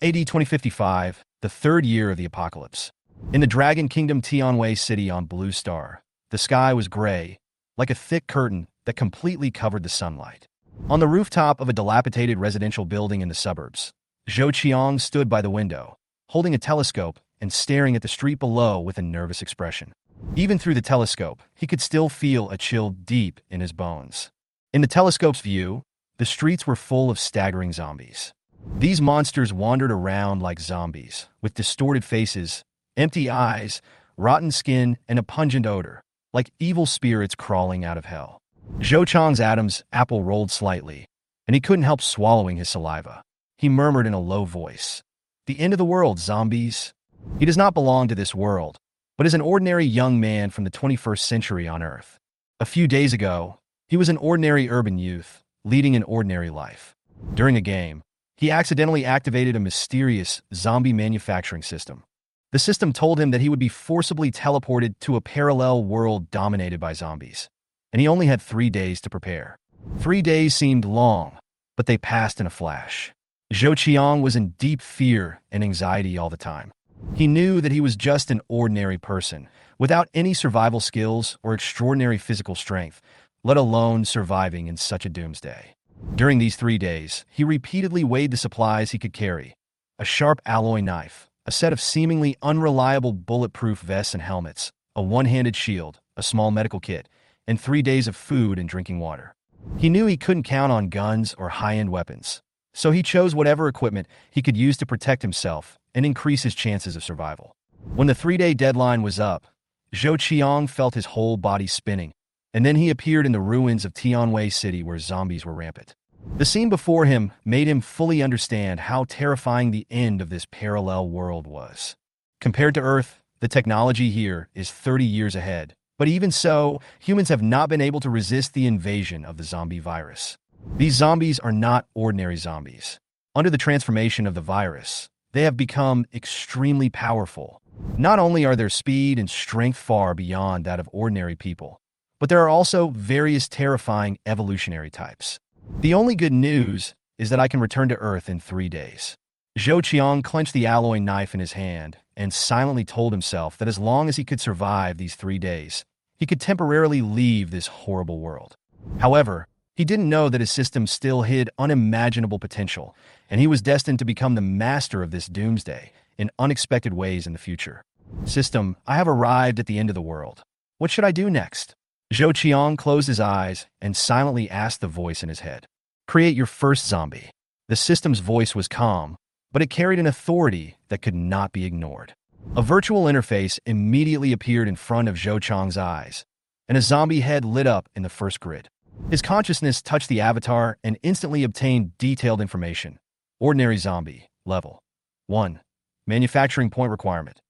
AD 2055, the third year of the apocalypse. In the Dragon Kingdom Tianwei City on Blue Star, the sky was gray, like a thick curtain that completely covered the sunlight. On the rooftop of a dilapidated residential building in the suburbs, Zhou Qiang stood by the window, holding a telescope and staring at the street below with a nervous expression. Even through the telescope, he could still feel a chill deep in his bones. In the telescope's view, the streets were full of staggering zombies. These monsters wandered around like zombies, with distorted faces, empty eyes, rotten skin, and a pungent odor, like evil spirits crawling out of hell. Zhou Qiang's Adam's apple rolled slightly, and he couldn't help swallowing his saliva. He murmured in a low voice, "The end of the world, zombies." He does not belong to this world, but is an ordinary young man from the 21st century on Earth. A few days ago, he was an ordinary urban youth, leading an ordinary life. During a game, he accidentally activated a mysterious zombie manufacturing system. The system told him that he would be forcibly teleported to a parallel world dominated by zombies, and he only had 3 days to prepare. 3 days seemed long, but they passed in a flash. Zhou Qiang was in deep fear and anxiety all the time. He knew that he was just an ordinary person, without any survival skills or extraordinary physical strength, let alone surviving in such a doomsday. During these 3 days, he repeatedly weighed the supplies he could carry: a sharp alloy knife, a set of seemingly unreliable bulletproof vests and helmets, a one-handed shield, a small medical kit, and 3 days of food and drinking water. He knew he couldn't count on guns or high-end weapons, so he chose whatever equipment he could use to protect himself and increase his chances of survival. When the 3-day deadline was up, Zhou Qiang felt his whole body spinning, and then he appeared in the ruins of Tianwei City where zombies were rampant. The scene before him made him fully understand how terrifying the end of this parallel world was. Compared to Earth, the technology here is 30 years ahead, but even so, humans have not been able to resist the invasion of the zombie virus. These zombies are not ordinary zombies. Under the transformation of the virus, they have become extremely powerful. Not only are their speed and strength far beyond that of ordinary people, but there are also various terrifying evolutionary types. The only good news is that I can return to Earth in 3 days. Zhou Qiang clenched the alloy knife in his hand and silently told himself that as long as he could survive these 3 days, he could temporarily leave this horrible world. However, he didn't know that his system still hid unimaginable potential, and he was destined to become the master of this doomsday in unexpected ways in the future. System, I have arrived at the end of the world. What should I do next? Zhou Qiang closed his eyes and silently asked the voice in his head. Create your first zombie. The system's voice was calm, but it carried an authority that could not be ignored. A virtual interface immediately appeared in front of Zhou Qiang's eyes, and a zombie head lit up in the first grid. His consciousness touched the avatar and instantly obtained detailed information. Ordinary zombie, level 1. Manufacturing point requirement.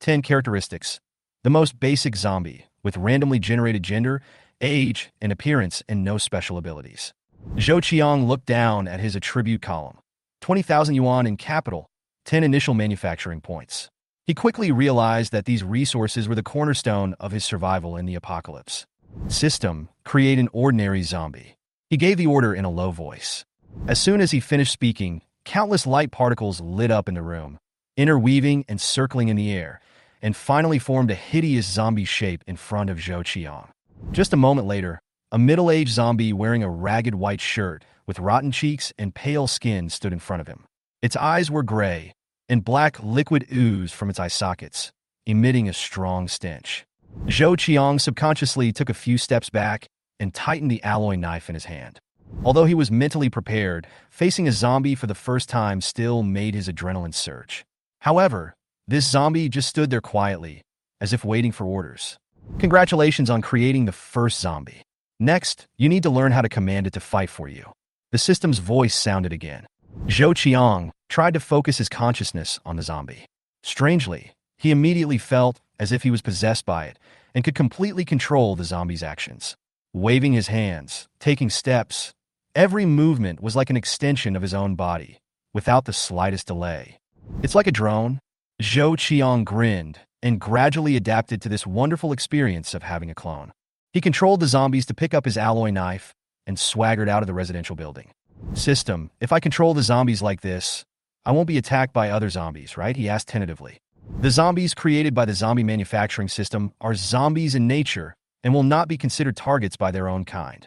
10 characteristics. The most basic zombie, with randomly generated gender, age, and appearance, and no special abilities. Zhou Qiang looked down at his attribute column. 20,000 yuan in capital, 10 initial manufacturing points. He quickly realized that these resources were the cornerstone of his survival in the apocalypse. System, create an ordinary zombie. He gave the order in a low voice. As soon as he finished speaking, countless light particles lit up in the room, interweaving and circling in the air, and finally formed a hideous zombie shape in front of Zhou Qiang. Just a moment later, a middle-aged zombie wearing a ragged white shirt with rotten cheeks and pale skin stood in front of him. Its eyes were gray, and black liquid oozed from its eye sockets, emitting a strong stench. Zhou Qiang subconsciously took a few steps back and tightened the alloy knife in his hand. Although he was mentally prepared, facing a zombie for the first time still made his adrenaline surge. However, this zombie just stood there quietly, as if waiting for orders. Congratulations on creating the first zombie. Next, you need to learn how to command it to fight for you. The system's voice sounded again. Zhou Qiang tried to focus his consciousness on the zombie. Strangely, he immediately felt as if he was possessed by it and could completely control the zombie's actions. Waving his hands, taking steps, every movement was like an extension of his own body, without the slightest delay. It's like a drone. Zhou Qiang grinned and gradually adapted to this wonderful experience of having a clone. He controlled the zombies to pick up his alloy knife and swaggered out of the residential building. System, if I control the zombies like this, I won't be attacked by other zombies, right? He asked tentatively. The zombies created by the zombie manufacturing system are zombies in nature and will not be considered targets by their own kind.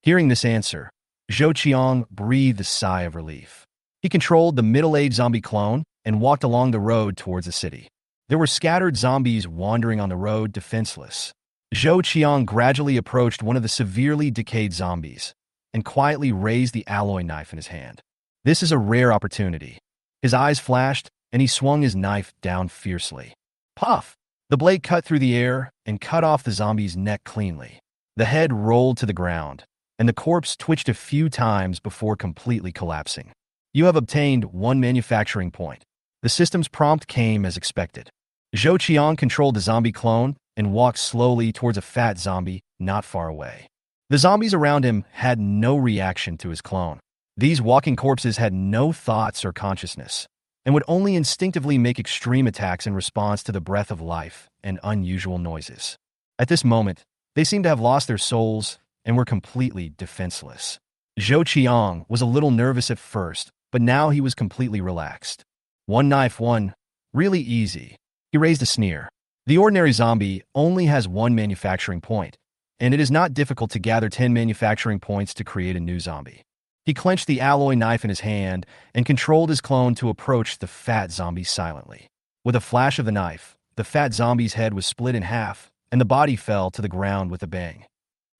Hearing this answer, Zhou Qiang breathed a sigh of relief. He controlled the middle-aged zombie clone and walked along the road towards the city. There were scattered zombies wandering on the road, defenseless. Zhou Qiang gradually approached one of the severely decayed zombies and quietly raised the alloy knife in his hand. This is a rare opportunity. His eyes flashed, and he swung his knife down fiercely. Puff! The blade cut through the air and cut off the zombie's neck cleanly. The head rolled to the ground, and the corpse twitched a few times before completely collapsing. You have obtained 1 manufacturing point. The system's prompt came as expected. Zhou Qiang controlled the zombie clone and walked slowly towards a fat zombie not far away. The zombies around him had no reaction to his clone. These walking corpses had no thoughts or consciousness, and would only instinctively make extreme attacks in response to the breath of life and unusual noises. At this moment, they seemed to have lost their souls and were completely defenseless. Zhou Qiang was a little nervous at first, but now he was completely relaxed. 1 knife, 1. Really easy. He raised a sneer. The ordinary zombie only has 1 manufacturing point, and it is not difficult to gather 10 manufacturing points to create a new zombie. He clenched the alloy knife in his hand and controlled his clone to approach the fat zombie silently. With a flash of the knife, the fat zombie's head was split in half, and the body fell to the ground with a bang.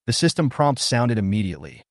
The system prompt sounded immediately.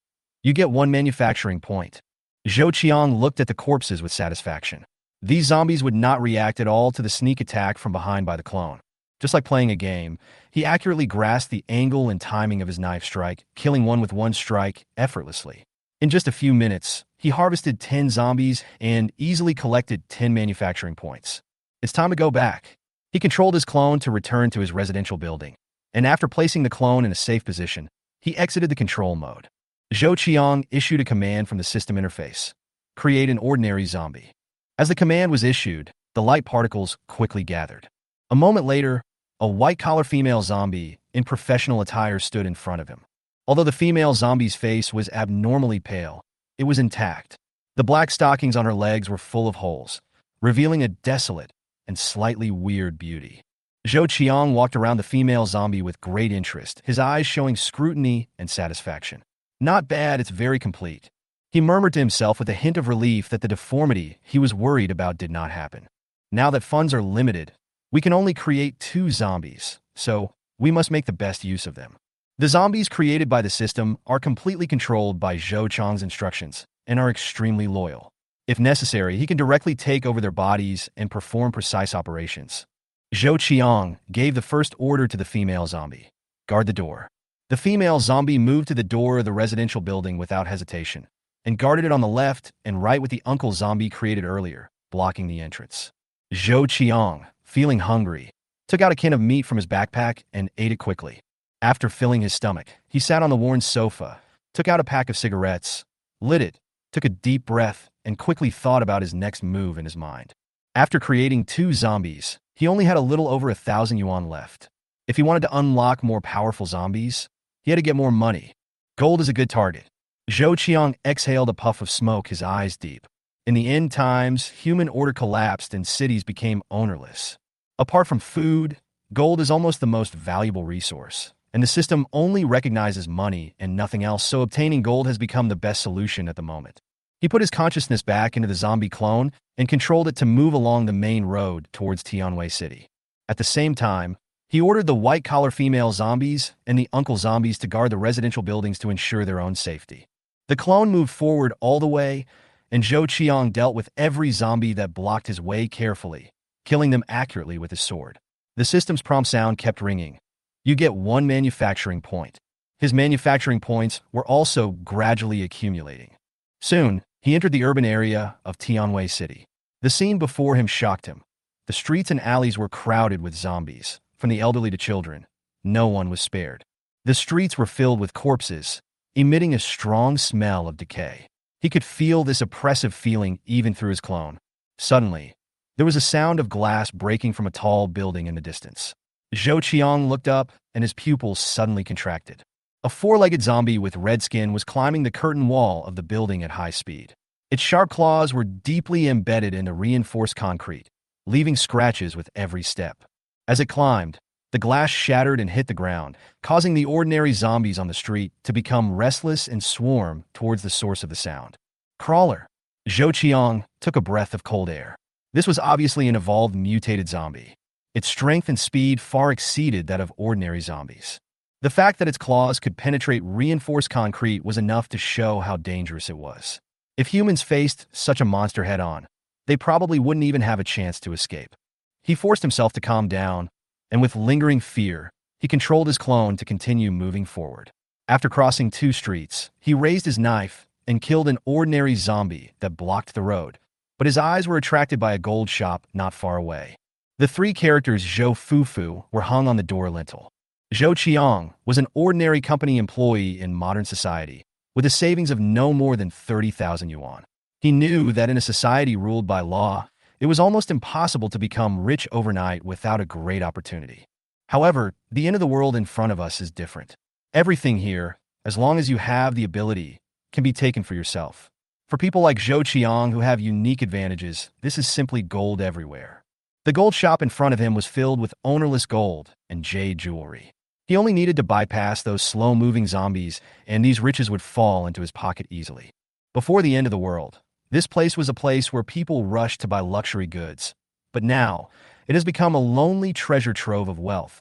You get 1 manufacturing point. Zhou Qiang looked at the corpses with satisfaction. These zombies would not react at all to the sneak attack from behind by the clone. Just like playing a game, he accurately grasped the angle and timing of his knife strike, killing one with 1 strike effortlessly. In just a few minutes, he harvested 10 zombies and easily collected 10 manufacturing points. It's time to go back. He controlled his clone to return to his residential building, and after placing the clone in a safe position, he exited the control mode. Zhou Qiang issued a command from the system interface. Create an ordinary zombie. As the command was issued, the light particles quickly gathered. A moment later, a white-collar female zombie in professional attire stood in front of him. Although the female zombie's face was abnormally pale, it was intact. The black stockings on her legs were full of holes, revealing a desolate and slightly weird beauty. Zhou Qiang walked around the female zombie with great interest, his eyes showing scrutiny and satisfaction. Not bad, it's very complete. He murmured to himself with a hint of relief that the deformity he was worried about did not happen. Now that funds are limited, we can only create 2 zombies, so we must make the best use of them. The zombies created by the system are completely controlled by Zhou Qiang's instructions and are extremely loyal. If necessary, he can directly take over their bodies and perform precise operations. Zhou Qiang gave the first order to the female zombie. Guard the door. The female zombie moved to the door of the residential building without hesitation, and guarded it on the left and right with the uncle zombie created earlier, blocking the entrance. Zhou Qiang, feeling hungry, took out a can of meat from his backpack and ate it quickly. After filling his stomach, he sat on the worn sofa, took out a pack of cigarettes, lit it, took a deep breath, and quickly thought about his next move in his mind. After creating 2 zombies, he only had a little over 1,000 yuan left. If he wanted to unlock more powerful zombies, he had to get more money. Gold is a good target. Zhou Qiang exhaled a puff of smoke, his eyes deep. In the end times, human order collapsed and cities became ownerless. Apart from food, gold is almost the most valuable resource, and the system only recognizes money and nothing else, so obtaining gold has become the best solution at the moment. He put his consciousness back into the zombie clone and controlled it to move along the main road towards Tianwei City. At the same time, he ordered the white-collar female zombies and the uncle zombies to guard the residential buildings to ensure their own safety. The clone moved forward all the way, and Zhou Qiang dealt with every zombie that blocked his way carefully, killing them accurately with his sword. The system's prompt sound kept ringing. You get 1 manufacturing point. His manufacturing points were also gradually accumulating. Soon, he entered the urban area of Tianwei City. The scene before him shocked him. The streets and alleys were crowded with zombies, from the elderly to children. No one was spared. The streets were filled with corpses, emitting a strong smell of decay. He could feel this oppressive feeling even through his clone. Suddenly, there was a sound of glass breaking from a tall building in the distance. Zhou Qiang looked up, and his pupils suddenly contracted. A 4-legged zombie with red skin was climbing the curtain wall of the building at high speed. Its sharp claws were deeply embedded into reinforced concrete, leaving scratches with every step. As it climbed, the glass shattered and hit the ground, causing the ordinary zombies on the street to become restless and swarm towards the source of the sound. Crawler. Zhou Qiang took a breath of cold air. This was obviously an evolved mutated zombie. Its strength and speed far exceeded that of ordinary zombies. The fact that its claws could penetrate reinforced concrete was enough to show how dangerous it was. If humans faced such a monster head-on, they probably wouldn't even have a chance to escape. He forced himself to calm down, and with lingering fear, he controlled his clone to continue moving forward. After crossing 2 streets, he raised his knife and killed an ordinary zombie that blocked the road, but his eyes were attracted by a gold shop not far away. The 3 characters Zhou Fufu were hung on the door lintel. Zhou Qiang was an ordinary company employee in modern society, with a savings of no more than 30,000 yuan. He knew that in a society ruled by law, it was almost impossible to become rich overnight without a great opportunity. However, the end of the world in front of us is different. Everything here, as long as you have the ability, can be taken for yourself. For people like Zhou Qiang who have unique advantages, this is simply gold everywhere. The gold shop in front of him was filled with ownerless gold and jade jewelry. He only needed to bypass those slow-moving zombies, and these riches would fall into his pocket easily. Before the end of the world, this place was a place where people rushed to buy luxury goods. But now, it has become a lonely treasure trove of wealth,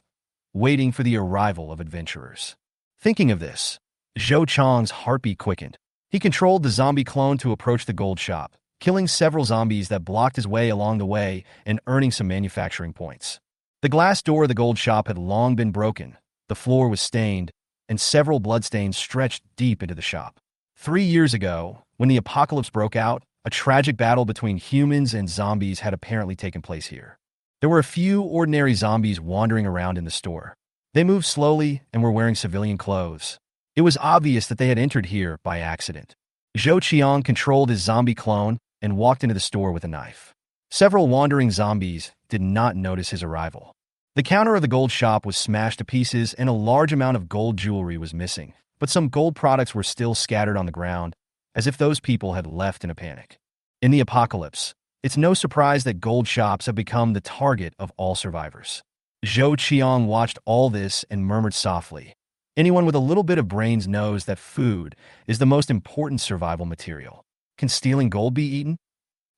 waiting for the arrival of adventurers. Thinking of this, Zhou Qiang's heartbeat quickened. He controlled the zombie clone to approach the gold shop, killing several zombies that blocked his way along the way and earning some manufacturing points. The glass door of the gold shop had long been broken, the floor was stained, and several bloodstains stretched deep into the shop. 3 years ago, when the apocalypse broke out, a tragic battle between humans and zombies had apparently taken place here. There were a few ordinary zombies wandering around in the store. They moved slowly and were wearing civilian clothes. It was obvious that they had entered here by accident. Zhou Qiang controlled his zombie clone and walked into the store with a knife. Several wandering zombies did not notice his arrival. The counter of the gold shop was smashed to pieces and a large amount of gold jewelry was missing, but some gold products were still scattered on the ground, as if those people had left in a panic. In the apocalypse, it's no surprise that gold shops have become the target of all survivors. Zhou Qiang watched all this and murmured softly. Anyone with a little bit of brains knows that food is the most important survival material. Can stealing gold be eaten?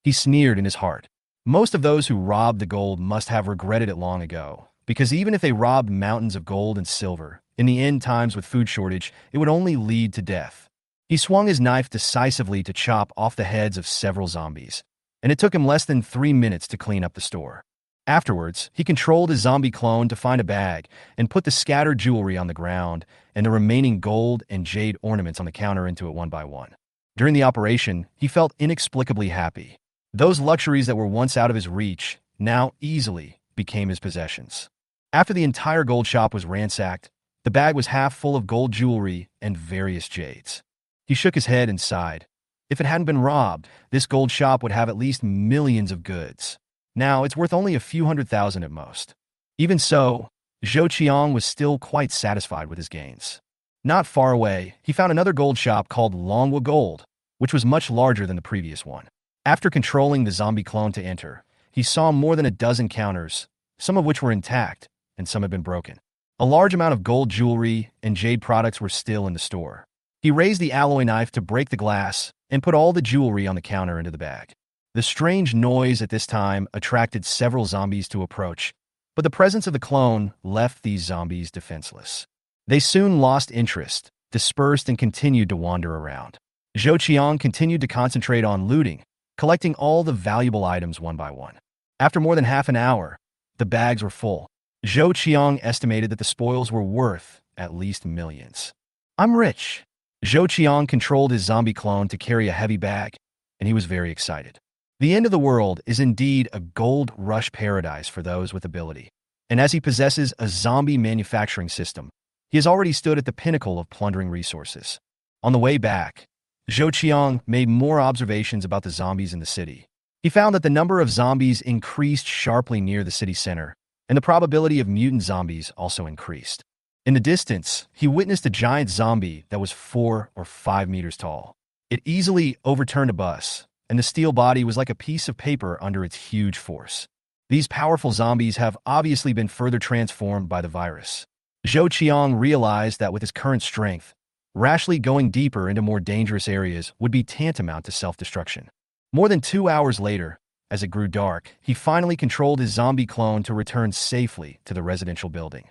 He sneered in his heart. Most of those who robbed the gold must have regretted it long ago, because even if they robbed mountains of gold and silver, in the end times with food shortage, it would only lead to death. He swung his knife decisively to chop off the heads of several zombies, and it took him less than 3 minutes to clean up the store. Afterwards, he controlled his zombie clone to find a bag and put the scattered jewelry on the ground and the remaining gold and jade ornaments on the counter into it one by one. During the operation, he felt inexplicably happy. Those luxuries that were once out of his reach now easily became his possessions. After the entire gold shop was ransacked, the bag was half full of gold jewelry and various jades. He shook his head and sighed. If it hadn't been robbed, this gold shop would have at least millions of goods. Now, it's worth only a few 100,000 at most. Even so, Zhou Qiang was still quite satisfied with his gains. Not far away, he found another gold shop called Longwa Gold, which was much larger than the previous one. After controlling the zombie clone to enter, he saw more than a dozen counters, some of which were intact, and some had been broken. A large amount of gold jewelry and jade products were still in the store. He raised the alloy knife to break the glass and put all the jewelry on the counter into the bag. The strange noise at this time attracted several zombies to approach, but the presence of the clone left these zombies defenseless. They soon lost interest, dispersed, and continued to wander around. Zhou Qiang continued to concentrate on looting, collecting all the valuable items one by one. After more than half an hour, the bags were full. Zhou Qiang estimated that the spoils were worth at least millions. "I'm rich." Zhou Qiang controlled his zombie clone to carry a heavy bag, and he was very excited. The end of the world is indeed a gold rush paradise for those with ability, and as he possesses a zombie manufacturing system, he has already stood at the pinnacle of plundering resources. On the way back, Zhou Qiang made more observations about the zombies in the city. He found that the number of zombies increased sharply near the city center, and the probability of mutant zombies also increased. In the distance, he witnessed a giant zombie that was 4 or 5 meters tall. It easily overturned a bus, and the steel body was like a piece of paper under its huge force. These powerful zombies have obviously been further transformed by the virus. Zhou Qiang realized that with his current strength, rashly going deeper into more dangerous areas would be tantamount to self-destruction. More than 2 hours later, as it grew dark, he finally controlled his zombie clone to return safely to the residential building.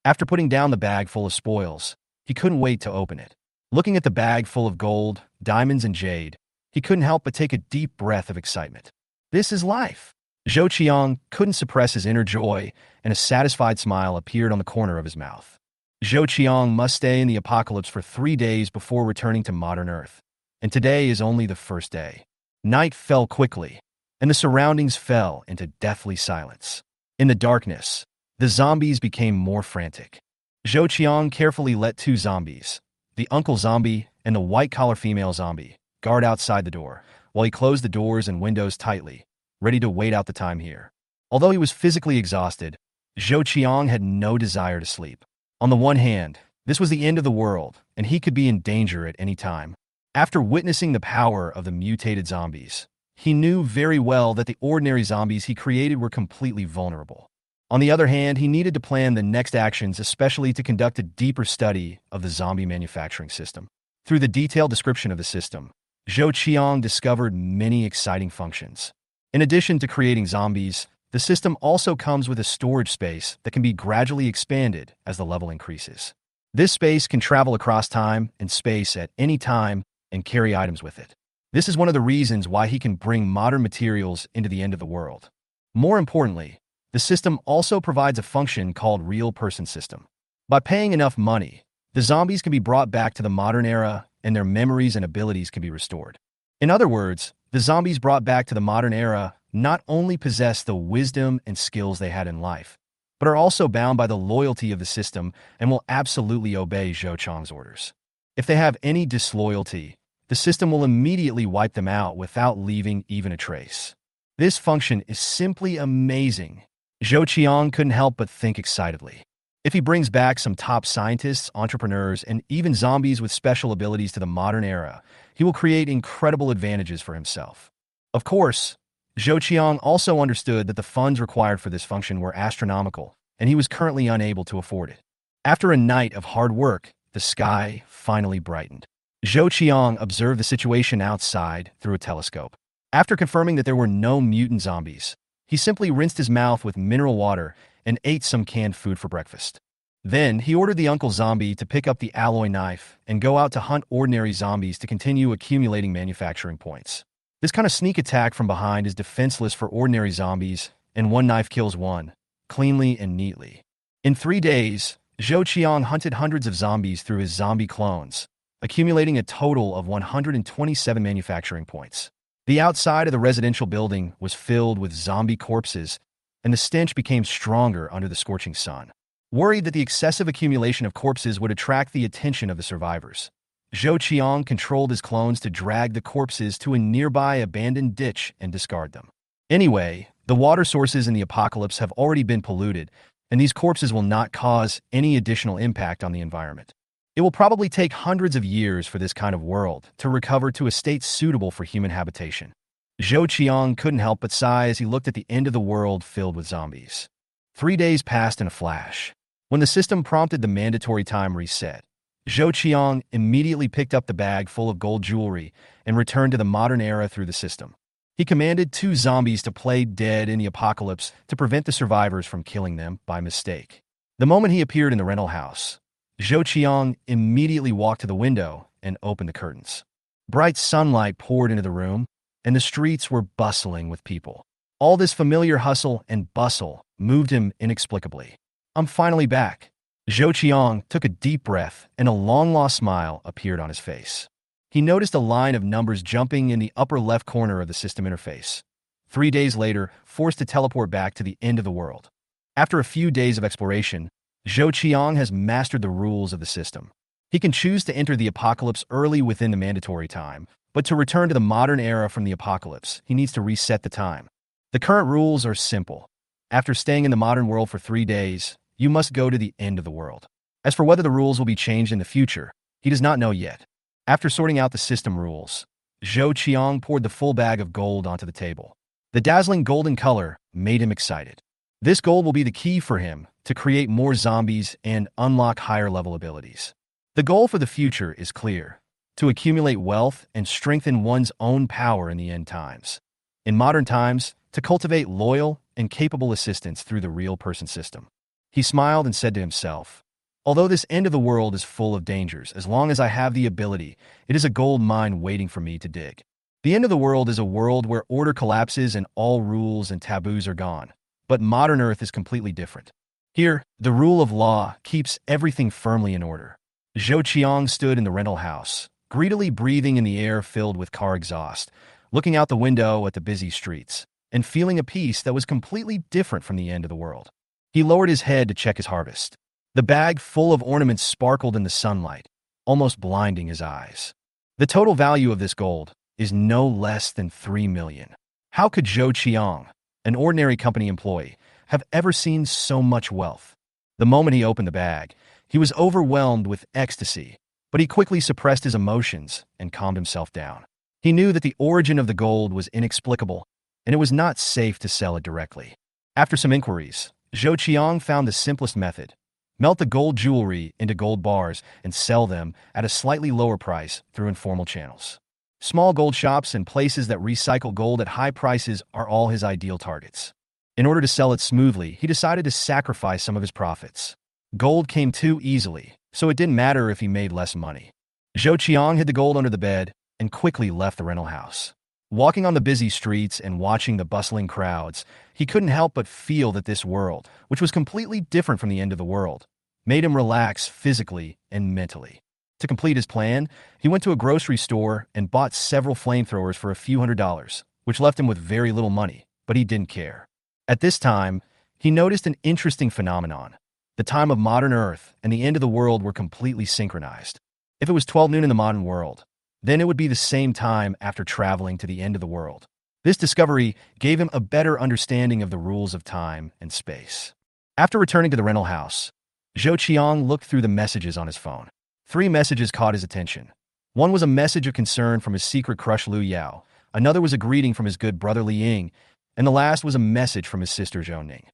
After putting down the bag full of spoils, he couldn't wait to open it. Looking at the bag full of gold, diamonds, and jade, he couldn't help but take a deep breath of excitement. This is life! Zhou Qiang couldn't suppress his inner joy, and a satisfied smile appeared on the corner of his mouth. Zhou Qiang must stay in the apocalypse for 3 days before returning to modern Earth, and today is only the first day. Night fell quickly, and the surroundings fell into deathly silence. In the darkness, the zombies became more frantic. Zhou Qiang carefully let 2 zombies, the uncle zombie and the white-collar female zombie, guard outside the door, while he closed the doors and windows tightly, ready to wait out the time here. Although he was physically exhausted, Zhou Qiang had no desire to sleep. On the one hand, this was the end of the world, and he could be in danger at any time. After witnessing the power of the mutated zombies, he knew very well that the ordinary zombies he created were completely vulnerable. On the other hand, he needed to plan the next actions, especially to conduct a deeper study of the zombie manufacturing system. Through the detailed description of the system, Zhou Qiang discovered many exciting functions. In addition to creating zombies, the system also comes with a storage space that can be gradually expanded as the level increases. This space can travel across time and space at any time and carry items with it. This is one of the reasons why he can bring modern materials into the end of the world. More importantly, the system also provides a function called Real Person System. By paying enough money, the zombies can be brought back to the modern era and their memories and abilities can be restored. In other words, the zombies brought back to the modern era not only possess the wisdom and skills they had in life, but are also bound by the loyalty of the system and will absolutely obey Zhou Qiang's orders. If they have any disloyalty, the system will immediately wipe them out without leaving even a trace. This function is simply amazing. Zhou Qiang couldn't help but think excitedly. If he brings back some top scientists, entrepreneurs, and even zombies with special abilities to the modern era, he will create incredible advantages for himself. Of course, Zhou Qiang also understood that the funds required for this function were astronomical, and he was currently unable to afford it. After a night of hard work, the sky finally brightened. Zhou Qiang observed the situation outside through a telescope. After confirming that there were no mutant zombies, he simply rinsed his mouth with mineral water and ate some canned food for breakfast. Then, he ordered the uncle zombie to pick up the alloy knife and go out to hunt ordinary zombies to continue accumulating manufacturing points. This kind of sneak attack from behind is defenseless for ordinary zombies, and one knife kills one, cleanly and neatly. In 3 days, Zhou Qiang hunted hundreds of zombies through his zombie clones, accumulating a total of 127 manufacturing points. The outside of the residential building was filled with zombie corpses, and the stench became stronger under the scorching sun. Worried that the excessive accumulation of corpses would attract the attention of the survivors, Zhou Qiang controlled his clones to drag the corpses to a nearby abandoned ditch and discard them. Anyway, the water sources in the apocalypse have already been polluted, and these corpses will not cause any additional impact on the environment. It will probably take hundreds of years for this kind of world to recover to a state suitable for human habitation. Zhou Qiang couldn't help but sigh as he looked at the end of the world filled with zombies. 3 days passed in a flash. When the system prompted the mandatory time reset, Zhou Qiang immediately picked up the bag full of gold jewelry and returned to the modern era through the system. He commanded 2 zombies to play dead in the apocalypse to prevent the survivors from killing them by mistake. The moment he appeared in the rental house, Zhou Qiang immediately walked to the window and opened the curtains. Bright sunlight poured into the room, and the streets were bustling with people. All this familiar hustle and bustle moved him inexplicably. "I'm finally back." Zhou Qiang took a deep breath, and a long-lost smile appeared on his face. He noticed a line of numbers jumping in the upper left corner of the system interface. 3 days later, forced to teleport back to the end of the world. After a few days of exploration, Zhou Qiang has mastered the rules of the system. He can choose to enter the apocalypse early within the mandatory time, but to return to the modern era from the apocalypse, he needs to reset the time. The current rules are simple. After staying in the modern world for 3 days, you must go to the end of the world. As for whether the rules will be changed in the future, he does not know yet. After sorting out the system rules, Zhou Qiang poured the full bag of gold onto the table. The dazzling golden color made him excited. This gold will be the key for him to create more zombies and unlock higher-level abilities. The goal for the future is clear: to accumulate wealth and strengthen one's own power in the end times. In modern times, to cultivate loyal and capable assistants through the real person system. He smiled and said to himself, "Although this end of the world is full of dangers, as long as I have the ability, it is a gold mine waiting for me to dig." The end of the world is a world where order collapses and all rules and taboos are gone. But modern Earth is completely different. Here, the rule of law keeps everything firmly in order. Zhou Qiang stood in the rental house, greedily breathing in the air filled with car exhaust, looking out the window at the busy streets, and feeling a peace that was completely different from the end of the world. He lowered his head to check his harvest. The bag full of ornaments sparkled in the sunlight, almost blinding his eyes. The total value of this gold is no less than 3 million. How could Zhou Qiang, an ordinary company employee, have ever seen so much wealth? The moment he opened the bag, he was overwhelmed with ecstasy, but he quickly suppressed his emotions and calmed himself down. He knew that the origin of the gold was inexplicable, and it was not safe to sell it directly. After some inquiries, Zhou Qiang found the simplest method: melt the gold jewelry into gold bars and sell them at a slightly lower price through informal channels. Small gold shops and places that recycle gold at high prices are all his ideal targets. In order to sell it smoothly, he decided to sacrifice some of his profits. Gold came too easily, so it didn't matter if he made less money. Zhou Qiang hid the gold under the bed and quickly left the rental house. Walking on the busy streets and watching the bustling crowds, he couldn't help but feel that this world, which was completely different from the end of the world, made him relax physically and mentally. To complete his plan, he went to a grocery store and bought several flamethrowers for a few $100s, which left him with very little money, but he didn't care. At this time, he noticed an interesting phenomenon. The time of modern Earth and the end of the world were completely synchronized. If it was 12 noon in the modern world, then it would be the same time after traveling to the end of the world. This discovery gave him a better understanding of the rules of time and space. After returning to the rental house, Zhou Qiang looked through the messages on his phone. 3 messages caught his attention. One was a message of concern from his secret crush Lu Yao, another was a greeting from his good brother Li Ying, and the last was a message from his sister Zhou Ning.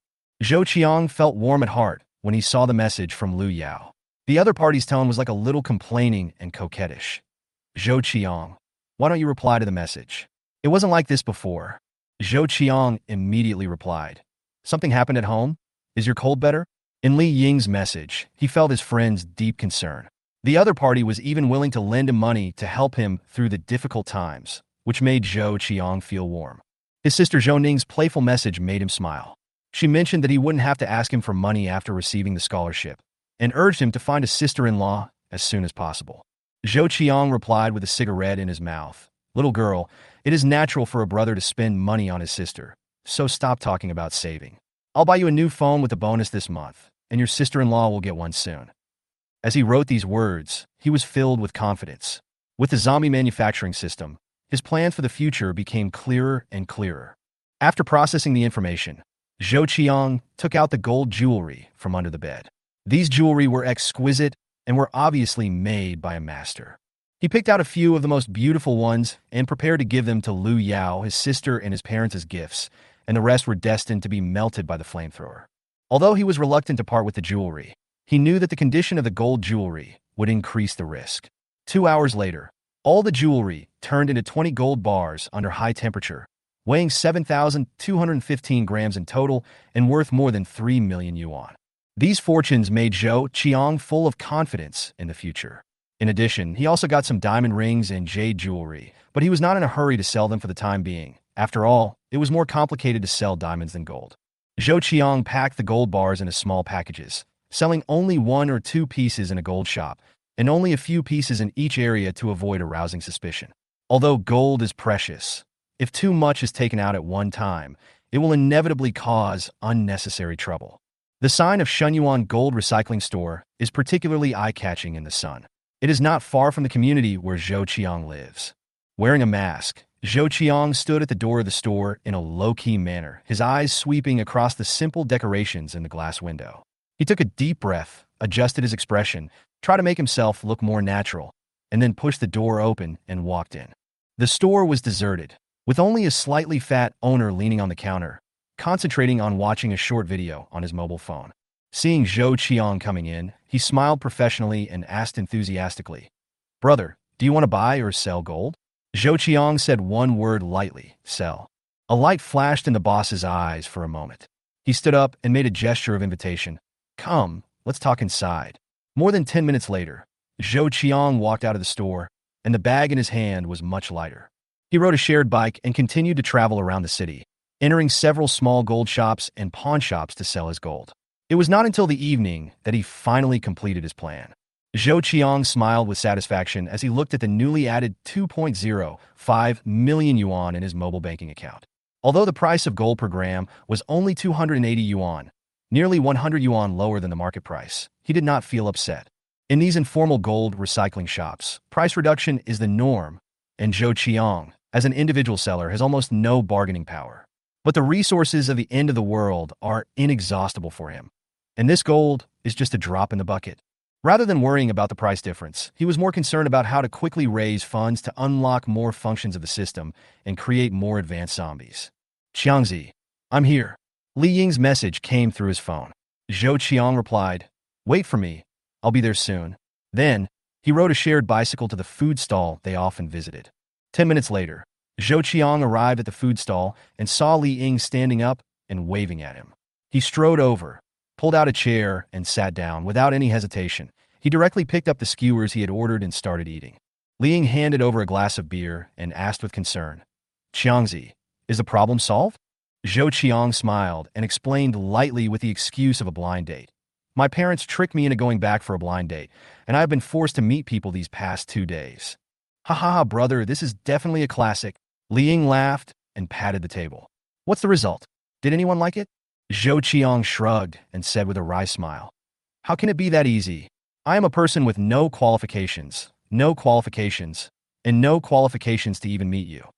Zhou Qiang felt warm at heart when he saw the message from Lu Yao. The other party's tone was like a little complaining and coquettish. "Zhou Qiang, why don't you reply to the message? It wasn't like this before." Zhou Qiang immediately replied, "Something happened at home? Is your cold better?" In Li Ying's message, he felt his friend's deep concern. The other party was even willing to lend him money to help him through the difficult times, which made Zhou Qiang feel warm. His sister Zhou Ning's playful message made him smile. She mentioned that he wouldn't have to ask him for money after receiving the scholarship, and urged him to find a sister-in-law as soon as possible. Zhou Qiang replied with a cigarette in his mouth, "Little girl, it is natural for a brother to spend money on his sister, so stop talking about saving. I'll buy you a new phone with a bonus this month, and your sister-in-law will get one soon." As he wrote these words, he was filled with confidence. With the zombie manufacturing system, his plans for the future became clearer and clearer. After processing the information, Zhou Qiang took out the gold jewelry from under the bed. These jewelry were exquisite and were obviously made by a master. He picked out a few of the most beautiful ones and prepared to give them to Lu Yao, his sister, and his parents as gifts, and the rest were destined to be melted by the flamethrower. Although he was reluctant to part with the jewelry, he knew that the condition of the gold jewelry would increase the risk. 2 hours later, all the jewelry turned into 20 gold bars under high temperature, weighing 7,215 grams in total and worth more than 3 million yuan. These fortunes made Zhou Qiang full of confidence in the future. In addition, he also got some diamond rings and jade jewelry, but he was not in a hurry to sell them for the time being. After all, it was more complicated to sell diamonds than gold. Zhou Qiang packed the gold bars into small packages, selling only 1 or 2 pieces in a gold shop, and only a few pieces in each area to avoid arousing suspicion. Although gold is precious, if too much is taken out at one time, it will inevitably cause unnecessary trouble. The sign of Shenyuan Gold Recycling Store is particularly eye-catching in the sun. It is not far from the community where Zhou Qiang lives. Wearing a mask, Zhou Qiang stood at the door of the store in a low-key manner, his eyes sweeping across the simple decorations in the glass window. He took a deep breath, adjusted his expression, tried to make himself look more natural, and then pushed the door open and walked in. The store was deserted, with only a slightly fat owner leaning on the counter, concentrating on watching a short video on his mobile phone. Seeing Zhou Qiang coming in, he smiled professionally and asked enthusiastically, "Brother, do you want to buy or sell gold?" Zhou Qiang said one word lightly, "Sell." A light flashed in the boss's eyes for a moment. He stood up and made a gesture of invitation. "Come, let's talk inside." More than 10 minutes later, Zhou Qiang walked out of the store, and the bag in his hand was much lighter. He rode a shared bike and continued to travel around the city, entering several small gold shops and pawn shops to sell his gold. It was not until the evening that he finally completed his plan. Zhou Qiang smiled with satisfaction as he looked at the newly added 2.05 million yuan in his mobile banking account. Although the price of gold per gram was only 280 yuan, nearly 100 yuan lower than the market price, he did not feel upset. In these informal gold recycling shops, price reduction is the norm, and Zhou Qiang, as an individual seller, has almost no bargaining power. But the resources of the end of the world are inexhaustible for him, and this gold is just a drop in the bucket. Rather than worrying about the price difference, he was more concerned about how to quickly raise funds to unlock more functions of the system and create more advanced zombies. "Qiangzi, I'm here." Li Ying's message came through his phone. Zhou Qiang replied, "Wait for me. I'll be there soon." Then, he rode a shared bicycle to the food stall they often visited. 10 minutes later, Zhou Qiang arrived at the food stall and saw Li Ying standing up and waving at him. He strode over, pulled out a chair, and sat down without any hesitation. He directly picked up the skewers he had ordered and started eating. Li Ying handed over a glass of beer and asked with concern, "Qiangzi, is the problem solved?" Zhou Qiang smiled and explained lightly with the excuse of a blind date. "My parents tricked me into going back for a blind date, and I have been forced to meet people these past 2 days." "Ha ha ha, brother, this is definitely a classic." Li Ying laughed and patted the table. "What's the result? Did anyone like it?" Zhou Qiang shrugged and said with a wry smile, "How can it be that easy? I am a person with no qualifications, and no qualifications to even meet you."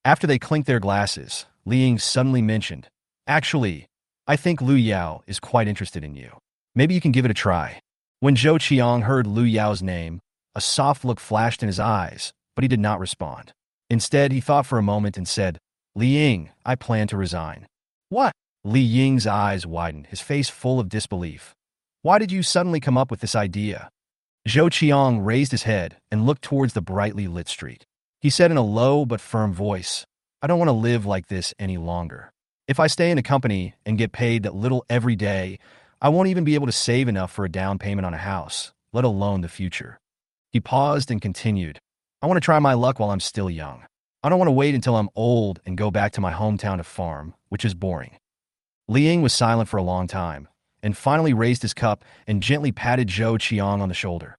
After they clinked their glasses, Li Ying suddenly mentioned, "Actually, I think Lu Yao is quite interested in you. Maybe you can give it a try." When Zhou Qiang heard Lu Yao's name, a soft look flashed in his eyes, but he did not respond. Instead, he thought for a moment and said, "Li Ying, I plan to resign." "What?" Li Ying's eyes widened, his face full of disbelief. "Why did you suddenly come up with this idea?" Zhou Qiang raised his head and looked towards the brightly lit street. He said in a low but firm voice, "I don't want to live like this any longer. If I stay in a company and get paid that little every day, I won't even be able to save enough for a down payment on a house, let alone the future." He paused and continued, "I want to try my luck while I'm still young. I don't want to wait until I'm old and go back to my hometown to farm, which is boring." Li Ying was silent for a long time, and finally raised his cup and gently patted Zhou Qiang on the shoulder.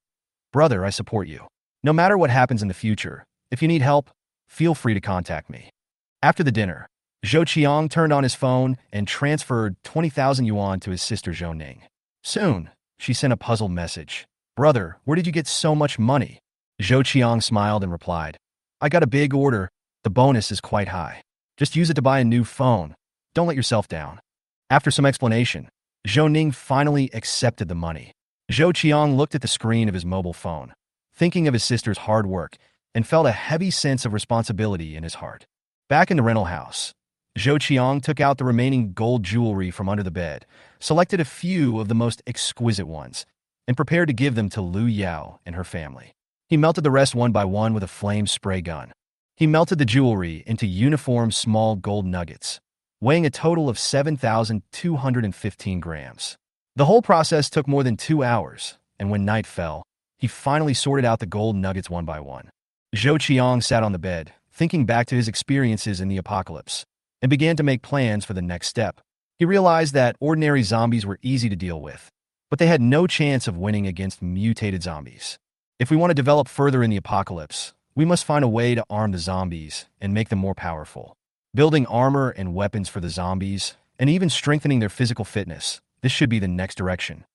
"Brother, I support you. No matter what happens in the future, if you need help, feel free to contact me." After the dinner, Zhou Qiang turned on his phone and transferred 20,000 yuan to his sister Zhou Ning. Soon, she sent a puzzled message. "Brother, where did you get so much money?" Zhou Qiang smiled and replied, "I got a big order. The bonus is quite high. Just use it to buy a new phone. Don't let yourself down." After some explanation, Zhou Ning finally accepted the money. Zhou Qiang looked at the screen of his mobile phone, thinking of his sister's hard work, and felt a heavy sense of responsibility in his heart. Back in the rental house, Zhou Qiang took out the remaining gold jewelry from under the bed, selected a few of the most exquisite ones, and prepared to give them to Lu Yao and her family. He melted the rest one by one with a flame spray gun. He melted the jewelry into uniform small gold nuggets, weighing a total of 7,215 grams. The whole process took more than 2 hours, and when night fell, he finally sorted out the gold nuggets one by one. Zhou Qiang sat on the bed, thinking back to his experiences in the apocalypse, and began to make plans for the next step. He realized that ordinary zombies were easy to deal with, but they had no chance of winning against mutated zombies. If we want to develop further in the apocalypse, we must find a way to arm the zombies and make them more powerful. Building armor and weapons for the zombies, and even strengthening their physical fitness, this should be the next direction.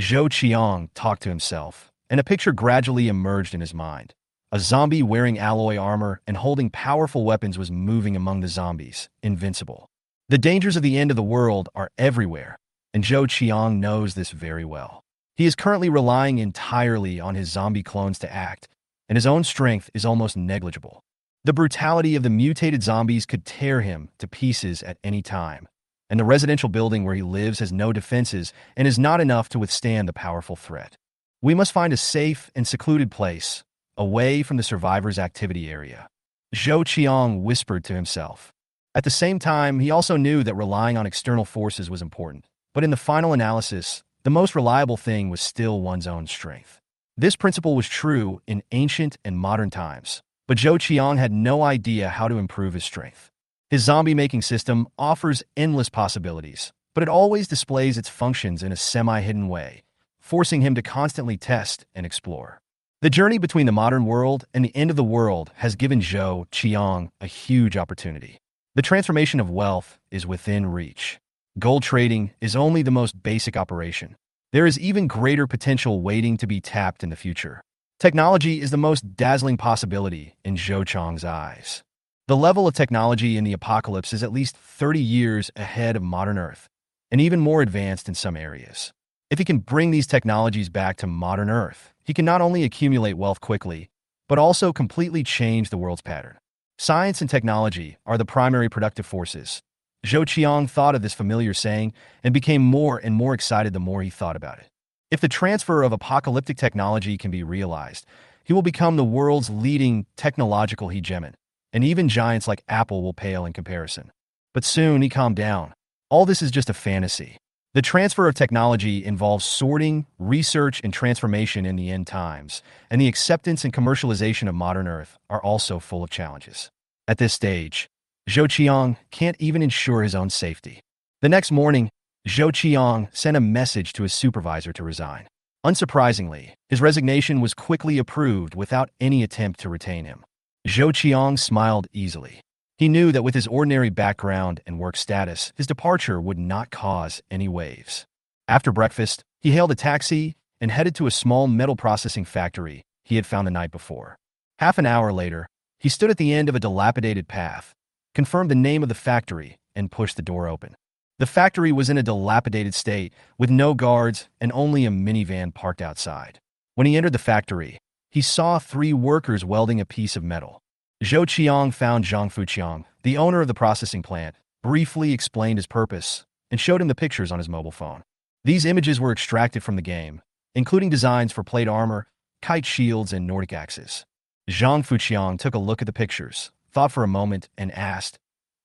Zhou Qiang talked to himself, and a picture gradually emerged in his mind. A zombie wearing alloy armor and holding powerful weapons was moving among the zombies, invincible. The dangers of the end of the world are everywhere, and Zhou Qiang knows this very well. He is currently relying entirely on his zombie clones to act, and his own strength is almost negligible. The brutality of the mutated zombies could tear him to pieces at any time, and the residential building where he lives has no defenses and is not enough to withstand the powerful threat. We must find a safe and secluded place, away from the survivors' activity area, Zhou Qiang whispered to himself. At the same time, he also knew that relying on external forces was important, but in the final analysis, the most reliable thing was still one's own strength. This principle was true in ancient and modern times, but Zhou Qiang had no idea how to improve his strength. His zombie-making system offers endless possibilities, but it always displays its functions in a semi-hidden way, forcing him to constantly test and explore. The journey between the modern world and the end of the world has given Zhou Qiang a huge opportunity. The transformation of wealth is within reach. Gold trading is only the most basic operation. There is even greater potential waiting to be tapped in the future. Technology is the most dazzling possibility in Zhou Qiang's eyes. The level of technology in the apocalypse is at least 30 years ahead of modern Earth, and even more advanced in some areas. If he can bring these technologies back to modern Earth, he can not only accumulate wealth quickly, but also completely change the world's pattern. Science and technology are the primary productive forces. Zhou Qiang thought of this familiar saying and became more and more excited the more he thought about it. If the transfer of apocalyptic technology can be realized, he will become the world's leading technological hegemon, and even giants like Apple will pale in comparison. But soon he calmed down. All this is just a fantasy. The transfer of technology involves sorting, research, and transformation in the end times, and the acceptance and commercialization of modern Earth are also full of challenges. At this stage, Zhou Qiang can't even ensure his own safety. The next morning, Zhou Qiang sent a message to his supervisor to resign. Unsurprisingly, his resignation was quickly approved without any attempt to retain him. Zhou Qiang smiled easily. He knew that with his ordinary background and work status, his departure would not cause any waves. After breakfast, he hailed a taxi and headed to a small metal processing factory he had found the night before. Half an hour later, he stood at the end of a dilapidated path, confirmed the name of the factory, and pushed the door open. The factory was in a dilapidated state, with no guards and only a minivan parked outside. When he entered the factory, he saw 3 workers welding a piece of metal. Zhou Qiang found Zhang Fuqiang, the owner of the processing plant, briefly explained his purpose, and showed him the pictures on his mobile phone. These images were extracted from the game, including designs for plate armor, kite shields, and Nordic axes. Zhang Fuqiang took a look at the pictures, thought for a moment, and asked,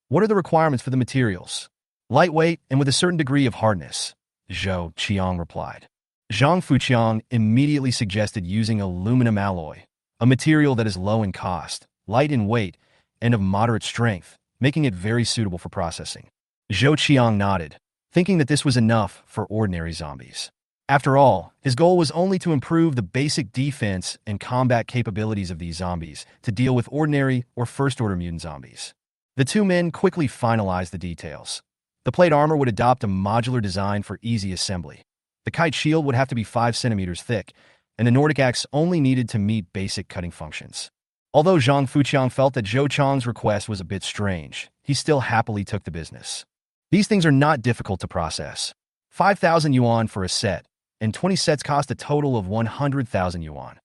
"What are the requirements for the materials?" "Lightweight and with a certain degree of hardness," Zhou Qiang replied. Zhang Fuqiang immediately suggested using aluminum alloy, a material that is low in cost, light in weight, and of moderate strength, making it very suitable for processing. Zhou Qiang nodded, thinking that this was enough for ordinary zombies. After all, his goal was only to improve the basic defense and combat capabilities of these zombies to deal with ordinary or first-order mutant zombies. The 2 men quickly finalized the details. The plate armor would adopt a modular design for easy assembly. The kite shield would have to be 5 centimeters thick, and the Nordic axe only needed to meet basic cutting functions. Although Zhang Fuqiang felt that Zhou Qiang's request was a bit strange, he still happily took the business. These things are not difficult to process. 5,000 yuan for a set, and 20 sets cost a total of 100,000 yuan.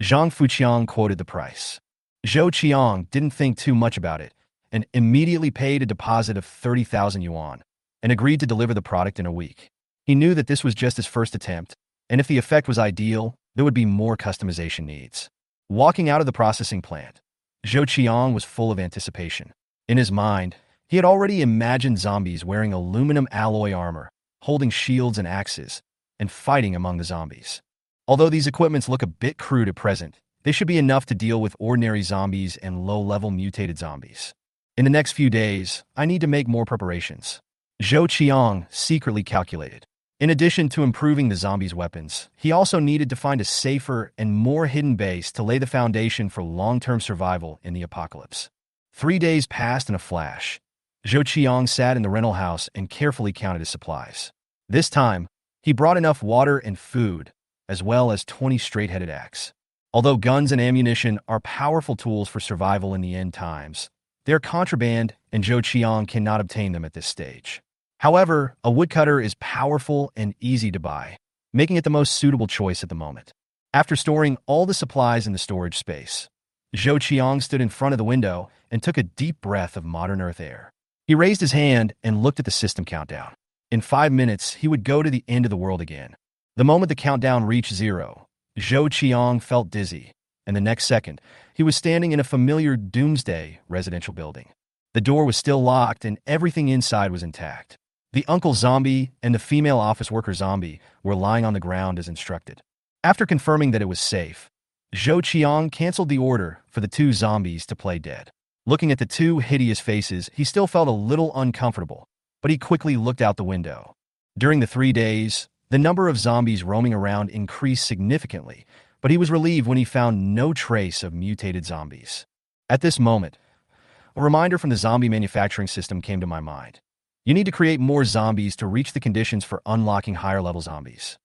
Zhang Fuqiang quoted the price. Zhou Qiang didn't think too much about it, and immediately paid a deposit of 30,000 yuan, and agreed to deliver the product in a week. He knew that this was just his first attempt, and if the effect was ideal, there would be more customization needs. Walking out of the processing plant, Zhou Qiang was full of anticipation. In his mind, he had already imagined zombies wearing aluminum alloy armor, holding shields and axes, and fighting among the zombies. Although these equipments look a bit crude at present, they should be enough to deal with ordinary zombies and low-level mutated zombies. In the next few days, I need to make more preparations, Zhou Qiang secretly calculated. In addition to improving the zombies' weapons, he also needed to find a safer and more hidden base to lay the foundation for long-term survival in the apocalypse. 3 days passed in a flash. Zhou Qiang sat in the rental house and carefully counted his supplies. This time, he brought enough water and food, as well as 20 straight-headed axes. Although guns and ammunition are powerful tools for survival in the end times, they are contraband and Zhou Qiang cannot obtain them at this stage. However, a woodcutter is powerful and easy to buy, making it the most suitable choice at the moment. After storing all the supplies in the storage space, Zhou Qiang stood in front of the window and took a deep breath of modern Earth air. He raised his hand and looked at the system countdown. In 5 minutes, he would go to the end of the world again. The moment the countdown reached 0, Zhou Qiang felt dizzy, and the next second, he was standing in a familiar doomsday residential building. The door was still locked and everything inside was intact. The uncle zombie and the female office worker zombie were lying on the ground as instructed. After confirming that it was safe, Zhou Qiang canceled the order for the 2 zombies to play dead. Looking at the 2 hideous faces, he still felt a little uncomfortable, but he quickly looked out the window. During the 3 days, the number of zombies roaming around increased significantly, but he was relieved when he found no trace of mutated zombies. At this moment, a reminder from the zombie manufacturing system came to my mind. You need to create more zombies to reach the conditions for unlocking higher-level zombies.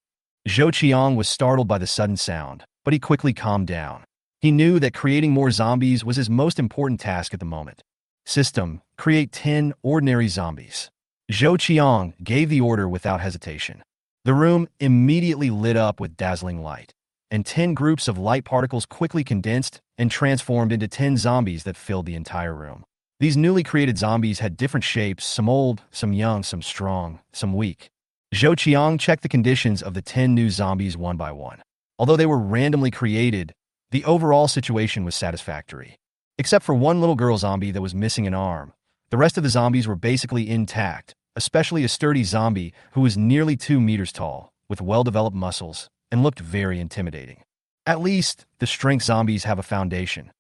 Zhou Qiang was startled by the sudden sound, but he quickly calmed down. He knew that creating more zombies was his most important task at the moment. System, create 10 ordinary zombies. Zhou Qiang gave the order without hesitation. The room immediately lit up with dazzling light, and 10 groups of light particles quickly condensed and transformed into 10 zombies that filled the entire room. These newly created zombies had different shapes, some old, some young, some strong, some weak. Zhou Qiang checked the conditions of the 10 new zombies one by one. Although they were randomly created, the overall situation was satisfactory. Except for one little girl zombie that was missing an arm, the rest of the zombies were basically intact, especially a sturdy zombie who was nearly 2 meters tall, with well-developed muscles, and looked very intimidating. At least, the strength zombies have a foundation.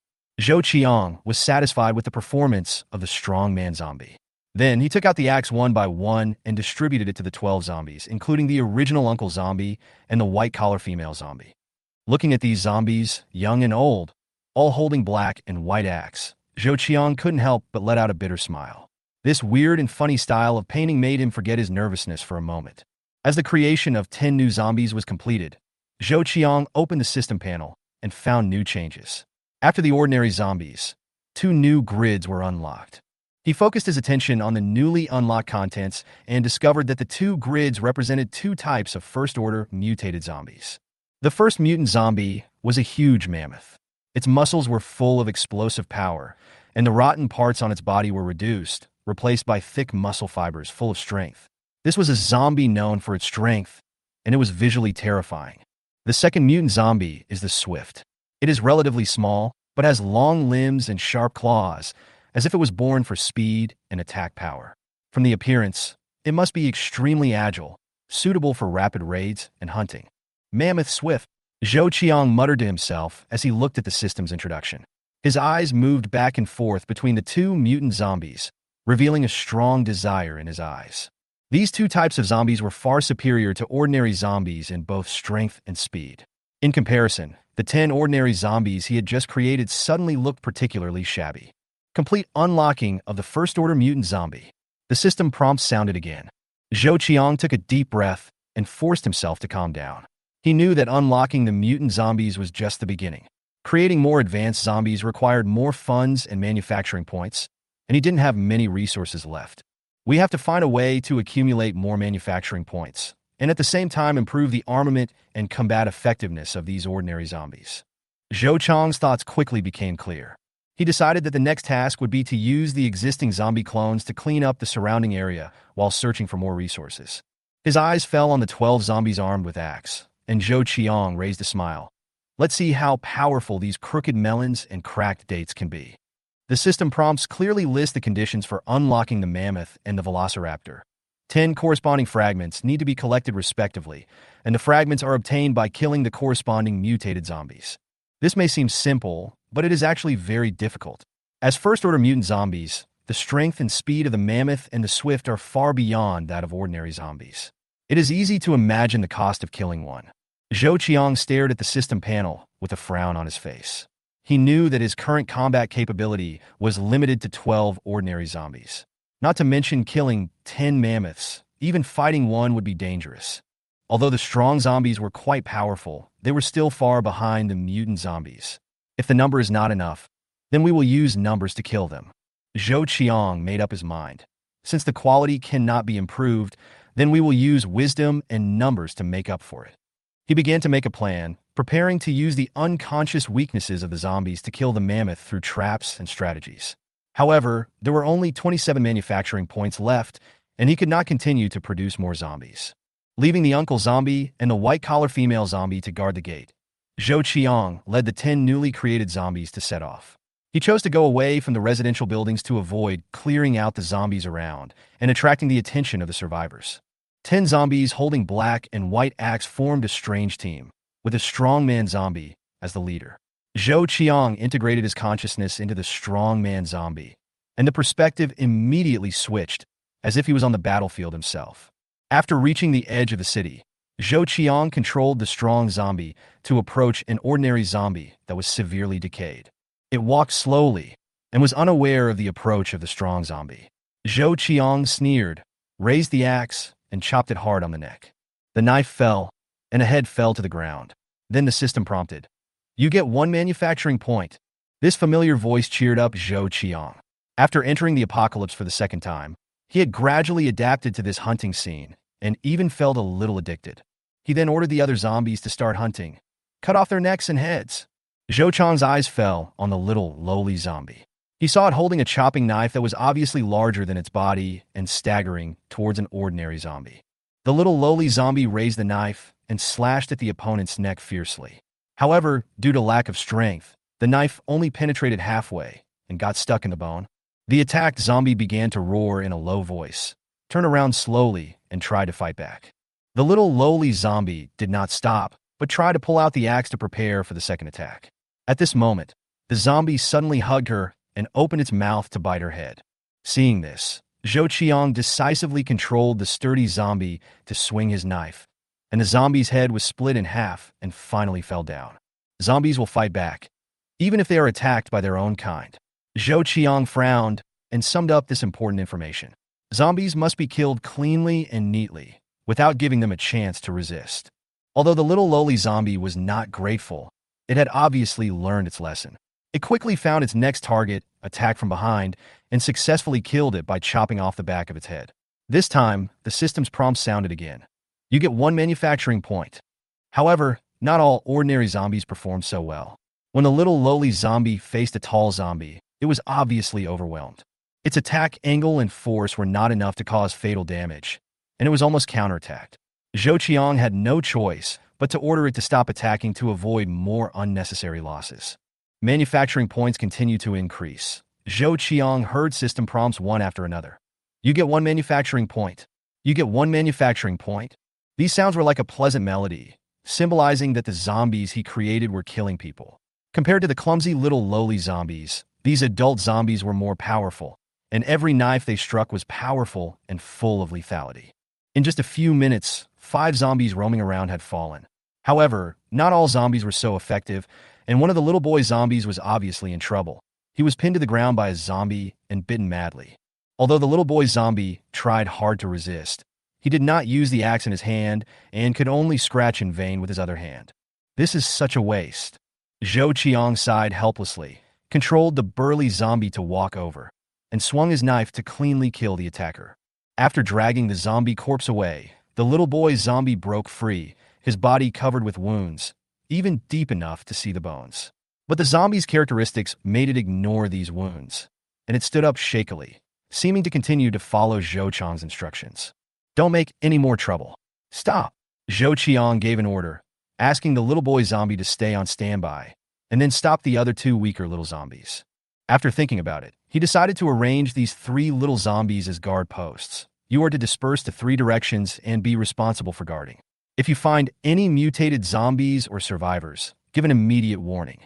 Zhou Qiang was satisfied with the performance of the strongman zombie. Then he took out the axe one by one and distributed it to the 12 zombies, including the original uncle zombie and the white-collar female zombie. Looking at these zombies, young and old, all holding black and white axe, Zhou Qiang couldn't help but let out a bitter smile. This weird and funny style of painting made him forget his nervousness for a moment. As the creation of 10 new zombies was completed, Zhou Qiang opened the system panel and found new changes. After the ordinary zombies, 2 new grids were unlocked. He focused his attention on the newly unlocked contents and discovered that the 2 grids represented 2 types of first-order mutated zombies. The first mutant zombie was a huge mammoth. Its muscles were full of explosive power, and the rotten parts on its body were reduced, replaced by thick muscle fibers full of strength. This was a zombie known for its strength, and it was visually terrifying. The second mutant zombie is the swift. It is relatively small, but has long limbs and sharp claws, as if it was born for speed and attack power. From the appearance, it must be extremely agile, suitable for rapid raids and hunting. Mammoth swift. Zhou Qiang muttered to himself as he looked at the system's introduction. His eyes moved back and forth between the 2 mutant zombies, revealing a strong desire in his eyes. These 2 types of zombies were far superior to ordinary zombies in both strength and speed. In comparison, the 10 ordinary zombies he had just created suddenly looked particularly shabby. Complete unlocking of the first-order mutant zombie. The system prompt sounded again. Zhou Qiang took a deep breath and forced himself to calm down. He knew that unlocking the mutant zombies was just the beginning. Creating more advanced zombies required more funds and manufacturing points, and he didn't have many resources left. We have to find a way to accumulate more manufacturing points, and at the same time improve the armament and combat effectiveness of these ordinary zombies. Zhou Qiang's thoughts quickly became clear. He decided that the next task would be to use the existing zombie clones to clean up the surrounding area while searching for more resources. His eyes fell on the 12 zombies armed with axe, and Zhou Qiang raised a smile. Let's see how powerful these crooked melons and cracked dates can be. The system prompts clearly list the conditions for unlocking the mammoth and the velociraptor. 10 corresponding fragments need to be collected respectively, and the fragments are obtained by killing the corresponding mutated zombies. This may seem simple, but it is actually very difficult. As first-order mutant zombies, the strength and speed of the mammoth and the swift are far beyond that of ordinary zombies. It is easy to imagine the cost of killing one. Zhou Qiang stared at the system panel with a frown on his face. He knew that his current combat capability was limited to 12 ordinary zombies. Not to mention killing 10 mammoths. Even fighting one would be dangerous. Although the strong zombies were quite powerful, they were still far behind the mutant zombies. If the number is not enough, then we will use numbers to kill them. Zhou Qiang made up his mind. Since the quality cannot be improved, then we will use wisdom and numbers to make up for it. He began to make a plan, preparing to use the unconscious weaknesses of the zombies to kill the mammoth through traps and strategies. However, there were only 27 manufacturing points left, and he could not continue to produce more zombies. Leaving the uncle zombie and the white-collar female zombie to guard the gate, Zhou Qiang led the 10 newly created zombies to set off. He chose to go away from the residential buildings to avoid clearing out the zombies around and attracting the attention of the survivors. 10 zombies holding black and white axe formed a strange team, with a strongman zombie as the leader. Zhou Qiang integrated his consciousness into the strongman zombie, and the perspective immediately switched, as if he was on the battlefield himself. After reaching the edge of the city, Zhou Qiang controlled the strong zombie to approach an ordinary zombie that was severely decayed. It walked slowly and was unaware of the approach of the strong zombie. Zhou Qiang sneered, raised the axe, and chopped it hard on the neck. The knife fell, and a head fell to the ground. Then the system prompted, "You get 1 manufacturing point." This familiar voice cheered up Zhou Qiang. After entering the apocalypse for the second time, he had gradually adapted to this hunting scene and even felt a little addicted. He then ordered the other zombies to start hunting, cut off their necks and heads. Zhou Qiang's eyes fell on the little, lowly zombie. He saw it holding a chopping knife that was obviously larger than its body and staggering towards an ordinary zombie. The little, lowly zombie raised the knife and slashed at the opponent's neck fiercely. However, due to lack of strength, the knife only penetrated halfway and got stuck in the bone. The attacked zombie began to roar in a low voice, turn around slowly, and try to fight back. The little, lowly zombie did not stop, but tried to pull out the axe to prepare for the second attack. At this moment, the zombie suddenly hugged her and opened its mouth to bite her head. Seeing this, Zhou Qiang decisively controlled the sturdy zombie to swing his knife, and the zombie's head was split in half and finally fell down. Zombies will fight back, even if they are attacked by their own kind. Zhou Qiang frowned and summed up this important information. Zombies must be killed cleanly and neatly, without giving them a chance to resist. Although the little lowly zombie was not grateful, it had obviously learned its lesson. It quickly found its next target, attacked from behind, and successfully killed it by chopping off the back of its head. This time, the system's prompt sounded again. You get 1 manufacturing point. However, not all ordinary zombies performed so well. When the little lowly zombie faced a tall zombie, it was obviously overwhelmed. Its attack angle and force were not enough to cause fatal damage, and it was almost counterattacked. Zhou Qiang had no choice but to order it to stop attacking to avoid more unnecessary losses. Manufacturing points continued to increase. Zhou Qiang heard system prompts one after another. You get 1 manufacturing point. You get 1 manufacturing point. These sounds were like a pleasant melody, symbolizing that the zombies he created were killing people. Compared to the clumsy little lowly zombies, these adult zombies were more powerful, and every knife they struck was powerful and full of lethality. In just a few minutes, 5 zombies roaming around had fallen. However, not all zombies were so effective, and one of the little boy zombies was obviously in trouble. He was pinned to the ground by a zombie and bitten madly. Although the little boy zombie tried hard to resist, he did not use the axe in his hand and could only scratch in vain with his other hand. This is such a waste. Zhou Qiang sighed helplessly, controlled the burly zombie to walk over, and swung his knife to cleanly kill the attacker. After dragging the zombie corpse away, the little boy zombie broke free, his body covered with wounds, even deep enough to see the bones. But the zombie's characteristics made it ignore these wounds, and it stood up shakily, seeming to continue to follow Zhou Qiang's instructions. Don't make any more trouble. Stop. Zhou Qiang gave an order, asking the little boy zombie to stay on standby, and then stop the other 2 weaker little zombies. After thinking about it, he decided to arrange these 3 little zombies as guard posts. You are to disperse to 3 directions and be responsible for guarding. If you find any mutated zombies or survivors, give an immediate warning.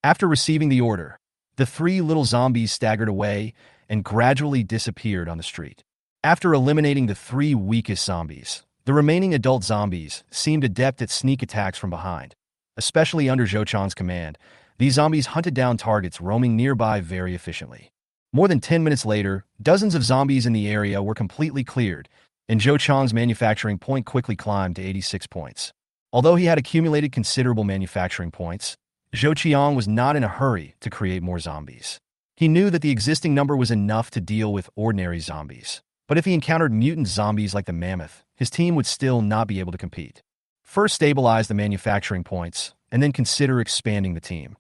After receiving the order, the 3 little zombies staggered away and gradually disappeared on the street. After eliminating the 3 weakest zombies, the remaining adult zombies seemed adept at sneak attacks from behind. Especially under Zhou Qiang's command, these zombies hunted down targets roaming nearby very efficiently. More than 10 minutes later, dozens of zombies in the area were completely cleared, and Zhou Qiang's manufacturing point quickly climbed to 86 points. Although he had accumulated considerable manufacturing points, Zhou Qiang was not in a hurry to create more zombies. He knew that the existing number was enough to deal with ordinary zombies, but if he encountered mutant zombies like the mammoth, his team would still not be able to compete. First, stabilize the manufacturing points. and then consider expanding the team.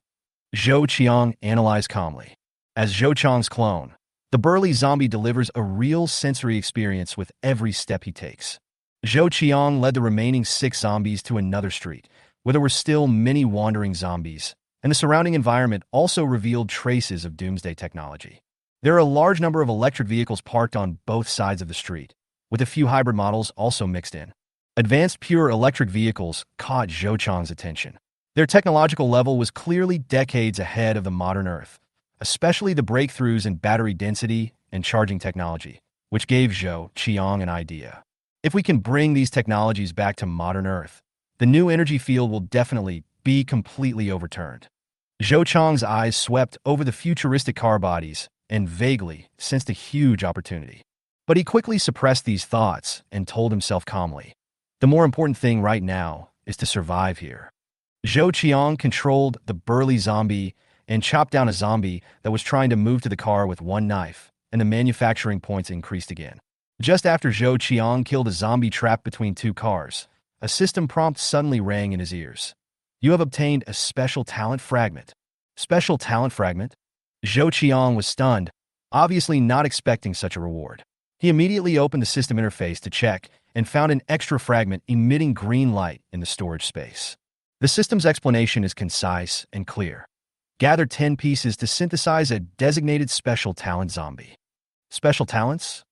Zhou Qiang analyzed calmly. As Zhou Qiang's clone, the burly zombie delivers a real sensory experience with every step he takes. Zhou Qiang led the remaining 6 zombies to another street, where there were still many wandering zombies, and the surrounding environment also revealed traces of doomsday technology. There are a large number of electric vehicles parked on both sides of the street, with a few hybrid models also mixed in. Advanced pure electric vehicles caught Zhou Qiang's attention. Their technological level was clearly decades ahead of the modern Earth, especially the breakthroughs in battery density and charging technology, which gave Zhou Qiang an idea. If we can bring these technologies back to modern Earth, the new energy field will definitely be completely overturned. Zhou Qiang's eyes swept over the futuristic car bodies and vaguely sensed a huge opportunity. But he quickly suppressed these thoughts and told himself calmly, the more important thing right now is to survive here. Zhou Qiang controlled the burly zombie and chopped down a zombie that was trying to move to the car with one knife, and the manufacturing points increased again. Just after Zhou Qiang killed a zombie trapped between 2 cars, a system prompt suddenly rang in his ears. You have obtained a special talent fragment. Special talent fragment? Zhou Qiang was stunned, obviously not expecting such a reward. He immediately opened the system interface to check and found an extra fragment emitting green light in the storage space. The system's explanation is concise and clear. Gather 10 pieces to synthesize a designated special talent zombie. Special talents?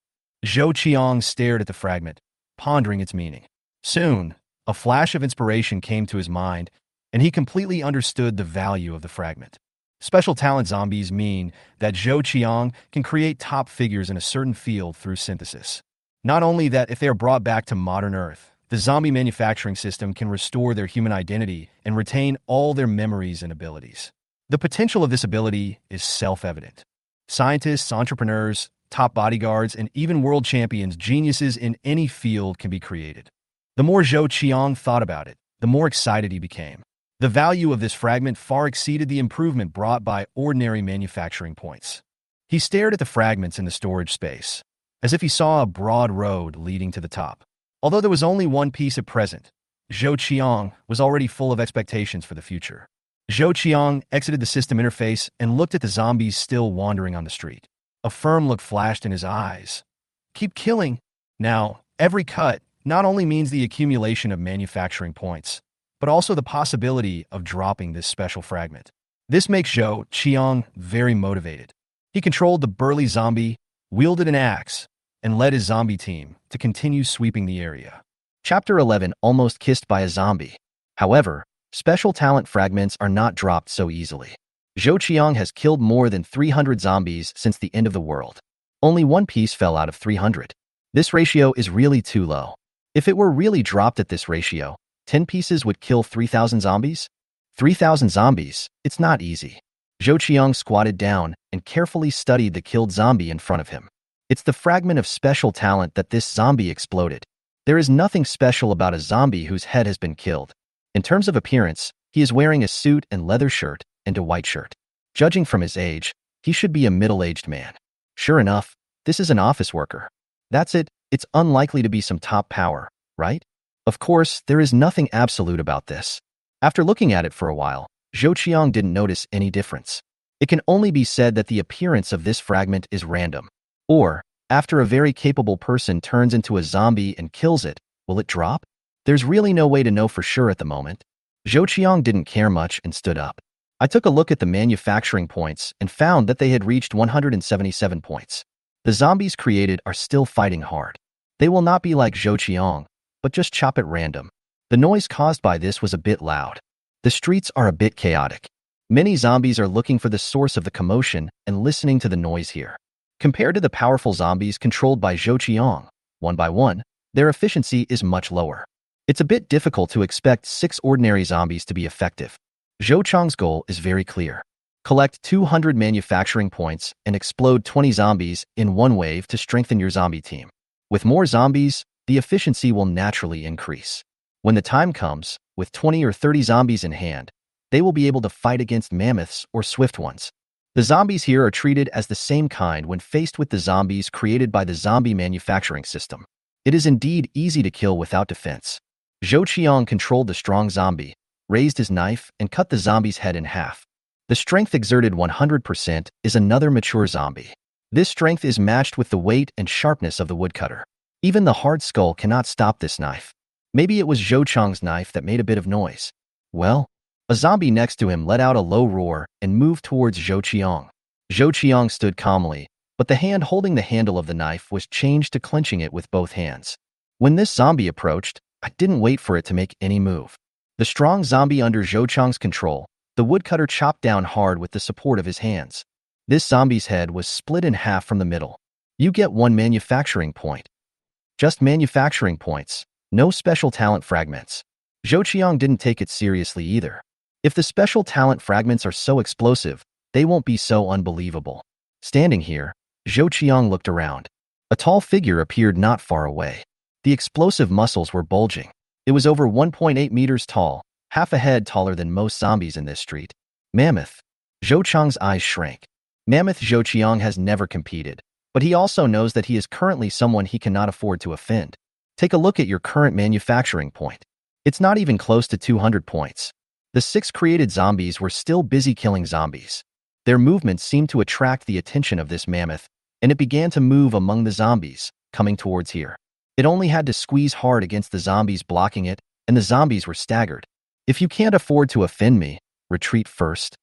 Zhou Qiang stared at the fragment, pondering its meaning. Soon, a flash of inspiration came to his mind, and he completely understood the value of the fragment. Special talent zombies mean that Zhou Qiang can create top figures in a certain field through synthesis. Not only that, if they are brought back to modern Earth, the zombie manufacturing system can restore their human identity and retain all their memories and abilities. The potential of this ability is self-evident. Scientists, entrepreneurs, top bodyguards, and even world champions, geniuses in any field can be created. The more Zhou Qiang thought about it, the more excited he became. The value of this fragment far exceeded the improvement brought by ordinary manufacturing points. He stared at the fragments in the storage space, as if he saw a broad road leading to the top. Although there was only one piece at present, Zhou Qiang was already full of expectations for the future. Zhou Qiang exited the system interface and looked at the zombies still wandering on the street. A firm look flashed in his eyes. Keep killing. Now, every cut not only means the accumulation of manufacturing points, but also the possibility of dropping this special fragment. This makes Zhou Qiang very motivated. He controlled the burly zombie, wielded an axe, and led his zombie team to continue sweeping the area. Chapter 11, Almost Kissed by a Zombie. However, special talent fragments are not dropped so easily. Zhou Qiang has killed more than 300 zombies since the end of the world. Only one piece fell out of 300. This ratio is really too low. If it were really dropped at this ratio, 10 pieces would kill 3,000 zombies? 3,000 zombies, it's not easy. Zhou Qiang squatted down and carefully studied the killed zombie in front of him. It's the fragment of special talent that this zombie exploded. There is nothing special about a zombie whose head has been killed. In terms of appearance, he is wearing a suit and leather shirt and a white shirt. Judging from his age, he should be a middle-aged man. Sure enough, this is an office worker. That's it, it's unlikely to be some top power, right? Of course, there is nothing absolute about this. After looking at it for a while, Zhou Qiang didn't notice any difference. It can only be said that the appearance of this fragment is random. Or, after a very capable person turns into a zombie and kills it, will it drop? There's really no way to know for sure at the moment. Zhou Qiang didn't care much and stood up. I took a look at the manufacturing points and found that they had reached 177 points. The zombies created are still fighting hard. They will not be like Zhou Qiang, but just chop at random. The noise caused by this was a bit loud. The streets are a bit chaotic. Many zombies are looking for the source of the commotion and listening to the noise here. Compared to the powerful zombies controlled by Zhou Qiang, one by one, their efficiency is much lower. It's a bit difficult to expect 6 ordinary zombies to be effective. Zhou Qiang's goal is very clear. Collect 200 manufacturing points and explode 20 zombies in one wave to strengthen your zombie team. With more zombies, the efficiency will naturally increase. When the time comes, with 20 or 30 zombies in hand, they will be able to fight against mammoths or swift ones. The zombies here are treated as the same kind when faced with the zombies created by the zombie manufacturing system. It is indeed easy to kill without defense. Zhou Qiang controlled the strong zombie, raised his knife, and cut the zombie's head in half. The strength exerted 100% is another mature zombie. This strength is matched with the weight and sharpness of the woodcutter. Even the hard skull cannot stop this knife. Maybe it was Zhou Qiang's knife that made a bit of noise. Well, a zombie next to him let out a low roar and moved towards Zhou Qiang. Zhou Qiang stood calmly, but the hand holding the handle of the knife was changed to clenching it with both hands. When this zombie approached, I didn't wait for it to make any move. The strong zombie under Zhou Qiang's control, the woodcutter chopped down hard with the support of his hands. This zombie's head was split in half from the middle. You get 1 manufacturing point. Just manufacturing points, no special talent fragments. Zhou Qiang didn't take it seriously either. If the special talent fragments are so explosive, they won't be so unbelievable. Standing here, Zhou Qiang looked around. A tall figure appeared not far away. The explosive muscles were bulging. It was over 1.8 meters tall, half a head taller than most zombies in this street. Mammoth. Zhou Qiang's eyes shrank. Mammoth Zhou Qiang has never competed, but he also knows that he is currently someone he cannot afford to offend. Take a look at your current manufacturing point. It's not even close to 200 points. The 6 created zombies were still busy killing zombies. Their movements seemed to attract the attention of this mammoth, and it began to move among the zombies, coming towards here. It only had to squeeze hard against the zombies blocking it, and the zombies were staggered. If you can't afford to offend me, retreat first.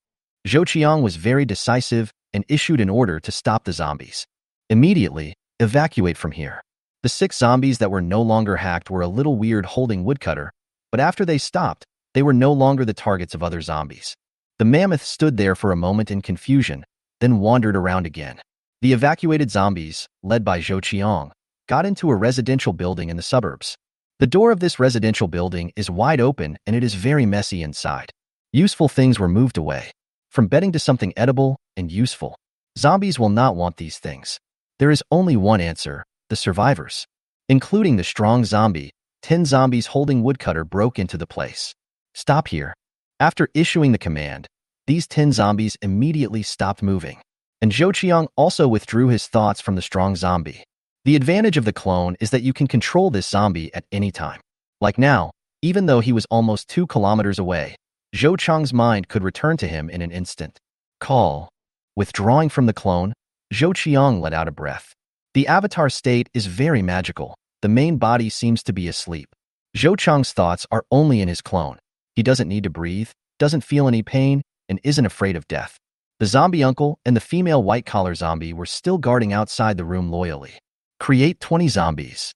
Zhou Qiang was very decisive and issued an order to stop the zombies. Immediately, evacuate from here. The 6 zombies that were no longer hacked were a little weird holding woodcutter, but after they stopped, they were no longer the targets of other zombies. The mammoth stood there for a moment in confusion, then wandered around again. The evacuated zombies, led by Zhou Qiang, got into a residential building in the suburbs. The door of this residential building is wide open and it is very messy inside. Useful things were moved away. From bedding to something edible and useful. Zombies will not want these things. There is only one answer, the survivors. Including the strong zombie, 10 zombies holding woodcutter broke into the place. Stop here. After issuing the command, these 10 zombies immediately stopped moving. And Zhou Qiang also withdrew his thoughts from the strong zombie. The advantage of the clone is that you can control this zombie at any time. Like now, even though he was almost 2 kilometers away, Zhou Qiang's mind could return to him in an instant. Call. Withdrawing from the clone, Zhou Qiang let out a breath. The avatar state is very magical. The main body seems to be asleep. Zhou Qiang's thoughts are only in his clone. He doesn't need to breathe, doesn't feel any pain, and isn't afraid of death. The zombie uncle and the female white-collar zombie were still guarding outside the room loyally. Create 20 zombies.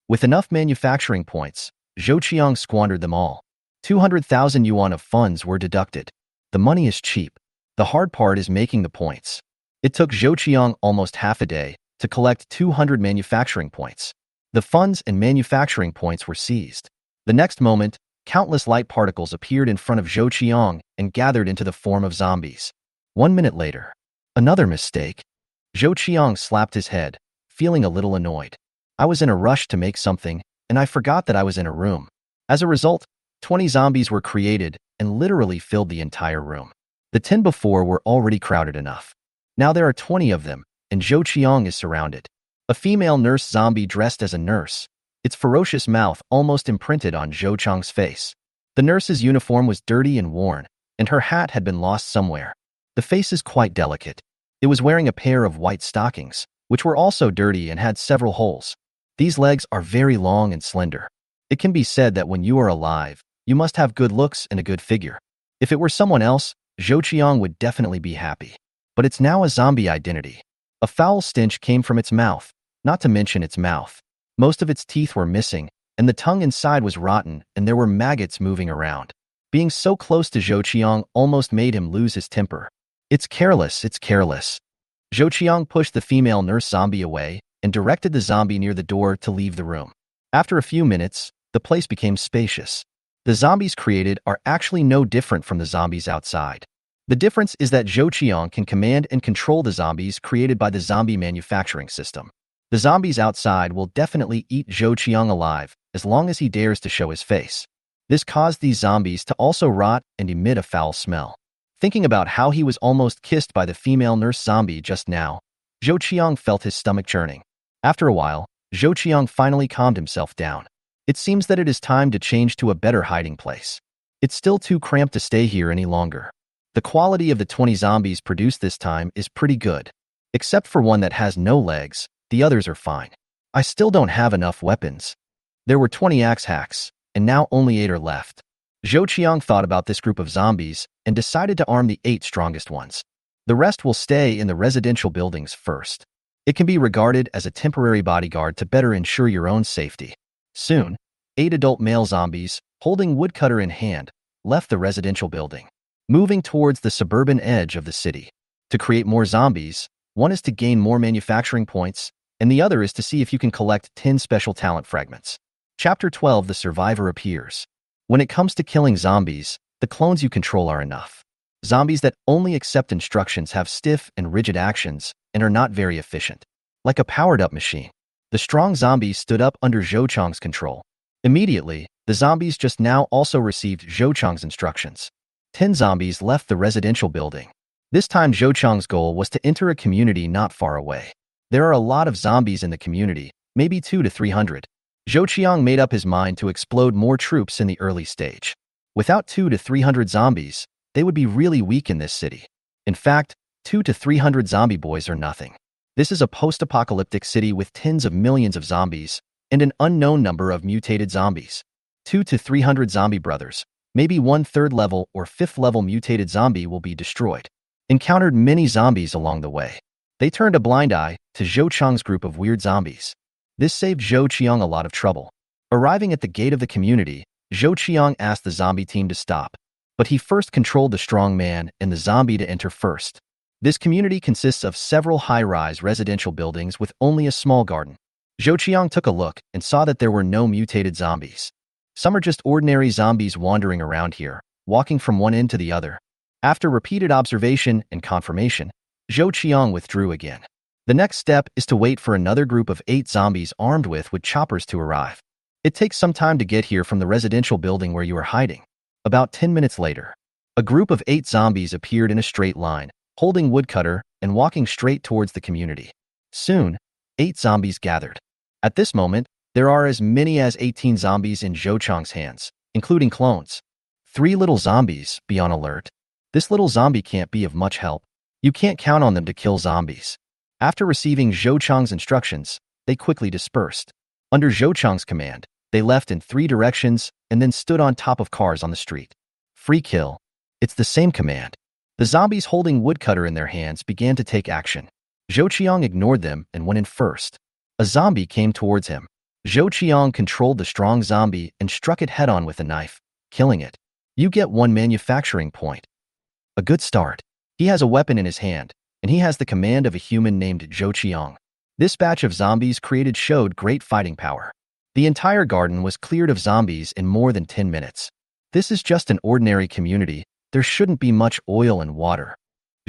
With enough manufacturing points, Zhou Qiang squandered them all. 200,000 yuan of funds were deducted. The money is cheap. The hard part is making the points. It took Zhou Qiang almost half a day to collect 200 manufacturing points. The funds and manufacturing points were seized. The next moment, countless light particles appeared in front of Zhou Qiang and gathered into the form of zombies. 1 minute later, another mistake. Zhou Qiang slapped his head, feeling a little annoyed. I was in a rush to make something, and I forgot that I was in a room. As a result, 20 zombies were created and literally filled the entire room. The 10 before were already crowded enough. Now there are 20 of them, and Zhou Qiang is surrounded. A female nurse zombie dressed as a nurse, its ferocious mouth almost imprinted on Zhou Qiang's face. The nurse's uniform was dirty and worn, and her hat had been lost somewhere. The face is quite delicate. It was wearing a pair of white stockings, which were also dirty and had several holes. These legs are very long and slender. It can be said that when you are alive, you must have good looks and a good figure. If it were someone else, Zhou Qiang would definitely be happy. But it's now a zombie identity. A foul stench came from its mouth, not to mention its mouth. Most of its teeth were missing, and the tongue inside was rotten, and there were maggots moving around. Being so close to Zhou Qiang almost made him lose his temper. It's careless, it's careless. Zhou Qiang pushed the female nurse zombie away and directed the zombie near the door to leave the room. After a few minutes, the place became spacious. The zombies created are actually no different from the zombies outside. The difference is that Zhou Qiang can command and control the zombies created by the zombie manufacturing system. The zombies outside will definitely eat Zhou Qiang alive as long as he dares to show his face. This caused these zombies to also rot and emit a foul smell. Thinking about how he was almost kissed by the female nurse zombie just now, Zhou Qiang felt his stomach churning. After a while, Zhou Qiang finally calmed himself down. It seems that it is time to change to a better hiding place. It's still too cramped to stay here any longer. The quality of the 20 zombies produced this time is pretty good. Except for one that has no legs, the others are fine. I still don't have enough weapons. There were 20 axe hacks, and now only 8 are left. Zhou Qiang thought about this group of zombies and decided to arm the 8 strongest ones. The rest will stay in the residential buildings first. It can be regarded as a temporary bodyguard to better ensure your own safety. Soon, 8 adult male zombies, holding woodcutter in hand, left the residential building, moving towards the suburban edge of the city. To create more zombies, one is to gain more manufacturing points, and the other is to see if you can collect 10 special talent fragments. Chapter 12: The Survivor appears. When it comes to killing zombies, the clones you control are enough. Zombies that only accept instructions have stiff and rigid actions and are not very efficient. Like a powered-up machine. The strong zombie stood up under Zhou Qiang's control. Immediately, the zombies just now also received Zhou Qiang's instructions. 10 zombies left the residential building. This time Zhou Qiang's goal was to enter a community not far away. There are a lot of zombies in the community, maybe 200 to 300. Zhou Qiang made up his mind to explode more troops in the early stage. Without 200 to 300 zombies, they would be really weak in this city. In fact, 200 to 300 zombie boys are nothing. This is a post-apocalyptic city with tens of millions of zombies and an unknown number of mutated zombies. 200 to 300 zombie brothers, maybe 1/3 level or 5th level mutated zombie will be destroyed. Encountered many zombies along the way. They turned a blind eye to Zhou Qiang's group of weird zombies. This saved Zhou Qiang a lot of trouble. Arriving at the gate of the community, Zhou Qiang asked the zombie team to stop. But he first controlled the strong man and the zombie to enter first. This community consists of several high-rise residential buildings with only a small garden. Zhou Qiang took a look and saw that there were no mutated zombies. Some are just ordinary zombies wandering around here, walking from one end to the other. After repeated observation and confirmation, Zhou Qiang withdrew again. The next step is to wait for another group of 8 zombies armed with choppers to arrive. It takes some time to get here from the residential building where you are hiding. About 10 minutes later, a group of 8 zombies appeared in a straight line, holding woodcutter and walking straight towards the community. Soon, 8 zombies gathered. At this moment, there are as many as 18 zombies in Zhou Qiang's hands, including clones. 3 little zombies, be on alert. This little zombie can't be of much help. You can't count on them to kill zombies. After receiving Zhou Qiang's instructions, they quickly dispersed. Under Zhou Qiang's command, they left in 3 directions and then stood on top of cars on the street. Free kill. It's the same command. The zombies holding woodcutter in their hands began to take action. Zhou Qiang ignored them and went in first. A zombie came towards him. Zhou Qiang controlled the strong zombie and struck it head-on with a knife, killing it. You get 1 manufacturing point. A good start. He has a weapon in his hand, and he has the command of a human named Zhou Qiang. This batch of zombies showed great fighting power. The entire garden was cleared of zombies in more than 10 minutes. This is just an ordinary community. There shouldn't be much oil and water.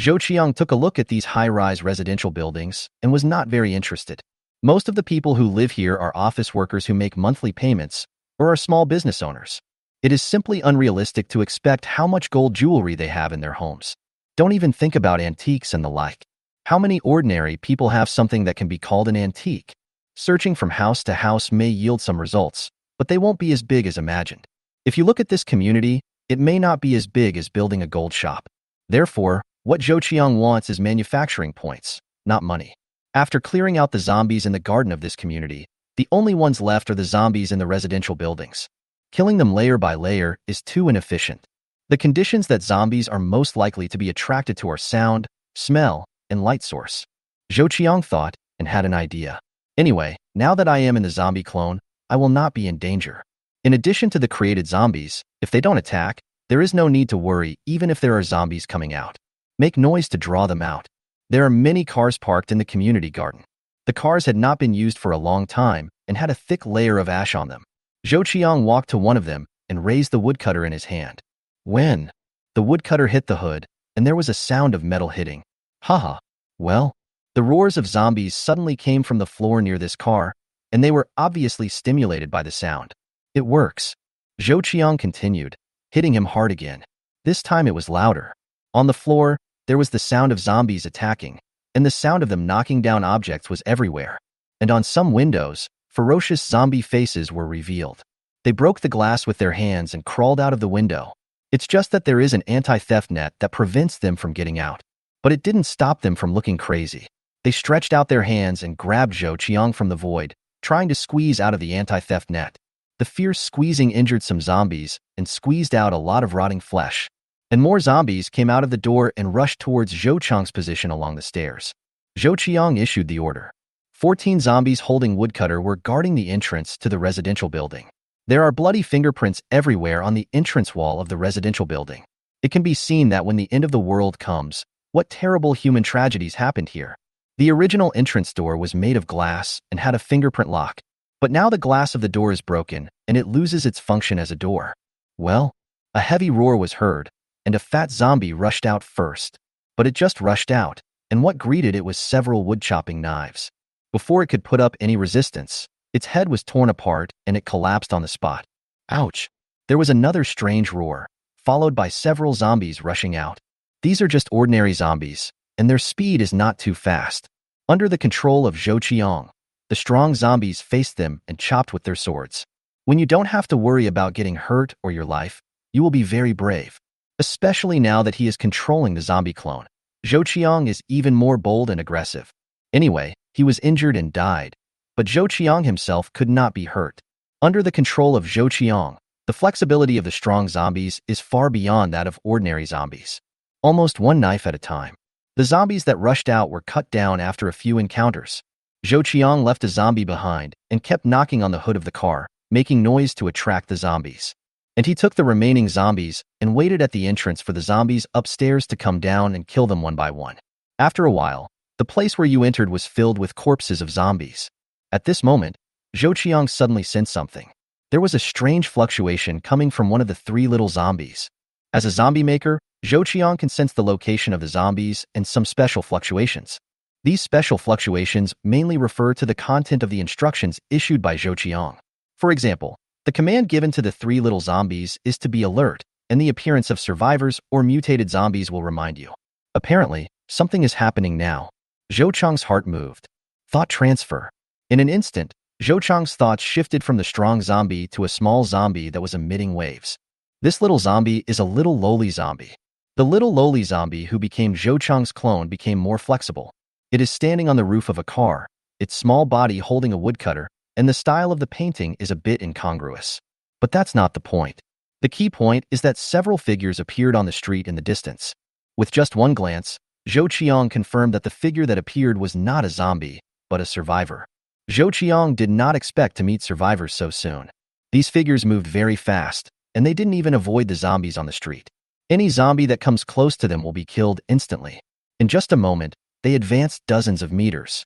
Zhou Qiang took a look at these high-rise residential buildings and was not very interested. Most of the people who live here are office workers who make monthly payments or are small business owners. It is simply unrealistic to expect how much gold jewelry they have in their homes. Don't even think about antiques and the like. How many ordinary people have something that can be called an antique? Searching from house to house may yield some results, but they won't be as big as imagined. If you look at this community, it may not be as big as building a gold shop. Therefore, what Zhou Qiang wants is manufacturing points, not money. After clearing out the zombies in the garden of this community, the only ones left are the zombies in the residential buildings. Killing them layer by layer is too inefficient. The conditions that zombies are most likely to be attracted to are sound, smell, and light source. Zhou Qiang thought and had an idea. Anyway, now that I am in the zombie clone, I will not be in danger. In addition to the created zombies, if they don't attack, there is no need to worry even if there are zombies coming out. Make noise to draw them out. There are many cars parked in the community garden. The cars had not been used for a long time and had a thick layer of ash on them. Zhou Qiang walked to one of them and raised the woodcutter in his hand. When the woodcutter hit the hood, and there was a sound of metal hitting. Haha. Well, the roars of zombies suddenly came from the floor near this car, and they were obviously stimulated by the sound. It works. Zhou Qiang continued, hitting him hard again. This time it was louder. On the floor, there was the sound of zombies attacking, and the sound of them knocking down objects was everywhere. And on some windows, ferocious zombie faces were revealed. They broke the glass with their hands and crawled out of the window, It's just that there is an anti-theft net that prevents them from getting out. But it didn't stop them from looking crazy. They stretched out their hands and grabbed Zhou Qiang from the void, trying to squeeze out of the anti-theft net. The fierce squeezing injured some zombies and squeezed out a lot of rotting flesh. And more zombies came out of the door and rushed towards Zhou Qiang's position along the stairs. Zhou Qiang issued the order. 14 zombies holding woodcutter were guarding the entrance to the residential building. There are bloody fingerprints everywhere on the entrance wall of the residential building. It can be seen that when the end of the world comes, what terrible human tragedies happened here. The original entrance door was made of glass and had a fingerprint lock. But now the glass of the door is broken and it loses its function as a door. Well, a heavy roar was heard, and a fat zombie rushed out first. But it just rushed out, and what greeted it was several wood-chopping knives. Before it could put up any resistance, its head was torn apart and it collapsed on the spot. Ouch! There was another strange roar, followed by several zombies rushing out. These are just ordinary zombies, and their speed is not too fast. Under the control of Zhou Qiang, the strong zombies faced them and chopped with their swords. When you don't have to worry about getting hurt or your life, you will be very brave. Especially now that he is controlling the zombie clone. Zhou Qiang is even more bold and aggressive. Anyway, he was injured and died, but Zhou Qiang himself could not be hurt. Under the control of Zhou Qiang, the flexibility of the strong zombies is far beyond that of ordinary zombies. Almost one knife at a time. The zombies that rushed out were cut down after a few encounters. Zhou Qiang left a zombie behind and kept knocking on the hood of the car, making noise to attract the zombies. And he took the remaining zombies and waited at the entrance for the zombies upstairs to come down and kill them one by one. After a while, the place where you entered was filled with corpses of zombies. At this moment, Zhou Qiang suddenly sensed something. There was a strange fluctuation coming from one of the 3 little zombies. As a zombie maker, Zhou Qiang can sense the location of the zombies and some special fluctuations. These special fluctuations mainly refer to the content of the instructions issued by Zhou Qiang. For example, the command given to the 3 little zombies is to be alert, and the appearance of survivors or mutated zombies will remind you. Apparently, something is happening now. Zhou Qiang's heart moved. Thought transfer. In an instant, Zhou Qiang's thoughts shifted from the strong zombie to a small zombie that was emitting waves. This little zombie is a little lowly zombie. The little lowly zombie who became Zhou Qiang's clone became more flexible. It is standing on the roof of a car, its small body holding a woodcutter, and the style of the painting is a bit incongruous. But that's not the point. The key point is that several figures appeared on the street in the distance. With just one glance, Zhou Qiang confirmed that the figure that appeared was not a zombie, but a survivor. Zhou Qiang did not expect to meet survivors so soon. These figures moved very fast, and they didn't even avoid the zombies on the street. Any zombie that comes close to them will be killed instantly. In just a moment, they advanced dozens of meters.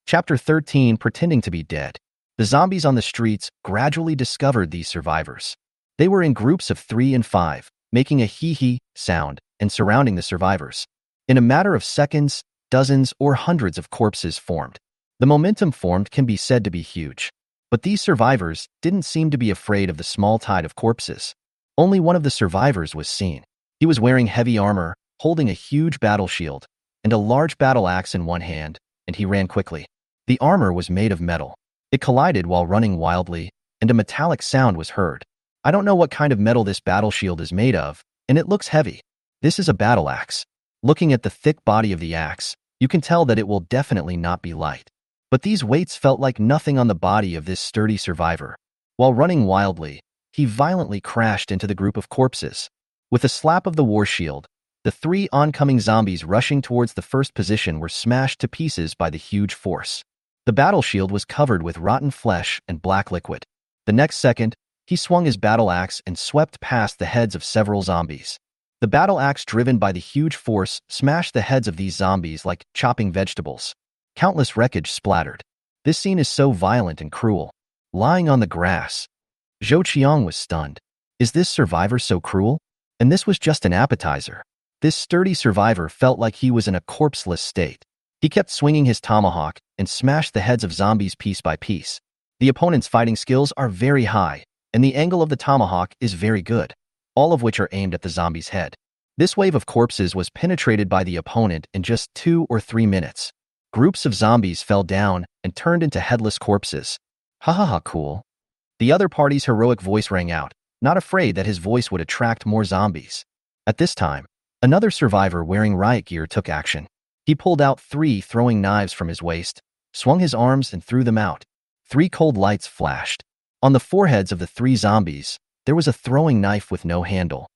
Chapter 13, Pretending to be Dead. The zombies on the streets gradually discovered these survivors. They were in groups of 3 and 5, making a hee-hee sound and surrounding the survivors. In a matter of seconds, dozens or hundreds of corpses formed. The momentum formed can be said to be huge. But these survivors didn't seem to be afraid of the small tide of corpses. Only one of the survivors was seen. He was wearing heavy armor, holding a huge battle shield, and a large battle axe in one hand, and he ran quickly. The armor was made of metal. It collided while running wildly, and a metallic sound was heard. I don't know what kind of metal this battle shield is made of, and it looks heavy. This is a battle axe. Looking at the thick body of the axe, you can tell that it will definitely not be light. But these weights felt like nothing on the body of this sturdy survivor. While running wildly, he violently crashed into the group of corpses. With a slap of the war shield, the 3 oncoming zombies rushing towards the first position were smashed to pieces by the huge force. The battle shield was covered with rotten flesh and black liquid. The next second, he swung his battle axe and swept past the heads of several zombies. The battle axe driven by the huge force smashed the heads of these zombies like chopping vegetables. Countless wreckage splattered. This scene is so violent and cruel. Lying on the grass, Zhou Qiang was stunned. Is this survivor so cruel? And this was just an appetizer. This sturdy survivor felt like he was in a corpseless state. He kept swinging his tomahawk and smashed the heads of zombies piece by piece. The opponent's fighting skills are very high, and the angle of the tomahawk is very good, all of which are aimed at the zombie's head. This wave of corpses was penetrated by the opponent in just 2 or 3 minutes. Groups of zombies fell down and turned into headless corpses. Ha ha ha, cool. The other party's heroic voice rang out, not afraid that his voice would attract more zombies. At this time, another survivor wearing riot gear took action. He pulled out 3 throwing knives from his waist, swung his arms and threw them out. 3 cold lights flashed. On the foreheads of the 3 zombies, there was a throwing knife with no handle.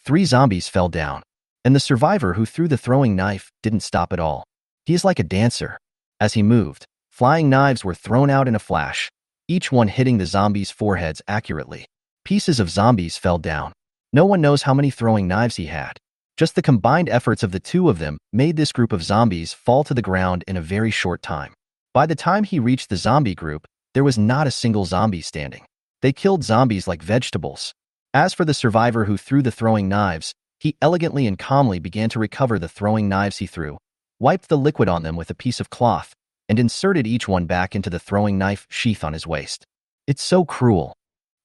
3 zombies fell down, and the survivor who threw the throwing knife didn't stop at all. He is like a dancer. As he moved, flying knives were thrown out in a flash, each one hitting the zombies' foreheads accurately. Pieces of zombies fell down. No one knows how many throwing knives he had. Just the combined efforts of the 2 of them made this group of zombies fall to the ground in a very short time. By the time he reached the zombie group, there was not a single zombie standing. They killed zombies like vegetables. As for the survivor who threw the throwing knives, he elegantly and calmly began to recover the throwing knives he threw, wiped the liquid on them with a piece of cloth, and inserted each one back into the throwing knife sheath on his waist. It's so cruel.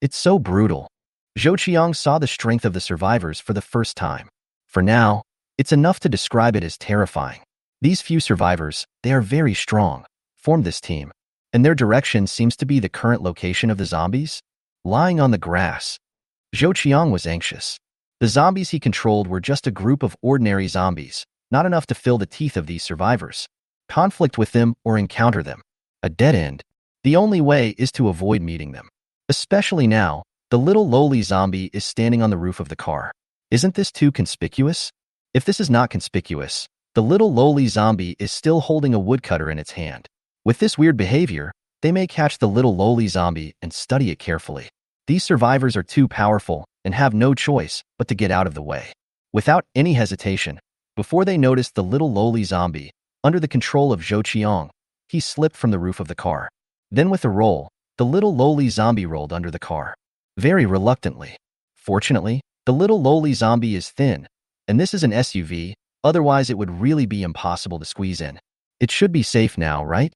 It's so brutal. Zhou Qiang saw the strength of the survivors for the first time. For now, it's enough to describe it as terrifying. These few survivors, they are very strong, formed this team, and their direction seems to be the current location of the zombies. Lying on the grass, Zhou Qiang was anxious. The zombies he controlled were just a group of ordinary zombies, not enough to fill the teeth of these survivors. Conflict with them or encounter them. A dead end. The only way is to avoid meeting them. Especially now, the little lowly zombie is standing on the roof of the car. Isn't this too conspicuous? If this is not conspicuous, the little lowly zombie is still holding a woodcutter in its hand. With this weird behavior, they may catch the little lowly zombie and study it carefully. These survivors are too powerful and have no choice but to get out of the way. Without any hesitation, before they noticed the little lowly zombie, under the control of Zhou Qiang, he slipped from the roof of the car. Then with a roll, the little lowly zombie rolled under the car. Very reluctantly. Fortunately, the little lowly zombie is thin, and this is an SUV, otherwise it would really be impossible to squeeze in. It should be safe now, right?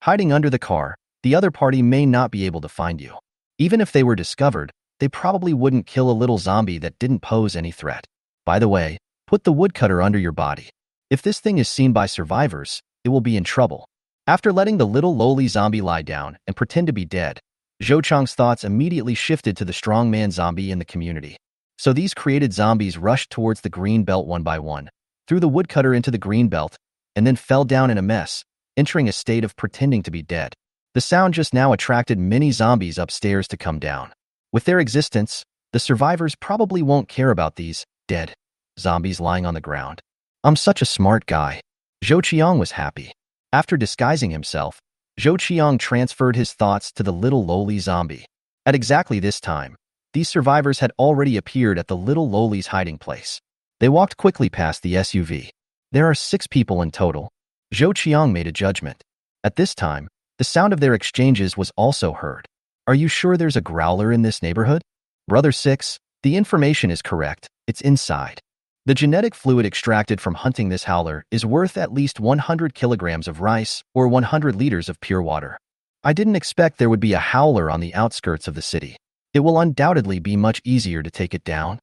Hiding under the car, the other party may not be able to find you. Even if they were discovered, they probably wouldn't kill a little zombie that didn't pose any threat. By the way, put the woodcutter under your body. If this thing is seen by survivors, it will be in trouble. After letting the little lowly zombie lie down and pretend to be dead, Zhou Qiang's thoughts immediately shifted to the strongman zombie in the community. So these created zombies rushed towards the green belt one by one, threw the woodcutter into the green belt, and then fell down in a mess, entering a state of pretending to be dead. The sound just now attracted many zombies upstairs to come down. With their existence, the survivors probably won't care about these dead zombies lying on the ground. I'm such a smart guy. Zhou Qiang was happy. After disguising himself, Zhou Qiang transferred his thoughts to the little lowly zombie. At exactly this time, these survivors had already appeared at the little lowly's hiding place. They walked quickly past the SUV. There are 6 people in total. Zhou Qiang made a judgment. At this time, the sound of their exchanges was also heard. Are you sure there's a growler in this neighborhood? Brother 6, the information is correct. It's inside. The genetic fluid extracted from hunting this howler is worth at least 100 kilograms of rice or 100 liters of pure water. I didn't expect there would be a howler on the outskirts of the city. It will undoubtedly be much easier to take it down.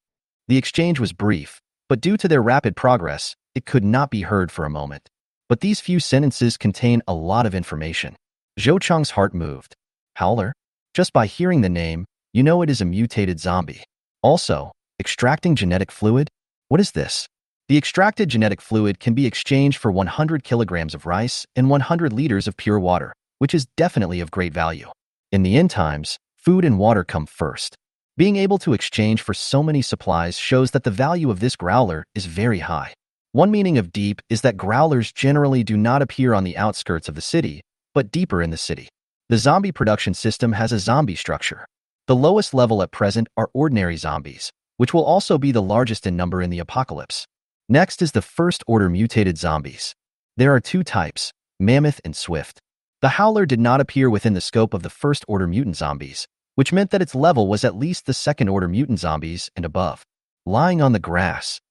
The exchange was brief, but due to their rapid progress, it could not be heard for a moment. But these few sentences contain a lot of information. Zhou Qiang's heart moved. Howler? Just by hearing the name, you know it is a mutated zombie. Also, extracting genetic fluid? What is this? The extracted genetic fluid can be exchanged for 100 kilograms of rice and 100 liters of pure water, which is definitely of great value. In the end times, food and water come first. Being able to exchange for so many supplies shows that the value of this growler is very high. One meaning of deep is that growlers generally do not appear on the outskirts of the city, but deeper in the city. The zombie production system has a zombie structure. The lowest level at present are ordinary zombies, which will also be the largest in number in the apocalypse. Next is the first-order mutated zombies. There are 2 types, mammoth and swift. The howler did not appear within the scope of the first-order mutant zombies, which meant that its level was at least the second-order mutant zombies and above. Lying on the grass.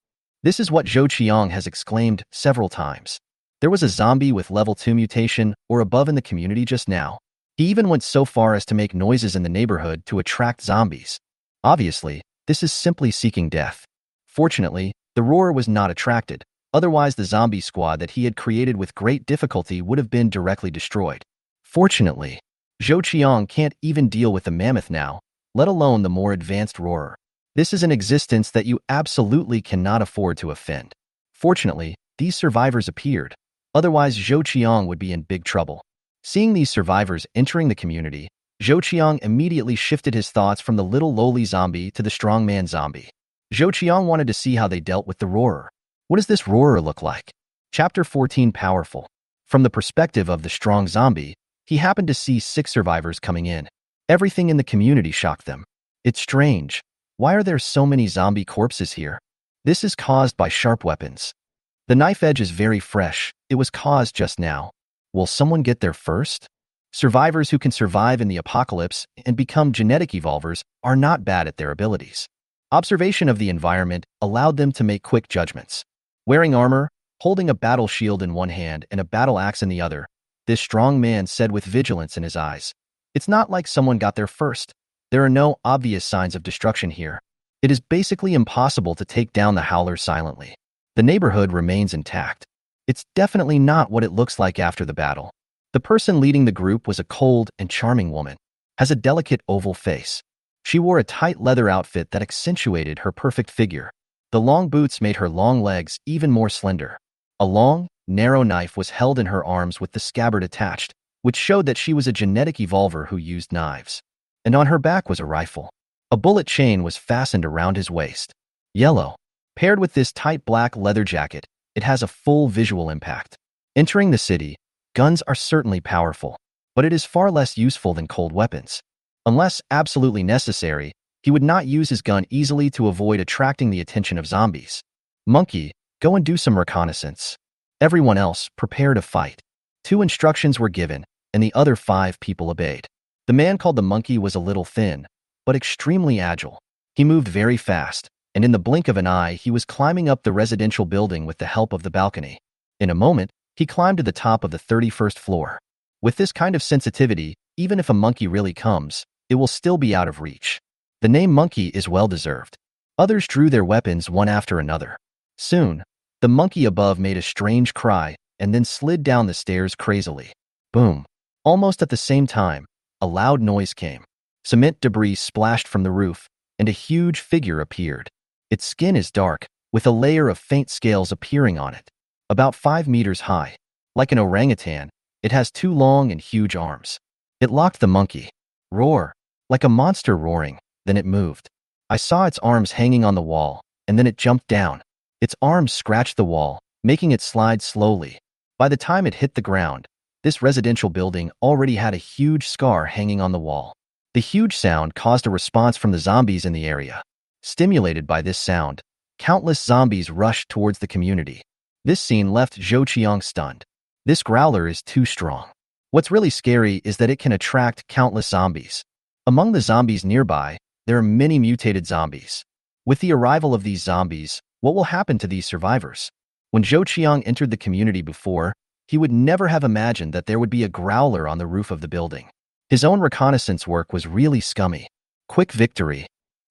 This is what Zhou Qiang has exclaimed several times. There was a zombie with level 2 mutation or above in the community just now. He even went so far as to make noises in the neighborhood to attract zombies. Obviously, this is simply seeking death. Fortunately, the roar was not attracted, otherwise the zombie squad that he had created with great difficulty would have been directly destroyed. Fortunately, Zhou Qiang can't even deal with the mammoth now, let alone the more advanced roarer. This is an existence that you absolutely cannot afford to offend. Fortunately, these survivors appeared. Otherwise, Zhou Qiang would be in big trouble. Seeing these survivors entering the community, Zhou Qiang immediately shifted his thoughts from the little lowly zombie to the strongman zombie. Zhou Qiang wanted to see how they dealt with the roarer. What does this roarer look like? Chapter 14 Powerful. From the perspective of the strong zombie, he happened to see 6 survivors coming in. Everything in the community shocked them. It's strange. Why are there so many zombie corpses here? This is caused by sharp weapons. The knife edge is very fresh. It was caused just now. Will someone get there first? Survivors who can survive in the apocalypse and become genetic evolvers are not bad at their abilities. Observation of the environment allowed them to make quick judgments. Wearing armor, holding a battle shield in one hand and a battle axe in the other, this strong man said with vigilance in his eyes, "It's not like someone got there first. There are no obvious signs of destruction here. It is basically impossible to take down the howler silently. The neighborhood remains intact. It's definitely not what it looks like after the battle." The person leading the group was a cold and charming woman, has a delicate oval face. She wore a tight leather outfit that accentuated her perfect figure. The long boots made her long legs even more slender. A long, narrow knife was held in her arms with the scabbard attached, which showed that she was a genetic evolver who used knives. And on her back was a rifle. A bullet chain was fastened around his waist. Yellow. Paired with this tight black leather jacket, it has a full visual impact. Entering the city, guns are certainly powerful, but it is far less useful than cold weapons. Unless absolutely necessary, he would not use his gun easily to avoid attracting the attention of zombies. Monkey, go and do some reconnaissance. Everyone else, prepare to fight. 2 instructions were given, and the other 5 people obeyed. The man called the monkey was a little thin, but extremely agile. He moved very fast, and in the blink of an eye he was climbing up the residential building with the help of the balcony. In a moment, he climbed to the top of the 31st floor. With this kind of sensitivity, even if a monkey really comes, it will still be out of reach. The name monkey is well-deserved. Others drew their weapons one after another. Soon, the monkey above made a strange cry and then slid down the stairs crazily. Boom. Almost at the same time, a loud noise came. Cement debris splashed from the roof, and a huge figure appeared. Its skin is dark, with a layer of faint scales appearing on it. About 5 meters high. Like an orangutan, it has 2 long and huge arms. It locked the monkey. Roar. Like a monster roaring, then it moved. I saw its arms hanging on the wall, and then it jumped down. Its arms scratched the wall, making it slide slowly. By the time it hit the ground, this residential building already had a huge scar hanging on the wall. The huge sound caused a response from the zombies in the area. Stimulated by this sound, countless zombies rushed towards the community. This scene left Zhou Qiang stunned. This growler is too strong. What's really scary is that it can attract countless zombies. Among the zombies nearby, there are many mutated zombies. With the arrival of these zombies, what will happen to these survivors? When Zhou Qiang entered the community before, he would never have imagined that there would be a growler on the roof of the building. His own reconnaissance work was really scummy. Quick victory.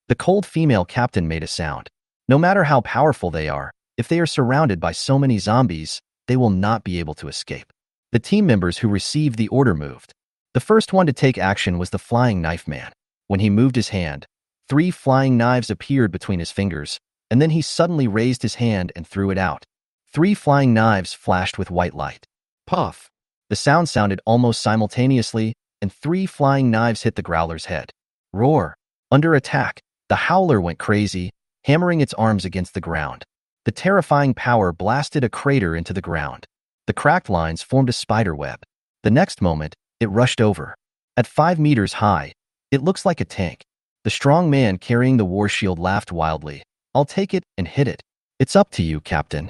The cold female captain made a sound. No matter how powerful they are, if they are surrounded by so many zombies, they will not be able to escape. The team members who received the order moved. The first one to take action was the flying knife man. When he moved his hand, 3 flying knives appeared between his fingers, and then he suddenly raised his hand and threw it out. 3 flying knives flashed with white light. Puff! The sound sounded almost simultaneously, and 3 flying knives hit the growler's head. Roar! Under attack, the howler went crazy, hammering its arms against the ground. The terrifying power blasted a crater into the ground. The cracked lines formed a spider web. The next moment, it rushed over. At 5 meters high, it looks like a tank. The strong man carrying the war shield laughed wildly. I'll take it and hit it. It's up to you, Captain.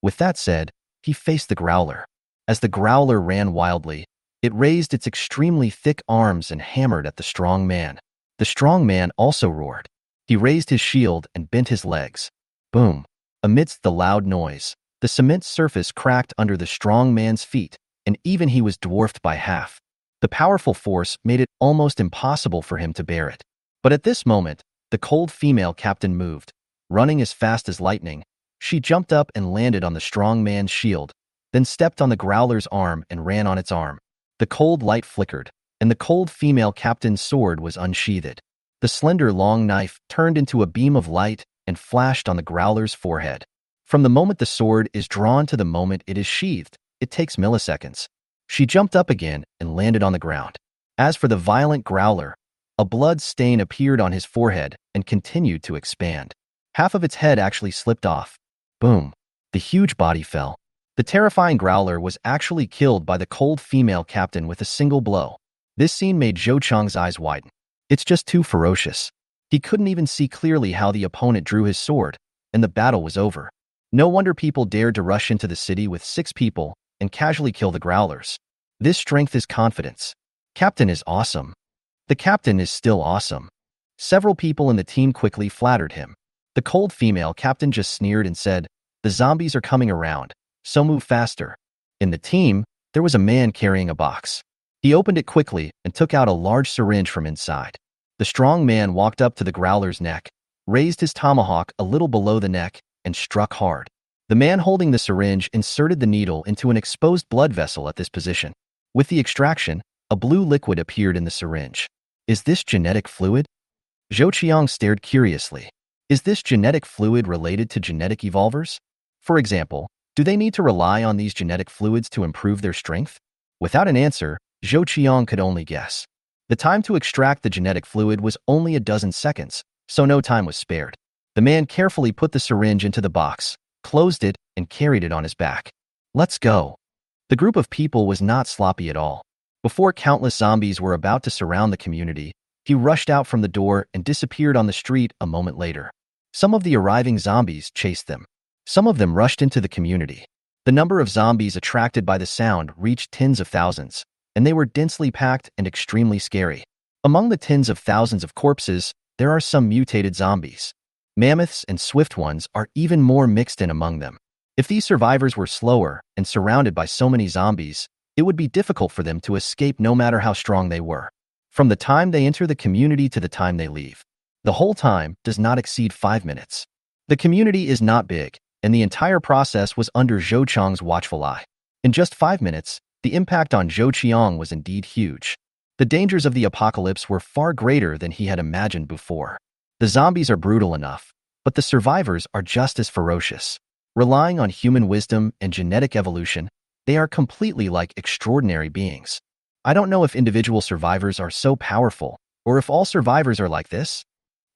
With that said, he faced the growler. As the growler ran wildly, it raised its extremely thick arms and hammered at the strong man. The strong man also roared. He raised his shield and bent his legs. Boom. Amidst the loud noise, the cement surface cracked under the strong man's feet, and even he was dwarfed by half. The powerful force made it almost impossible for him to bear it. But at this moment, the cold female captain moved. Running as fast as lightning, she jumped up and landed on the strong man's shield, then stepped on the growler's arm and ran on its arm. The cold light flickered, and the cold female captain's sword was unsheathed. The slender, long knife turned into a beam of light and flashed on the growler's forehead. From the moment the sword is drawn to the moment it is sheathed, it takes milliseconds. She jumped up again and landed on the ground. As for the violent growler, a blood stain appeared on his forehead and continued to expand. Half of its head actually slipped off. Boom. The huge body fell. The terrifying growler was actually killed by the cold female captain with a single blow. This scene made Zhou Qiang's eyes widen. It's just too ferocious. He couldn't even see clearly how the opponent drew his sword, and the battle was over. No wonder people dared to rush into the city with 6 people and casually kill the growlers. This strength is confidence. Captain is awesome. The captain is still awesome. Several people in the team quickly flattered him. The cold female captain just sneered and said, "The zombies are coming around, so move faster." In the team, there was a man carrying a box. He opened it quickly and took out a large syringe from inside. The strong man walked up to the growler's neck, raised his tomahawk a little below the neck, and struck hard. The man holding the syringe inserted the needle into an exposed blood vessel at this position. With the extraction, a blue liquid appeared in the syringe. Is this genetic fluid? Zhou Qiang stared curiously. Is this genetic fluid related to genetic evolvers? For example, do they need to rely on these genetic fluids to improve their strength? Without an answer, Zhou Qiang could only guess. The time to extract the genetic fluid was only a dozen seconds, so no time was spared. The man carefully put the syringe into the box, closed it, and carried it on his back. Let's go. The group of people was not sloppy at all. Before countless zombies were about to surround the community, he rushed out from the door and disappeared on the street a moment later. Some of the arriving zombies chased them. Some of them rushed into the community. The number of zombies attracted by the sound reached tens of thousands, and they were densely packed and extremely scary. Among the tens of thousands of corpses, there are some mutated zombies. Mammoths and swift ones are even more mixed in among them. If these survivors were slower and surrounded by so many zombies, it would be difficult for them to escape no matter how strong they were. From the time they enter the community to the time they leave, the whole time does not exceed 5 minutes. The community is not big, and the entire process was under Zhou Qiang's watchful eye. In just 5 minutes, the impact on Zhou Qiang was indeed huge. The dangers of the apocalypse were far greater than he had imagined before. The zombies are brutal enough, but the survivors are just as ferocious. Relying on human wisdom and genetic evolution, they are completely like extraordinary beings. I don't know if individual survivors are so powerful, or if all survivors are like this.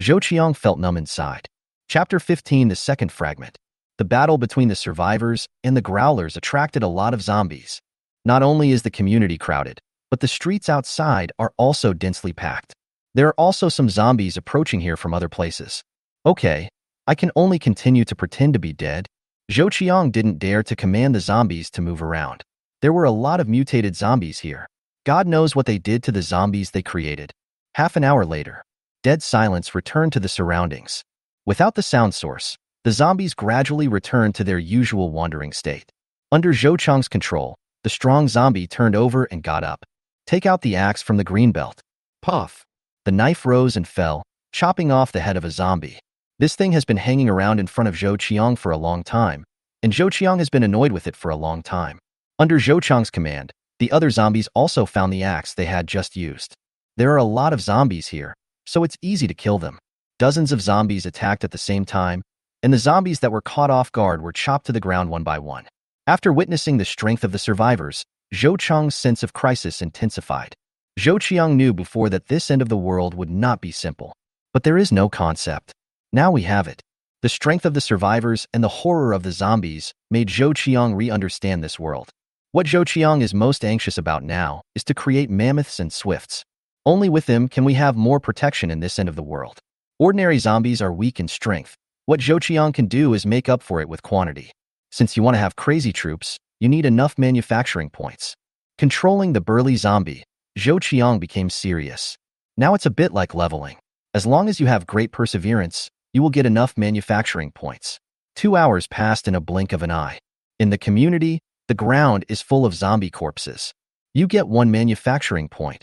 Zhou Qiang felt numb inside. Chapter 15, the second fragment. The battle between the survivors and the growlers attracted a lot of zombies. Not only is the community crowded, but the streets outside are also densely packed. There are also some zombies approaching here from other places. Okay, I can only continue to pretend to be dead. Zhou Qiang didn't dare to command the zombies to move around. There were a lot of mutated zombies here. God knows what they did to the zombies they created. Half an hour later, dead silence returned to the surroundings. Without the sound source, the zombies gradually returned to their usual wandering state. Under Zhou Qiang's control, the strong zombie turned over and got up. Take out the axe from the green belt. Puff. The knife rose and fell, chopping off the head of a zombie. This thing has been hanging around in front of Zhou Qiang for a long time, and Zhou Qiang has been annoyed with it for a long time. Under Zhou Qiang's command, the other zombies also found the axe they had just used. There are a lot of zombies here, so it's easy to kill them. Dozens of zombies attacked at the same time, and the zombies that were caught off guard were chopped to the ground one by one. After witnessing the strength of the survivors, Zhou Qiang's sense of crisis intensified. Zhou Qiang knew before that this end of the world would not be simple. But there is no concept. Now we have it. The strength of the survivors and the horror of the zombies made Zhou Qiang re-understand this world. What Zhou Qiang is most anxious about now is to create mammoths and swifts. Only with them can we have more protection in this end of the world. Ordinary zombies are weak in strength. What Zhou Qiang can do is make up for it with quantity. Since you want to have crazy troops, you need enough manufacturing points. Controlling the burly zombie, Zhou Qiang became serious. Now it's a bit like leveling. As long as you have great perseverance, you will get enough manufacturing points. 2 hours passed in a blink of an eye. In the community, the ground is full of zombie corpses. You get 1 manufacturing point.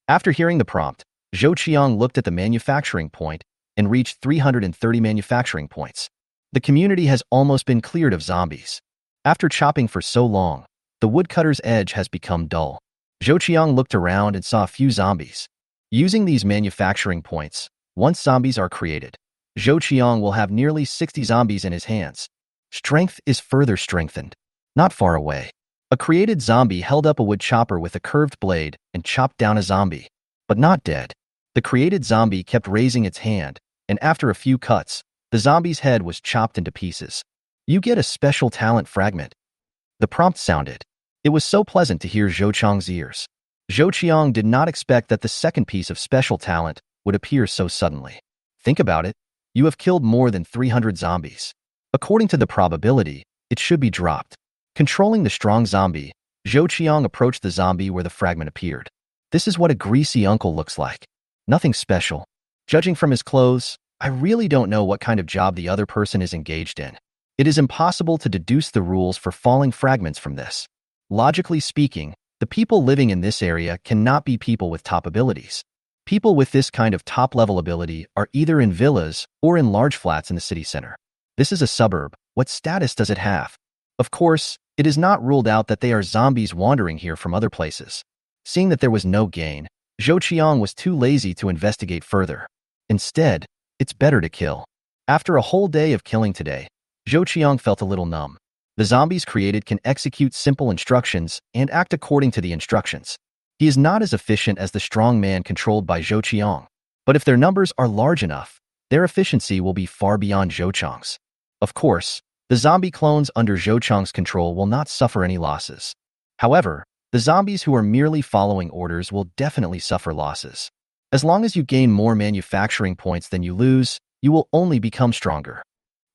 After hearing the prompt, Zhou Qiang looked at the manufacturing point and reached 330 manufacturing points. The community has almost been cleared of zombies. After chopping for so long, the woodcutter's edge has become dull. Zhou Qiang looked around and saw a few zombies. Using these manufacturing points, once zombies are created, Zhou Qiang will have nearly 60 zombies in his hands. Strength is further strengthened. Not far away, a created zombie held up a wood chopper with a curved blade and chopped down a zombie, but not dead. The created zombie kept raising its hand, and after a few cuts, the zombie's head was chopped into pieces. You get a special talent fragment. The prompt sounded. It was so pleasant to hear Zhou Qiang's ears. Zhou Qiang did not expect that the second piece of special talent would appear so suddenly. Think about it. You have killed more than 300 zombies. According to the probability, it should be dropped. Controlling the strong zombie, Zhou Qiang approached the zombie where the fragment appeared. This is what a greasy uncle looks like. Nothing special. Judging from his clothes, I really don't know what kind of job the other person is engaged in. It is impossible to deduce the rules for falling fragments from this. Logically speaking, the people living in this area cannot be people with top abilities. People with this kind of top-level ability are either in villas or in large flats in the city center. This is a suburb. What status does it have? Of course, it is not ruled out that they are zombies wandering here from other places. Seeing that there was no gain, Zhou Qiang was too lazy to investigate further. Instead, it's better to kill. After a whole day of killing today, Zhou Qiang felt a little numb. The zombies created can execute simple instructions and act according to the instructions. He is not as efficient as the strong man controlled by Zhou Qiang, but if their numbers are large enough, their efficiency will be far beyond Zhou Qiang's. Of course, the zombie clones under Zhou Qiang's control will not suffer any losses. However, the zombies who are merely following orders will definitely suffer losses. As long as you gain more manufacturing points than you lose, you will only become stronger.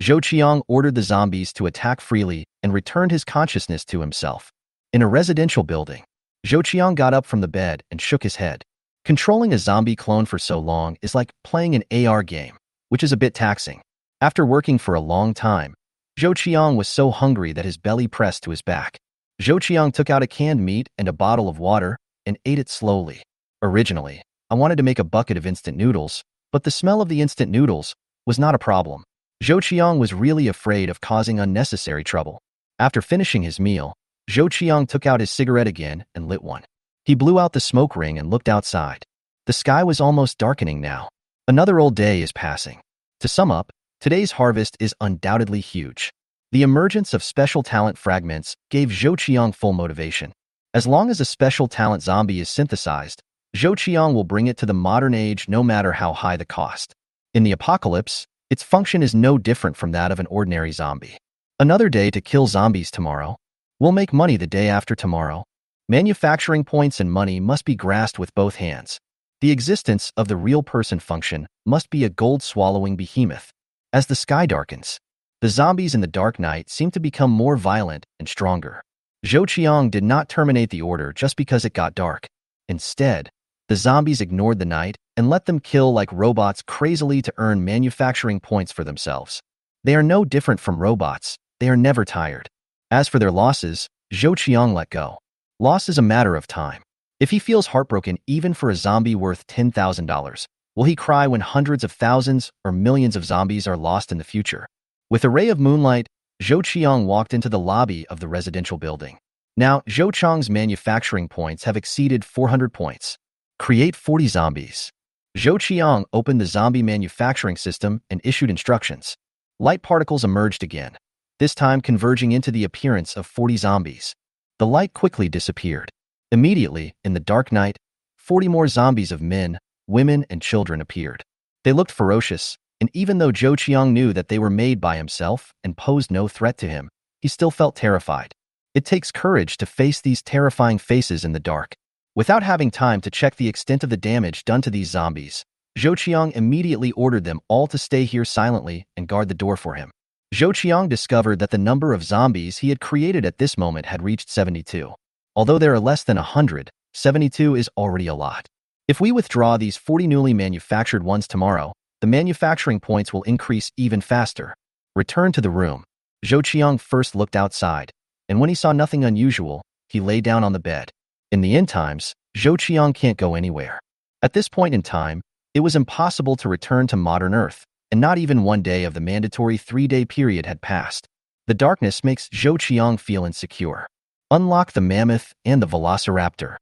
Zhou Qiang ordered the zombies to attack freely and returned his consciousness to himself. In a residential building, Zhou Qiang got up from the bed and shook his head. Controlling a zombie clone for so long is like playing an AR game, which is a bit taxing. After working for a long time, Zhou Qiang was so hungry that his belly pressed to his back. Zhou Qiang took out a canned meat and a bottle of water and ate it slowly. Originally, I wanted to make a bucket of instant noodles, but the smell of the instant noodles was not a problem. Zhou Qiang was really afraid of causing unnecessary trouble. After finishing his meal, Zhou Qiang took out his cigarette again and lit one. He blew out the smoke ring and looked outside. The sky was almost darkening now. Another old day is passing. To sum up, today's harvest is undoubtedly huge. The emergence of special talent fragments gave Zhou Qiang full motivation. As long as a special talent zombie is synthesized, Zhou Qiang will bring it to the modern age no matter how high the cost. In the apocalypse, its function is no different from that of an ordinary zombie. Another day to kill zombies tomorrow. We'll make money the day after tomorrow. Manufacturing points and money must be grasped with both hands. The existence of the real person function must be a gold-swallowing behemoth. As the sky darkens, the zombies in the dark night seem to become more violent and stronger. Zhou Qiang did not terminate the order just because it got dark. Instead, the zombies ignored the night and let them kill like robots crazily to earn manufacturing points for themselves. They are no different from robots. They are never tired. As for their losses, Zhou Qiang let go. Loss is a matter of time. If he feels heartbroken even for a zombie worth $10,000, will he cry when hundreds of thousands or millions of zombies are lost in the future? With a ray of moonlight, Zhou Qiang walked into the lobby of the residential building. Now, Zhou Qiang's manufacturing points have exceeded 400 points. Create 40 zombies. Zhou Qiang opened the zombie manufacturing system and issued instructions. Light particles emerged again, this time converging into the appearance of 40 zombies. The light quickly disappeared. Immediately, in the dark night, 40 more zombies of men, women, and children appeared. They looked ferocious, and even though Zhou Qiang knew that they were made by himself and posed no threat to him, he still felt terrified. It takes courage to face these terrifying faces in the dark. Without having time to check the extent of the damage done to these zombies, Zhou Qiang immediately ordered them all to stay here silently and guard the door for him. Zhou Qiang discovered that the number of zombies he had created at this moment had reached 72. Although there are less than 100, 72 is already a lot. If we withdraw these 40 newly manufactured ones tomorrow, the manufacturing points will increase even faster. Return to the room. Zhou Qiang first looked outside, and when he saw nothing unusual, he lay down on the bed. In the end times, Zhou Qiang can't go anywhere. At this point in time, it was impossible to return to modern Earth, and not even one day of the mandatory 3-day period had passed. The darkness makes Zhou Qiang feel insecure. Unlock the mammoth and the velociraptor.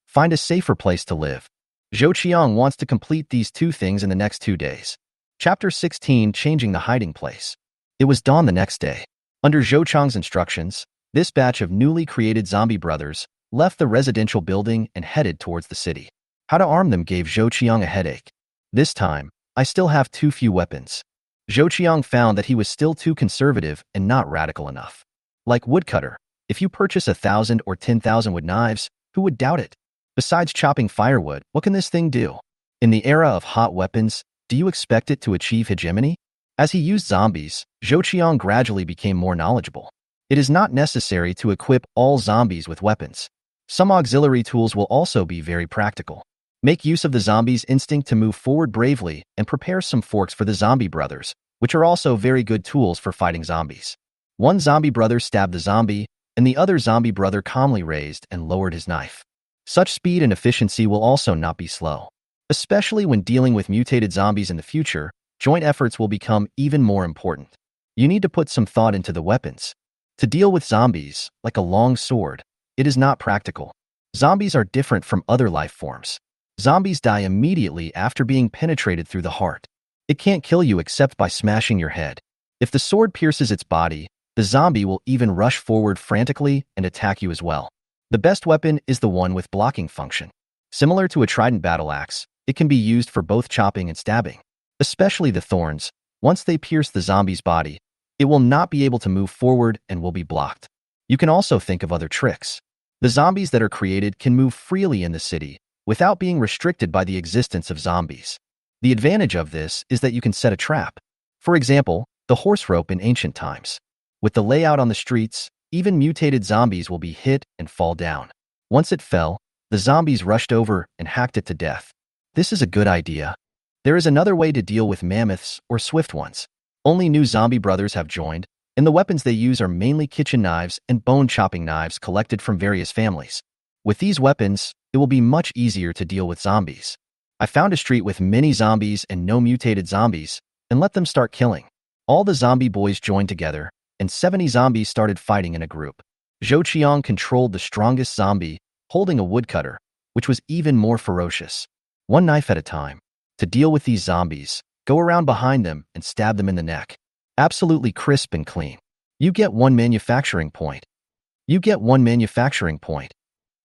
Find a safer place to live. Zhou Qiang wants to complete these two things in the next 2 days. Chapter 16, Changing the Hiding Place. It was dawn the next day. Under Zhou Qiang's instructions, this batch of newly created zombie brothers left the residential building and headed towards the city. How to arm them gave Zhou Qiang a headache. This time, I still have too few weapons. Zhou Qiang found that he was still too conservative and not radical enough. Like woodcutter, if you purchase 1,000 or 10,000 wood knives, who would doubt it? Besides chopping firewood, what can this thing do? In the era of hot weapons, do you expect it to achieve hegemony? As he used zombies, Zhou Qiang gradually became more knowledgeable. It is not necessary to equip all zombies with weapons. Some auxiliary tools will also be very practical. Make use of the zombie's instinct to move forward bravely and prepare some forks for the zombie brothers, which are also very good tools for fighting zombies. One zombie brother stabbed the zombie, and the other zombie brother calmly raised and lowered his knife. Such speed and efficiency will also not be slow. Especially when dealing with mutated zombies in the future, joint efforts will become even more important. You need to put some thought into the weapons. To deal with zombies, like a long sword, it is not practical. Zombies are different from other life forms. Zombies die immediately after being penetrated through the heart. It can't kill you except by smashing your head. If the sword pierces its body, the zombie will even rush forward frantically and attack you as well. The best weapon is the one with blocking function. Similar to a trident battle axe, it can be used for both chopping and stabbing. Especially the thorns, once they pierce the zombie's body, it will not be able to move forward and will be blocked. You can also think of other tricks. The zombies that are created can move freely in the city, without being restricted by the existence of zombies. The advantage of this is that you can set a trap. For example, the horse rope in ancient times. With the layout on the streets, even mutated zombies will be hit and fall down. Once it fell, the zombies rushed over and hacked it to death. This is a good idea. There is another way to deal with mammoths or swift ones. Only new zombie brothers have joined, and the weapons they use are mainly kitchen knives and bone-chopping knives collected from various families. With these weapons, it will be much easier to deal with zombies. I found a street with many zombies and no mutated zombies, and let them start killing. All the zombie boys joined together, and 70 zombies started fighting in a group. Zhou Qiang controlled the strongest zombie, holding a woodcutter, which was even more ferocious. One knife at a time. To deal with these zombies, go around behind them and stab them in the neck. Absolutely crisp and clean. You get one manufacturing point.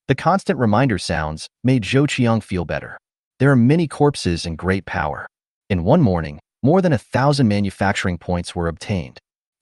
The constant reminder sounds made Zhou Qiang feel better. There are many corpses and great power. In one morning, more than 1,000 manufacturing points were obtained.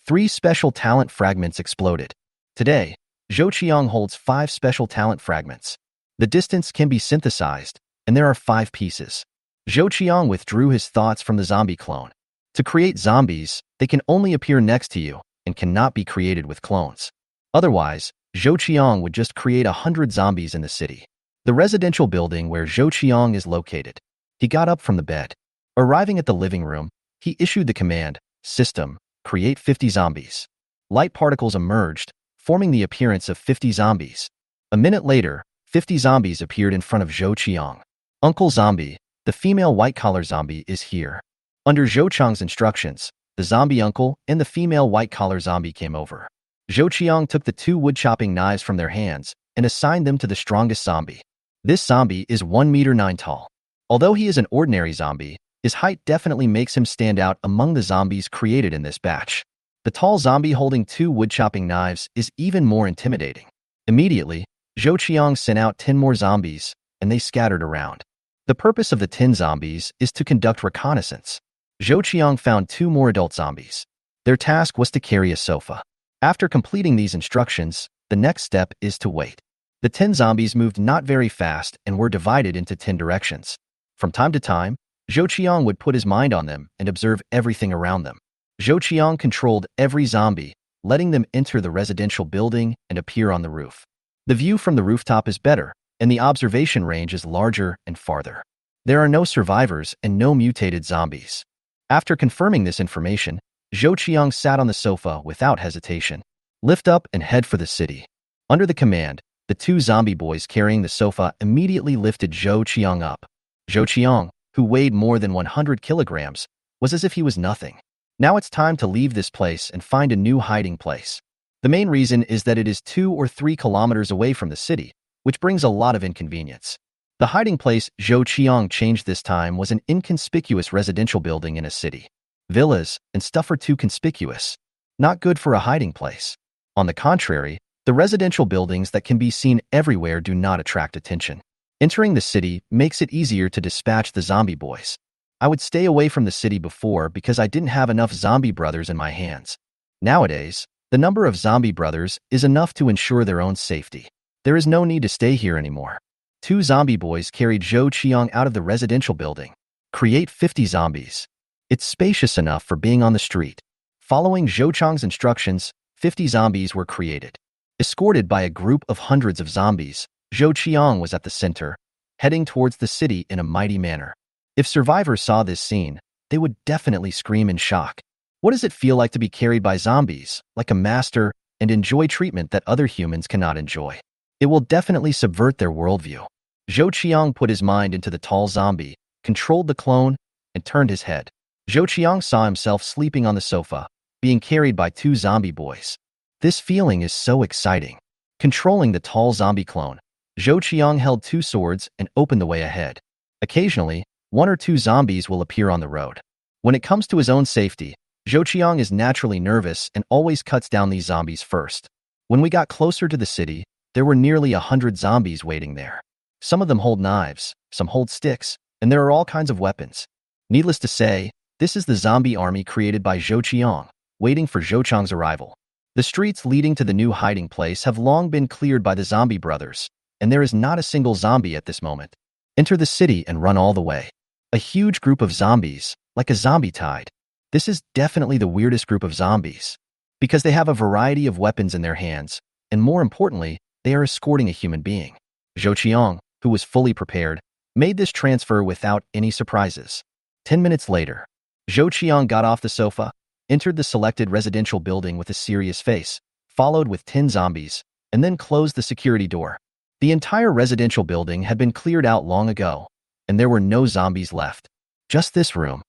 3 special talent fragments exploded. Today, Zhou Qiang holds 5 special talent fragments. The distance can be synthesized, and there are 5 pieces. Zhou Qiang withdrew his thoughts from the zombie clone. To create zombies, they can only appear next to you and cannot be created with clones. Otherwise, Zhou Qiang would just create 100 zombies in the city. The residential building where Zhou Qiang is located. He got up from the bed. Arriving at the living room, he issued the command, System, create 50 zombies. Light particles emerged, forming the appearance of 50 zombies. A minute later, 50 zombies appeared in front of Zhou Qiang. Uncle Zombie, the female white-collar zombie, is here. Under Zhou Qiang's instructions, the zombie uncle and the female white-collar zombie came over. Zhou Qiang took the 2 wood-chopping knives from their hands and assigned them to the strongest zombie. This zombie is 1 meter 9 tall. Although he is an ordinary zombie, his height definitely makes him stand out among the zombies created in this batch. The tall zombie holding 2 wood-chopping knives is even more intimidating. Immediately, Zhou Qiang sent out 10 more zombies, and they scattered around. The purpose of the 10 zombies is to conduct reconnaissance. Zhou Qiang found 2 more adult zombies. Their task was to carry a sofa. After completing these instructions, the next step is to wait. The 10 zombies moved not very fast and were divided into 10 directions. From time to time, Zhou Qiang would put his mind on them and observe everything around them. Zhou Qiang controlled every zombie, letting them enter the residential building and appear on the roof. The view from the rooftop is better, and the observation range is larger and farther. There are no survivors and no mutated zombies. After confirming this information, Zhou Qiang sat on the sofa without hesitation. Lift up and head for the city. Under the command, the 2 zombie boys carrying the sofa immediately lifted Zhou Qiang up. Zhou Qiang, who weighed more than 100 kilograms, was as if he was nothing. Now it's time to leave this place and find a new hiding place. The main reason is that it is 2 or 3 kilometers away from the city, which brings a lot of inconvenience. The hiding place Zhou Qiang changed this time was an inconspicuous residential building in a city. Villas and stuff are too conspicuous. Not good for a hiding place. On the contrary, the residential buildings that can be seen everywhere do not attract attention. Entering the city makes it easier to dispatch the zombie boys. I would stay away from the city before because I didn't have enough zombie brothers in my hands. Nowadays, the number of zombie brothers is enough to ensure their own safety. There is no need to stay here anymore. 2 zombie boys carried Zhou Qiang out of the residential building. Create 50 zombies. It's spacious enough for being on the street. Following Zhou Qiang's instructions, 50 zombies were created. Escorted by a group of hundreds of zombies, Zhou Qiang was at the center, heading towards the city in a mighty manner. If survivors saw this scene, they would definitely scream in shock. What does it feel like to be carried by zombies, like a master, and enjoy treatment that other humans cannot enjoy? It will definitely subvert their worldview. Zhou Qiang put his mind into the tall zombie, controlled the clone, and turned his head. Zhou Qiang saw himself sleeping on the sofa, being carried by 2 zombie boys. This feeling is so exciting. Controlling the tall zombie clone, Zhou Qiang held 2 swords and opened the way ahead. Occasionally, 1 or 2 zombies will appear on the road. When it comes to his own safety, Zhou Qiang is naturally nervous and always cuts down these zombies first. When we got closer to the city, there were nearly 100 zombies waiting there. Some of them hold knives, some hold sticks, and there are all kinds of weapons. Needless to say, this is the zombie army created by Zhou Qiang, waiting for Zhou Qiang's arrival. The streets leading to the new hiding place have long been cleared by the zombie brothers, and there is not a single zombie at this moment. Enter the city and run all the way. A huge group of zombies, like a zombie tide. This is definitely the weirdest group of zombies, because they have a variety of weapons in their hands, and more importantly, they are escorting a human being. Zhou Qiang, who was fully prepared, made this transfer without any surprises. 10 minutes later, Zhou Qiang got off the sofa, entered the selected residential building with a serious face, followed with 10 zombies, and then closed the security door. The entire residential building had been cleared out long ago, and there were no zombies left. Just this room.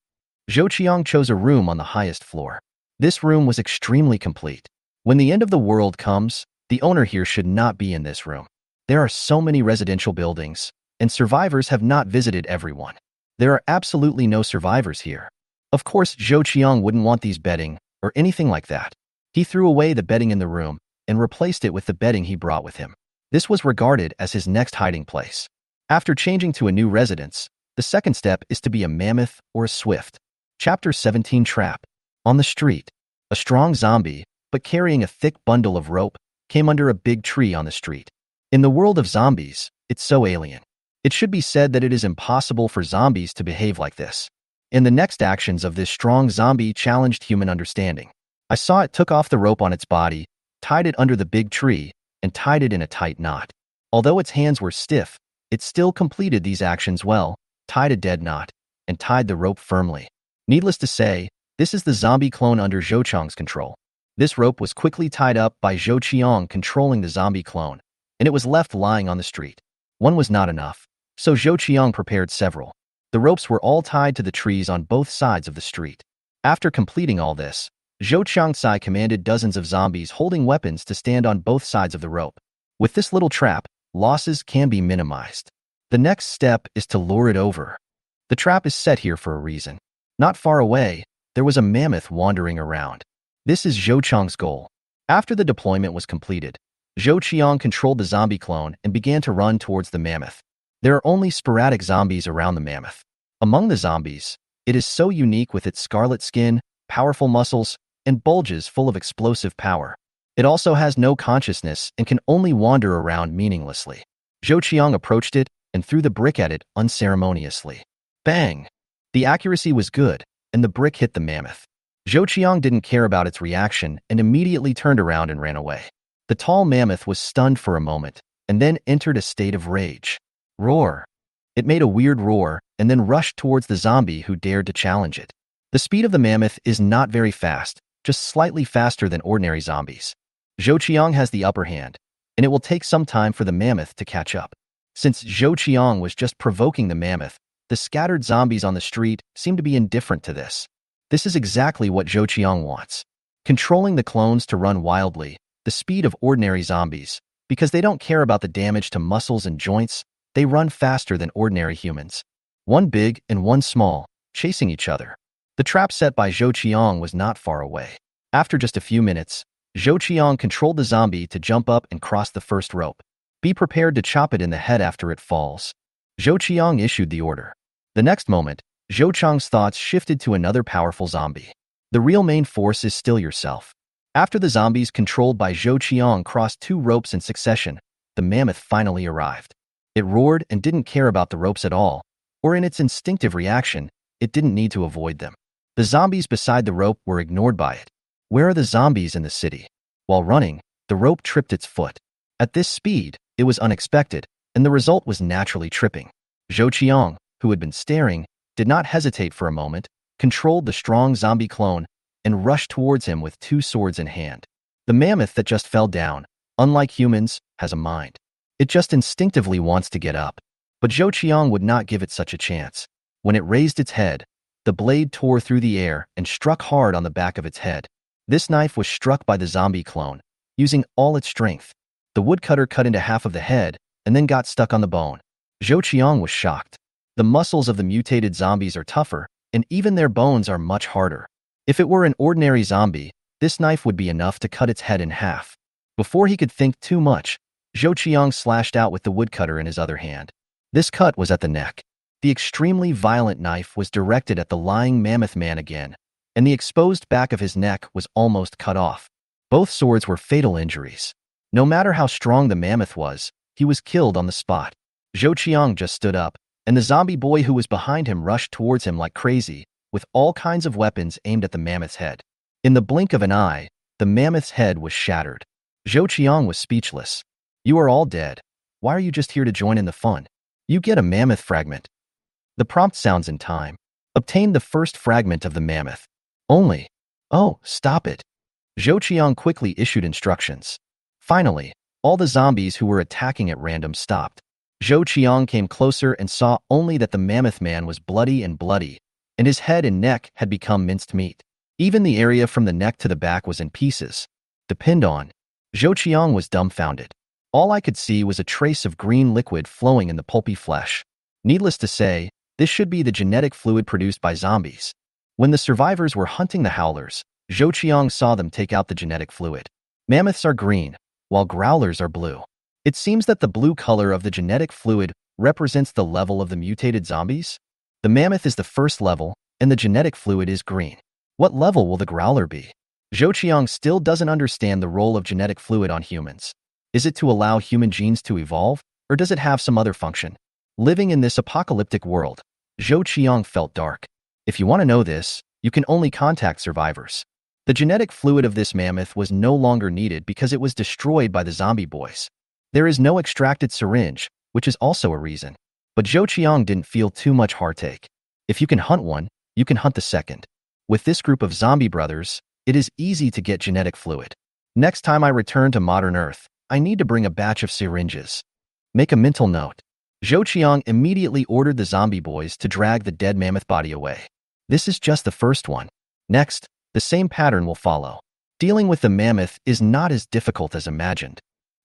Zhou Qiang chose a room on the highest floor. This room was extremely complete. When the end of the world comes, the owner here should not be in this room. There are so many residential buildings, and survivors have not visited everyone. There are absolutely no survivors here. Of course, Zhou Qiang wouldn't want these bedding or anything like that. He threw away the bedding in the room and replaced it with the bedding he brought with him. This was regarded as his next hiding place. After changing to a new residence, the second step is to be a mammoth or a swift. Chapter 17 Trap. On the street, a strong zombie, but carrying a thick bundle of rope, came under a big tree on the street. In the world of zombies, it's so alien. It should be said that it is impossible for zombies to behave like this. In the next actions of this strong zombie challenged human understanding. I saw it took off the rope on its body, tied it under the big tree, and tied it in a tight knot. Although its hands were stiff, it still completed these actions well, tied a dead knot, and tied the rope firmly. Needless to say, this is the zombie clone under Zhou Qiang's control. This rope was quickly tied up by Zhou Qiang controlling the zombie clone, and it was left lying on the street. One was not enough, so Zhou Qiang prepared several. The ropes were all tied to the trees on both sides of the street. After completing all this, Zhou Qiang commanded dozens of zombies holding weapons to stand on both sides of the rope. With this little trap, losses can be minimized. The next step is to lure it over. The trap is set here for a reason. Not far away, there was a mammoth wandering around. This is Zhou Qiang's goal. After the deployment was completed, Zhou Qiang controlled the zombie clone and began to run towards the mammoth. There are only sporadic zombies around the mammoth. Among the zombies, it is so unique with its scarlet skin, powerful muscles, and bulges full of explosive power. It also has no consciousness and can only wander around meaninglessly. Zhou Qiang approached it and threw the brick at it unceremoniously. Bang! The accuracy was good, and the brick hit the mammoth. Zhou Qiang didn't care about its reaction and immediately turned around and ran away. The tall mammoth was stunned for a moment, and then entered a state of rage. Roar! It made a weird roar, and then rushed towards the zombie who dared to challenge it. The speed of the mammoth is not very fast, just slightly faster than ordinary zombies. Zhou Qiang has the upper hand, and it will take some time for the mammoth to catch up. Since Zhou Qiang was just provoking the mammoth, the scattered zombies on the street seem to be indifferent to this. This is exactly what Zhou Qiang wants. Controlling the clones to run wildly, the speed of ordinary zombies, because they don't care about the damage to muscles and joints, They run faster than ordinary humans. One big and one small, chasing each other. The trap set by Zhou Qiang was not far away. After just a few minutes, Zhou Qiang controlled the zombie to jump up and cross the first rope. Be prepared to chop it in the head after it falls. Zhou Qiang issued the order. The next moment, Zhou Qiang's thoughts shifted to another powerful zombie. The real main force is still yourself. After the zombies controlled by Zhou Qiang crossed 2 ropes in succession, the mammoth finally arrived. It roared and didn't care about the ropes at all, or in its instinctive reaction, it didn't need to avoid them. The zombies beside the rope were ignored by it. Where are the zombies in the city? While running, the rope tripped its foot. At this speed, it was unexpected, and the result was naturally tripping. Zhou Qiang, who had been staring, did not hesitate for a moment, controlled the strong zombie clone, and rushed towards him with 2 swords in hand. The mammoth that just fell down, unlike humans, has a mind. It just instinctively wants to get up. But Zhou Qiang would not give it such a chance. When it raised its head, the blade tore through the air and struck hard on the back of its head. This knife was struck by the zombie clone, using all its strength. The woodcutter cut into half of the head and then got stuck on the bone. Zhou Qiang was shocked. The muscles of the mutated zombies are tougher, and even their bones are much harder. If it were an ordinary zombie, this knife would be enough to cut its head in half. Before he could think too much, Zhou Qiang slashed out with the woodcutter in his other hand. This cut was at the neck. The extremely violent knife was directed at the lying mammoth man again, and the exposed back of his neck was almost cut off. Both swords were fatal injuries. No matter how strong the mammoth was, he was killed on the spot. Zhou Qiang just stood up, and the zombie boy who was behind him rushed towards him like crazy, with all kinds of weapons aimed at the mammoth's head. In the blink of an eye, the mammoth's head was shattered. Zhou Qiang was speechless. You are all dead. Why are you just here to join in the fun? You get a mammoth fragment. The prompt sounds in time. Obtain the first fragment of the mammoth. Only. Oh, stop it. Zhou Qiang quickly issued instructions. Finally, all the zombies who were attacking at random stopped. Zhou Qiang came closer and saw only that the mammoth man was bloody, and his head and neck had become minced meat. Even the area from the neck to the back was in pieces. Depend on. Zhou Qiang was dumbfounded. All I could see was a trace of green liquid flowing in the pulpy flesh. Needless to say, this should be the genetic fluid produced by zombies. When the survivors were hunting the howlers, Zhou Qiang saw them take out the genetic fluid. Mammoths are green, while growlers are blue. It seems that the blue color of the genetic fluid represents the level of the mutated zombies. The mammoth is the first level, and the genetic fluid is green. What level will the growler be? Zhou Qiang still doesn't understand the role of genetic fluid on humans. Is it to allow human genes to evolve, or does it have some other function? Living in this apocalyptic world, Zhou Qiang felt dark. If you want to know this, you can only contact survivors. The genetic fluid of this mammoth was no longer needed because it was destroyed by the zombie boys. There is no extracted syringe, which is also a reason. But Zhou Qiang didn't feel too much heartache. If you can hunt one, you can hunt the second. With this group of zombie brothers, it is easy to get genetic fluid. Next time I return to modern Earth, I need to bring a batch of syringes. Make a mental note. Zhou Qiang immediately ordered the zombie boys to drag the dead mammoth body away. This is just the first one. Next, the same pattern will follow. Dealing with the mammoth is not as difficult as imagined.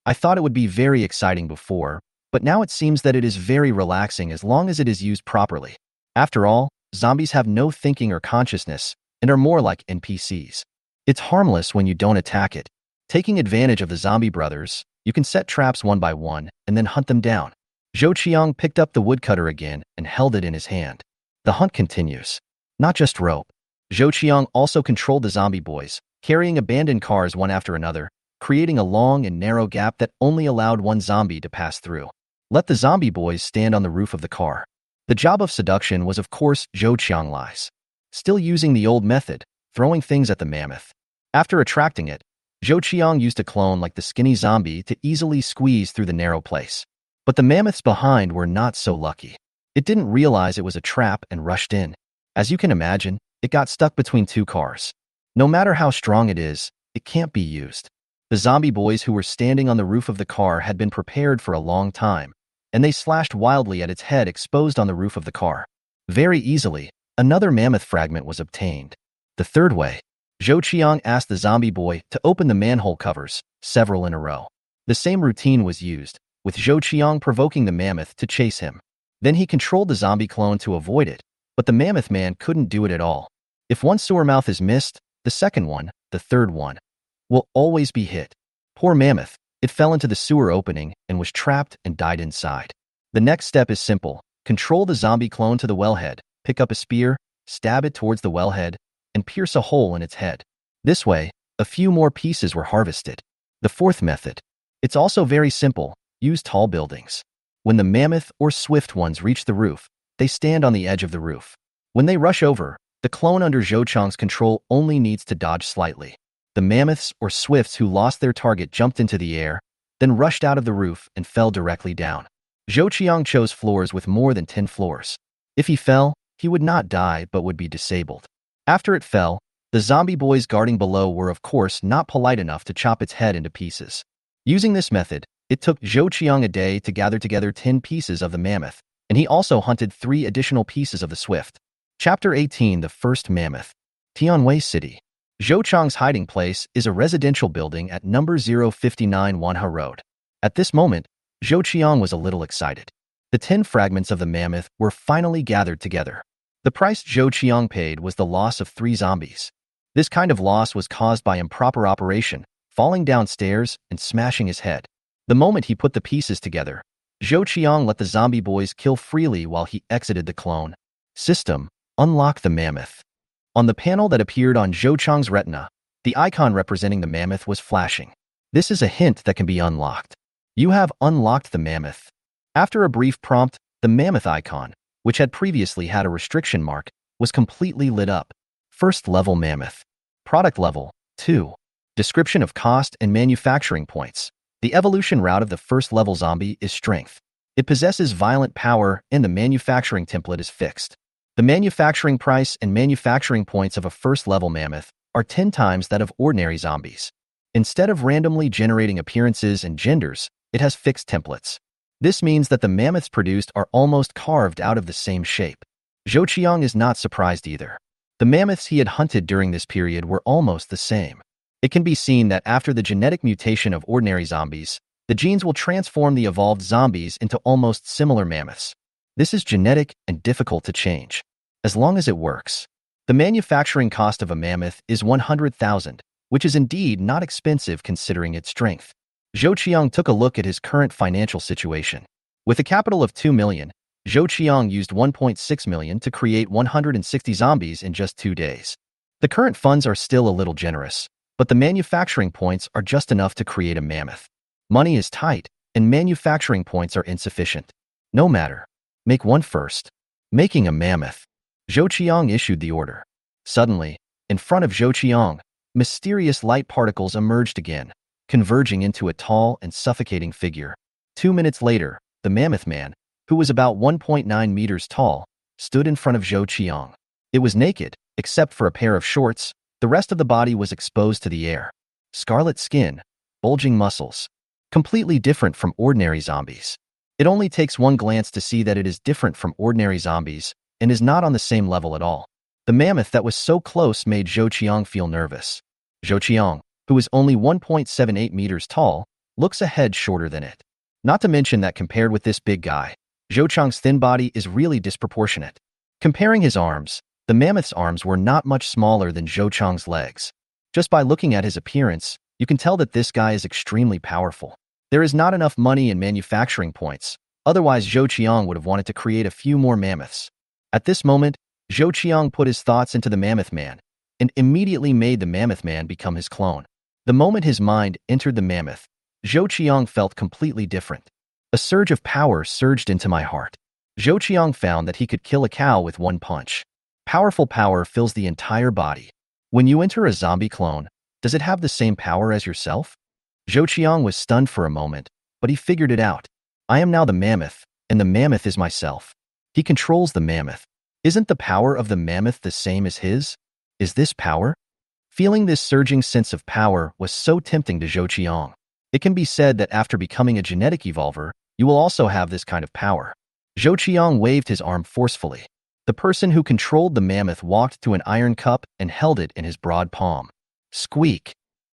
I thought it would be very exciting before, but now it seems that it is very relaxing as long as it is used properly. After all, zombies have no thinking or consciousness and are more like NPCs. It's harmless when you don't attack it. Taking advantage of the zombie brothers, you can set traps one by one and then hunt them down. Zhou Qiang picked up the woodcutter again and held it in his hand. The hunt continues. Not just rope. Zhou Qiang also controlled the zombie boys, carrying abandoned cars one after another, creating a long and narrow gap that only allowed one zombie to pass through. Let the zombie boys stand on the roof of the car. The job of seduction was of course Zhou Qianglai's. Still using the old method, throwing things at the mammoth. After attracting it, Zhou Qiang used a clone like the skinny zombie to easily squeeze through the narrow place. But the mammoths behind were not so lucky. It didn't realize it was a trap and rushed in. As you can imagine, it got stuck between 2 cars. No matter how strong it is, it can't be used. The zombie boys who were standing on the roof of the car had been prepared for a long time, and they slashed wildly at its head exposed on the roof of the car. Very easily, another mammoth fragment was obtained. The third way. Zhou Qiang asked the zombie boy to open the manhole covers, several in a row. The same routine was used, with Zhou Qiang provoking the mammoth to chase him. Then he controlled the zombie clone to avoid it, but the mammoth man couldn't do it at all. If one sewer mouth is missed, the second one, the third one, will always be hit. Poor mammoth, it fell into the sewer opening and was trapped and died inside. The next step is simple. Control the zombie clone to the wellhead, pick up a spear, stab it towards the wellhead, and pierce a hole in its head. This way, a few more pieces were harvested. The fourth method. It's also very simple. Use tall buildings. When the mammoth or swift ones reach the roof, they stand on the edge of the roof. When they rush over, the clone under Zhou Qiang's control only needs to dodge slightly. The mammoths or swifts who lost their target jumped into the air, then rushed out of the roof and fell directly down. Zhou Qiang chose floors with more than 10 floors. If he fell, he would not die but would be disabled. After it fell, the zombie boys guarding below were of course not polite enough to chop its head into pieces. Using this method, it took Zhou Qiang a day to gather together 10 pieces of the mammoth, and he also hunted 3 additional pieces of the swift. Chapter 18. The First Mammoth. Tianwei City. Zhou Qiang's hiding place is a residential building at number 059 Wanhua Road. At this moment, Zhou Qiang was a little excited. The 10 fragments of the mammoth were finally gathered together. The price Zhou Qiang paid was the loss of 3 zombies. This kind of loss was caused by improper operation, falling downstairs and smashing his head. The moment he put the pieces together, Zhou Qiang let the zombie boys kill freely while he exited the clone. System. Unlock the mammoth. On the panel that appeared on Zhou Qiang's retina, the icon representing the mammoth was flashing. This is a hint that can be unlocked. You have unlocked the mammoth. After a brief prompt, the mammoth icon, which had previously had a restriction mark, was completely lit up. First level mammoth. Product level 2. Description of cost and manufacturing points. The evolution route of the first level zombie is strength. It possesses violent power and the manufacturing template is fixed. The manufacturing price and manufacturing points of a first level mammoth are 10 times that of ordinary zombies. Instead of randomly generating appearances and genders, it has fixed templates. This means that the mammoths produced are almost carved out of the same shape. Zhou Qiang is not surprised either. The mammoths he had hunted during this period were almost the same. It can be seen that after the genetic mutation of ordinary zombies, the genes will transform the evolved zombies into almost similar mammoths. This is genetic and difficult to change, as long as it works. The manufacturing cost of a mammoth is 100,000, which is indeed not expensive considering its strength. Zhou Qiang took a look at his current financial situation. With a capital of 2 million, Zhou Qiang used 1.6 million to create 160 zombies in just 2 days. The current funds are still a little generous, but the manufacturing points are just enough to create a mammoth. Money is tight, and manufacturing points are insufficient. No matter. Make one first. Making a mammoth. Zhou Qiang issued the order. Suddenly, in front of Zhou Qiang, mysterious light particles emerged again, converging into a tall and suffocating figure. 2 minutes later, the mammoth man, who was about 1.9 meters tall, stood in front of Zhou Qiang. It was naked, except for a pair of shorts. The rest of the body was exposed to the air. Scarlet skin, bulging muscles. Completely different from ordinary zombies. It only takes one glance to see that it is different from ordinary zombies and is not on the same level at all. The mammoth that was so close made Zhou Qiang feel nervous. Zhou Qiang, who is only 1.78 meters tall, looks a head shorter than it. Not to mention that compared with this big guy, Zhou Qiang's thin body is really disproportionate. Comparing his arms, the mammoth's arms were not much smaller than Zhou Qiang's legs. Just by looking at his appearance, you can tell that this guy is extremely powerful. There is not enough money in manufacturing points, otherwise Zhou Qiang would have wanted to create a few more mammoths. At this moment, Zhou Qiang put his thoughts into the mammoth man, and immediately made the mammoth man become his clone. The moment his mind entered the mammoth, Zhou Qiang felt completely different. A surge of power surged into my heart. Zhou Qiang found that he could kill a cow with one punch. Powerful power fills the entire body. When you enter a zombie clone, does it have the same power as yourself? Zhou Qiang was stunned for a moment, but he figured it out. I am now the mammoth, and the mammoth is myself. He controls the mammoth. Isn't the power of the mammoth the same as his? Is this power? Feeling this surging sense of power was so tempting to Zhou Qiang. It can be said that after becoming a genetic evolver, you will also have this kind of power. Zhou Qiang waved his arm forcefully. The person who controlled the mammoth walked to an iron cup and held it in his broad palm. Squeak!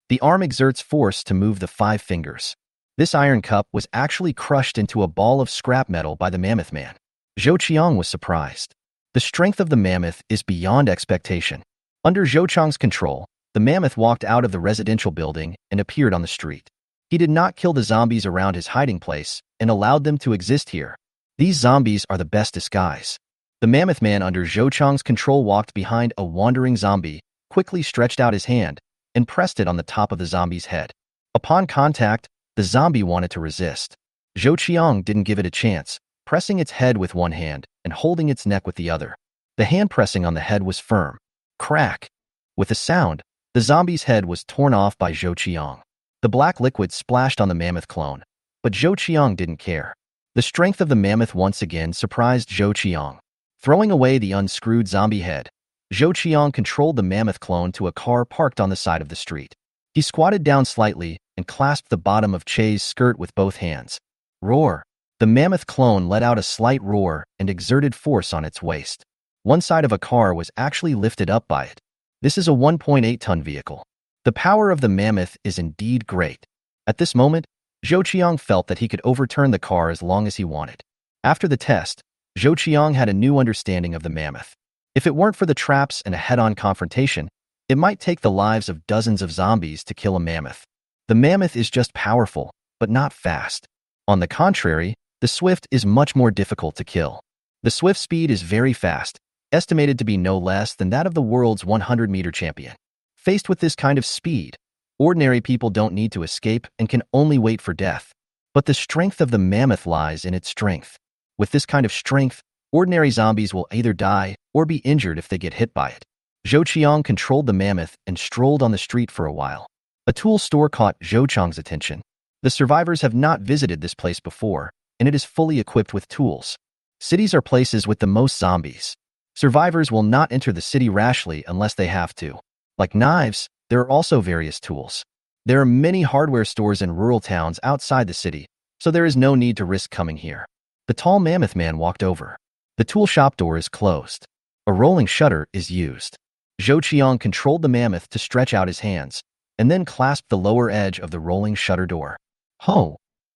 The arm exerts force to move the 5 fingers. This iron cup was actually crushed into a ball of scrap metal by the mammoth man. Zhou Qiang was surprised. The strength of the mammoth is beyond expectation. Under Zhou Qiang's control, the mammoth walked out of the residential building and appeared on the street. He did not kill the zombies around his hiding place and allowed them to exist here. These zombies are the best disguise. The mammoth man under Zhou Qiang's control walked behind a wandering zombie, quickly stretched out his hand, and pressed it on the top of the zombie's head. Upon contact, the zombie wanted to resist. Zhou Qiang didn't give it a chance, pressing its head with one hand and holding its neck with the other. The hand pressing on the head was firm. Crack! With a sound, the zombie's head was torn off by Zhou Qiang. The black liquid splashed on the mammoth clone, but Zhou Qiang didn't care. The strength of the mammoth once again surprised Zhou Qiang. Throwing away the unscrewed zombie head, Zhou Qiang controlled the mammoth clone to a car parked on the side of the street. He squatted down slightly and clasped the bottom of Che's skirt with both hands. Roar! The mammoth clone let out a slight roar and exerted force on its waist. One side of a car was actually lifted up by it. This is a 1.8-ton vehicle. The power of the mammoth is indeed great. At this moment, Zhou Qiang felt that he could overturn the car as long as he wanted. After the test, Zhou Qiang had a new understanding of the mammoth. If it weren't for the traps and a head-on confrontation, it might take the lives of dozens of zombies to kill a mammoth. The mammoth is just powerful, but not fast. On the contrary, the swift is much more difficult to kill. The swift speed is very fast, estimated to be no less than that of the world's 100-meter champion. Faced with this kind of speed, ordinary people don't need to escape and can only wait for death. But the strength of the mammoth lies in its strength. With this kind of strength, ordinary zombies will either die or be injured if they get hit by it. Zhou Qiang controlled the mammoth and strolled on the street for a while. A tool store caught Zhou Qiang's attention. The survivors have not visited this place before, and it is fully equipped with tools. Cities are places with the most zombies. Survivors will not enter the city rashly unless they have to. Like knives, there are also various tools. There are many hardware stores in rural towns outside the city, so there is no need to risk coming here. The tall mammoth man walked over. The tool shop door is closed. A rolling shutter is used. Zhou Qiang controlled the mammoth to stretch out his hands, and then clasped the lower edge of the rolling shutter door. Ho!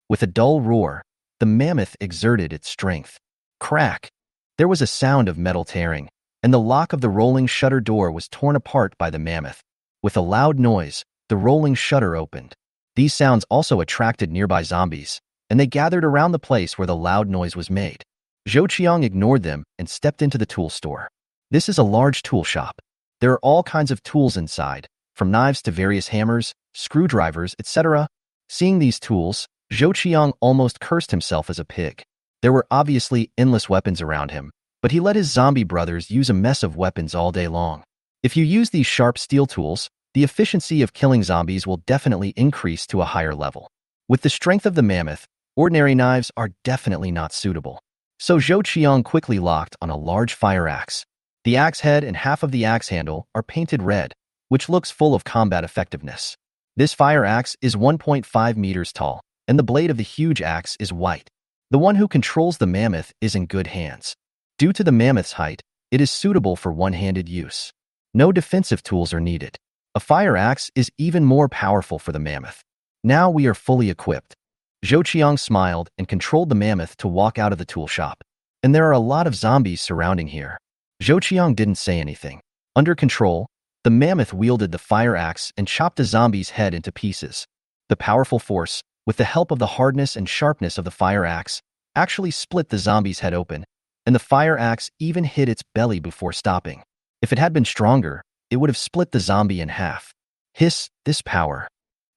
With a dull roar, the mammoth exerted its strength. Crack! There was a sound of metal tearing, and the lock of the rolling shutter door was torn apart by the mammoth. With a loud noise, the rolling shutter opened. These sounds also attracted nearby zombies, and they gathered around the place where the loud noise was made. Zhou Qiang ignored them and stepped into the tool store. This is a large tool shop. There are all kinds of tools inside, from knives to various hammers, screwdrivers, etc. Seeing these tools, Zhou Qiang almost cursed himself as a pig. There were obviously endless weapons around him, but he let his zombie brothers use a mess of weapons all day long. If you use these sharp steel tools, the efficiency of killing zombies will definitely increase to a higher level. With the strength of the mammoth, ordinary knives are definitely not suitable. So Zhou Qiang quickly locked on a large fire axe. The axe head and half of the axe handle are painted red, which looks full of combat effectiveness. This fire axe is 1.5 meters tall, and the blade of the huge axe is white. The one who controls the mammoth is in good hands. Due to the mammoth's height, it is suitable for one-handed use. No defensive tools are needed. A fire axe is even more powerful for the mammoth. Now we are fully equipped. Zhou Qiang smiled and controlled the mammoth to walk out of the tool shop. And there are a lot of zombies surrounding here. Zhou Qiang didn't say anything. Under control, the mammoth wielded the fire axe and chopped the zombie's head into pieces. The powerful force, with the help of the hardness and sharpness of the fire axe, actually split the zombie's head open, and the fire axe even hit its belly before stopping. If it had been stronger, it would have split the zombie in half. Hiss, this power.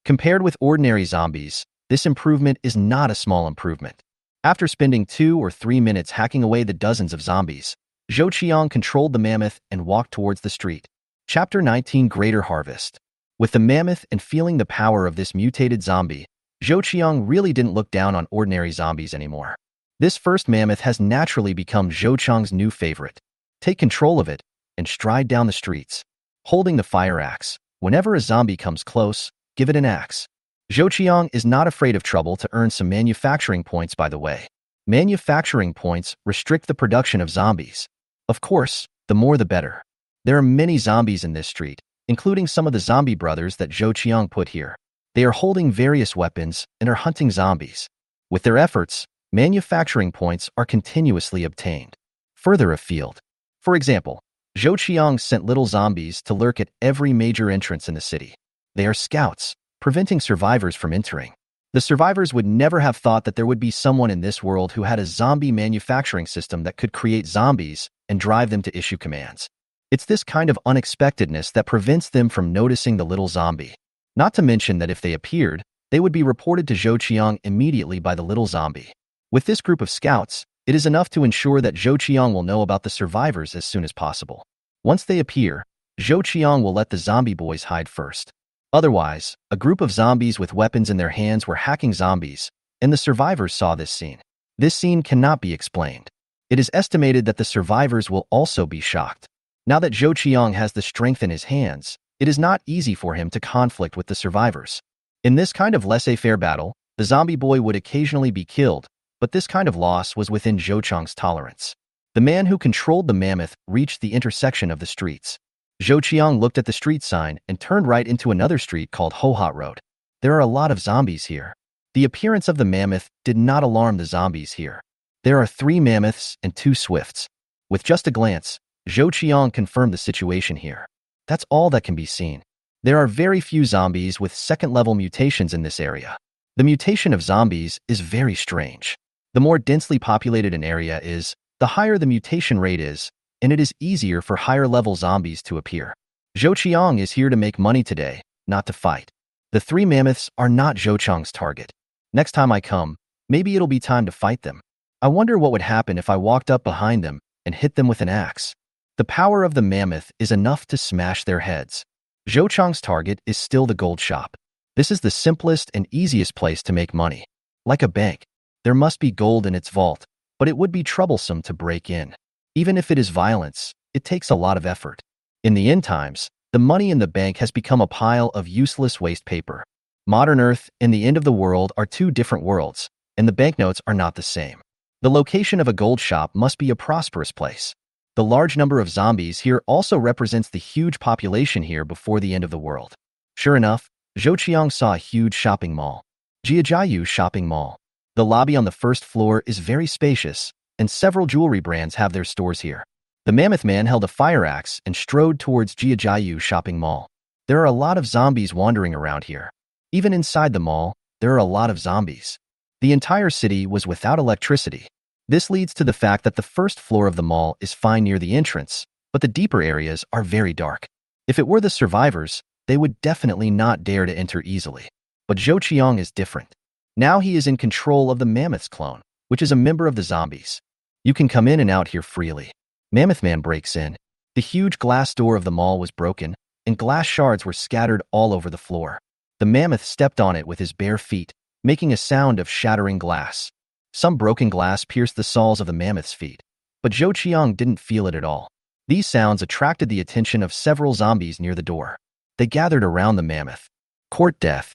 Compared with ordinary zombies, this improvement is not a small improvement. After spending 2 or 3 minutes hacking away the dozens of zombies, Zhou Qiang controlled the mammoth and walked towards the street. Chapter 19 Greater Harvest. With the mammoth and feeling the power of this mutated zombie, Zhou Qiang really didn't look down on ordinary zombies anymore. This first mammoth has naturally become Zhou Qiang's new favorite. Take control of it and stride down the streets. Holding the fire axe, whenever a zombie comes close, give it an axe. Zhou Qiang is not afraid of trouble to earn some manufacturing points, by the way. Manufacturing points restrict the production of zombies. Of course, the more the better. There are many zombies in this street, including some of the zombie brothers that Zhou Qiang put here. They are holding various weapons and are hunting zombies. With their efforts, manufacturing points are continuously obtained. Further afield. For example, Zhou Qiang sent little zombies to lurk at every major entrance in the city. They are scouts, preventing survivors from entering. The survivors would never have thought that there would be someone in this world who had a zombie manufacturing system that could create zombies and drive them to issue commands. It's this kind of unexpectedness that prevents them from noticing the little zombie. Not to mention that if they appeared, they would be reported to Zhou Qiang immediately by the little zombie. With this group of scouts, it is enough to ensure that Zhou Qiang will know about the survivors as soon as possible. Once they appear, Zhou Qiang will let the zombie boys hide first. Otherwise, a group of zombies with weapons in their hands were hacking zombies, and the survivors saw this scene. This scene cannot be explained. It is estimated that the survivors will also be shocked. Now that Zhou Qiang has the strength in his hands, it is not easy for him to conflict with the survivors. In this kind of laissez-faire battle, the zombie boy would occasionally be killed, but this kind of loss was within Zhou Qiang's tolerance. The man who controlled the mammoth reached the intersection of the streets. Zhou Qiang looked at the street sign and turned right into another street called Hohot Road. There are a lot of zombies here. The appearance of the mammoth did not alarm the zombies here. There are 3 mammoths and 2 swifts. With just a glance, Zhou Qiang confirmed the situation here. That's all that can be seen. There are very few zombies with second-level mutations in this area. The mutation of zombies is very strange. The more densely populated an area is, the higher the mutation rate is, and it is easier for higher-level zombies to appear. Zhou Qiang is here to make money today, not to fight. The 3 mammoths are not Zhou Qiang's target. Next time I come, maybe it'll be time to fight them. I wonder what would happen if I walked up behind them and hit them with an axe. The power of the mammoth is enough to smash their heads. Zhou Qiang's target is still the gold shop. This is the simplest and easiest place to make money. Like a bank, there must be gold in its vault, but it would be troublesome to break in. Even if it is violence, it takes a lot of effort. In the end times, the money in the bank has become a pile of useless waste paper. Modern Earth and the end of the world are 2 different worlds, and the banknotes are not the same. The location of a gold shop must be a prosperous place. The large number of zombies here also represents the huge population here before the end of the world. Sure enough, Zhou Qiang saw a huge shopping mall. Jiajiayu Shopping Mall. The lobby on the first floor is very spacious, and several jewelry brands have their stores here. The mammoth man held a fire axe and strode towards Jiajiayu Shopping Mall. There are a lot of zombies wandering around here. Even inside the mall, there are a lot of zombies. The entire city was without electricity. This leads to the fact that the first floor of the mall is fine near the entrance, but the deeper areas are very dark. If it were the survivors, they would definitely not dare to enter easily. But Zhou Qiang is different. Now he is in control of the mammoth's clone, which is a member of the zombies. You can come in and out here freely. Mammoth Man breaks in. The huge glass door of the mall was broken, and glass shards were scattered all over the floor. The mammoth stepped on it with his bare feet, making a sound of shattering glass. Some broken glass pierced the soles of the mammoth's feet, but Zhou Qiang didn't feel it at all. These sounds attracted the attention of several zombies near the door. They gathered around the mammoth. Court death.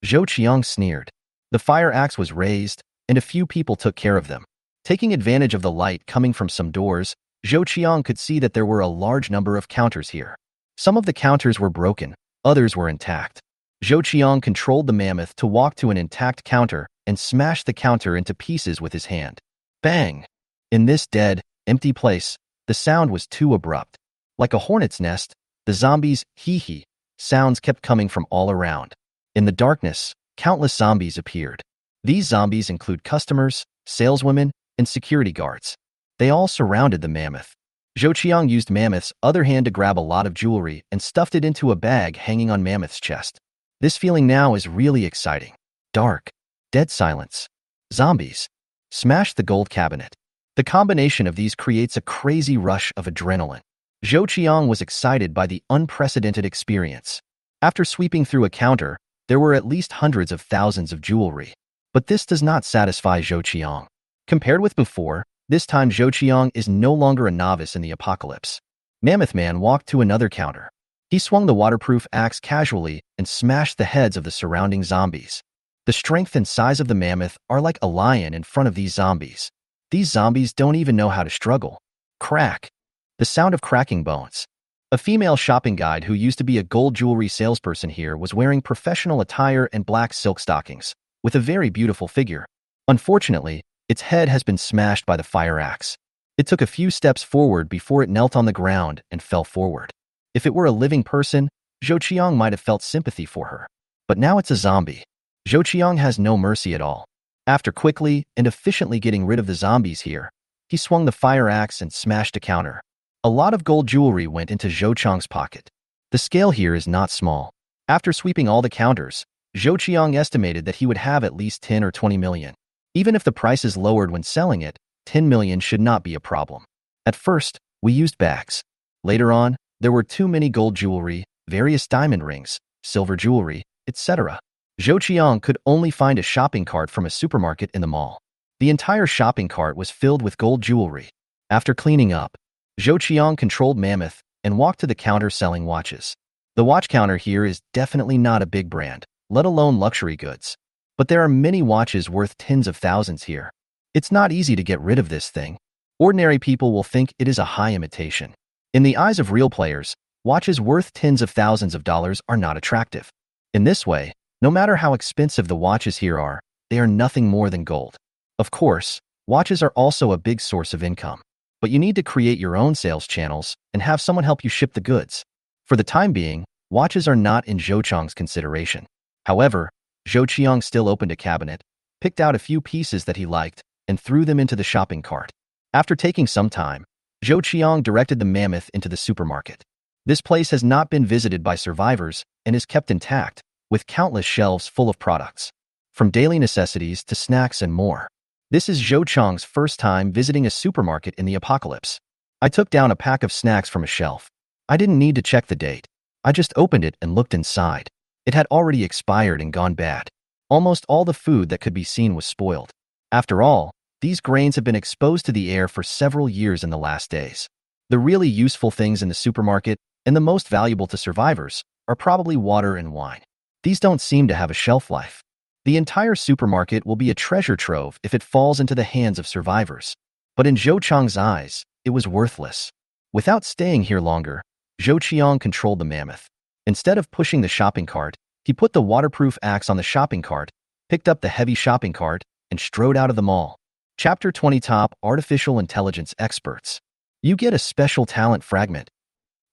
Zhou Qiang sneered. The fire axe was raised, and a few people took care of them. Taking advantage of the light coming from some doors, Zhou Qiang could see that there were a large number of counters here. Some of the counters were broken, others were intact. Zhou Qiang controlled the mammoth to walk to an intact counter and smash the counter into pieces with his hand. Bang! In this dead, empty place, the sound was too abrupt. Like a hornet's nest, the zombies' hee-hee sounds kept coming from all around. In the darkness, countless zombies appeared. These zombies include customers, saleswomen, and security guards. They all surrounded the mammoth. Zhou Qiang used Mammoth's other hand to grab a lot of jewelry and stuffed it into a bag hanging on Mammoth's chest. This feeling now is really exciting. Dark. Dead silence. Zombies. Smash the gold cabinet. The combination of these creates a crazy rush of adrenaline. Zhou Qiang was excited by the unprecedented experience. After sweeping through a counter, there were at least hundreds of thousands of jewelry. But this does not satisfy Zhou Qiang. Compared with before, this time Zhou Qiang is no longer a novice in the apocalypse. Mammoth Man walked to another counter. He swung the waterproof axe casually and smashed the heads of the surrounding zombies. The strength and size of the mammoth are like a lion in front of these zombies. These zombies don't even know how to struggle. Crack. The sound of cracking bones. A female shopping guide who used to be a gold jewelry salesperson here was wearing professional attire and black silk stockings, with a very beautiful figure. Unfortunately, its head has been smashed by the fire axe. It took a few steps forward before it knelt on the ground and fell forward. If it were a living person, Zhou Qiang might have felt sympathy for her. But now it's a zombie. Zhou Qiang has no mercy at all. After quickly and efficiently getting rid of the zombies here, he swung the fire axe and smashed a counter. A lot of gold jewelry went into Zhou Qiang's pocket. The scale here is not small. After sweeping all the counters, Zhou Qiang estimated that he would have at least 10 or 20 million. Even if the price is lowered when selling it, 10 million should not be a problem. At first, we used bags. Later on, there were too many gold jewelry, various diamond rings, silver jewelry, etc. Zhou Qiang could only find a shopping cart from a supermarket in the mall. The entire shopping cart was filled with gold jewelry. After cleaning up, Zhou Qiang controlled Mammoth and walked to the counter selling watches. The watch counter here is definitely not a big brand, let alone luxury goods. But there are many watches worth tens of thousands here. It's not easy to get rid of this thing. Ordinary people will think it is a high imitation. In the eyes of real players, watches worth tens of thousands of dollars are not attractive. In this way, no matter how expensive the watches here are, they are nothing more than gold. Of course, watches are also a big source of income. But you need to create your own sales channels and have someone help you ship the goods. For the time being, watches are not in Zhou Qiang's consideration. However, Zhou Qiang still opened a cabinet, picked out a few pieces that he liked, and threw them into the shopping cart. After taking some time, Zhou Qiang directed the mammoth into the supermarket. This place has not been visited by survivors and is kept intact, with countless shelves full of products, from daily necessities to snacks and more. This is Zhou Qiang's first time visiting a supermarket in the apocalypse. I took down a pack of snacks from a shelf. I didn't need to check the date. I just opened it and looked inside. It had already expired and gone bad. Almost all the food that could be seen was spoiled. After all, these grains have been exposed to the air for several years in the last days. The really useful things in the supermarket, and the most valuable to survivors, are probably water and wine. These don't seem to have a shelf life. The entire supermarket will be a treasure trove if it falls into the hands of survivors. But in Zhou Qiang's eyes, it was worthless. Without staying here longer, Zhou Qiang controlled the mammoth. Instead of pushing the shopping cart, he put the waterproof axe on the shopping cart, picked up the heavy shopping cart, and strode out of the mall. Chapter 20 Top Artificial Intelligence Experts. You get a special talent fragment.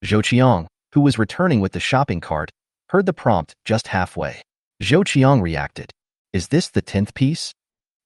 Zhou Qiang, who was returning with the shopping cart, heard the prompt just halfway. Zhou Qiang reacted. Is this the 10th piece?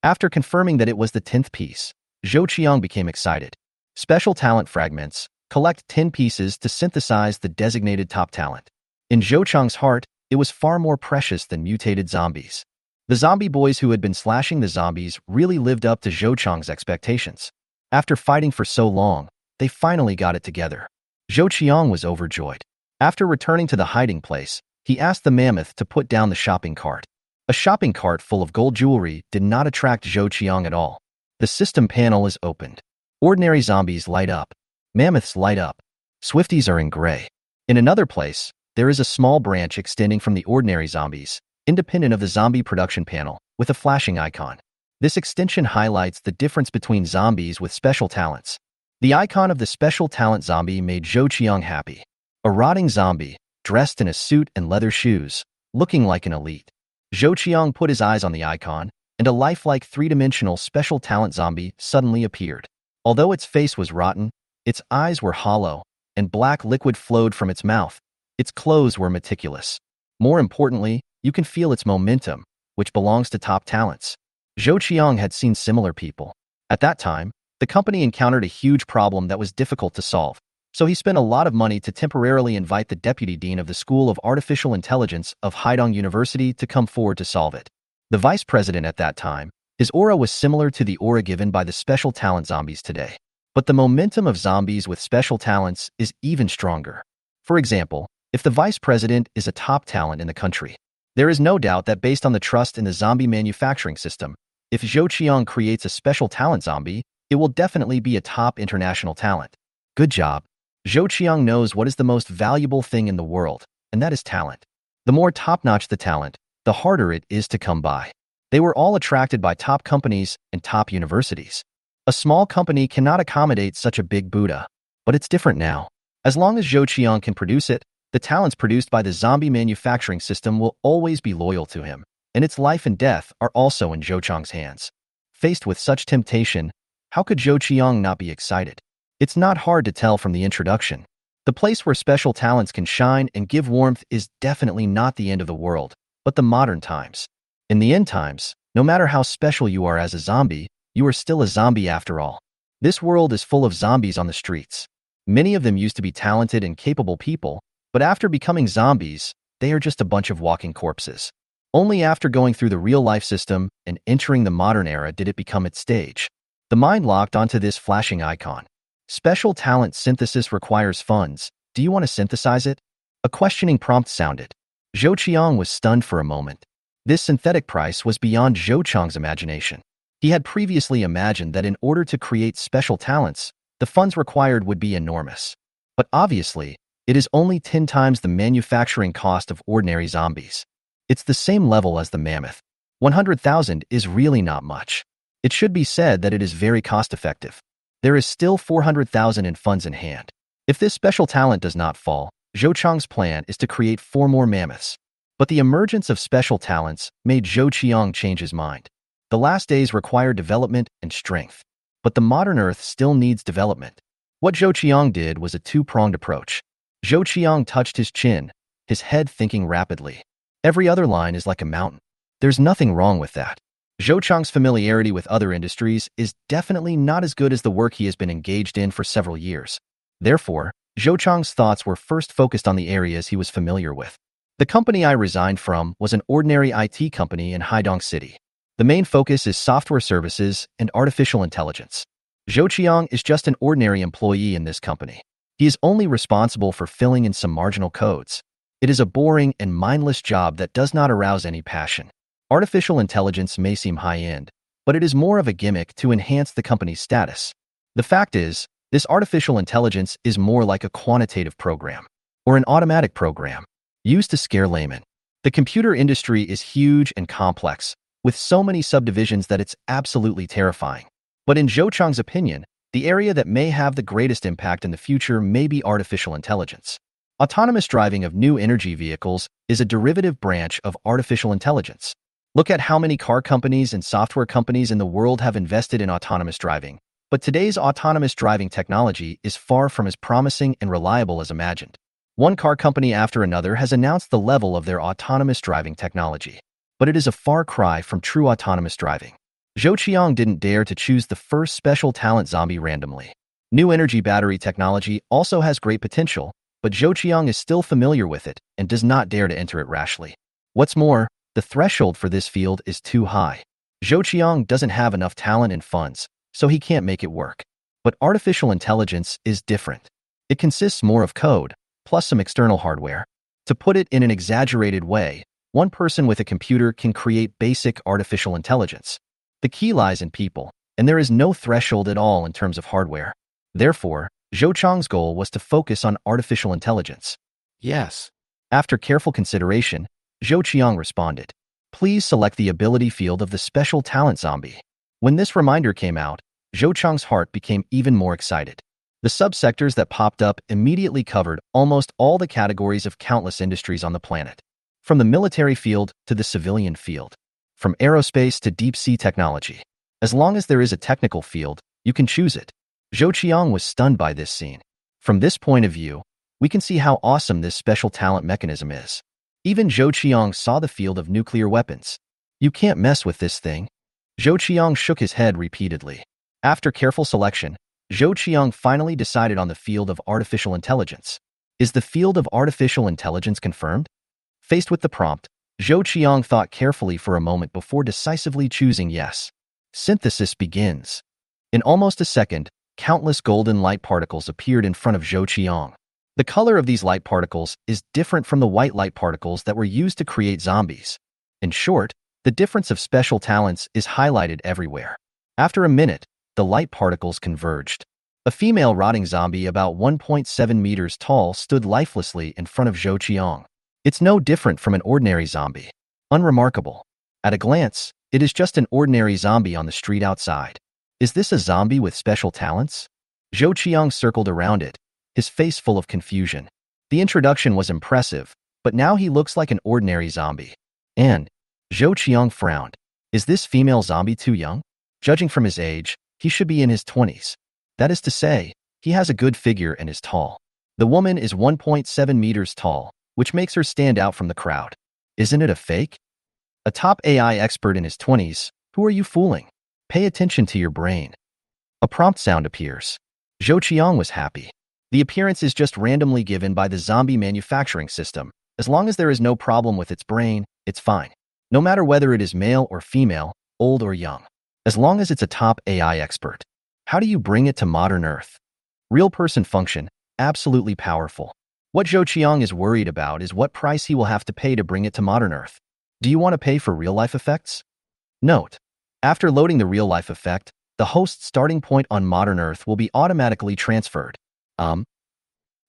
After confirming that it was the 10th piece, Zhou Qiang became excited. Special talent fragments. Collect 10 pieces to synthesize the designated top talent. In Zhou Qiang's heart, it was far more precious than mutated zombies. The zombie boys who had been slashing the zombies really lived up to Zhou Qiang's expectations. After fighting for so long, they finally got it together. Zhou Qiang was overjoyed. After returning to the hiding place, he asked the mammoth to put down the shopping cart. A shopping cart full of gold jewelry did not attract Zhou Qiang at all. The system panel is opened. Ordinary zombies light up. Mammoths light up. Swifties are in gray. In another place, there is a small branch extending from the ordinary zombies, independent of the zombie production panel, with a flashing icon. This extension highlights the difference between zombies with special talents. The icon of the special talent zombie made Zhou Qiang happy. A rotting zombie, dressed in a suit and leather shoes, looking like an elite. Zhou Qiang put his eyes on the icon, and a lifelike three-dimensional special talent zombie suddenly appeared. Although its face was rotten, its eyes were hollow, and black liquid flowed from its mouth. Its clothes were meticulous. More importantly, you can feel its momentum, which belongs to top talents. Zhou Qiang had seen similar people. At that time, the company encountered a huge problem that was difficult to solve, so he spent a lot of money to temporarily invite the deputy dean of the School of Artificial Intelligence of Haidong University to come forward to solve it. The vice president at that time, his aura was similar to the aura given by the special talent zombies today. But the momentum of zombies with special talents is even stronger. For example, if the vice president is a top talent in the country, there is no doubt that based on the trust in the zombie manufacturing system, if Zhou Qiang creates a special talent zombie, it will definitely be a top international talent. Good job. Zhou Qiang knows what is the most valuable thing in the world, and that is talent. The more top-notch the talent, the harder it is to come by. They were all attracted by top companies and top universities. A small company cannot accommodate such a big Buddha, but it's different now. As long as Zhou Qiang can produce it, the talents produced by the zombie manufacturing system will always be loyal to him, and its life and death are also in Zhou Qiang's hands. Faced with such temptation, how could Zhou Qiang not be excited? It's not hard to tell from the introduction. The place where special talents can shine and give warmth is definitely not the end of the world, but the modern times. In the end times, no matter how special you are as a zombie, you are still a zombie after all. This world is full of zombies on the streets. Many of them used to be talented and capable people, but after becoming zombies, they are just a bunch of walking corpses. Only after going through the real-life system and entering the modern era did it become its stage. The mind locked onto this flashing icon. Special talent synthesis requires funds. Do you want to synthesize it? A questioning prompt sounded. Zhou Qiang was stunned for a moment. This synthetic price was beyond Zhou Qiang's imagination. He had previously imagined that in order to create special talents, the funds required would be enormous. But obviously, it is only 10 times the manufacturing cost of ordinary zombies. It's the same level as the mammoth. 100,000 is really not much. It should be said that it is very cost-effective. There is still 400,000 in funds in hand. If this special talent does not fall, Zhou Qiang's plan is to create 4 more mammoths. But the emergence of special talents made Zhou Qiang change his mind. The last days required development and strength. But the modern Earth still needs development. What Zhou Qiang did was a two-pronged approach. Zhou Qiang touched his chin, his head thinking rapidly. Every other line is like a mountain. There's nothing wrong with that. Zhou Qiang's familiarity with other industries is definitely not as good as the work he has been engaged in for several years. Therefore, Zhou Qiang's thoughts were first focused on the areas he was familiar with. The company I resigned from was an ordinary IT company in Haidong City. The main focus is software services and artificial intelligence. Zhou Qiang is just an ordinary employee in this company. He is only responsible for filling in some marginal codes. It is a boring and mindless job that does not arouse any passion. Artificial intelligence may seem high-end, but it is more of a gimmick to enhance the company's status. The fact is, this artificial intelligence is more like a quantitative program, or an automatic program, used to scare laymen. The computer industry is huge and complex, with so many subdivisions that it's absolutely terrifying. But in Zhou Qiang's opinion, the area that may have the greatest impact in the future may be artificial intelligence. Autonomous driving of new energy vehicles is a derivative branch of artificial intelligence. Look at how many car companies and software companies in the world have invested in autonomous driving. But today's autonomous driving technology is far from as promising and reliable as imagined. One car company after another has announced the level of their autonomous driving technology. But it is a far cry from true autonomous driving. Zhou Qiang didn't dare to choose the first special talent zombie randomly. New energy battery technology also has great potential, but Zhou Qiang is still familiar with it and does not dare to enter it rashly. What's more, the threshold for this field is too high. Zhou Qiang doesn't have enough talent and funds, so he can't make it work. But artificial intelligence is different. It consists more of code, plus some external hardware. To put it in an exaggerated way, one person with a computer can create basic artificial intelligence. The key lies in people, and there is no threshold at all in terms of hardware. Therefore, Zhou Qiang's goal was to focus on artificial intelligence. Yes. After careful consideration, Zhou Qiang responded, "Please select the ability field of the special talent zombie." When this reminder came out, Zhou Qiang's heart became even more excited. The subsectors that popped up immediately covered almost all the categories of countless industries on the planet. From the military field to the civilian field. From aerospace to deep-sea technology. As long as there is a technical field, you can choose it. Zhou Qiang was stunned by this scene. From this point of view, we can see how awesome this special talent mechanism is. Even Zhou Qiang saw the field of nuclear weapons. You can't mess with this thing. Zhou Qiang shook his head repeatedly. After careful selection, Zhou Qiang finally decided on the field of artificial intelligence. Is the field of artificial intelligence confirmed? Faced with the prompt, Zhou Qiang thought carefully for a moment before decisively choosing yes. Synthesis begins. In almost a second, countless golden light particles appeared in front of Zhou Qiang. The color of these light particles is different from the white light particles that were used to create zombies. In short, the difference of special talents is highlighted everywhere. After a minute, the light particles converged. A female rotting zombie about 1.7 meters tall stood lifelessly in front of Zhou Qiang. It's no different from an ordinary zombie. Unremarkable. At a glance, it is just an ordinary zombie on the street outside. Is this a zombie with special talents? Zhou Qiang circled around it, his face full of confusion. The introduction was impressive, but now he looks like an ordinary zombie. And Zhou Qiang frowned. Is this female zombie too young? Judging from his age, he should be in his 20s. That is to say, he has a good figure and is tall. The woman is 1.7 meters tall, which makes her stand out from the crowd. Isn't it a fake? A top AI expert in his 20s, who are you fooling? Pay attention to your brain. A prompt sound appears. Zhou Qiang was happy. The appearance is just randomly given by the zombie manufacturing system. As long as there is no problem with its brain, it's fine. No matter whether it is male or female, old or young. As long as it's a top AI expert. How do you bring it to modern Earth? Real person function, absolutely powerful. What Zhou Qiang is worried about is what price he will have to pay to bring it to modern Earth. Do you want to pay for real-life effects? Note: after loading the real-life effect, the host's starting point on modern Earth will be automatically transferred.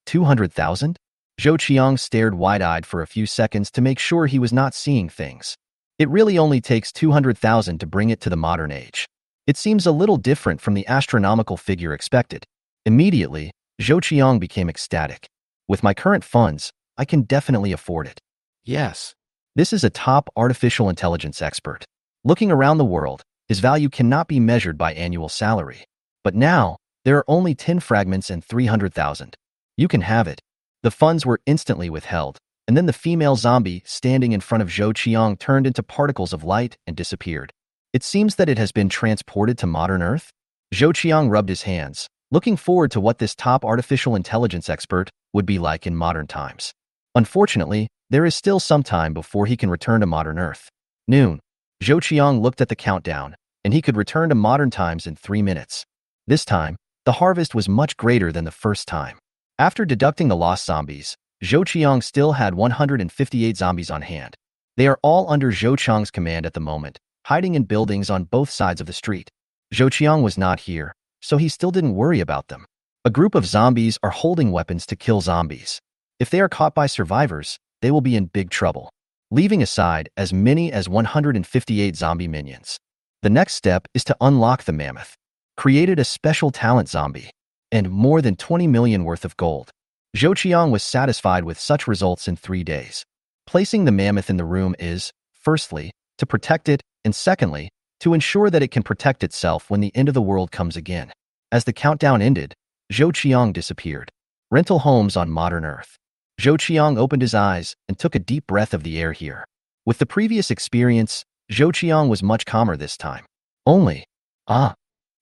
200,000? Zhou Qiang stared wide-eyed for a few seconds to make sure he was not seeing things. It really only takes 200,000 to bring it to the modern age. It seems a little different from the astronomical figure expected. Immediately, Zhou Qiang became ecstatic. With my current funds, I can definitely afford it. Yes. This is a top artificial intelligence expert. Looking around the world, his value cannot be measured by annual salary. But now, there are only 10 fragments and 300,000. You can have it. The funds were instantly withheld, and then the female zombie standing in front of Zhou Qiang turned into particles of light and disappeared. It seems that it has been transported to modern Earth. Zhou Qiang rubbed his hands, looking forward to what this top artificial intelligence expert would be like in modern times. Unfortunately, there is still some time before he can return to modern Earth. Noon. Zhou Qiang looked at the countdown, and he could return to modern times in 3 minutes. This time, the harvest was much greater than the first time. After deducting the lost zombies, Zhou Qiang still had 158 zombies on hand. They are all under Zhou Qiang's command at the moment, hiding in buildings on both sides of the street. Zhou Qiang was not here, so he still didn't worry about them. A group of zombies are holding weapons to kill zombies. If they are caught by survivors, they will be in big trouble. Leaving aside as many as 158 zombie minions. The next step is to unlock the mammoth. Created a special talent zombie. And more than 20 million worth of gold. Zhou Qiang was satisfied with such results in 3 days. Placing the mammoth in the room is, firstly, to protect it, and secondly, to ensure that it can protect itself when the end of the world comes again. As the countdown ended, Zhou Qiang disappeared. Rental homes on modern Earth. Zhou Qiang opened his eyes and took a deep breath of the air here. With the previous experience, Zhou Qiang was much calmer this time. Zhou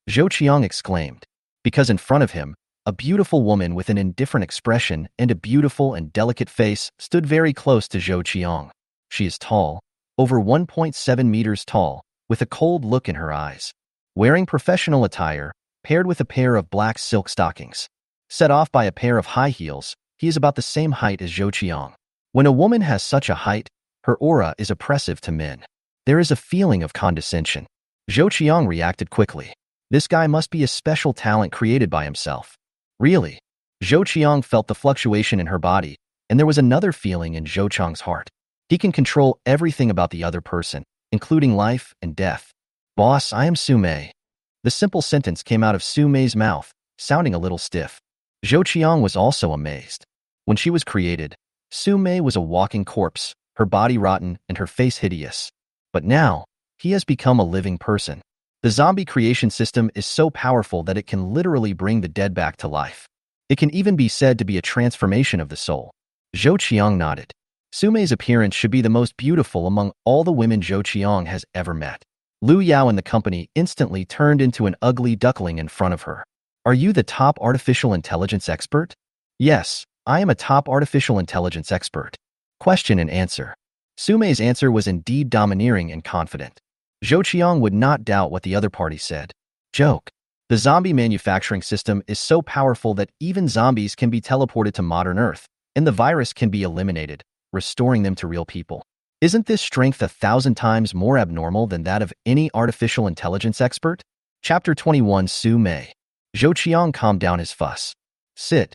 Qiang exclaimed. Because in front of him, a beautiful woman with an indifferent expression and a beautiful and delicate face stood very close to Zhou Qiang. She is tall, over 1.7 meters tall, with a cold look in her eyes. Wearing professional attire, paired with a pair of black silk stockings. Set off by a pair of high heels, he is about the same height as Zhou Qiang. When a woman has such a height, her aura is oppressive to men. There is a feeling of condescension. Zhou Qiang reacted quickly. This guy must be a special talent created by himself. Really? Zhou Qiang felt the fluctuation in her body, and there was another feeling in Zhou Qiang's heart. He can control everything about the other person, including life and death. Boss, I am Su Mei. The simple sentence came out of Su Mei's mouth, sounding a little stiff. Zhou Qiang was also amazed. When she was created, Su Mei was a walking corpse, her body rotten and her face hideous. But now, he has become a living person. The zombie creation system is so powerful that it can literally bring the dead back to life. It can even be said to be a transformation of the soul. Zhou Qiang nodded. Su Mei's appearance should be the most beautiful among all the women Zhou Qiang has ever met. Lu Yao and the company instantly turned into an ugly duckling in front of her. Are you the top artificial intelligence expert? Yes, I am a top artificial intelligence expert. Question and answer. Su Mei's answer was indeed domineering and confident. Zhou Qiang would not doubt what the other party said. Joke. The zombie manufacturing system is so powerful that even zombies can be teleported to modern Earth, and the virus can be eliminated, restoring them to real people. Isn't this strength 1,000 times more abnormal than that of any artificial intelligence expert? Chapter 21 Su Mei. Zhou Qiang calmed down his fuss. Sit.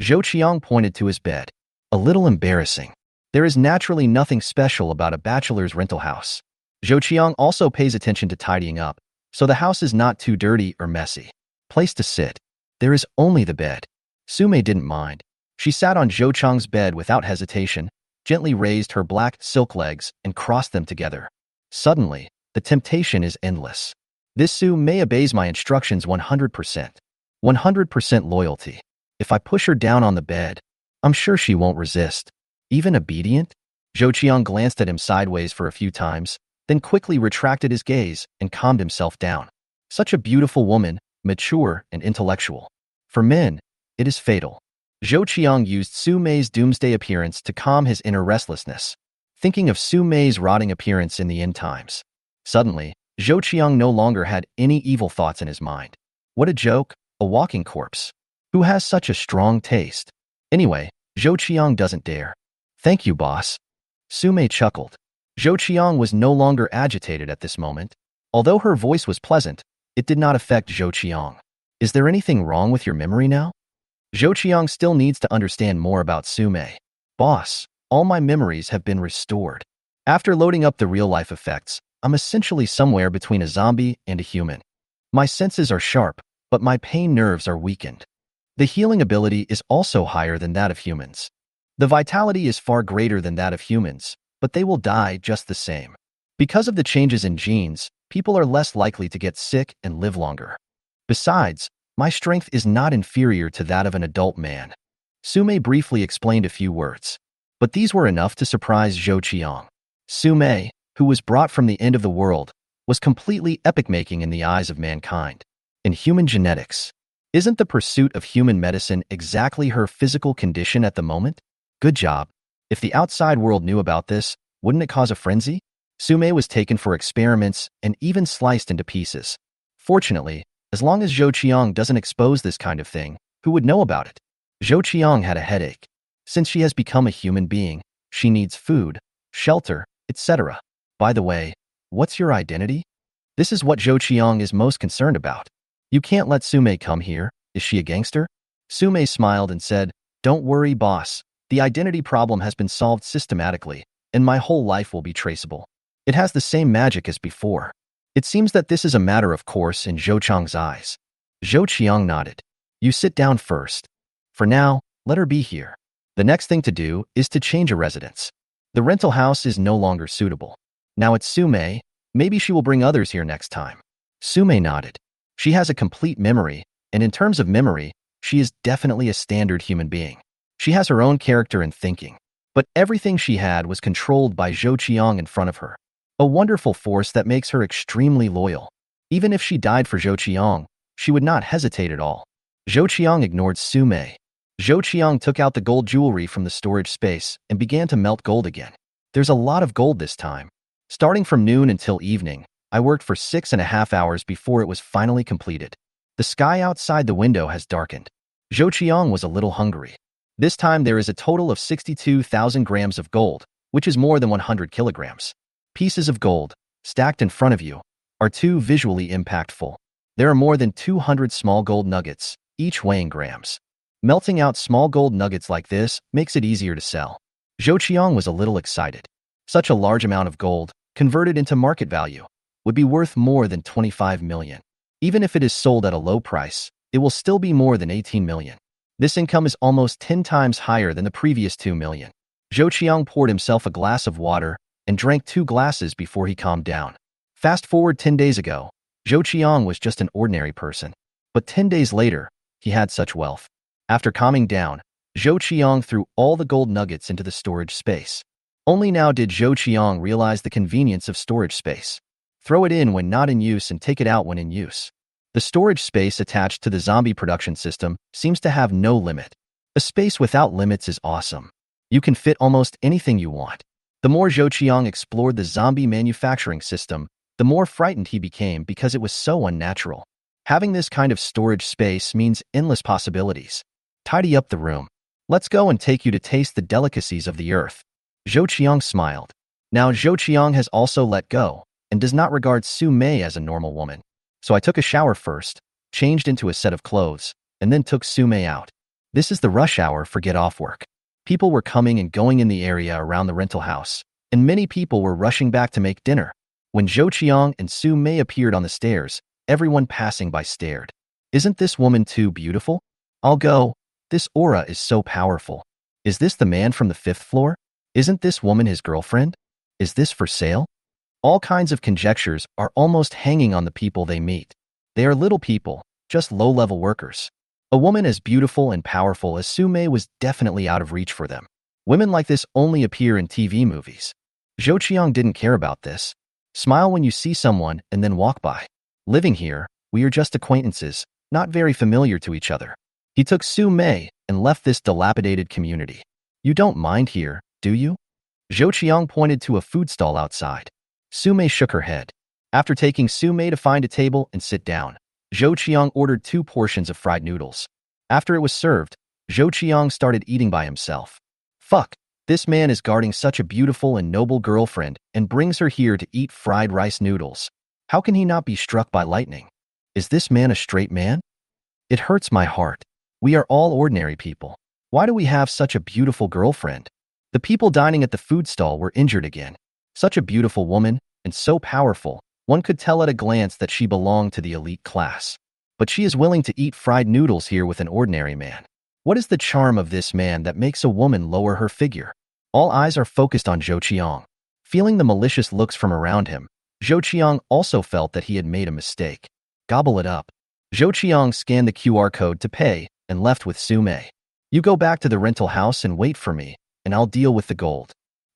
Zhou Qiang pointed to his bed. A little embarrassing. There is naturally nothing special about a bachelor's rental house. Zhou Qiang also pays attention to tidying up, so the house is not too dirty or messy. Place to sit. There is only the bed. Sume didn't mind. She sat on Zhou Qiang's bed without hesitation, gently raised her black silk legs and crossed them together. Suddenly, the temptation is endless. This Sume obeys my instructions 100%. 100% loyalty. If I push her down on the bed, I'm sure she won't resist. Even obedient? Zhou Qiang glanced at him sideways for a few times, then quickly retracted his gaze and calmed himself down. Such a beautiful woman, mature and intellectual. For men, it is fatal. Zhou Qiang used Su Mei's doomsday appearance to calm his inner restlessness, thinking of Su Mei's rotting appearance in the end times. Suddenly, Zhou Qiang no longer had any evil thoughts in his mind. What a joke, a walking corpse. Who has such a strong taste? Anyway, Zhou Qiang doesn't dare. Thank you, boss. Su Mei chuckled. Zhou Qiang was no longer agitated at this moment. Although her voice was pleasant, it did not affect Zhou Qiang. Is there anything wrong with your memory now? Zhou Qiang still needs to understand more about Su Mei. Boss, all my memories have been restored. After loading up the real-life effects, I'm essentially somewhere between a zombie and a human. My senses are sharp, but my pain nerves are weakened. The healing ability is also higher than that of humans. The vitality is far greater than that of humans, but they will die just the same. Because of the changes in genes, people are less likely to get sick and live longer. Besides, my strength is not inferior to that of an adult man. Su Mei briefly explained a few words, but these were enough to surprise Zhou Qiang. Su Mei, who was brought from the end of the world, was completely epic-making in the eyes of mankind. In human genetics, isn't the pursuit of human medicine exactly her physical condition at the moment? Good job. If the outside world knew about this, wouldn't it cause a frenzy? Su Mei was taken for experiments and even sliced into pieces. Fortunately, as long as Zhou Qiang doesn't expose this kind of thing, who would know about it? Zhou Qiang had a headache. Since she has become a human being, she needs food, shelter, etc. By the way, what's your identity? This is what Zhou Qiang is most concerned about. You can't let Su Mei come here. Is she a gangster? Su Mei smiled and said, Don't worry, boss. The identity problem has been solved systematically, and my whole life will be traceable. It has the same magic as before. It seems that this is a matter of course in Zhou Qiang's eyes. Zhou Qiang nodded. You sit down first. For now, let her be here. The next thing to do is to change a residence. The rental house is no longer suitable. Now it's Su Mei. Maybe she will bring others here next time. Su Mei nodded. She has a complete memory, and in terms of memory, she is definitely a standard human being. She has her own character and thinking. But everything she had was controlled by Zhou Qiang in front of her. A wonderful force that makes her extremely loyal. Even if she died for Zhou Qiang, she would not hesitate at all. Zhou Qiang ignored Su Mei. Zhou Qiang took out the gold jewelry from the storage space and began to melt gold again. There's a lot of gold this time. Starting from noon until evening, I worked for 6.5 hours before it was finally completed. The sky outside the window has darkened. Zhou Qiang was a little hungry. This time there is a total of 62,000 grams of gold, which is more than 100 kilograms. Pieces of gold, stacked in front of you, are too visually impactful. There are more than 200 small gold nuggets, each weighing grams. Melting out small gold nuggets like this makes it easier to sell. Zhou Qiang was a little excited. Such a large amount of gold, converted into market value, would be worth more than 25 million. Even if it is sold at a low price, it will still be more than 18 million. This income is almost 10 times higher than the previous 2 million. Zhou Qiang poured himself a glass of water and drank 2 glasses before he calmed down. Fast forward 10 days ago, Zhou Qiang was just an ordinary person. But 10 days later, he had such wealth. After calming down, Zhou Qiang threw all the gold nuggets into the storage space. Only now did Zhou Qiang realize the convenience of storage space. Throw it in when not in use and take it out when in use. The storage space attached to the zombie production system seems to have no limit. A space without limits is awesome. You can fit almost anything you want. The more Zhou Qiang explored the zombie manufacturing system, the more frightened he became because it was so unnatural. Having this kind of storage space means endless possibilities. Tidy up the room. Let's go and take you to taste the delicacies of the earth. Zhou Qiang smiled. Now Zhou Qiang has also let go and does not regard Su Mei as a normal woman. So I took a shower first, changed into a set of clothes, and then took Su Mei out. This is the rush hour for get off work. People were coming and going in the area around the rental house, and many people were rushing back to make dinner. When Zhou Qiang and Su Mei appeared on the stairs, everyone passing by stared. Isn't this woman too beautiful? I'll go. This aura is so powerful. Is this the man from the 5th floor? Isn't this woman his girlfriend? Is this for sale? All kinds of conjectures are almost hanging on the people they meet. They are little people, just low-level workers. A woman as beautiful and powerful as Su-mei was definitely out of reach for them. Women like this only appear in TV movies. Zhou Qiang didn't care about this. Smile when you see someone and then walk by. Living here, we are just acquaintances, not very familiar to each other. He took Su-mei and left this dilapidated community. You don't mind here, do you? Zhou Qiang pointed to a food stall outside. Su-mei shook her head. After taking Su-mei to find a table and sit down, Zhou Qiang ordered 2 portions of fried noodles. After it was served, Zhou Qiang started eating by himself. Fuck, this man is guarding such a beautiful and noble girlfriend and brings her here to eat fried rice noodles. How can he not be struck by lightning? Is this man a straight man? It hurts my heart. We are all ordinary people. Why do we have such a beautiful girlfriend? The people dining at the food stall were injured again. Such a beautiful woman, and so powerful, one could tell at a glance that she belonged to the elite class. But she is willing to eat fried noodles here with an ordinary man. What is the charm of this man that makes a woman lower her figure? All eyes are focused on Zhou Qiang. Feeling the malicious looks from around him, Zhou Qiang also felt that he had made a mistake. Gobble it up. Zhou Qiang scanned the QR code to pay and left with Su-mei. You go back to the rental house and wait for me, and I'll deal with the gold.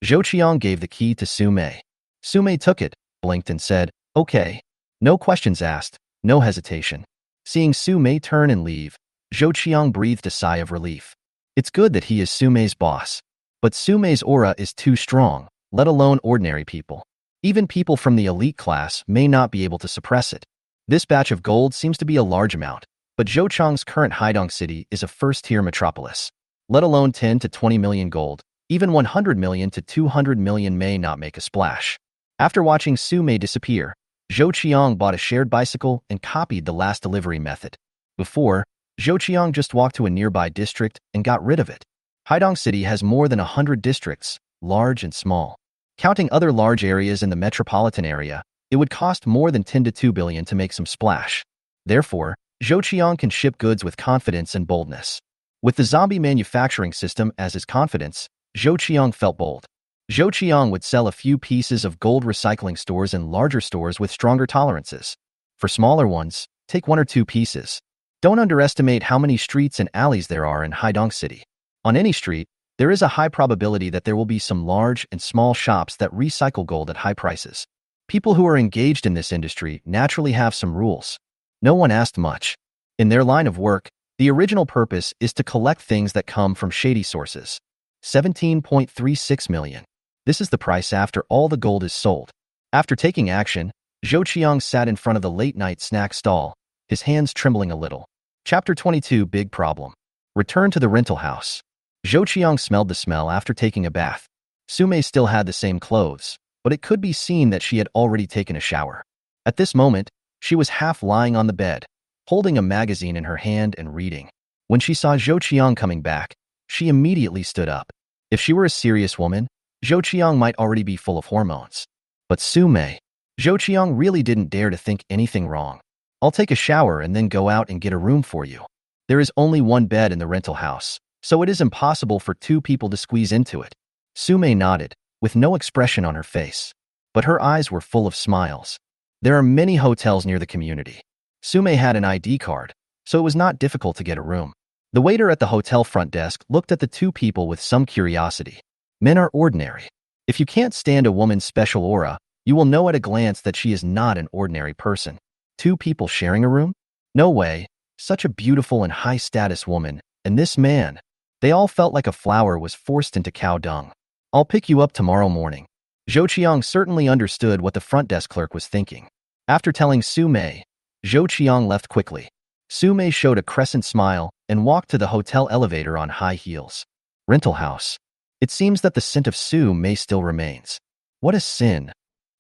Zhou Qiang gave the key to Su-mei. Su-mei took it, blinked and said, okay. No questions asked, no hesitation. Seeing Su-mei turn and leave, Zhou Qiang breathed a sigh of relief. It's good that he is Su-mei's boss. But Su-mei's aura is too strong, let alone ordinary people. Even people from the elite class may not be able to suppress it. This batch of gold seems to be a large amount, but Zhou Qiang's current Haidong city is a first-tier metropolis. Let alone 10 to 20 million gold, even 100 million to 200 million may not make a splash. After watching Su-mei disappear, Zhou Qiang bought a shared bicycle and copied the last delivery method. Before, Zhou Qiang just walked to a nearby district and got rid of it. Haidong City has more than 100 districts, large and small. Counting other large areas in the metropolitan area, it would cost more than 10 to 2 billion to make some splash. Therefore, Zhou Qiang can ship goods with confidence and boldness. With the zombie manufacturing system as his confidence, Zhou Qiang felt bold. Zhou Qiang would sell a few pieces of gold recycling stores in larger stores with stronger tolerances. For smaller ones, take 1 or 2 pieces. Don't underestimate how many streets and alleys there are in Haidong City. On any street, there is a high probability that there will be some large and small shops that recycle gold at high prices. People who are engaged in this industry naturally have some rules. No one asked much. In their line of work, the original purpose is to collect things that come from shady sources. 17.36 million. This is the price after all the gold is sold. After taking action, Zhou Qiang sat in front of the late-night snack stall, his hands trembling a little. Chapter 22 Big Problem. Return to the rental house. Zhou Qiang smelled the smell after taking a bath. Su-mei still had the same clothes, but it could be seen that she had already taken a shower. At this moment, she was half lying on the bed, holding a magazine in her hand and reading. When she saw Zhou Qiang coming back, she immediately stood up. If she were a serious woman, Zhou Qiang might already be full of hormones. But Su-mei, Zhou Qiang really didn't dare to think anything wrong. I'll take a shower and then go out and get a room for you. There is only 1 bed in the rental house, so it is impossible for 2 people to squeeze into it. Su-mei nodded, with no expression on her face. But her eyes were full of smiles. There are many hotels near the community. Su-mei had an ID card, so it was not difficult to get a room. The waiter at the hotel front desk looked at the 2 people with some curiosity. Men are ordinary. If you can't stand a woman's special aura, you will know at a glance that she is not an ordinary person. 2 people sharing a room? No way. Such a beautiful and high-status woman, and this man. They all felt like a flower was forced into cow dung. I'll pick you up tomorrow morning. Zhou Qiang certainly understood what the front desk clerk was thinking. After telling Su-mei, Zhou Qiang left quickly. Su-mei showed a crescent smile and walked to the hotel elevator on high heels. Rental house. It seems that the scent of Su-mei still remains. What a sin.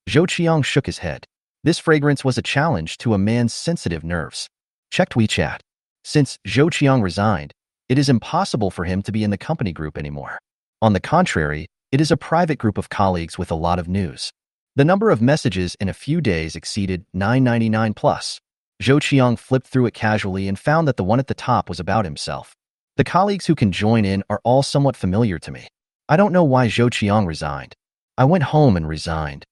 Zhou Qiang shook his head. This fragrance was a challenge to a man's sensitive nerves. Checked WeChat. Since Zhou Qiang resigned, it is impossible for him to be in the company group anymore. On the contrary, it is a private group of colleagues with a lot of news. The number of messages in a few days exceeded 999 plus. Zhou Qiang flipped through it casually and found that the one at the top was about himself. The colleagues who can join in are all somewhat familiar to me. I don't know why Zhou Qiang resigned. I went home and resigned.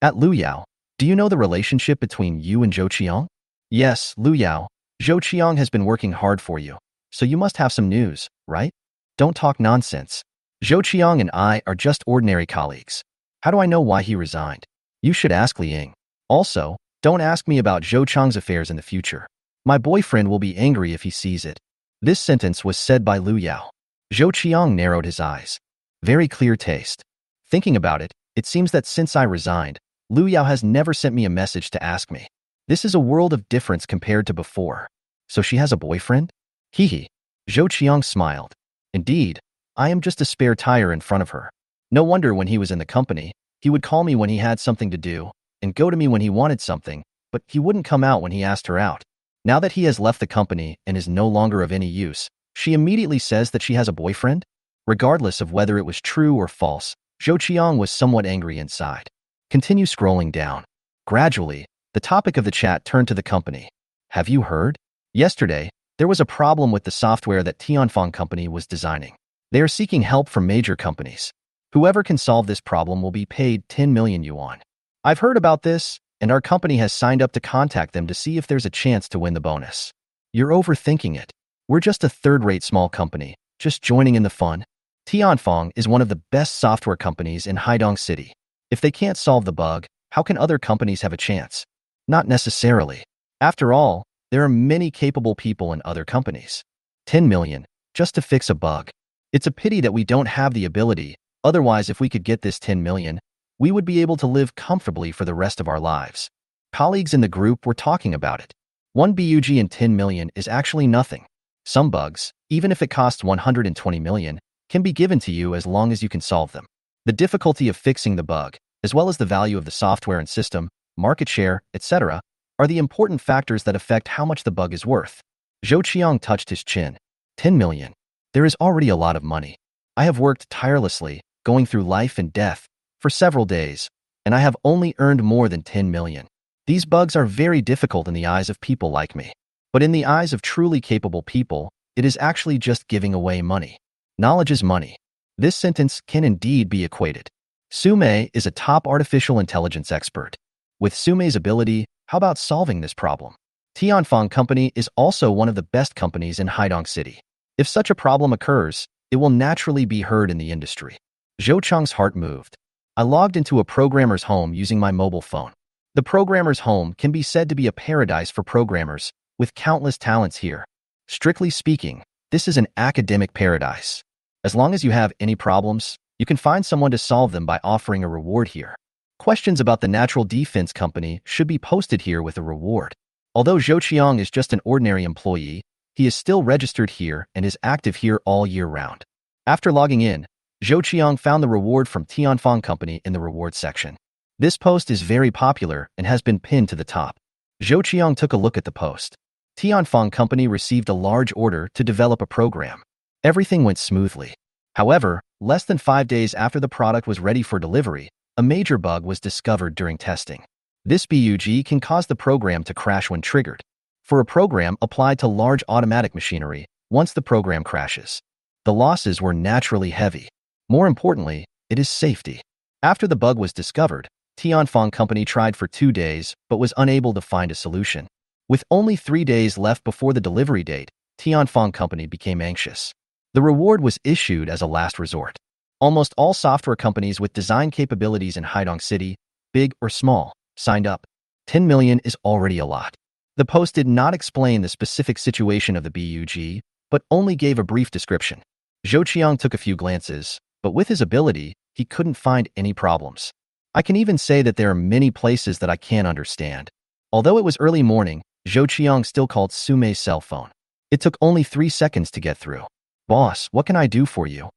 At Luyao, do you know the relationship between you and Zhou Qiang? Yes, Luyao. Zhou Qiang has been working hard for you, so you must have some news, right? Don't talk nonsense. Zhou Qiang and I are just ordinary colleagues. How do I know why he resigned? You should ask Liang. Also, don't ask me about Zhou Qiang's affairs in the future. My boyfriend will be angry if he sees it. This sentence was said by Liu Yao. Zhou Qiang narrowed his eyes. Very clear taste. Thinking about it, it seems that since I resigned, Liu Yao has never sent me a message to ask me. This is a world of difference compared to before. So she has a boyfriend? Hee hee. Zhou Qiang smiled. Indeed, I am just a spare tire in front of her. No wonder when he was in the company, he would call me when he had something to do, and go to me when he wanted something, but he wouldn't come out when he asked her out. Now that he has left the company and is no longer of any use, she immediately says that she has a boyfriend? Regardless of whether it was true or false, Zhou Qiang was somewhat angry inside. Continue scrolling down. Gradually, the topic of the chat turned to the company. Have you heard? Yesterday, there was a problem with the software that Tianfeng Company was designing. They are seeking help from major companies. Whoever can solve this problem will be paid 10 million yuan. I've heard about this, and our company has signed up to contact them to see if there's a chance to win the bonus. You're overthinking it. We're just a third-rate small company, just joining in the fun. Tianfeng is one of the best software companies in Haidong City. If they can't solve the bug, how can other companies have a chance? Not necessarily. After all, there are many capable people in other companies. 10 million, just to fix a bug. It's a pity that we don't have the ability, otherwise if we could get this 10 million, we would be able to live comfortably for the rest of our lives. Colleagues in the group were talking about it. 1 bug and 10 million is actually nothing. Some bugs, even if it costs 120 million, can be given to you as long as you can solve them. The difficulty of fixing the bug, as well as the value of the software and system, market share, etc., are the important factors that affect how much the bug is worth. Zhou Qiang touched his chin. 10 million. There is already a lot of money. I have worked tirelessly, going through life and death, for several days, and I have only earned more than 10 million. These bugs are very difficult in the eyes of people like me. But in the eyes of truly capable people, it is actually just giving away money. Knowledge is money. This sentence can indeed be equated. Sumei is a top artificial intelligence expert. With Sumei's ability, how about solving this problem? Tianfeng Company is also one of the best companies in Haidong City. If such a problem occurs, it will naturally be heard in the industry. Zhou Qiang's heart moved. I logged into a programmer's home using my mobile phone. The programmer's home can be said to be a paradise for programmers, with countless talents here. Strictly speaking, this is an academic paradise. As long as you have any problems, you can find someone to solve them by offering a reward here. Questions about the Natural Defense Company should be posted here with a reward. Although Zhou Qiang is just an ordinary employee, he is still registered here and is active here all year round. After logging in, Zhou Qiang found the reward from Tianfeng Company in the reward section. This post is very popular and has been pinned to the top. Zhou Qiang took a look at the post. Tianfeng Company received a large order to develop a program. Everything went smoothly. However, less than 5 days after the product was ready for delivery, a major bug was discovered during testing. This bug can cause the program to crash when triggered. For a program applied to large automatic machinery, once the program crashes, the losses were naturally heavy. More importantly, it is safety. After the bug was discovered, Tianfeng Company tried for 2 days but was unable to find a solution. With only 3 days left before the delivery date, Tianfeng Company became anxious. The reward was issued as a last resort. Almost all software companies with design capabilities in Haidong City, big or small, signed up. 10 million is already a lot. The post did not explain the specific situation of the bug, but only gave a brief description. Zhou Qiang took a few glances, but with his ability, he couldn't find any problems. I can even say that there are many places that I can't understand. Although it was early morning, Zhou Qiang still called Sumei's cell phone. It took only 3 seconds to get through. Boss, what can I do for you?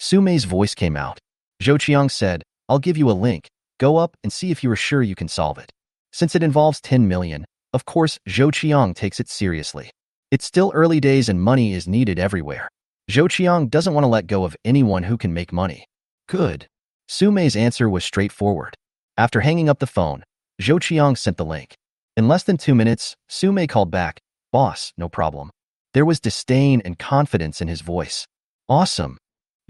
Sumei's voice came out. Zhou Qiang said, I'll give you a link. Go up and see if you are sure you can solve it. Since it involves 10 million, of course, Zhou Qiang takes it seriously. It's still early days and money is needed everywhere. Zhou Qiang doesn't want to let go of anyone who can make money. Good. Sumei's answer was straightforward. After hanging up the phone, Zhou Qiang sent the link. In less than 2 minutes, Sumei called back, Boss, no problem. There was disdain and confidence in his voice. Awesome.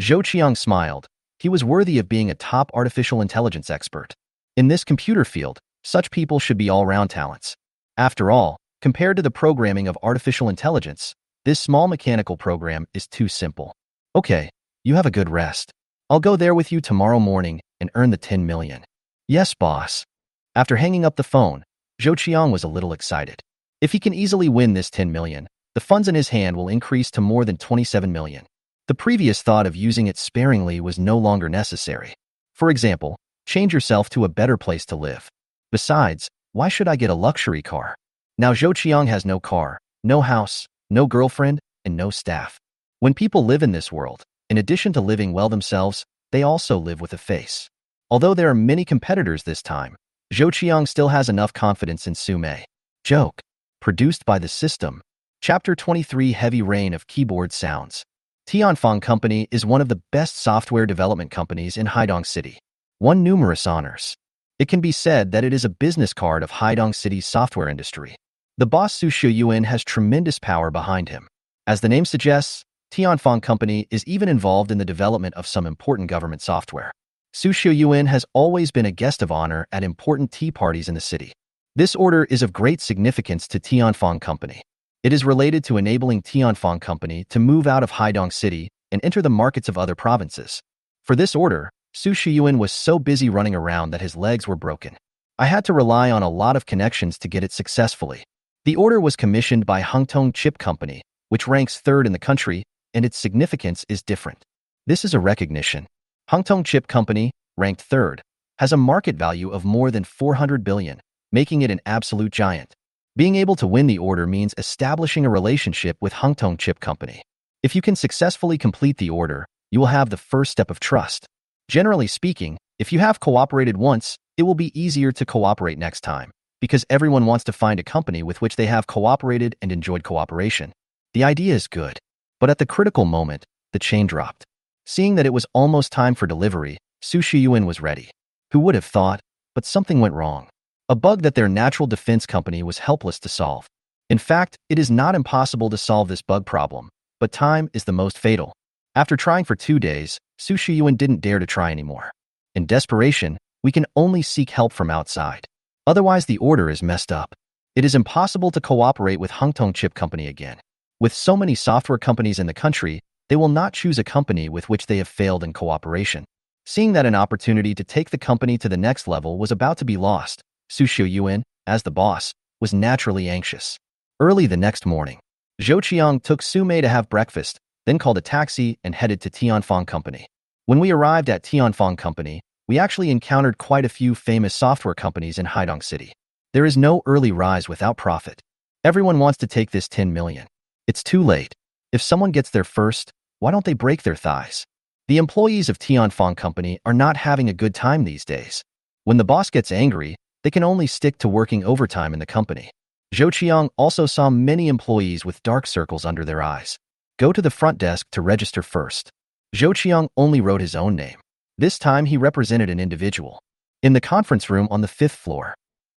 Zhou Qiang smiled. He was worthy of being a top artificial intelligence expert. In this computer field, such people should be all-round talents. After all, compared to the programming of artificial intelligence, this small mechanical program is too simple. Okay, you have a good rest. I'll go there with you tomorrow morning and earn the 10 million. Yes, boss. After hanging up the phone, Zhou Qiang was a little excited. If he can easily win this 10 million, the funds in his hand will increase to more than 27 million. The previous thought of using it sparingly was no longer necessary. For example, change yourself to a better place to live. Besides, why should I get a luxury car? Now Zhou Qiang has no car, no house, no girlfriend, and no staff. When people live in this world, in addition to living well themselves, they also live with a face. Although there are many competitors this time, Zhou Qiang still has enough confidence in Sume. Joke. Produced by the system. Chapter 23 Heavy Rain of Keyboard Sounds. Tianfeng Company is one of the best software development companies in Haidong City. Won numerous honors. It can be said that it is a business card of Haidong City's software industry. The boss Su Shiyuan has tremendous power behind him. As the name suggests, Tianfeng Company is even involved in the development of some important government software. Su Shiyuan has always been a guest of honor at important tea parties in the city. This order is of great significance to Tianfeng Company. It is related to enabling Tianfeng Company to move out of Haidong City and enter the markets of other provinces. For this order, Su Shiyuan was so busy running around that his legs were broken. I had to rely on a lot of connections to get it successfully. The order was commissioned by Hongtong Chip Company, which ranks third in the country, and its significance is different. This is a recognition. Hongtong Chip Company, ranked third, has a market value of more than 400 billion, making it an absolute giant. Being able to win the order means establishing a relationship with Hongtong Chip Company. If you can successfully complete the order, you will have the first step of trust. Generally speaking, if you have cooperated once, it will be easier to cooperate next time, because everyone wants to find a company with which they have cooperated and enjoyed cooperation. The idea is good, but at the critical moment, the chain dropped. Seeing that it was almost time for delivery, Su Shiyuan was ready. Who would have thought? But something went wrong. A bug that their natural defense company was helpless to solve. In fact, it is not impossible to solve this bug problem, but time is the most fatal. After trying for 2 days, Su Shiyuan didn't dare to try anymore. In desperation, we can only seek help from outside. Otherwise, the order is messed up. It is impossible to cooperate with Hongtong Chip Company again. With so many software companies in the country, they will not choose a company with which they have failed in cooperation. Seeing that an opportunity to take the company to the next level was about to be lost, Su Shiyuan, as the boss, was naturally anxious. Early the next morning, Zhou Qiang took Sume to have breakfast, then called a taxi and headed to Tianfeng Company. When we arrived at Tianfeng Company, we actually encountered quite a few famous software companies in Haidong City. There is no early rise without profit. Everyone wants to take this 10 million. It's too late. If someone gets there first, why don't they break their thighs? The employees of Tianfeng Company are not having a good time these days. When the boss gets angry, they can only stick to working overtime in the company. Zhou Qiang also saw many employees with dark circles under their eyes. Go to the front desk to register first. Zhou Qiang only wrote his own name. This time he represented an individual. In the conference room on the 5th floor,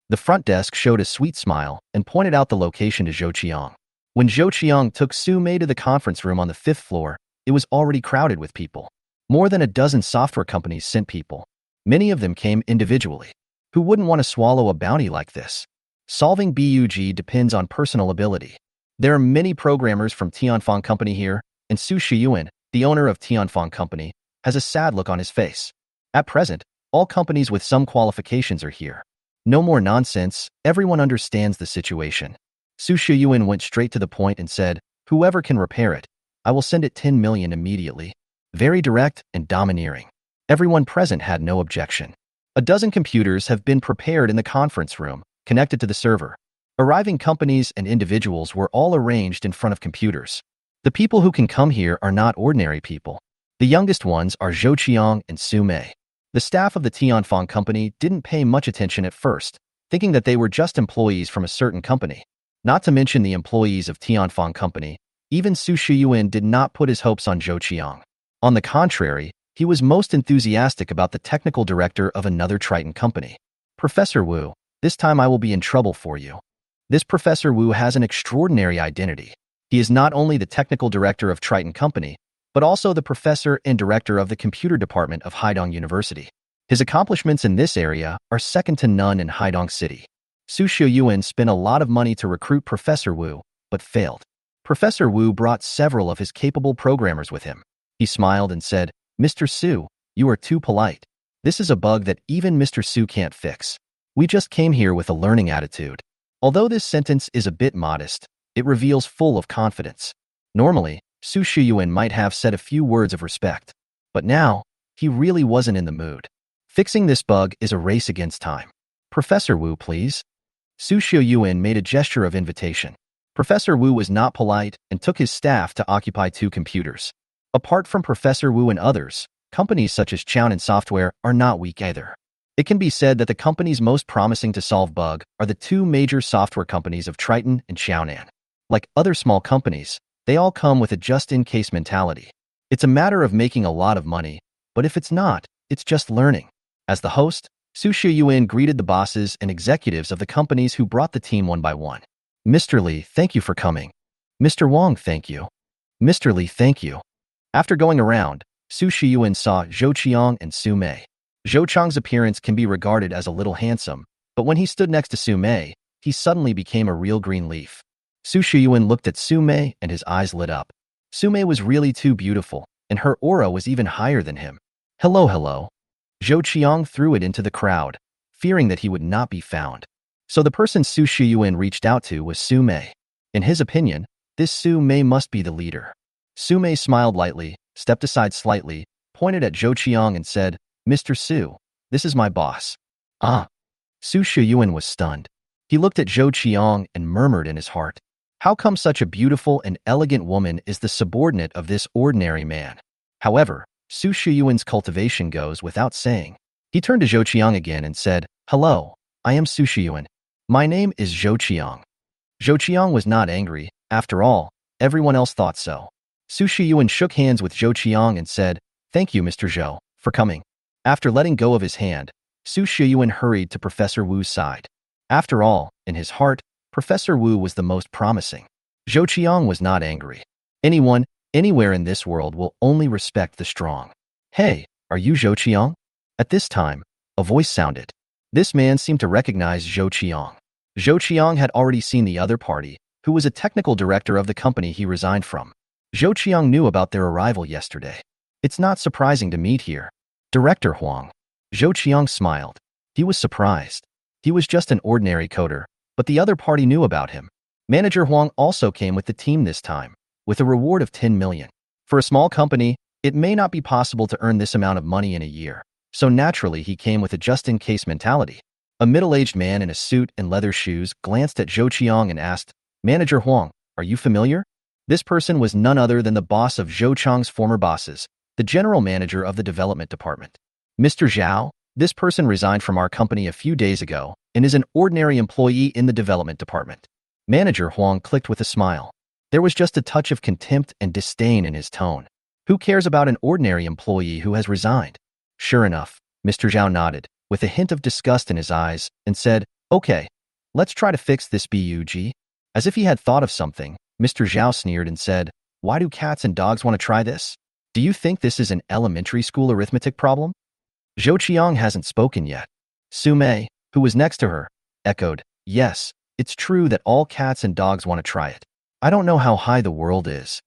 the front desk showed a sweet smile and pointed out the location to Zhou Qiang. When Zhou Qiang took Sume to the conference room on the 5th floor, it was already crowded with people. More than a dozen software companies sent people. Many of them came individually. Who wouldn't want to swallow a bounty like this? Solving bug depends on personal ability. There are many programmers from Tianfeng Company here, and Su Shiyuan, the owner of Tianfeng Company, has a sad look on his face. At present, all companies with some qualifications are here. No more nonsense, everyone understands the situation. Su Shiyuan went straight to the point and said, "Whoever can repair it, I will send it 10 million immediately." Very direct and domineering. Everyone present had no objection. A dozen computers have been prepared in the conference room, connected to the server. Arriving companies and individuals were all arranged in front of computers. The people who can come here are not ordinary people. The youngest ones are Zhou Qiang and Sume. The staff of the Tianfeng Company didn't pay much attention at first, thinking that they were just employees from a certain company. Not to mention the employees of Tianfeng Company, even Su Shiyuan did not put his hopes on Zhou Qiang. On the contrary, he was most enthusiastic about the technical director of another Triton company. "Professor Wu, this time I will be in trouble for you." This Professor Wu has an extraordinary identity. He is not only the technical director of Triton Company, but also the professor and director of the computer department of Haidong University. His accomplishments in this area are second to none in Haidong City. Su Xiuyuan spent a lot of money to recruit Professor Wu, but failed. Professor Wu brought several of his capable programmers with him. He smiled and said, "Mr. Su, you are too polite. This is a bug that even Mr. Su can't fix. We just came here with a learning attitude." Although this sentence is a bit modest, it reveals full of confidence. Normally, Su Xiuyuan might have said a few words of respect, but now, he really wasn't in the mood. Fixing this bug is a race against time. "Professor Wu, please." Su Xiuyuan made a gesture of invitation. Professor Wu was not polite and took his staff to occupy 2 computers. Apart from Professor Wu and others, companies such as Qiang and Software are not weak either. It can be said that the companies most promising to solve bug are the 2 major software companies of Triton and Xiaonan. Like other small companies, they all come with a just-in-case mentality. It's a matter of making a lot of money, but if it's not, it's just learning. As the host, Su Xiuyuan greeted the bosses and executives of the companies who brought the team one by one. "Mr. Li, thank you for coming. Mr. Wang, thank you. Mr. Li, thank you." After going around, Su Xiuyuan saw Zhou Qiang and Su Mei. Zhou Qiang's appearance can be regarded as a little handsome, but when he stood next to Su Mei, he suddenly became a real green leaf. Su Xiuyuan looked at Su Mei and his eyes lit up. Su Mei was really too beautiful, and her aura was even higher than him. "Hello, hello." Zhou Qiang threw it into the crowd, fearing that he would not be found. So the person Su Xiuyuan reached out to was Su Mei. In his opinion, this Su Mei must be the leader. Su Mei smiled lightly, stepped aside slightly, pointed at Zhou Qiang and said, "Mr. Su, this is my boss." "Ah." Su Xiuyuan was stunned. He looked at Zhou Qiang and murmured in his heart, "How come such a beautiful and elegant woman is the subordinate of this ordinary man?" However, Su Xiuyuan's cultivation goes without saying. He turned to Zhou Qiang again and said, "Hello, I am Su Xiuyuan. My name is Zhou Qiang." Zhou Qiang was not angry. After all, everyone else thought so. Su Xiuyuan shook hands with Zhou Qiang and said, "Thank you, Mr. Zhou, for coming." After letting go of his hand, Su Xiuyuan hurried to Professor Wu's side. After all, in his heart, Professor Wu was the most promising. Zhou Qiang was not angry. Anyone, anywhere in this world will only respect the strong. "Hey, are you Zhou Qiang?" At this time, a voice sounded. This man seemed to recognize Zhou Qiang. Zhou Qiang had already seen the other party, who was a technical director of the company he resigned from. Zhou Qiang knew about their arrival yesterday. "It's not surprising to meet here. Director Huang." Zhou Qiang smiled. He was surprised. He was just an ordinary coder, but the other party knew about him. Manager Huang also came with the team this time, with a reward of 10 million. For a small company, it may not be possible to earn this amount of money in a year, so naturally he came with a just-in-case mentality. A middle-aged man in a suit and leather shoes glanced at Zhou Qiang and asked, "Manager Huang, are you familiar?" This person was none other than the boss of Zhou Qiang's former bosses, the general manager of the development department. "Mr. Zhao, this person resigned from our company a few days ago and is an ordinary employee in the development department." Manager Huang clicked with a smile. There was just a touch of contempt and disdain in his tone. Who cares about an ordinary employee who has resigned? Sure enough, Mr. Zhao nodded, with a hint of disgust in his eyes, and said, "Okay, let's try to fix this bug." As if he had thought of something, Mr. Zhao sneered and said, "Why do cats and dogs want to try this? Do you think this is an elementary school arithmetic problem?" Zhou Qiang hasn't spoken yet. Su Mei, who was next to her, echoed, "Yes, it's true that all cats and dogs want to try it. I don't know how high the world is."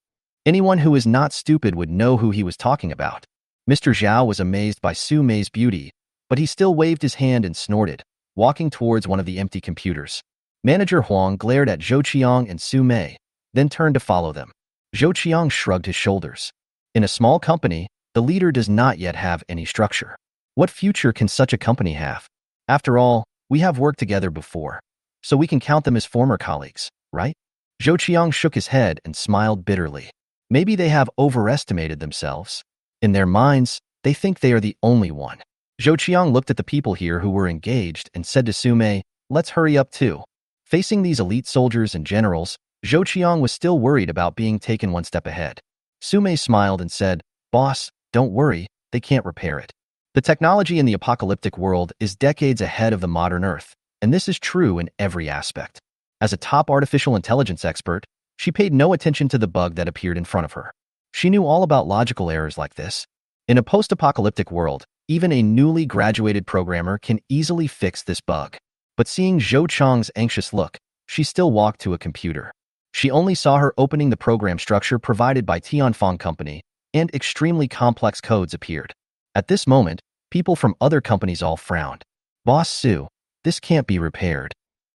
Anyone who is not stupid would know who he was talking about. Mr. Zhao was amazed by Su Mei's beauty, but he still waved his hand and snorted, walking towards one of the empty computers. Manager Huang glared at Zhou Qiang and Su Mei, then turned to follow them. Zhou Qiang shrugged his shoulders. In a small company, the leader does not yet have any structure. What future can such a company have? After all, we have worked together before, so we can count them as former colleagues, right? Zhou Qiang shook his head and smiled bitterly. Maybe they have overestimated themselves. In their minds, they think they are the only one. Zhou Qiang looked at the people here who were engaged and said to Su Mei, "Let's hurry up too." Facing these elite soldiers and generals, Zhou Qiang was still worried about being taken one step ahead. Su Mei smiled and said, "Boss, don't worry, they can't repair it. The technology in the apocalyptic world is decades ahead of the modern Earth, and this is true in every aspect. As a top artificial intelligence expert, She paid no attention to the bug that appeared in front of her. She knew all about logical errors like this. In a post-apocalyptic world, even a newly graduated programmer can easily fix this bug. But seeing Zhou Qiang's anxious look, she still walked to a computer. She only saw her opening the program structure provided by Tianfeng Company, and extremely complex codes appeared. At this moment, people from other companies all frowned. Boss Su, this can't be repaired.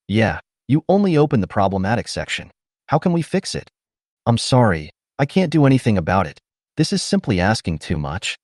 Yeah, you only opened the problematic section. How can we fix it? I'm sorry, I can't do anything about it. This is simply asking too much.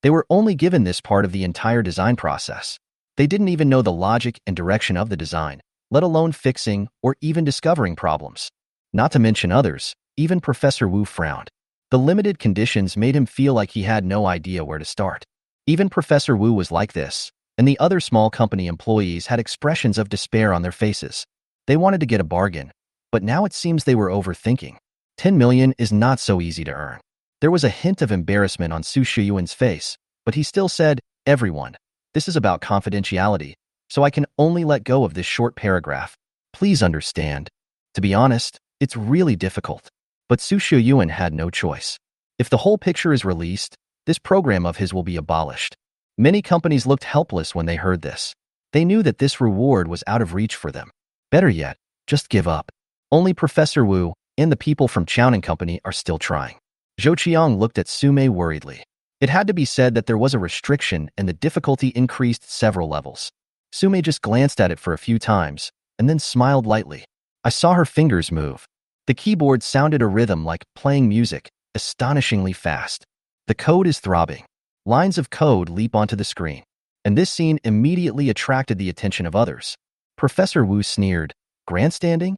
They were only given this part of the entire design process. They didn't even know the logic and direction of the design, let alone fixing or even discovering problems. Not to mention others, even Professor Wu frowned. The limited conditions made him feel like he had no idea where to start. Even Professor Wu was like this, and the other small company employees had expressions of despair on their faces. They wanted to get a bargain, but now it seems they were overthinking. 10 million is not so easy to earn. There was a hint of embarrassment on Su Shiyuan's face, but he still said, "Everyone, this is about confidentiality, so I can only let go of this short paragraph. Please understand. To be honest, it's really difficult." But Su Shiyuan had no choice. If the whole picture is released, this program of his will be abolished. Many companies looked helpless when they heard this. They knew that this reward was out of reach for them. Better yet, just give up. Only Professor Wu and the people from Qiang Company are still trying. Zhou Qiang looked at Sume worriedly. It had to be said that there was a restriction and the difficulty increased several levels. Sume just glanced at it for a few times and then smiled lightly. I saw her fingers move. The keyboard sounded a rhythm like playing music, astonishingly fast. The code is throbbing. Lines of code leap onto the screen. And this scene immediately attracted the attention of others. Professor Wu sneered, "Grandstanding?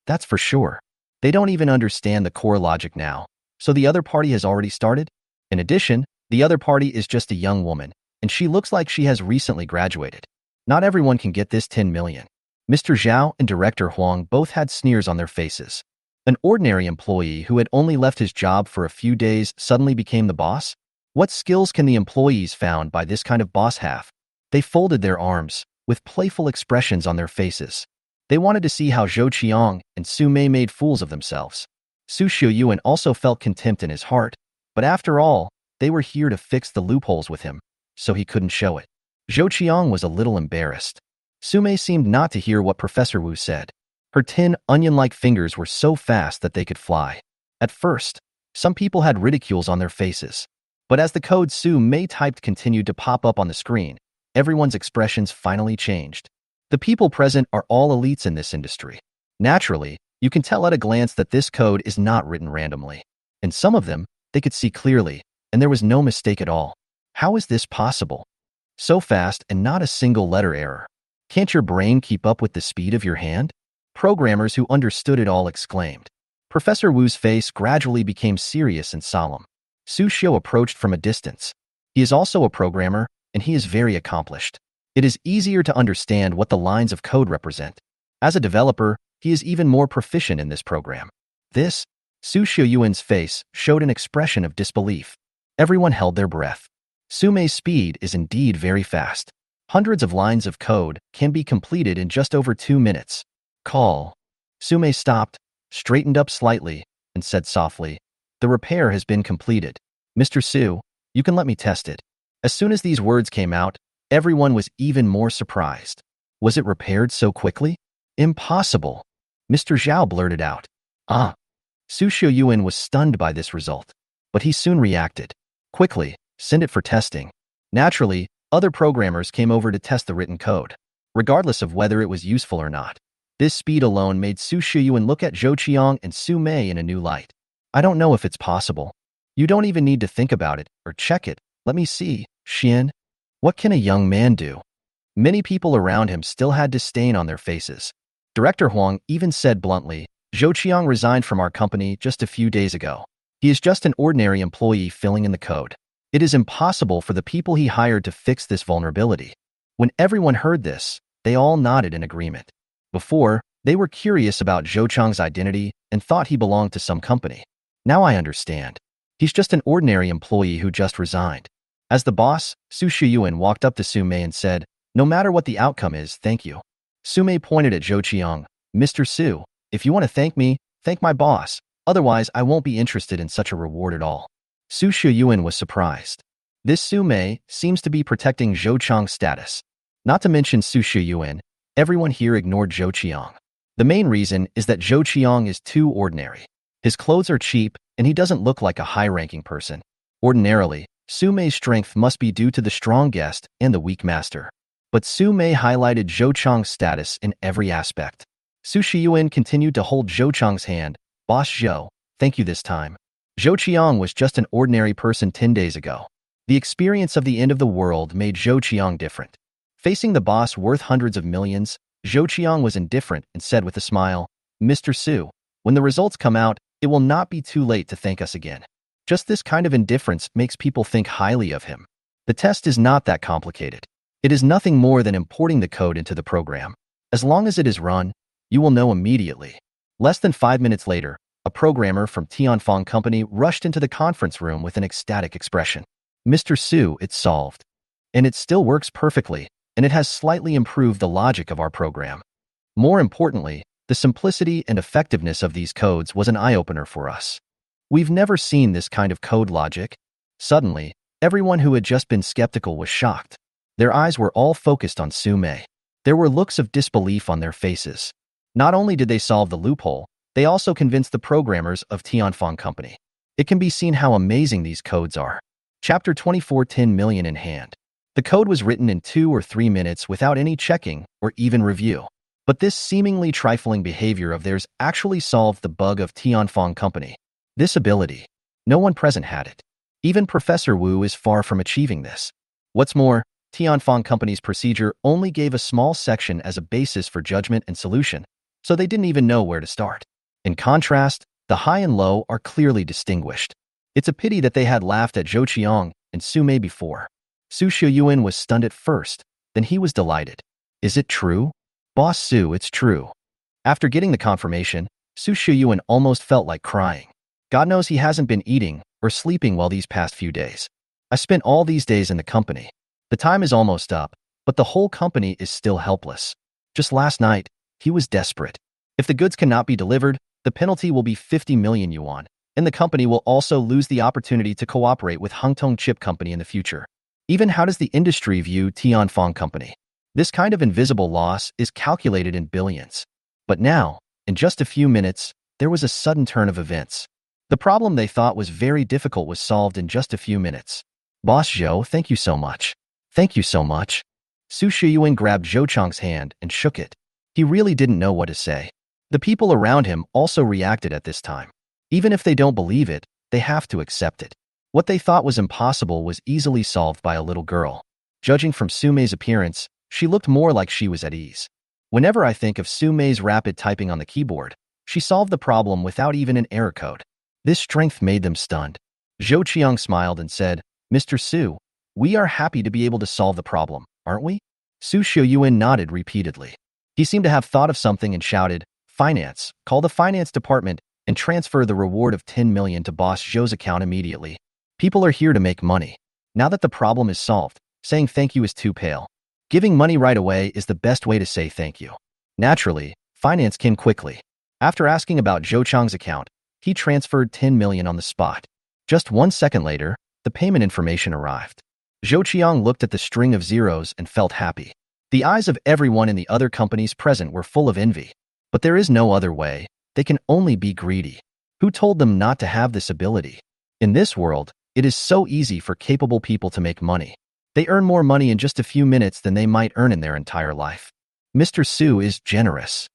That's for sure. They don't even understand the core logic now. So the other party has already started? In addition, the other party is just a young woman, and she looks like she has recently graduated. Not everyone can get this 10 million. Mr. Zhao and Director Huang both had sneers on their faces. An ordinary employee who had only left his job for a few days suddenly became the boss? What skills can the employees found by this kind of boss have? They folded their arms, with playful expressions on their faces. They wanted to see how Zhou Qiang and Su Mei made fools of themselves. Su Shiyuan also felt contempt in his heart, but after all, they were here to fix the loopholes with him, so he couldn't show it. Zhou Qiang was a little embarrassed. Su Mei seemed not to hear what Professor Wu said. Her 10 onion-like fingers were so fast that they could fly. At first, some people had ridicules on their faces. But as the code Su Mei typed continued to pop up on the screen, everyone's expressions finally changed. The people present are all elites in this industry. Naturally, you can tell at a glance that this code is not written randomly. And some of them, they could see clearly, and there was no mistake at all. How is this possible? So fast and not a single letter error. Can't your brain keep up with the speed of your hand? Programmers who understood it all exclaimed. Professor Wu's face gradually became serious and solemn. Su Xiu approached from a distance. He is also a programmer, and he is very accomplished. It is easier to understand what the lines of code represent. As a developer, he is even more proficient in this program. This, Su Shiyuan's face showed an expression of disbelief. Everyone held their breath. Su Mei's speed is indeed very fast. Hundreds of lines of code can be completed in just over 2 minutes. Call. Su Mei stopped, straightened up slightly, and said softly, "The repair has been completed. Mr. Su, you can let me test it." As soon as these words came out, everyone was even more surprised. Was it repaired so quickly? Impossible. Mr. Zhao blurted out. Ah. Su Shiyuan was stunned by this result, but he soon reacted. Quickly, send it for testing. Naturally, other programmers came over to test the written code, regardless of whether it was useful or not. This speed alone made Su Shiyuan look at Zhou Qiang and Su Mei in a new light. I don't know if it's possible. You don't even need to think about it or check it. Let me see, Xian. What can a young man do? Many people around him still had disdain on their faces. Director Huang even said bluntly, Zhou Qiang resigned from our company just a few days ago. He is just an ordinary employee filling in the code. It is impossible for the people he hired to fix this vulnerability. When everyone heard this, they all nodded in agreement. Before, they were curious about Zhou Qiang's identity and thought he belonged to some company. Now I understand. He's just an ordinary employee who just resigned. As the boss, Su Shiyuan walked up to Su Mei and said, "No matter what the outcome is, thank you." Su Mei pointed at Zhou Qiang. "Mr. Su, if you want to thank me, Thank my boss, otherwise I won't be interested in such a reward at all. Su Shiyuan was surprised. This Su Mei seems to be protecting Zhou Qiang's status. Not to mention Su Shiyuan, everyone here ignored Zhou Qiang. The main reason is that Zhou Qiang is too ordinary. His clothes are cheap, and he doesn't look like a high-ranking person. Ordinarily, Su Mei's strength must be due to the strong guest and the weak master. But Su Mei highlighted Zhou Qiang's status in every aspect. Su Shiyuan continued to hold Zhou Qiang's hand. Boss Zhou, thank you this time. Zhou Qiang was just an ordinary person 10 days ago. The experience of the end of the world made Zhou Qiang different. Facing the boss worth hundreds of millions, Zhou Qiang was indifferent and said with a smile, Mr. Su, when the results come out, it will not be too late to thank us again. Just this kind of indifference makes people think highly of him. The test is not that complicated. It is nothing more than importing the code into the program. As long as it is run, you will know immediately. Less than 5 minutes later, a programmer from Tianfeng Company rushed into the conference room with an ecstatic expression. Mr. Su, it's solved. And it still works perfectly, and it has slightly improved the logic of our program. More importantly, the simplicity and effectiveness of these codes was an eye-opener for us. We've never seen this kind of code logic. Suddenly, everyone who had just been skeptical was shocked. Their eyes were all focused on Su Mei. There were looks of disbelief on their faces. Not only did they solve the loophole, they also convinced the programmers of Tianfeng Company. It can be seen how amazing these codes are. Chapter 24, 10 million in hand. The code was written in 2 or 3 minutes without any checking or even review. But this seemingly trifling behavior of theirs actually solved the bug of Tianfeng Company. This ability, no one present had it. Even Professor Wu is far from achieving this. What's more, Tianfeng Company's procedure only gave a small section as a basis for judgment and solution, so they didn't even know where to start. In contrast, the high and low are clearly distinguished. It's a pity that they had laughed at Zhou Qiang and Su Mei before. Su Shiyuan was stunned at first, then he was delighted. Is it true? Boss Su, it's true. After getting the confirmation, Su Shiyuan almost felt like crying. God knows he hasn't been eating or sleeping well these past few days. I spent all these days in the company. The time is almost up, but the whole company is still helpless. Just last night, he was desperate. If the goods cannot be delivered, the penalty will be 50 million yuan, and the company will also lose the opportunity to cooperate with Hongtong Chip Company in the future. Even how does the industry view Tianfeng Company? This kind of invisible loss is calculated in billions. But now, in just a few minutes, there was a sudden turn of events. The problem they thought was very difficult was solved in just a few minutes. Boss Zhou, thank you so much. Thank you so much. Su Shiyuan grabbed Zhou Qiang's hand and shook it. He really didn't know what to say. The people around him also reacted at this time. Even if they don't believe it, they have to accept it. What they thought was impossible was easily solved by a little girl. Judging from Su Mei's appearance, she looked more like she was at ease. Whenever I think of Su Mei's rapid typing on the keyboard, she solved the problem without even an error code. This strength made them stunned. Zhou Qiang smiled and said, Mr. Su, we are happy to be able to solve the problem, aren't we? Su Shiyuan nodded repeatedly. He seemed to have thought of something and shouted, Finance, call the finance department and transfer the reward of 10 million to Boss Zhou's account immediately. People are here to make money. Now that the problem is solved, saying thank you is too pale. Giving money right away is the best way to say thank you. Naturally, finance came quickly. After asking about Zhou Qiang's account, he transferred 10 million on the spot. Just 1 second later, the payment information arrived. Zhou Qiang looked at the string of zeros and felt happy. The eyes of everyone in the other companies present were full of envy. But there is no other way. They can only be greedy. Who told them not to have this ability? In this world, it is so easy for capable people to make money. They earn more money in just a few minutes than they might earn in their entire life. Mr. Su is generous.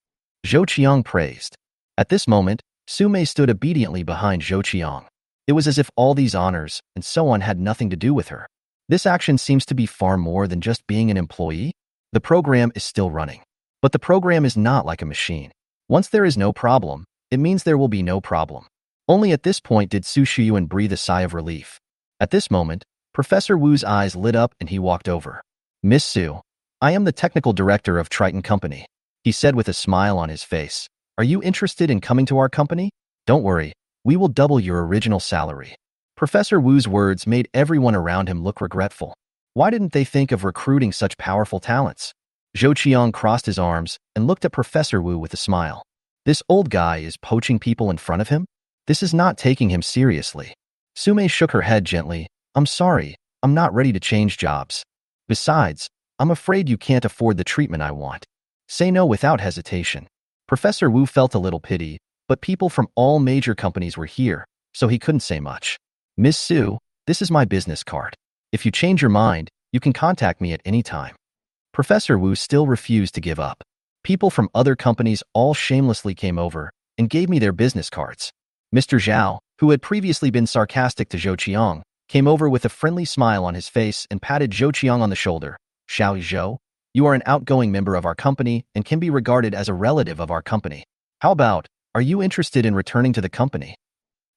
Zhou Qiang praised. At this moment, Su Mei stood obediently behind Zhou Qiang. It was as if all these honors and so on had nothing to do with her. This action seems to be far more than just being an employee. The program is still running. But the program is not like a machine. Once there is no problem, it means there will be no problem. Only at this point did Su Shiyuan breathe a sigh of relief. At this moment, Professor Wu's eyes lit up and he walked over. Miss Su, I am the technical director of Triton Company. He said with a smile on his face. Are you interested in coming to our company? Don't worry, we will double your original salary. Professor Wu's words made everyone around him look regretful. Why didn't they think of recruiting such powerful talents? Zhou Qiang crossed his arms and looked at Professor Wu with a smile. This old guy is poaching people in front of him? This is not taking him seriously. Sume shook her head gently. I'm sorry, I'm not ready to change jobs. Besides, I'm afraid you can't afford the treatment I want. Say no without hesitation. Professor Wu felt a little pity, but people from all major companies were here, so he couldn't say much. Miss Su, this is my business card. If you change your mind, you can contact me at any time. Professor Wu still refused to give up. People from other companies all shamelessly came over and gave me their business cards. Mr. Zhao, who had previously been sarcastic to Zhou Qiang, came over with a friendly smile on his face and patted Zhou Qiang on the shoulder. Xiao Zhou, you are an outgoing member of our company and can be regarded as a relative of our company. How about, are you interested in returning to the company?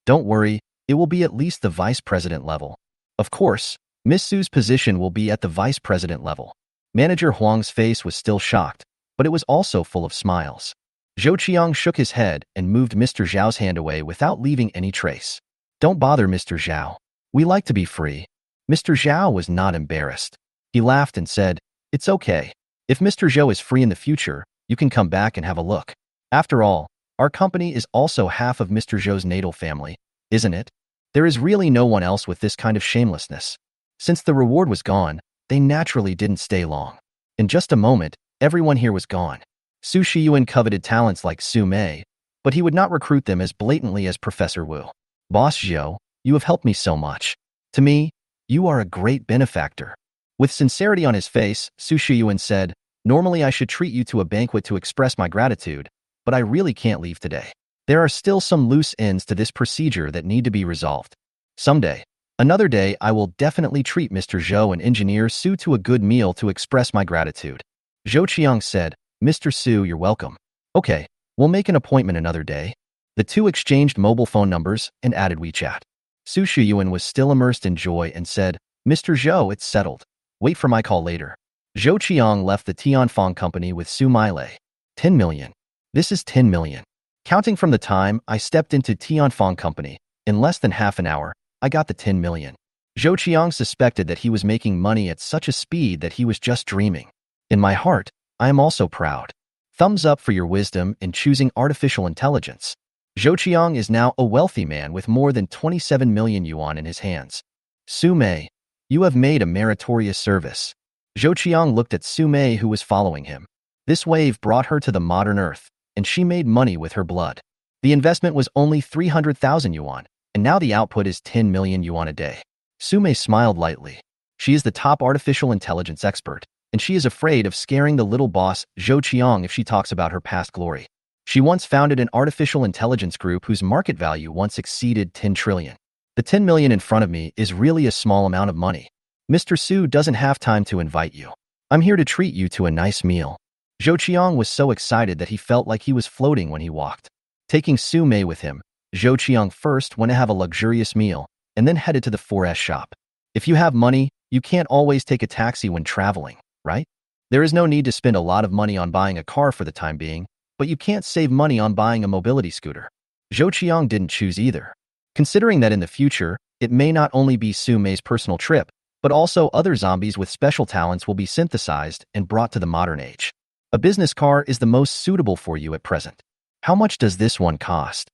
Don't worry, it will be at least the vice president level. Of course, Miss Su's position will be at the vice president level. Manager Huang's face was still shocked, but it was also full of smiles. Zhou Qiang shook his head and moved Mr. Zhao's hand away without leaving any trace. Don't bother, Mr. Zhao. We like to be free. Mr. Zhao was not embarrassed. He laughed and said, it's okay. If Mr. Zhou is free in the future, you can come back and have a look. After all, our company is also half of Mr. Zhou's natal family, isn't it? There is really no one else with this kind of shamelessness. Since the reward was gone, they naturally didn't stay long. In just a moment, everyone here was gone. Su Shiyuan coveted talents like Su Mei, but he would not recruit them as blatantly as Professor Wu. Boss Zhou, you have helped me so much. To me, you are a great benefactor. With sincerity on his face, Su Shiyuan said, normally I should treat you to a banquet to express my gratitude, but I really can't leave today. There are still some loose ends to this procedure that need to be resolved. Someday, another day, I will definitely treat Mr. Zhou and Engineer Su to a good meal to express my gratitude. Zhou Qiang said, Mr. Su, you're welcome. Okay, we'll make an appointment another day. The two exchanged mobile phone numbers and added WeChat. Su Shiyuan was still immersed in joy and said, Mr. Zhou, it's settled. Wait for my call later. Zhou Qiang left the Tianfeng company with Su Mailei. 10 million. This is 10 million. Counting from the time I stepped into Tianfeng company, in less than half an hour, I got the 10 million. Zhou Qiang suspected that he was making money at such a speed that he was just dreaming. In my heart, I am also proud. Thumbs up for your wisdom in choosing artificial intelligence. Zhou Qiang is now a wealthy man with more than 27 million yuan in his hands. Su Mei, you have made a meritorious service. Zhou Qiang looked at Su Mei, who was following him. This wave brought her to the modern earth, and she made money with her blood. The investment was only 300,000 yuan, and now the output is 10 million yuan a day. Su Mei smiled lightly. She is the top artificial intelligence expert, and she is afraid of scaring the little boss, Zhou Qiang, if she talks about her past glory. She once founded an artificial intelligence group whose market value once exceeded 10 trillion. The 10 million in front of me is really a small amount of money. Mr. Su doesn't have time to invite you. I'm here to treat you to a nice meal. Zhou Qiang was so excited that he felt like he was floating when he walked. Taking Su Mei with him, Zhou Qiang first went to have a luxurious meal, and then headed to the 4S shop. If you have money, you can't always take a taxi when traveling, right? There is no need to spend a lot of money on buying a car for the time being, but you can't save money on buying a mobility scooter. Zhou Qiang didn't choose either. Considering that in the future, it may not only be Su Mei's personal trip, but also other zombies with special talents will be synthesized and brought to the modern age. A business car is the most suitable for you at present. How much does this one cost?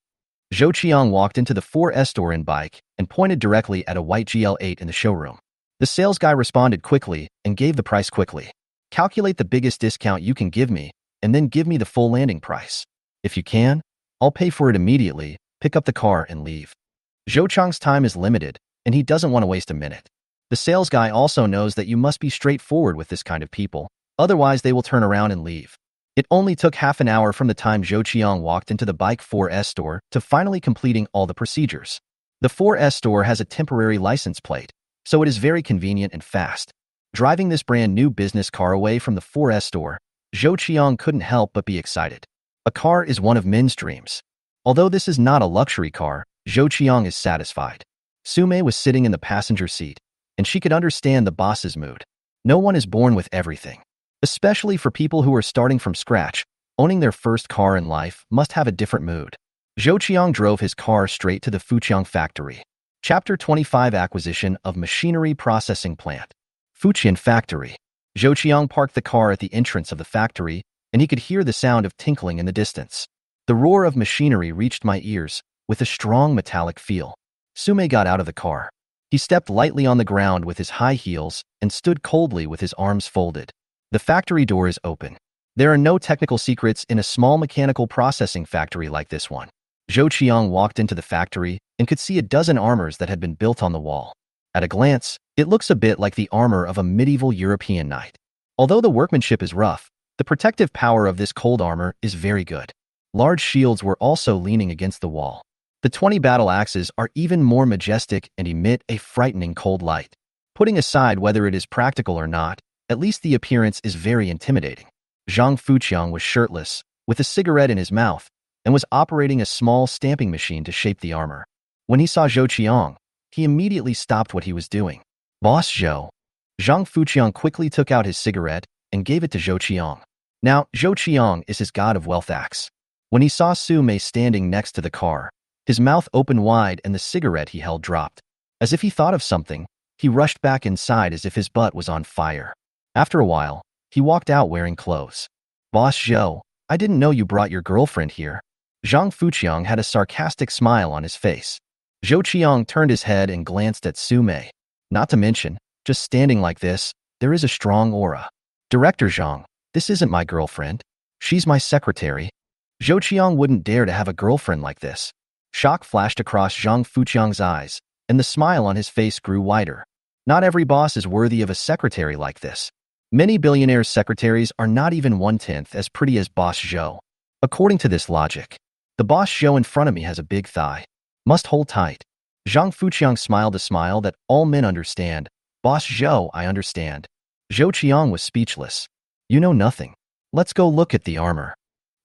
Zhou Qiang walked into the 4S store in bike and pointed directly at a white GL8 in the showroom. The sales guy responded quickly and gave the price quickly. Calculate the biggest discount you can give me, and then give me the full landing price. If you can, I'll pay for it immediately, pick up the car and leave. Zhou Qiang's time is limited, and he doesn't want to waste a minute. The sales guy also knows that you must be straightforward with this kind of people, otherwise they will turn around and leave. It only took half an hour from the time Zhou Qiang walked into the Bike 4S store to finally completing all the procedures. The 4S store has a temporary license plate, so it is very convenient and fast. Driving this brand new business car away from the 4S store, Zhou Qiang couldn't help but be excited. A car is one of men's dreams. Although this is not a luxury car, Zhou Qiang is satisfied. Su Mei was sitting in the passenger seat, and she could understand the boss's mood. No one is born with everything. Especially for people who are starting from scratch, owning their first car in life must have a different mood. Zhou Qiang drove his car straight to the Fuqiang factory. Chapter 25 Acquisition of Machinery Processing Plant. Fuqian Factory. Zhou Qiang parked the car at the entrance of the factory, and he could hear the sound of tinkling in the distance. The roar of machinery reached my ears with a strong metallic feel. Sume got out of the car. He stepped lightly on the ground with his high heels and stood coldly with his arms folded. The factory door is open. There are no technical secrets in a small mechanical processing factory like this one. Zhou Qiang walked into the factory and could see a dozen armors that had been built on the wall. At a glance, it looks a bit like the armor of a medieval European knight. Although the workmanship is rough, the protective power of this cold armor is very good. Large shields were also leaning against the wall. The 20 battle axes are even more majestic and emit a frightening cold light. Putting aside whether it is practical or not, at least the appearance is very intimidating. Zhang Fuqiang was shirtless, with a cigarette in his mouth, and was operating a small stamping machine to shape the armor. When he saw Zhou Qiang, he immediately stopped what he was doing. "Boss Zhou." Zhang Fuqiang quickly took out his cigarette and gave it to Zhou Qiang. Now, Zhou Qiang is his god of wealth axe. When he saw Su Mei standing next to the car, his mouth opened wide and the cigarette he held dropped. As if he thought of something, he rushed back inside as if his butt was on fire. After a while, he walked out wearing clothes. "Boss Zhou, I didn't know you brought your girlfriend here." Zhang Fuqiang had a sarcastic smile on his face. Zhou Qiang turned his head and glanced at Su Mei. Not to mention, just standing like this, there is a strong aura. "Director Zhang, this isn't my girlfriend. She's my secretary." Zhou Qiang wouldn't dare to have a girlfriend like this. Shock flashed across Zhang Fuqiang's eyes, and the smile on his face grew wider. Not every boss is worthy of a secretary like this. Many billionaires' secretaries are not even 1/10 as pretty as Boss Zhou. According to this logic, the Boss Zhou in front of me has a big thigh. Must hold tight. Zhang Fuqiang smiled a smile that all men understand. "Boss Zhou, I understand." Zhou Qiang was speechless. "You know nothing. Let's go look at the armor."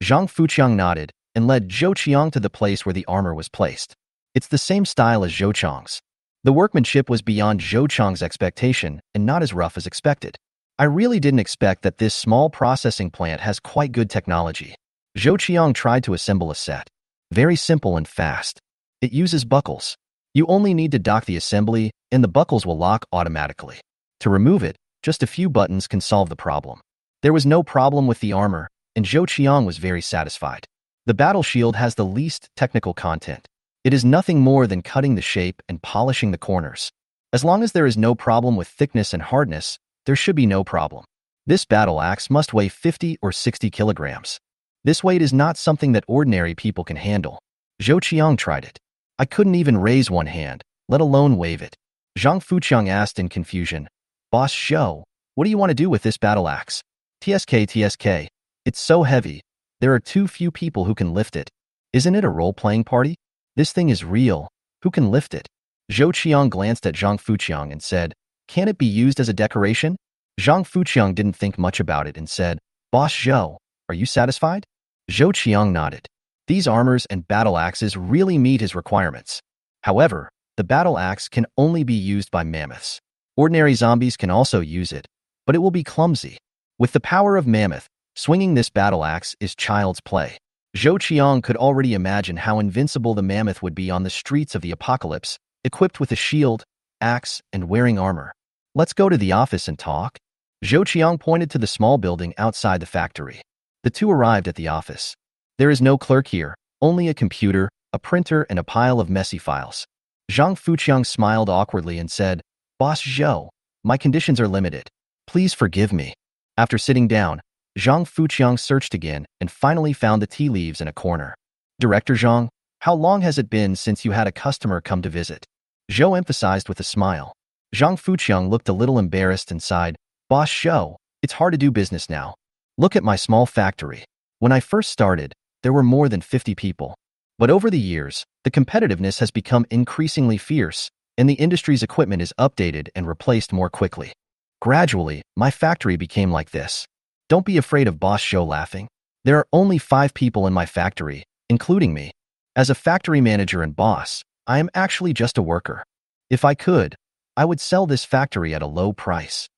Zhang Fuqiang nodded and led Zhou Qiang to the place where the armor was placed. It's the same style as Zhou Qiang's. The workmanship was beyond Zhou Qiang's expectation and not as rough as expected. I really didn't expect that this small processing plant has quite good technology. Zhou Qiang tried to assemble a set. Very simple and fast. It uses buckles. You only need to dock the assembly and the buckles will lock automatically. To remove it, just a few buttons can solve the problem. There was no problem with the armor, and Zhou Qiang was very satisfied. The battle shield has the least technical content. It is nothing more than cutting the shape and polishing the corners. As long as there is no problem with thickness and hardness, there should be no problem. This battle axe must weigh 50 or 60 kilograms. This weight is not something that ordinary people can handle. Zhou Qiang tried it. I couldn't even raise one hand, let alone wave it. Zhang Fuqiang asked in confusion, "Boss Zhou, what do you want to do with this battle axe?" TSK, it's so heavy. There are too few people who can lift it. Isn't it a role-playing party? This thing is real. Who can lift it? Zhou Qiang glanced at Zhang Fuqiang and said, "Can it be used as a decoration?" Zhang Fuqiang didn't think much about it and said, "Boss Zhou, are you satisfied?" Zhou Qiang nodded. These armors and battle axes really meet his requirements. However, the battle axe can only be used by mammoths. Ordinary zombies can also use it, but it will be clumsy. With the power of mammoth, swinging this battle axe is child's play. Zhou Qiang could already imagine how invincible the mammoth would be on the streets of the apocalypse, equipped with a shield, axe, and wearing armor. "Let's go to the office and talk." Zhou Qiang pointed to the small building outside the factory. The two arrived at the office. There is no clerk here, only a computer, a printer, and a pile of messy files. Zhang Fuqiang smiled awkwardly and said, "Boss Zhou, my conditions are limited. Please forgive me." After sitting down, Zhang Fuqiang searched again and finally found the tea leaves in a corner. "Director Zhang, how long has it been since you had a customer come to visit?" Zhou emphasized with a smile. Zhang Fuqiang looked a little embarrassed and sighed, "Boss Zhou, it's hard to do business now. Look at my small factory. When I first started, there were more than 50 people. But over the years, the competitiveness has become increasingly fierce, and the industry's equipment is updated and replaced more quickly. Gradually, my factory became like this. Don't be afraid of Boss Zhou laughing. There are only 5 people in my factory, including me. As a factory manager and boss, I am actually just a worker. If I could, I would sell this factory at a low price.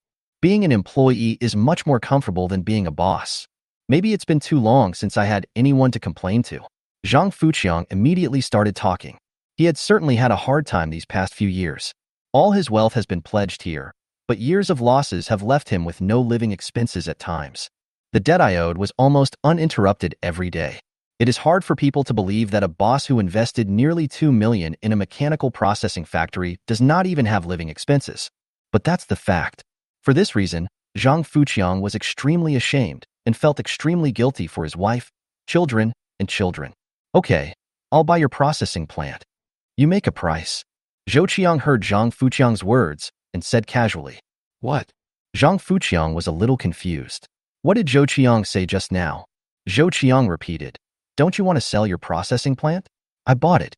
Being an employee is much more comfortable than being a boss. Maybe it's been too long since I had anyone to complain to." Zhang Fuqiang immediately started talking. He had certainly had a hard time these past few years. All his wealth has been pledged here, but years of losses have left him with no living expenses at times. The debt I owed was almost uninterrupted every day. It is hard for people to believe that a boss who invested nearly 2 million in a mechanical processing factory does not even have living expenses. But that's the fact. For this reason, Zhang Fuqiang was extremely ashamed and felt extremely guilty for his wife, children, and children. Okay, I'll buy your processing plant. You make a price. Zhou Qiang heard Zhang Fuqiang's words and said casually, "What?" Zhang Fuqiang was a little confused. What did Zhou Qiang say just now? Zhou Qiang repeated, "Don't you want to sell your processing plant? I bought it."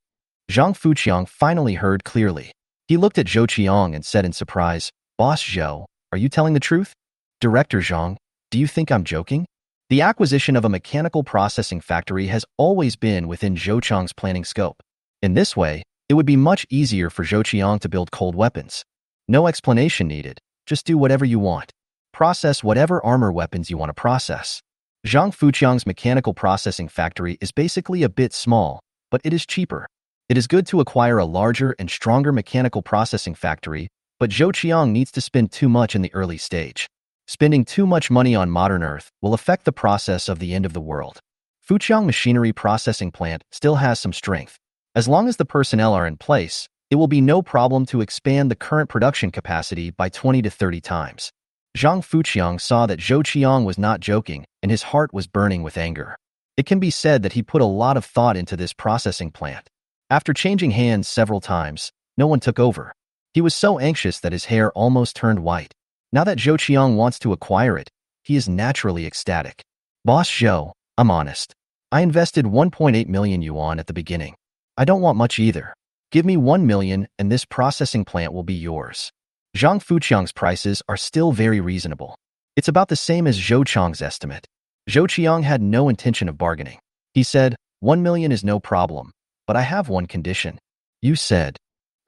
Zhang Fuqiang finally heard clearly. He looked at Zhou Qiang and said in surprise, "Boss Zhou, are you telling the truth?" "Director Zhang, do you think I'm joking?" The acquisition of a mechanical processing factory has always been within Zhou Qiang's planning scope. In this way, it would be much easier for Zhou Qiang to build cold weapons. No explanation needed, just do whatever you want. Process whatever armor weapons you want to process. Zhang Fuqiang's mechanical processing factory is basically a bit small, but it is cheaper. It is good to acquire a larger and stronger mechanical processing factory, but Zhou Qiang needs to spend too much in the early stage. Spending too much money on modern Earth will affect the process of the end of the world. Fuqiang Machinery Processing Plant still has some strength. As long as the personnel are in place, it will be no problem to expand the current production capacity by 20 to 30 times. Zhang Fuqiang saw that Zhou Qiang was not joking, and his heart was burning with anger. It can be said that he put a lot of thought into this processing plant. After changing hands several times, no one took over. He was so anxious that his hair almost turned white. Now that Zhou Qiang wants to acquire it, he is naturally ecstatic. "Boss Zhou, I'm honest. I invested 1.8 million yuan at the beginning. I don't want much either. Give me 1 million and this processing plant will be yours." Zhang Fuqiang's prices are still very reasonable. It's about the same as Zhou Qiang's estimate. Zhou Qiang had no intention of bargaining. He said, 1 million is no problem, but I have one condition. "You said."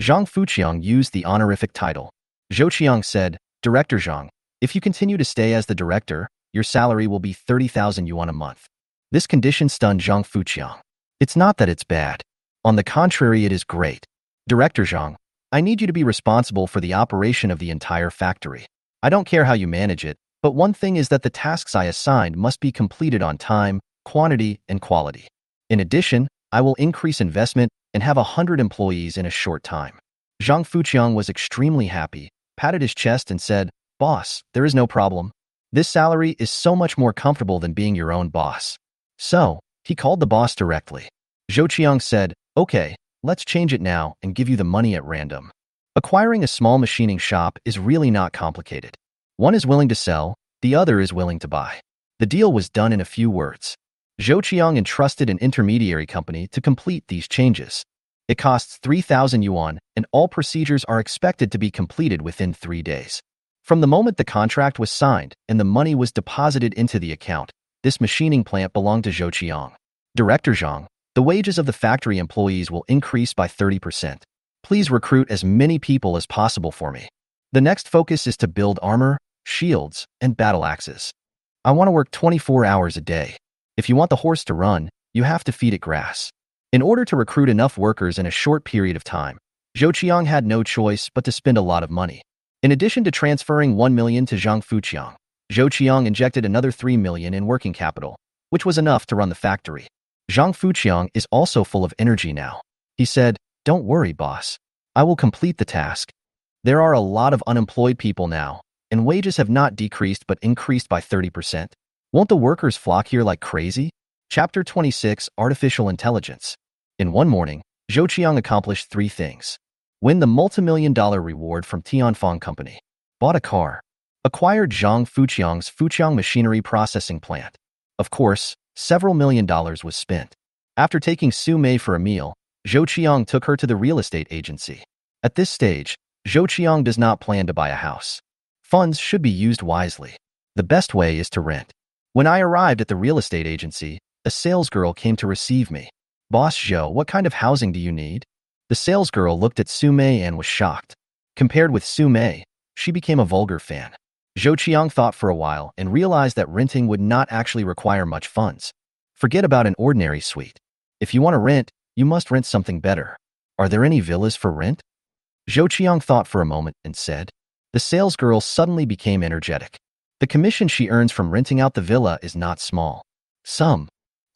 Zhang Fuqiang used the honorific title. Zhou Qiang said, "Director Zhang, if you continue to stay as the director, your salary will be 30,000 yuan a month." This condition stunned Zhang Fuqiang. It's not that it's bad. On the contrary, it is great. "Director Zhang, I need you to be responsible for the operation of the entire factory. I don't care how you manage it, but one thing is that the tasks I assigned must be completed on time, quantity, and quality. In addition, I will increase investment and have 100 employees in a short time." Zhang Fuqiang was extremely happy, patted his chest and said, "Boss, there is no problem. This salary is so much more comfortable than being your own boss." So, he called the boss directly. Zhou Qiang said, "Okay, let's change it now and give you the money at random." Acquiring a small machining shop is really not complicated. One is willing to sell, the other is willing to buy. The deal was done in a few words. Zhou Qiang entrusted an intermediary company to complete these changes. It costs 3,000 yuan, and all procedures are expected to be completed within 3 days. From the moment the contract was signed and the money was deposited into the account, this machining plant belonged to Zhou Qiang. "Director Zhang, the wages of the factory employees will increase by 30%. Please recruit as many people as possible for me. The next focus is to build armor, shields, and battle axes. I want to work 24 hours a day. If you want the horse to run, you have to feed it grass." In order to recruit enough workers in a short period of time, Zhou Qiang had no choice but to spend a lot of money. In addition to transferring 1 million to Zhang Fuqiang, Zhou Qiang injected another 3 million in working capital, which was enough to run the factory. Zhang Fuqiang is also full of energy now. He said, "Don't worry, boss. I will complete the task. There are a lot of unemployed people now, and wages have not decreased but increased by 30%. Won't the workers flock here like crazy?" Chapter 26, Artificial Intelligence. In one morning, Zhou Qiang accomplished 3 things. Win the multimillion-dollar reward from Tianfeng Company. Bought a car. Acquired Zhang Fuqiang's Fuqiang Machinery Processing Plant. Of course, several $1,000,000 was spent. After taking Su Mei for a meal, Zhou Qiang took her to the real estate agency. At this stage, Zhou Qiang does not plan to buy a house. Funds should be used wisely. The best way is to rent. When I arrived at the real estate agency, a salesgirl came to receive me. "Boss Zhou, what kind of housing do you need?" The salesgirl looked at Su Mei and was shocked. Compared with Su Mei, she became a vulgar fan. Zhou Qiang thought for a while and realized that renting would not actually require much funds. Forget about an ordinary suite. If you want to rent, you must rent something better. Are there any villas for rent? Zhou Qiang thought for a moment and said. The salesgirl suddenly became energetic. The commission she earns from renting out the villa is not small. Some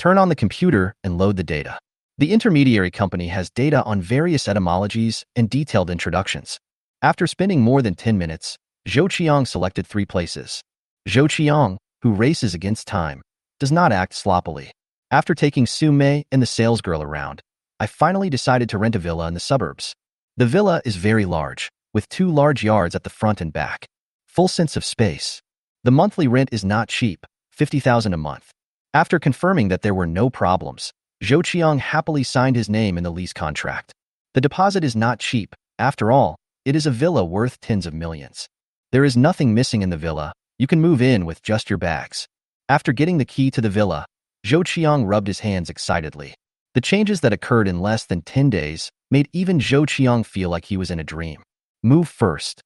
Turn on the computer and load the data. The intermediary company has data on various etymologies and detailed introductions. After spending more than 10 minutes, Zhou Qiang selected 3 places. Zhou Qiang, who races against time, does not act sloppily. After taking Su Mei and the salesgirl around, I finally decided to rent a villa in the suburbs. The villa is very large, with 2 large yards at the front and back. Full sense of space. The monthly rent is not cheap, 50,000 a month. After confirming that there were no problems, Zhou Qiang happily signed his name in the lease contract. The deposit is not cheap. After all, it is a villa worth tens of millions. There is nothing missing in the villa. You can move in with just your bags. After getting the key to the villa, Zhou Qiang rubbed his hands excitedly. The changes that occurred in less than 10 days made even Zhou Qiang feel like he was in a dream. Move first.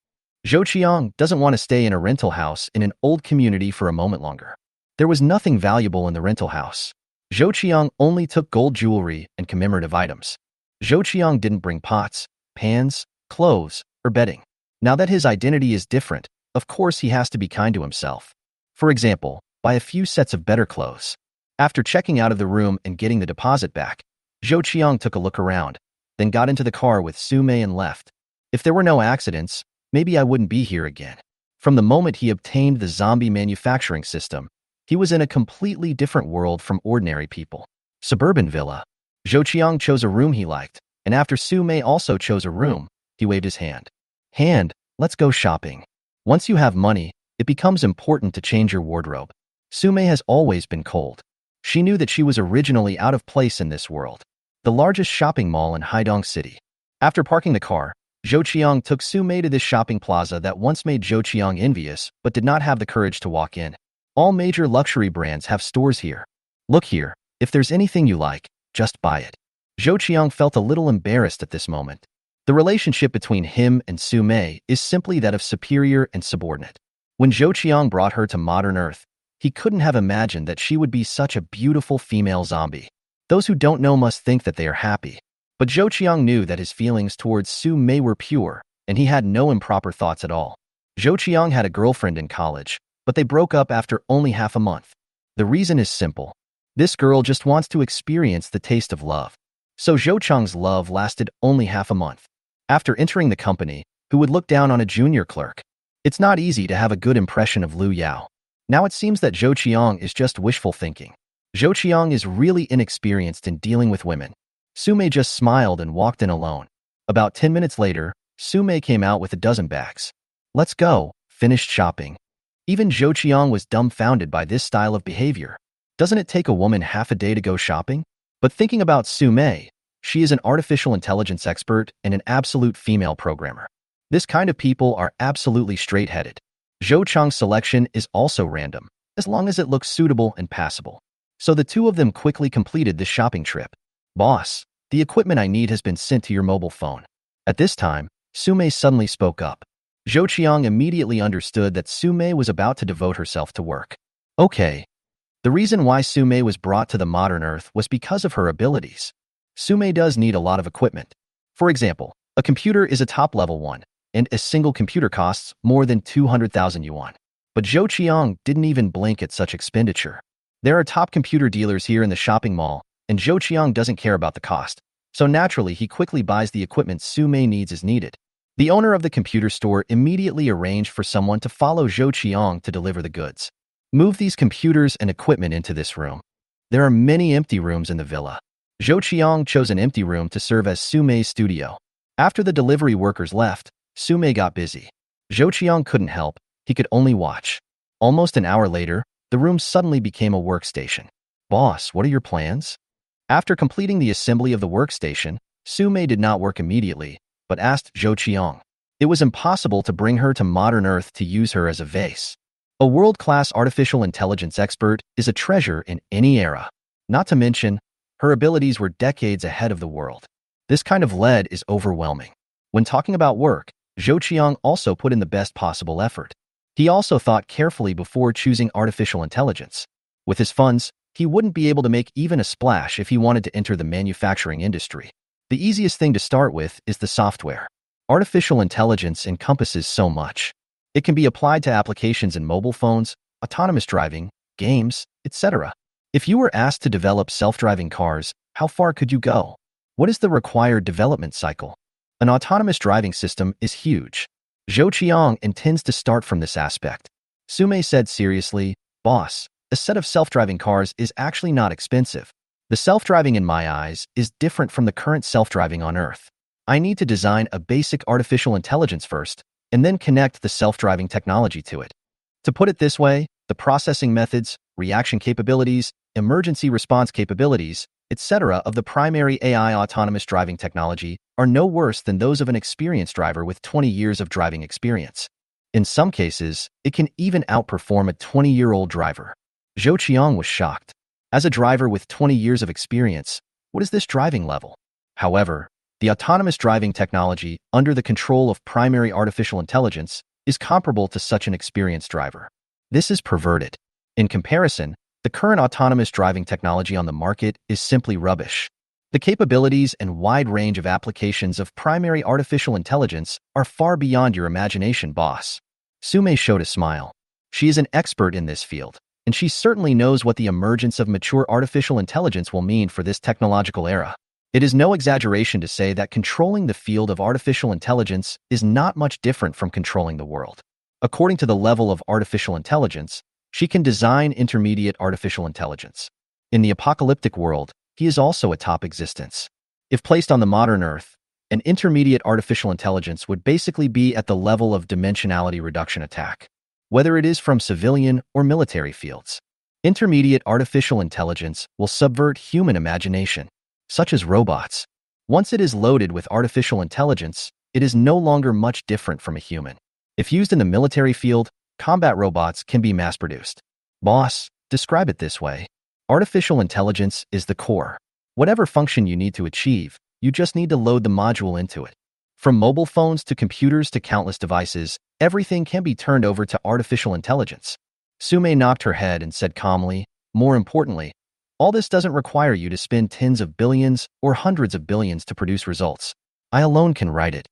Zhou Qiang doesn't want to stay in a rental house in an old community for a moment longer. There was nothing valuable in the rental house. Zhou Qiang only took gold jewelry and commemorative items. Zhou Qiang didn't bring pots, pans, clothes, or bedding. Now that his identity is different, of course he has to be kind to himself. For example, buy a few sets of better clothes. After checking out of the room and getting the deposit back, Zhou Qiang took a look around, then got into the car with Su Mei and left. If there were no accidents, maybe I wouldn't be here again. From the moment he obtained the zombie manufacturing system, he was in a completely different world from ordinary people. Suburban villa. Zhou Qiang chose a room he liked, and after Su Mei also chose a room, he waved his hand. Let's go shopping. Once you have money, it becomes important to change your wardrobe. Su Mei has always been cold. She knew that she was originally out of place in this world. The largest shopping mall in Haidong City. After parking the car, Zhou Qiang took Su Mei to this shopping plaza that once made Zhou Qiang envious but did not have the courage to walk in. All major luxury brands have stores here. Look here, if there's anything you like, just buy it. Zhou Qiang felt a little embarrassed at this moment. The relationship between him and Su Mei is simply that of superior and subordinate. When Zhou Qiang brought her to modern Earth, he couldn't have imagined that she would be such a beautiful female zombie. Those who don't know must think that they are happy. But Zhou Qiang knew that his feelings towards Su Mei were pure, and he had no improper thoughts at all. Zhou Qiang had a girlfriend in college, but they broke up after only half a month. The reason is simple. This girl just wants to experience the taste of love. So Zhou Qiang's love lasted only half a month. After entering the company, who would look down on a junior clerk? It's not easy to have a good impression of Liu Yao. Now it seems that Zhou Qiang is just wishful thinking. Zhou Qiang is really inexperienced in dealing with women. Su Mei just smiled and walked in alone. About 10 minutes later, Su Mei came out with a dozen bags. Let's go, finished shopping. Even Zhou Qiang was dumbfounded by this style of behavior. Doesn't it take a woman half a day to go shopping? But thinking about Su Mei, she is an artificial intelligence expert and an absolute female programmer. This kind of people are absolutely straight-headed. Zhou Qiang's selection is also random, as long as it looks suitable and passable. So the two of them quickly completed this shopping trip. Boss, the equipment I need has been sent to your mobile phone. At this time, Su Mei suddenly spoke up. Zhou Qiang immediately understood that Su Mei was about to devote herself to work. Okay. The reason why Su Mei was brought to the modern Earth was because of her abilities. Su Mei does need a lot of equipment. For example, a computer is a top-level one, and a single computer costs more than 200,000 yuan. But Zhou Qiang didn't even blink at such expenditure. There are top computer dealers here in the shopping mall, and Zhou Qiang doesn't care about the cost, so naturally he quickly buys the equipment Su Mei needs as needed. The owner of the computer store immediately arranged for someone to follow Zhou Qiang to deliver the goods. Move these computers and equipment into this room. There are many empty rooms in the villa. Zhou Qiang chose an empty room to serve as Su Mei's studio. After the delivery workers left, Su Mei got busy. Zhou Qiang couldn't help, he could only watch. Almost an hour later, the room suddenly became a workstation. Boss, what are your plans? After completing the assembly of the workstation, Su Mei did not work immediately, but asked Zhou Qiang. It was impossible to bring her to modern Earth to use her as a vase. A world-class artificial intelligence expert is a treasure in any era. Not to mention, her abilities were decades ahead of the world. This kind of lead is overwhelming. When talking about work, Zhou Qiang also put in the best possible effort. He also thought carefully before choosing artificial intelligence. With his funds, he wouldn't be able to make even a splash if he wanted to enter the manufacturing industry. The easiest thing to start with is the software. Artificial intelligence encompasses so much. It can be applied to applications in mobile phones, autonomous driving, games, etc. If you were asked to develop self-driving cars, how far could you go? What is the required development cycle? An autonomous driving system is huge. Zhou Qiang intends to start from this aspect. Sume said seriously, "Boss, a set of self-driving cars is actually not expensive. The self-driving in my eyes is different from the current self-driving on Earth. I need to design a basic artificial intelligence first, and then connect the self-driving technology to it. To put it this way, the processing methods, reaction capabilities, emergency response capabilities, etc. of the primary AI autonomous driving technology are no worse than those of an experienced driver with 20 years of driving experience. In some cases, it can even outperform a 20-year-old driver." Zhou Qiang was shocked. As a driver with 20 years of experience, what is this driving level? However, the autonomous driving technology under the control of primary artificial intelligence is comparable to such an experienced driver. This is perverted. In comparison, the current autonomous driving technology on the market is simply rubbish. The capabilities and wide range of applications of primary artificial intelligence are far beyond your imagination, boss. Sume showed a smile. She is an expert in this field, and she certainly knows what the emergence of mature artificial intelligence will mean for this technological era. It is no exaggeration to say that controlling the field of artificial intelligence is not much different from controlling the world. According to the level of artificial intelligence, she can design intermediate artificial intelligence. In the apocalyptic world, he is also a top existence. If placed on the modern Earth, an intermediate artificial intelligence would basically be at the level of dimensionality reduction attack, whether it is from civilian or military fields. Intermediate artificial intelligence will subvert human imagination, such as robots. Once it is loaded with artificial intelligence, it is no longer much different from a human. If used in the military field, combat robots can be mass-produced. Boss, describe it this way. Artificial intelligence is the core. Whatever function you need to achieve, you just need to load the module into it. From mobile phones to computers to countless devices, everything can be turned over to artificial intelligence. Sume knocked her head and said calmly, "More importantly, all this doesn't require you to spend tens of billions or hundreds of billions to produce results. I alone can write it.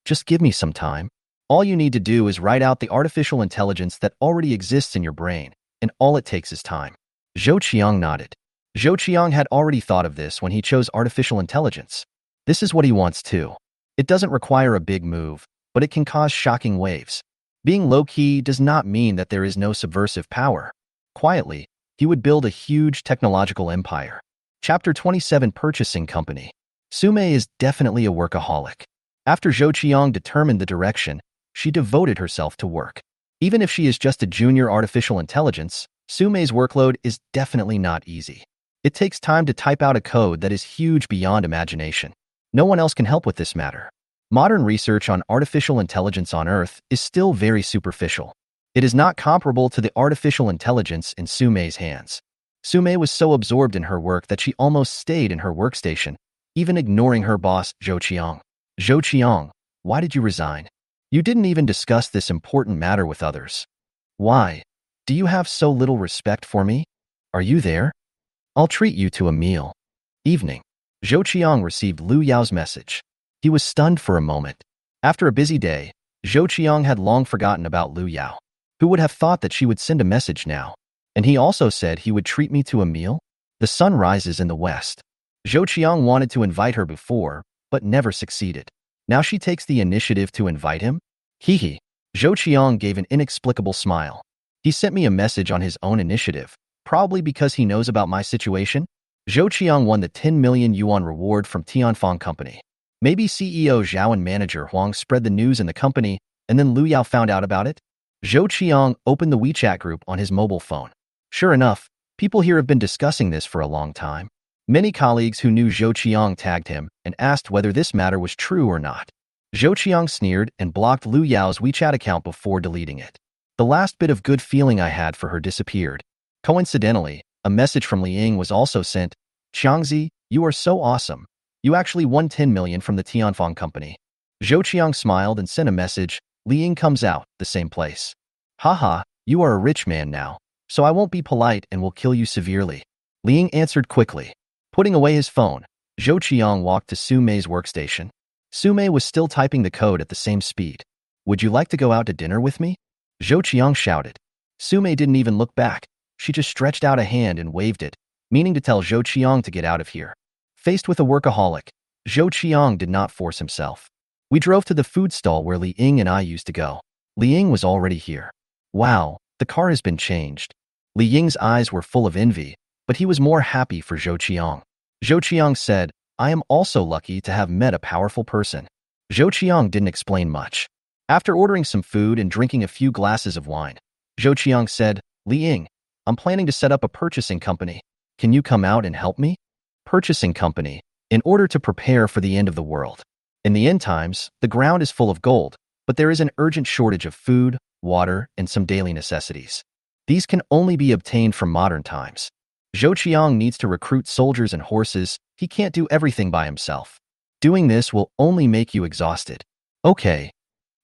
Just give me some time. All you need to do is write out the artificial intelligence that already exists in your brain, and all it takes is time." Zhou Qiang nodded. Zhou Qiang had already thought of this when he chose artificial intelligence. This is what he wants too. It doesn't require a big move, but it can cause shocking waves. Being low-key does not mean that there is no subversive power. Quietly, he would build a huge technological empire. Chapter 27 Purchasing Company. Sume is definitely a workaholic. After Zhou Qiang determined the direction, she devoted herself to work. Even if she is just a junior artificial intelligence, Sume's workload is definitely not easy. It takes time to type out a code that is huge beyond imagination. No one else can help with this matter. Modern research on artificial intelligence on Earth is still very superficial. It is not comparable to the artificial intelligence in Sume's hands. Sume was so absorbed in her work that she almost stayed in her workstation, even ignoring her boss, Zhou Qiang. "Zhou Qiang, why did you resign? You didn't even discuss this important matter with others. Why? Do you have so little respect for me? Are you there? I'll treat you to a meal." Evening. Zhou Qiang received Lu Yao's message. He was stunned for a moment. After a busy day, Zhou Qiang had long forgotten about Lu Yao. Who would have thought that she would send a message now? And he also said he would treat me to a meal? The sun rises in the west. Zhou Qiang wanted to invite her before, but never succeeded. Now she takes the initiative to invite him? Hee hee. Zhou Qiang gave an inexplicable smile. He sent me a message on his own initiative, probably because he knows about my situation. Zhou Qiang won the 10 million yuan reward from Tianfeng Company. Maybe CEO Zhao and manager Huang spread the news in the company, and then Lu Yao found out about it? Zhou Qiang opened the WeChat group on his mobile phone. Sure enough, people here have been discussing this for a long time. Many colleagues who knew Zhou Qiang tagged him and asked whether this matter was true or not. Zhou Qiang sneered and blocked Lu Yao's WeChat account before deleting it. The last bit of good feeling I had for her disappeared. Coincidentally, a message from Liang was also sent. "Qiangzi, you are so awesome. You actually won 10 million from the Tianfeng Company." Zhou Qiang smiled and sent a message. "Liang comes out, the same place. Haha, you are a rich man now, so I won't be polite and will kill you severely." Liang answered quickly. Putting away his phone, Zhou Qiang walked to Sume's workstation. Sume was still typing the code at the same speed. "Would you like to go out to dinner with me?" Zhou Qiang shouted. Sume didn't even look back. She just stretched out a hand and waved it, meaning to tell Zhou Qiang to get out of here. Faced with a workaholic, Zhou Qiang did not force himself. We drove to the food stall where Li Ying and I used to go. Li Ying was already here. Wow, the car has been changed. Li Ying's eyes were full of envy, but he was more happy for Zhou Qiang. Zhou Qiang said, I am also lucky to have met a powerful person. Zhou Qiang didn't explain much. After ordering some food and drinking a few glasses of wine, Zhou Qiang said, Li Ying, I'm planning to set up a purchasing company. Can you come out and help me? Purchasing company, in order to prepare for the end of the world. In the end times, the ground is full of gold, but there is an urgent shortage of food, water, and some daily necessities. These can only be obtained from modern times. Zhou Qiang needs to recruit soldiers and horses. He can't do everything by himself. Doing this will only make you exhausted. Okay.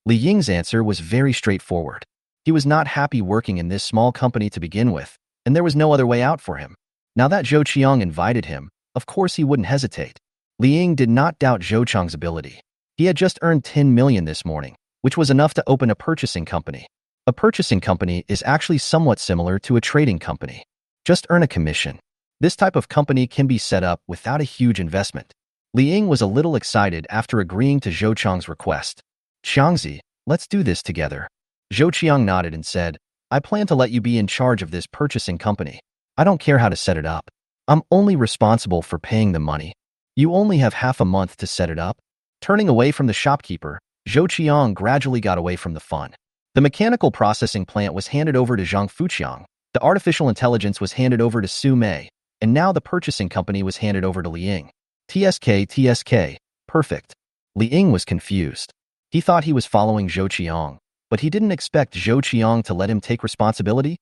Li Ying's answer was very straightforward. He was not happy working in this small company to begin with, and there was no other way out for him. Now that Zhou Qiang invited him, of course he wouldn't hesitate. Li Ying did not doubt Zhou Qiang's ability. He had just earned 10 million this morning, which was enough to open a purchasing company. A purchasing company is actually somewhat similar to a trading company. Just earn a commission. This type of company can be set up without a huge investment. Li Ying was a little excited after agreeing to Zhou Qiang's request. Qiangzi, let's do this together. Zhou Qiang nodded and said, I plan to let you be in charge of this purchasing company. I don't care how to set it up. I'm only responsible for paying the money. You only have half a month to set it up. Turning away from the shopkeeper, Zhou Qiang gradually got away from the fun. The mechanical processing plant was handed over to Zhang Fuqiang, the artificial intelligence was handed over to Su Mei, and now the purchasing company was handed over to Li Ying. TSK, perfect. Li Ying was confused. He thought he was following Zhou Qiang, but he didn't expect Zhou Qiang to let him take responsibility.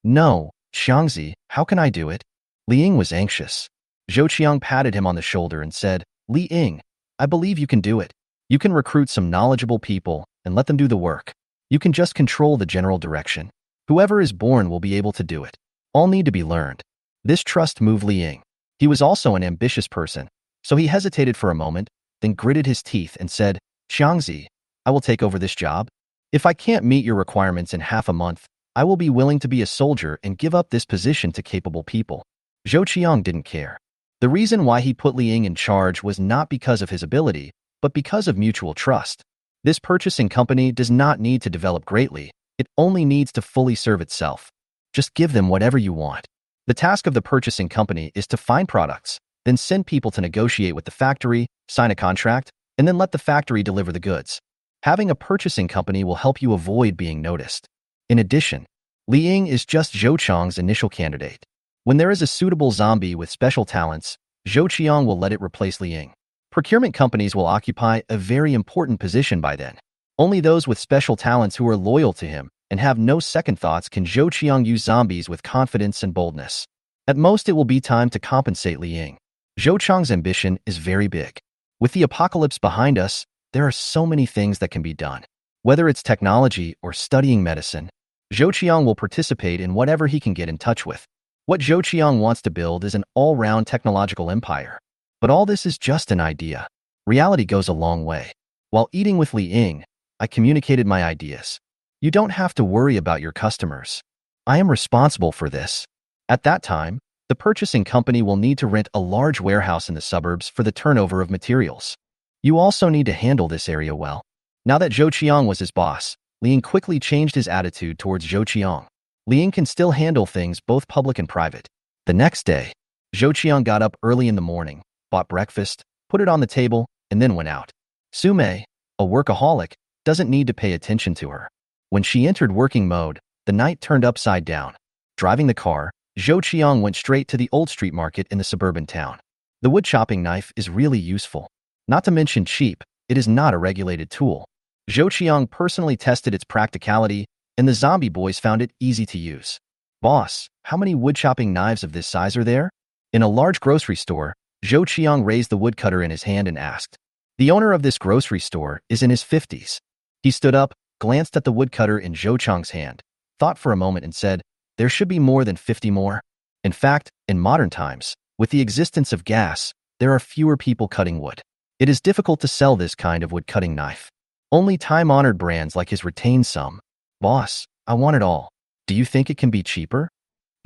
No, Qiangzi, how can I do it? Li Ying was anxious. Zhou Qiang patted him on the shoulder and said, Li Ying, I believe you can do it. You can recruit some knowledgeable people and let them do the work. You can just control the general direction. Whoever is born will be able to do it. All need to be learned. This trust moved Li Ying. He was also an ambitious person, so he hesitated for a moment, then gritted his teeth and said, Qiangzi, I will take over this job. If I can't meet your requirements in half a month, I will be willing to be a soldier and give up this position to capable people. Zhou Qiang didn't care. The reason why he put Li Ying in charge was not because of his ability, but because of mutual trust. This purchasing company does not need to develop greatly, it only needs to fully serve itself. Just give them whatever you want. The task of the purchasing company is to find products, then send people to negotiate with the factory, sign a contract, and then let the factory deliver the goods. Having a purchasing company will help you avoid being noticed. In addition, Li Ying is just Zhou Qiang's initial candidate. When there is a suitable zombie with special talents, Zhou Qiang will let it replace Li Ying. Procurement companies will occupy a very important position by then. Only those with special talents who are loyal to him and have no second thoughts can Zhou Qiang use zombies with confidence and boldness. At most, it will be time to compensate Li Ying. Zhou Qiang's ambition is very big. With the apocalypse behind us, there are so many things that can be done. Whether it's technology or studying medicine, Zhou Qiang will participate in whatever he can get in touch with. What Zhou Qiang wants to build is an all-round technological empire. But all this is just an idea. Reality goes a long way. While eating with Li Ying, I communicated my ideas. You don't have to worry about your customers. I am responsible for this. At that time, the purchasing company will need to rent a large warehouse in the suburbs for the turnover of materials. You also need to handle this area well. Now that Zhou Qiang was his boss, Li Ying quickly changed his attitude towards Zhou Qiang. Li Ying can still handle things both public and private. The next day, Zhou Qiang got up early in the morning, bought breakfast, put it on the table, and then went out. Su Mei, a workaholic, doesn't need to pay attention to her. When she entered working mode, the night turned upside down. Driving the car, Zhou Qiang went straight to the old street market in the suburban town. The wood chopping knife is really useful. Not to mention cheap, it is not a regulated tool. Zhou Qiang personally tested its practicality, and the zombie boys found it easy to use. Boss, how many wood chopping knives of this size are there? In a large grocery store, Zhou Qiang raised the woodcutter in his hand and asked. The owner of this grocery store is in his 50s. He stood up, glanced at the woodcutter in Zhou Qiang's hand, thought for a moment and said, there should be more than 50 more. In fact, in modern times, with the existence of gas, there are fewer people cutting wood. It is difficult to sell this kind of wood-cutting knife. Only time-honored brands like his retain some. Boss, I want it all. Do you think it can be cheaper?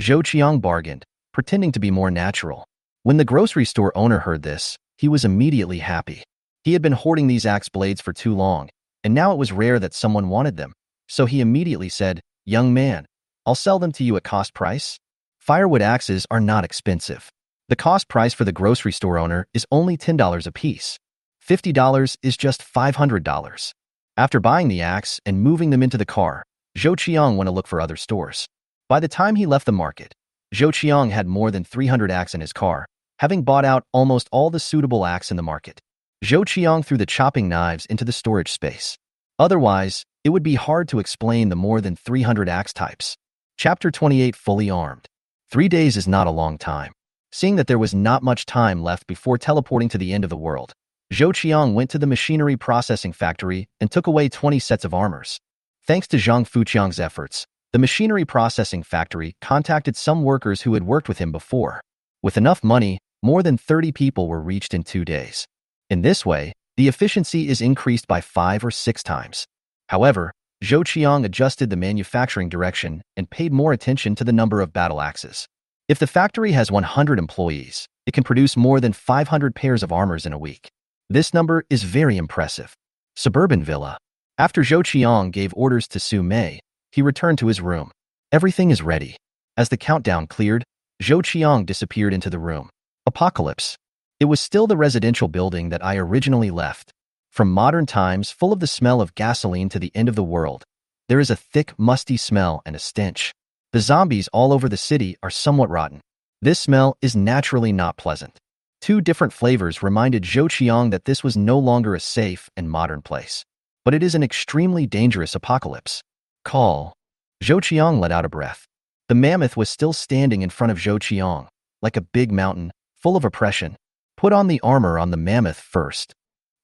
Zhou Qiang bargained, pretending to be more natural. When the grocery store owner heard this, he was immediately happy. He had been hoarding these axe blades for too long, and now it was rare that someone wanted them. So he immediately said, "Young man, I'll sell them to you at cost price." Firewood axes are not expensive. The cost price for the grocery store owner is only $10 a piece. $50 is just $500. After buying the axe and moving them into the car, Zhou Qiang went to look for other stores. By the time he left the market, Zhou Qiang had more than 300 axe in his car, having bought out almost all the suitable axe in the market. Zhou Qiang threw the chopping knives into the storage space. Otherwise, it would be hard to explain the more than 300 axe types. Chapter 28: Fully Armed. 3 days is not a long time. Seeing that there was not much time left before teleporting to the end of the world, Zhou Qiang went to the machinery processing factory and took away 20 sets of armors. Thanks to Zhang Fuqiang's efforts, the machinery processing factory contacted some workers who had worked with him before. With enough money, more than 30 people were reached in 2 days. In this way, the efficiency is increased by 5 or 6 times. However, Zhou Qiang adjusted the manufacturing direction and paid more attention to the number of battle axes. If the factory has 100 employees, it can produce more than 500 pairs of armors in a week. This number is very impressive. Suburban villa. After Zhou Qiang gave orders to Su Mei, he returned to his room. Everything is ready. As the countdown cleared, Zhou Qiang disappeared into the room. Apocalypse. It was still the residential building that I originally left. From modern times full of the smell of gasoline to the end of the world, there is a thick, musty smell and a stench. The zombies all over the city are somewhat rotten. This smell is naturally not pleasant. 2 different flavors reminded Zhou Qiang that this was no longer a safe and modern place. But it is an extremely dangerous apocalypse. Call. Zhou Qiang let out a breath. The mammoth was still standing in front of Zhou Qiang, like a big mountain, full of oppression. Put on the armor on the mammoth first.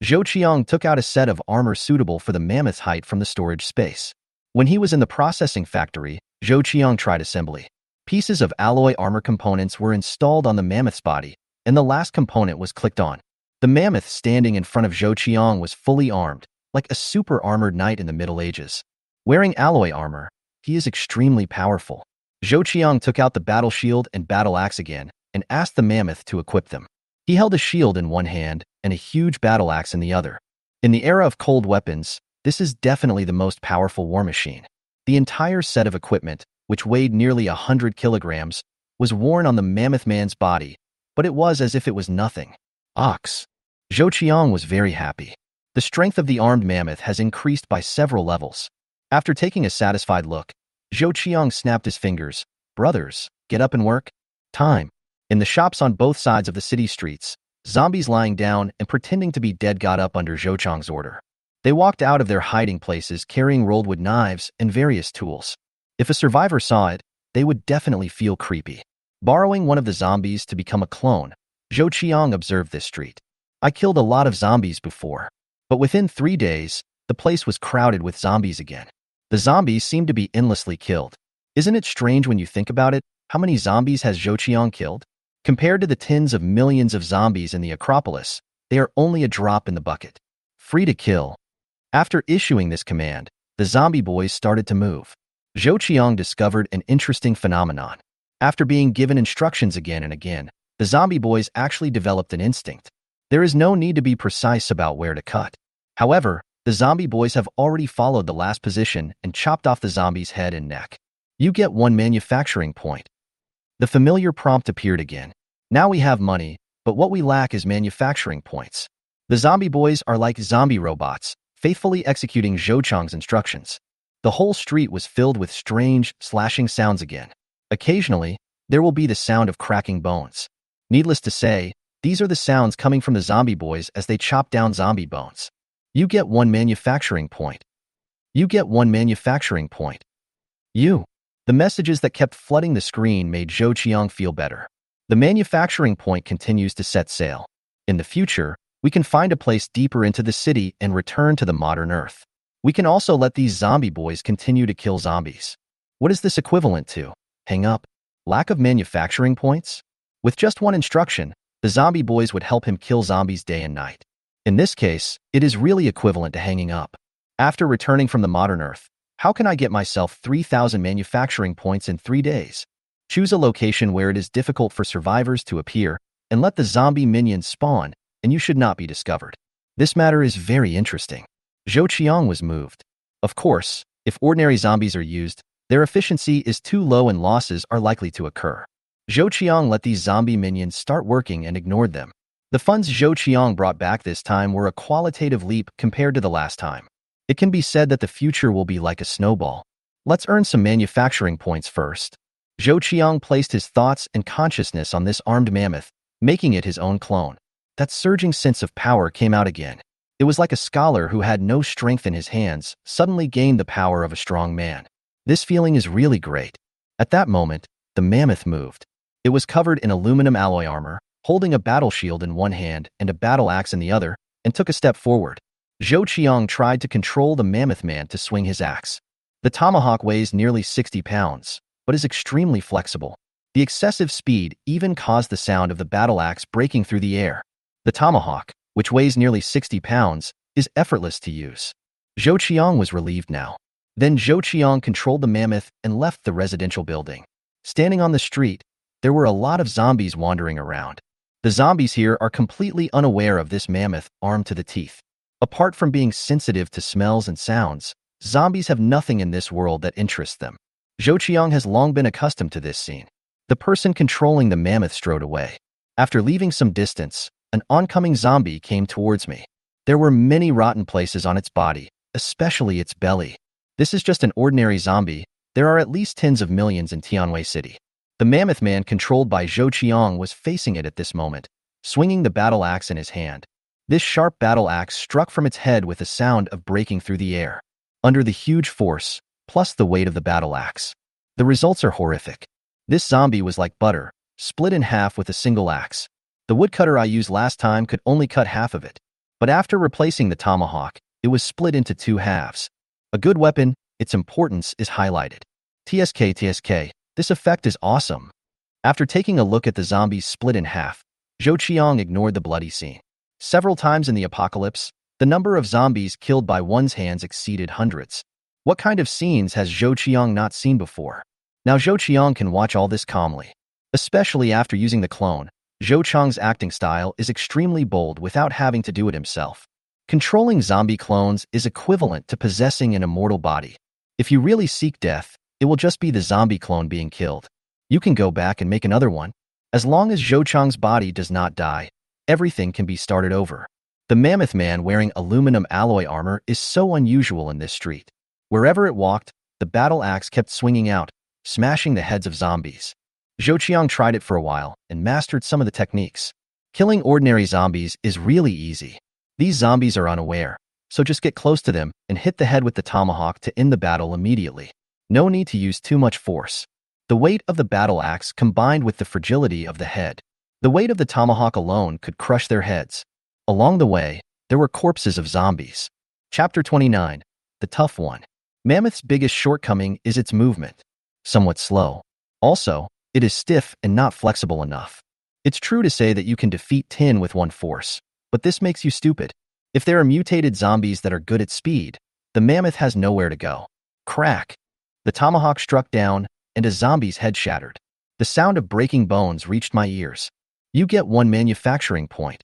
Zhou Qiang took out a set of armor suitable for the mammoth's height from the storage space. When he was in the processing factory, Zhou Qiang tried assembly. Pieces of alloy armor components were installed on the mammoth's body, and the last component was clicked on. The mammoth standing in front of Zhou Qiang was fully armed, like a super-armored knight in the Middle Ages. Wearing alloy armor, he is extremely powerful. Zhou Qiang took out the battle shield and battle axe again and asked the mammoth to equip them. He held a shield in one hand and a huge battle axe in the other. In the era of cold weapons, this is definitely the most powerful war machine. The entire set of equipment, which weighed nearly 100 kilograms, was worn on the mammoth man's body, but it was as if it was nothing. Ox. Zhou Qiang was very happy. The strength of the armed mammoth has increased by several levels. After taking a satisfied look, Zhou Qiang snapped his fingers. Brothers, get up and work. Time. In the shops on both sides of the city streets, zombies lying down and pretending to be dead got up under Zhou Qiang's order. They walked out of their hiding places carrying rolled wood knives and various tools. If a survivor saw it, they would definitely feel creepy. Borrowing one of the zombies to become a clone, Zhou Qiang observed this street. I killed a lot of zombies before, but within 3 days, the place was crowded with zombies again. The zombies seemed to be endlessly killed. Isn't it strange when you think about it, how many zombies has Zhou Qiang killed? Compared to the tens of millions of zombies in the Acropolis, they are only a drop in the bucket. Free to kill. After issuing this command, the zombie boys started to move. Zhou Qiang discovered an interesting phenomenon. After being given instructions again and again, the zombie boys actually developed an instinct. There is no need to be precise about where to cut. However, the zombie boys have already followed the last position and chopped off the zombie's head and neck. You get 1 manufacturing point. The familiar prompt appeared again. Now we have money, but what we lack is manufacturing points. The zombie boys are like zombie robots, faithfully executing Zhou Qiang's instructions. The whole street was filled with strange, slashing sounds again. Occasionally, there will be the sound of cracking bones. Needless to say, these are the sounds coming from the zombie boys as they chop down zombie bones. You get 1 manufacturing point. You get 1 manufacturing point. The messages that kept flooding the screen made Zhou Qiang feel better. The manufacturing point continues to set sail. In the future, we can find a place deeper into the city and return to the modern Earth. We can also let these zombie boys continue to kill zombies. What is this equivalent to? Hang up? Lack of manufacturing points? With just 1 instruction, the zombie boys would help him kill zombies day and night. In this case, it is really equivalent to hanging up. After returning from the modern Earth, how can I get myself 3,000 manufacturing points in 3 days? Choose a location where it is difficult for survivors to appear, and let the zombie minions spawn, and you should not be discovered. This matter is very interesting. Zhou Qiang was moved. Of course, if ordinary zombies are used, their efficiency is too low and losses are likely to occur. Zhou Qiang let these zombie minions start working and ignored them. The funds Zhou Qiang brought back this time were a qualitative leap compared to the last time. It can be said that the future will be like a snowball. Let's earn some manufacturing points first. Zhou Qiang placed his thoughts and consciousness on this armed mammoth, making it his own clone. That surging sense of power came out again. It was like a scholar who had no strength in his hands suddenly gained the power of a strong man. This feeling is really great. At that moment, the mammoth moved. It was covered in aluminum alloy armor, holding a battle shield in one hand and a battle axe in the other, and took a step forward. Zhou Qiang tried to control the mammoth man to swing his axe. The tomahawk weighs nearly 60 pounds, but is extremely flexible. The excessive speed even caused the sound of the battle axe breaking through the air. The tomahawk, which weighs nearly 60 pounds, is effortless to use. Zhou Qiang was relieved now. Then Zhou Qiang controlled the mammoth and left the residential building. Standing on the street, there were a lot of zombies wandering around. The zombies here are completely unaware of this mammoth armed to the teeth. Apart from being sensitive to smells and sounds, zombies have nothing in this world that interests them. Zhou Qiang has long been accustomed to this scene. The person controlling the mammoth strode away. After leaving some distance, an oncoming zombie came towards me. There were many rotten places on its body, especially its belly. This is just an ordinary zombie. There are at least tens of millions in Tianwei City. The mammoth man controlled by Zhou Qiang was facing it at this moment, swinging the battle axe in his hand. This sharp battle axe struck from its head with a sound of breaking through the air. Under the huge force, plus the weight of the battle axe, the results are horrific. This zombie was like butter, split in half with a single axe. The woodcutter I used last time could only cut half of it, but after replacing the tomahawk, it was split into two halves. A good weapon, its importance is highlighted. TSK, this effect is awesome. After taking a look at the zombies split in half, Zhou Qiang ignored the bloody scene. Several times in the apocalypse, the number of zombies killed by one's hands exceeded hundreds. What kind of scenes has Zhou Qiang not seen before? Now Zhou Qiang can watch all this calmly. Especially after using the clone, Zhou Qiang's acting style is extremely bold without having to do it himself. Controlling zombie clones is equivalent to possessing an immortal body. If you really seek death, it will just be the zombie clone being killed. You can go back and make another one. As long as Zhou Qiang's body does not die, everything can be started over. The mammoth man wearing aluminum alloy armor is so unusual in this street. Wherever it walked, the battle axe kept swinging out, smashing the heads of zombies. Zhou Qiang tried it for a while and mastered some of the techniques. Killing ordinary zombies is really easy. These zombies are unaware, so just get close to them and hit the head with the tomahawk to end the battle immediately. No need to use too much force. The weight of the battle axe combined with the fragility of the head. The weight of the tomahawk alone could crush their heads. Along the way, there were corpses of zombies. Chapter 29. The Tough One. Mammoth's biggest shortcoming is its movement. Somewhat slow. Also, it is stiff and not flexible enough. It's true to say that you can defeat 10 with one force, but this makes you stupid. If there are mutated zombies that are good at speed, the mammoth has nowhere to go. Crack! The tomahawk struck down, and a zombie's head shattered. The sound of breaking bones reached my ears. You get one manufacturing point.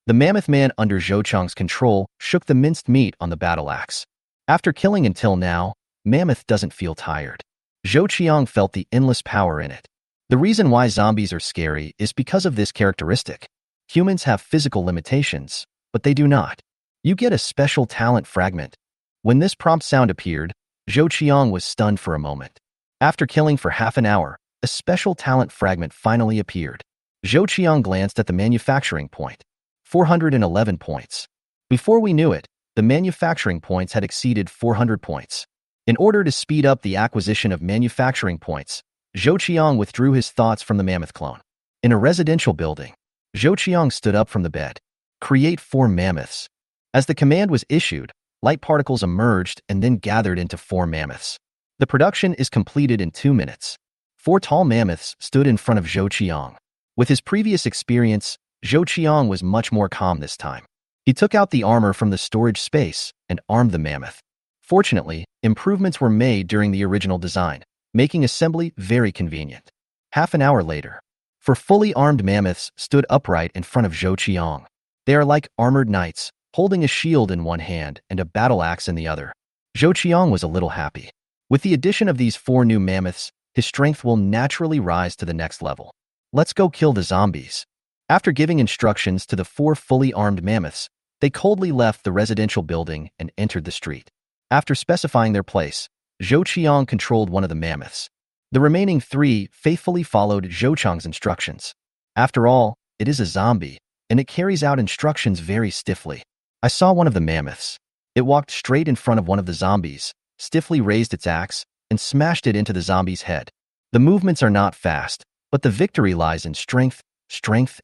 The mammoth man under Zhou Qiang's control shook the minced meat on the battle axe. After killing until now, mammoth doesn't feel tired. Zhou Qiang felt the endless power in it. The reason why zombies are scary is because of this characteristic. Humans have physical limitations, but they do not. You get a special talent fragment. When this prompt sound appeared, Zhou Qiang was stunned for a moment. After killing for half an hour, a special talent fragment finally appeared. Zhou Qiang glanced at the manufacturing point. 411 points. Before we knew it, the manufacturing points had exceeded 400 points. In order to speed up the acquisition of manufacturing points, Zhou Qiang withdrew his thoughts from the mammoth clone. In a residential building, Zhou Qiang stood up from the bed. Create 4 mammoths. As the command was issued, light particles emerged and then gathered into 4 mammoths. The production is completed in 2 minutes. 4 tall mammoths stood in front of Zhou Qiang. With his previous experience, Zhou Qiang was much more calm this time. He took out the armor from the storage space and armed the mammoth. Fortunately, improvements were made during the original design, making assembly very convenient. Half an hour later, four fully armed mammoths stood upright in front of Zhou Qiang. They are like armored knights, holding a shield in one hand and a battle axe in the other. Zhou Qiang was a little happy. With the addition of these four new mammoths, his strength will naturally rise to the next level. Let's go kill the zombies. After giving instructions to the four fully armed mammoths, they coldly left the residential building and entered the street. After specifying their place, Zhou Qiang controlled one of the mammoths. The remaining three faithfully followed Zhou Qiang's instructions. After all, it is a zombie, and it carries out instructions very stiffly. I saw one of the mammoths. It walked straight in front of one of the zombies, stiffly raised its axe, and smashed it into the zombie's head. The movements are not fast, but the victory lies in strength,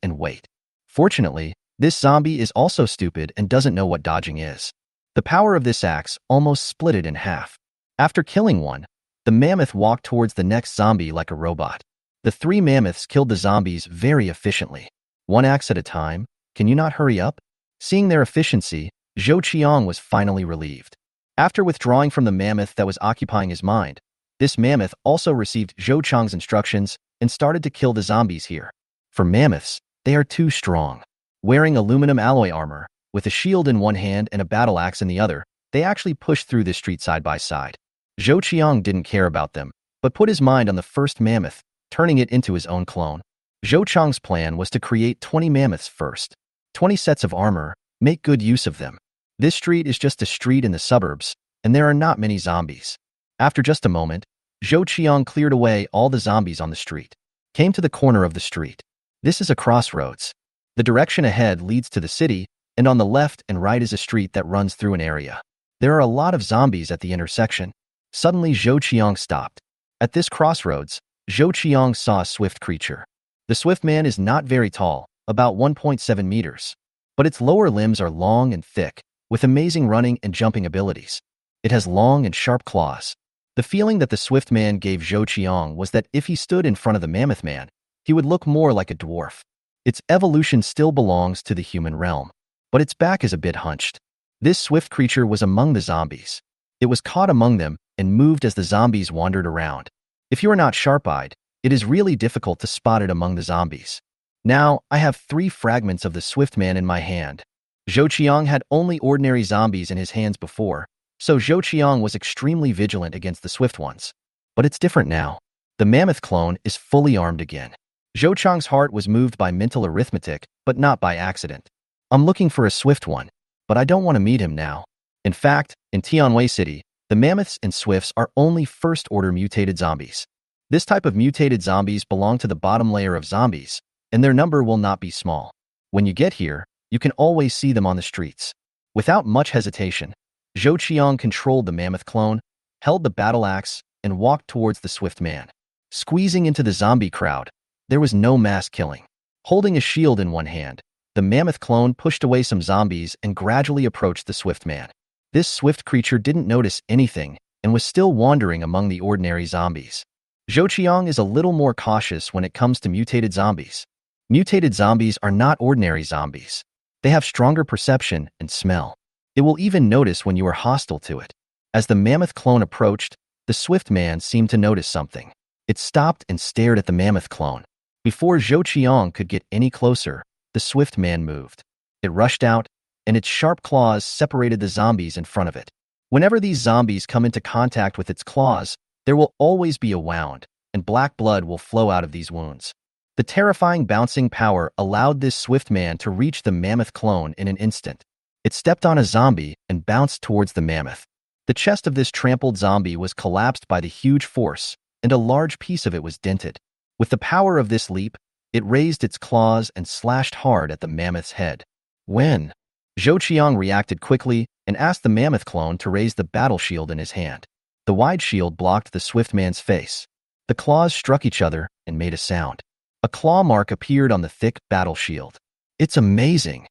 and weight. Fortunately, this zombie is also stupid and doesn't know what dodging is. The power of this axe almost split it in half. After killing one, the mammoth walked towards the next zombie like a robot. The three mammoths killed the zombies very efficiently. One axe at a time. Can you not hurry up? Seeing their efficiency, Zhou Qiang was finally relieved. After withdrawing from the mammoth that was occupying his mind, this mammoth also received Zhou Qiang's instructions and started to kill the zombies here. For mammoths, they are too strong. Wearing aluminum alloy armor, with a shield in one hand and a battle axe in the other, they actually pushed through the street side by side. Zhou Qiang didn't care about them, but put his mind on the first mammoth, turning it into his own clone. Zhou Qiang's plan was to create 20 mammoths first. 20 sets of armor, make good use of them. This street is just a street in the suburbs, and there are not many zombies. After just a moment, Zhou Qiang cleared away all the zombies on the street. Came to the corner of the street. This is a crossroads. The direction ahead leads to the city, and on the left and right is a street that runs through an area. There are a lot of zombies at the intersection. Suddenly, Zhou Qiang stopped. At this crossroads, Zhou Qiang saw a swift creature. The swift man is not very tall, about 1.7 meters. But its lower limbs are long and thick, with amazing running and jumping abilities. It has long and sharp claws. The feeling that the swift man gave Zhou Qiang was that if he stood in front of the mammoth man, he would look more like a dwarf. Its evolution still belongs to the human realm, but its back is a bit hunched. This swift creature was among the zombies. It was caught among them and moved as the zombies wandered around. If you are not sharp-eyed, it is really difficult to spot it among the zombies. Now, I have 3 fragments of the swift man in my hand. Zhou Qiang had only ordinary zombies in his hands before, so Zhou Qiang was extremely vigilant against the swift ones. But it's different now. The mammoth clone is fully armed again. Zhou Qiang's heart was moved by mental arithmetic, but not by accident. I'm looking for a swift one, but I don't want to meet him now. In fact, in Tianwei City, the mammoths and swifts are only first-order mutated zombies. This type of mutated zombies belong to the bottom layer of zombies, and their number will not be small. When you get here, you can always see them on the streets. Without much hesitation, Zhou Qiang controlled the mammoth clone, held the battle axe, and walked towards the swift man. Squeezing into the zombie crowd, there was no mass killing. Holding a shield in one hand, the mammoth clone pushed away some zombies and gradually approached the swift man. This swift creature didn't notice anything and was still wandering among the ordinary zombies. Zhou Qiang is a little more cautious when it comes to mutated zombies. Mutated zombies are not ordinary zombies. They have stronger perception and smell. It will even notice when you are hostile to it. As the mammoth clone approached, the swift man seemed to notice something. It stopped and stared at the mammoth clone. Before Zhou Qiang could get any closer, the swift man moved. It rushed out, and its sharp claws separated the zombies in front of it. Whenever these zombies come into contact with its claws, there will always be a wound, and black blood will flow out of these wounds. The terrifying bouncing power allowed this swift man to reach the mammoth clone in an instant. It stepped on a zombie and bounced towards the mammoth. The chest of this trampled zombie was collapsed by the huge force, and a large piece of it was dented. With the power of this leap, it raised its claws and slashed hard at the mammoth's head. When? Zhou Qiang reacted quickly and asked the mammoth clone to raise the battle shield in his hand. The wide shield blocked the swift man's face. The claws struck each other and made a sound. A claw mark appeared on the thick battle shield. It's amazing.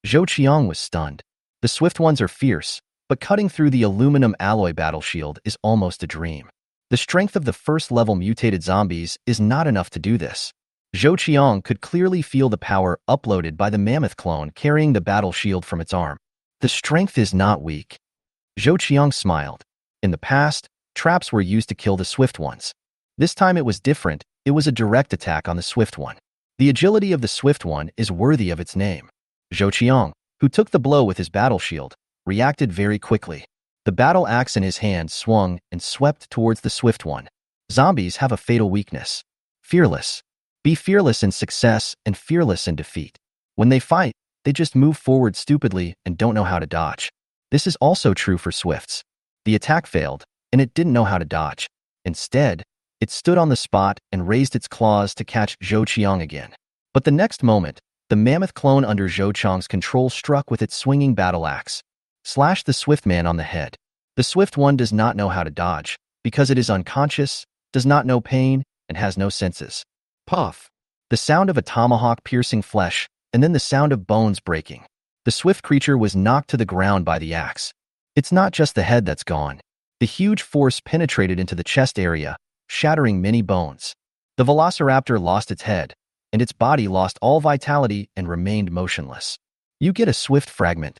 Zhou Qiang was stunned. The swift ones are fierce, but cutting through the aluminum alloy battle shield is almost a dream. The strength of the first-level mutated zombies is not enough to do this. Zhou Qiang could clearly feel the power uploaded by the mammoth clone carrying the battle shield from its arm. The strength is not weak. Zhou Qiang smiled. In the past, traps were used to kill the swift ones. This time it was different, It was a direct attack on the Swift One. The agility of the Swift One is worthy of its name. Zhou Qiang, who took the blow with his battle shield, reacted very quickly. The battle axe in his hand swung and swept towards the Swift One. Zombies have a fatal weakness. Fearless. Be fearless in success and fearless in defeat. When they fight, they just move forward stupidly and don't know how to dodge. This is also true for Swifts. The attack failed, and it didn't know how to dodge. Instead, it stood on the spot and raised its claws to catch Zhou Qiang again. But the next moment, the mammoth clone under Zhou Qiang's control struck with its swinging battle axe, slashed the Swift man on the head. The Swift One does not know how to dodge, because it is unconscious, does not know pain, and has no senses. Puff! The sound of a tomahawk piercing flesh, and then the sound of bones breaking. The swift creature was knocked to the ground by the axe. It's not just the head that's gone. The huge force penetrated into the chest area, shattering many bones. The velociraptor lost its head, and its body lost all vitality and remained motionless. You get a Swift fragment.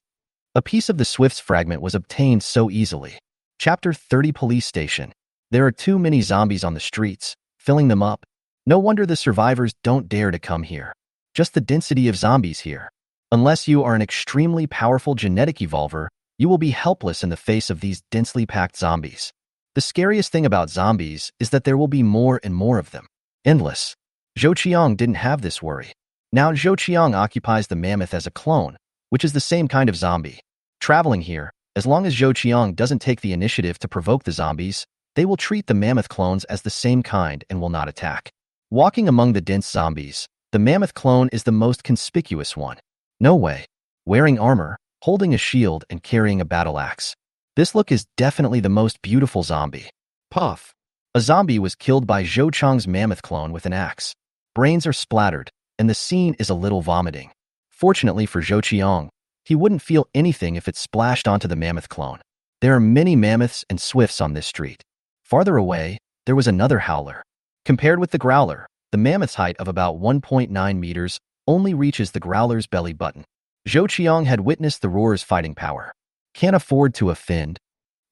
A piece of the Swift's fragment was obtained so easily. Chapter 30 Police Station. There are too many zombies on the streets, filling them up. No wonder the survivors don't dare to come here. Just the density of zombies here. Unless you are an extremely powerful genetic evolver, you will be helpless in the face of these densely packed zombies. The scariest thing about zombies is that there will be more and more of them. Endless. Zhou Qiang didn't have this worry. Now Zhou Qiang occupies the mammoth as a clone, which is the same kind of zombie. Traveling here, as long as Zhou Qiang doesn't take the initiative to provoke the zombies, they will treat the mammoth clones as the same kind and will not attack. Walking among the dense zombies, the mammoth clone is the most conspicuous one. No way. Wearing armor, holding a shield, and carrying a battle axe. This look is definitely the most beautiful zombie. Puff. A zombie was killed by Zhou Qiang's mammoth clone with an axe. Brains are splattered, and the scene is a little vomiting. Fortunately for Zhou Qiang, he wouldn't feel anything if it splashed onto the mammoth clone. There are many mammoths and swifts on this street. Farther away, there was another howler. Compared with the growler, the mammoth's height of about 1.9 meters only reaches the growler's belly button. Zhou Qiang had witnessed the roar's fighting power. Can't afford to offend.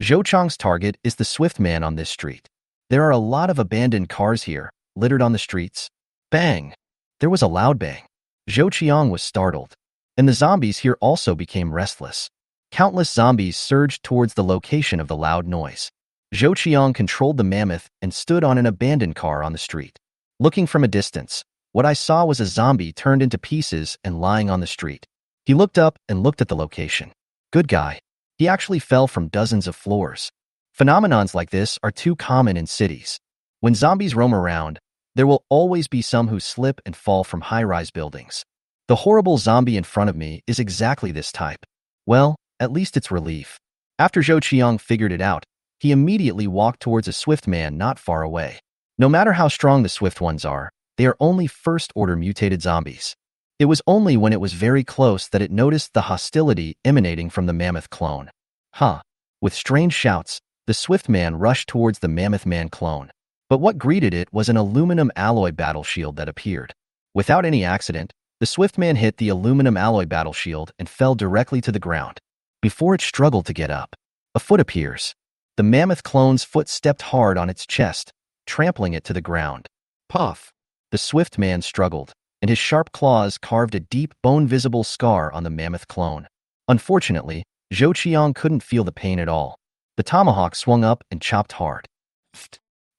Zhou Qiang's target is the Swift man on this street. There are a lot of abandoned cars here, littered on the streets. Bang! There was a loud bang. Zhou Qiang was startled, and the zombies here also became restless. Countless zombies surged towards the location of the loud noise. Zhou Qiang controlled the mammoth and stood on an abandoned car on the street. Looking from a distance, what I saw was a zombie turned into pieces and lying on the street. He looked up and looked at the location. Good guy. He actually fell from dozens of floors. Phenomenons like this are too common in cities. When zombies roam around, there will always be some who slip and fall from high-rise buildings. The horrible zombie in front of me is exactly this type. Well, at least it's relief. After Zhou Qiang figured it out, he immediately walked towards a Swift man not far away. No matter how strong the Swift ones are, they are only first-order mutated zombies. It was only when it was very close that it noticed the hostility emanating from the mammoth clone. Huh. With strange shouts, the Swift man rushed towards the mammoth man clone. But what greeted it was an aluminum alloy battle shield that appeared. Without any accident, the Swift man hit the aluminum alloy battle shield and fell directly to the ground. Before it struggled to get up, a foot appears. The mammoth clone's foot stepped hard on its chest, trampling it to the ground. Puff! The Swift man struggled, and his sharp claws carved a deep, bone-visible scar on the mammoth clone. Unfortunately, Zhou Qiang couldn't feel the pain at all. The tomahawk swung up and chopped hard.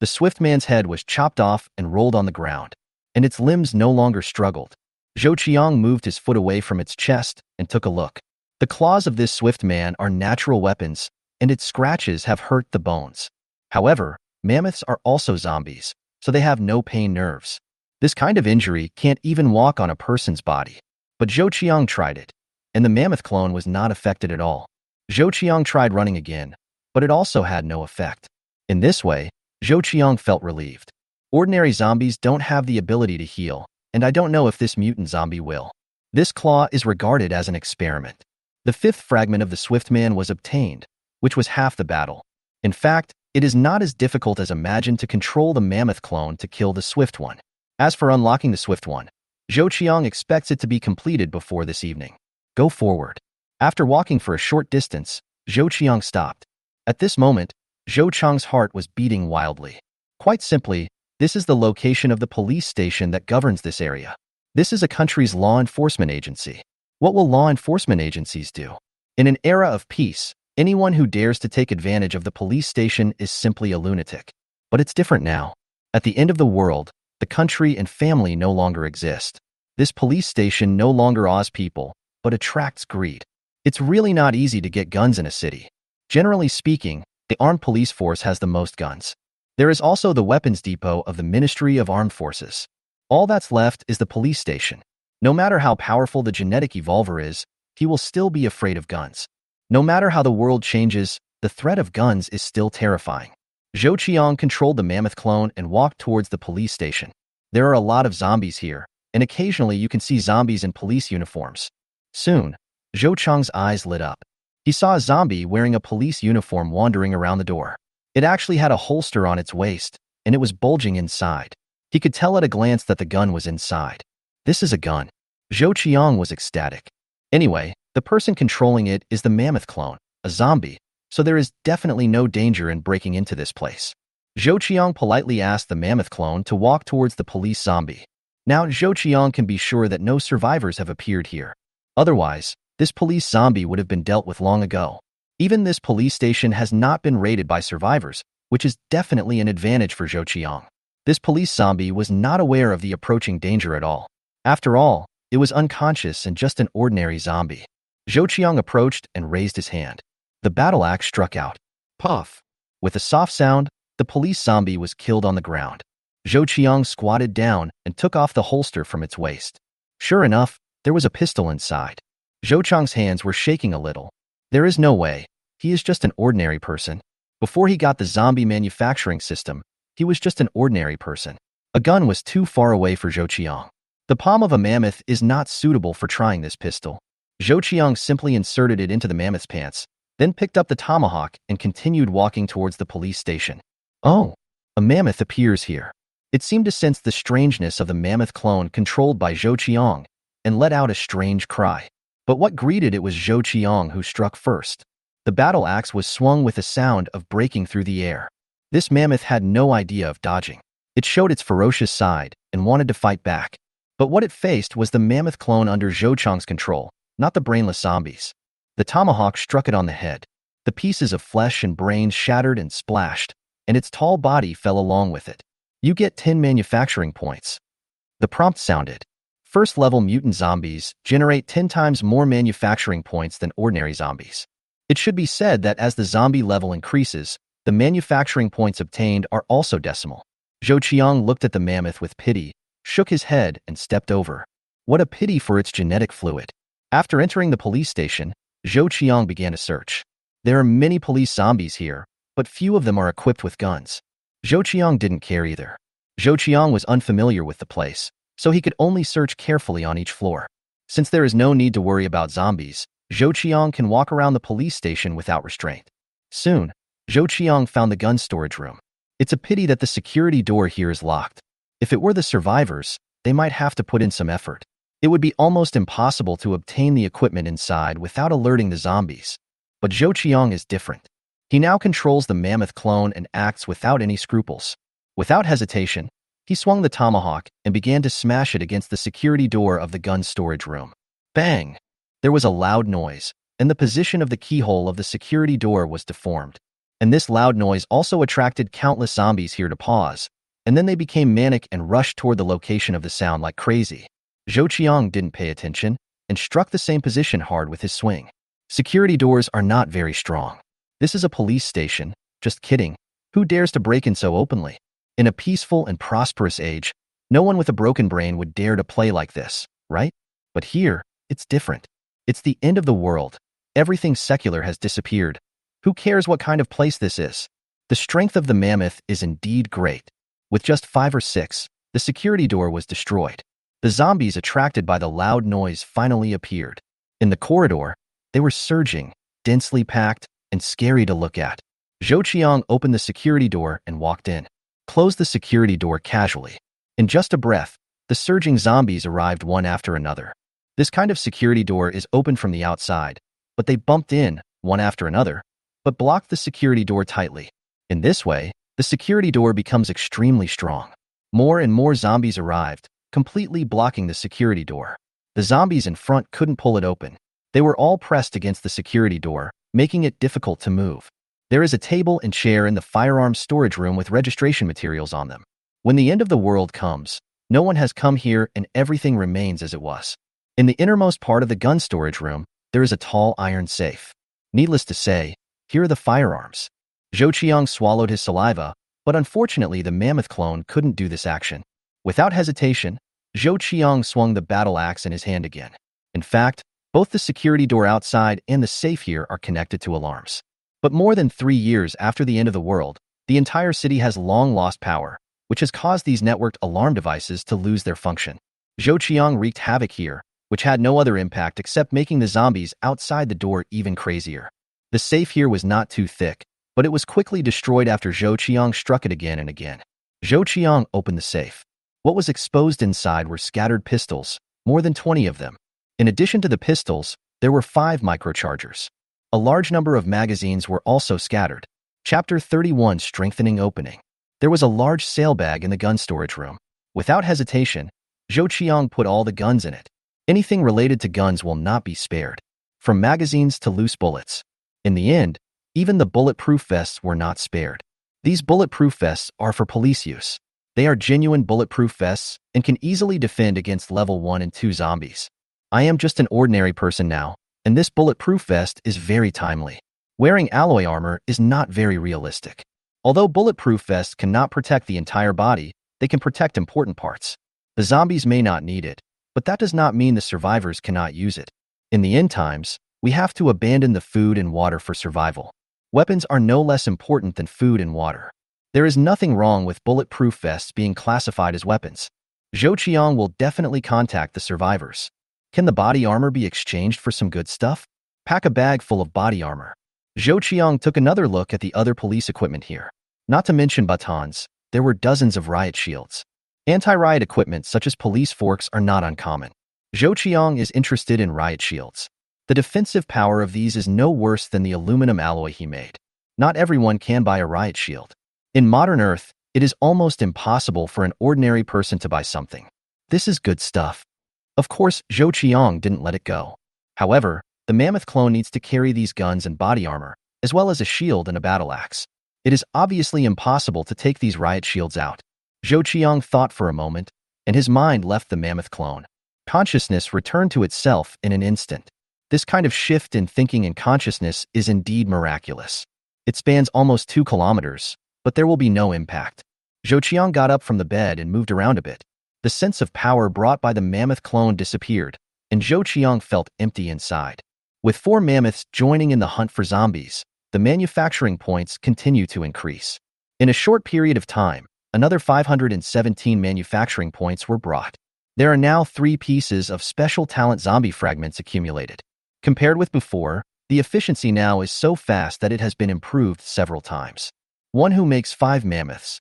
The Swift man's head was chopped off and rolled on the ground, and its limbs no longer struggled. Zhou Qiang moved his foot away from its chest and took a look. The claws of this Swift man are natural weapons, and its scratches have hurt the bones. However, mammoths are also zombies, so they have no pain nerves. This kind of injury can't even walk on a person's body. But Zhou Qiang tried it, and the mammoth clone was not affected at all. Zhou Qiang tried running again, but it also had no effect. In this way, Zhou Qiang felt relieved. Ordinary zombies don't have the ability to heal, and I don't know if this mutant zombie will. This claw is regarded as an experiment. The fifth fragment of the Swift man was obtained, which was half the battle. In fact, it is not as difficult as imagined to control the mammoth clone to kill the Swift one. As for unlocking the Swift one, Zhou Qiang expects it to be completed before this evening. Go forward. After walking for a short distance, Zhou Qiang stopped. At this moment, Zhou Qiang's heart was beating wildly. Quite simply, This is the location of the police station that governs this area. This is a country's law enforcement agency. What will law enforcement agencies do? In an era of peace, anyone who dares to take advantage of the police station is simply a lunatic. But it's different now. At the end of the world, the country and family no longer exist. This police station no longer awes people, but attracts greed. It's really not easy to get guns in a city. Generally speaking, the armed police force has the most guns. There is also the weapons depot of the Ministry of Armed Forces. All that's left is the police station. No matter how powerful the genetic evolver is, he will still be afraid of guns. No matter how the world changes, the threat of guns is still terrifying. Zhou Qiang controlled the mammoth clone and walked towards the police station. There are a lot of zombies here, and occasionally you can see zombies in police uniforms. Soon, Zhou Qiang's eyes lit up. He saw a zombie wearing a police uniform wandering around the door. It actually had a holster on its waist, and it was bulging inside. He could tell at a glance that the gun was inside. This is a gun. Zhou Qiang was ecstatic. Anyway, the person controlling it is the mammoth clone, a zombie, so there is definitely no danger in breaking into this place. Zhou Qiang politely asked the mammoth clone to walk towards the police zombie. Now Zhou Qiang can be sure that no survivors have appeared here. Otherwise, this police zombie would have been dealt with long ago. Even this police station has not been raided by survivors, which is definitely an advantage for Zhou Qiang. This police zombie was not aware of the approaching danger at all. After all, it was unconscious and just an ordinary zombie. Zhou Qiang approached and raised his hand. The battle axe struck out. Puff! With a soft sound, the police zombie was killed on the ground. Zhou Qiang squatted down and took off the holster from its waist. Sure enough, there was a pistol inside. Zhou Qiang's hands were shaking a little. There is no way. He is just an ordinary person. Before he got the zombie manufacturing system, he was just an ordinary person. A gun was too far away for Zhou Qiang. The palm of a mammoth is not suitable for trying this pistol. Zhou Qiang simply inserted it into the mammoth's pants, then picked up the tomahawk and continued walking towards the police station. Oh, a mammoth appears here. It seemed to sense the strangeness of the mammoth clone controlled by Zhou Qiang and let out a strange cry. But what greeted it was Zhou Qiang who struck first. The battle axe was swung with a sound of breaking through the air. This mammoth had no idea of dodging. It showed its ferocious side and wanted to fight back. But what it faced was the mammoth clone under Zhou Qiang's control, not the brainless zombies. The tomahawk struck it on the head. The pieces of flesh and brains shattered and splashed, and its tall body fell along with it. You get 10 manufacturing points. The prompt sounded. First-level mutant zombies generate 10 times more manufacturing points than ordinary zombies. It should be said that as the zombie level increases, the manufacturing points obtained are also decimal. Zhou Qiang looked at the mammoth with pity, shook his head, and stepped over. What a pity for its genetic fluid. After entering the police station, Zhou Qiang began a search. There are many police zombies here, but few of them are equipped with guns. Zhou Qiang didn't care either. Zhou Qiang was unfamiliar with the place, so he could only search carefully on each floor. Since there is no need to worry about zombies, Zhou Qiang can walk around the police station without restraint. Soon, Zhou Qiang found the gun storage room. It's a pity that the security door here is locked. If it were the survivors, they might have to put in some effort. It would be almost impossible to obtain the equipment inside without alerting the zombies. But Zhou Qiang is different. He now controls the mammoth clone and acts without any scruples. Without hesitation, he swung the tomahawk and began to smash it against the security door of the gun storage room. Bang! There was a loud noise, and the position of the keyhole of the security door was deformed. And this loud noise also attracted countless zombies here to pause, and then they became manic and rushed toward the location of the sound like crazy. Zhou Qiang didn't pay attention and struck the same position hard with his swing. Security doors are not very strong. This is a police station. Just kidding. Who dares to break in so openly? In a peaceful and prosperous age, no one with a broken brain would dare to play like this, right? But here, it's different. It's the end of the world. Everything secular has disappeared. Who cares what kind of place this is? The strength of the mammoth is indeed great. With just 5 or 6, the security door was destroyed. The zombies attracted by the loud noise finally appeared. In the corridor, they were surging, densely packed, and scary to look at. Zhou Qiang opened the security door and walked in. Closed the security door casually. In just a breath, the surging zombies arrived one after another. This kind of security door is open from the outside, but they bumped in, one after another, but blocked the security door tightly. In this way, the security door becomes extremely strong. More and more zombies arrived, completely blocking the security door. The zombies in front couldn't pull it open. They were all pressed against the security door, making it difficult to move. There is a table and chair in the firearms storage room with registration materials on them. When the end of the world comes, no one has come here and everything remains as it was. In the innermost part of the gun storage room, there is a tall iron safe. Needless to say, here are the firearms. Zhou Qiang swallowed his saliva, but unfortunately the mammoth clone couldn't do this action. Without hesitation, Zhou Qiang swung the battle axe in his hand again. In fact, both the security door outside and the safe here are connected to alarms. But more than 3 years after the end of the world, the entire city has long lost power, which has caused these networked alarm devices to lose their function. Zhou Qiang wreaked havoc here, which had no other impact except making the zombies outside the door even crazier. The safe here was not too thick, but it was quickly destroyed after Zhou Qiang struck it again and again. Zhou Qiang opened the safe. What was exposed inside were scattered pistols, more than 20 of them. In addition to the pistols, there were 5 microchargers. A large number of magazines were also scattered. Chapter 31: Strengthening Opening. There was a large sailbag in the gun storage room. Without hesitation, Zhou Qiang put all the guns in it. Anything related to guns will not be spared, from magazines to loose bullets. In the end, even the bulletproof vests were not spared. These bulletproof vests are for police use. They are genuine bulletproof vests and can easily defend against level 1 and 2 zombies. I am just an ordinary person now, and this bulletproof vest is very timely. Wearing alloy armor is not very realistic. Although bulletproof vests cannot protect the entire body, they can protect important parts. The zombies may not need it, but that does not mean the survivors cannot use it. In the end times, we have to abandon the food and water for survival. Weapons are no less important than food and water. There is nothing wrong with bulletproof vests being classified as weapons. Zhou Qiang will definitely contact the survivors. Can the body armor be exchanged for some good stuff? Pack a bag full of body armor. Zhou Qiang took another look at the other police equipment here. Not to mention batons, there were dozens of riot shields. Anti-riot equipment such as police forks are not uncommon. Zhou Qiang is interested in riot shields. The defensive power of these is no worse than the aluminum alloy he made. Not everyone can buy a riot shield. In modern Earth, it is almost impossible for an ordinary person to buy something. This is good stuff. Of course, Zhou Qiang didn't let it go. However, the mammoth clone needs to carry these guns and body armor, as well as a shield and a battle axe. It is obviously impossible to take these riot shields out. Zhou Qiang thought for a moment, and his mind left the mammoth clone. Consciousness returned to itself in an instant. This kind of shift in thinking and consciousness is indeed miraculous. It spans almost 2 kilometers, but there will be no impact. Zhou Qiang got up from the bed and moved around a bit. The sense of power brought by the mammoth clone disappeared, and Zhou Qiang felt empty inside. With 4 mammoths joining in the hunt for zombies, the manufacturing points continue to increase. In a short period of time, another 517 manufacturing points were brought. There are now 3 pieces of special talent zombie fragments accumulated. Compared with before, the efficiency now is so fast that it has been improved several times. One who makes 5 mammoths.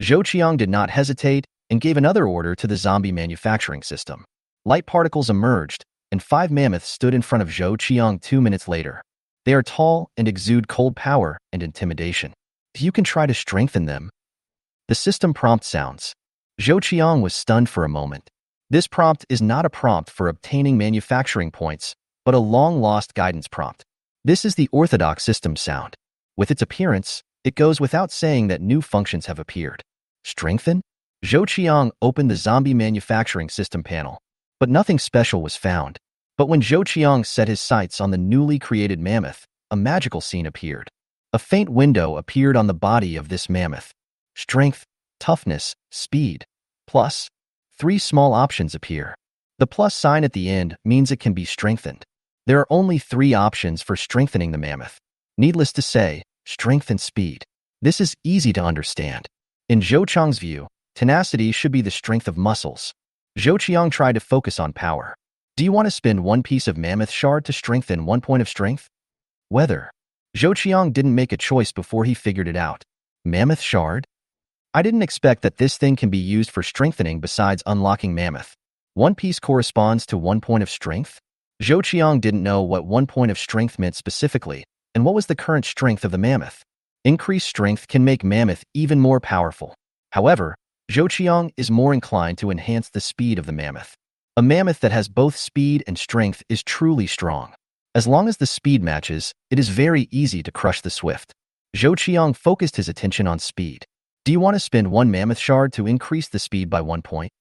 Zhou Qiang did not hesitate and gave another order to the zombie manufacturing system. Light particles emerged, and 5 mammoths stood in front of Zhou Qiang 2 minutes later. They are tall and exude cold power and intimidation. You can try to strengthen them. The system prompt sounds. Zhou Qiang was stunned for a moment. This prompt is not a prompt for obtaining manufacturing points, but a long-lost guidance prompt. This is the orthodox system sound. With its appearance, it goes without saying that new functions have appeared. Strengthen? Zhou Qiang opened the zombie manufacturing system panel, but nothing special was found. But when Zhou Qiang set his sights on the newly created mammoth, a magical scene appeared. A faint window appeared on the body of this mammoth. Strength, toughness, speed. Plus, 3 small options appear. The plus sign at the end means it can be strengthened. There are only 3 options for strengthening the mammoth. Needless to say, strength and speed. This is easy to understand. In Zhou Qiang's view, tenacity should be the strength of muscles. Zhou Qiang tried to focus on power. Do you want to spend 1 piece of mammoth shard to strengthen 1 point of strength? Weather. Zhou Qiang didn't make a choice before he figured it out. Mammoth shard? I didn't expect that this thing can be used for strengthening besides unlocking mammoth. 1 piece corresponds to 1 point of strength? Zhou Qiang didn't know what 1 point of strength meant specifically, and what was the current strength of the mammoth. Increased strength can make mammoth even more powerful. However, Zhou Qiang is more inclined to enhance the speed of the mammoth. A mammoth that has both speed and strength is truly strong. As long as the speed matches, it is very easy to crush the swift. Zhou Qiang focused his attention on speed. Do you want to spend one mammoth shard to increase the speed by 1 point?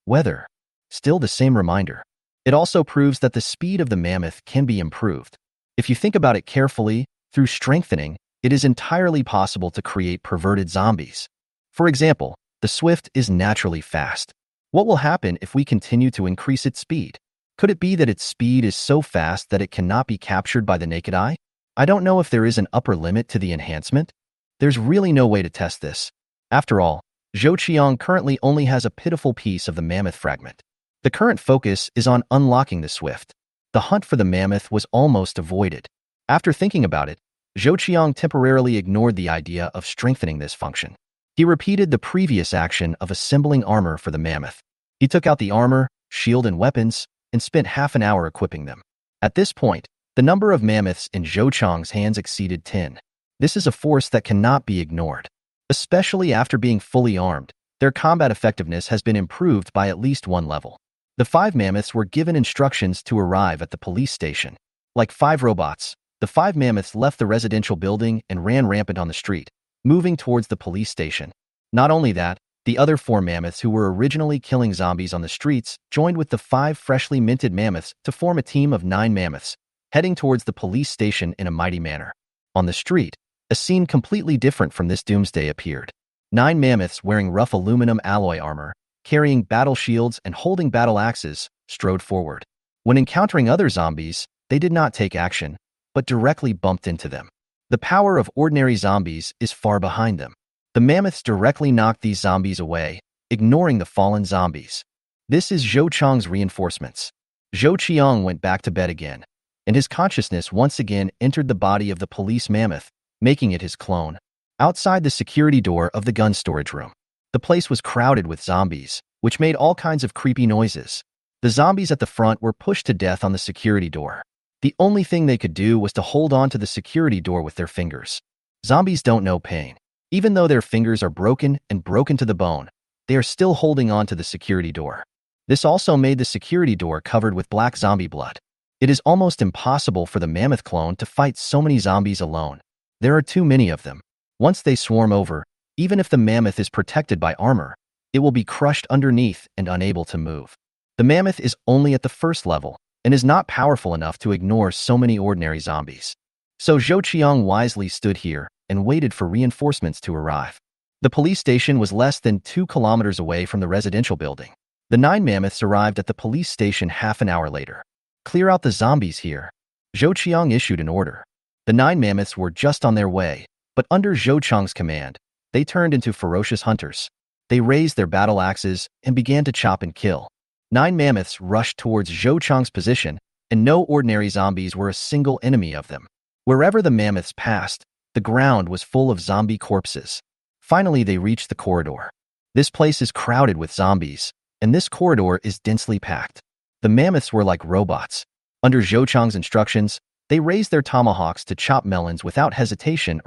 Weather. Still the same reminder. It also proves that the speed of the mammoth can be improved. If you think about it carefully, through strengthening, it is entirely possible to create perverted zombies. For example, the swift is naturally fast. What will happen if we continue to increase its speed? Could it be that its speed is so fast that it cannot be captured by the naked eye? I don't know if there is an upper limit to the enhancement. There's really no way to test this. After all, Zhou Qiang currently only has a pitiful piece of the mammoth fragment. The current focus is on unlocking the swift. The hunt for the mammoth was almost avoided. After thinking about it, Zhou Qiang temporarily ignored the idea of strengthening this function. He repeated the previous action of assembling armor for the mammoth. He took out the armor, shield, and weapons, and spent half an hour equipping them. At this point, the number of mammoths in Zhou Qiang's hands exceeded 10. This is a force that cannot be ignored. Especially after being fully armed, their combat effectiveness has been improved by at least 1 level. The 5 mammoths were given instructions to arrive at the police station. Like 5 robots, the 5 mammoths left the residential building and ran rampant on the street, moving towards the police station. Not only that, the other 4 mammoths who were originally killing zombies on the streets joined with the 5 freshly minted mammoths to form a team of 9 mammoths, heading towards the police station in a mighty manner. On the street, a scene completely different from this doomsday appeared. 9 mammoths wearing rough aluminum alloy armor, carrying battle shields and holding battle axes, strode forward. When encountering other zombies, they did not take action, but directly bumped into them. The power of ordinary zombies is far behind them. The mammoths directly knocked these zombies away, ignoring the fallen zombies. This is Zhou Qiang's reinforcements. Zhou Qiang went back to bed again, and his consciousness once again entered the body of the police mammoth, making it his clone. Outside the security door of the gun storage room, the place was crowded with zombies, which made all kinds of creepy noises. The zombies at the front were pushed to death on the security door. The only thing they could do was to hold on to the security door with their fingers. Zombies don't know pain. Even though their fingers are broken and broken to the bone, they are still holding on to the security door. This also made the security door covered with black zombie blood. It is almost impossible for the mammoth clone to fight so many zombies alone. There are too many of them. Once they swarm over, even if the mammoth is protected by armor, it will be crushed underneath and unable to move. The mammoth is only at the first level and is not powerful enough to ignore so many ordinary zombies. So Zhou Qiang wisely stood here and waited for reinforcements to arrive. The police station was less than 2 kilometers away from the residential building. The 9 mammoths arrived at the police station half an hour later. Clear out the zombies here. Zhou Qiang issued an order. The 9 mammoths were just on their way, but under Zhou Qiang's command, they turned into ferocious hunters. They raised their battle axes and began to chop and kill. 9 mammoths rushed towards Zhou Qiang's position, and no ordinary zombies were a single enemy of them. Wherever the mammoths passed, the ground was full of zombie corpses. Finally, they reached the corridor. This place is crowded with zombies, and this corridor is densely packed. The mammoths were like robots. Under Zhou Qiang's instructions, they raised their tomahawks to chop melons without hesitation.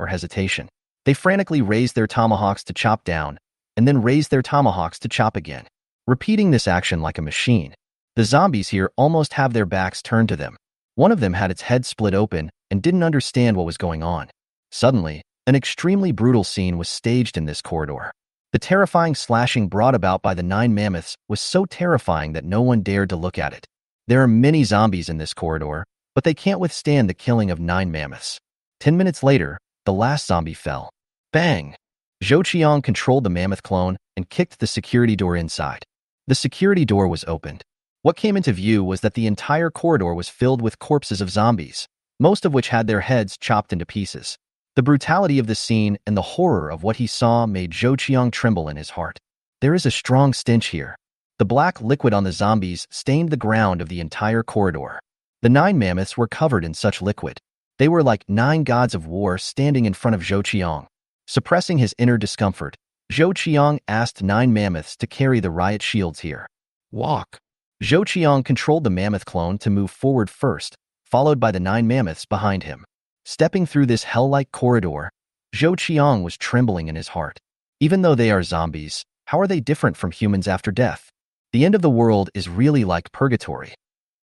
They frantically raised their tomahawks to chop down, and then raised their tomahawks to chop again, repeating this action like a machine. The zombies here almost have their backs turned to them. One of them had its head split open and didn't understand what was going on. Suddenly, an extremely brutal scene was staged in this corridor. The terrifying slashing brought about by the 9 mammoths was so terrifying that no one dared to look at it. There are many zombies in this corridor, but they can't withstand the killing of 9 mammoths. 10 minutes later, the last zombie fell. Bang! Zhou Qiang controlled the mammoth clone and kicked the security door inside. The security door was opened. What came into view was that the entire corridor was filled with corpses of zombies, most of which had their heads chopped into pieces. The brutality of the scene and the horror of what he saw made Zhou Qiang tremble in his heart. There is a strong stench here. The black liquid on the zombies stained the ground of the entire corridor. The 9 mammoths were covered in such liquid. They were like 9 gods of war standing in front of Zhou Qiang. Suppressing his inner discomfort, Zhou Qiang asked 9 mammoths to carry the riot shields here. Walk. Zhou Qiang controlled the mammoth clone to move forward first, followed by the 9 mammoths behind him. Stepping through this hell-like corridor, Zhou Qiang was trembling in his heart. Even though they are zombies, How are they different from humans after death? The end of the world is really like purgatory.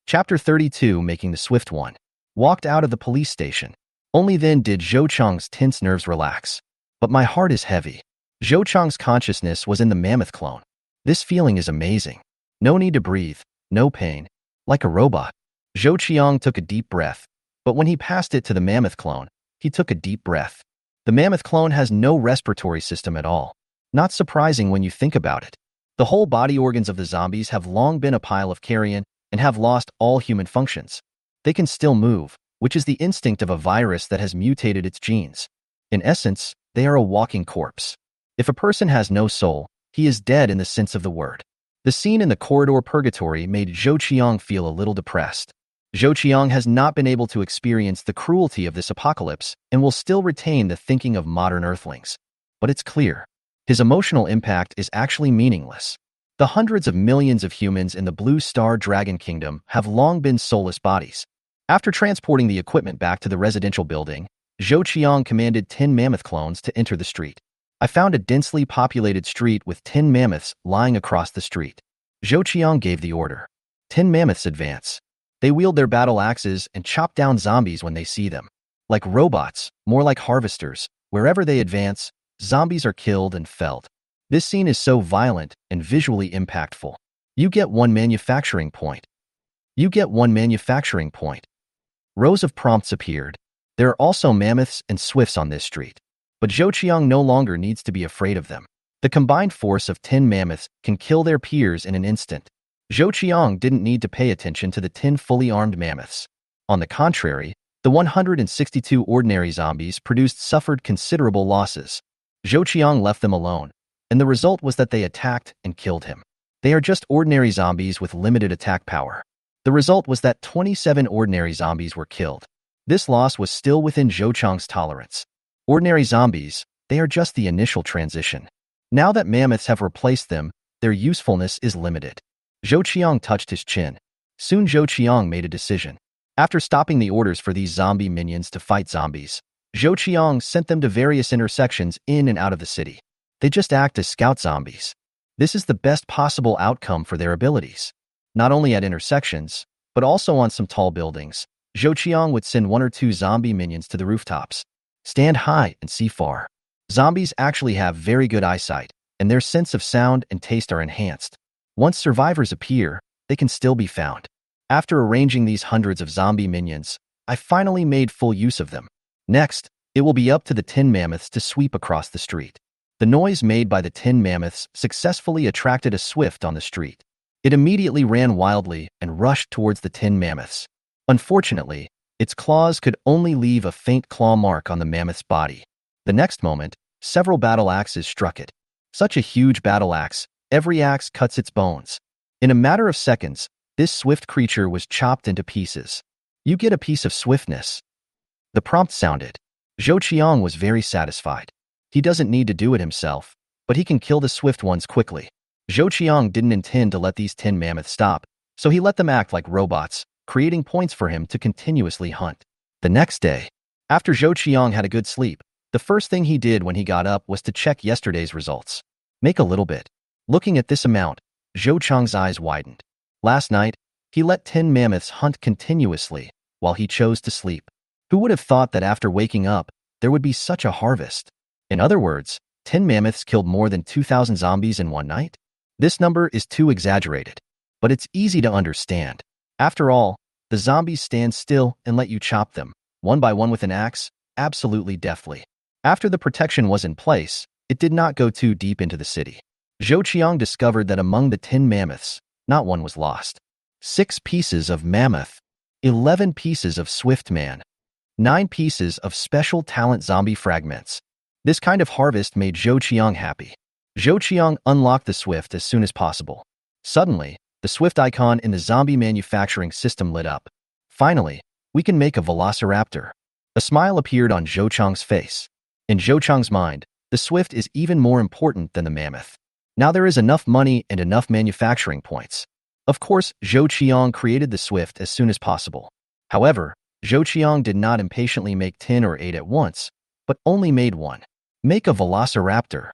Chapter 32, Making the Swift One. Walked out of the police station. Only then did Zhou Qiang's tense nerves relax. But my heart is heavy. Zhou Qiang's consciousness was in the mammoth clone. This feeling is amazing. No need to breathe, no pain. Like a robot. Zhou Qiang took a deep breath. But when he passed it to the mammoth clone, he took a deep breath. The mammoth clone has no respiratory system at all. Not surprising when you think about it. The whole body organs of the zombies have long been a pile of carrion and have lost all human functions. They can still move, which is the instinct of a virus that has mutated its genes. In essence, they are a walking corpse. If a person has no soul, he is dead in the sense of the word. The scene in the corridor purgatory made Zhou Qiang feel a little depressed. Zhou Qiang has not been able to experience the cruelty of this apocalypse and will still retain the thinking of modern earthlings. But it's clear. His emotional impact is actually meaningless. The hundreds of millions of humans in the Blue Star Dragon Kingdom have long been soulless bodies. After transporting the equipment back to the residential building, Zhou Qiang commanded 10 mammoth clones to enter the street. I found a densely populated street with 10 mammoths lying across the street. Zhou Qiang gave the order. 10 mammoths advance. They wield their battle axes and chop down zombies when they see them. Like robots, more like harvesters, wherever they advance, zombies are killed and felled. This scene is so violent and visually impactful. You get 1 manufacturing point. You get 1 manufacturing point. Rows of prompts appeared. There are also mammoths and swifts on this street. But Zhou Qiang no longer needs to be afraid of them. The combined force of 10 mammoths can kill their peers in an instant. Zhou Qiang didn't need to pay attention to the 10 fully armed mammoths. On the contrary, the 162 ordinary zombies suffered considerable losses. Zhou Qiang left them alone, and the result was that they attacked and killed him. They are just ordinary zombies with limited attack power. The result was that 27 ordinary zombies were killed. This loss was still within Zhou Qiang's tolerance. Ordinary zombies, they are just the initial transition. Now that mammoths have replaced them, their usefulness is limited. Zhou Qiang touched his chin. Soon Zhou Qiang made a decision. After stopping the orders for these zombie minions to fight zombies, Zhou Qiang sent them to various intersections in and out of the city. They just act as scout zombies. This is the best possible outcome for their abilities. Not only at intersections, but also on some tall buildings, Zhou Qiang would send 1 or 2 zombie minions to the rooftops. Stand high and see far. Zombies actually have very good eyesight, and their sense of sound and taste are enhanced. Once survivors appear, they can still be found. After arranging these hundreds of zombie minions, I finally made full use of them. Next, it will be up to the 10 mammoths to sweep across the street. The noise made by the 10 mammoths successfully attracted a swift on the street. It immediately ran wildly and rushed towards the 10 mammoths. Unfortunately, its claws could only leave a faint claw mark on the mammoth's body. The next moment, several battle axes struck it. Such a huge battle axe, every axe cuts its bones. In a matter of seconds, this swift creature was chopped into pieces. You get a piece of swiftness. The prompt sounded. Zhou Qiang was very satisfied. He doesn't need to do it himself, but he can kill the swift ones quickly. Zhou Qiang didn't intend to let these 10 mammoths stop, so he let them act like robots, creating points for him to continuously hunt. The next day, after Zhou Qiang had a good sleep, the first thing he did when he got up was to check yesterday's results. Make a little bit. Looking at this amount, Zhou Qiang's eyes widened. Last night, he let 10 mammoths hunt continuously while he chose to sleep. Who would have thought that after waking up, there would be such a harvest? In other words, 10 mammoths killed more than 2,000 zombies in one night? This number is too exaggerated, but it's easy to understand. After all, the zombies stand still and let you chop them, one by one with an axe, absolutely deftly. After the protection was in place, it did not go too deep into the city. Zhou Qiang discovered that among the 10 mammoths, not one was lost. 6 pieces of mammoth, 11 pieces of swift man, 9 pieces of special talent zombie fragments. This kind of harvest made Zhou Qiang happy. Zhou Qiang unlocked the swift as soon as possible. Suddenly, the swift icon in the zombie manufacturing system lit up. Finally, we can make a velociraptor. A smile appeared on Zhou Qiang's face. In Zhou Qiang's mind, the swift is even more important than the mammoth. Now there is enough money and enough manufacturing points. Of course, Zhou Qiang created the swift as soon as possible. However, Zhou Qiang did not impatiently make 10 or 8 at once, but only made 1. Make a velociraptor.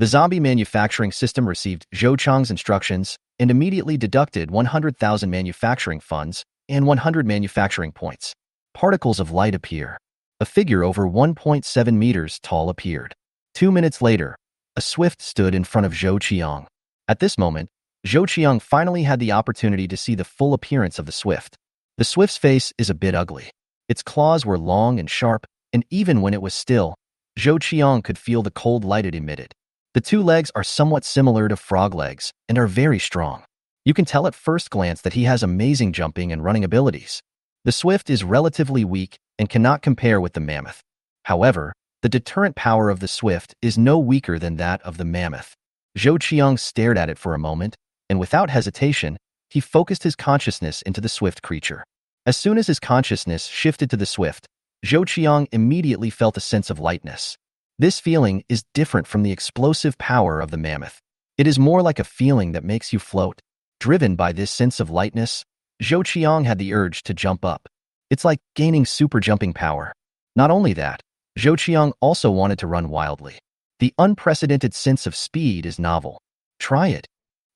The zombie manufacturing system received Zhou Qiang's instructions and immediately deducted 100,000 manufacturing funds and 100 manufacturing points. Particles of light appear. A figure over 1.7 meters tall appeared. 2 minutes later, a swift stood in front of Zhou Qiang. At this moment, Zhou Qiang finally had the opportunity to see the full appearance of the swift. The swift's face is a bit ugly. Its claws were long and sharp, and even when it was still, Zhou Qiang could feel the cold light it emitted. The two legs are somewhat similar to frog legs and are very strong. You can tell at first glance that he has amazing jumping and running abilities. The swift is relatively weak and cannot compare with the mammoth. However, the deterrent power of the swift is no weaker than that of the mammoth. Zhou Qiang stared at it for a moment, and without hesitation, he focused his consciousness into the swift creature. As soon as his consciousness shifted to the swift, Zhou Qiang immediately felt a sense of lightness. This feeling is different from the explosive power of the mammoth. It is more like a feeling that makes you float. Driven by this sense of lightness, Zhou Qiang had the urge to jump up. It's like gaining super jumping power. Not only that, Zhou Qiang also wanted to run wildly. The unprecedented sense of speed is novel. Try it.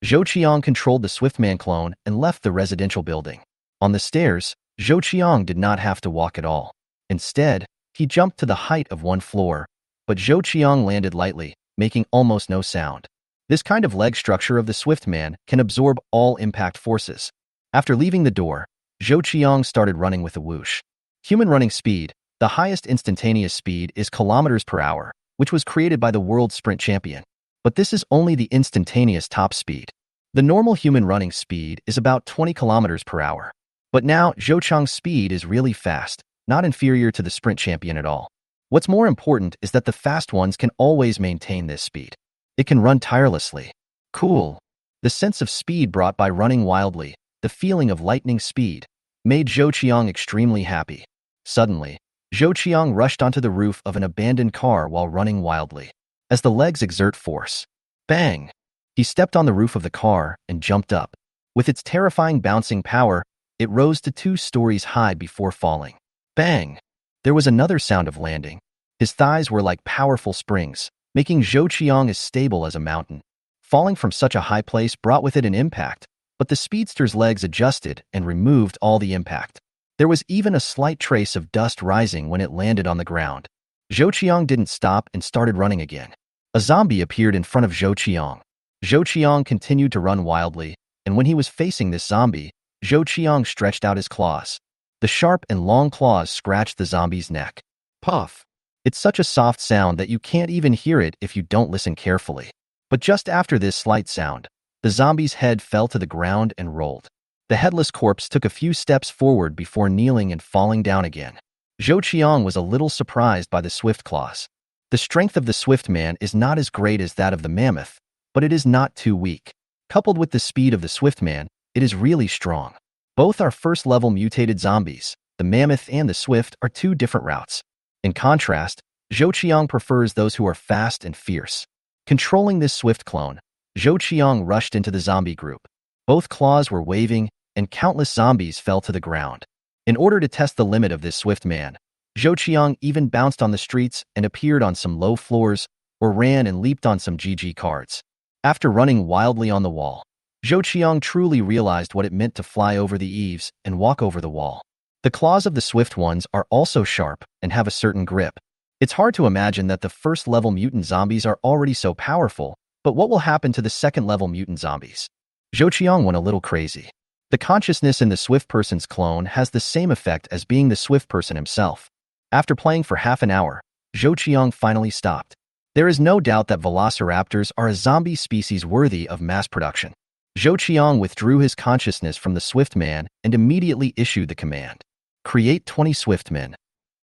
Zhou Qiang controlled the Swiftman clone and left the residential building. On the stairs, Zhou Qiang did not have to walk at all. Instead, he jumped to the height of one floor, but Zhou Qiang landed lightly, making almost no sound. This kind of leg structure of the Swiftman can absorb all impact forces. After leaving the door, Zhou Qiang started running with a whoosh. Human running speed, the highest instantaneous speed, is kilometers per hour, which was created by the world sprint champion. But this is only the instantaneous top speed. The normal human running speed is about 20 kilometers per hour. But now, Zhou Qiang's speed is really fast, not inferior to the sprint champion at all. What's more important is that the fast ones can always maintain this speed. It can run tirelessly. Cool. The sense of speed brought by running wildly, the feeling of lightning speed, made Zhou Qiang extremely happy. Suddenly, Zhou Qiang rushed onto the roof of an abandoned car while running wildly. As the legs exert force, bang! He stepped on the roof of the car and jumped up. With its terrifying bouncing power, it rose to 2 stories high before falling. Bang! There was another sound of landing. His thighs were like powerful springs, making Zhou Qiang as stable as a mountain. Falling from such a high place brought with it an impact, but the speedster's legs adjusted and removed all the impact. There was even a slight trace of dust rising when it landed on the ground. Zhou Qiang didn't stop and started running again. A zombie appeared in front of Zhou Qiang. Zhou Qiang continued to run wildly, and when he was facing this zombie, Zhou Qiang stretched out his claws. The sharp and long claws scratched the zombie's neck. Puff! It's such a soft sound that you can't even hear it if you don't listen carefully. But just after this slight sound, the zombie's head fell to the ground and rolled. The headless corpse took a few steps forward before kneeling and falling down again. Zhou Qiang was a little surprised by the swift claws. The strength of the swift man is not as great as that of the mammoth, but it is not too weak. Coupled with the speed of the swift man, it is really strong. Both are first-level mutated zombies. The mammoth and the swift are 2 different routes. In contrast, Zhou Qiang prefers those who are fast and fierce. Controlling this swift clone, Zhou Qiang rushed into the zombie group. Both claws were waving, and countless zombies fell to the ground. In order to test the limit of this swift man, Zhou Qiang even bounced on the streets and appeared on some low floors, or ran and leaped on some GG cards. After running wildly on the wall, Zhou Qiang truly realized what it meant to fly over the eaves and walk over the wall. The claws of the swift ones are also sharp and have a certain grip. It's hard to imagine that the first-level mutant zombies are already so powerful, but what will happen to the second-level mutant zombies? Zhou Qiang went a little crazy. The consciousness in the swift person's clone has the same effect as being the swift person himself. After playing for half an hour, Zhou Qiang finally stopped. There is no doubt that velociraptors are a zombie species worthy of mass production. Zhou Qiang withdrew his consciousness from the swift man and immediately issued the command. Create 20 swift men.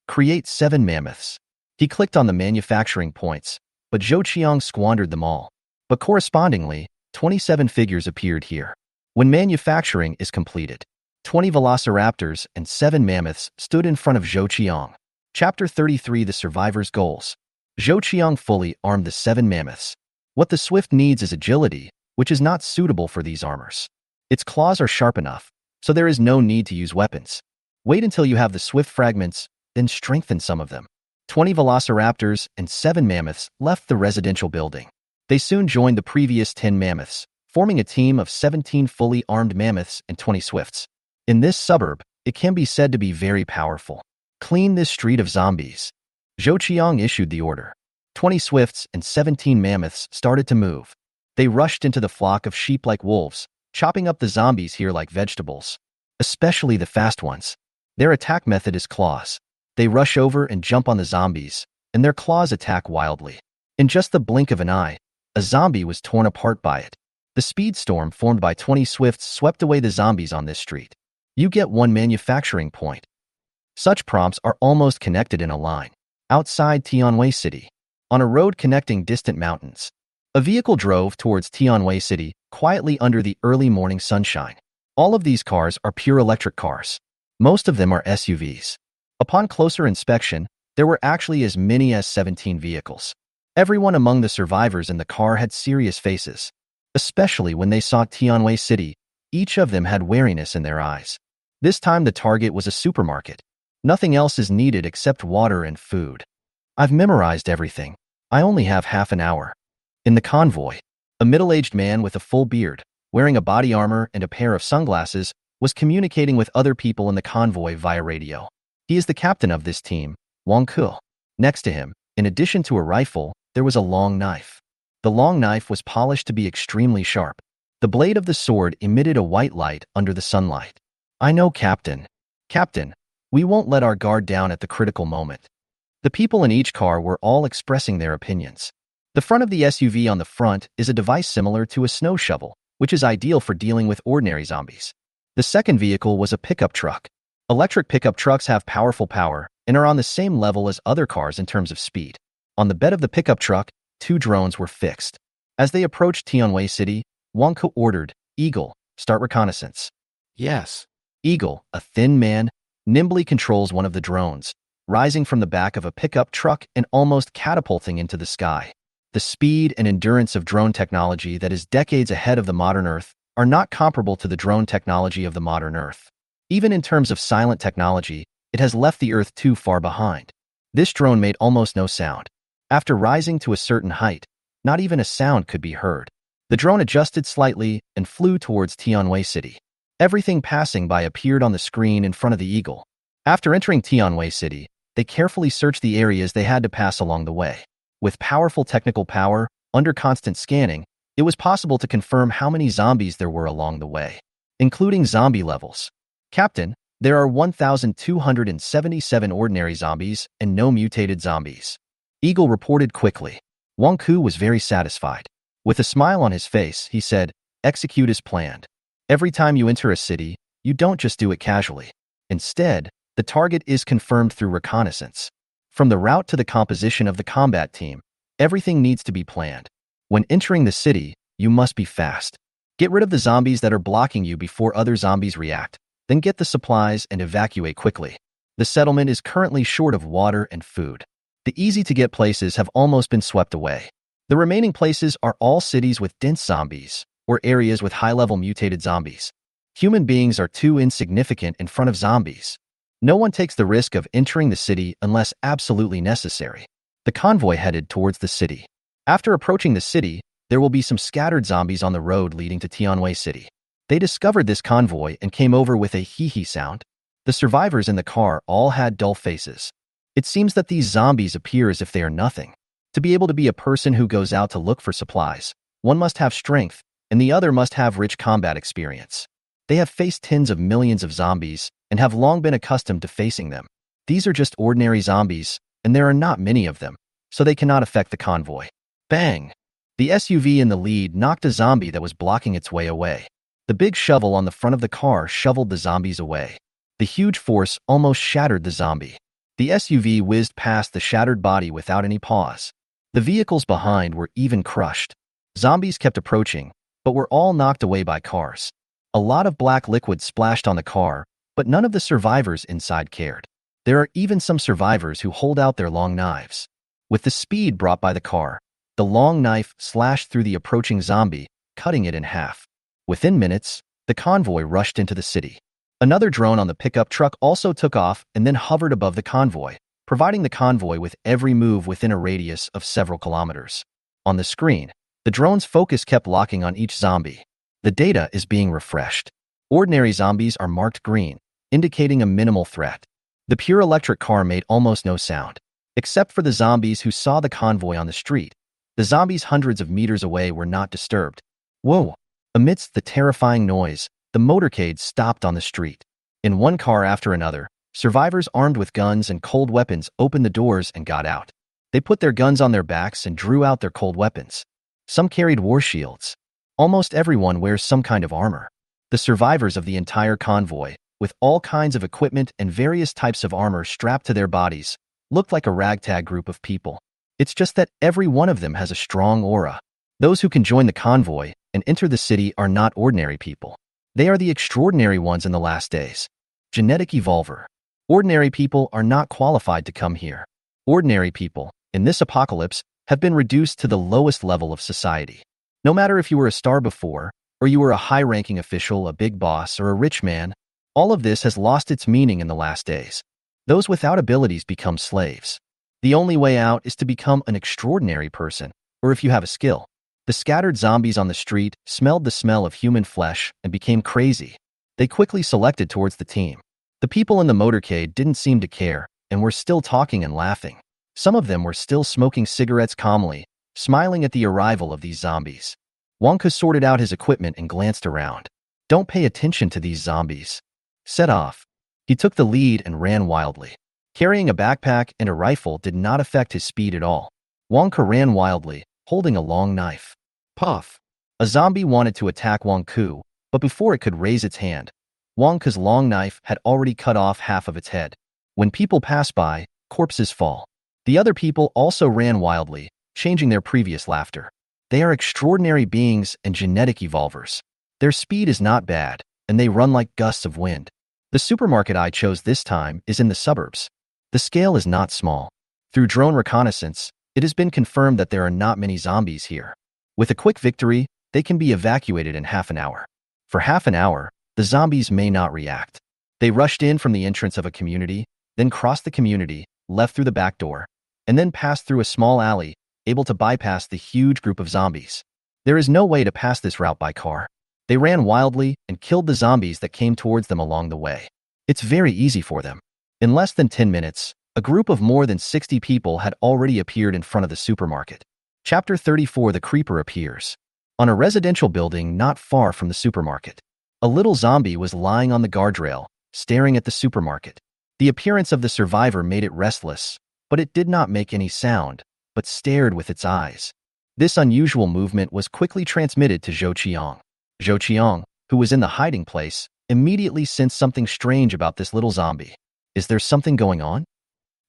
Create 7 mammoths. He clicked on the manufacturing points, but Zhou Qiang squandered them all. But correspondingly, 27 figures appeared here. When manufacturing is completed, 20 velociraptors and 7 mammoths stood in front of Zhou Qiang. Chapter 33: The Survivor's Goals. Zhou Qiang fully armed the 7 mammoths. What the swift needs is agility, which is not suitable for these armors. Its claws are sharp enough, so there is no need to use weapons. Wait until you have the swift fragments, then strengthen some of them. 20 velociraptors and 7 mammoths left the residential building. They soon joined the previous 10 mammoths, forming a team of 17 fully armed mammoths and 20 swifts. In this suburb, it can be said to be very powerful. Clean this street of zombies. Zhou Qiang issued the order. 20 swifts and 17 mammoths started to move. They rushed into the flock of sheep like wolves, chopping up the zombies here like vegetables, especially the fast ones. Their attack method is claws. They rush over and jump on the zombies, and their claws attack wildly. In just the blink of an eye, a zombie was torn apart by it. The speed storm formed by 20 swifts swept away the zombies on this street. You get 1 manufacturing point. Such prompts are almost connected in a line. Outside Tianwei City, on a road connecting distant mountains, a vehicle drove towards Tianwei City, quietly under the early morning sunshine. All of these cars are pure electric cars. Most of them are SUVs. Upon closer inspection, there were actually as many as 17 vehicles. Everyone among the survivors in the car had serious faces. Especially when they saw Tianwei City, each of them had wariness in their eyes. This time the target was a supermarket. Nothing else is needed except water and food. I've memorized everything. I only have half an hour. In the convoy, a middle-aged man with a full beard, wearing a body armor and a pair of sunglasses, was communicating with other people in the convoy via radio. He is the captain of this team, Wang Ke. Next to him, in addition to a rifle, there was a long knife. The long knife was polished to be extremely sharp. The blade of the sword emitted a white light under the sunlight. I know, Captain. Captain, we won't let our guard down at the critical moment. The people in each car were all expressing their opinions. The front of the SUV on the front is a device similar to a snow shovel, which is ideal for dealing with ordinary zombies. The second vehicle was a pickup truck. Electric pickup trucks have powerful power and are on the same level as other cars in terms of speed. On the bed of the pickup truck, 2 drones were fixed. As they approached Tianwei City, Wang Ke ordered, "Eagle, start reconnaissance." Yes. Eagle, a thin man, nimbly controls one of the drones, rising from the back of a pickup truck and almost catapulting into the sky. The speed and endurance of drone technology that is decades ahead of the modern Earth are not comparable to the drone technology of the modern Earth. Even in terms of silent technology, it has left the Earth too far behind. This drone made almost no sound. After rising to a certain height, not even a sound could be heard. The drone adjusted slightly and flew towards Tianwei City. Everything passing by appeared on the screen in front of the Eagle. After entering Tianwei City, they carefully searched the areas they had to pass along the way. With powerful technical power, under constant scanning, it was possible to confirm how many zombies there were along the way, including zombie levels. Captain, there are 1,277 ordinary zombies and no mutated zombies. Eagle reported quickly. Wang Ke was very satisfied. With a smile on his face, he said, "Execute as planned. Every time you enter a city, you don't just do it casually. Instead, the target is confirmed through reconnaissance. From the route to the composition of the combat team, everything needs to be planned. When entering the city, you must be fast. Get rid of the zombies that are blocking you before other zombies react, then get the supplies and evacuate quickly. The settlement is currently short of water and food. The easy-to-get places have almost been swept away. The remaining places are all cities with dense zombies, or areas with high-level mutated zombies. Human beings are too insignificant in front of zombies. No one takes the risk of entering the city unless absolutely necessary." The convoy headed towards the city. After approaching the city, there will be some scattered zombies on the road leading to Tianwei City. They discovered this convoy and came over with a hee-hee sound. The survivors in the car all had dull faces. It seems that these zombies appear as if they are nothing. To be able to be a person who goes out to look for supplies, one must have strength, and the other must have rich combat experience. They have faced tens of millions of zombies and have long been accustomed to facing them. These are just ordinary zombies, and there are not many of them, so they cannot affect the convoy. Bang! The SUV in the lead knocked a zombie that was blocking its way away. The big shovel on the front of the car shoveled the zombies away. The huge force almost shattered the zombie. The SUV whizzed past the shattered body without any pause. The vehicles behind were even crushed. Zombies kept approaching, but were all knocked away by cars. A lot of black liquid splashed on the car, but none of the survivors inside cared. There are even some survivors who hold out their long knives. With the speed brought by the car, the long knife slashed through the approaching zombie, cutting it in half. Within minutes, the convoy rushed into the city. Another drone on the pickup truck also took off and then hovered above the convoy, providing the convoy with every move within a radius of several kilometers. On the screen, The drone's focus kept locking on each zombie. The data is being refreshed. Ordinary zombies are marked green, indicating a minimal threat. The pure electric car made almost no sound, except for the zombies who saw the convoy on the street. The zombies hundreds of meters away were not disturbed. Whoa! Amidst the terrifying noise, the motorcade stopped on the street. In one car after another, survivors armed with guns and cold weapons opened the doors and got out. They put their guns on their backs and drew out their cold weapons. Some carried war shields. Almost everyone wears some kind of armor. The survivors of the entire convoy, with all kinds of equipment and various types of armor strapped to their bodies, looked like a ragtag group of people. It's just that every one of them has a strong aura. Those who can join the convoy and enter the city are not ordinary people. They are the extraordinary ones in the last days. Genetic evolver. Ordinary people are not qualified to come here. Ordinary people, in this apocalypse, have been reduced to the lowest level of society. No matter if you were a star before, or you were a high-ranking official, a big boss, or a rich man, all of this has lost its meaning in the last days. Those without abilities become slaves. The only way out is to become an extraordinary person, or if you have a skill. The scattered zombies on the street smelled the smell of human flesh and became crazy. They quickly selected towards the team. The people in the motorcade didn't seem to care and were still talking and laughing. Some of them were still smoking cigarettes calmly, smiling at the arrival of these zombies. Wonka sorted out his equipment and glanced around. Don't pay attention to these zombies. Set off. He took the lead and ran wildly. Carrying a backpack and a rifle did not affect his speed at all. Wonka ran wildly, holding a long knife. Puff! A zombie wanted to attack Wonku, but before it could raise its hand, Wonka's long knife had already cut off half of its head. When people pass by, corpses fall. The other people also ran wildly, changing their previous laughter. They are extraordinary beings and genetic evolvers. Their speed is not bad, and they run like gusts of wind. The supermarket I chose this time is in the suburbs. The scale is not small. Through drone reconnaissance, it has been confirmed that there are not many zombies here. With a quick victory, they can be evacuated in half an hour. For half an hour, the zombies may not react. They rushed in from the entrance of a community, then crossed the community, left through the back door, and then passed through a small alley, able to bypass the huge group of zombies. There is no way to pass this route by car. They ran wildly and killed the zombies that came towards them along the way. It's very easy for them. In less than 10 minutes, a group of more than 60 people had already appeared in front of the supermarket. Chapter 34: The Creeper appears. On a residential building not far from the supermarket, a little zombie was lying on the guardrail, staring at the supermarket. The appearance of the survivor made it restless, but it did not make any sound, but stared with its eyes. This unusual movement was quickly transmitted to Zhou Qiang. Zhou Qiang, who was in the hiding place, immediately sensed something strange about this little zombie. Is there something going on?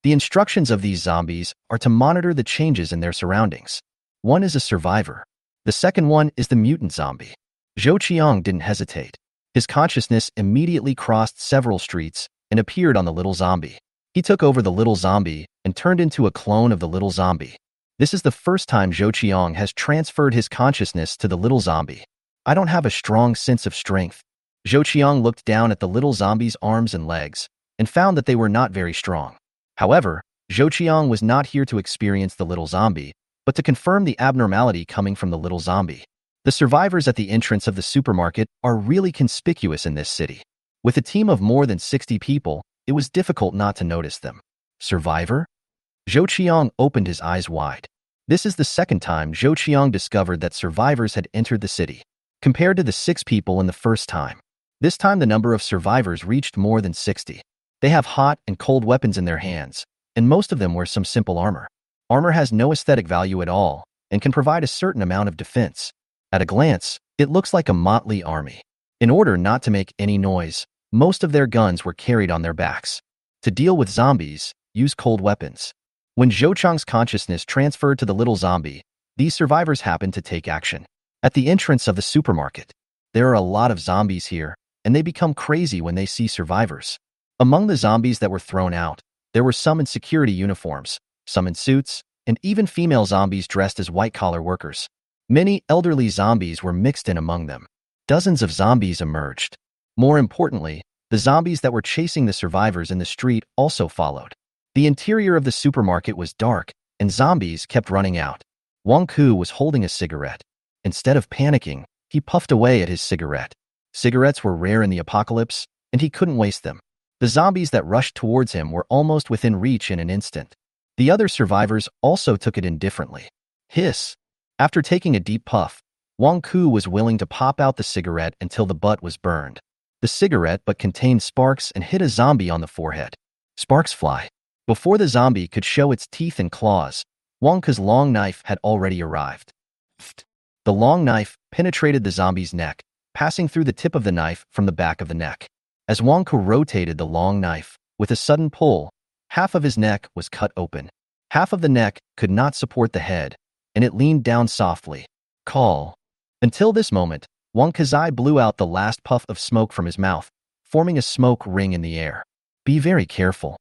The instructions of these zombies are to monitor the changes in their surroundings. One is a survivor. The second one is the mutant zombie. Zhou Qiang didn't hesitate. His consciousness immediately crossed several streets and appeared on the little zombie. He took over the little zombie and turned into a clone of the little zombie. This is the first time Zhou Qiang has transferred his consciousness to the little zombie. I don't have a strong sense of strength. Zhou Qiang looked down at the little zombie's arms and legs and found that they were not very strong. However, Zhou Qiang was not here to experience the little zombie, but to confirm the abnormality coming from the little zombie. The survivors at the entrance of the supermarket are really conspicuous in this city. With a team of more than 60 people, it was difficult not to notice them. Survivor? Zhou Qiang opened his eyes wide. This is the second time Zhou Qiang discovered that survivors had entered the city, compared to the 6 people in the first time. This time the number of survivors reached more than 60. They have hot and cold weapons in their hands, and most of them wear some simple armor. Armor has no aesthetic value at all and can provide a certain amount of defense. At a glance, it looks like a motley army. In order not to make any noise, most of their guns were carried on their backs. To deal with zombies, use cold weapons. When Zhou Qiang's consciousness transferred to the little zombie, these survivors happened to take action. At the entrance of the supermarket, there are a lot of zombies here, and they become crazy when they see survivors. Among the zombies that were thrown out, there were some in security uniforms, some in suits, and even female zombies dressed as white-collar workers. Many elderly zombies were mixed in among them. Dozens of zombies emerged. More importantly, the zombies that were chasing the survivors in the street also followed. The interior of the supermarket was dark, and zombies kept running out. Wang Ku was holding a cigarette. Instead of panicking, he puffed away at his cigarette. Cigarettes were rare in the apocalypse, and he couldn't waste them. The zombies that rushed towards him were almost within reach in an instant. The other survivors also took it indifferently. Hiss! After taking a deep puff, Wang Ku was willing to pop out the cigarette until the butt was burned. The cigarette but contained sparks and hit a zombie on the forehead. Sparks fly. Before the zombie could show its teeth and claws, Wang Ku's long knife had already arrived. The long knife penetrated the zombie's neck, passing through the tip of the knife from the back of the neck. As Wang Ku rotated the long knife, with a sudden pull, half of his neck was cut open. Half of the neck could not support the head, and it leaned down softly. Call. Until this moment, Wang Kazai blew out the last puff of smoke from his mouth, forming a smoke ring in the air. Be very careful.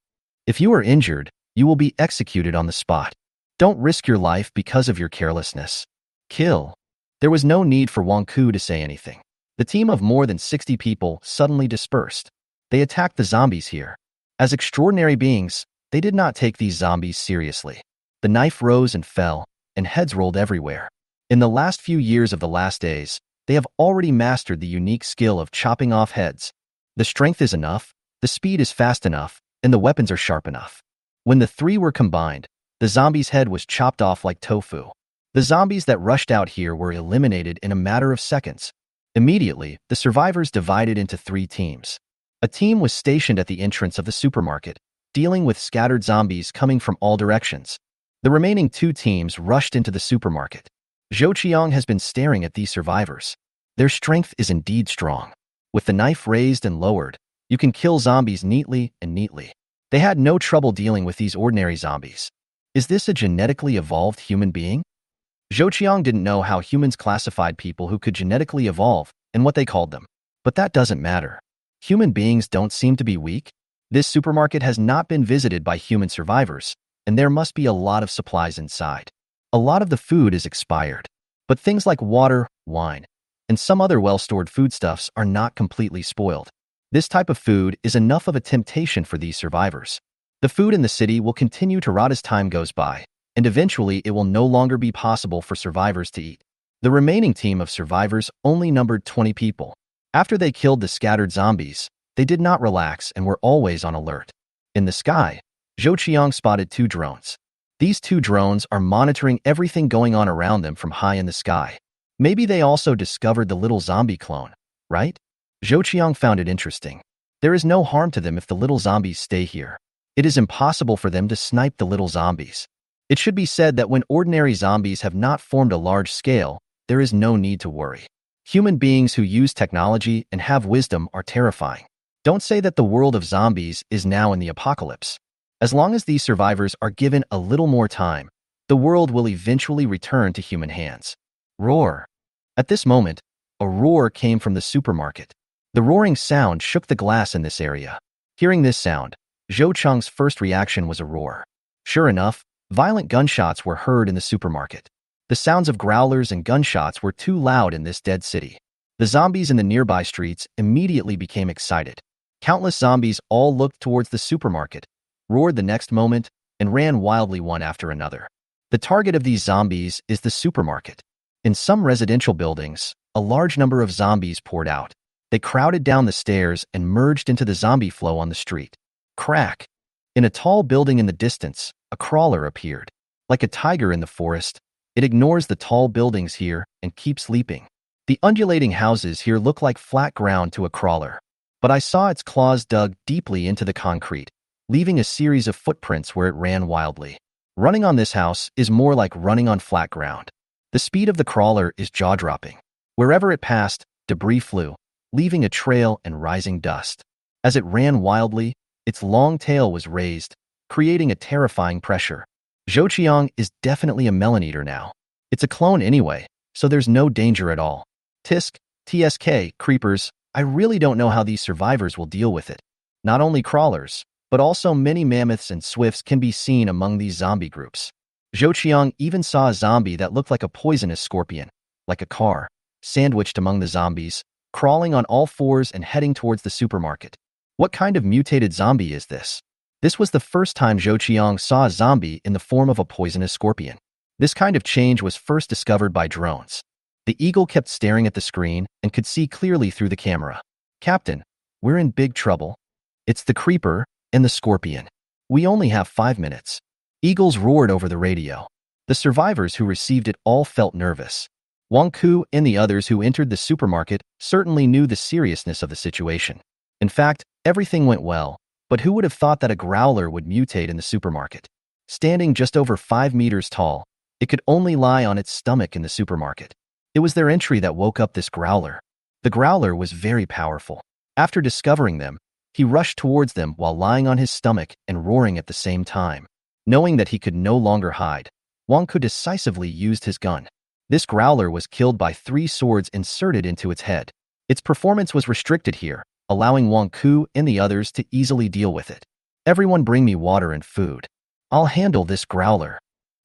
If you are injured, you will be executed on the spot. Don't risk your life because of your carelessness. Kill. There was no need for Wang Ku to say anything. The team of more than 60 people suddenly dispersed. They attacked the zombies here. As extraordinary beings, they did not take these zombies seriously. The knife rose and fell, and heads rolled everywhere. In the last few years of the last days, they have already mastered the unique skill of chopping off heads. The strength is enough, the speed is fast enough, and the weapons are sharp enough. When the three were combined, the zombie's head was chopped off like tofu. The zombies that rushed out here were eliminated in a matter of seconds. Immediately, the survivors divided into 3 teams. A team was stationed at the entrance of the supermarket, dealing with scattered zombies coming from all directions. The remaining 2 teams rushed into the supermarket. Zhou Qiang has been staring at these survivors. Their strength is indeed strong. With the knife raised and lowered, you can kill zombies neatly and neatly. They had no trouble dealing with these ordinary zombies. Is this a genetically evolved human being? Zhou Qiang didn't know how humans classified people who could genetically evolve and what they called them. But that doesn't matter. Human beings don't seem to be weak. This supermarket has not been visited by human survivors, and there must be a lot of supplies inside. A lot of the food is expired. But things like water, wine, and some other well-stored foodstuffs are not completely spoiled. This type of food is enough of a temptation for these survivors. The food in the city will continue to rot as time goes by, and eventually it will no longer be possible for survivors to eat. The remaining team of survivors only numbered 20 people. After they killed the scattered zombies, they did not relax and were always on alert. In the sky, Zhou Qiang spotted 2 drones. These 2 drones are monitoring everything going on around them from high in the sky. Maybe they also discovered the little zombie clone, right? Zhou Qiang found it interesting. There is no harm to them if the little zombies stay here. It is impossible for them to snipe the little zombies. It should be said that when ordinary zombies have not formed a large scale, there is no need to worry. Human beings who use technology and have wisdom are terrifying. Don't say that the world of zombies is now in the apocalypse. As long as these survivors are given a little more time, the world will eventually return to human hands. Roar. At this moment, a roar came from the supermarket. The roaring sound shook the glass in this area. Hearing this sound, Zhou Qiang's first reaction was a roar. Sure enough, violent gunshots were heard in the supermarket. The sounds of growlers and gunshots were too loud in this dead city. The zombies in the nearby streets immediately became excited. Countless zombies all looked towards the supermarket, roared the next moment, and ran wildly one after another. The target of these zombies is the supermarket. In some residential buildings, a large number of zombies poured out. They crowded down the stairs and merged into the zombie flow on the street. Crack! In a tall building in the distance, a crawler appeared. Like a tiger in the forest, it ignores the tall buildings here and keeps leaping. The undulating houses here look like flat ground to a crawler. But I saw its claws dug deeply into the concrete, leaving a series of footprints where it ran wildly. Running on this house is more like running on flat ground. The speed of the crawler is jaw-dropping. Wherever it passed, debris flew, leaving a trail and rising dust. As it ran wildly, its long tail was raised, creating a terrifying pressure. Zhou Qiang is definitely a melon eater now. It's a clone anyway, so there's no danger at all. TSK, creepers, I really don't know how these survivors will deal with it. Not only crawlers, but also many mammoths and swifts can be seen among these zombie groups. Zhou Qiang even saw a zombie that looked like a poisonous scorpion, like a car, sandwiched among the zombies, crawling on all fours and heading towards the supermarket. What kind of mutated zombie is this? This was the first time Zhou Qiang saw a zombie in the form of a poisonous scorpion. This kind of change was first discovered by drones. The eagle kept staring at the screen and could see clearly through the camera. "Captain, we're in big trouble. It's the creeper and the scorpion. We only have 5 minutes." Eagles roared over the radio. The survivors who received it all felt nervous. Wang Ku and the others who entered the supermarket certainly knew the seriousness of the situation. In fact, everything went well, but who would have thought that a growler would mutate in the supermarket? Standing just over 5 meters tall, it could only lie on its stomach in the supermarket. It was their entry that woke up this growler. The growler was very powerful. After discovering them, he rushed towards them while lying on his stomach and roaring at the same time. Knowing that he could no longer hide, Wang Ku decisively used his gun. This growler was killed by 3 swords inserted into its head. Its performance was restricted here, allowing Wang Ku and the others to easily deal with it. "Everyone bring me water and food. I'll handle this growler."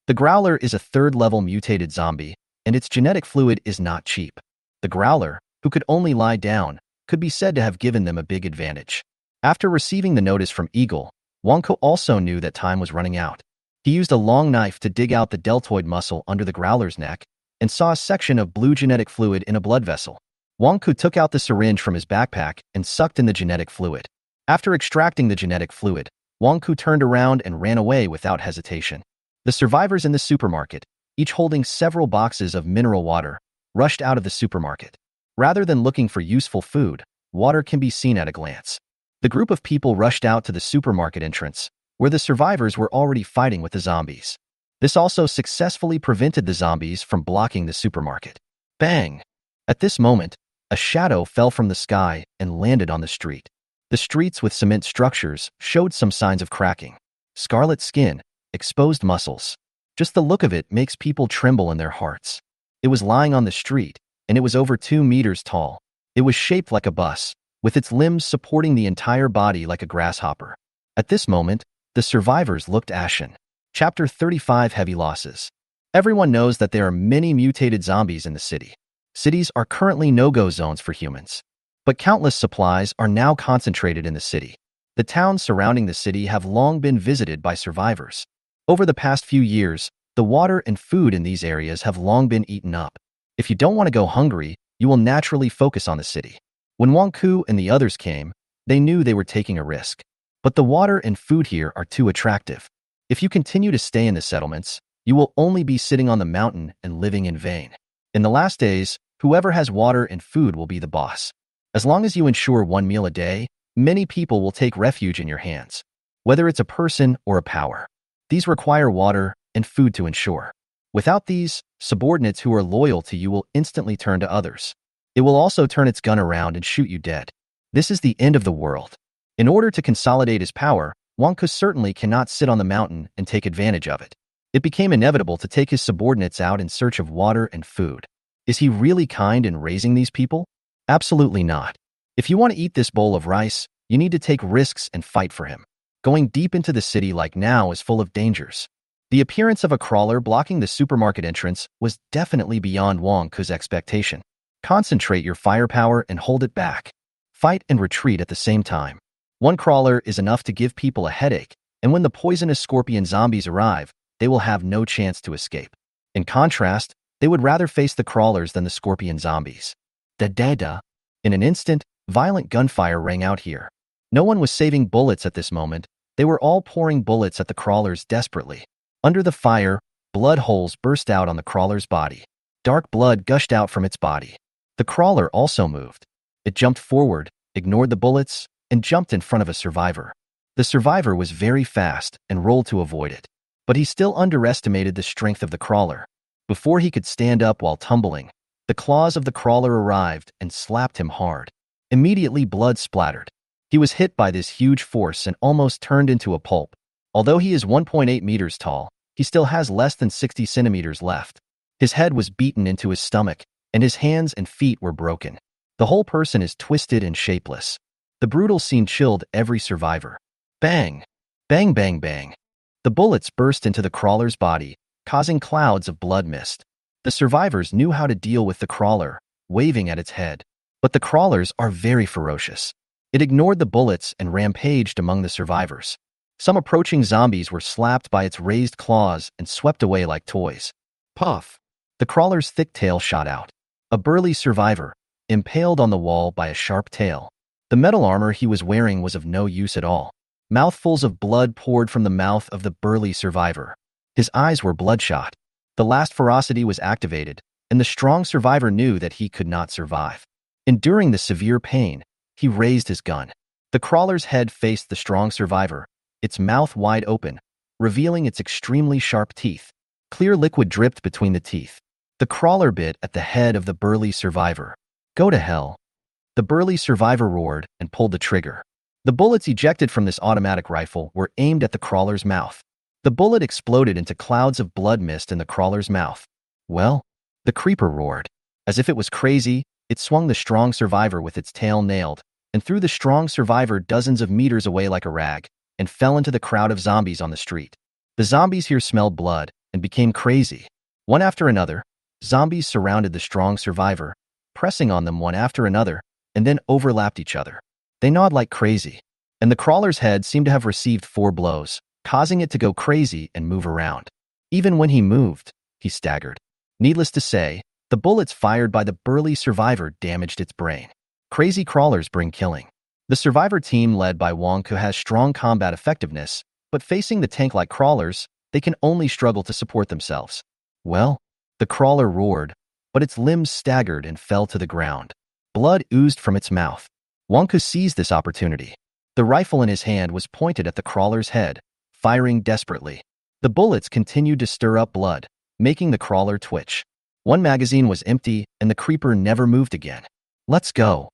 The growler is a 3rd-level mutated zombie, and its genetic fluid is not cheap. The growler, who could only lie down, could be said to have given them a big advantage. After receiving the notice from Eagle, Wang Ku also knew that time was running out. He used a long knife to dig out the deltoid muscle under the growler's neck and saw a section of blue genetic fluid in a blood vessel. Wang Ku took out the syringe from his backpack and sucked in the genetic fluid. After extracting the genetic fluid, Wang Ku turned around and ran away without hesitation. The survivors in the supermarket, each holding several boxes of mineral water, rushed out of the supermarket. Rather than looking for useful food, water can be seen at a glance. The group of people rushed out to the supermarket entrance, where the survivors were already fighting with the zombies. This also successfully prevented the zombies from blocking the supermarket. Bang! At this moment, a shadow fell from the sky and landed on the street. The streets with cement structures showed some signs of cracking. Scarlet skin, exposed muscles. Just the look of it makes people tremble in their hearts. It was lying on the street, and it was over 2 meters tall. It was shaped like a bus, with its limbs supporting the entire body like a grasshopper. At this moment, the survivors looked ashen. Chapter 35: Heavy Losses. Everyone knows that there are many mutated zombies in the city. Cities are currently no-go zones for humans. But countless supplies are now concentrated in the city. The towns surrounding the city have long been visited by survivors. Over the past few years, the water and food in these areas have long been eaten up. If you don't want to go hungry, you will naturally focus on the city. When Wang Ku and the others came, they knew they were taking a risk. But the water and food here are too attractive. If you continue to stay in the settlements, you will only be sitting on the mountain and living in vain. In the last days, whoever has water and food will be the boss. As long as you ensure 1 meal a day, many people will take refuge in your hands. Whether it's a person or a power, these require water and food to ensure. Without these, subordinates who are loyal to you will instantly turn to others. It will also turn its gun around and shoot you dead. This is the end of the world. In order to consolidate his power, Wang Ku certainly cannot sit on the mountain and take advantage of it. It became inevitable to take his subordinates out in search of water and food. Is he really kind in raising these people? Absolutely not. If you want to eat this bowl of rice, you need to take risks and fight for him. Going deep into the city like now is full of dangers. The appearance of a crawler blocking the supermarket entrance was definitely beyond Wang Ku's expectation. Concentrate your firepower and hold it back. Fight and retreat at the same time. One crawler is enough to give people a headache, and when the poisonous scorpion zombies arrive, they will have no chance to escape. In contrast, they would rather face the crawlers than the scorpion zombies. Da-da-da. In an instant, violent gunfire rang out here. No one was saving bullets at this moment. They were all pouring bullets at the crawlers desperately. Under the fire, blood holes burst out on the crawler's body. Dark blood gushed out from its body. The crawler also moved. It jumped forward, ignored the bullets, and jumped in front of a survivor. The survivor was very fast and rolled to avoid it. But he still underestimated the strength of the crawler. Before he could stand up while tumbling, the claws of the crawler arrived and slapped him hard. Immediately blood splattered. He was hit by this huge force and almost turned into a pulp. Although he is 1.8 meters tall, he still has less than 60 centimeters left. His head was beaten into his stomach, and his hands and feet were broken. The whole person is twisted and shapeless. The brutal scene chilled every survivor. Bang! Bang, bang, bang. The bullets burst into the crawler's body, causing clouds of blood mist. The survivors knew how to deal with the crawler, waving at its head. But the crawlers are very ferocious. It ignored the bullets and rampaged among the survivors. Some approaching zombies were slapped by its raised claws and swept away like toys. Puff! The crawler's thick tail shot out. A burly survivor, impaled on the wall by a sharp tail. The metal armor he was wearing was of no use at all. Mouthfuls of blood poured from the mouth of the burly survivor. His eyes were bloodshot. The last ferocity was activated, and the strong survivor knew that he could not survive. Enduring the severe pain, he raised his gun. The crawler's head faced the strong survivor, its mouth wide open, revealing its extremely sharp teeth. Clear liquid dripped between the teeth. The crawler bit at the head of the burly survivor. "Go to hell." The burly survivor roared and pulled the trigger. The bullets ejected from this automatic rifle were aimed at the crawler's mouth. The bullet exploded into clouds of blood mist in the crawler's mouth. "Well?" The creeper roared. As if it was crazy, it swung the strong survivor with its tail nailed, and threw the strong survivor dozens of meters away like a rag, and fell into the crowd of zombies on the street. The zombies here smelled blood and became crazy. One after another, zombies surrounded the strong survivor, pressing on them one after another, and then overlapped each other. They gnawed like crazy, and the crawler's head seemed to have received 4 blows, causing it to go crazy and move around. Even when he moved, he staggered. Needless to say, the bullets fired by the burly survivor damaged its brain. Crazy crawlers bring killing. The survivor team led by Wang Ke has strong combat effectiveness, but facing the tank-like crawlers, they can only struggle to support themselves. "Well?" The crawler roared, but its limbs staggered and fell to the ground. Blood oozed from its mouth. Wang Ke seized this opportunity. The rifle in his hand was pointed at the crawler's head, firing desperately. The bullets continued to stir up blood, making the crawler twitch. One magazine was empty, and the creeper never moved again. "Let's go."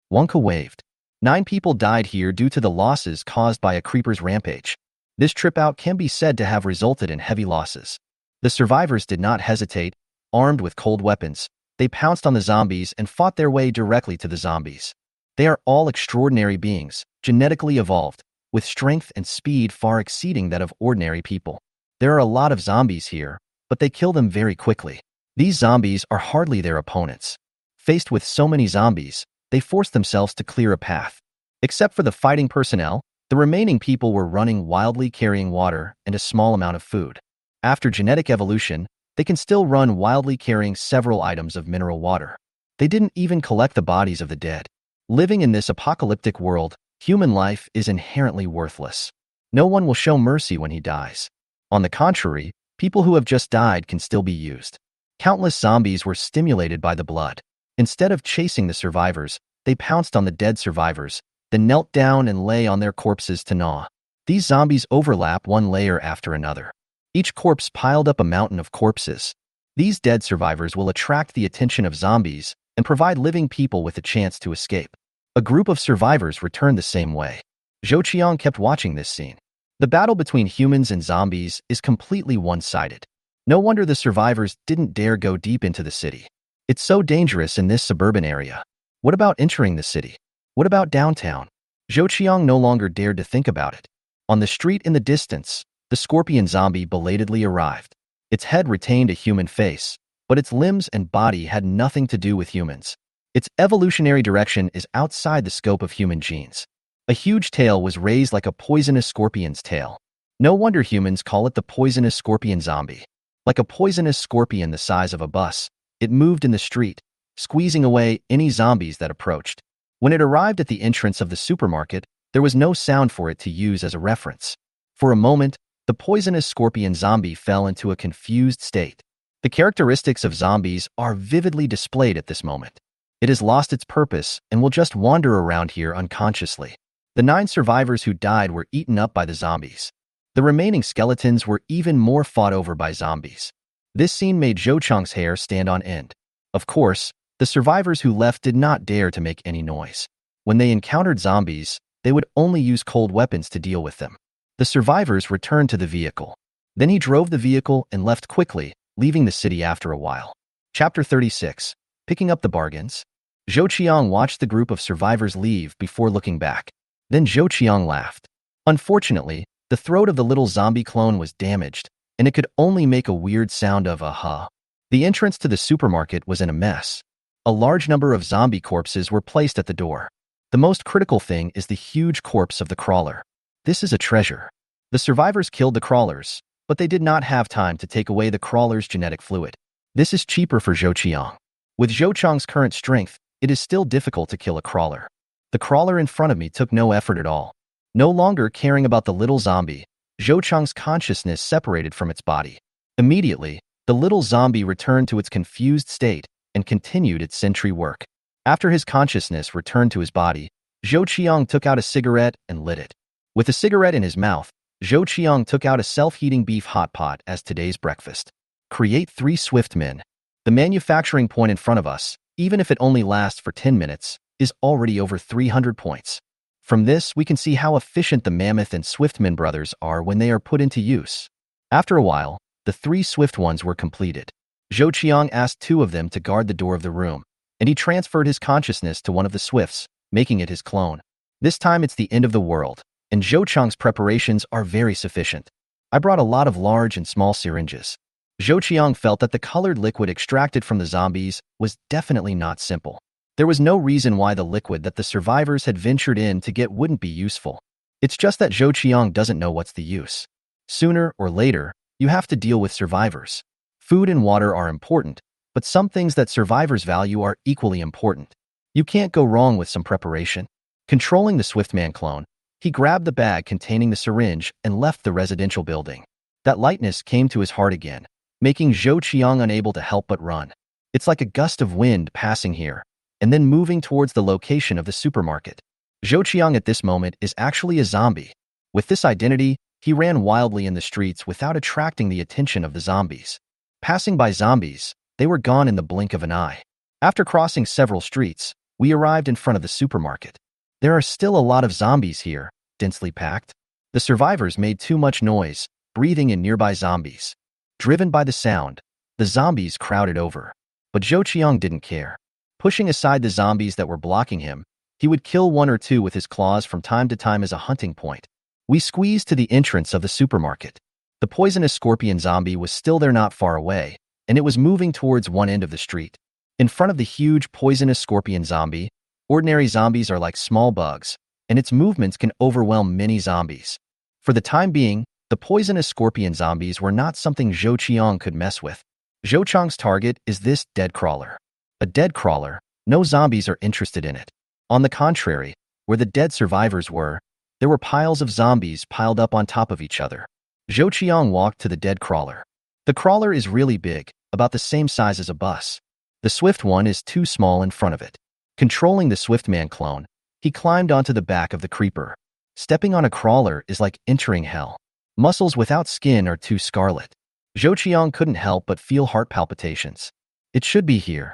Wang Ke waved. 9 people died here due to the losses caused by a creeper's rampage. This trip out can be said to have resulted in heavy losses. The survivors did not hesitate. Armed with cold weapons, they pounced on the zombies and fought their way directly to the zombies. They are all extraordinary beings, genetically evolved, with strength and speed far exceeding that of ordinary people. There are a lot of zombies here, but they kill them very quickly. These zombies are hardly their opponents. Faced with so many zombies, they forced themselves to clear a path. Except for the fighting personnel, the remaining people were running wildly, carrying water and a small amount of food. After genetic evolution, they can still run wildly, carrying several items of mineral water. They didn't even collect the bodies of the dead. Living in this apocalyptic world, human life is inherently worthless. No one will show mercy when he dies. On the contrary, people who have just died can still be used. Countless zombies were stimulated by the blood. Instead of chasing the survivors, they pounced on the dead survivors, then knelt down and lay on their corpses to gnaw. These zombies overlap one layer after another. Each corpse piled up a mountain of corpses. These dead survivors will attract the attention of zombies and provide living people with a chance to escape. A group of survivors returned the same way. Zhou Qiang kept watching this scene. The battle between humans and zombies is completely one-sided. No wonder the survivors didn't dare go deep into the city. It's so dangerous in this suburban area. What about entering the city? What about downtown? Zhou Qiang no longer dared to think about it. On the street in the distance, the scorpion zombie belatedly arrived. Its head retained a human face, but its limbs and body had nothing to do with humans. Its evolutionary direction is outside the scope of human genes. A huge tail was raised like a poisonous scorpion's tail. No wonder humans call it the poisonous scorpion zombie. Like a poisonous scorpion the size of a bus, it moved in the street, squeezing away any zombies that approached. When it arrived at the entrance of the supermarket, there was no sound for it to use as a reference. For a moment, the poisonous scorpion zombie fell into a confused state. The characteristics of zombies are vividly displayed at this moment. It has lost its purpose and will just wander around here unconsciously. The 9 survivors who died were eaten up by the zombies. The remaining skeletons were even more fought over by zombies. This scene made Zhou Qiang's hair stand on end. Of course, the survivors who left did not dare to make any noise. When they encountered zombies, they would only use cold weapons to deal with them. The survivors returned to the vehicle. Then he drove the vehicle and left quickly, leaving the city after a while. Chapter 36. Picking up the bargains. Zhou Qiang watched the group of survivors leave before looking back. Then Zhou Qiang laughed. Unfortunately, the throat of the little zombie clone was damaged, and it could only make a weird sound of "ah." The entrance to the supermarket was in a mess. A large number of zombie corpses were placed at the door. The most critical thing is the huge corpse of the crawler. This is a treasure. The survivors killed the crawlers, but they did not have time to take away the crawler's genetic fluid. This is cheaper for Zhou Qiang. With Zhou Qiang's current strength, it is still difficult to kill a crawler. The crawler in front of me took no effort at all. No longer caring about the little zombie, Zhou Qiang's consciousness separated from its body. Immediately, the little zombie returned to its confused state and continued its sentry work. After his consciousness returned to his body, Zhou Qiang took out a cigarette and lit it. With a cigarette in his mouth, Zhou Qiang took out a self-heating beef hot pot as today's breakfast. Create 3 swift men. The manufacturing point in front of us, even if it only lasts for 10 minutes, is already over 300 points. From this, we can see how efficient the Mammoth and Swiftman brothers are when they are put into use. After a while, the 3 swift ones were completed. Zhou Qiang asked 2 of them to guard the door of the room, and he transferred his consciousness to one of the swifts, making it his clone. This time it's the end of the world, and Zhou Qiang's preparations are very sufficient. I brought a lot of large and small syringes. Zhou Qiang felt that the colored liquid extracted from the zombies was definitely not simple. There was no reason why the liquid that the survivors had ventured in to get wouldn't be useful. It's just that Zhou Qiang doesn't know what's the use. Sooner or later, you have to deal with survivors. Food and water are important, but some things that survivors value are equally important. You can't go wrong with some preparation. Controlling the Swiftman clone, he grabbed the bag containing the syringe and left the residential building. That lightness came to his heart again, making Zhou Qiang unable to help but run. It's like a gust of wind passing here, and then moving towards the location of the supermarket. Zhou Qiang at this moment is actually a zombie. With this identity, he ran wildly in the streets without attracting the attention of the zombies. Passing by zombies, they were gone in the blink of an eye. After crossing several streets, we arrived in front of the supermarket. There are still a lot of zombies here, densely packed. The survivors made too much noise, breathing in nearby zombies. Driven by the sound, the zombies crowded over. But Zhou Qiang didn't care. Pushing aside the zombies that were blocking him, he would kill 1 or 2 with his claws from time to time as a hunting point. We squeezed to the entrance of the supermarket. The poisonous scorpion zombie was still there not far away, and it was moving towards one end of the street. In front of the huge poisonous scorpion zombie, ordinary zombies are like small bugs, and its movements can overwhelm many zombies. For the time being, the poisonous scorpion zombies were not something Zhou Qiang could mess with. Zhou Qiang's target is this dead crawler. A dead crawler, no zombies are interested in it. On the contrary, where the dead survivors were, there were piles of zombies piled up on top of each other. Zhou Qiang walked to the dead crawler. The crawler is really big, about the same size as a bus. The swift one is too small in front of it. Controlling the Swiftman clone, he climbed onto the back of the creeper. Stepping on a crawler is like entering hell. Muscles without skin are too scarlet. Zhou Qiang couldn't help but feel heart palpitations. It should be here.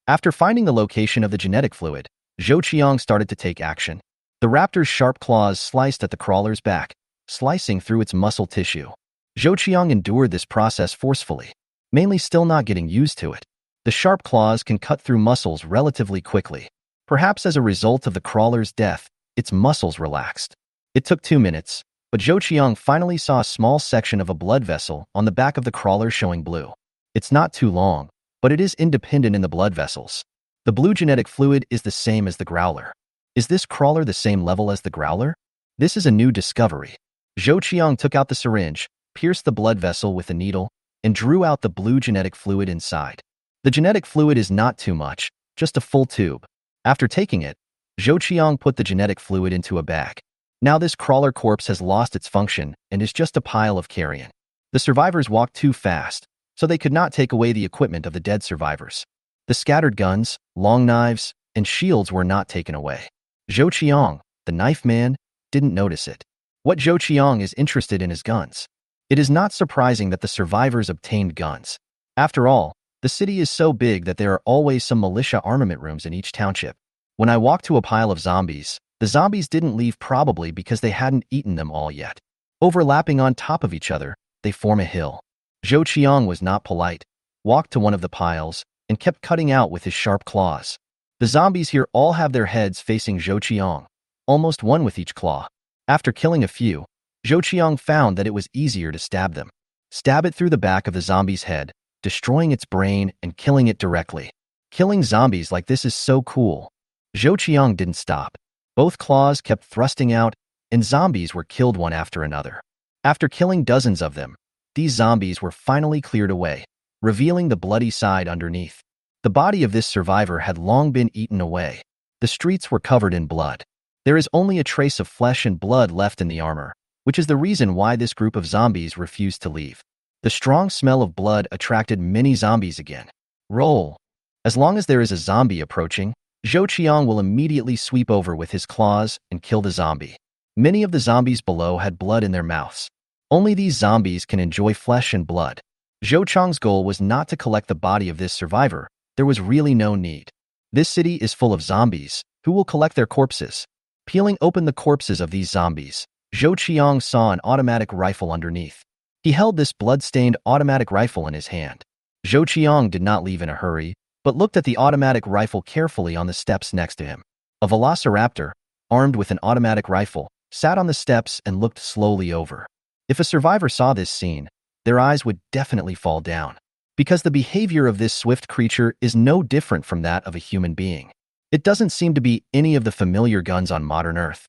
After finding the location of the genetic fluid, Zhou Qiang started to take action. The raptor's sharp claws sliced at the crawler's back, slicing through its muscle tissue. Zhou Qiang endured this process forcefully, mainly still not getting used to it. The sharp claws can cut through muscles relatively quickly. Perhaps as a result of the crawler's death, its muscles relaxed. It took 2 minutes, but Zhou Qiang finally saw a small section of a blood vessel on the back of the crawler showing blue. It's not too long, but it is independent in the blood vessels. The blue genetic fluid is the same as the growler. Is this crawler the same level as the growler? This is a new discovery. Zhou Qiang took out the syringe, pierced the blood vessel with a needle, and drew out the blue genetic fluid inside. The genetic fluid is not too much, just a full tube. After taking it, Zhou Qiang put the genetic fluid into a bag. Now this crawler corpse has lost its function and is just a pile of carrion. The survivors walked too fast, so they could not take away the equipment of the dead survivors. The scattered guns, long knives, and shields were not taken away. Zhou Qiang, the knife man, didn't notice it. What Zhou Qiang is interested in is guns. It is not surprising that the survivors obtained guns. After all, the city is so big that there are always some militia armament rooms in each township. When I walked to a pile of zombies, the zombies didn't leave probably because they hadn't eaten them all yet. Overlapping on top of each other, they form a hill. Zhou Qiang was not polite, walked to one of the piles, and kept cutting out with his sharp claws. The zombies here all have their heads facing Zhou Qiang, almost one with each claw. After killing a few, Zhou Qiang found that it was easier to stab them. Stab it through the back of the zombie's head, destroying its brain and killing it directly. Killing zombies like this is so cool. Zhou Qiang didn't stop. Both claws kept thrusting out, and zombies were killed one after another. After killing dozens of them, these zombies were finally cleared away, revealing the bloody side underneath. The body of this survivor had long been eaten away. The streets were covered in blood. There is only a trace of flesh and blood left in the armor, which is the reason why this group of zombies refused to leave. The strong smell of blood attracted many zombies again. Roll. As long as there is a zombie approaching, Zhou Qiang will immediately sweep over with his claws and kill the zombie. Many of the zombies below had blood in their mouths. Only these zombies can enjoy flesh and blood. Zhou Qiang's goal was not to collect the body of this survivor. There was really no need. This city is full of zombies, who will collect their corpses. Peeling open the corpses of these zombies, Zhou Qiang saw an automatic rifle underneath. He held this blood-stained automatic rifle in his hand. Zhou Qiang did not leave in a hurry, but looked at the automatic rifle carefully on the steps next to him. A velociraptor, armed with an automatic rifle, sat on the steps and looked slowly over. If a survivor saw this scene, their eyes would definitely fall down, because the behavior of this swift creature is no different from that of a human being. It doesn't seem to be any of the familiar guns on modern Earth.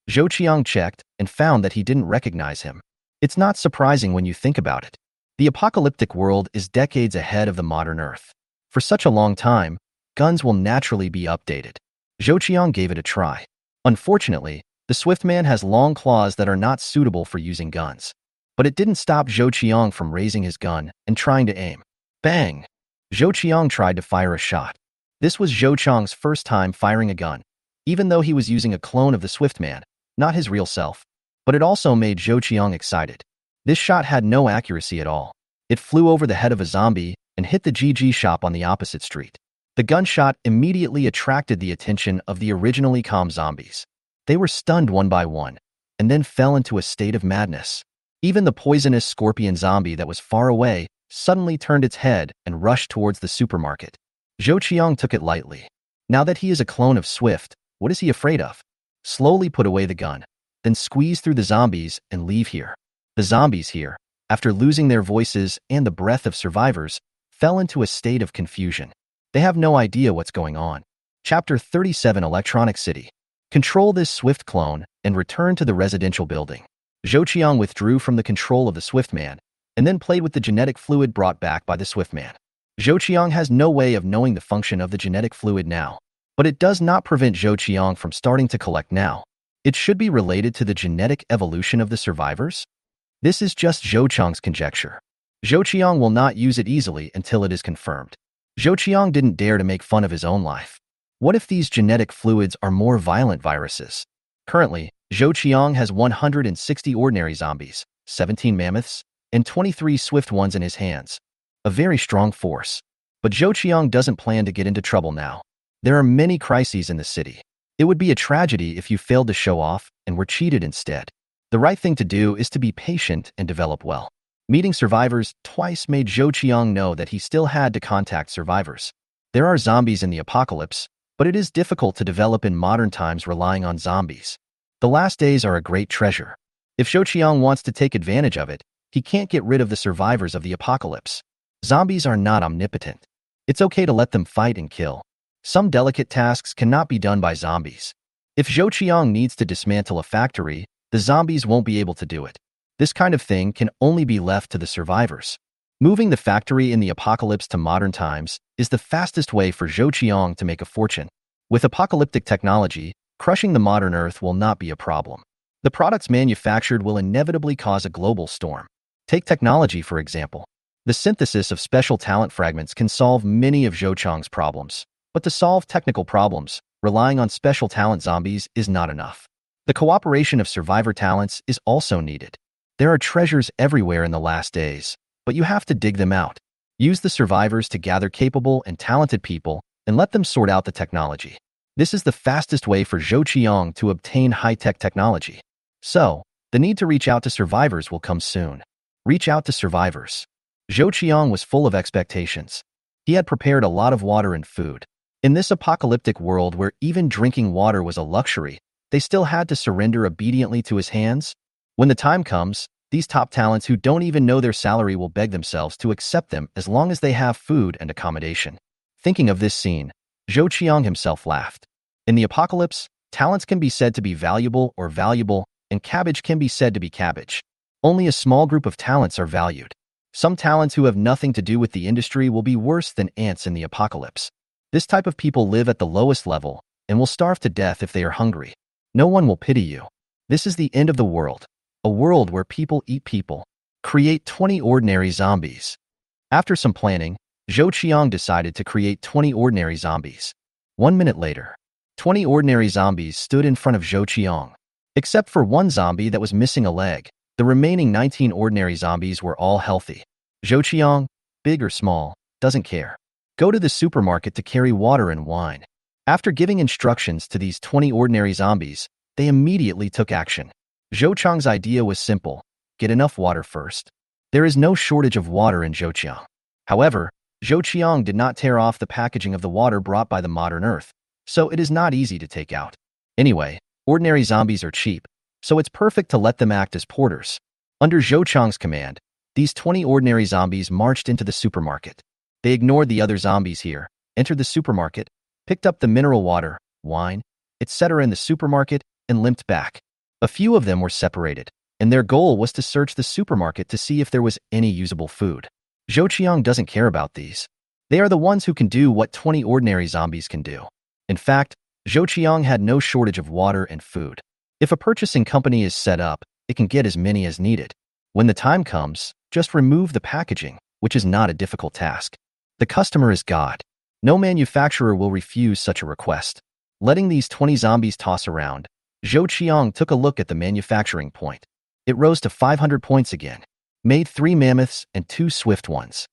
Zhou Qiang checked and found that he didn't recognize him. It's not surprising when you think about it. The apocalyptic world is decades ahead of the modern Earth. For such a long time, guns will naturally be updated. Zhou Qiang gave it a try. Unfortunately, the swift man has long claws that are not suitable for using guns. But it didn't stop Zhou Qiang from raising his gun and trying to aim. Bang! Zhou Qiang tried to fire a shot. This was Zhou Qiang's first time firing a gun, even though he was using a clone of the swift man, not his real self. But it also made Zhou Qiang excited. This shot had no accuracy at all. It flew over the head of a zombie and hit the GG shop on the opposite street. The gunshot immediately attracted the attention of the originally calm zombies. They were stunned one by one, and then fell into a state of madness. Even the poisonous scorpion zombie that was far away suddenly turned its head and rushed towards the supermarket. Zhou Qiang took it lightly. Now that he is a clone of Swift, what is he afraid of? Slowly put away the gun, then squeeze through the zombies and leave here. The zombies here, after losing their voices and the breath of survivors, fell into a state of confusion. They have no idea what's going on. Chapter 37 Electronic City. Control this Swift clone and return to the residential building. Zhou Qiang withdrew from the control of the Swift man and then played with the genetic fluid brought back by the Swift man. Zhou Qiang has no way of knowing the function of the genetic fluid now, but it does not prevent Zhou Qiang from starting to collect now. It should be related to the genetic evolution of the survivors? This is just Zhou Qiang's conjecture. Zhou Qiang will not use it easily until it is confirmed. Zhou Qiang didn't dare to make fun of his own life. What if these genetic fluids are more violent viruses? Currently, Zhou Qiang has 160 ordinary zombies, 17 mammoths, and 23 swift ones in his hands. A very strong force. But Zhou Qiang doesn't plan to get into trouble now. There are many crises in the city. It would be a tragedy if you failed to show off and were cheated instead. The right thing to do is to be patient and develop well. Meeting survivors twice made Zhou Qiang know that he still had to contact survivors. There are zombies in the apocalypse, but it is difficult to develop in modern times relying on zombies. The last days are a great treasure. If Zhou Qiang wants to take advantage of it, he can't get rid of the survivors of the apocalypse. Zombies are not omnipotent. It's okay to let them fight and kill. Some delicate tasks cannot be done by zombies. If Zhou Qiang needs to dismantle a factory, the zombies won't be able to do it. This kind of thing can only be left to the survivors. Moving the factory in the apocalypse to modern times is the fastest way for Zhou Qiang to make a fortune. With apocalyptic technology, crushing the modern Earth will not be a problem. The products manufactured will inevitably cause a global storm. Take technology, for example. The synthesis of special talent fragments can solve many of Zhou Qiang's problems. But to solve technical problems, relying on special talent zombies is not enough. The cooperation of survivor talents is also needed. There are treasures everywhere in the last days, but you have to dig them out. Use the survivors to gather capable and talented people and let them sort out the technology. This is the fastest way for Zhou Qiang to obtain high-tech technology. So, the need to reach out to survivors will come soon. Reach out to survivors. Zhou Qiang was full of expectations. He had prepared a lot of water and food. In this apocalyptic world where even drinking water was a luxury, they still had to surrender obediently to his hands. When the time comes, these top talents who don't even know their salary will beg themselves to accept them as long as they have food and accommodation. Thinking of this scene, Zhou Qiang himself laughed. In the apocalypse, talents can be said to be valuable or valuable, and cabbage can be said to be cabbage. Only a small group of talents are valued. Some talents who have nothing to do with the industry will be worse than ants in the apocalypse. This type of people live at the lowest level and will starve to death if they are hungry. No one will pity you. This is the end of the world, a world where people eat people. Create 20 ordinary zombies. After some planning, Zhou Qiang decided to create 20 ordinary zombies. 1 minute later, 20 ordinary zombies stood in front of Zhou Qiang. Except for one zombie that was missing a leg, the remaining 19 ordinary zombies were all healthy. Zhou Qiang, big or small, doesn't care. Go to the supermarket to carry water and wine. After giving instructions to these 20 ordinary zombies, they immediately took action. Zhou Qiang's idea was simple: get enough water first. There is no shortage of water in Zhou Qiang. However, Zhou Qiang did not tear off the packaging of the water brought by the modern Earth, so it is not easy to take out. Anyway, ordinary zombies are cheap, so it's perfect to let them act as porters. Under Zhou Qiang's command, these 20 ordinary zombies marched into the supermarket. They ignored the other zombies here, entered the supermarket, picked up the mineral water, wine, etc. in the supermarket, and limped back. A few of them were separated, and their goal was to search the supermarket to see if there was any usable food. Zhou Qiang doesn't care about these. They are the ones who can do what 20 ordinary zombies can do. In fact, Zhou Qiang had no shortage of water and food. If a purchasing company is set up, it can get as many as needed. When the time comes, just remove the packaging, which is not a difficult task. The customer is God. No manufacturer will refuse such a request. Letting these 20 zombies toss around, Zhou Qiang took a look at the manufacturing point. It rose to 500 points again. Made 3 mammoths and 2 swift ones.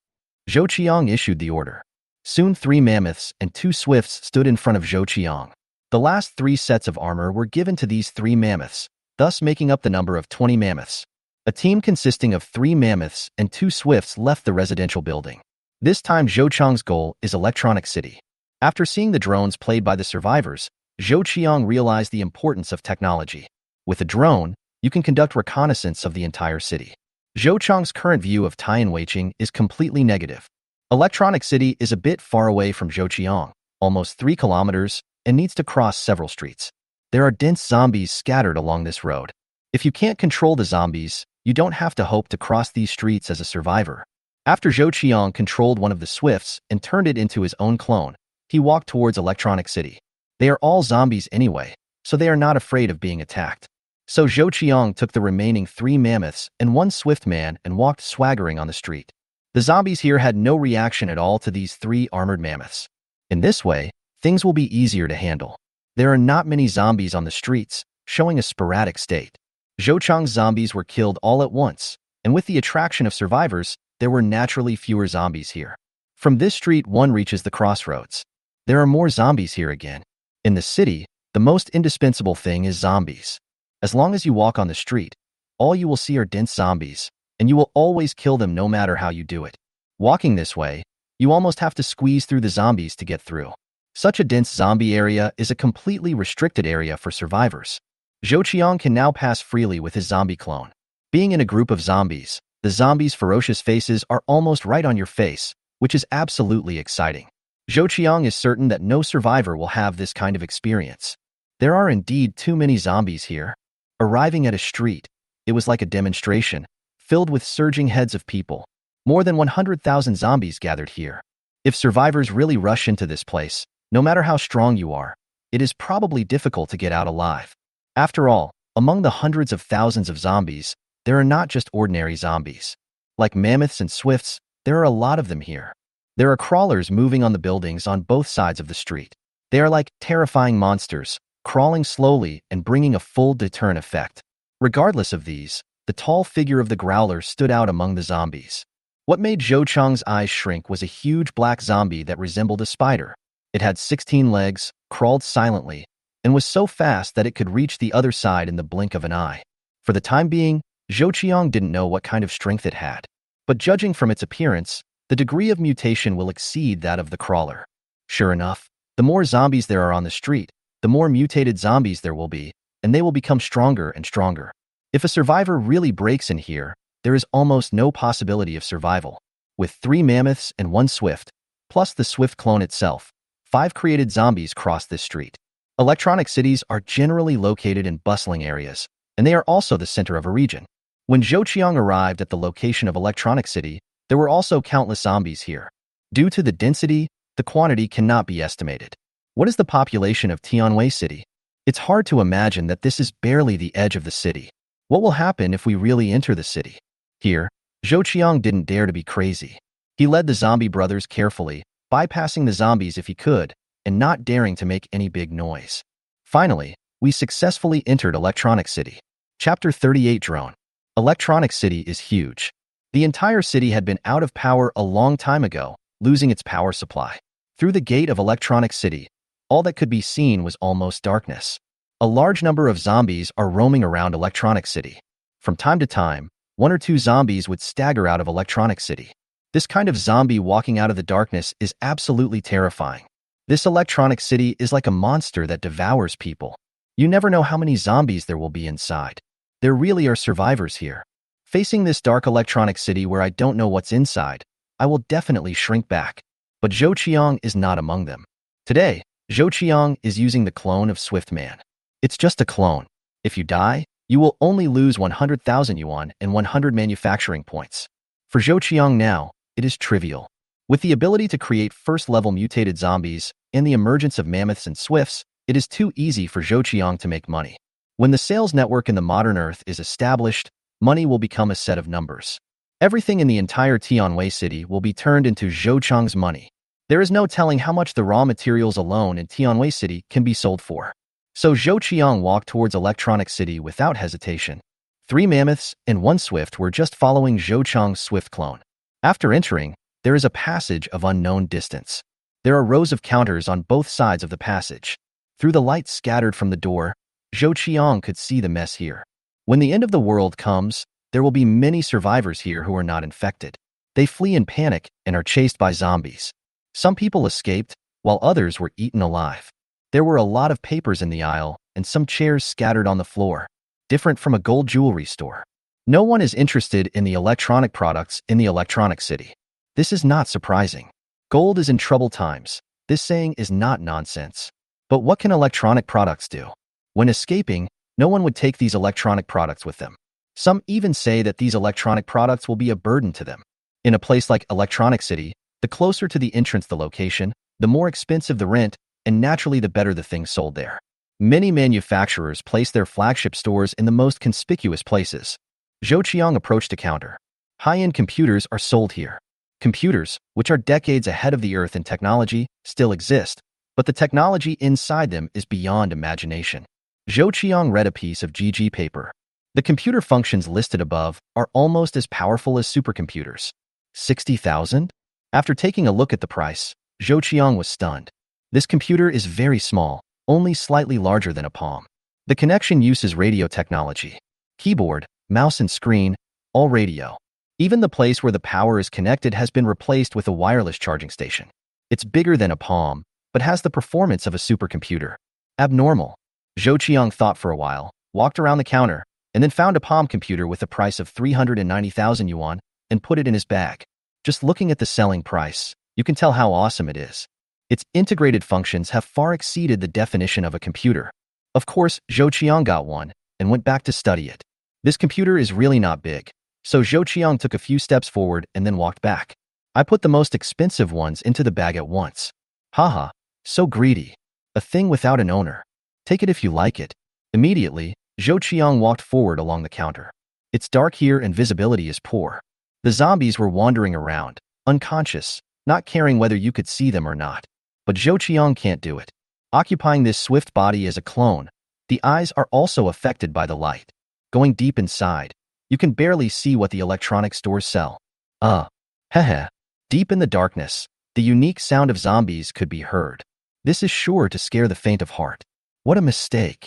Zhou Qiang issued the order. Soon 3 mammoths and 2 swifts stood in front of Zhou Qiang. The last 3 sets of armor were given to these 3 mammoths, thus making up the number of 20 mammoths. A team consisting of 3 mammoths and 2 swifts left the residential building. This time Zhou Qiang's goal is Electronic City. After seeing the drones played by the survivors, Zhou Qiang realized the importance of technology. With a drone, you can conduct reconnaissance of the entire city. Zhou Qiang's current view of Weiqing is completely negative. Electronic City is a bit far away from Zhou Qiang, almost 3 kilometers, and needs to cross several streets. There are dense zombies scattered along this road. If you can't control the zombies, you don't have to hope to cross these streets as a survivor. After Zhou Qiang controlled one of the swifts and turned it into his own clone, he walked towards Electronic City. They are all zombies anyway, so they are not afraid of being attacked. So Zhou Qiang took the remaining 3 mammoths and 1 swift man and walked swaggering on the street. The zombies here had no reaction at all to these 3 armored mammoths. In this way, things will be easier to handle. There are not many zombies on the streets, showing a sporadic state. Zhou Qiang's zombies were killed all at once, and with the attraction of survivors, there were naturally fewer zombies here. From this street one reaches the crossroads. There are more zombies here again. In the city, the most indispensable thing is zombies. As long as you walk on the street, all you will see are dense zombies, and you will always kill them no matter how you do it. Walking this way, you almost have to squeeze through the zombies to get through. Such a dense zombie area is a completely restricted area for survivors. Zhou Qiang can now pass freely with his zombie clone. Being in a group of zombies, the zombies' ferocious faces are almost right on your face, which is absolutely exciting. Zhou Qiang is certain that no survivor will have this kind of experience. There are indeed too many zombies here. Arriving at a street, it was like a demonstration, filled with surging heads of people. More than 100,000 zombies gathered here. If survivors really rush into this place, no matter how strong you are, it is probably difficult to get out alive. After all, among the hundreds of thousands of zombies, there are not just ordinary zombies. Like mammoths and swifts, there are a lot of them here. There are crawlers moving on the buildings on both sides of the street. They are like terrifying monsters, crawling slowly and bringing a full deterrent effect. Regardless of these, the tall figure of the growler stood out among the zombies. What made Zhou Qiang's eyes shrink was a huge black zombie that resembled a spider. It had 16 legs, crawled silently, and was so fast that it could reach the other side in the blink of an eye. For the time being, Zhou Qiang didn't know what kind of strength it had. But judging from its appearance, the degree of mutation will exceed that of the crawler. Sure enough, the more zombies there are on the street, the more mutated zombies there will be, and they will become stronger and stronger. If a survivor really breaks in here, there is almost no possibility of survival. With 3 mammoths and 1 swift, plus the swift clone itself, 5 created zombies cross this street. Electronic cities are generally located in bustling areas, and they are also the center of a region. When Zhou Qiang arrived at the location of Electronic City, there were also countless zombies here. Due to the density, the quantity cannot be estimated. What is the population of Tianwei City? It's hard to imagine that this is barely the edge of the city. What will happen if we really enter the city? Here, Zhou Qiang didn't dare to be crazy. He led the zombie brothers carefully, bypassing the zombies if he could, and not daring to make any big noise. Finally, we successfully entered Electronic City. Chapter 38 Drone. Electronic City is huge. The entire city had been out of power a long time ago, losing its power supply. Through the gate of Electronic City, all that could be seen was almost darkness. A large number of zombies are roaming around Electronic City. From time to time, one or two zombies would stagger out of Electronic City. This kind of zombie walking out of the darkness is absolutely terrifying. This Electronic City is like a monster that devours people. You never know how many zombies there will be inside. There really are survivors here. Facing this dark Electronic City where I don't know what's inside, I will definitely shrink back. But Zhou Qiang is not among them. Today, Zhou Qiang is using the clone of Swiftman. It's just a clone. If you die, you will only lose 100,000 yuan and 100 manufacturing points. For Zhou Qiang now, it is trivial. With the ability to create first-level mutated zombies and the emergence of mammoths and swifts, it is too easy for Zhou Qiang to make money. When the sales network in the modern Earth is established, money will become a set of numbers. Everything in the entire Tianwei city will be turned into Zhou Qiang's money. There is no telling how much the raw materials alone in Tianwei City can be sold for. So Zhou Qiang walked towards Electronic City without hesitation. 3 mammoths and 1 swift were just following Zhou Qiang's swift clone. After entering, there is a passage of unknown distance. There are rows of counters on both sides of the passage. Through the light scattered from the door, Zhou Qiang could see the mess here. When the end of the world comes, there will be many survivors here who are not infected. They flee in panic and are chased by zombies. Some people escaped, while others were eaten alive. There were a lot of papers in the aisle and some chairs scattered on the floor, different from a gold jewelry store. No one is interested in the electronic products in the Electronic City. This is not surprising. Gold is in troubled times. This saying is not nonsense. But what can electronic products do? When escaping, no one would take these electronic products with them. Some even say that these electronic products will be a burden to them. In a place like Electronic City, the closer to the entrance the location, the more expensive the rent, and naturally the better the things sold there. Many manufacturers place their flagship stores in the most conspicuous places. Zhou Qiang approached a counter. High-end computers are sold here. Computers, which are decades ahead of the Earth in technology, still exist, but the technology inside them is beyond imagination. Zhou Qiang read a piece of GG paper. The computer functions listed above are almost as powerful as supercomputers. 60,000? After taking a look at the price, Zhou Qiang was stunned. This computer is very small, only slightly larger than a palm. The connection uses radio technology. Keyboard, mouse and screen, all radio. Even the place where the power is connected has been replaced with a wireless charging station. It's bigger than a palm, but has the performance of a supercomputer. Abnormal. Zhou Qiang thought for a while, walked around the counter, and then found a palm computer with a price of 390,000 yuan and put it in his bag. Just looking at the selling price, you can tell how awesome it is. Its integrated functions have far exceeded the definition of a computer. Of course, Zhou Qiang got one and went back to study it. This computer is really not big, so Zhou Qiang took a few steps forward and then walked back. I put the most expensive ones into the bag at once. Haha, so greedy. A thing without an owner. Take it if you like it. Immediately, Zhou Qiang walked forward along the counter. It's dark here and visibility is poor. The zombies were wandering around, unconscious, not caring whether you could see them or not. But Zhou Qiang can't do it. Occupying this swift body as a clone, the eyes are also affected by the light. Going deep inside, you can barely see what the electronic stores sell. Heh. Deep in the darkness, the unique sound of zombies could be heard. This is sure to scare the faint of heart. What a mistake.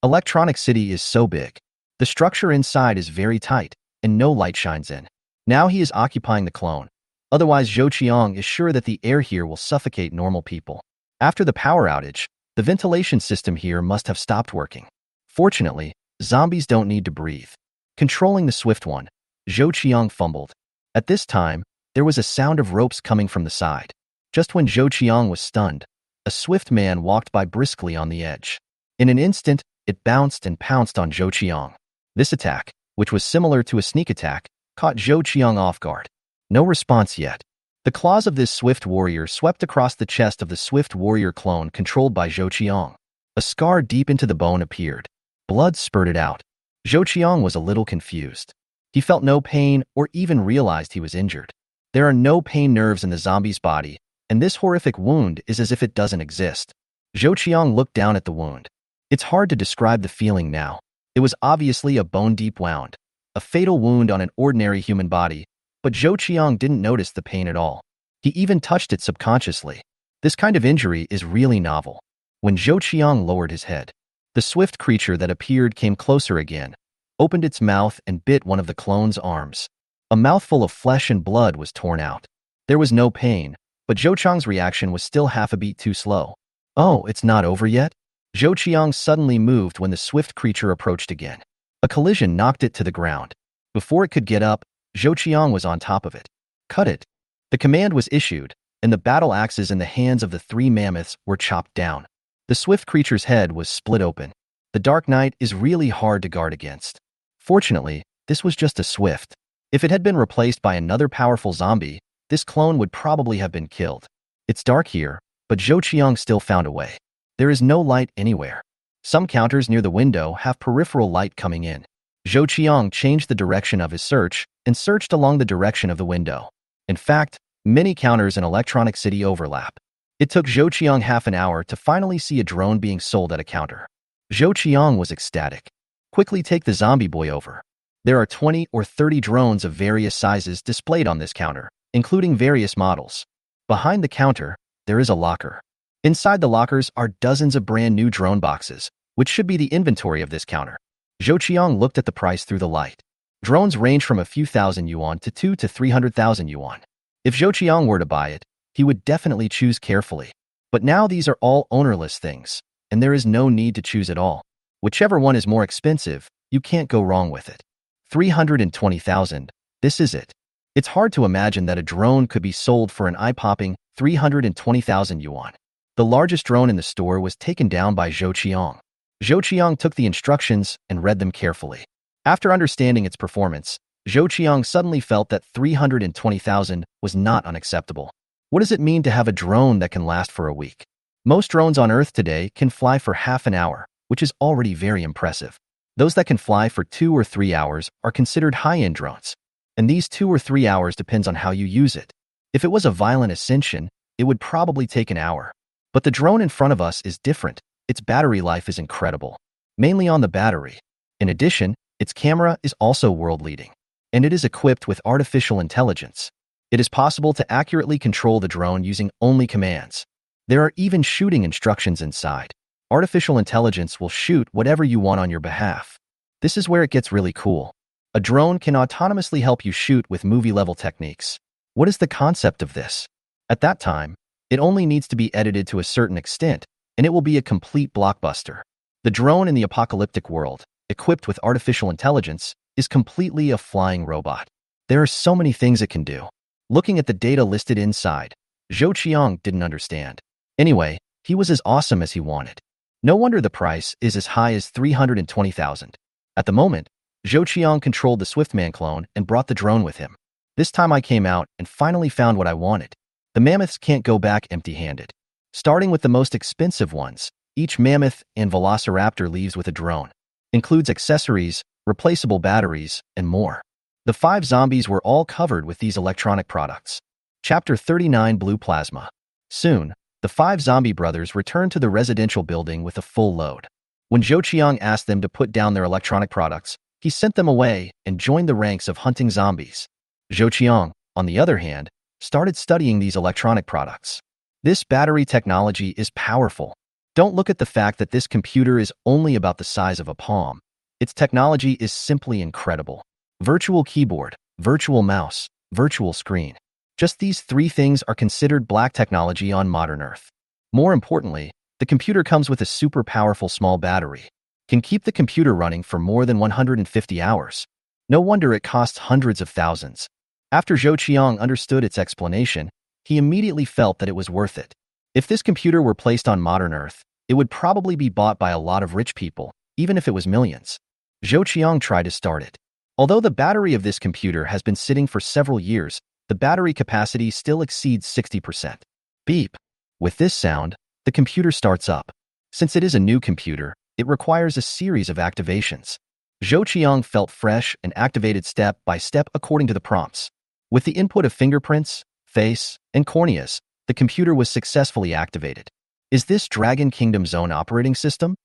Electronic City is so big. The structure inside is very tight, and no light shines in. Now he is occupying the clone. Otherwise, Zhou Qiang is sure that the air here will suffocate normal people. After the power outage, the ventilation system here must have stopped working. Fortunately, zombies don't need to breathe. Controlling the swift one, Zhou Qiang fumbled. At this time, there was a sound of ropes coming from the side. Just when Zhou Qiang was stunned, a swift man walked by briskly on the edge. In an instant, it bounced and pounced on Zhou Qiang. This attack, which was similar to a sneak attack, caught Zhou Qiang off guard. No response yet. The claws of this swift warrior swept across the chest of the swift warrior clone controlled by Zhou Qiang. A scar deep into the bone appeared. Blood spurted out. Zhou Qiang was a little confused. He felt no pain or even realized he was injured. There are no pain nerves in the zombie's body, and this horrific wound is as if it doesn't exist. Zhou Qiang looked down at the wound. It's hard to describe the feeling now. It was obviously a bone-deep wound, a fatal wound on an ordinary human body, but Zhou Qiang didn't notice the pain at all. He even touched it subconsciously. This kind of injury is really novel. When Zhou Qiang lowered his head, the swift creature that appeared came closer again, opened its mouth and bit one of the clone's arms. A mouthful of flesh and blood was torn out. There was no pain, but Zhou Qiang's reaction was still half a beat too slow. Oh, it's not over yet? Zhou Qiang suddenly moved when the swift creature approached again. A collision knocked it to the ground. Before it could get up, Zhou Qiang was on top of it. Cut it. The command was issued, and the battle axes in the hands of the three mammoths were chopped down. The swift creature's head was split open. The Dark Knight is really hard to guard against. Fortunately, this was just a swift. If it had been replaced by another powerful zombie, this clone would probably have been killed. It's dark here, but Zhou Qiang still found a way. There is no light anywhere. Some counters near the window have peripheral light coming in. Zhou Qiang changed the direction of his search and searched along the direction of the window. In fact, many counters in Electronic City overlap. It took Zhou Qiang half an hour to finally see a drone being sold at a counter. Zhou Qiang was ecstatic. Quickly take the zombie boy over. There are 20 or 30 drones of various sizes displayed on this counter, including various models. Behind the counter, there is a locker. Inside the lockers are dozens of brand new drone boxes, which should be the inventory of this counter. Zhou Qiang looked at the price through the light. Drones range from a few thousand yuan to 200,000 to 300,000 yuan. If Zhou Qiang were to buy it, he would definitely choose carefully. But now these are all ownerless things, and there is no need to choose at all. Whichever one is more expensive, you can't go wrong with it. 320,000, this is it. It's hard to imagine that a drone could be sold for an eye-popping 320,000 yuan. The largest drone in the store was taken down by Zhou Qiang. Zhou Qiang took the instructions and read them carefully. After understanding its performance, Zhou Qiang suddenly felt that 320,000 was not unacceptable. What does it mean to have a drone that can last for a week? Most drones on Earth today can fly for half an hour, which is already very impressive. Those that can fly for 2 or 3 hours are considered high-end drones. And these 2 or 3 hours depends on how you use it. If it was a violent ascension, it would probably take an hour. But the drone in front of us is different. Its battery life is incredible, mainly on the battery. In addition, its camera is also world-leading, and it is equipped with artificial intelligence. It is possible to accurately control the drone using only commands. There are even shooting instructions inside. Artificial intelligence will shoot whatever you want on your behalf. This is where it gets really cool. A drone can autonomously help you shoot with movie-level techniques. What is the concept of this? At that time, it only needs to be edited to a certain extent, and it will be a complete blockbuster. The drone in the apocalyptic world, equipped with artificial intelligence, is completely a flying robot. There are so many things it can do. Looking at the data listed inside, Zhou Qiang didn't understand. Anyway, he was as awesome as he wanted. No wonder the price is as high as 320,000. At the moment, Zhou Qiang controlled the Swiftman clone and brought the drone with him. This time I came out and finally found what I wanted. The mammoths can't go back empty-handed. Starting with the most expensive ones, each mammoth and velociraptor leaves with a drone. Includes accessories, replaceable batteries, and more. The 5 zombies were all covered with these electronic products. Chapter 39 Blue Plasma. Soon, the 5 zombie brothers returned to the residential building with a full load. When Zhou Qiang asked them to put down their electronic products, he sent them away and joined the ranks of hunting zombies. Zhou Qiang, on the other hand, started studying these electronic products. This battery technology is powerful. Don't look at the fact that this computer is only about the size of a palm. Its technology is simply incredible. Virtual keyboard, virtual mouse, virtual screen. Just these 3 things are considered black technology on modern Earth. More importantly, the computer comes with a super powerful small battery. Can keep the computer running for more than 150 hours. No wonder it costs hundreds of thousands. After Zhou Qiang understood its explanation, he immediately felt that it was worth it. If this computer were placed on modern Earth, it would probably be bought by a lot of rich people, even if it was millions. Zhou Qiang tried to start it. Although the battery of this computer has been sitting for several years, the battery capacity still exceeds 60%. Beep. With this sound, the computer starts up. Since it is a new computer, it requires a series of activations. Zhou Qiang felt fresh and activated step by step according to the prompts. With the input of fingerprints, face, and corneas, the computer was successfully activated. Is this Dragon Kingdom's own operating system?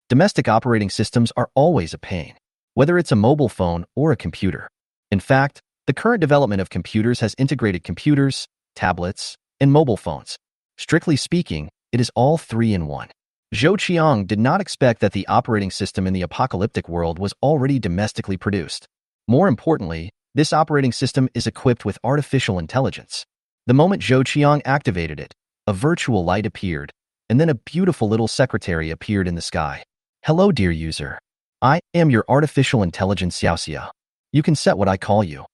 Domestic operating systems are always a pain, whether it's a mobile phone or a computer. In fact, the current development of computers has integrated computers, tablets, and mobile phones. Strictly speaking, it is all three in one. Zhou Qiang did not expect that the operating system in the apocalyptic world was already domestically produced. More importantly, this operating system is equipped with artificial intelligence. The moment Zhou Qiang activated it, a virtual light appeared, and then a beautiful little secretary appeared in the sky. Hello, dear user. I am your artificial intelligence Xiaoxia. You can set what I call you.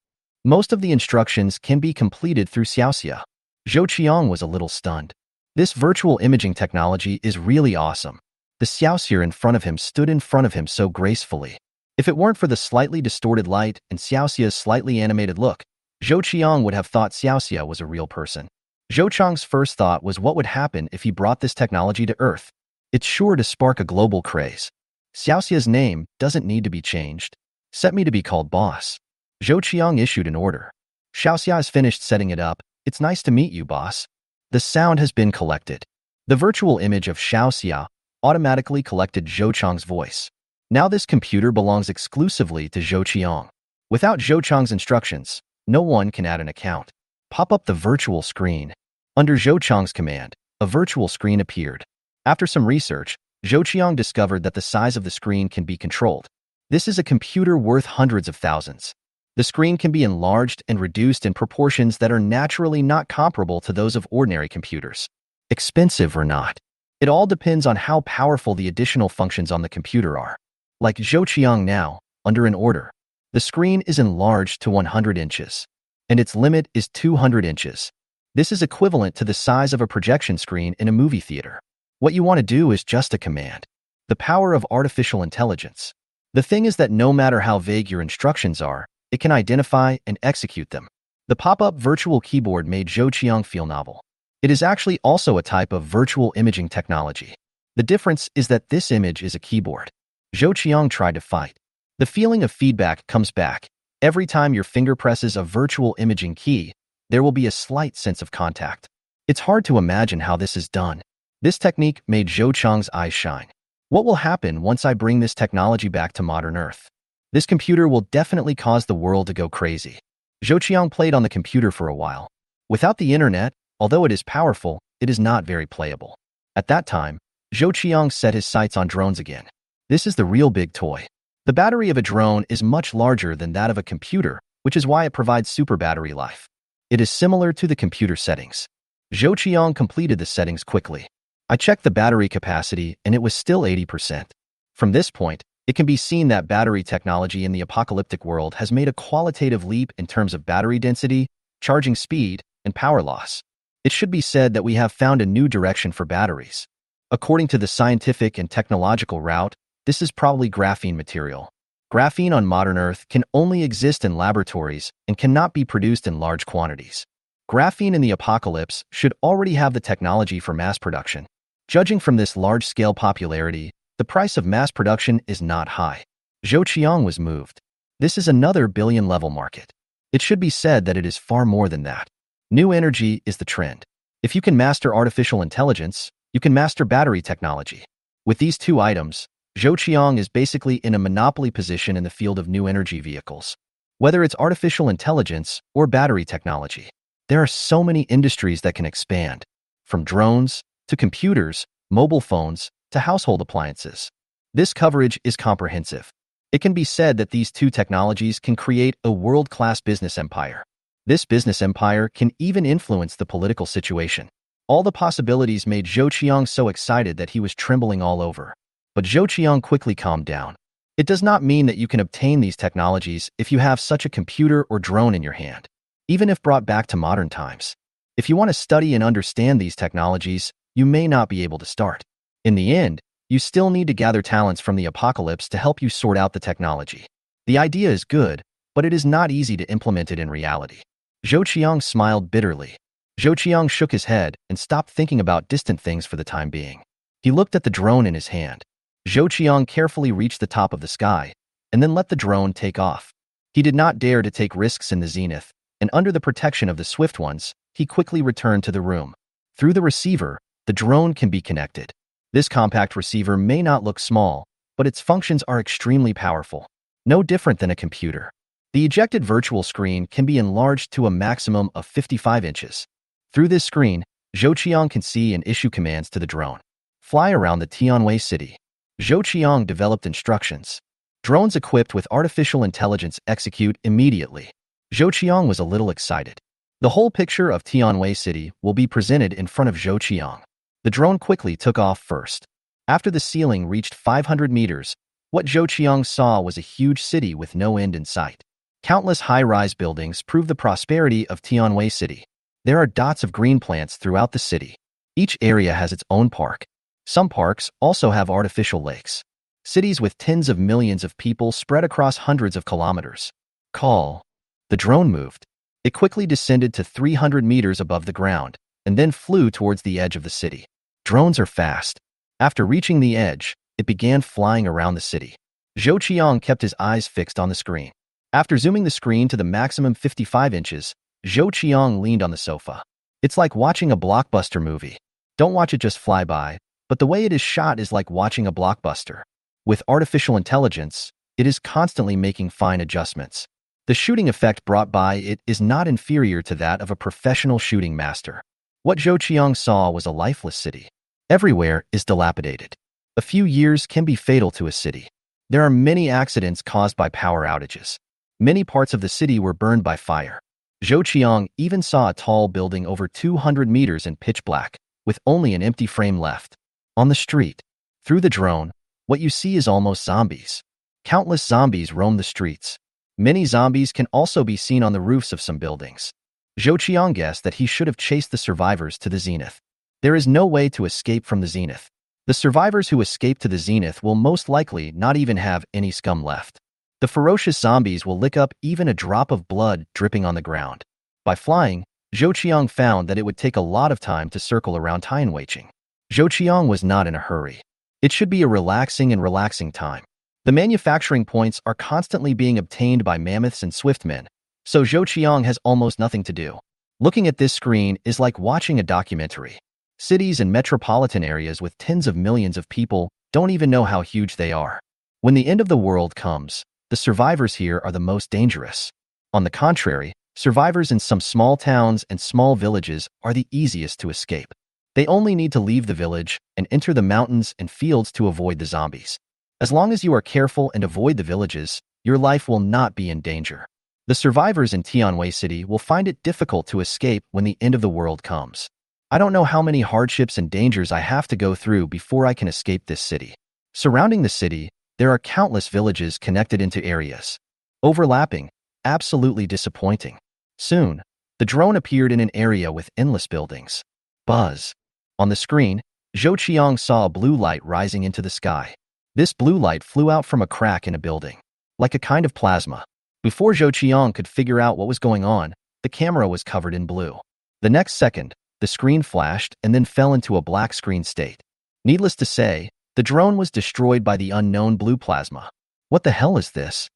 Most of the instructions can be completed through Xiaoxia. Zhou Qiang was a little stunned. This virtual imaging technology is really awesome. The Xiaoxia in front of him stood in front of him so gracefully. If it weren't for the slightly distorted light and Xiaoxia's slightly animated look, Zhou Qiang would have thought Xiaoxia was a real person. Zhou Qiang's first thought was what would happen if he brought this technology to Earth. It's sure to spark a global craze. Xiaoxia's name doesn't need to be changed. Set me to be called boss. Zhou Qiang issued an order. Xiaoxia has finished setting it up. It's nice to meet you, boss. The sound has been collected. The virtual image of Xiaoxia automatically collected Zhou Qiang's voice. Now this computer belongs exclusively to Zhou Qiang. Without Zhou Qiang's instructions, no one can add an account. Pop up the virtual screen. Under Zhou Qiang's command, a virtual screen appeared. After some research, Zhou Qiang discovered that the size of the screen can be controlled. This is a computer worth hundreds of thousands. The screen can be enlarged and reduced in proportions that are naturally not comparable to those of ordinary computers. Expensive or not, it all depends on how powerful the additional functions on the computer are. Like Zhou Qiang now, under an order, the screen is enlarged to 100 inches, and its limit is 200 inches. This is equivalent to the size of a projection screen in a movie theater. What you want to do is just a command. The power of artificial intelligence. The thing is that no matter how vague your instructions are, it can identify and execute them. The pop-up virtual keyboard made Zhou Qiang feel novel. It is actually also a type of virtual imaging technology. The difference is that this image is a keyboard. Zhou Qiang tried to fight. The feeling of feedback comes back. Every time your finger presses a virtual imaging key, there will be a slight sense of contact. It's hard to imagine how this is done. This technique made Zhou Qiang's eyes shine. What will happen once I bring this technology back to modern Earth? This computer will definitely cause the world to go crazy. Zhou Qiang played on the computer for a while. Without the internet, although it is powerful, it is not very playable. At that time, Zhou Qiang set his sights on drones again. This is the real big toy. The battery of a drone is much larger than that of a computer, which is why it provides super battery life. It is similar to the computer settings. Zhou Qiang completed the settings quickly. I checked the battery capacity and it was still 80%. From this point, it can be seen that battery technology in the apocalyptic world has made a qualitative leap in terms of battery density, charging speed, and power loss. It should be said that we have found a new direction for batteries. According to the scientific and technological route, this is probably graphene material. Graphene on modern Earth can only exist in laboratories and cannot be produced in large quantities. Graphene in the apocalypse should already have the technology for mass production. Judging from this large-scale popularity, the price of mass production is not high. Zhou Qiang was moved. This is another billion-level market. It should be said that it is far more than that. New energy is the trend. If you can master artificial intelligence, you can master battery technology. With these two items, Zhou Qiang is basically in a monopoly position in the field of new energy vehicles. Whether it's artificial intelligence or battery technology, there are so many industries that can expand, from drones to computers, mobile phones, to household appliances. This coverage is comprehensive. It can be said that these two technologies can create a world-class business empire. This business empire can even influence the political situation. All the possibilities made Zhou Qiang so excited that he was trembling all over. But Zhou Qiang quickly calmed down. It does not mean that you can obtain these technologies if you have such a computer or drone in your hand, even if brought back to modern times. If you want to study and understand these technologies, you may not be able to start. In the end, you still need to gather talents from the apocalypse to help you sort out the technology. The idea is good, but it is not easy to implement it in reality. Zhou Qiang smiled bitterly. Zhou Qiang shook his head and stopped thinking about distant things for the time being. He looked at the drone in his hand. Zhou Qiang carefully reached the top of the sky and then let the drone take off. He did not dare to take risks in the zenith, and under the protection of the swift ones, he quickly returned to the room. Through the receiver, the drone can be connected. This compact receiver may not look small, but its functions are extremely powerful. No different than a computer. The ejected virtual screen can be enlarged to a maximum of 55 inches. Through this screen, Zhou Qiang can see and issue commands to the drone. Fly around the Tianwei city. Zhou Qiang developed instructions. Drones equipped with artificial intelligence execute immediately. Zhou Qiang was a little excited. The whole picture of Tianwei city will be presented in front of Zhou Qiang. The drone quickly took off first. After the ceiling reached 500 meters, what Zhou Qiang saw was a huge city with no end in sight. Countless high-rise buildings prove the prosperity of Tianwei city. There are dots of green plants throughout the city. Each area has its own park. Some parks also have artificial lakes. Cities with tens of millions of people spread across hundreds of kilometers. Call. The drone moved. It quickly descended to 300 meters above the ground and then flew towards the edge of the city. Drones are fast. After reaching the edge, it began flying around the city. Zhou Qiang kept his eyes fixed on the screen. After zooming the screen to the maximum 55 inches, Zhou Qiang leaned on the sofa. It's like watching a blockbuster movie. Don't watch it just fly by, but the way it is shot is like watching a blockbuster. With artificial intelligence, it is constantly making fine adjustments. The shooting effect brought by it is not inferior to that of a professional shooting master. What Zhou Qiang saw was a lifeless city. Everywhere is dilapidated. A few years can be fatal to a city. There are many accidents caused by power outages. Many parts of the city were burned by fire. Zhou Qiang even saw a tall building over 200 meters in pitch black, with only an empty frame left. On the street, through the drone, what you see is almost zombies. Countless zombies roam the streets. Many zombies can also be seen on the roofs of some buildings. Zhou Qiang guessed that he should have chased the survivors to the zenith. There is no way to escape from the zenith. The survivors who escape to the zenith will most likely not even have any scum left. The ferocious zombies will lick up even a drop of blood dripping on the ground. By flying, Zhou Qiang found that it would take a lot of time to circle around Tianwei. Zhou Qiang was not in a hurry. It should be a relaxing time. The manufacturing points are constantly being obtained by mammoths and swift men, so Zhou Qiang has almost nothing to do. Looking at this screen is like watching a documentary. Cities and metropolitan areas with tens of millions of people don't even know how huge they are. When the end of the world comes, the survivors here are the most dangerous. On the contrary, survivors in some small towns and small villages are the easiest to escape. They only need to leave the village and enter the mountains and fields to avoid the zombies. As long as you are careful and avoid the villages, your life will not be in danger. The survivors in Tianwei City will find it difficult to escape when the end of the world comes. I don't know how many hardships and dangers I have to go through before I can escape this city. Surrounding the city, there are countless villages connected into areas. Overlapping, absolutely disappointing. Soon, the drone appeared in an area with endless buildings. Buzz. On the screen, Zhou Qiang saw a blue light rising into the sky. This blue light flew out from a crack in a building, like a kind of plasma. Before Zhou Qiang could figure out what was going on, the camera was covered in blue. The next second, the screen flashed and then fell into a black screen state. Needless to say, the drone was destroyed by the unknown blue plasma. What the hell is this?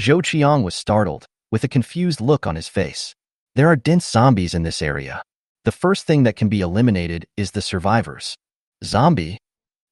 Zhou Qiang was startled, with a confused look on his face. There are dense zombies in this area. The first thing that can be eliminated is the survivors. Zombie?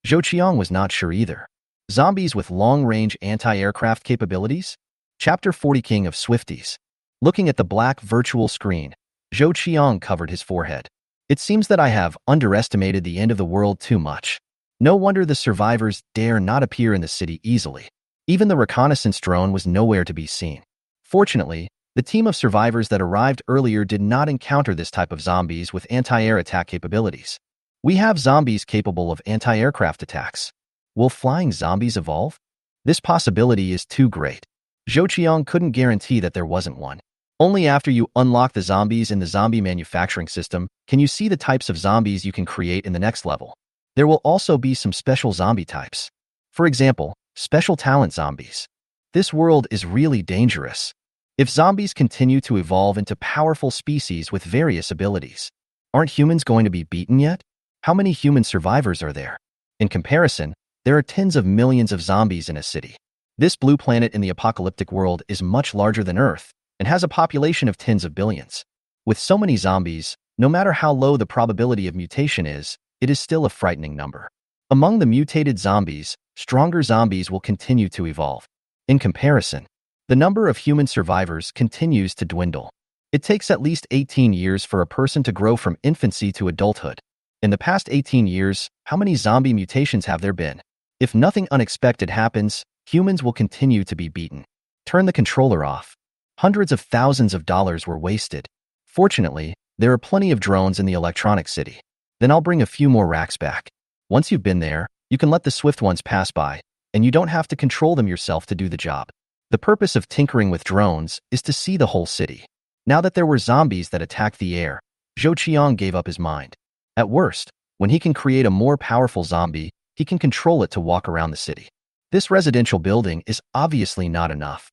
Zhou Qiang was not sure either. Zombies with long-range anti-aircraft capabilities? Chapter 40 King of Swifties. Looking at the black virtual screen, Zhou Qiang covered his forehead. It seems that I have underestimated the end of the world too much. No wonder the survivors dare not appear in the city easily. Even the reconnaissance drone was nowhere to be seen. Fortunately, the team of survivors that arrived earlier did not encounter this type of zombies with anti-air attack capabilities. We have zombies capable of anti-aircraft attacks. Will flying zombies evolve? This possibility is too great. Zhou Qiang couldn't guarantee that there wasn't one. Only after you unlock the zombies in the zombie manufacturing system can you see the types of zombies you can create in the next level. There will also be some special zombie types. For example, special talent zombies. This world is really dangerous. If zombies continue to evolve into powerful species with various abilities, aren't humans going to be beaten yet? How many human survivors are there? In comparison, there are tens of millions of zombies in a city. This blue planet in the apocalyptic world is much larger than Earth and has a population of tens of billions. With so many zombies, no matter how low the probability of mutation is, it is still a frightening number. Among the mutated zombies, stronger zombies will continue to evolve. In comparison, the number of human survivors continues to dwindle. It takes at least 18 years for a person to grow from infancy to adulthood. In the past 18 years, how many zombie mutations have there been? If nothing unexpected happens, humans will continue to be beaten. Turn the controller off. Hundreds of thousands of dollars were wasted. Fortunately, there are plenty of drones in the electronic city. Then I'll bring a few more racks back. Once you've been there, you can let the swift ones pass by, and you don't have to control them yourself to do the job. The purpose of tinkering with drones is to see the whole city. Now that there were zombies that attacked the air, Zhou Qiang gave up his mind. At worst, when he can create a more powerful zombie, he can control it to walk around the city. This residential building is obviously not enough.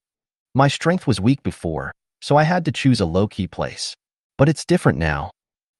My strength was weak before, so I had to choose a low-key place. But it's different now.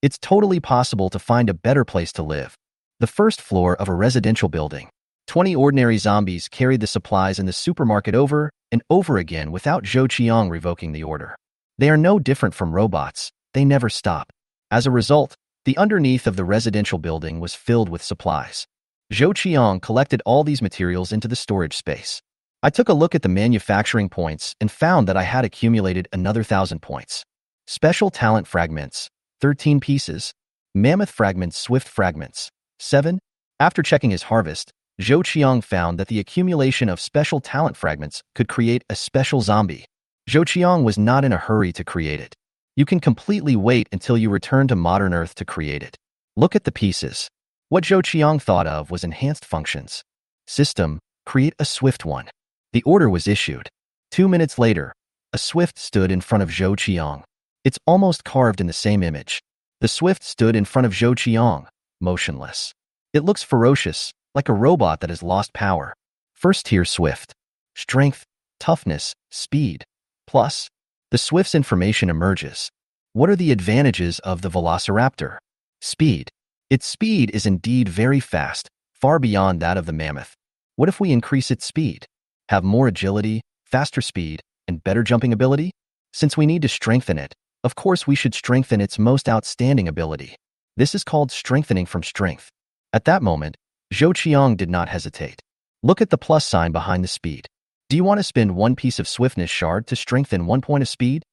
It's totally possible to find a better place to live. The first floor of a residential building. 20 ordinary zombies carried the supplies in the supermarket over and over again without Zhou Qiang revoking the order. They are no different from robots. They never stop. As a result, the underneath of the residential building was filled with supplies. Zhou Qiang collected all these materials into the storage space. I took a look at the manufacturing points and found that I had accumulated another 1,000 points. Special talent fragments, 13 pieces. Mammoth fragments, swift fragments, 7. After checking his harvest, Zhou Qiang found that the accumulation of special talent fragments could create a special zombie. Zhou Qiang was not in a hurry to create it. You can completely wait until you return to modern Earth to create it. Look at the pieces. What Zhou Qiang thought of was enhanced functions. System, create a swift one. The order was issued. 2 minutes later, a swift stood in front of Zhou Qiang. It's almost carved in the same image. The swift stood in front of Zhou Qiang, motionless. It looks ferocious, like a robot that has lost power. First tier swift. Strength, toughness, speed. Plus, the swift's information emerges. What are the advantages of the velociraptor? Speed. Its speed is indeed very fast, far beyond that of the mammoth. What if we increase its speed? Have more agility, faster speed, and better jumping ability? Since we need to strengthen it, of course we should strengthen its most outstanding ability. This is called strengthening from strength. At that moment, Zhou Qiang did not hesitate. Look at the plus sign behind the speed. Do you want to spend one piece of swiftness shard to strengthen 1 point of speed?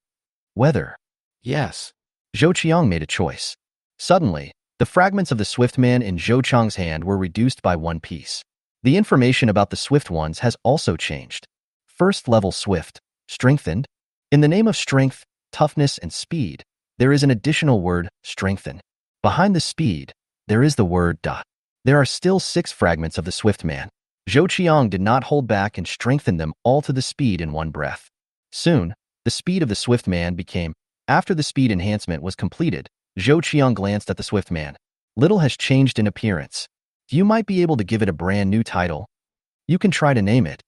Whether. Yes. Zhou Qiang made a choice. Suddenly, the fragments of the swift man in Zhou Qiang's hand were reduced by 1 piece. The information about the swift ones has also changed. First level swift, strengthened. In the name of strength, toughness, and speed, there is an additional word, strengthen. Behind the speed, there is the word da. There are still 6 fragments of the swift man. Zhou Qiang did not hold back and strengthened them all to the speed in one breath. Soon, the speed of the swift man became. After the speed enhancement was completed, Zhou Qiang glanced at the swift man. Little has changed in appearance. You might be able to give it a brand new title. You can try to name it.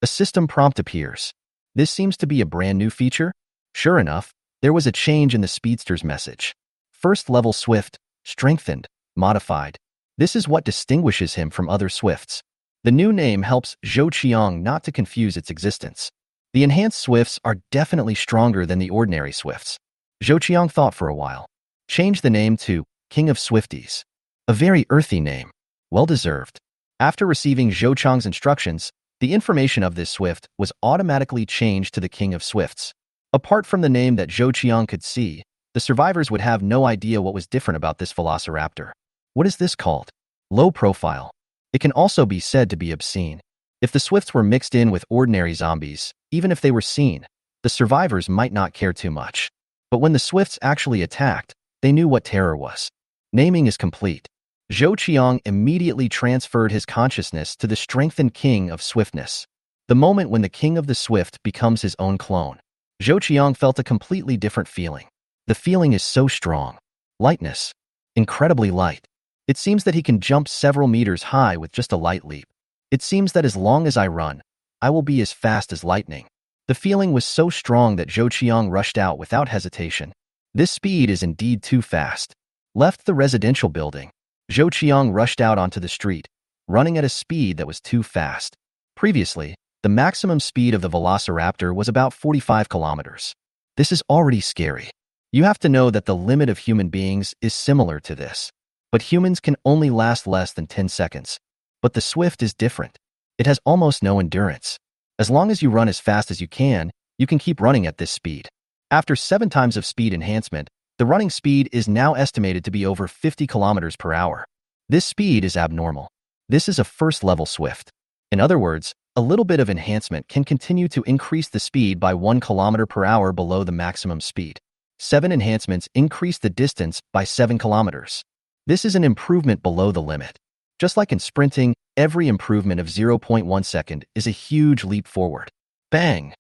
A system prompt appears. This seems to be a brand new feature. Sure enough, there was a change in the speedster's message. First level swift, strengthened, modified. This is what distinguishes him from other swifts. The new name helps Zhou Qiang not to confuse its existence. The enhanced swifts are definitely stronger than the ordinary swifts. Zhou Qiang thought for a while. Change the name to King of Swifties. A very earthy name. Well-deserved. After receiving Zhou Qiang's instructions, the information of this swift was automatically changed to the King of Swifts. Apart from the name that Zhou Qiang could see, the survivors would have no idea what was different about this velociraptor. What is this called? Low profile. It can also be said to be obscene. If the swifts were mixed in with ordinary zombies, even if they were seen, the survivors might not care too much. But when the swifts actually attacked, they knew what terror was. Naming is complete. Zhou Qiang immediately transferred his consciousness to the strengthened King of Swiftness. The moment when the King of the Swift becomes his own clone, Zhou Qiang felt a completely different feeling. The feeling is so strong. Lightness. Incredibly light. It seems that he can jump several meters high with just a light leap. It seems that as long as I run, I will be as fast as lightning. The feeling was so strong that Zhou Qiang rushed out without hesitation. This speed is indeed too fast. Left the residential building. Zhou Qiang rushed out onto the street, running at a speed that was too fast. Previously, the maximum speed of the velociraptor was about 45 kilometers. This is already scary. You have to know that the limit of human beings is similar to this. But humans can only last less than 10 seconds. But the Swift is different. It has almost no endurance. As long as you run as fast as you can keep running at this speed. After 7 times of speed enhancement, the running speed is now estimated to be over 50 kilometers per hour. This speed is abnormal. This is a first-level Swift. In other words, a little bit of enhancement can continue to increase the speed by 1 kilometer per hour below the maximum speed. 7 enhancements increase the distance by 7 kilometers. This is an improvement below the limit. Just like in sprinting, every improvement of 0.1 second is a huge leap forward. Bang!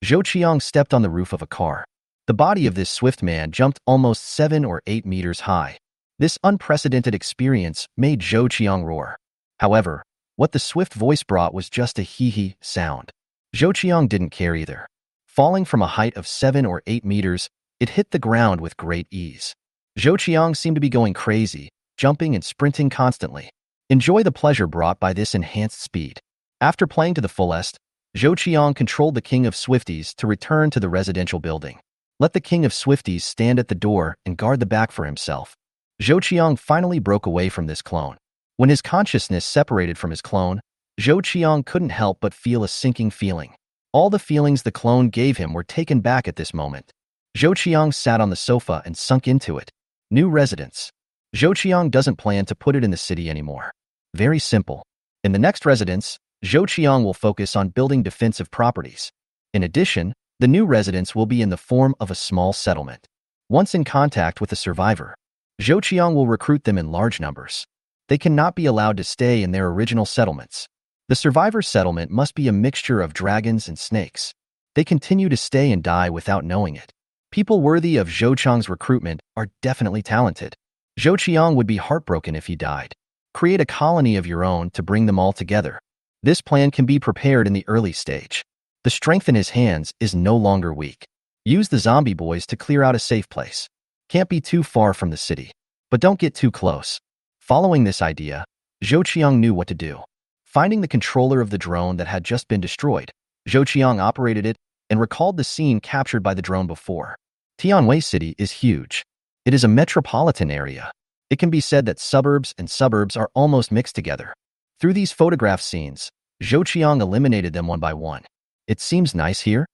Zhou Qiang stepped on the roof of a car. The body of this swift man jumped almost 7 or 8 meters high. This unprecedented experience made Zhou Qiang roar. However, what the swift voice brought was just a hee-hee sound. Zhou Qiang didn't care either. Falling from a height of 7 or 8 meters, it hit the ground with great ease. Zhou Qiang seemed to be going crazy, jumping and sprinting constantly. Enjoy the pleasure brought by this enhanced speed. After playing to the fullest, Zhou Qiang controlled the King of Swifties to return to the residential building. Let the King of Swifties stand at the door and guard the back for himself. Zhou Qiang finally broke away from this clone. When his consciousness separated from his clone, Zhou Qiang couldn't help but feel a sinking feeling. All the feelings the clone gave him were taken back at this moment. Zhou Qiang sat on the sofa and sunk into it. New residence. Zhou Qiang doesn't plan to put it in the city anymore. Very simple. In the next residence, Zhou Qiang will focus on building defensive properties. In addition, the new residence will be in the form of a small settlement. Once in contact with a survivor, Zhou Qiang will recruit them in large numbers. They cannot be allowed to stay in their original settlements. The survivor settlement must be a mixture of dragons and snakes. They continue to stay and die without knowing it. People worthy of Zhou Qiang's recruitment are definitely talented. Zhou Qiang would be heartbroken if he died. Create a colony of your own to bring them all together. This plan can be prepared in the early stage. The strength in his hands is no longer weak. Use the zombie boys to clear out a safe place. Can't be too far from the city. But don't get too close. Following this idea, Zhou Qiang knew what to do. Finding the controller of the drone that had just been destroyed, Zhou Qiang operated it and recalled the scene captured by the drone before. Tianwei City is huge. It is a metropolitan area. It can be said that suburbs and suburbs are almost mixed together. Through these photograph scenes, Zhou Qiang eliminated them one by one. It seems nice here?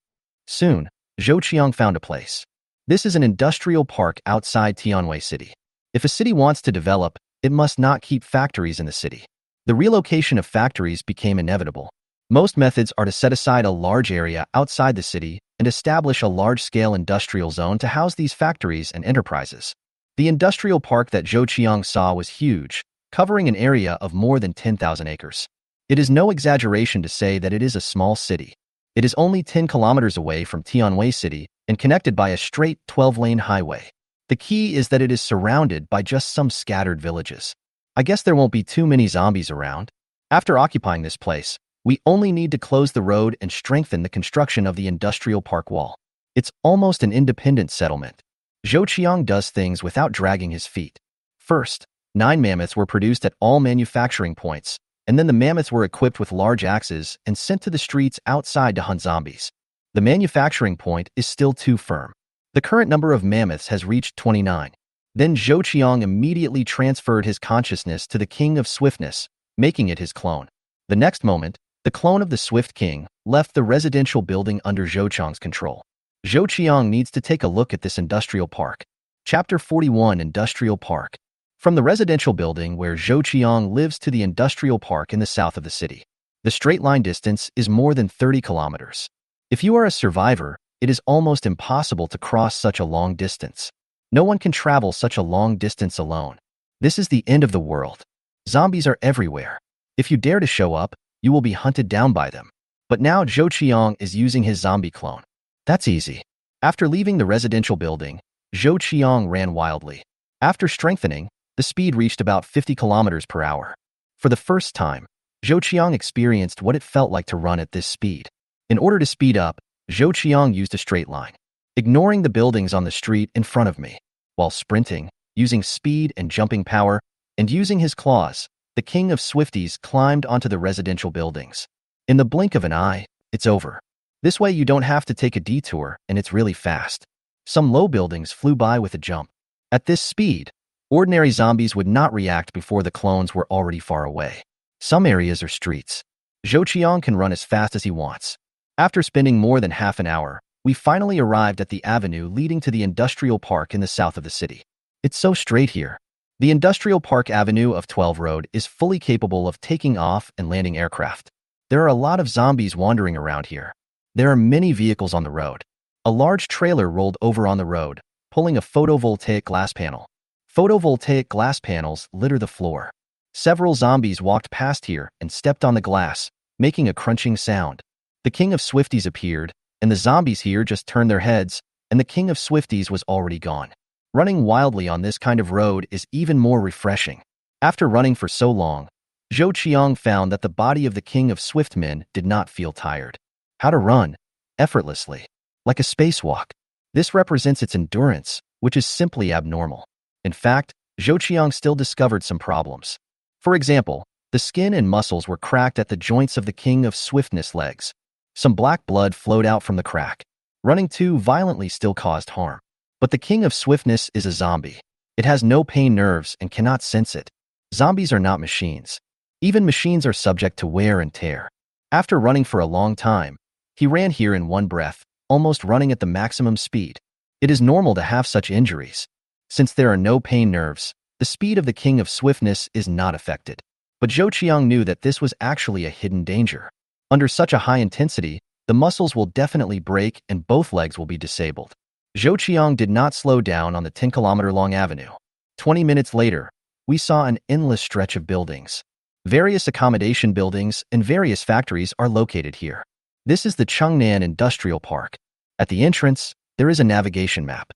Soon, Zhou Qiang found a place. This is an industrial park outside Tianwei City. If a city wants to develop, it must not keep factories in the city. The relocation of factories became inevitable. Most methods are to set aside a large area outside the city and establish a large-scale industrial zone to house these factories and enterprises. The industrial park that Zhou Qiang saw was huge, covering an area of more than 10,000 acres. It is no exaggeration to say that it is a small city. It is only 10 kilometers away from Tianwei City and connected by a straight 12-lane highway. The key is that it is surrounded by just some scattered villages. I guess there won't be too many zombies around. After occupying this place, we only need to close the road and strengthen the construction of the industrial park wall. It's almost an independent settlement. Zhou Qiang does things without dragging his feet. First, 9 mammoths were produced at all manufacturing points, and then the mammoths were equipped with large axes and sent to the streets outside to hunt zombies. The manufacturing point is still too firm. The current number of mammoths has reached 29. Then Zhou Qiang immediately transferred his consciousness to the King of Swiftness, making it his clone. The next moment, the clone of the Swift King left the residential building under Zhou Qiang's control. Zhou Qiang needs to take a look at this industrial park. Chapter 41 Industrial Park. From the residential building where Zhou Qiang lives to the industrial park in the south of the city, the straight line distance is more than 30 kilometers. If you are a survivor, it is almost impossible to cross such a long distance. No one can travel such a long distance alone. This is the end of the world. Zombies are everywhere. If you dare to show up, you will be hunted down by them. But now Zhou Qiang is using his zombie clone. That's easy. After leaving the residential building, Zhou Qiang ran wildly. After strengthening, the speed reached about 50 kilometers per hour. For the first time, Zhou Qiang experienced what it felt like to run at this speed. In order to speed up, Zhou Qiang used a straight line, ignoring the buildings on the street in front of me. While sprinting, using speed and jumping power, and using his claws, the king of Swifties climbed onto the residential buildings. In the blink of an eye, it's over. This way you don't have to take a detour, and it's really fast. Some low buildings flew by with a jump. At this speed, ordinary zombies would not react before the clones were already far away. Some areas are streets. Zhou Qiang can run as fast as he wants. After spending more than half an hour, we finally arrived at the avenue leading to the industrial park in the south of the city. It's so straight here. The Industrial Park Avenue of 12 Road is fully capable of taking off and landing aircraft. There are a lot of zombies wandering around here. There are many vehicles on the road. A large trailer rolled over on the road, pulling a photovoltaic glass panel. Photovoltaic glass panels litter the floor. Several zombies walked past here and stepped on the glass, making a crunching sound. The king of Swifties appeared, and the zombies here just turned their heads, and the king of Swifties was already gone. Running wildly on this kind of road is even more refreshing. After running for so long, Zhou Qiang found that the body of the king of Swiftmen did not feel tired. How to run? Effortlessly. Like a spacewalk. This represents its endurance, which is simply abnormal. In fact, Zhou Qiang still discovered some problems. For example, the skin and muscles were cracked at the joints of the king of Swiftness legs. Some black blood flowed out from the crack. Running too violently still caused harm. But the king of Swiftness is a zombie. It has no pain nerves and cannot sense it. Zombies are not machines. Even machines are subject to wear and tear. After running for a long time, he ran here in one breath, almost running at the maximum speed. It is normal to have such injuries. Since there are no pain nerves, the speed of the king of Swiftness is not affected. But Zhou Qiang knew that this was actually a hidden danger. Under such a high intensity, the muscles will definitely break and both legs will be disabled. Zhou Qiang did not slow down on the 10-kilometer-long avenue. 20 minutes later, we saw an endless stretch of buildings. Various accommodation buildings and various factories are located here. This is the Chengnan Industrial Park. At the entrance, there is a navigation map.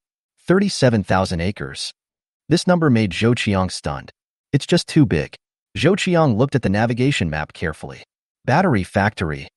37,000 acres. This number made Zhou Qiang stunned. It's just too big. Zhou Qiang looked at the navigation map carefully. Battery factory,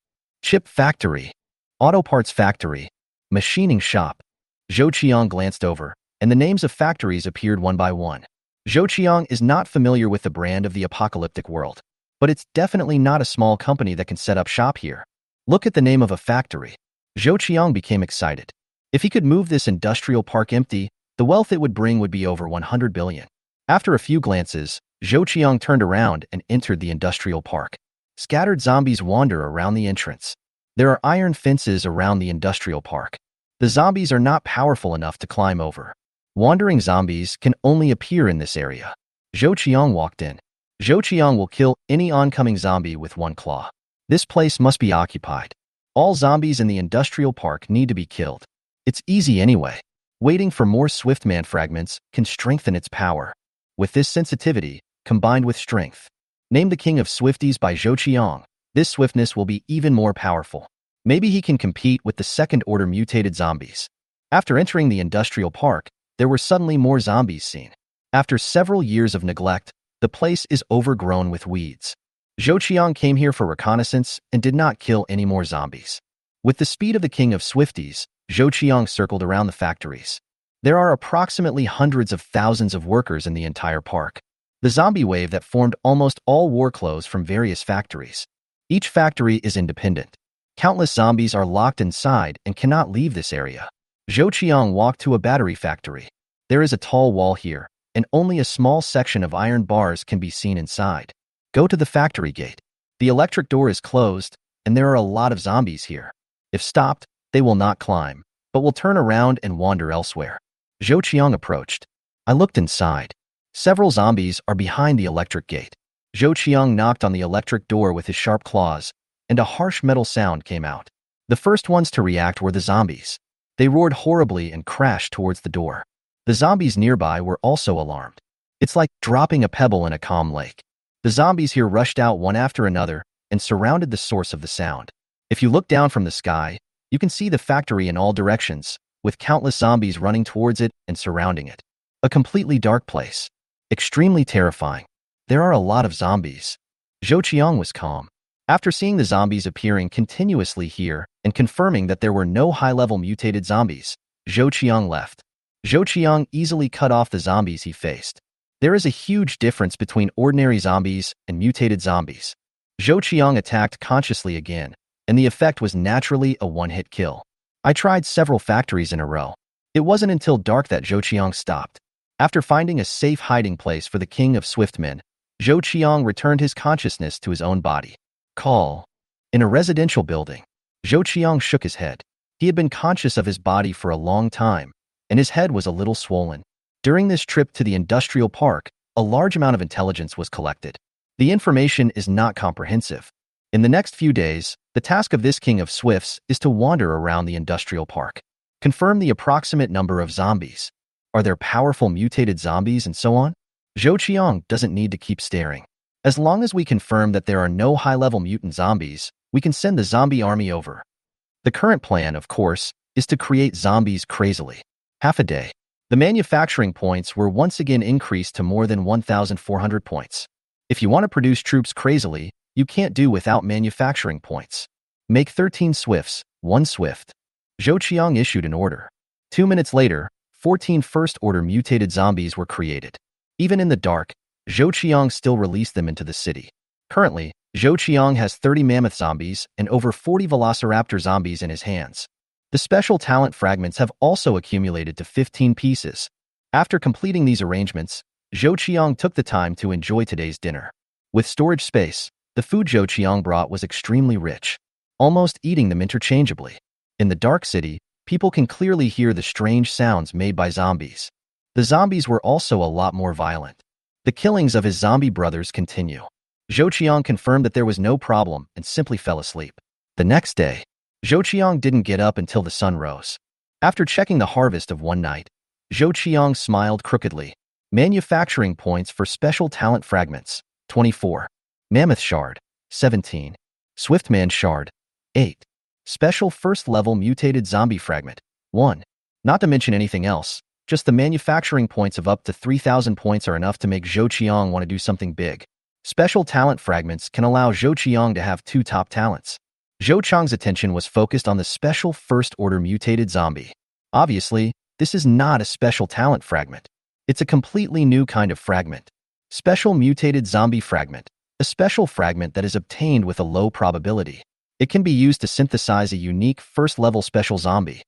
chip factory, auto parts factory, machining shop. Zhou Qiang glanced over, and the names of factories appeared one by one. Zhou Qiang is not familiar with the brand of the apocalyptic world, but it's definitely not a small company that can set up shop here. Look at the name of a factory. Zhou Qiang became excited. If he could move this industrial park empty, the wealth it would bring would be over 100 billion. After a few glances, Zhou Qiang turned around and entered the industrial park. Scattered zombies wander around the entrance. There are iron fences around the industrial park. The zombies are not powerful enough to climb over. Wandering zombies can only appear in this area. Zhou Qiang walked in. Zhou Qiang will kill any oncoming zombie with one claw. This place must be occupied. All zombies in the industrial park need to be killed. It's easy anyway. Waiting for more Swiftman fragments can strengthen its power. With this sensitivity, combined with strength, name the King of Swifties by Zhou Qiang. This swiftness will be even more powerful. Maybe he can compete with the second-order mutated zombies. After entering the industrial park, there were suddenly more zombies seen. After several years of neglect, the place is overgrown with weeds. Zhou Qiang came here for reconnaissance and did not kill any more zombies. With the speed of the King of Swifties, Zhou Qiang circled around the factories. There are approximately hundreds of thousands of workers in the entire park. The zombie wave that formed almost all war clothes from various factories. Each factory is independent. Countless zombies are locked inside and cannot leave this area. Zhou Qiang walked to a battery factory. There is a tall wall here, and only a small section of iron bars can be seen inside. Go to the factory gate. The electric door is closed, and there are a lot of zombies here. If stopped, they will not climb, but will turn around and wander elsewhere. Zhou Qiang approached. I looked inside. Several zombies are behind the electric gate. Zhou Qiang knocked on the electric door with his sharp claws, and a harsh metal sound came out. The first ones to react were the zombies. They roared horribly and crashed towards the door. The zombies nearby were also alarmed. It's like dropping a pebble in a calm lake. The zombies here rushed out one after another and surrounded the source of the sound. If you look down from the sky, you can see the factory in all directions, with countless zombies running towards it and surrounding it. A completely dark place. Extremely terrifying. There are a lot of zombies. Zhou Qiang was calm. After seeing the zombies appearing continuously here and confirming that there were no high-level mutated zombies, Zhou Qiang left. Zhou Qiang easily cut off the zombies he faced. There is a huge difference between ordinary zombies and mutated zombies. Zhou Qiang attacked consciously again, and the effect was naturally a one-hit kill. I tried several factories in a row. It wasn't until dark that Zhou Qiang stopped. After finding a safe hiding place for the king of swift men, Zhou Qiang returned his consciousness to his own body. Call. In a residential building, Zhou Qiang shook his head. He had been conscious of his body for a long time, and his head was a little swollen. During this trip to the industrial park, a large amount of intelligence was collected. The information is not comprehensive. In the next few days, the task of this king of swifts is to wander around the industrial park. Confirm the approximate number of zombies. Are there powerful mutated zombies and so on? Zhou Qiang doesn't need to keep staring. As long as we confirm that there are no high-level mutant zombies, we can send the zombie army over. The current plan, of course, is to create zombies crazily. Half a day. The manufacturing points were once again increased to more than 1,400 points. If you want to produce troops crazily, you can't do without manufacturing points. Make 13 swifts, 1 swift. Zhou Qiang issued an order. 2 minutes later, 14 first-order mutated zombies were created. Even in the dark, Zhou Qiang still released them into the city. Currently, Zhou Qiang has 30 mammoth zombies and over 40 velociraptor zombies in his hands. The special talent fragments have also accumulated to 15 pieces. After completing these arrangements, Zhou Qiang took the time to enjoy today's dinner. With storage space, the food Zhou Qiang brought was extremely rich, almost eating them interchangeably. In the dark city, people can clearly hear the strange sounds made by zombies. The zombies were also a lot more violent. The killings of his zombie brothers continue. Zhou Qiang confirmed that there was no problem and simply fell asleep. The next day, Zhou Qiang didn't get up until the sun rose. After checking the harvest of one night, Zhou Qiang smiled crookedly. Manufacturing points for special talent fragments, 24. Mammoth shard, 17. Swiftman shard, 8. Special first-level mutated zombie fragment, 1. Not to mention anything else, just the manufacturing points of up to 3,000 points are enough to make Zhou Qiang want to do something big. Special talent fragments can allow Zhou Qiang to have 2 top talents. Zhou Qiang's attention was focused on the special first-order mutated zombie. Obviously, this is not a special talent fragment. It's a completely new kind of fragment. Special mutated zombie fragment, a special fragment that is obtained with a low probability. It can be used to synthesize a unique first-level special zombie.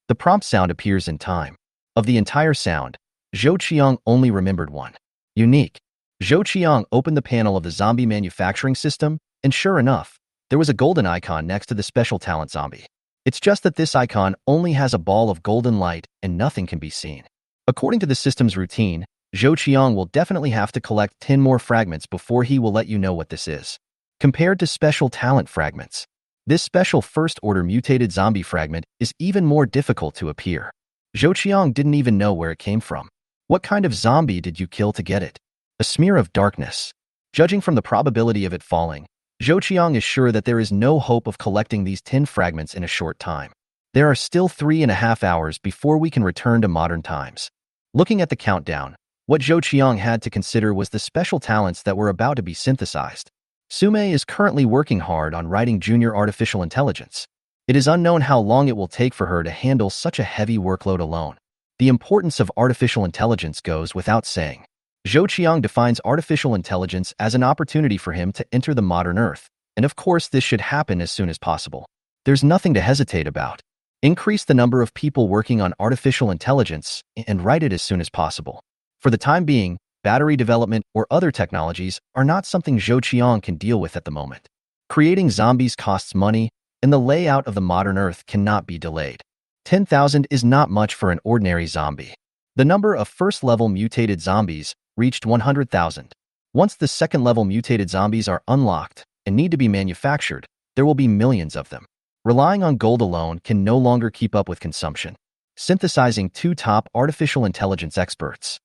The prompt sound appears in time. Of the entire sound, Zhou Qiang only remembered one. Unique. Zhou Qiang opened the panel of the zombie manufacturing system, and sure enough, there was a golden icon next to the special talent zombie. It's just that this icon only has a ball of golden light and nothing can be seen. According to the system's routine, Zhou Qiang will definitely have to collect 10 more fragments before he will let you know what this is. Compared to special talent fragments, this special first-order mutated zombie fragment is even more difficult to appear. Zhou Qiang didn't even know where it came from. What kind of zombie did you kill to get it? A smear of darkness. Judging from the probability of it falling, Zhou Qiang is sure that there is no hope of collecting these 10 fragments in a short time. There are still 3.5 hours before we can return to modern times. Looking at the countdown, what Zhou Qiang had to consider was the special talents that were about to be synthesized. Sume is currently working hard on writing junior artificial intelligence. It is unknown how long it will take for her to handle such a heavy workload alone. The importance of artificial intelligence goes without saying. Zhou Qiang defines artificial intelligence as an opportunity for him to enter the modern Earth, and of course this should happen as soon as possible. There's nothing to hesitate about. Increase the number of people working on artificial intelligence and write it as soon as possible. For the time being, battery development or other technologies are not something Zhou Qiang can deal with at the moment. Creating zombies costs money, and the layout of the modern Earth cannot be delayed. 10,000 is not much for an ordinary zombie. The number of first-level mutated zombies reached 100,000. Once the second-level mutated zombies are unlocked and need to be manufactured, there will be millions of them. Relying on gold alone can no longer keep up with consumption. Synthesizing 2 top artificial intelligence experts.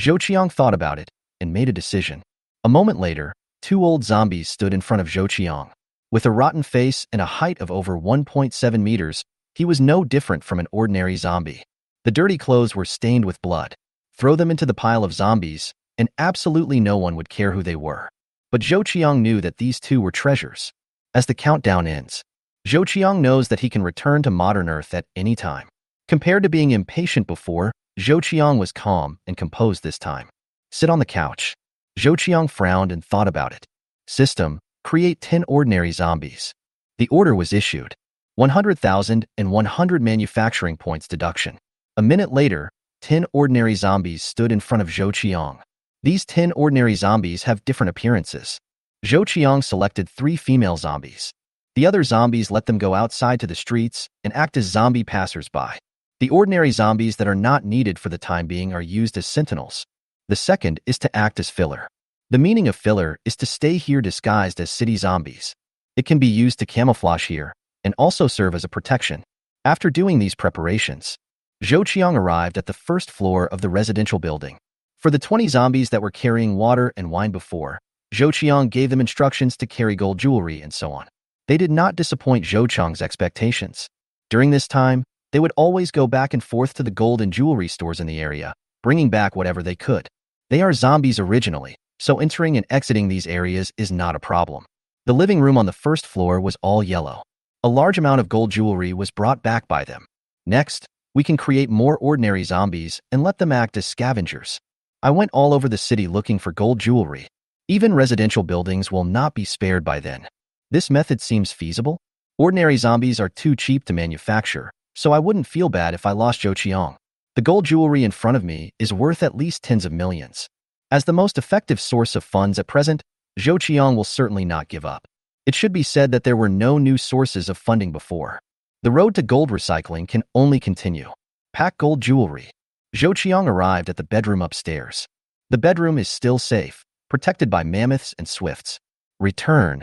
Zhou Qiang thought about it and made a decision. A moment later, 2 old zombies stood in front of Zhou Qiang. With a rotten face and a height of over 1.7 meters, he was no different from an ordinary zombie. The dirty clothes were stained with blood. Throw them into the pile of zombies, and absolutely no one would care who they were. But Zhou Qiang knew that these 2 were treasures. As the countdown ends, Zhou Qiang knows that he can return to modern Earth at any time. Compared to being impatient before, Zhou Qiang was calm and composed this time. Sit on the couch. Zhou Qiang frowned and thought about it. System, create 10 ordinary zombies. The order was issued. 100,000 and 100 manufacturing points deduction. A minute later, 10 ordinary zombies stood in front of Zhou Qiang. These 10 ordinary zombies have different appearances. Zhou Qiang selected 3 female zombies. The other zombies let them go outside to the streets and act as zombie passers-by. The ordinary zombies that are not needed for the time being are used as sentinels. The second is to act as filler. The meaning of filler is to stay here disguised as city zombies. It can be used to camouflage here and also serve as a protection. After doing these preparations, Zhou Qiang arrived at the first floor of the residential building. For the 20 zombies that were carrying water and wine before, Zhou Qiang gave them instructions to carry gold jewelry and so on. They did not disappoint Zhou Qiang's expectations. During this time, they would always go back and forth to the gold and jewelry stores in the area, bringing back whatever they could. They are zombies originally, so entering and exiting these areas is not a problem. The living room on the first floor was all yellow. A large amount of gold jewelry was brought back by them. Next, we can create more ordinary zombies and let them act as scavengers. I went all over the city looking for gold jewelry. Even residential buildings will not be spared by then. This method seems feasible. Ordinary zombies are too cheap to manufacture, so I wouldn't feel bad if I lost Zhou Qiang. The gold jewelry in front of me is worth at least tens of millions. As the most effective source of funds at present, Zhou Qiang will certainly not give up. It should be said that there were no new sources of funding before. The road to gold recycling can only continue. Pack gold jewelry. Zhou Qiang arrived at the bedroom upstairs. The bedroom is still safe, protected by mammoths and swifts. Return.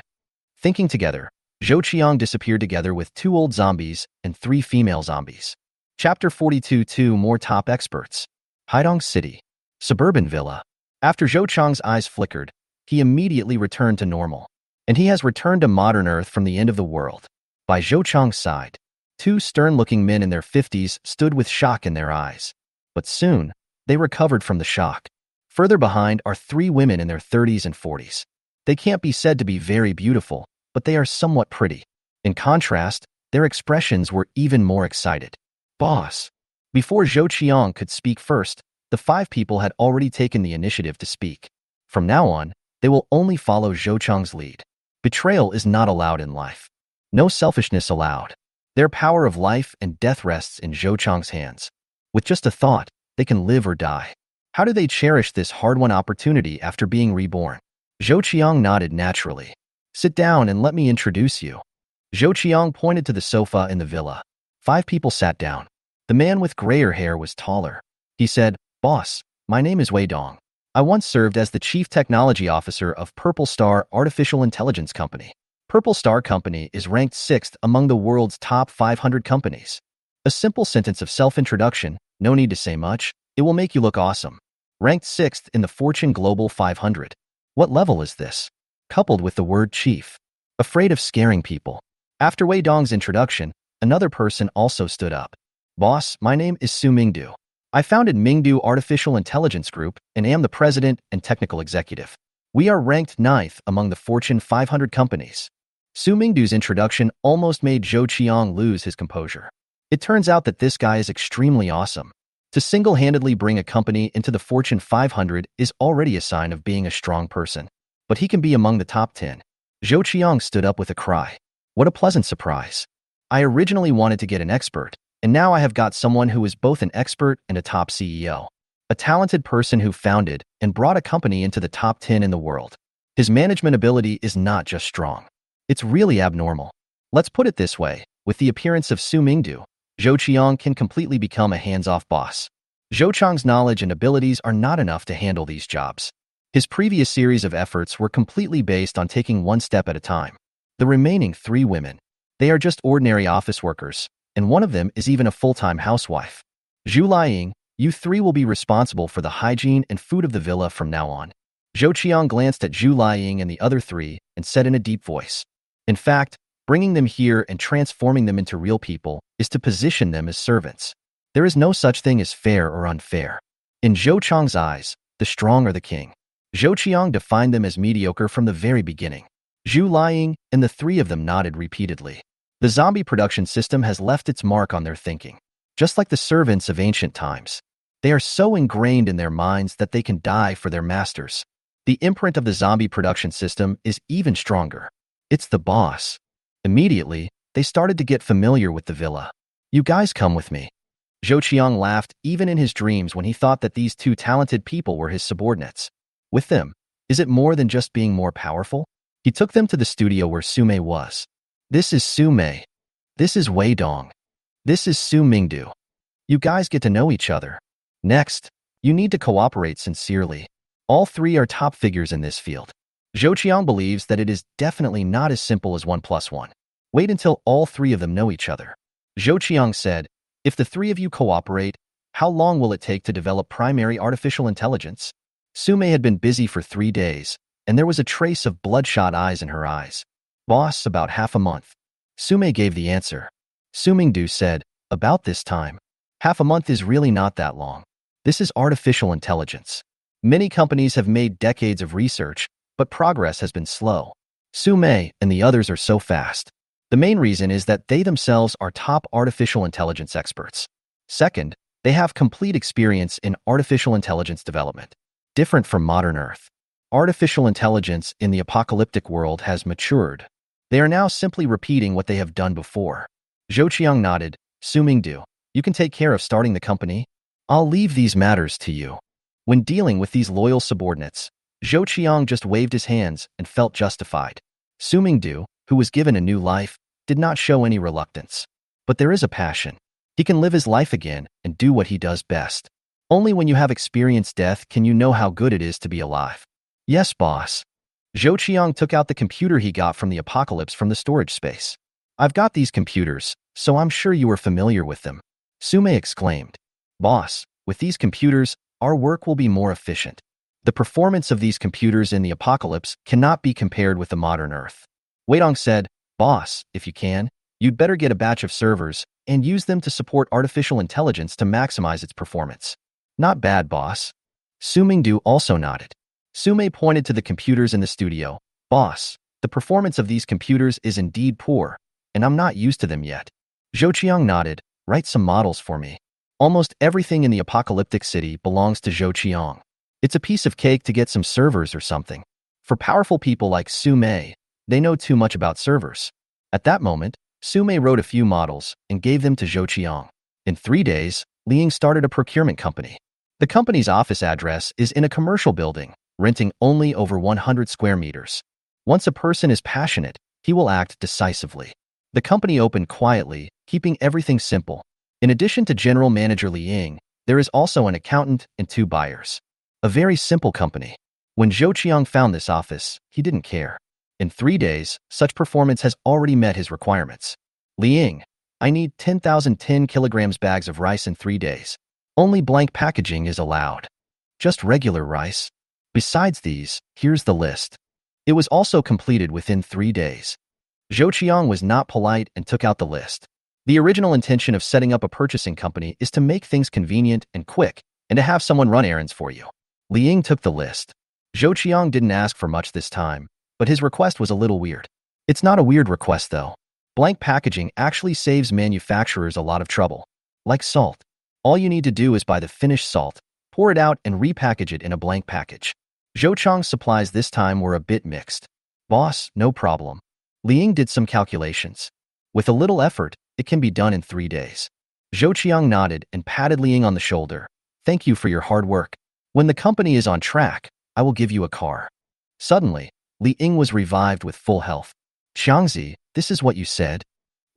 Thinking together, Zhou Qiang disappeared together with 2 old zombies and 3 female zombies. Chapter 42. 2 more top experts. Haidong City. Suburban villa. After Zhou Qiang's eyes flickered, he immediately returned to normal. And he has returned to modern Earth from the end of the world. By Zhou Qiang's side, 2 stern-looking men in their 50s stood with shock in their eyes. But soon, they recovered from the shock. Further behind are 3 women in their 30s and 40s. They can't be said to be very beautiful, but they are somewhat pretty. In contrast, their expressions were even more excited. Boss. Before Zhou Qiang could speak first, the 5 people had already taken the initiative to speak. From now on, they will only follow Zhou Qiang's lead. Betrayal is not allowed in life. No selfishness allowed. Their power of life and death rests in Zhou Qiang's hands. With just a thought, they can live or die. How do they cherish this hard-won opportunity after being reborn? Zhou Qiang nodded naturally. Sit down and let me introduce you. Zhou Qiang pointed to the sofa in the villa. 5 people sat down. The man with grayer hair was taller. He said, Boss, my name is Wei Dong. I once served as the Chief Technology Officer of Purple Star Artificial Intelligence Company. Purple Star Company is ranked 6th among the world's top 500 companies. A simple sentence of self-introduction, no need to say much, it will make you look awesome. Ranked 6th in the Fortune Global 500. What level is this? Coupled with the word chief. Afraid of scaring people. After Wei Dong's introduction, another person also stood up. Boss, my name is Su Mingdu. I founded Mingdu Artificial Intelligence Group and am the president and technical executive. We are ranked 9th among the Fortune 500 companies. Su Mingdu's introduction almost made Zhou Qiang lose his composure. It turns out that this guy is extremely awesome. To single-handedly bring a company into the Fortune 500 is already a sign of being a strong person. But he can be among the top 10. Zhou Qiang stood up with a cry. What a pleasant surprise. I originally wanted to get an expert, and now I have got someone who is both an expert and a top CEO. A talented person who founded and brought a company into the top 10 in the world. His management ability is not just strong. It's really abnormal. Let's put it this way, with the appearance of Su Mingdu, Zhou Qiang can completely become a hands-off boss. Zhou Qiang's knowledge and abilities are not enough to handle these jobs. His previous series of efforts were completely based on taking one step at a time. The remaining 3 women, they are just ordinary office workers, and one of them is even a full-time housewife. Zhu Liying, you 3 will be responsible for the hygiene and food of the villa from now on. Zhou Qiang glanced at Zhu Liying and the other 3 and said in a deep voice. In fact, bringing them here and transforming them into real people is to position them as servants. There is no such thing as fair or unfair. In Zhou Qiang's eyes, the strong are the king. Zhou Qiang defined them as mediocre from the very beginning. Zhou Qiang and the three of them nodded repeatedly. The zombie production system has left its mark on their thinking. Just like the servants of ancient times, they are so ingrained in their minds that they can die for their masters. The imprint of the zombie production system is even stronger. It's the boss. Immediately, they started to get familiar with the villa. You guys come with me. Zhou Qiang laughed even in his dreams when he thought that these two talented people were his subordinates. With them, is it more than just being more powerful? He took them to the studio where Su-mei was. This is Su-mei. This is Wei Dong. This is Su Mingdu. You guys get to know each other. Next, you need to cooperate sincerely. All three are top figures in this field. Zhou Qiang believes that it is definitely not as simple as 1 plus 1. Wait until all three of them know each other. Zhou Qiang said, if the three of you cooperate, how long will it take to develop primary artificial intelligence? Su-mei had been busy for 3 days, and there was a trace of bloodshot eyes in her eyes. Boss, about half a month. Su-mei gave the answer. Su Mingdu said, about this time. Half a month is really not that long. This is artificial intelligence. Many companies have made decades of research, but progress has been slow. Su-mei and the others are so fast. The main reason is that they themselves are top artificial intelligence experts. Second, they have complete experience in artificial intelligence development. Different from modern Earth. Artificial intelligence in the apocalyptic world has matured. They are now simply repeating what they have done before. Zhou Qiang nodded. Su Mingdu, you can take care of starting the company. I'll leave these matters to you. When dealing with these loyal subordinates, Zhou Qiang just waved his hands and felt justified. Su Mingdu, who was given a new life, did not show any reluctance. But there is a passion. He can live his life again and do what he does best. Only when you have experienced death can you know how good it is to be alive. Yes, boss. Zhou Qiang took out the computer he got from the apocalypse from the storage space. I've got these computers, so I'm sure you are familiar with them. Su-mei exclaimed. Boss, with these computers, our work will be more efficient. The performance of these computers in the apocalypse cannot be compared with the modern Earth. Wei Dong said, Boss, if you can, you'd better get a batch of servers and use them to support artificial intelligence to maximize its performance. Not bad, boss. Su Mingdu also nodded. Su-mei pointed to the computers in the studio. Boss, the performance of these computers is indeed poor, and I'm not used to them yet. Zhou Qiang nodded. Write some models for me. Almost everything in the apocalyptic city belongs to Zhou Qiang. It's a piece of cake to get some servers or something. For powerful people like Su-mei, they know too much about servers. At that moment, Su-mei wrote a few models and gave them to Zhou Qiang. In 3 days, Liang started a procurement company. The company's office address is in a commercial building, renting only over 100 square meters. Once a person is passionate, he will act decisively. The company opened quietly, keeping everything simple. In addition to General Manager Liang, there is also an accountant and 2 buyers. A very simple company. When Zhou Qiang found this office, he didn't care. In 3 days, such performance has already met his requirements. Liang, I need 10,000 10 kilograms bags of rice in 3 days. Only blank packaging is allowed. Just regular rice. Besides these, here's the list. It was also completed within 3 days. Zhou Qiang was not polite and took out the list. The original intention of setting up a purchasing company is to make things convenient and quick, and to have someone run errands for you. Liang took the list. Zhou Qiang didn't ask for much this time, but his request was a little weird. It's not a weird request though. Blank packaging actually saves manufacturers a lot of trouble. Like salt. All you need to do is buy the finished salt, pour it out and repackage it in a blank package. Zhou Qiang's supplies this time were a bit mixed. Boss, no problem. Liang did some calculations. With a little effort, it can be done in 3 days. Zhou Qiang nodded and patted Liang on the shoulder. Thank you for your hard work. When the company is on track, I will give you a car. Suddenly, Liang was revived with full health. Qiangzi, this is what you said?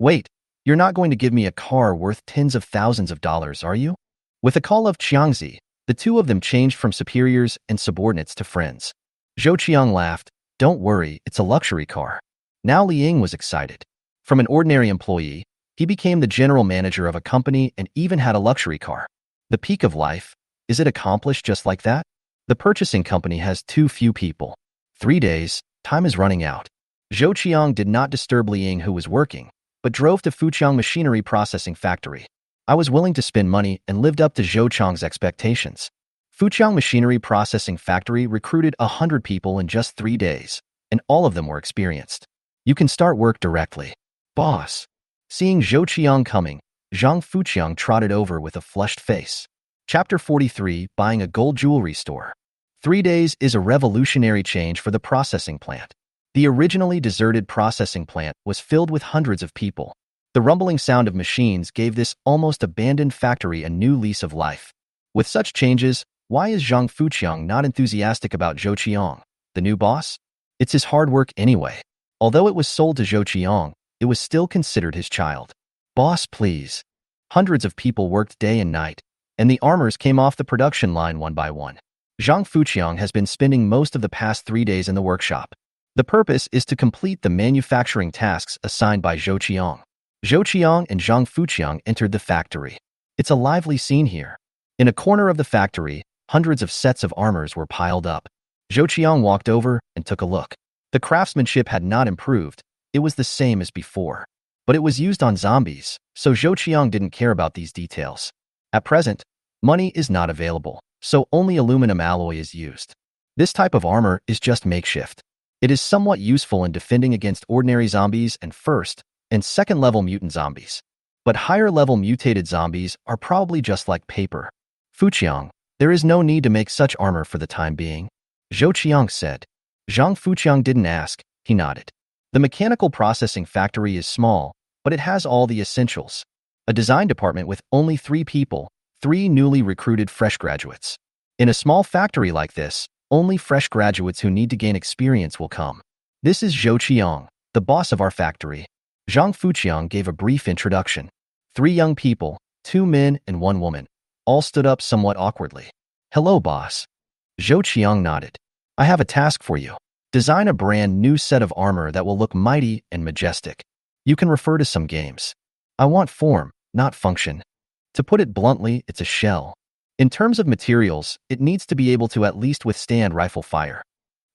Wait, you're not going to give me a car worth tens of thousands of dollars, are you? With a call of Qiangzi, the two of them changed from superiors and subordinates to friends. Zhou Qiang laughed. Don't worry, it's a luxury car. Now Liang was excited. From an ordinary employee, he became the general manager of a company and even had a luxury car. The peak of life. Is it accomplished just like that? The purchasing company has too few people. 3 days, time is running out. Zhou Qiang did not disturb Liang who was working, but drove to Fuqiang Machinery Processing Factory. I was willing to spend money and lived up to Zhou Qiang's expectations. Fuqiang Machinery Processing Factory recruited 100 people in just 3 days. and all of them were experienced. You can start work directly. Boss. Seeing Zhou Qiang coming, Zhang Fuqiang trotted over with a flushed face. Chapter 43, Buying a Gold Jewelry Store. 3 days is a revolutionary change for the processing plant. The originally deserted processing plant was filled with hundreds of people. The rumbling sound of machines gave this almost abandoned factory a new lease of life. With such changes, why is Zhang Fuqiang not enthusiastic about Zhou Qiang, the new boss? It's his hard work anyway. Although it was sold to Zhou Qiang, it was still considered his child. Boss, please. Hundreds of people worked day and night, and the armors came off the production line one by one. Zhang Fuqiang has been spending most of the past 3 days in the workshop. The purpose is to complete the manufacturing tasks assigned by Zhou Qiang. Zhou Qiang and Zhang Fuqiang entered the factory. It's a lively scene here. In a corner of the factory, hundreds of sets of armors were piled up. Zhou Qiang walked over and took a look. The craftsmanship had not improved. It was the same as before. But it was used on zombies, so Zhou Qiang didn't care about these details. At present, money is not available, so only aluminum alloy is used. This type of armor is just makeshift. It is somewhat useful in defending against ordinary zombies and first- and second-level mutant zombies. But higher-level mutated zombies are probably just like paper. Fuqiang, there is no need to make such armor for the time being, Zhou Qiang said. Zhang Fuqiang didn't ask, he nodded. The mechanical processing factory is small, but it has all the essentials. A design department with only 3 people, 3 newly recruited fresh graduates. In a small factory like this, only fresh graduates who need to gain experience will come. This is Zhou Qiang, the boss of our factory. Zhang Fuqiang gave a brief introduction. 3 young people, 2 men and 1 woman, all stood up somewhat awkwardly. Hello, boss. Zhou Qiang nodded. I have a task for you. Design a brand new set of armor that will look mighty and majestic. You can refer to some games. I want form, not function. To put it bluntly, it's a shell. In terms of materials, it needs to be able to at least withstand rifle fire.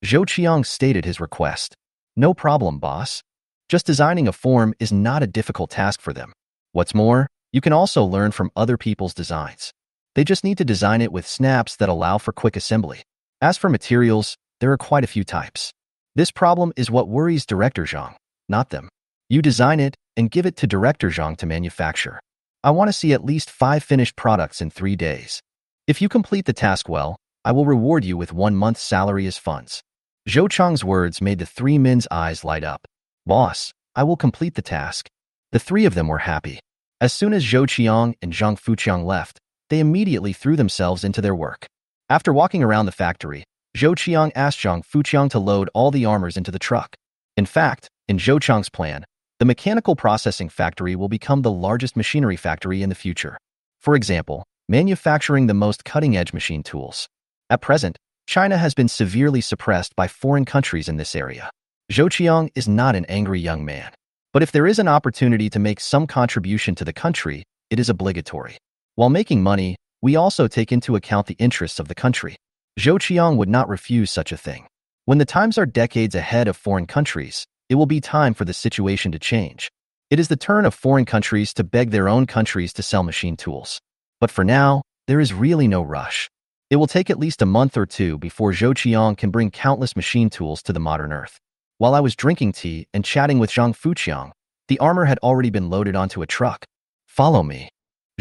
Zhou Qiang stated his request. No problem, boss. Just designing a form is not a difficult task for them. What's more, you can also learn from other people's designs. They just need to design it with snaps that allow for quick assembly. As for materials, there are quite a few types. This problem is what worries Director Zhang, not them. You design it and give it to Director Zhang to manufacture. I want to see at least 5 finished products in 3 days. If you complete the task well, I will reward you with 1 month's salary as funds. Zhou Qiang's words made the 3 men's eyes light up. Boss, I will complete the task. The 3 of them were happy. As soon as Zhou Qiang and Zhang Fuqiang left, they immediately threw themselves into their work. After walking around the factory, Zhou Qiang asked Zhang Fuqiang to load all the armors into the truck. In fact, in Zhou Qiang's plan, the mechanical processing factory will become the largest machinery factory in the future. For example, manufacturing the most cutting-edge machine tools. At present, China has been severely suppressed by foreign countries in this area. Zhou Qiang is not an angry young man. But if there is an opportunity to make some contribution to the country, it is obligatory. While making money, we also take into account the interests of the country. Zhou Qiang would not refuse such a thing. When the times are decades ahead of foreign countries, it will be time for the situation to change. It is the turn of foreign countries to beg their own countries to sell machine tools. But for now, there is really no rush. It will take at least a month or 2 before Zhou Qiang can bring countless machine tools to the modern Earth. While I was drinking tea and chatting with Zhang Fuqiang, the armor had already been loaded onto a truck. Follow me.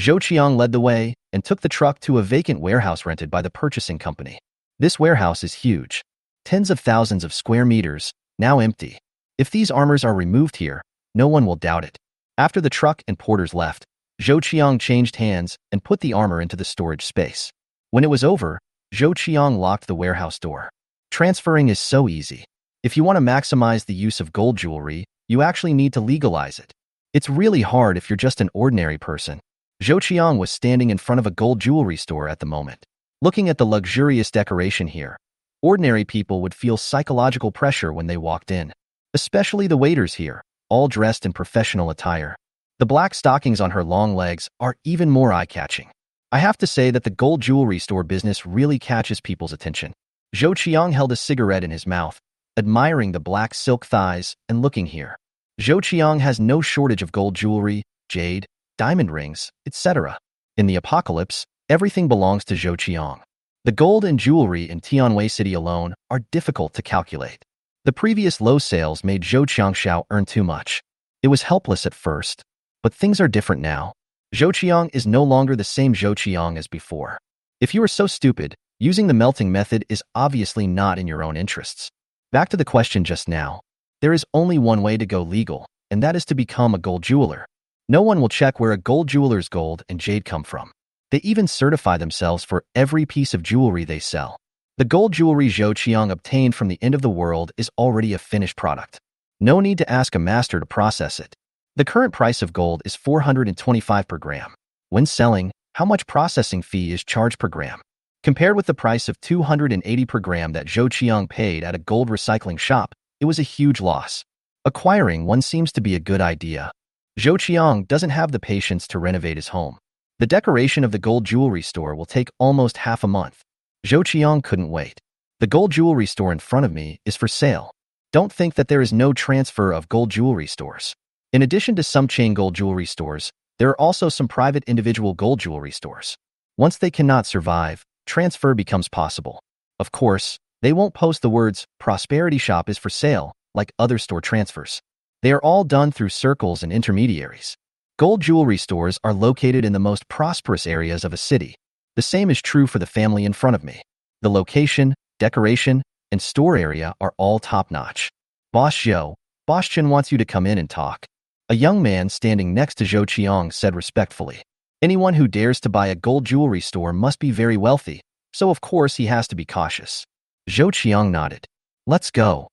Zhou Qiang led the way and took the truck to a vacant warehouse rented by the purchasing company. This warehouse is huge. Tens of thousands of square meters, now empty. If these armors are removed here, no one will doubt it. After the truck and porters left, Zhou Qiang changed hands and put the armor into the storage space. When it was over, Zhou Qiang locked the warehouse door. Transferring is so easy. If you want to maximize the use of gold jewelry, you actually need to legalize it. It's really hard if you're just an ordinary person. Zhou Qiang was standing in front of a gold jewelry store at the moment. Looking at the luxurious decoration here, ordinary people would feel psychological pressure when they walked in. Especially the waiters here, all dressed in professional attire. The black stockings on her long legs are even more eye-catching. I have to say that the gold jewelry store business really catches people's attention. Zhou Qiang held a cigarette in his mouth, admiring the black silk thighs and looking here. Zhou Qiang has no shortage of gold jewelry, jade, diamond rings, etc. In the apocalypse, everything belongs to Zhou Qiang. The gold and jewelry in Tianwei City alone are difficult to calculate. The previous low sales made Zhou Qiang earn too much. It was helpless at first, but things are different now. Zhou Qiang is no longer the same Zhou Qiang as before. If you are so stupid, using the melting method is obviously not in your own interests. Back to the question just now. There is only one way to go legal, and that is to become a gold jeweler. No one will check where a gold jeweler's gold and jade come from. They even certify themselves for every piece of jewelry they sell. The gold jewelry Zhou Qiang obtained from the end of the world is already a finished product. No need to ask a master to process it. The current price of gold is 425 per gram. When selling, how much processing fee is charged per gram? Compared with the price of 280 per gram that Zhou Qiang paid at a gold recycling shop, it was a huge loss. Acquiring one seems to be a good idea. Zhou Qiang doesn't have the patience to renovate his home. The decoration of the gold jewelry store will take almost half a month. Zhou Qiang couldn't wait. The gold jewelry store in front of me is for sale. Don't think that there is no transfer of gold jewelry stores. In addition to some chain gold jewelry stores, there are also some private individual gold jewelry stores. Once they cannot survive, transfer becomes possible. Of course, they won't post the words, "Prosperity Shop is for sale," like other store transfers. They are all done through circles and intermediaries. Gold jewelry stores are located in the most prosperous areas of a city. The same is true for the family in front of me. The location, decoration, and store area are all top-notch. Boss Zhou, Boss Chen wants you to come in and talk. A young man standing next to Zhou Qiang said respectfully. Anyone who dares to buy a gold jewelry store must be very wealthy, so of course he has to be cautious. Zhou Qiang nodded. Let's go.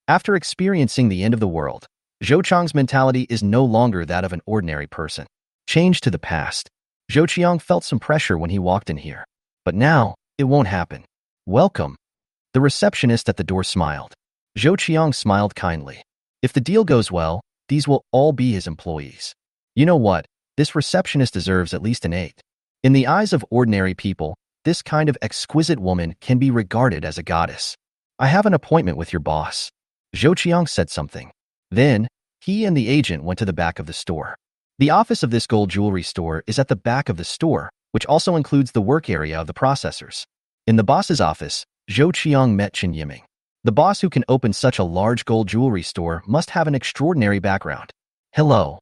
After experiencing the end of the world, Zhou Qiang's mentality is no longer that of an ordinary person. Change to the past. Zhou Qiang felt some pressure when he walked in here. But now, it won't happen. Welcome. The receptionist at the door smiled. Zhou Qiang smiled kindly. If the deal goes well, these will all be his employees. You know what? This receptionist deserves at least an 8. In the eyes of ordinary people, this kind of exquisite woman can be regarded as a goddess. I have an appointment with your boss. Zhou Qiang said something. Then, he and the agent went to the back of the store. The office of this gold jewelry store is at the back of the store, which also includes the work area of the processors. In the boss's office, Zhou Qiang met Chen Yiming. The boss who can open such a large gold jewelry store must have an extraordinary background. Hello.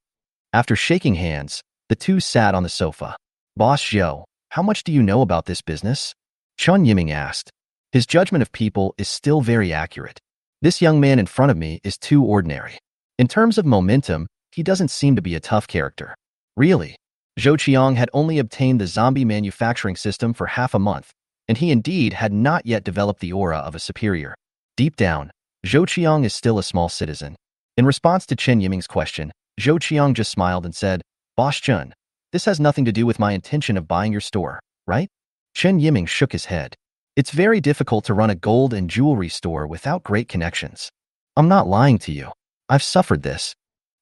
After shaking hands, the two sat on the sofa. Boss Zhou, how much do you know about this business? Chen Yiming asked. His judgment of people is still very accurate. This young man in front of me is too ordinary. In terms of momentum, he doesn't seem to be a tough character. Really? Zhou Qiang had only obtained the zombie manufacturing system for half a month, and he indeed had not yet developed the aura of a superior. Deep down, Zhou Qiang is still a small citizen. In response to Chen Yiming's question, Zhou Qiang just smiled and said, Boss Chen, this has nothing to do with my intention of buying your store, right? Chen Yiming shook his head. It's very difficult to run a gold and jewelry store without great connections. I'm not lying to you. I've suffered this.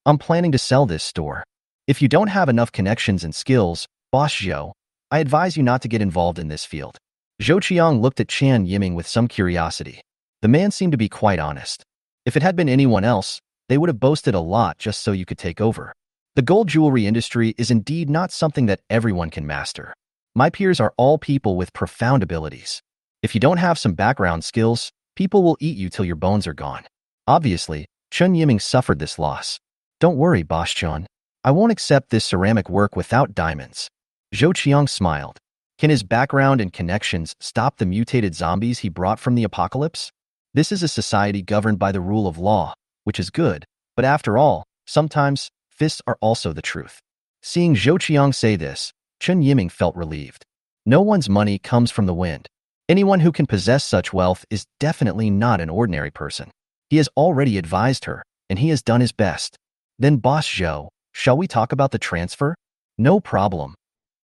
I'm planning to sell this store. If you don't have enough connections and skills, Boss Zhou, I advise you not to get involved in this field. Zhou Qiang looked at Chen Yiming with some curiosity. The man seemed to be quite honest. If it had been anyone else, they would have boasted a lot just so you could take over. The gold jewelry industry is indeed not something that everyone can master. My peers are all people with profound abilities. If you don't have some background skills, people will eat you till your bones are gone. Obviously, Chen Yiming suffered this loss. Don't worry, Boss Chen. I won't accept this ceramic work without diamonds. Zhou Qiang smiled. Can his background and connections stop the mutated zombies he brought from the apocalypse? This is a society governed by the rule of law, which is good, but after all, sometimes, fists are also the truth. Seeing Zhou Qiang say this, Chen Yiming felt relieved. No one's money comes from the wind. Anyone who can possess such wealth is definitely not an ordinary person. He has already advised her, and he has done his best. Then Boss Zhou, shall we talk about the transfer? No problem.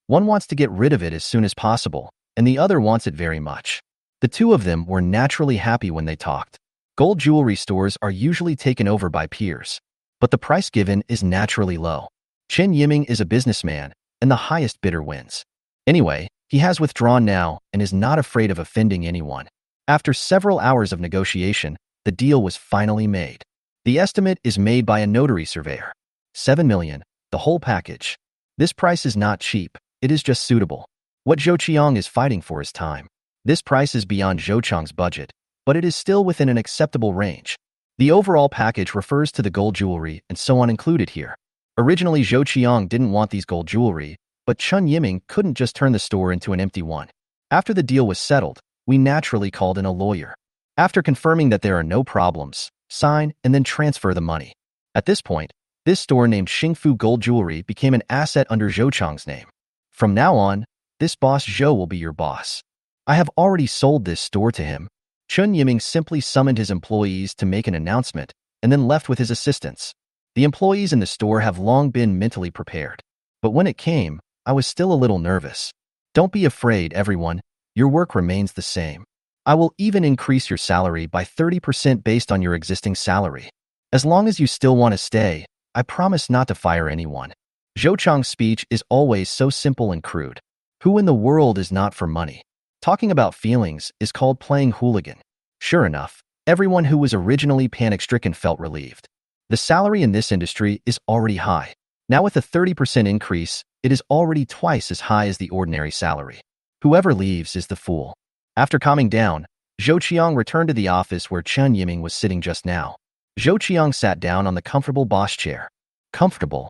One wants to get rid of it as soon as possible, and the other wants it very much. The two of them were naturally happy when they talked. Gold jewelry stores are usually taken over by peers, but the price given is naturally low. Chen Yiming is a businessman, and the highest bidder wins. Anyway, he has withdrawn now and is not afraid of offending anyone. After several hours of negotiation, the deal was finally made. The estimate is made by a notary surveyor. 7 million, the whole package. This price is not cheap, it is just suitable. What Zhou Qiang is fighting for is time. This price is beyond Zhou Qiang's budget, but it is still within an acceptable range. The overall package refers to the gold jewelry and so on included here. Originally, Zhou Qiang didn't want these gold jewelry, but Chen Yiming couldn't just turn the store into an empty one. After the deal was settled, we naturally called in a lawyer. After confirming that there are no problems, sign and then transfer the money. At this point, this store named Xingfu Gold Jewelry became an asset under Zhou Qiang's name. From now on, this boss Zhou will be your boss. I have already sold this store to him. Chen Yiming simply summoned his employees to make an announcement and then left with his assistants. The employees in the store have long been mentally prepared. But when it came, I was still a little nervous. Don't be afraid, everyone. Your work remains the same. I will even increase your salary by 30% based on your existing salary. As long as you still want to stay, I promise not to fire anyone. Zhou Qiang's speech is always so simple and crude. Who in the world is not for money? Talking about feelings is called playing hooligan. Sure enough, everyone who was originally panic-stricken felt relieved. The salary in this industry is already high. Now with a 30% increase, it is already twice as high as the ordinary salary. Whoever leaves is the fool. After calming down, Zhou Qiang returned to the office where Chen Yiming was sitting just now. Zhou Qiang sat down on the comfortable boss chair. Comfortable.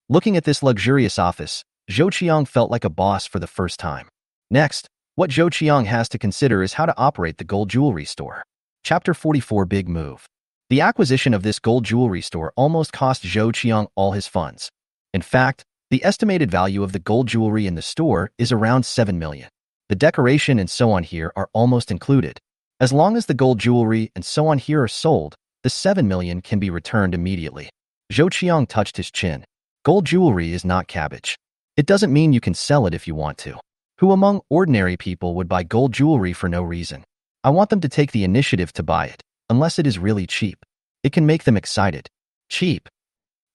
Looking at this luxurious office, Zhou Qiang felt like a boss for the first time. Next, what Zhou Qiang has to consider is how to operate the gold jewelry store. Chapter 44 Big Move. The acquisition of this gold jewelry store almost cost Zhou Qiang all his funds. In fact, the estimated value of the gold jewelry in the store is around 7 million. The decoration and so on here are almost included. As long as the gold jewelry and so on here are sold, the 7 million can be returned immediately. Zhou Qiang touched his chin. Gold jewelry is not cabbage. It doesn't mean you can sell it if you want to. Who among ordinary people would buy gold jewelry for no reason? I want them to take the initiative to buy it, unless it is really cheap. It can make them excited. Cheap.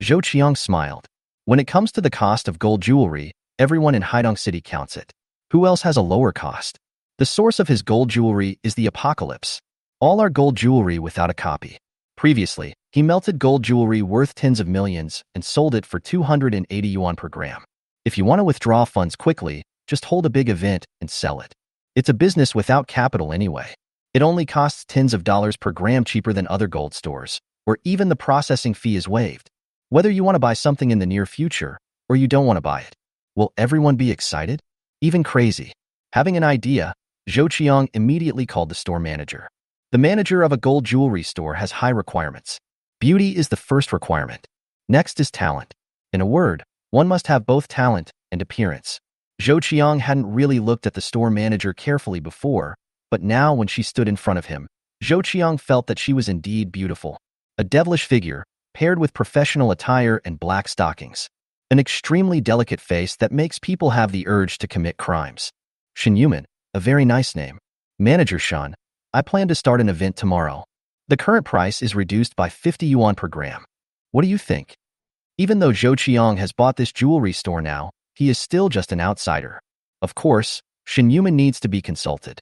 Zhou Qiang smiled. When it comes to the cost of gold jewelry, everyone in Haidong City counts it. Who else has a lower cost? The source of his gold jewelry is the apocalypse. All are gold jewelry without a copy. Previously, he melted gold jewelry worth tens of millions and sold it for 280 yuan per gram. If you want to withdraw funds quickly, just hold a big event and sell it. It's a business without capital anyway. It only costs tens of dollars per gram cheaper than other gold stores, or even the processing fee is waived. Whether you want to buy something in the near future, or you don't want to buy it, will everyone be excited? Even crazy. Having an idea, Zhou Qiang immediately called the store manager. The manager of a gold jewelry store has high requirements. Beauty is the first requirement. Next is talent. In a word, one must have both talent and appearance. Zhou Qiang hadn't really looked at the store manager carefully before, but now when she stood in front of him, Zhou Qiang felt that she was indeed beautiful. A devilish figure, paired with professional attire and black stockings. An extremely delicate face that makes people have the urge to commit crimes. Shen Yuman, a very nice name. Manager Shan, I plan to start an event tomorrow. The current price is reduced by 50 yuan per gram. What do you think? Even though Zhou Qiang has bought this jewelry store now, he is still just an outsider. Of course, Shen Yuman needs to be consulted.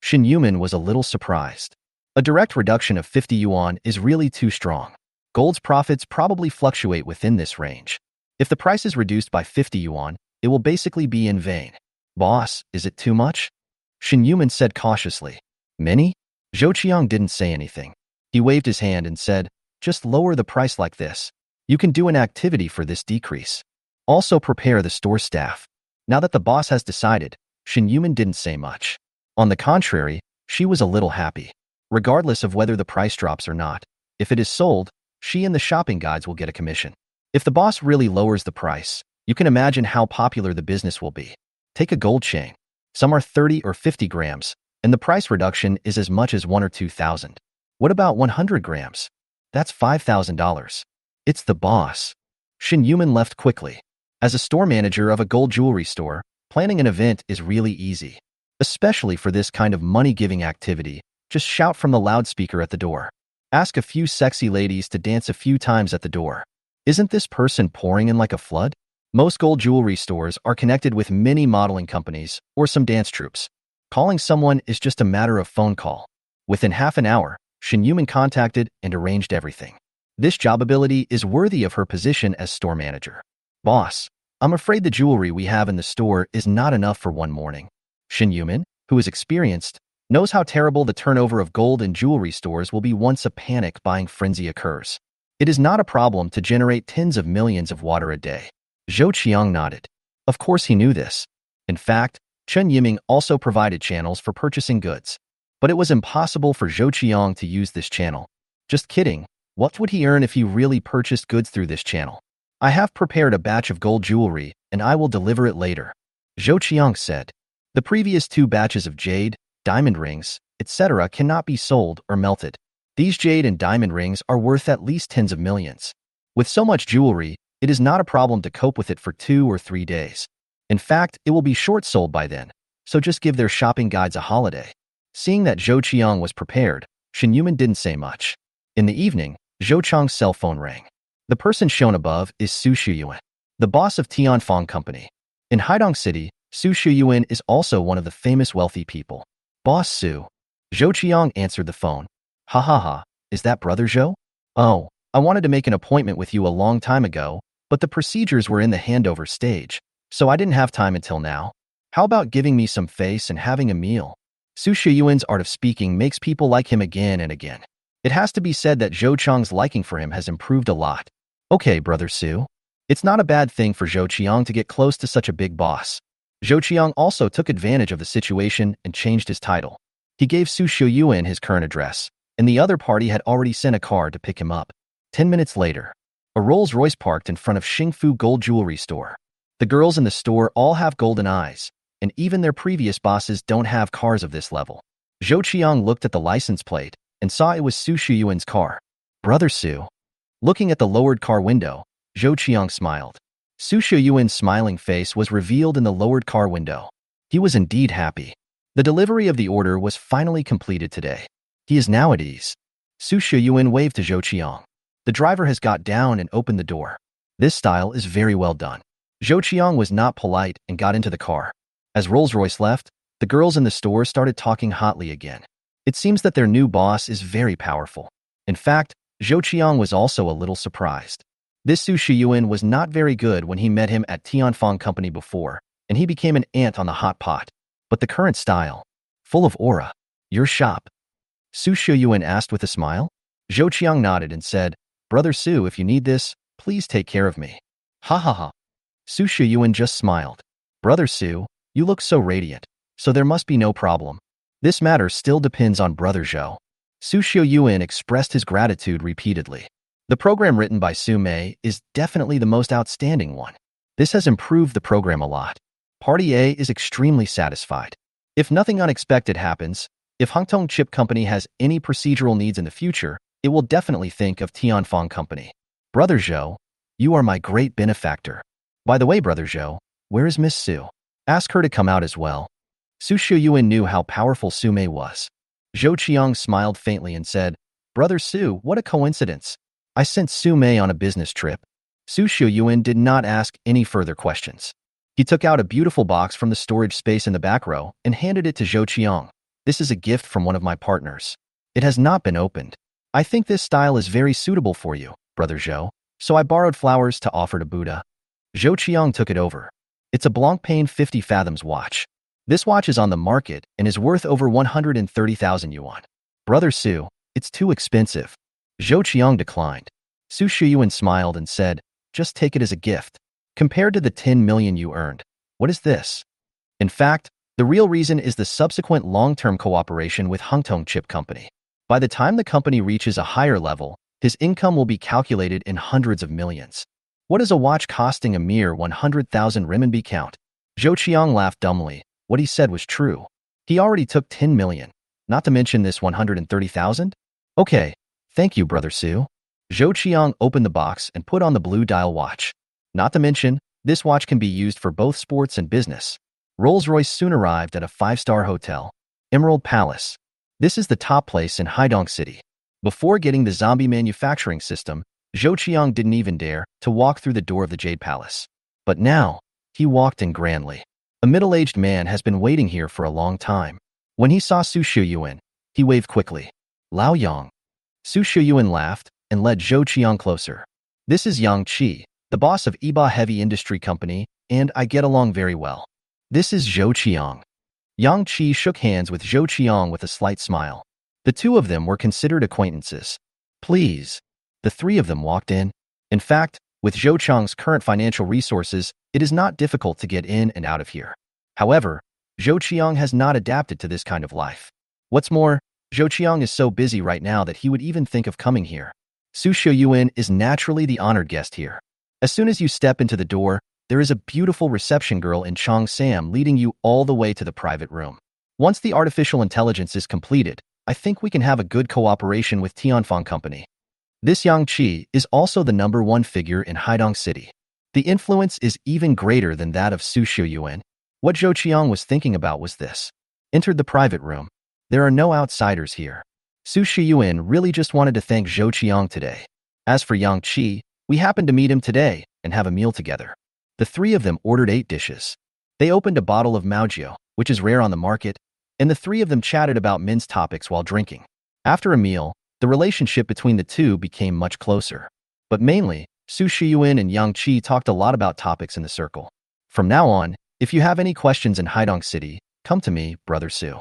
Shen Yuman was a little surprised. A direct reduction of 50 yuan is really too strong. Gold's profits probably fluctuate within this range. If the price is reduced by 50 yuan, it will basically be in vain. Boss, is it too much? Shen Yuman said cautiously. Many? Zhou Qiang didn't say anything. He waved his hand and said, just lower the price like this. You can do an activity for this decrease. Also prepare the store staff. Now that the boss has decided, Shen Yuman didn't say much. On the contrary, she was a little happy. Regardless of whether the price drops or not, if it is sold, she and the shopping guides will get a commission. If the boss really lowers the price, you can imagine how popular the business will be. Take a gold chain. Some are 30 or 50 grams, and the price reduction is as much as 1 or 2,000. What about 100 grams? That's $5,000. It's the boss. Shen Yuman left quickly. As a store manager of a gold jewelry store, planning an event is really easy. Especially for this kind of money-giving activity, just shout from the loudspeaker at the door. Ask a few sexy ladies to dance a few times at the door. Isn't this person pouring in like a flood? Most gold jewelry stores are connected with many modeling companies or some dance troupes. Calling someone is just a matter of phone call. Within half an hour, Shen Yuman contacted and arranged everything. This job ability is worthy of her position as store manager. Boss, I'm afraid the jewelry we have in the store is not enough for one morning. Shen Yuman, who is experienced, knows how terrible the turnover of gold and jewelry stores will be once a panic buying frenzy occurs. It is not a problem to generate tens of millions of water a day. Zhou Qiang nodded. Of course he knew this. In fact, Chen Yiming also provided channels for purchasing goods. But it was impossible for Zhou Qiang to use this channel. Just kidding. What would he earn if he really purchased goods through this channel? I have prepared a batch of gold jewelry, and I will deliver it later. Zhou Qiang said. The previous 2 batches of jade, diamond rings, etc. cannot be sold or melted. These jade and diamond rings are worth at least tens of millions. With so much jewelry, it is not a problem to cope with it for 2 or 3 days. In fact, it will be short-sold by then, so just give their shopping guides a holiday. Seeing that Zhou Qiang was prepared, Shen Yuman didn't say much. In the evening, Zhou Qiang's cell phone rang. The person shown above is Su Shuyuan, the boss of Tianfang Company. In Haidong City, Su Shuyuan is also one of the famous wealthy people. Boss Su. Zhou Qiang answered the phone. Ha ha ha, is that Brother Zhou? Oh, I wanted to make an appointment with you a long time ago, but the procedures were in the handover stage, so I didn't have time until now. How about giving me some face and having a meal? Su Shuyuan's art of speaking makes people like him again and again. It has to be said that Zhou Qiang's liking for him has improved a lot. Okay, Brother Su. It's not a bad thing for Zhou Qiang to get close to such a big boss. Zhou Qiang also took advantage of the situation and changed his title. He gave Su Shuyuan his current address, and the other party had already sent a car to pick him up. 10 minutes later, a Rolls-Royce parked in front of Xingfu Gold Jewelry Store. The girls in the store all have golden eyes, and even their previous bosses don't have cars of this level. Zhou Qiang looked at the license plate and saw it was Su Shuyuan's car. Brother Su. Looking at the lowered car window, Zhou Qiang smiled. Su Shuyuan's smiling face was revealed in the lowered car window. He was indeed happy. The delivery of the order was finally completed today. He is now at ease. Su Shuyuan waved to Zhou Qiang. The driver has got down and opened the door. This style is very well done. Zhou Qiang was not polite and got into the car. As Rolls-Royce left, the girls in the store started talking hotly again. It seems that their new boss is very powerful. In fact, Zhou Qiang was also a little surprised. This Su Shuyuan was not very good when he met him at Tianfang Company before, and he became an ant on the hot pot. But the current style, full of aura. Your shop? Su Shuyuan asked with a smile. Zhou Qiang nodded and said, Brother Su, if you need this, please take care of me. Ha ha ha. Su Shuyuan just smiled. Brother Su, you look so radiant, so there must be no problem. This matter still depends on Brother Zhou. Su Shuyuan expressed his gratitude repeatedly. The program written by Su Mei is definitely the most outstanding one. This has improved the program a lot. Party A is extremely satisfied. If nothing unexpected happens, if Hongtong Chip Company has any procedural needs in the future, it will definitely think of Tianfang Company. Brother Zhou, you are my great benefactor. By the way, Brother Zhou, where is Miss Su? Ask her to come out as well. Su Shuyuan knew how powerful Su Mei was. Zhou Qiang smiled faintly and said, Brother Su, what a coincidence. I sent Su Mei on a business trip. Su Shuyuan did not ask any further questions. He took out a beautiful box from the storage space in the back row and handed it to Zhou Qiang. This is a gift from one of my partners. It has not been opened. I think this style is very suitable for you, Brother Zhou, so I borrowed flowers to offer to Buddha. Zhou Qiang took it over. It's a Blancpain 50 fathoms watch. This watch is on the market and is worth over 130,000 yuan. Brother Su, it's too expensive. Zhou Qiang declined. Su Shuyuan smiled and said, just take it as a gift. Compared to the 10 million you earned, what is this? In fact, the real reason is the subsequent long-term cooperation with Hongtong Chip Company. By the time the company reaches a higher level, his income will be calculated in hundreds of millions. What is a watch costing a mere 100,000 renminbi count? Zhou Qiang laughed dumbly. What he said was true. He already took 10 million, not to mention this 130,000? Okay, thank you, Brother Su. Zhou Qiang opened the box and put on the blue dial watch. Not to mention, this watch can be used for both sports and business. Rolls-Royce soon arrived at a 5-star hotel, Emerald Palace. This is the top place in Haidong City. Before getting the zombie manufacturing system, Zhou Qiang didn't even dare to walk through the door of the Jade Palace. But now, he walked in grandly. A middle-aged man has been waiting here for a long time. When he saw Su Shuyuan, he waved quickly. Lao Yang. Su Shuyuan laughed and led Zhou Qiang closer. This is Yang Qi, the boss of Iba Heavy Industry Company, and I get along very well. This is Zhou Qiang. Yang Qi shook hands with Zhou Qiang with a slight smile. The two of them were considered acquaintances. Please. The three of them walked in. In fact, with Zhou Qiang's current financial resources, it is not difficult to get in and out of here. However, Zhou Qiang has not adapted to this kind of life. What's more, Zhou Qiang is so busy right now that he would even think of coming here. Su Yuan is naturally the honored guest here. As soon as you step into the door, there is a beautiful reception girl in Chong Sam leading you all the way to the private room. Once the artificial intelligence is completed, I think we can have a good cooperation with Tianfeng Company. This Yang Qi is also the #1 figure in Haidong City. The influence is even greater than that of Su Yuan. What Zhou Qiang was thinking about was this. Entered the private room. There are no outsiders here. Su Yuan really just wanted to thank Zhou Qiang today. As for Yang Qi, we happened to meet him today and have a meal together. The three of them ordered 8 dishes. They opened a bottle of Maojiu, which is rare on the market, and the three of them chatted about men's topics while drinking. After a meal, the relationship between the two became much closer. But mainly, Su Yuan and Yang Qi talked a lot about topics in the circle. From now on, if you have any questions in Haidong City, come to me, Brother Su.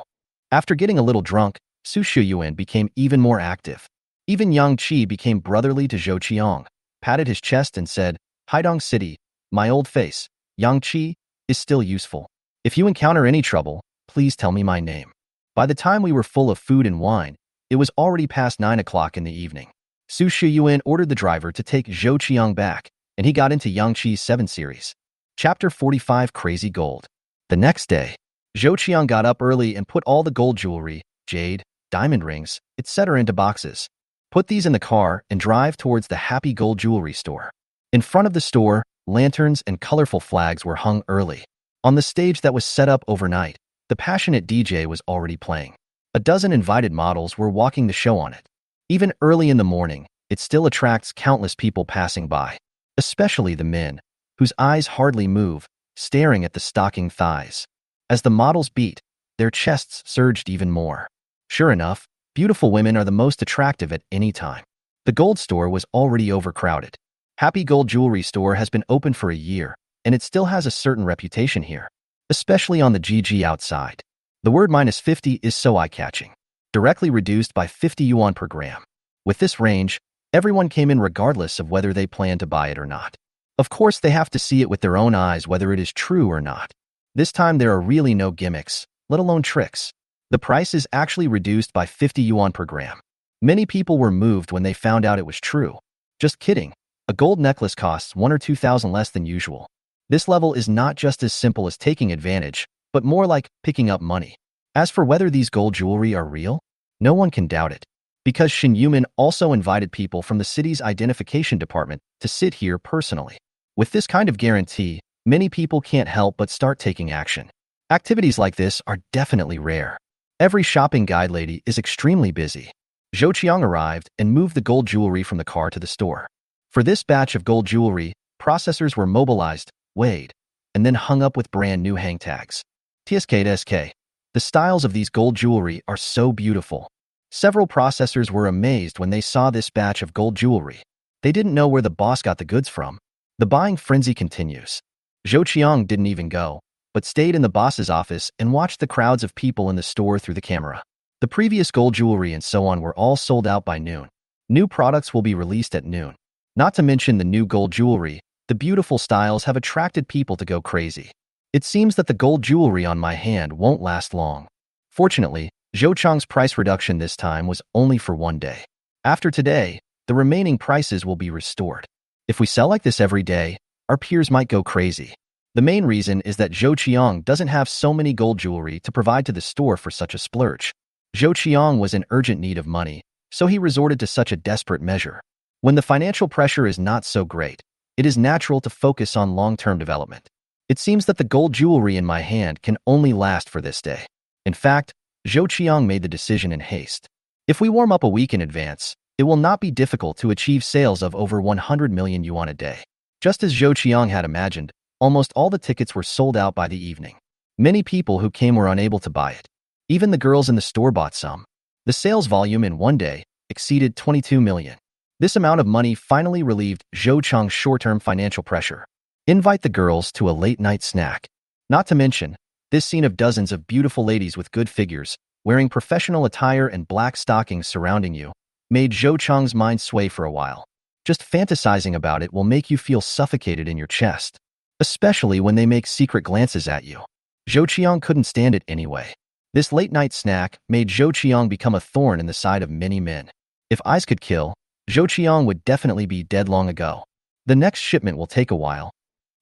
After getting a little drunk, Su Yuan became even more active. Even Yang Qi became brotherly to Zhou Qiang, patted his chest and said, Haidong City, my old face, Yang Qi, is still useful. If you encounter any trouble, please tell me my name. By the time we were full of food and wine, it was already past 9 o'clock in the evening. Su Yuan ordered the driver to take Zhou Qiang back, and he got into Yang Qi's 7 series. Chapter 45 Crazy Gold. The next day, Zhou Qiang got up early and put all the gold jewelry, jade, diamond rings, etc. into boxes. Put these in the car and drive towards the Happy Gold Jewelry store. In front of the store, lanterns and colorful flags were hung early. On the stage that was set up overnight, the passionate DJ was already playing. A dozen invited models were walking the show on it. Even early in the morning, it still attracts countless people passing by, especially the men, whose eyes hardly move, staring at the stocking thighs. As the models beat, their chests surged even more. Sure enough, beautiful women are the most attractive at any time. The gold store was already overcrowded. Happy Gold Jewelry Store has been open for a year, and it still has a certain reputation here, especially on the GG outside. The word -50 is so eye-catching, directly reduced by 50 yuan per gram. With this range, everyone came in regardless of whether they plan to buy it or not. Of course, they have to see it with their own eyes whether it is true or not. This time there are really no gimmicks, let alone tricks. The price is actually reduced by 50 yuan per gram. Many people were moved when they found out it was true. Just kidding. A gold necklace costs 1 or 2,000 less than usual. This level is not just as simple as taking advantage, but more like picking up money. As for whether these gold jewelry are real, no one can doubt it, because Shen Yuman also invited people from the city's identification department to sit here personally. With this kind of guarantee, many people can't help but start taking action. Activities like this are definitely rare. Every shopping guide lady is extremely busy. Zhou Qiang arrived and moved the gold jewelry from the car to the store. For this batch of gold jewelry, processors were mobilized, weighed, and then hung up with brand new hang tags. TSK. The styles of these gold jewelry are so beautiful. Several processors were amazed when they saw this batch of gold jewelry. They didn't know where the boss got the goods from. The buying frenzy continues. Zhou Qiang didn't even go, but stayed in the boss's office and watched the crowds of people in the store through the camera. The previous gold jewelry and so on were all sold out by noon. New products will be released at noon. Not to mention the new gold jewelry, the beautiful styles have attracted people to go crazy. It seems that the gold jewelry on my hand won't last long. Fortunately, Zhou Qiang's price reduction this time was only for 1 day. After today, the remaining prices will be restored. If we sell like this every day, our peers might go crazy. The main reason is that Zhou Qiang doesn't have so many gold jewelry to provide to the store for such a splurge. Zhou Qiang was in urgent need of money, so he resorted to such a desperate measure. When the financial pressure is not so great, it is natural to focus on long-term development. It seems that the gold jewelry in my hand can only last for this day. In fact, Zhou Qiang made the decision in haste. If we warm up a week in advance, it will not be difficult to achieve sales of over 100 million yuan a day. Just as Zhou Qiang had imagined, almost all the tickets were sold out by the evening. Many people who came were unable to buy it. Even the girls in the store bought some. The sales volume in 1 day exceeded 22 million. This amount of money finally relieved Zhou Qiang's short-term financial pressure. Invite the girls to a late-night snack. Not to mention, This scene of dozens of beautiful ladies with good figures, wearing professional attire and black stockings surrounding you, made Zhou Qiang's mind sway for a while. Just fantasizing about it will make you feel suffocated in your chest, especially when they make secret glances at you. Zhou Qiang couldn't stand it anyway. This late-night snack made Zhou Qiang become a thorn in the side of many men. If eyes could kill, Zhou Qiang would definitely be dead long ago. The next shipment will take a while,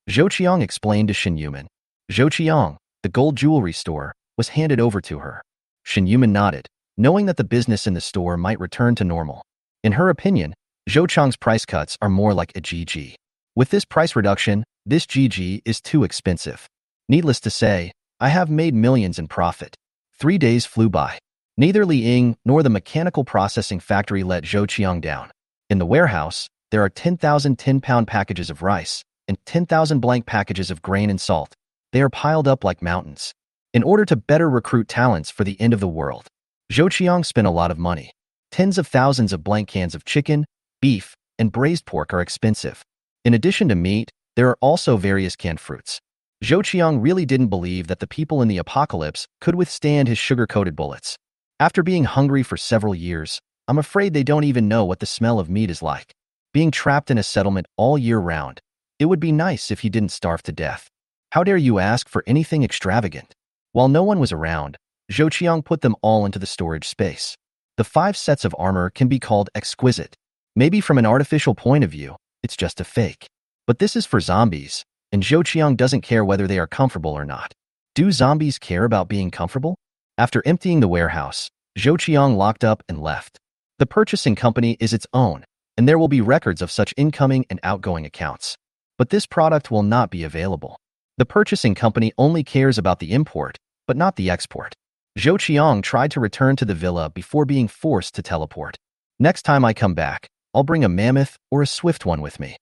Zhou Qiang explained to Shen Yuman. Zhou Qiang, the gold jewelry store, was handed over to her. Shen Yuman nodded, knowing that the business in the store might return to normal. In her opinion, Zhou Qiang's price cuts are more like a GG. With this price reduction, this GG is too expensive. Needless to say, I have made millions in profit. 3 days flew by. Neither Li Ying nor the mechanical processing factory let Zhou Qiang down. In the warehouse, there are 10,000 10-pound packages of rice and 10,000 blank packages of grain and salt. They are piled up like mountains. In order to better recruit talents for the end of the world, Zhou Qiang spent a lot of money. Tens of thousands of blank cans of chicken, beef, and braised pork are expensive. In addition to meat, there are also various canned fruits. Zhou Qiang really didn't believe that the people in the apocalypse could withstand his sugar-coated bullets. After being hungry for several years, I'm afraid they don't even know what the smell of meat is like. Being trapped in a settlement all year round, it would be nice if he didn't starve to death. How dare you ask for anything extravagant? While no one was around, Zhou Qiang put them all into the storage space. The 5 sets of armor can be called exquisite. Maybe from an artificial point of view, it's just a fake. But this is for zombies, and Zhou Qiang doesn't care whether they are comfortable or not. Do zombies care about being comfortable? After emptying the warehouse, Zhou Qiang locked up and left. The purchasing company is its own, and there will be records of such incoming and outgoing accounts. But this product will not be available. The purchasing company only cares about the import, but not the export. Zhou Qiang tried to return to the villa before being forced to teleport. Next time I come back, I'll bring a mammoth or a swift one with me.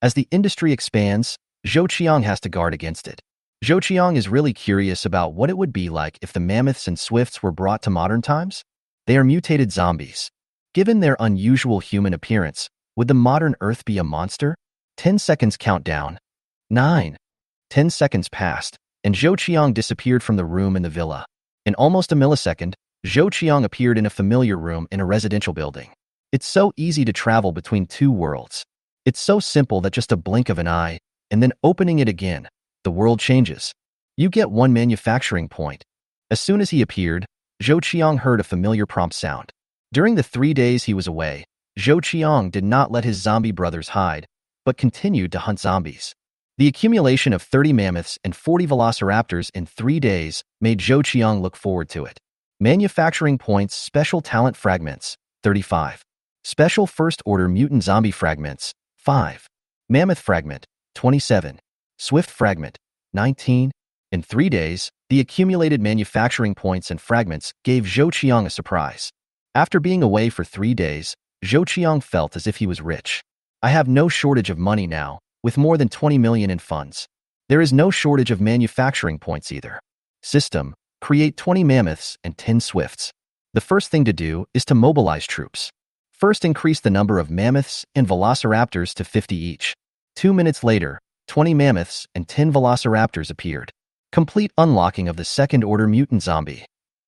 As the industry expands, Zhou Qiang has to guard against it. Zhou Qiang is really curious about what it would be like if the mammoths and swifts were brought to modern times. They are mutated zombies. Given their unusual human appearance, would the modern Earth be a monster? 10 seconds countdown. 9. 10 seconds passed, and Zhou Qiang disappeared from the room in the villa. In almost a millisecond, Zhou Qiang appeared in a familiar room in a residential building. It's so easy to travel between 2 worlds. It's so simple that just a blink of an eye, and then opening it again, the world changes. You get 1 manufacturing point. As soon as he appeared, Zhou Qiang heard a familiar prompt sound. During the 3 days he was away, Zhou Qiang did not let his zombie brothers hide, but continued to hunt zombies. The accumulation of 30 mammoths and 40 velociraptors in 3 days made Zhou Qiang look forward to it. Manufacturing points special talent fragments, 35. Special first-order mutant zombie fragments, 5. Mammoth fragment, 27. Swift fragment, 19. In 3 days, the accumulated manufacturing points and fragments gave Zhou Qiang a surprise. After being away for 3 days, Zhou Qiang felt as if he was rich. I have no shortage of money now, with more than 20 million in funds. There is no shortage of manufacturing points either. System, create 20 mammoths and 10 swifts. The first thing to do is to mobilize troops. First, increase the number of mammoths and velociraptors to 50 each. 2 minutes later, 20 mammoths and 10 velociraptors appeared. Complete unlocking of the second-order mutant zombie.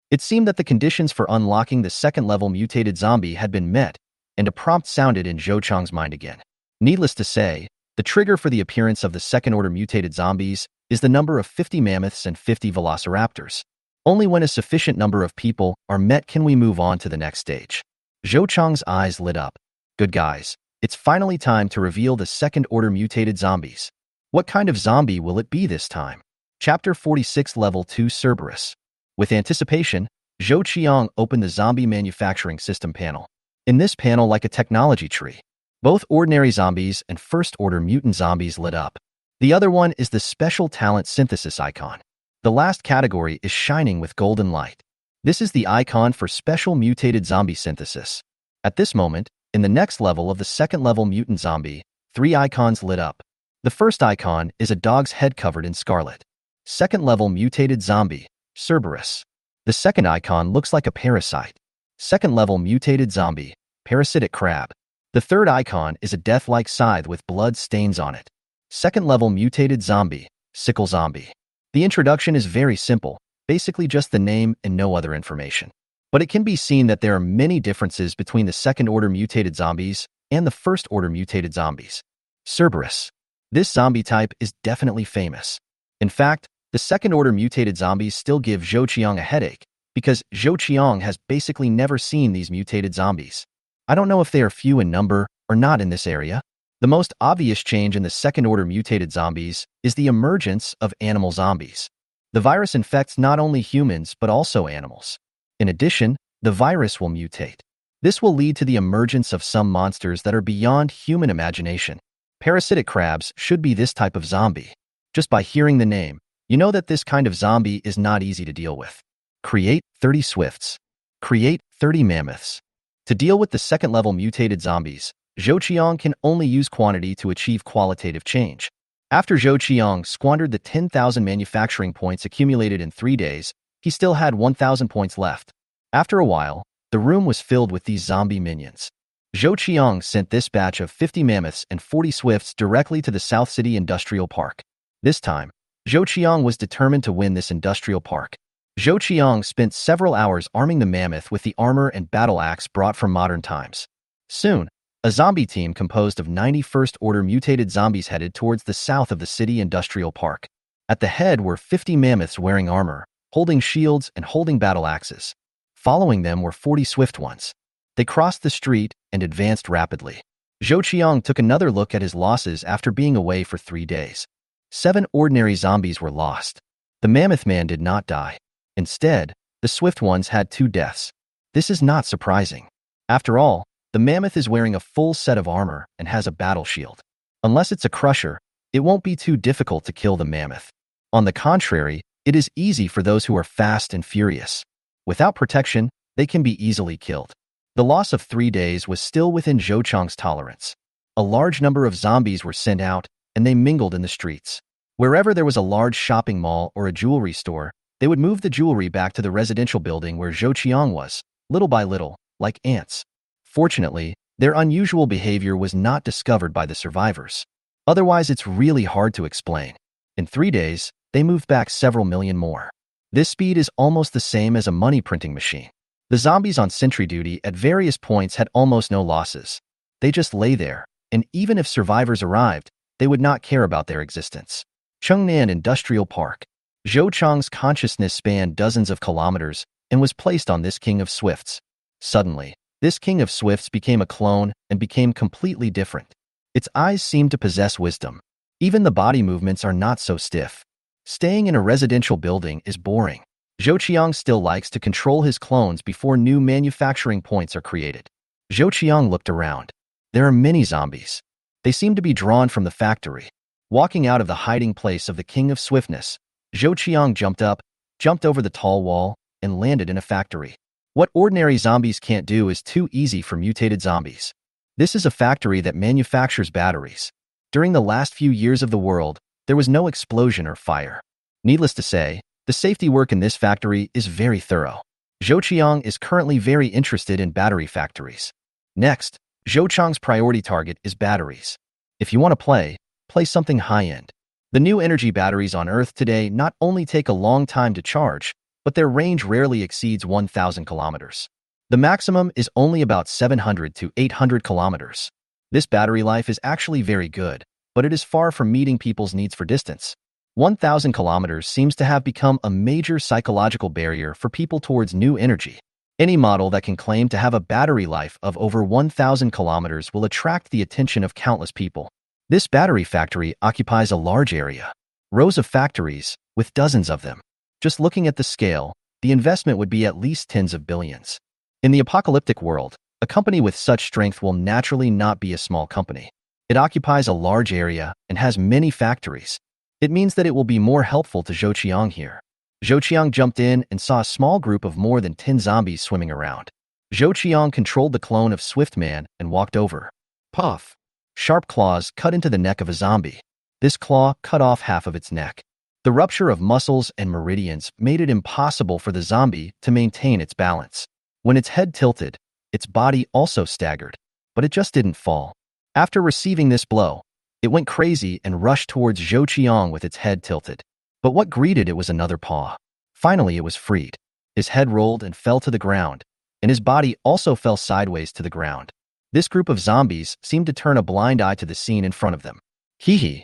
It seemed that the conditions for unlocking the second-level mutated zombie had been met, and a prompt sounded in Zhou Qiang's mind again. Needless to say, the trigger for the appearance of the second-order mutated zombies is the number of 50 mammoths and 50 velociraptors. Only when a sufficient number of people are met can we move on to the next stage. Zhou Qiang's eyes lit up. Good guys, it's finally time to reveal the second-order mutated zombies. What kind of zombie will it be this time? Chapter 46 Level 2 Cerberus. With anticipation, Zhou Qiang opened the zombie manufacturing system panel. In this panel, like a technology tree, both ordinary zombies and first-order mutant zombies lit up. The other one is the special talent synthesis icon. The last category is shining with golden light. This is the icon for special mutated zombie synthesis. At this moment, in the next level of the second-level mutant zombie, 3 icons lit up. The first icon is a dog's head covered in scarlet. Second-level mutated zombie, Cerberus. The second icon looks like a parasite. Second-level mutated zombie, parasitic crab. The third icon is a death-like scythe with blood stains on it. Second-level mutated zombie, sickle zombie. The introduction is very simple, basically just the name and no other information. But it can be seen that there are many differences between the second-order mutated zombies and the first-order mutated zombies. Cerberus. This zombie type is definitely famous. In fact, the second-order mutated zombies still give Zhou Qiang a headache, because Zhou Qiang has basically never seen these mutated zombies. I don't know if they are few in number or not in this area. The most obvious change in the second-order mutated zombies is the emergence of animal zombies. The virus infects not only humans but also animals. In addition, the virus will mutate. This will lead to the emergence of some monsters that are beyond human imagination. Parasitic crabs should be this type of zombie. Just by hearing the name, you know that this kind of zombie is not easy to deal with. Create 30 swifts. Create 30 mammoths. To deal with the second-level mutated zombies, Zhou Qiang can only use quantity to achieve qualitative change. After Zhou Qiang squandered the 10,000 manufacturing points accumulated in 3 days, he still had 1,000 points left. After a while, the room was filled with these zombie minions. Zhou Qiang sent this batch of 50 mammoths and 40 swifts directly to the South City Industrial Park. This time, Zhou Qiang was determined to win this industrial park. Zhou Qiang spent several hours arming the mammoth with the armor and battle axe brought from modern times. Soon, a zombie team composed of 91st-order mutated zombies headed towards the south of the city industrial park. At the head were 50 mammoths wearing armor, holding shields and holding battle axes. Following them were 40 swift ones. They crossed the street and advanced rapidly. Zhou Qiang took another look at his losses after being away for 3 days. 7 ordinary zombies were lost. The mammoth man did not die. Instead, the swift ones had 2 deaths. This is not surprising. After all, the mammoth is wearing a full set of armor and has a battle shield. Unless it's a crusher, it won't be too difficult to kill the mammoth. On the contrary, it is easy for those who are fast and furious. Without protection, they can be easily killed. The loss of 3 days was still within Zhou Qiang's tolerance. A large number of zombies were sent out, and they mingled in the streets. Wherever there was a large shopping mall or a jewelry store, they would move the jewelry back to the residential building where Zhou Qiang was, little by little, like ants. Fortunately, their unusual behavior was not discovered by the survivors. Otherwise, it's really hard to explain. In 3 days, they moved back several million more. This speed is almost the same as a money printing machine. The zombies on sentry duty at various points had almost no losses. They just lay there, and even if survivors arrived, they would not care about their existence. Chengnan Industrial Park. Zhou Qiang's consciousness spanned dozens of kilometers and was placed on this king of swifts. Suddenly, this king of swifts became a clone and became completely different. Its eyes seemed to possess wisdom. Even the body movements are not so stiff. Staying in a residential building is boring. Zhou Qiang still likes to control his clones before new manufacturing points are created. Zhou Qiang looked around. There are many zombies. They seem to be drawn from the factory. Walking out of the hiding place of the king of swiftness, Zhou Qiang jumped over the tall wall, and landed in a factory. What ordinary zombies can't do is too easy for mutated zombies. This is a factory that manufactures batteries. During the last few years of the world, there was no explosion or fire. Needless to say, the safety work in this factory is very thorough. Zhou Qiang is currently very interested in battery factories. Next, Zhou Qiang's priority target is batteries. If you want to play something high-end. The new energy batteries on Earth today not only take a long time to charge, but their range rarely exceeds 1,000 kilometers. The maximum is only about 700 to 800 kilometers. This battery life is actually very good, but it is far from meeting people's needs for distance. 1,000 kilometers seems to have become a major psychological barrier for people towards new energy. Any model that can claim to have a battery life of over 1,000 kilometers will attract the attention of countless people. This battery factory occupies a large area. Rows of factories, with dozens of them. Just looking at the scale, the investment would be at least tens of billions. In the apocalyptic world, a company with such strength will naturally not be a small company. It occupies a large area and has many factories. It means that it will be more helpful to Zhou Qiang here. Zhou Qiang jumped in and saw a small group of more than 10 zombies swimming around. Zhou Qiang controlled the clone of Swift Man and walked over. Puff! Sharp claws cut into the neck of a zombie. This claw cut off half of its neck. The rupture of muscles and meridians made it impossible for the zombie to maintain its balance. When its head tilted, its body also staggered, but it just didn't fall. After receiving this blow, it went crazy and rushed towards Zhou Qiang with its head tilted. But what greeted it was another paw. Finally, it was freed. His head rolled and fell to the ground, and his body also fell sideways to the ground. This group of zombies seemed to turn a blind eye to the scene in front of them. Hee hee.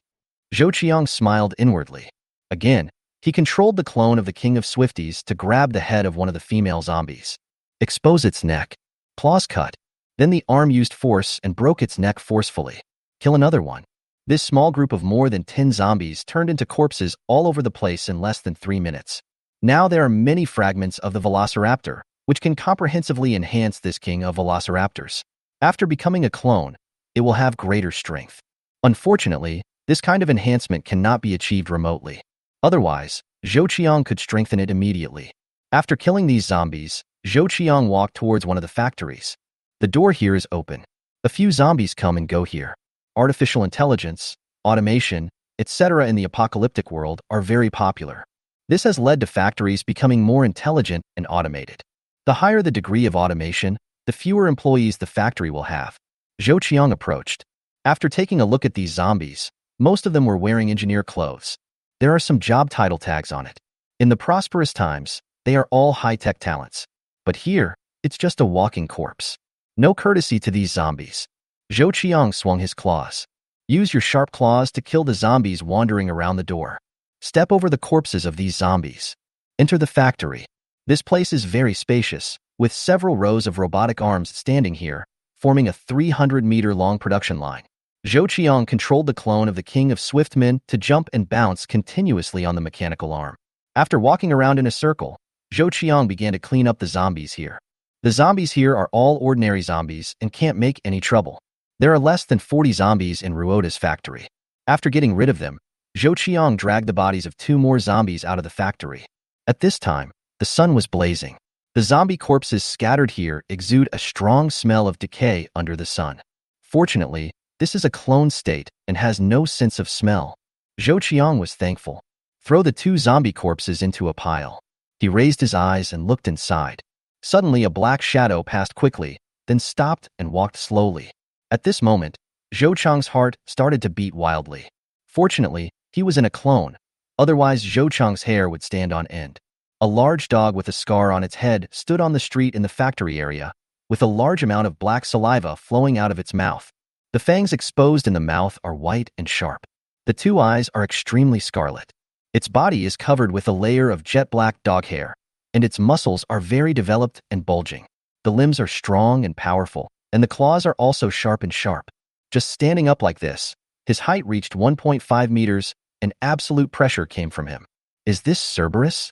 Zhou Qiang smiled inwardly. Again, he controlled the clone of the King of Swifties to grab the head of one of the female zombies. Expose its neck. Claws cut. Then the arm used force and broke its neck forcefully. Kill another one. This small group of more than 10 zombies turned into corpses all over the place in less than 3 minutes. Now there are many fragments of the velociraptor, which can comprehensively enhance this king of velociraptors. After becoming a clone, it will have greater strength. Unfortunately, this kind of enhancement cannot be achieved remotely. Otherwise, Zhou Qiang could strengthen it immediately. After killing these zombies, Zhou Qiang walked towards one of the factories. The door here is open. A few zombies come and go here. Artificial intelligence, automation, etc. in the apocalyptic world are very popular. This has led to factories becoming more intelligent and automated. The higher the degree of automation, the fewer employees the factory will have. Zhou Qiang approached. After taking a look at these zombies, most of them were wearing engineer clothes. There are some job title tags on it. In the prosperous times, they are all high-tech talents. But here, it's just a walking corpse. No courtesy to these zombies. Zhou Qiang swung his claws. Use your sharp claws to kill the zombies wandering around the door. Step over the corpses of these zombies. Enter the factory. This place is very spacious, with several rows of robotic arms standing here, forming a 300-meter-long production line. Zhou Qiang controlled the clone of the King of Swiftmen to jump and bounce continuously on the mechanical arm. After walking around in a circle, Zhou Qiang began to clean up the zombies here. The zombies here are all ordinary zombies and can't make any trouble. There are less than 40 zombies in Ruoda's factory. After getting rid of them, Zhou Qiang dragged the bodies of 2 more zombies out of the factory. At this time, the sun was blazing. The zombie corpses scattered here exude a strong smell of decay under the sun. Fortunately, this is a clone state and has no sense of smell. Zhou Qiang was thankful. Throw the 2 zombie corpses into a pile. He raised his eyes and looked inside. Suddenly, a black shadow passed quickly, then stopped and walked slowly. At this moment, Zhou Qiang's heart started to beat wildly. Fortunately, he was in a clone. Otherwise, Zhou Qiang's hair would stand on end. A large dog with a scar on its head stood on the street in the factory area, with a large amount of black saliva flowing out of its mouth. The fangs exposed in the mouth are white and sharp. The 2 eyes are extremely scarlet. Its body is covered with a layer of jet black dog hair, and its muscles are very developed and bulging. The limbs are strong and powerful, and the claws are also sharp and sharp. Just standing up like this, his height reached 1.5 meters, and absolute pressure came from him. Is this Cerberus?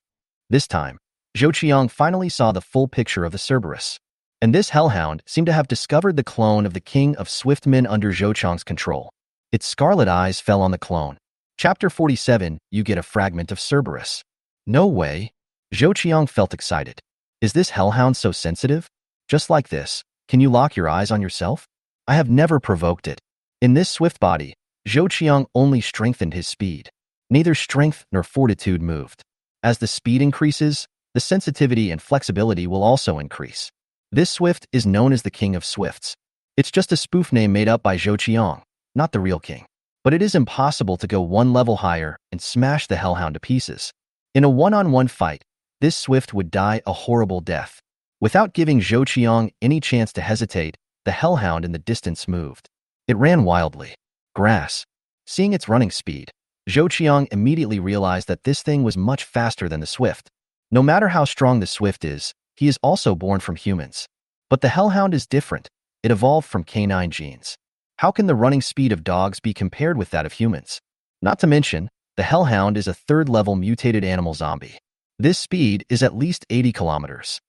This time, Zhou Qiang finally saw the full picture of the Cerberus. And this hellhound seemed to have discovered the clone of the King of Swiftmen under Zhou Qiang's control. Its scarlet eyes fell on the clone. Chapter 47, you get a fragment of Cerberus. No way. Zhou Qiang felt excited. Is this hellhound so sensitive? Just like this, can you lock your eyes on yourself? I have never provoked it. In this swift body, Zhou Qiang only strengthened his speed. Neither strength nor fortitude moved. As the speed increases, the sensitivity and flexibility will also increase. This Swift is known as the King of Swifts. It's just a spoof name made up by Zhou Qiang, not the real king. But it is impossible to go one level higher and smash the hellhound to pieces. In a one-on-one fight, this Swift would die a horrible death. Without giving Zhou Qiang any chance to hesitate, the hellhound in the distance moved. It ran wildly. Grass. Seeing its running speed, Zhou Qiang immediately realized that this thing was much faster than the Swift. No matter how strong the Swift is, he is also born from humans. But the hellhound is different. It evolved from canine genes. How can the running speed of dogs be compared with that of humans? Not to mention, the hellhound is a 3rd-level mutated animal zombie. This speed is at least 80 kilometers.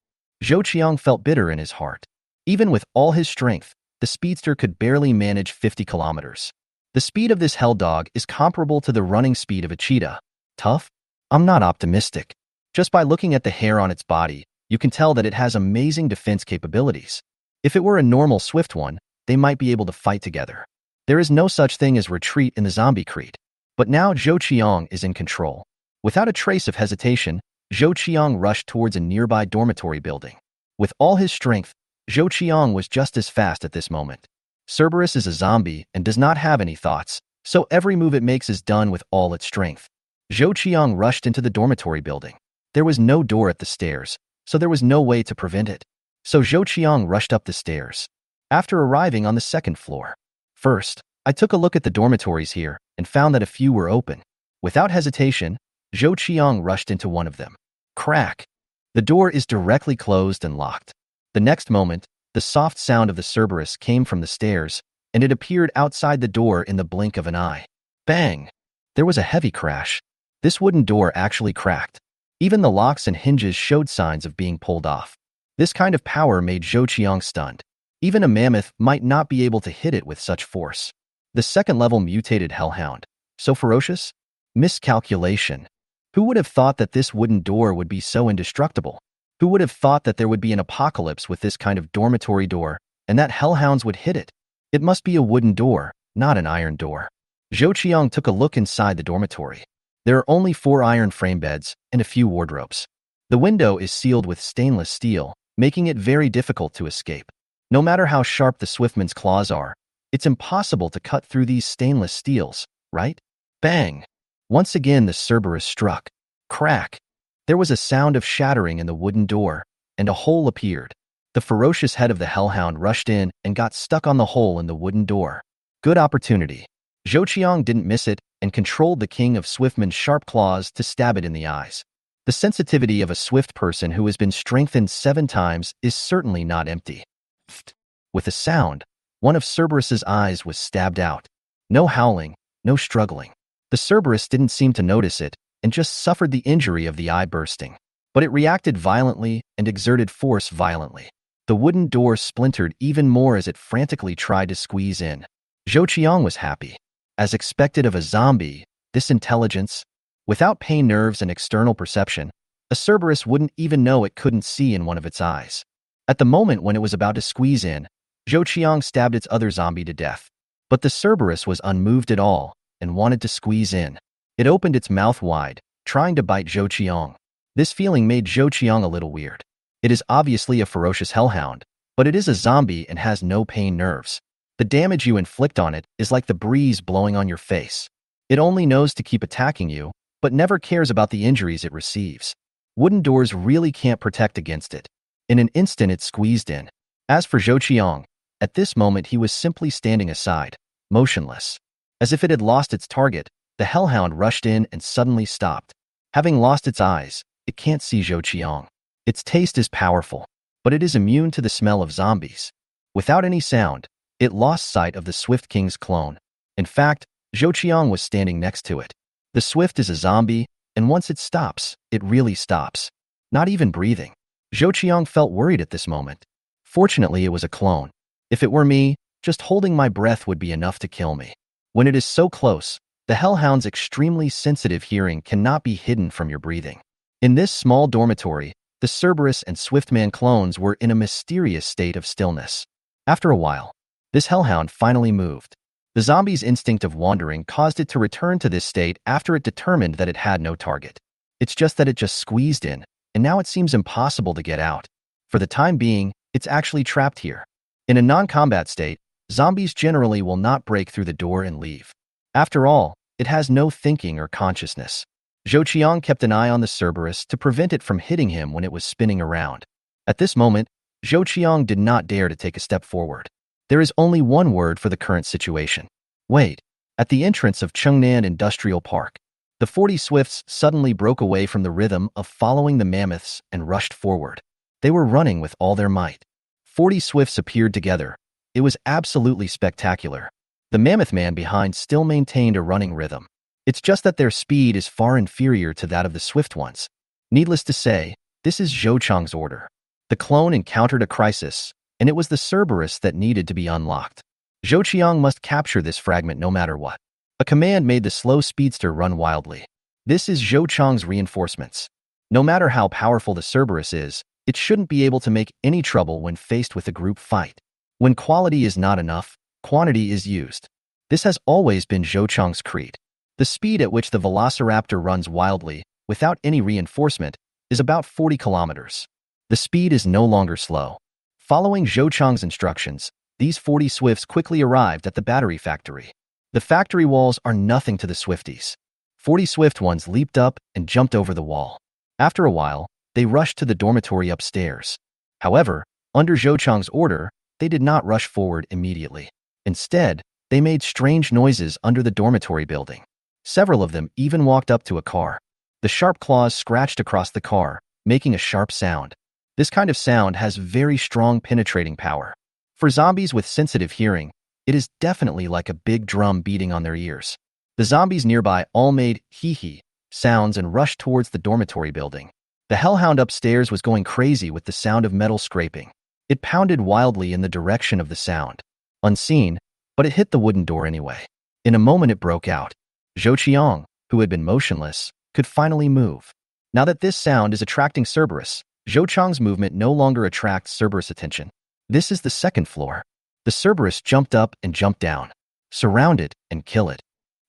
Zhou Qiang felt bitter in his heart. Even with all his strength, the speedster could barely manage 50 kilometers. The speed of this hell dog is comparable to the running speed of a cheetah. Tough? I'm not optimistic. Just by looking at the hair on its body, you can tell that it has amazing defense capabilities. If it were a normal swift one, they might be able to fight together. There is no such thing as retreat in the zombie creed. But now Zhou Qiang is in control. Without a trace of hesitation, Zhou Qiang rushed towards a nearby dormitory building. With all his strength, Zhou Qiang was just as fast at this moment. Cerberus is a zombie and does not have any thoughts, so every move it makes is done with all its strength. Zhou Qiang rushed into the dormitory building. There was no door at the stairs, so there was no way to prevent it. So Zhou Qiang rushed up the stairs. After arriving on the second floor, first, I took a look at the dormitories here and found that a few were open. Without hesitation, Zhou Qiang rushed into one of them. Crack! The door is directly closed and locked. The next moment, the soft sound of the Cerberus came from the stairs, and it appeared outside the door in the blink of an eye. Bang! There was a heavy crash. This wooden door actually cracked. Even the locks and hinges showed signs of being pulled off. This kind of power made Zhou Qiang stunned. Even a mammoth might not be able to hit it with such force. The second-level mutated hellhound. So ferocious? Miscalculation. Who would have thought that this wooden door would be so indestructible? Who would have thought that there would be an apocalypse with this kind of dormitory door, and that hellhounds would hit it? It must be a wooden door, not an iron door. Zhou Qiang took a look inside the dormitory. There are only 4 iron frame beds and a few wardrobes. The window is sealed with stainless steel, making it very difficult to escape. No matter how sharp the Swiftman's claws are, it's impossible to cut through these stainless steels, right? Bang! Once again the Cerberus struck. Crack! There was a sound of shattering in the wooden door, and a hole appeared. The ferocious head of the hellhound rushed in and got stuck on the hole in the wooden door. Good opportunity. Zhou Qiang didn't miss it and controlled the king of Swiftman's sharp claws to stab it in the eyes. The sensitivity of a swift person who has been strengthened 7 times is certainly not empty. With a sound, one of Cerberus's eyes was stabbed out. No howling, no struggling. The Cerberus didn't seem to notice it and just suffered the injury of the eye bursting. But it reacted violently and exerted force violently. The wooden door splintered even more as it frantically tried to squeeze in. Zhou Qiang was happy. As expected of a zombie, this intelligence, without pain nerves and external perception, a Cerberus wouldn't even know it couldn't see in one of its eyes. At the moment when it was about to squeeze in, Zhou Qiang stabbed its other zombie to death. But the Cerberus was unmoved at all and wanted to squeeze in. It opened its mouth wide, trying to bite Zhou Qiang. This feeling made Zhou Qiang a little weird. It is obviously a ferocious hellhound, but it is a zombie and has no pain nerves. The damage you inflict on it is like the breeze blowing on your face. It only knows to keep attacking you, but never cares about the injuries it receives. Wooden doors really can't protect against it. In an instant it squeezed in. As for Zhou Qiang, at this moment he was simply standing aside, motionless. As if it had lost its target, the hellhound rushed in and suddenly stopped. Having lost its eyes, it can't see Zhou Qiang. Its taste is powerful, but it is immune to the smell of zombies. Without any sound, it lost sight of the Swift King's clone. In fact, Zhou Qiang was standing next to it. The Swift is a zombie, and once it stops, it really stops. Not even breathing. Zhou Qiang felt worried at this moment. Fortunately, it was a clone. If it were me, just holding my breath would be enough to kill me. When it is so close, the hellhound's extremely sensitive hearing cannot be hidden from your breathing. In this small dormitory, the Cerberus and Swiftman clones were in a mysterious state of stillness. After a while, this hellhound finally moved. The zombie's instinct of wandering caused it to return to this state after it determined that it had no target. It's just that it just squeezed in, and now it seems impossible to get out. For the time being, it's actually trapped here. In a non-combat state, zombies generally will not break through the door and leave. After all, it has no thinking or consciousness. Zhou Qiang kept an eye on the Cerberus to prevent it from hitting him when it was spinning around. At this moment, Zhou Qiang did not dare to take a step forward. There is only one word for the current situation. Wait. At the entrance of Chengnan Industrial Park, the 40 Swifts suddenly broke away from the rhythm of following the mammoths and rushed forward. They were running with all their might. 40 Swifts appeared together. It was absolutely spectacular. The mammoth man behind still maintained a running rhythm. It's just that their speed is far inferior to that of the swift ones. Needless to say, this is Zhou Qiang's order. The clone encountered a crisis, and it was the Cerberus that needed to be unlocked. Zhou Qiang must capture this fragment no matter what. A command made the slow speedster run wildly. This is Zhou Qiang's reinforcements. No matter how powerful the Cerberus is, it shouldn't be able to make any trouble when faced with a group fight. When quality is not enough, quantity is used. This has always been Zhou Qiang's creed. The speed at which the velociraptor runs wildly, without any reinforcement, is about 40 kilometers. The speed is no longer slow. Following Zhou Qiang's instructions, these 40 Swifts quickly arrived at the battery factory. The factory walls are nothing to the Swifties. 40 swift ones leaped up and jumped over the wall. After a while, they rushed to the dormitory upstairs. However, under Zhou Qiang's order, they did not rush forward immediately. Instead, they made strange noises under the dormitory building. Several of them even walked up to a car. The sharp claws scratched across the car, making a sharp sound. This kind of sound has very strong penetrating power. For zombies with sensitive hearing, it is definitely like a big drum beating on their ears. The zombies nearby all made hee-hee sounds and rushed towards the dormitory building. The hellhound upstairs was going crazy with the sound of metal scraping. It pounded wildly in the direction of the sound. Unseen, but it hit the wooden door anyway. In a moment it broke out. Zhou Qiang, who had been motionless, could finally move. Now that this sound is attracting Cerberus, Zhou Qiang's movement no longer attracts Cerberus' attention. This is the second floor. The Cerberus jumped up and jumped down. Surround it and kill it.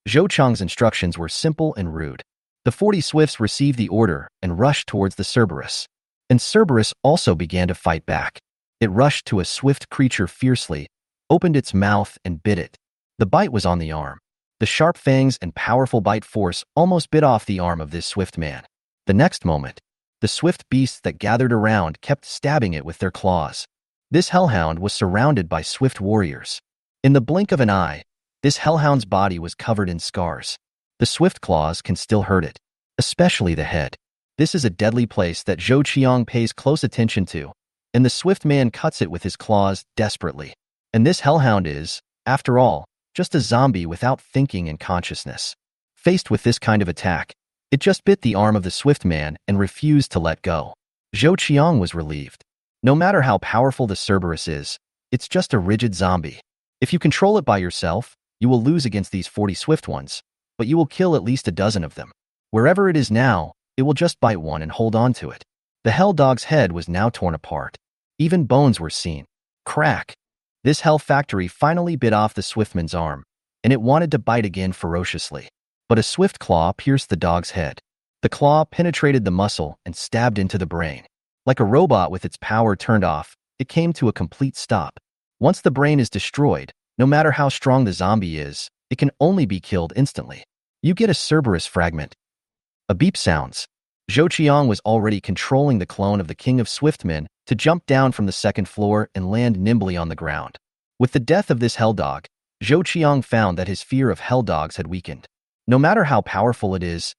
Zhou Qiang's instructions were simple and rude. The 40 swifts received the order and rushed towards the Cerberus. And Cerberus also began to fight back. It rushed to a swift creature fiercely, opened its mouth and bit it. The bite was on the arm. The sharp fangs and powerful bite force almost bit off the arm of this swift man. The next moment, the swift beasts that gathered around kept stabbing it with their claws. This hellhound was surrounded by swift warriors. In the blink of an eye, this hellhound's body was covered in scars. The swift claws can still hurt it, especially the head. This is a deadly place that Zhou Qiang pays close attention to, and the swift man cuts it with his claws desperately. And this hellhound is, after all, just a zombie without thinking and consciousness. Faced with this kind of attack, it just bit the arm of the swift man and refused to let go. Zhou Qiang was relieved. No matter how powerful the Cerberus is, it's just a rigid zombie. If you control it by yourself, you will lose against these 40 swift ones, but you will kill at least a dozen of them. Wherever it is now, it will just bite one and hold on to it. The hell dog's head was now torn apart. Even bones were seen. Crack! This hell factory finally bit off the swiftman's arm, and it wanted to bite again ferociously. But a swift claw pierced the dog's head. The claw penetrated the muscle and stabbed into the brain. Like a robot with its power turned off, it came to a complete stop. Once the brain is destroyed, no matter how strong the zombie is, it can only be killed instantly. You get a Cerberus fragment. A beep sounds. Zhou Qiang was already controlling the clone of the King of Swiftmen to jump down from the second floor and land nimbly on the ground. With the death of this hell dog, Zhou Qiang found that his fear of hell dogs had weakened. No matter how powerful it is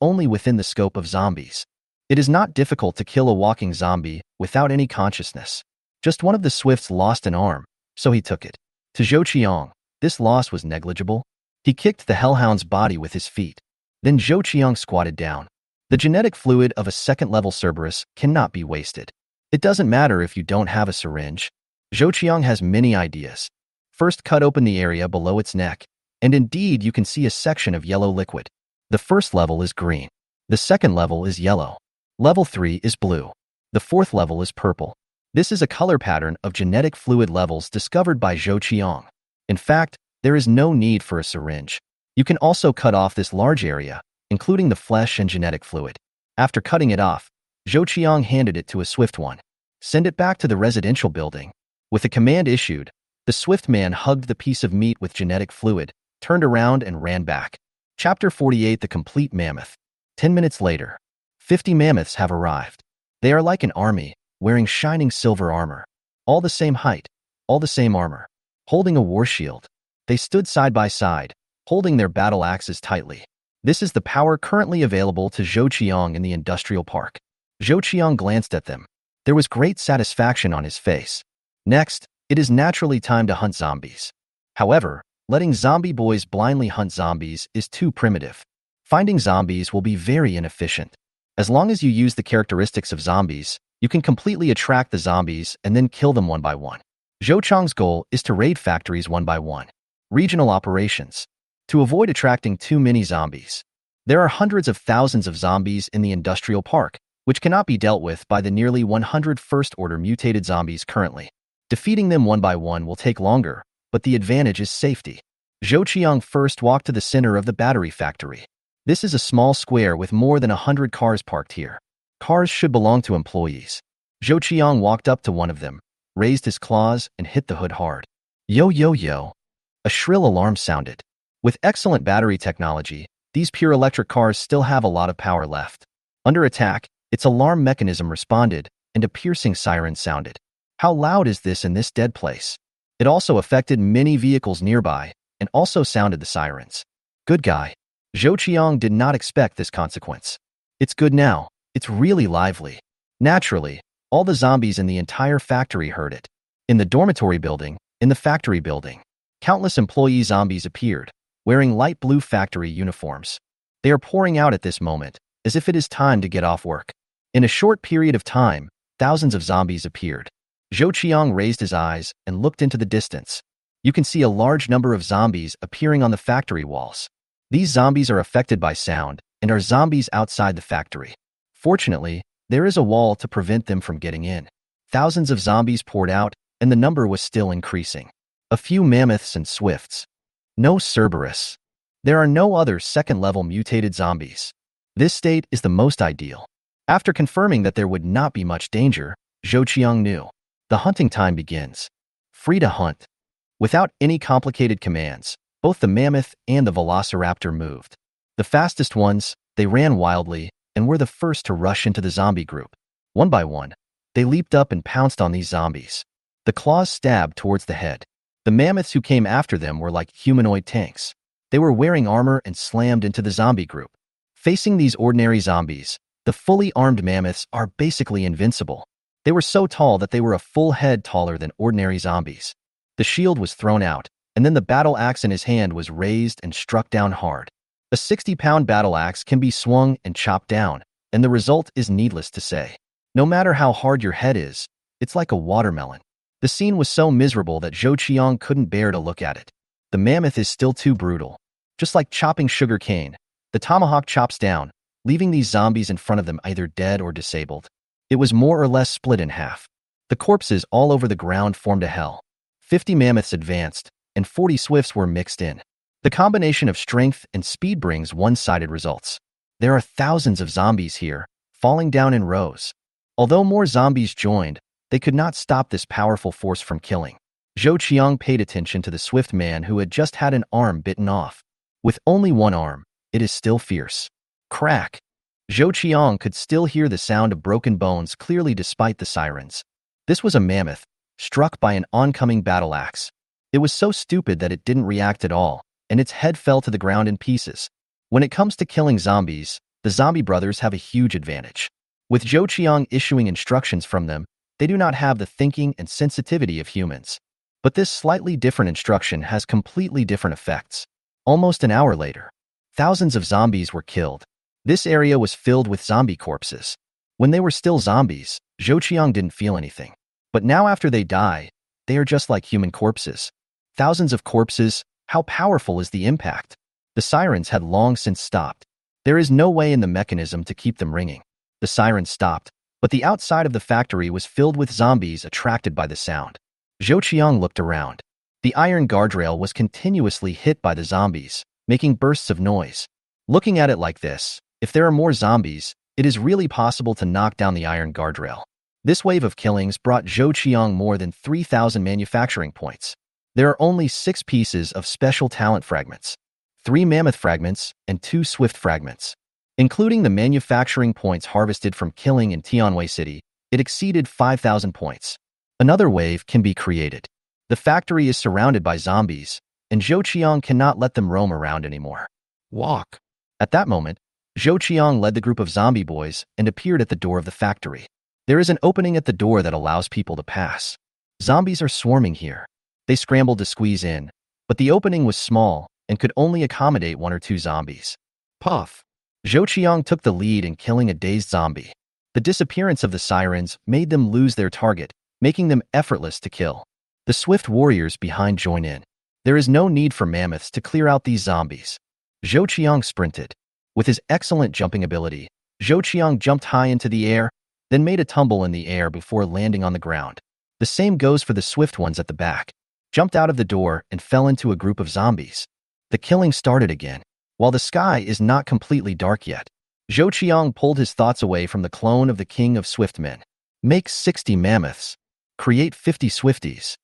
only within the scope of zombies. It is not difficult to kill a walking zombie without any consciousness. Just one of the swifts lost an arm, so he took it. To Zhou Qiang, this loss was negligible. He kicked the hellhound's body with his feet. Then Zhou Qiang squatted down. The genetic fluid of a second-level Cerberus cannot be wasted. It doesn't matter if you don't have a syringe. Zhou Qiang has many ideas. First, cut open the area below its neck, and indeed you can see a section of yellow liquid. The first level is green. The second level is yellow. Level 3 is blue. The fourth level is purple. This is a color pattern of genetic fluid levels discovered by Zhou Qiang. In fact, there is no need for a syringe. You can also cut off this large area, including the flesh and genetic fluid. After cutting it off, Zhou Qiang handed it to a swift one. Send it back to the residential building. With a command issued, the swift man hugged the piece of meat with genetic fluid, turned around and ran back. Chapter 48: The Complete Mammoth. 10 minutes later, 50 mammoths have arrived. They are like an army, wearing shining silver armor. All the same height, all the same armor. Holding a war shield. They stood side by side, holding their battle axes tightly. This is the power currently available to Zhou Qiang in the industrial park. Zhou Qiang glanced at them. There was great satisfaction on his face. Next, it is naturally time to hunt zombies. However, letting zombie boys blindly hunt zombies is too primitive. Finding zombies will be very inefficient. As long as you use the characteristics of zombies, you can completely attract the zombies and then kill them one by one. Zhou Qiang's goal is to raid factories one by one. Regional operations. To avoid attracting too many zombies. There are hundreds of thousands of zombies in the industrial park, which cannot be dealt with by the nearly 100 first-order mutated zombies currently. Defeating them one by one will take longer, but the advantage is safety. Zhou Qiang first walked to the center of the battery factory. This is a small square with more than 100 cars parked here. Cars should belong to employees. Zhou Qiang walked up to one of them, raised his claws, and hit the hood hard. Yo yo yo. A shrill alarm sounded. With excellent battery technology, These pure electric cars still have a lot of power left. Under attack, its alarm mechanism responded, and a piercing siren sounded. How loud is this in this dead place? It also affected many vehicles nearby, and also sounded the sirens. Good guy. Zhou Qiang did not expect this consequence. It's good now. It's really lively. Naturally, all the zombies in the entire factory heard it. In the dormitory building, in the factory building, countless employee zombies appeared, wearing light blue factory uniforms. They are pouring out at this moment, as if it is time to get off work. In a short period of time, thousands of zombies appeared. Zhou Qiang raised his eyes and looked into the distance. You can see a large number of zombies appearing on the factory walls. These zombies are affected by sound and are zombies outside the factory. Fortunately, there is a wall to prevent them from getting in. Thousands of zombies poured out, and the number was still increasing. A few mammoths and swifts. No Cerberus. There are no other second-level mutated zombies. This state is the most ideal. After confirming that there would not be much danger, Zhou Qiang knew. The hunting time begins. Free to hunt. Without any complicated commands, both the mammoth and the velociraptor moved. The fastest ones, they ran wildly and were the first to rush into the zombie group. One by one, they leaped up and pounced on these zombies. The claws stabbed towards the head. The mammoths who came after them were like humanoid tanks. They were wearing armor and slammed into the zombie group. Facing these ordinary zombies, the fully armed mammoths are basically invincible. They were so tall that they were a full head taller than ordinary zombies. The shield was thrown out, and then the battle axe in his hand was raised and struck down hard. A 60-pound battle axe can be swung and chopped down, and the result is needless to say. No matter how hard your head is, it's like a watermelon. The scene was so miserable that Zhou Qiang couldn't bear to look at it. The mammoth is still too brutal. Just like chopping sugar cane, the tomahawk chops down, leaving these zombies in front of them either dead or disabled. It was more or less split in half. The corpses all over the ground formed a hell. 50 mammoths advanced, and 40 swifts were mixed in. The combination of strength and speed brings one-sided results. There are thousands of zombies here, falling down in rows. Although more zombies joined, they could not stop this powerful force from killing. Zhou Qiang paid attention to the swift man who had just had an arm bitten off. With only one arm, it is still fierce. Crack! Zhou Qiang could still hear the sound of broken bones clearly despite the sirens. This was a mammoth, struck by an oncoming battle axe. It was so stupid that it didn't react at all, and its head fell to the ground in pieces. When it comes to killing zombies, the zombie brothers have a huge advantage. With Zhou Qiang issuing instructions from them, they do not have the thinking and sensitivity of humans. But this slightly different instruction has completely different effects. Almost an hour later, thousands of zombies were killed. This area was filled with zombie corpses. When they were still zombies, Zhou Qiang didn't feel anything. But now after they die, they are just like human corpses. Thousands of corpses, how powerful is the impact? The sirens had long since stopped. There is no way in the mechanism to keep them ringing. The sirens stopped, but the outside of the factory was filled with zombies attracted by the sound. Zhou Qiang looked around. The iron guardrail was continuously hit by the zombies, making bursts of noise. Looking at it like this, if there are more zombies, it is really possible to knock down the iron guardrail. This wave of killings brought Zhou Qiang more than 3,000 manufacturing points. There are only 6 pieces of special talent fragments, 3 mammoth fragments and 2 swift fragments. Including the manufacturing points harvested from killing in Tianwei City, it exceeded 5,000 points. Another wave can be created. The factory is surrounded by zombies, and Zhou Qiang cannot let them roam around anymore. Walk. At that moment, Zhou Qiang led the group of zombie boys and appeared at the door of the factory. There is an opening at the door that allows people to pass. Zombies are swarming here. They scrambled to squeeze in, but the opening was small and could only accommodate 1 or 2 zombies. Puff. Zhou Qiang took the lead in killing a dazed zombie. The disappearance of the sirens made them lose their target, making them effortless to kill. The swift warriors behind join in. There is no need for mammoths to clear out these zombies. Zhou Qiang sprinted. With his excellent jumping ability, Zhou Qiang jumped high into the air, then made a tumble in the air before landing on the ground. The same goes for the swift ones at the back. Jumped out of the door and fell into a group of zombies. The killing started again. While the sky is not completely dark yet, Zhou Qiang pulled his thoughts away from the clone of the king of swift men. Make 60 mammoths. Create 50 swifties.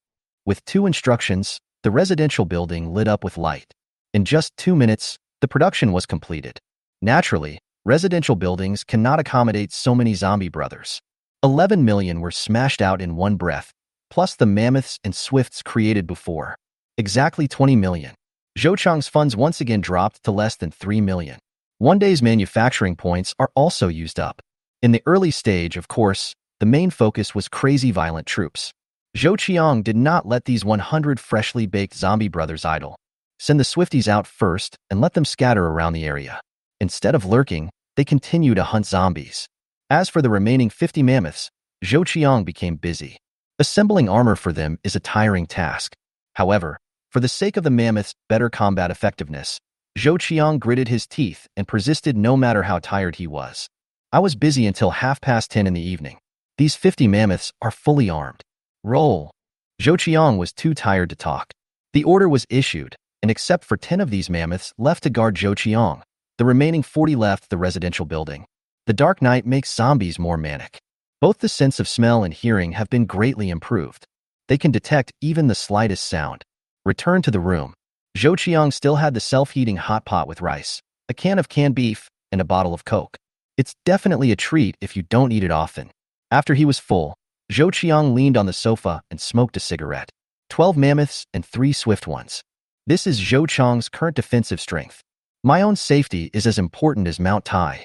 With 2 instructions, the residential building lit up with light. In just 2 minutes, The production was completed. Naturally, residential buildings cannot accommodate so many zombie brothers. 11 million were smashed out in one breath, plus the mammoths and swifts created before. Exactly 20 million. Zhou Qiang's funds once again dropped to less than 3 million. One day's manufacturing points are also used up. In the early stage, of course, the main focus was crazy violent troops. Zhou Qiang did not let these 100 freshly baked zombie brothers idle. Send the Swifties out first and let them scatter around the area. Instead of lurking, they continue to hunt zombies. As for the remaining 50 mammoths, Zhou Qiang became busy. Assembling armor for them is a tiring task. However, for the sake of the mammoths' better combat effectiveness, Zhou Qiang gritted his teeth and persisted no matter how tired he was. I was busy until 10:30 in the evening. These 50 mammoths are fully armed. Roll. Zhou Qiang was too tired to talk. The order was issued, and except for 10 of these mammoths left to guard Zhou Qiang, the remaining 40 left the residential building. The dark night makes zombies more manic. Both the sense of smell and hearing have been greatly improved. They can detect even the slightest sound. Return to the room. Zhou Qiang still had the self-heating hot pot with rice, a can of canned beef, and a bottle of Coke. It's definitely a treat if you don't eat it often. After he was full, Zhou Qiang leaned on the sofa and smoked a cigarette. 12 mammoths and 3 swift ones. This is Zhou Qiang's current defensive strength. My own safety is as important as Mount Tai.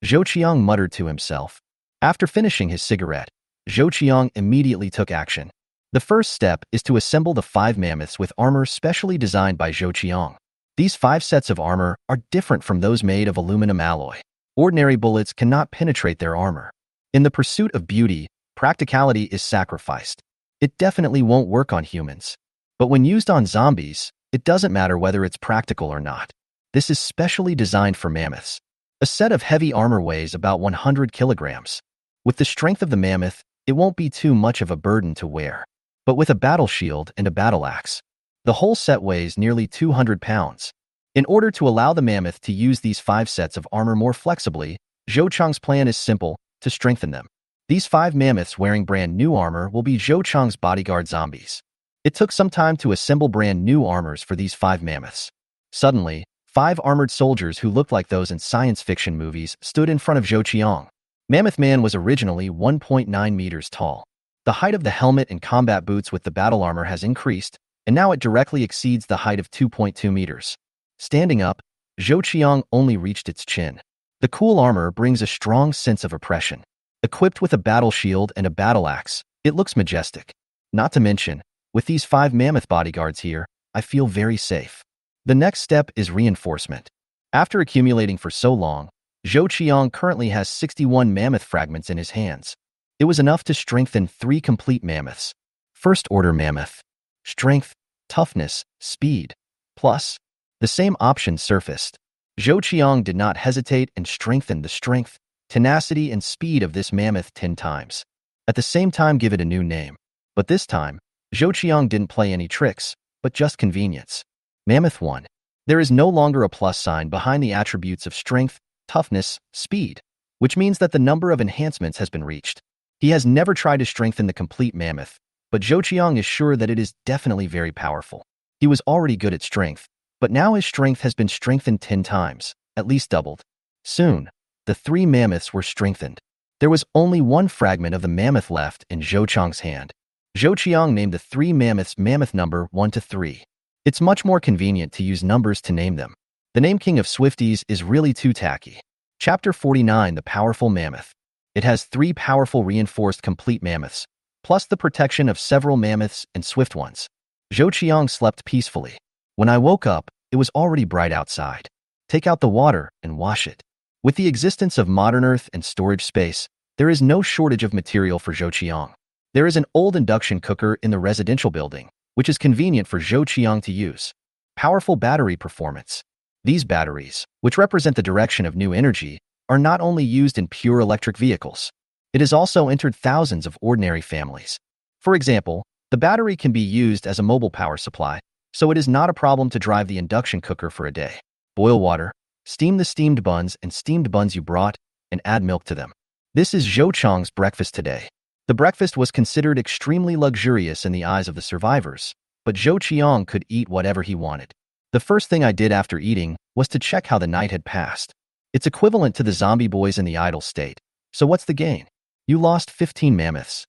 Zhou Qiang muttered to himself. After finishing his cigarette, Zhou Qiang immediately took action. The first step is to assemble the 5 mammoths with armor specially designed by Zhou Qiang. These 5 sets of armor are different from those made of aluminum alloy. Ordinary bullets cannot penetrate their armor. In the pursuit of beauty, practicality is sacrificed. It definitely won't work on humans. But when used on zombies, it doesn't matter whether it's practical or not. This is specially designed for mammoths. A set of heavy armor weighs about 100 kilograms. With the strength of the mammoth, it won't be too much of a burden to wear. But with a battle shield and a battle axe, the whole set weighs nearly 200 pounds. In order to allow the mammoth to use these 5 sets of armor more flexibly, Zhou Qiang's plan is simple: to strengthen them. These 5 mammoths wearing brand new armor will be Zhou Qiang's bodyguard zombies. It took some time to assemble brand new armors for these 5 mammoths. Suddenly, 5 armored soldiers who looked like those in science fiction movies stood in front of Zhou Qiang. Mammoth Man was originally 1.9 meters tall. The height of the helmet and combat boots with the battle armor has increased, and now it directly exceeds the height of 2.2 meters. Standing up, Zhou Qiang only reached its chin. The cool armor brings a strong sense of oppression. Equipped with a battle shield and a battle axe, it looks majestic. Not to mention, with these 5 mammoth bodyguards here, I feel very safe. The next step is reinforcement. After accumulating for so long, Zhou Qiang currently has 61 mammoth fragments in his hands. It was enough to strengthen 3 complete mammoths. First order mammoth. Strength, toughness, speed. Plus, the same option surfaced. Zhou Qiang did not hesitate and strengthened the strength, tenacity, and speed of this mammoth 10 times. At the same time, give it a new name. But this time, Zhou Qiang didn't play any tricks, but just convenience. Mammoth 1. There is no longer a plus sign behind the attributes of strength, toughness, speed, which means that the number of enhancements has been reached. He has never tried to strengthen the complete mammoth, but Zhou Qiang is sure that it is definitely very powerful. He was already good at strength, but now his strength has been strengthened 10 times, at least doubled. Soon, the 3 mammoths were strengthened. There was only 1 fragment of the mammoth left in Zhou Qiang's hand. Zhou Qiang named the 3 mammoths mammoth number 1 to 3. It's much more convenient to use numbers to name them. The name King of Swifties is really too tacky. Chapter 49: The Powerful Mammoth. It has 3 powerful reinforced complete mammoths, plus the protection of several mammoths and swift ones. Zhou Qiang slept peacefully. When I woke up, it was already bright outside. Take out the water and wash it. With the existence of modern earth and storage space, there is no shortage of material for Zhou Qiang. There is an old induction cooker in the residential building, which is convenient for Zhou Qiang to use. Powerful battery performance. These batteries, which represent the direction of new energy, are not only used in pure electric vehicles. It has also entered thousands of ordinary families. For example, the battery can be used as a mobile power supply, so it is not a problem to drive the induction cooker for a day. Boil water, steam the steamed buns and steamed buns you brought, and add milk to them. This is Zhou Qiang's breakfast today. The breakfast was considered extremely luxurious in the eyes of the survivors, but Zhou Qiang could eat whatever he wanted. The The first thing I did after eating was to check how the night had passed. It's equivalent to the zombie boys in the idle state. So what's the gain? You lost 15 mammoths.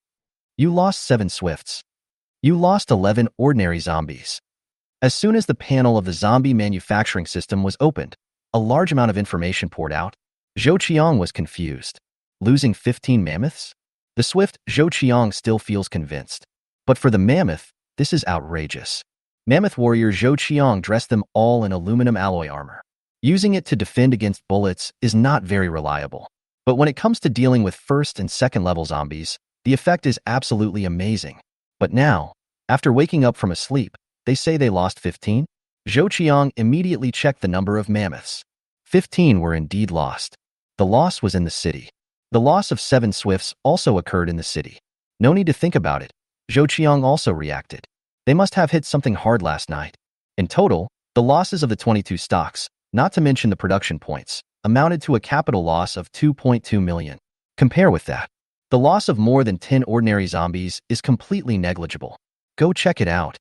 You lost 7 swifts. You lost 11 ordinary zombies. As soon as the panel of the zombie manufacturing system was opened, a large amount of information poured out. Zhou Qiang was confused. Losing 15 mammoths? The swift Zhou Qiang still feels convinced. But for the mammoth, this is outrageous. Mammoth warrior Zhou Qiang dressed them all in aluminum alloy armor. Using it to defend against bullets is not very reliable. But when it comes to dealing with first and second level zombies, the effect is absolutely amazing. But now, after waking up from a sleep, they say they lost 15? Zhou Qiang immediately checked the number of mammoths. 15 were indeed lost. The loss was in the city. The loss of 7 swifts also occurred in the city. No need to think about it. Zhou Qiang also reacted. They must have hit something hard last night. In total, the losses of the 22 stocks, not to mention the production points, amounted to a capital loss of 2.2 million. Compare with that. The loss of more than 10 ordinary zombies is completely negligible. Go check it out.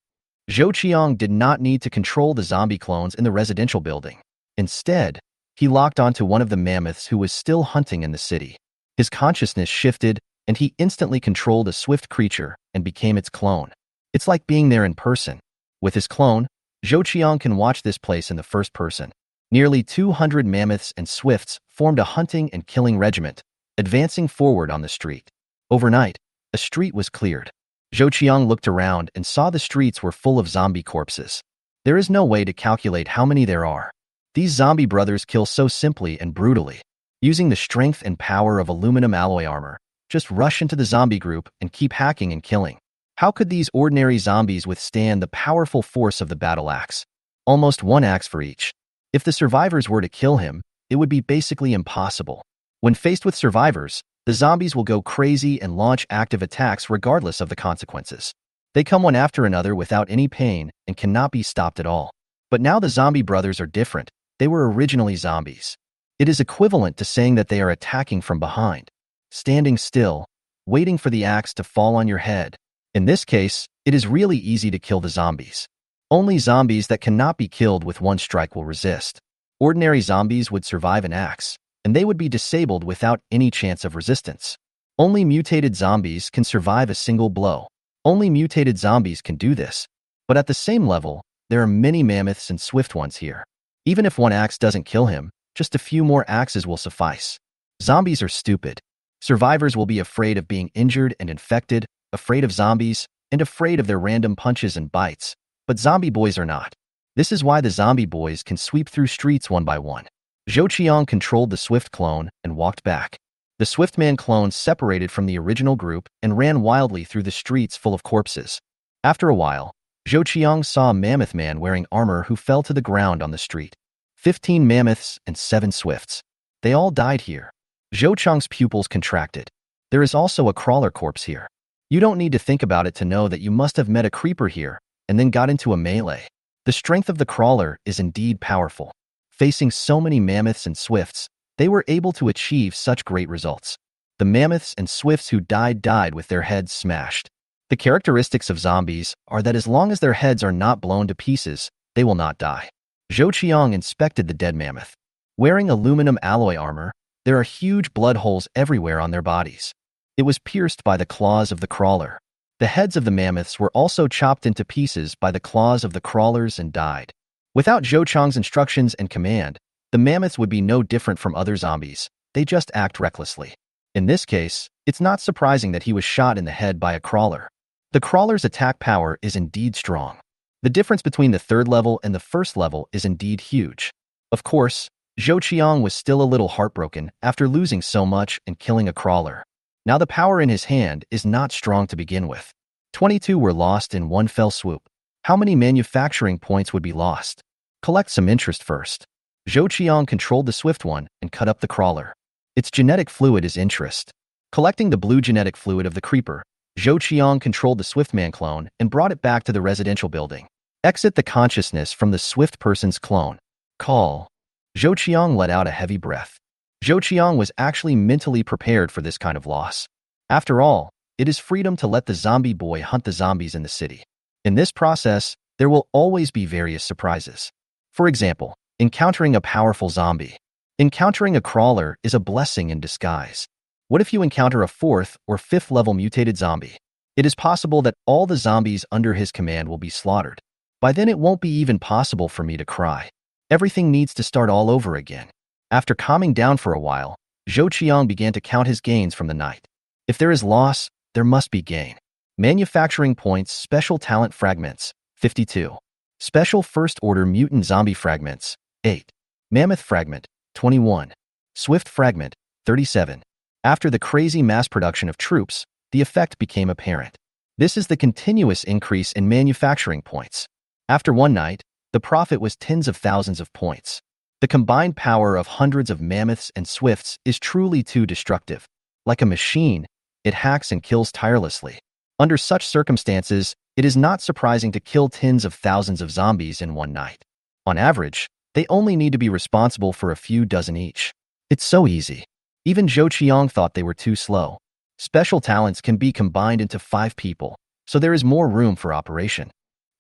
Zhou Qiang did not need to control the zombie clones in the residential building. Instead, he locked onto one of the mammoths who was still hunting in the city. His consciousness shifted, and he instantly controlled a swift creature and became its clone. It's like being there in person. With his clone, Zhou Qiang can watch this place in the first person. Nearly 200 mammoths and swifts formed a hunting and killing regiment, advancing forward on the street. Overnight, a street was cleared. Zhou Qiang looked around and saw the streets were full of zombie corpses. There is no way to calculate how many there are. These zombie brothers kill so simply and brutally. Using the strength and power of aluminum alloy armor, just rush into the zombie group and keep hacking and killing. How could these ordinary zombies withstand the powerful force of the battle axe? Almost 1 axe for each. If the survivors were to kill him, it would be basically impossible. When faced with survivors, the zombies will go crazy and launch active attacks regardless of the consequences. They come one after another without any pain and cannot be stopped at all. But now the zombie brothers are different. They were originally zombies. It is equivalent to saying that they are attacking from behind, standing still, waiting for the axe to fall on your head. In this case, it is really easy to kill the zombies. Only zombies that cannot be killed with 1 strike will resist. Ordinary zombies would survive an axe, and they would be disabled without any chance of resistance. Only mutated zombies can survive a single blow. Only mutated zombies can do this. But at the same level, there are many mammoths and swift ones here. Even if 1 axe doesn't kill him, just a few more axes will suffice. Zombies are stupid. Survivors will be afraid of being injured and infected, afraid of zombies, and afraid of their random punches and bites. But zombie boys are not. This is why the zombie boys can sweep through streets one by one. Zhou Qiang controlled the swift clone and walked back. The swift man clone separated from the original group and ran wildly through the streets full of corpses. After a while, Zhou Qiang saw a mammoth man wearing armor who fell to the ground on the street. 15 mammoths and 7 swifts. They all died here. Zhou Qiang's pupils contracted. There is also a crawler corpse here. You don't need to think about it to know that you must have met a creeper here and then got into a melee. The strength of the crawler is indeed powerful. Facing so many mammoths and swifts, they were able to achieve such great results. The mammoths and swifts who died with their heads smashed. The characteristics of zombies are that as long as their heads are not blown to pieces, they will not die. Zhou Qiang inspected the dead mammoth. Wearing aluminum alloy armor, there are huge blood holes everywhere on their bodies. It was pierced by the claws of the crawler. The heads of the mammoths were also chopped into pieces by the claws of the crawlers and died. Without Zhou Qiang's instructions and command, the mammoths would be no different from other zombies. They just act recklessly. In this case, it's not surprising that he was shot in the head by a crawler. The crawler's attack power is indeed strong. The difference between the 3rd level and the 1st level is indeed huge. Of course, Zhou Qiang was still a little heartbroken after losing so much and killing a crawler. Now the power in his hand is not strong to begin with. 22 were lost in 1 fell swoop. How many manufacturing points would be lost? Collect some interest first. Zhou Qiang controlled the swift one and cut up the crawler. Its genetic fluid is interest. Collecting the blue genetic fluid of the creeper, Zhou Qiang controlled the swift man clone and brought it back to the residential building. Exit the consciousness from the swift person's clone. Call. Zhou Qiang let out a heavy breath. Zhou Qiang was actually mentally prepared for this kind of loss. After all, it is freedom to let the zombie boy hunt the zombies in the city. In this process, there will always be various surprises. For example, encountering a powerful zombie. Encountering a crawler is a blessing in disguise. What if you encounter a 4th or 5th level mutated zombie? It is possible that all the zombies under his command will be slaughtered. By then it won't be even possible for me to cry. Everything needs to start all over again. After calming down for a while, Zhou Qiang began to count his gains from the night. If there is loss, there must be gain. Manufacturing points, special talent fragments, 52. Special first order mutant zombie fragments, 8. Mammoth fragment, 21. Swift fragment, 37. After the crazy mass production of troops, the effect became apparent. This is the continuous increase in manufacturing points. After one night, the profit was tens of thousands of points. The combined power of hundreds of mammoths and swifts is truly too destructive. Like a machine, it hacks and kills tirelessly. Under such circumstances, it is not surprising to kill tens of thousands of zombies in one night. On average, they only need to be responsible for a few dozen each. It's so easy. Even Zhou Qiang thought they were too slow. Special talents can be combined into 5 people, so there is more room for operation.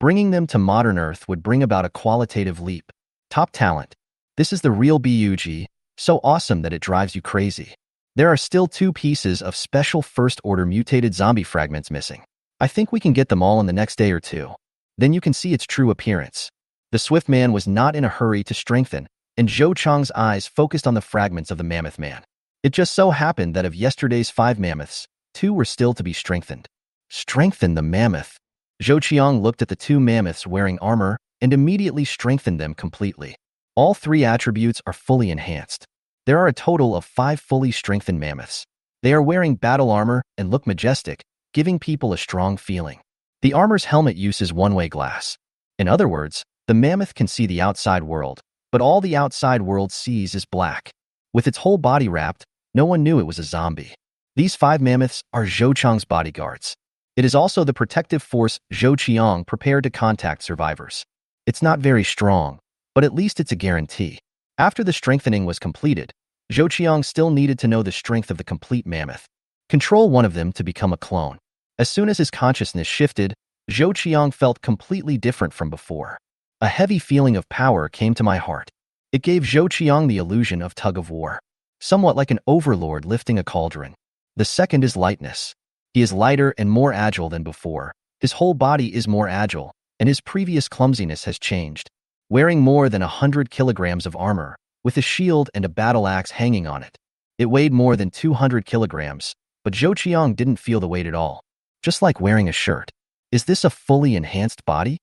Bringing them to modern Earth would bring about a qualitative leap. Top talent. This is the real bug, so awesome that it drives you crazy. There are still 2 pieces of special first-order mutated zombie fragments missing. I think we can get them all in the next day or 2. Then you can see its true appearance. The Swift Man was not in a hurry to strengthen, and Zhou Qiang's eyes focused on the fragments of the Mammoth Man. It just so happened that of yesterday's 5 mammoths, 2 were still to be strengthened. Strengthen the mammoth. Zhou Qiang looked at the 2 mammoths wearing armor and immediately strengthened them completely. All 3 attributes are fully enhanced. There are a total of 5 fully strengthened mammoths. They are wearing battle armor and look majestic, giving people a strong feeling. The armor's helmet uses one-way glass. In other words, the mammoth can see the outside world, but all the outside world sees is black. With its whole body wrapped, no one knew it was a zombie. These 5 mammoths are Zhou Qiang's bodyguards. It is also the protective force Zhou Qiang prepared to contact survivors. It's not very strong, but at least it's a guarantee. After the strengthening was completed, Zhou Qiang still needed to know the strength of the complete mammoth. Control one of them to become a clone. As soon as his consciousness shifted, Zhou Qiang felt completely different from before. A heavy feeling of power came to my heart. It gave Zhou Qiang the illusion of tug-of-war, somewhat like an overlord lifting a cauldron. The second is lightness. He is lighter and more agile than before. His whole body is more agile, and his previous clumsiness has changed. Wearing more than 100 kilograms of armor, with a shield and a battle axe hanging on it. It weighed more than 200 kilograms, but Zhou Qiang didn't feel the weight at all. Just like wearing a shirt. Is this a fully enhanced body?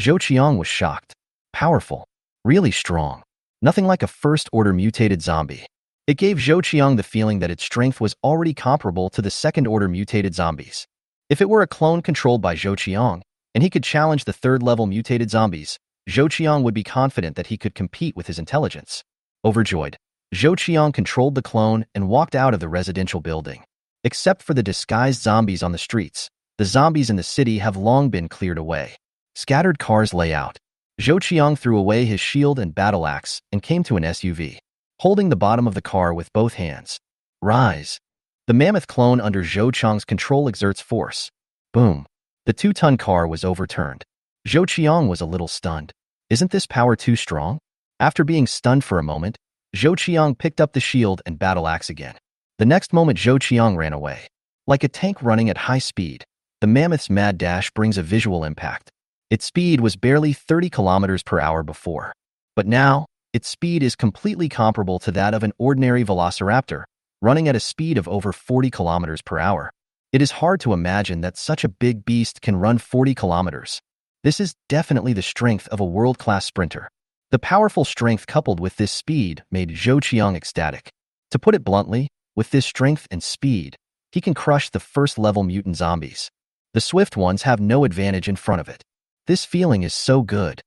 Zhou Qiang was shocked. Powerful. Really strong. Nothing like a first-order mutated zombie. It gave Zhou Qiang the feeling that its strength was already comparable to the second-order mutated zombies. If it were a clone controlled by Zhou Qiang, and he could challenge the third-level mutated zombies, Zhou Qiang would be confident that he could compete with his intelligence. Overjoyed, Zhou Qiang controlled the clone and walked out of the residential building. Except for the disguised zombies on the streets, the zombies in the city have long been cleared away. Scattered cars lay out. Zhou Qiang threw away his shield and battle axe and came to an SUV, holding the bottom of the car with both hands. Rise. The mammoth clone under Zhou Qiang's control exerts force. Boom. The 2-ton car was overturned. Zhou Qiang was a little stunned. Isn't this power too strong? After being stunned for a moment, Zhou Qiang picked up the shield and battle axe again. The next moment Zhou Qiang ran away. Like a tank running at high speed, the mammoth's mad dash brings a visual impact. Its speed was barely 30 kilometers per hour before. But now, its speed is completely comparable to that of an ordinary velociraptor, running at a speed of over 40 kilometers per hour. It is hard to imagine that such a big beast can run 40 kilometers. This is definitely the strength of a world-class sprinter. The powerful strength coupled with this speed made Zhou Qiang ecstatic. To put it bluntly, with this strength and speed, he can crush the first-level mutant zombies. The swift ones have no advantage in front of it. This feeling is so good.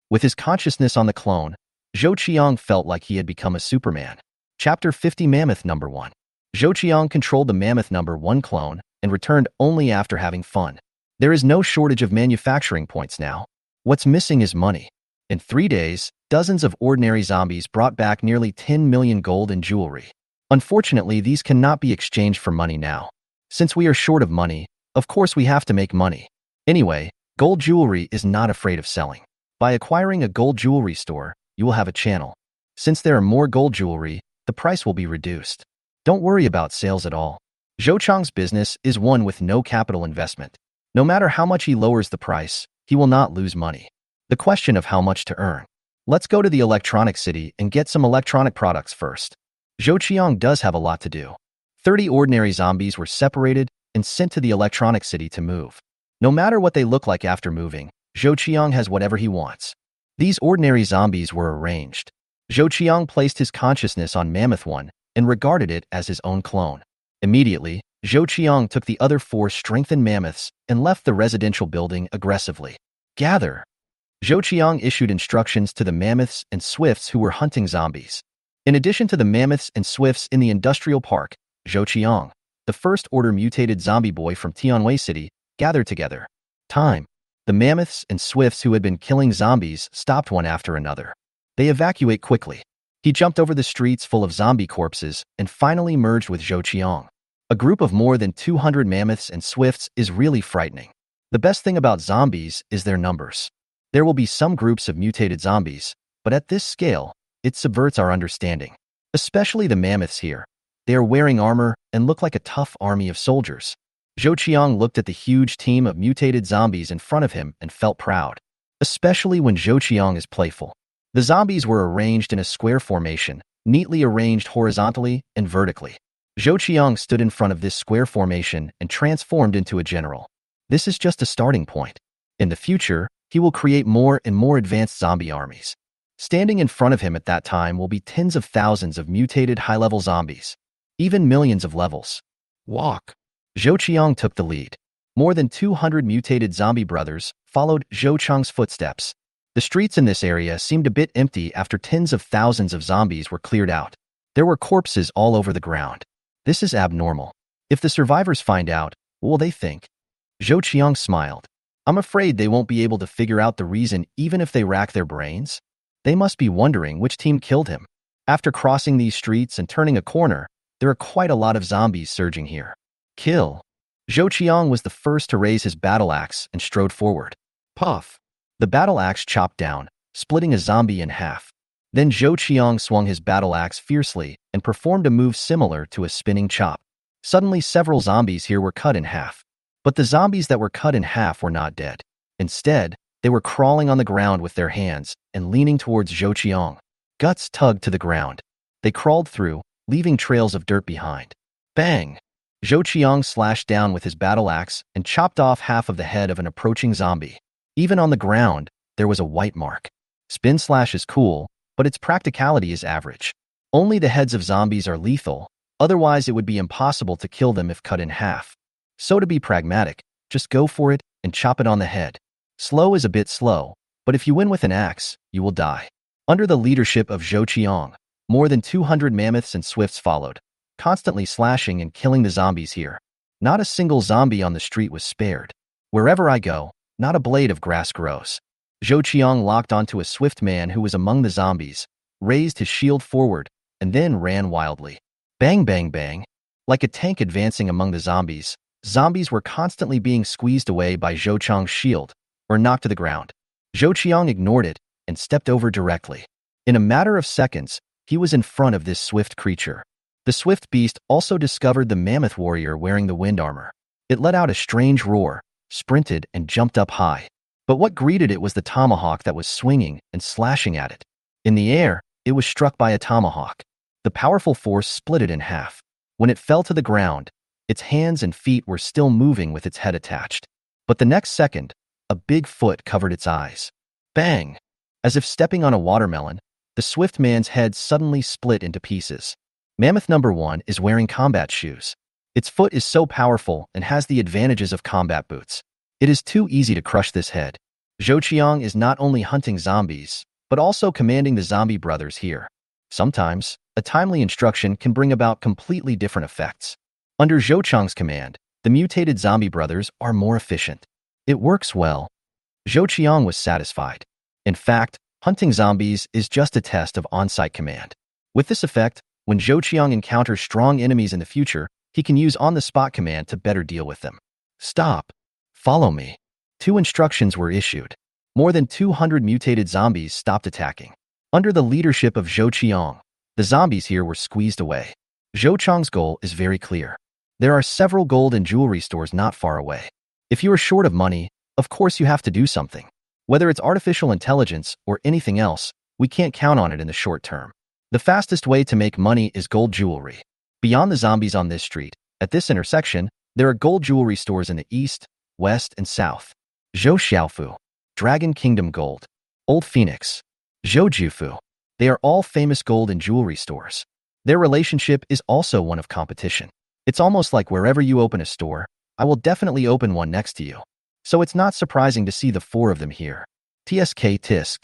With his consciousness on the clone, Zhou Qiang felt like he had become a Superman. Chapter 50 Mammoth Number 1. Zhou Qiang controlled the Mammoth Number 1 clone and returned only after having fun. There is no shortage of manufacturing points now. What's missing is money. In 3 days, dozens of ordinary zombies brought back nearly 10 million gold and jewelry. Unfortunately, these cannot be exchanged for money now. Since we are short of money, of course we have to make money. Anyway, gold jewelry is not afraid of selling. By acquiring a gold jewelry store, you will have a channel. Since there are more gold jewelry, the price will be reduced. Don't worry about sales at all. Zhou Qiang's business is one with no capital investment. No matter how much he lowers the price, he will not lose money. The question of how much to earn. Let's go to the electronic city and get some electronic products first. Zhou Qiang does have a lot to do. 30 ordinary zombies were separated and sent to the electronic city to move. No matter what they look like after moving, Zhou Qiang has whatever he wants. These ordinary zombies were arranged. Zhou Qiang placed his consciousness on Mammoth 1 and regarded it as his own clone. Immediately, Zhou Qiang took the other 4 strengthened mammoths and left the residential building aggressively. Gather! Zhou Qiang issued instructions to the mammoths and swifts who were hunting zombies. In addition to the mammoths and swifts in the industrial park, Zhou Qiang, the first-order mutated zombie boy from Tianwei City, gathered together. Time. The mammoths and swifts who had been killing zombies stopped one after another. They evacuate quickly. He jumped over the streets full of zombie corpses and finally merged with Zhou Qiang. A group of more than 200 mammoths and swifts is really frightening. The best thing about zombies is their numbers. There will be some groups of mutated zombies, but at this scale, it subverts our understanding. Especially the mammoths here. They are wearing armor and look like a tough army of soldiers. Zhou Qiang looked at the huge team of mutated zombies in front of him and felt proud. Especially when Zhou Qiang is playful. The zombies were arranged in a square formation, neatly arranged horizontally and vertically. Zhou Qiang stood in front of this square formation and transformed into a general. This is just a starting point. In the future, he will create more and more advanced zombie armies. Standing in front of him at that time will be tens of thousands of mutated high-level zombies. Even millions of levels. Walk. Zhou Qiang took the lead. More than 200 mutated zombie brothers followed Zhou Qiang's footsteps. The streets in this area seemed a bit empty after tens of thousands of zombies were cleared out. There were corpses all over the ground. This is abnormal. If the survivors find out, what will they think? Zhou Qiang smiled. I'm afraid they won't be able to figure out the reason even if they rack their brains. They must be wondering which team killed him. After crossing these streets and turning a corner, there are quite a lot of zombies surging here. Kill. Zhou Qiang was the first to raise his battle axe and strode forward. Puff. The battle axe chopped down, splitting a zombie in half. Then Zhou Qiang swung his battle axe fiercely and performed a move similar to a spinning chop. Suddenly, several zombies here were cut in half. But the zombies that were cut in half were not dead. Instead, they were crawling on the ground with their hands and leaning towards Zhou Qiang. Guts tugged to the ground. They crawled through, leaving trails of dirt behind. Bang! Zhou Qiang slashed down with his battle axe and chopped off half of the head of an approaching zombie. Even on the ground, there was a white mark. Spin slash is cool, but its practicality is average. Only the heads of zombies are lethal, otherwise it would be impossible to kill them if cut in half. So to be pragmatic, just go for it and chop it on the head. Slow is a bit slow, but if you win with an axe, you will die. Under the leadership of Zhou Qiang, more than 200 mammoths and swifts followed, constantly slashing and killing the zombies here. Not a single zombie on the street was spared. Wherever I go, not a blade of grass grows. Zhou Qiang locked onto a swift man who was among the zombies, raised his shield forward, and then ran wildly. Bang, bang, bang. Like a tank advancing among the zombies, zombies were constantly being squeezed away by Zhou Qiang's shield, or knocked to the ground. Zhou Qiang ignored it and stepped over directly. In a matter of seconds, he was in front of this swift creature. The swift beast also discovered the mammoth warrior wearing the wind armor. It let out a strange roar, sprinted, and jumped up high. But what greeted it was the tomahawk that was swinging and slashing at it. In the air, it was struck by a tomahawk. The powerful force split it in half. When it fell to the ground, its hands and feet were still moving with its head attached. But the next second, a big foot covered its eyes. Bang! As if stepping on a watermelon, the swift man's head suddenly split into pieces. Mammoth number 1 is wearing combat shoes. Its foot is so powerful and has the advantages of combat boots. It is too easy to crush this head. Zhou Qiang is not only hunting zombies, but also commanding the zombie brothers here. Sometimes, a timely instruction can bring about completely different effects. Under Zhou Qiang's command, the mutated zombie brothers are more efficient. It works well. Zhou Qiang was satisfied. In fact, hunting zombies is just a test of on-site command. With this effect, when Zhou Qiang encounters strong enemies in the future, he can use on-the-spot command to better deal with them. Stop. Follow me. 2 instructions were issued. More than 200 mutated zombies stopped attacking. Under the leadership of Zhou Qiang, the zombies here were squeezed away. Zhou Qiang's goal is very clear. There are several gold and jewelry stores not far away. If you are short of money, of course you have to do something. Whether it's artificial intelligence or anything else, we can't count on it in the short term. The fastest way to make money is gold jewelry. Beyond the zombies on this street, at this intersection, there are gold jewelry stores in the east, west, and south. Zhou Xiaofu, Dragon Kingdom Gold, Old Phoenix, Zhou Jiufu. They are all famous gold and jewelry stores. Their relationship is also one of competition. It's almost like wherever you open a store, I will definitely open one next to you. So it's not surprising to see the four of them here. TSK Tisk.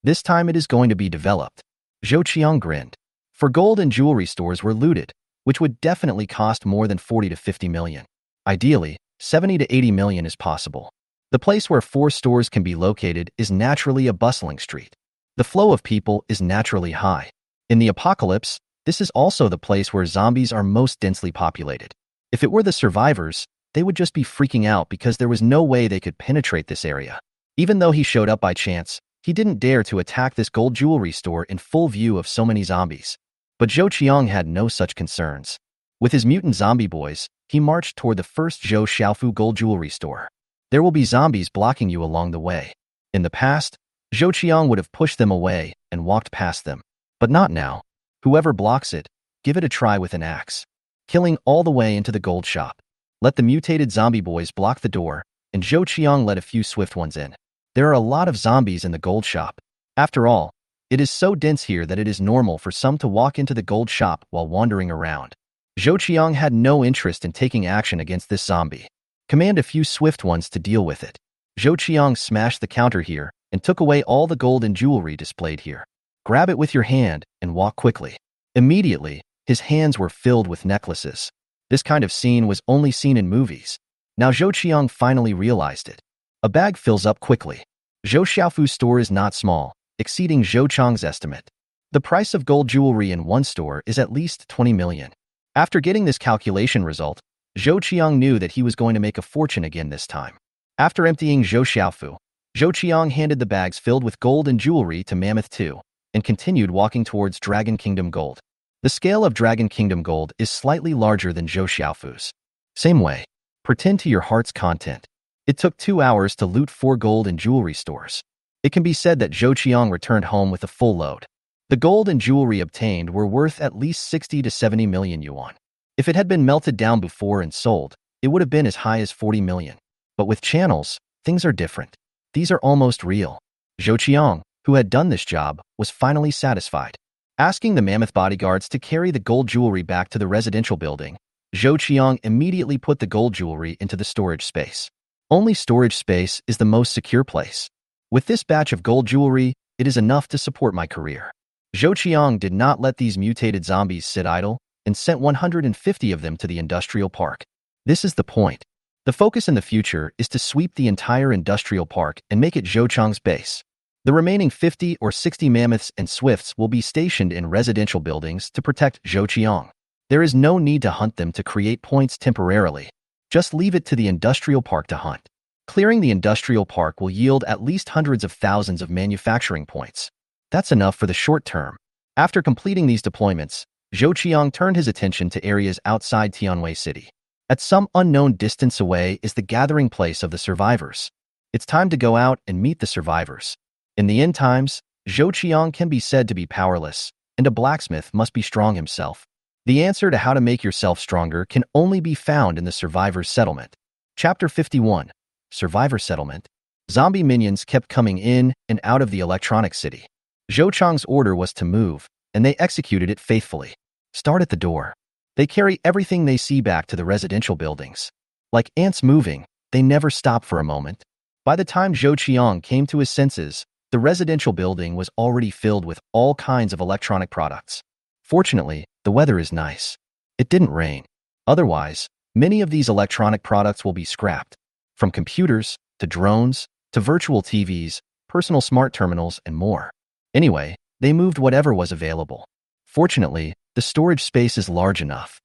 This time it is going to be developed. Zhou Qiang grinned. For gold and jewelry stores were looted, which would definitely cost more than 40 to 50 million. Ideally, 70 to 80 million is possible. The place where four stores can be located is naturally a bustling street. The flow of people is naturally high. In the apocalypse, this is also the place where zombies are most densely populated. If it were the survivors, they would just be freaking out because there was no way they could penetrate this area. Even though he showed up by chance, he didn't dare to attack this gold jewelry store in full view of so many zombies. But Zhou Qiang had no such concerns. With his mutant zombie boys, he marched toward the first Zhou Xiaofu gold jewelry store. There will be zombies blocking you along the way. In the past, Zhou Qiang would have pushed them away and walked past them. But not now. Whoever blocks it, give it a try with an axe. Killing all the way into the gold shop. Let the mutated zombie boys block the door, and Zhou Qiang let a few swift ones in. There are a lot of zombies in the gold shop. After all, it is so dense here that it is normal for some to walk into the gold shop while wandering around. Zhou Qiang had no interest in taking action against this zombie. Command a few swift ones to deal with it. Zhou Qiang smashed the counter here and took away all the gold and jewelry displayed here. Grab it with your hand and walk quickly. Immediately, his hands were filled with necklaces. This kind of scene was only seen in movies. Now Zhou Qiang finally realized it. A bag fills up quickly. Zhou Xiaofu's store is not small, exceeding Zhou Qiang's estimate. The price of gold jewelry in one store is at least 20 million. After getting this calculation result, Zhou Qiang knew that he was going to make a fortune again this time. After emptying Zhou Xiaofu, Zhou Qiang handed the bags filled with gold and jewelry to Mammoth 2 and continued walking towards Dragon Kingdom Gold. The scale of Dragon Kingdom Gold is slightly larger than Zhou Xiaofu's. Same way. Pretend to your heart's content. It took 2 hours to loot 4 gold and jewelry stores. It can be said that Zhou Qiang returned home with a full load. The gold and jewelry obtained were worth at least 60 to 70 million yuan. If it had been melted down before and sold, it would have been as high as 40 million. But with channels, things are different. These are almost real. Zhou Qiang, who had done this job, was finally satisfied. Asking the mammoth bodyguards to carry the gold jewelry back to the residential building, Zhou Qiang immediately put the gold jewelry into the storage space. Only storage space is the most secure place. With this batch of gold jewelry, it is enough to support my career. Zhou Qiang did not let these mutated zombies sit idle and sent 150 of them to the industrial park. This is the point. The focus in the future is to sweep the entire industrial park and make it Zhou Qiang's base. The remaining 50 or 60 mammoths and swifts will be stationed in residential buildings to protect Zhou Qiang. There is no need to hunt them to create points temporarily. Just leave it to the industrial park to hunt. Clearing the industrial park will yield at least hundreds of thousands of manufacturing points. That's enough for the short term. After completing these deployments, Zhou Qiang turned his attention to areas outside Tianwei City. At some unknown distance away is the gathering place of the survivors. It's time to go out and meet the survivors. In the end times, Zhou Qiang can be said to be powerless, and a blacksmith must be strong himself. The answer to how to make yourself stronger can only be found in the Survivor's Settlement. Chapter 51. Survivor Settlement. Zombie minions kept coming in and out of the electronic city. Zhou Qiang's order was to move, and they executed it faithfully. Start at the door. They carry everything they see back to the residential buildings. Like ants moving, they never stop for a moment. By the time Zhou Qiang came to his senses, the residential building was already filled with all kinds of electronic products. Fortunately, the weather is nice. It didn't rain. Otherwise, many of these electronic products will be scrapped. From computers, to drones, to virtual TVs, personal smart terminals, and more. Anyway, they moved whatever was available. Fortunately, the storage space is large enough.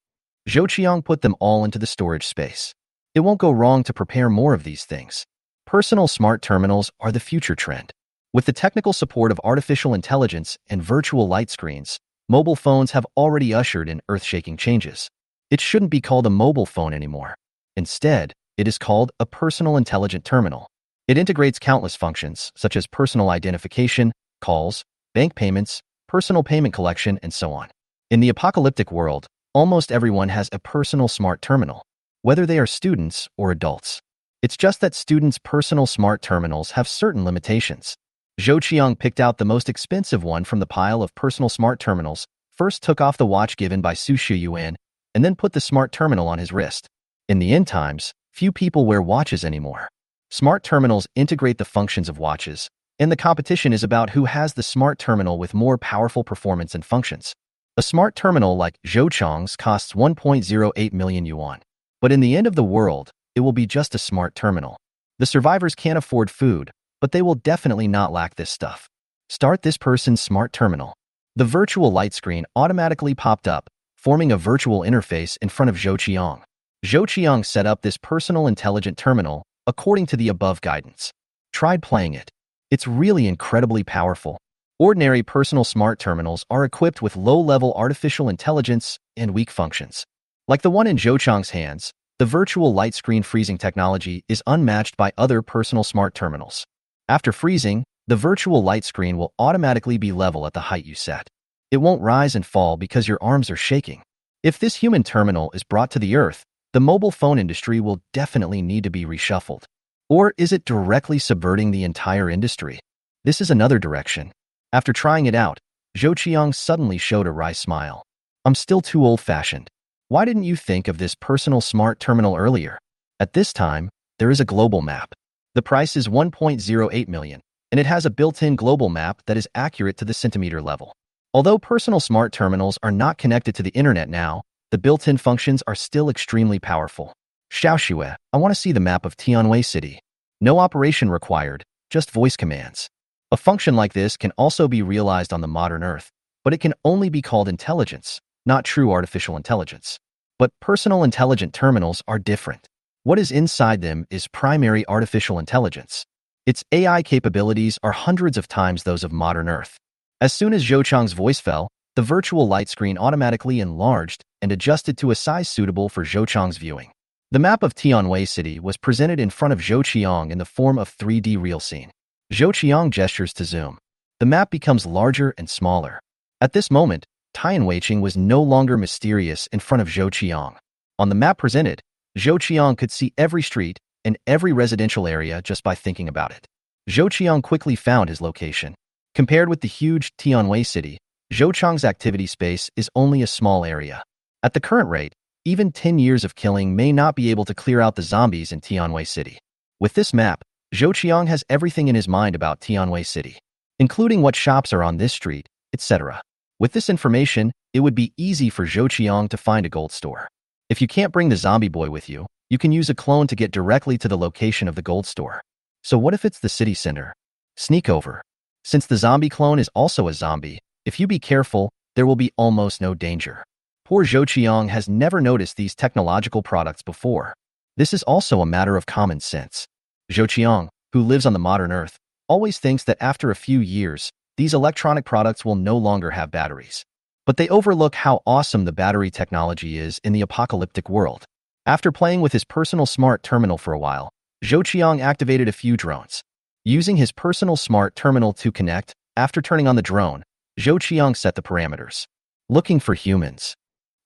Zhou Qiang put them all into the storage space. It won't go wrong to prepare more of these things. Personal smart terminals are the future trend. With the technical support of artificial intelligence and virtual light screens, mobile phones have already ushered in earth-shaking changes. It shouldn't be called a mobile phone anymore. Instead, it is called a personal intelligent terminal. It integrates countless functions, such as personal identification, calls, bank payments, personal payment collection, and so on. In the apocalyptic world, almost everyone has a personal smart terminal, whether they are students or adults. It's just that students' personal smart terminals have certain limitations. Zhou Qiang picked out the most expensive one from the pile of personal smart terminals, first took off the watch given by Yuan, and then put the smart terminal on his wrist. In the end times, few people wear watches anymore. Smart terminals integrate the functions of watches, and the competition is about who has the smart terminal with more powerful performance and functions. A smart terminal like Zhou Qiang's costs 1.08 million yuan. But in the end of the world, it will be just a smart terminal. The survivors can't afford food, but they will definitely not lack this stuff. Start this person's smart terminal. The virtual light screen automatically popped up, forming a virtual interface in front of Zhou Qiang. Zhou Qiang set up this personal intelligent terminal according to the above guidance. Tried playing it. It's really incredibly powerful. Ordinary personal smart terminals are equipped with low-level artificial intelligence and weak functions. Like the one in Zhou Qiang's hands, the virtual light screen freezing technology is unmatched by other personal smart terminals. After freezing, the virtual light screen will automatically be level at the height you set. It won't rise and fall because your arms are shaking. If this human terminal is brought to the Earth, the mobile phone industry will definitely need to be reshuffled. Or is it directly subverting the entire industry? This is another direction. After trying it out, Zhou Qiang suddenly showed a wry smile. I'm still too old-fashioned. Why didn't you think of this personal smart terminal earlier? At this time, there is a global map. The price is 1.08 million, and it has a built-in global map that is accurate to the centimeter level. Although personal smart terminals are not connected to the internet now, the built-in functions are still extremely powerful. Xiaoxue, I want to see the map of Tianwei City. No operation required, just voice commands. A function like this can also be realized on the modern Earth, but it can only be called intelligence, not true artificial intelligence. But personal intelligent terminals are different. What is inside them is primary artificial intelligence. Its AI capabilities are hundreds of times those of modern Earth. As soon as Zhou Qiang's voice fell, the virtual light screen automatically enlarged and adjusted to a size suitable for Zhou Qiang's viewing. The map of Tianwei City was presented in front of Zhou Qiang in the form of 3D real scene. Zhou Qiang gestures to zoom. The map becomes larger and smaller. At this moment, Tianwei was no longer mysterious in front of Zhou Qiang. On the map presented, Zhou Qiang could see every street and every residential area just by thinking about it. Zhou Qiang quickly found his location. Compared with the huge Tianwei City, Zhou Qiang's activity space is only a small area. At the current rate, even 10 years of killing may not be able to clear out the zombies in Tianwei City. With this map, Zhou Qiang has everything in his mind about Tianwei City, including what shops are on this street, etc. With this information, it would be easy for Zhou Qiang to find a gold store. If you can't bring the zombie boy with you, you can use a clone to get directly to the location of the gold store. So what if it's the city center? Sneak over. Since the zombie clone is also a zombie, if you be careful, there will be almost no danger. Poor Zhou Qiang has never noticed these technological products before. This is also a matter of common sense. Zhou Qiang, who lives on the modern Earth, always thinks that after a few years, these electronic products will no longer have batteries. But they overlook how awesome the battery technology is in the apocalyptic world. After playing with his personal smart terminal for a while, Zhou Qiang activated a few drones. Using his personal smart terminal to connect, after turning on the drone, Zhou Qiang set the parameters. Looking for humans.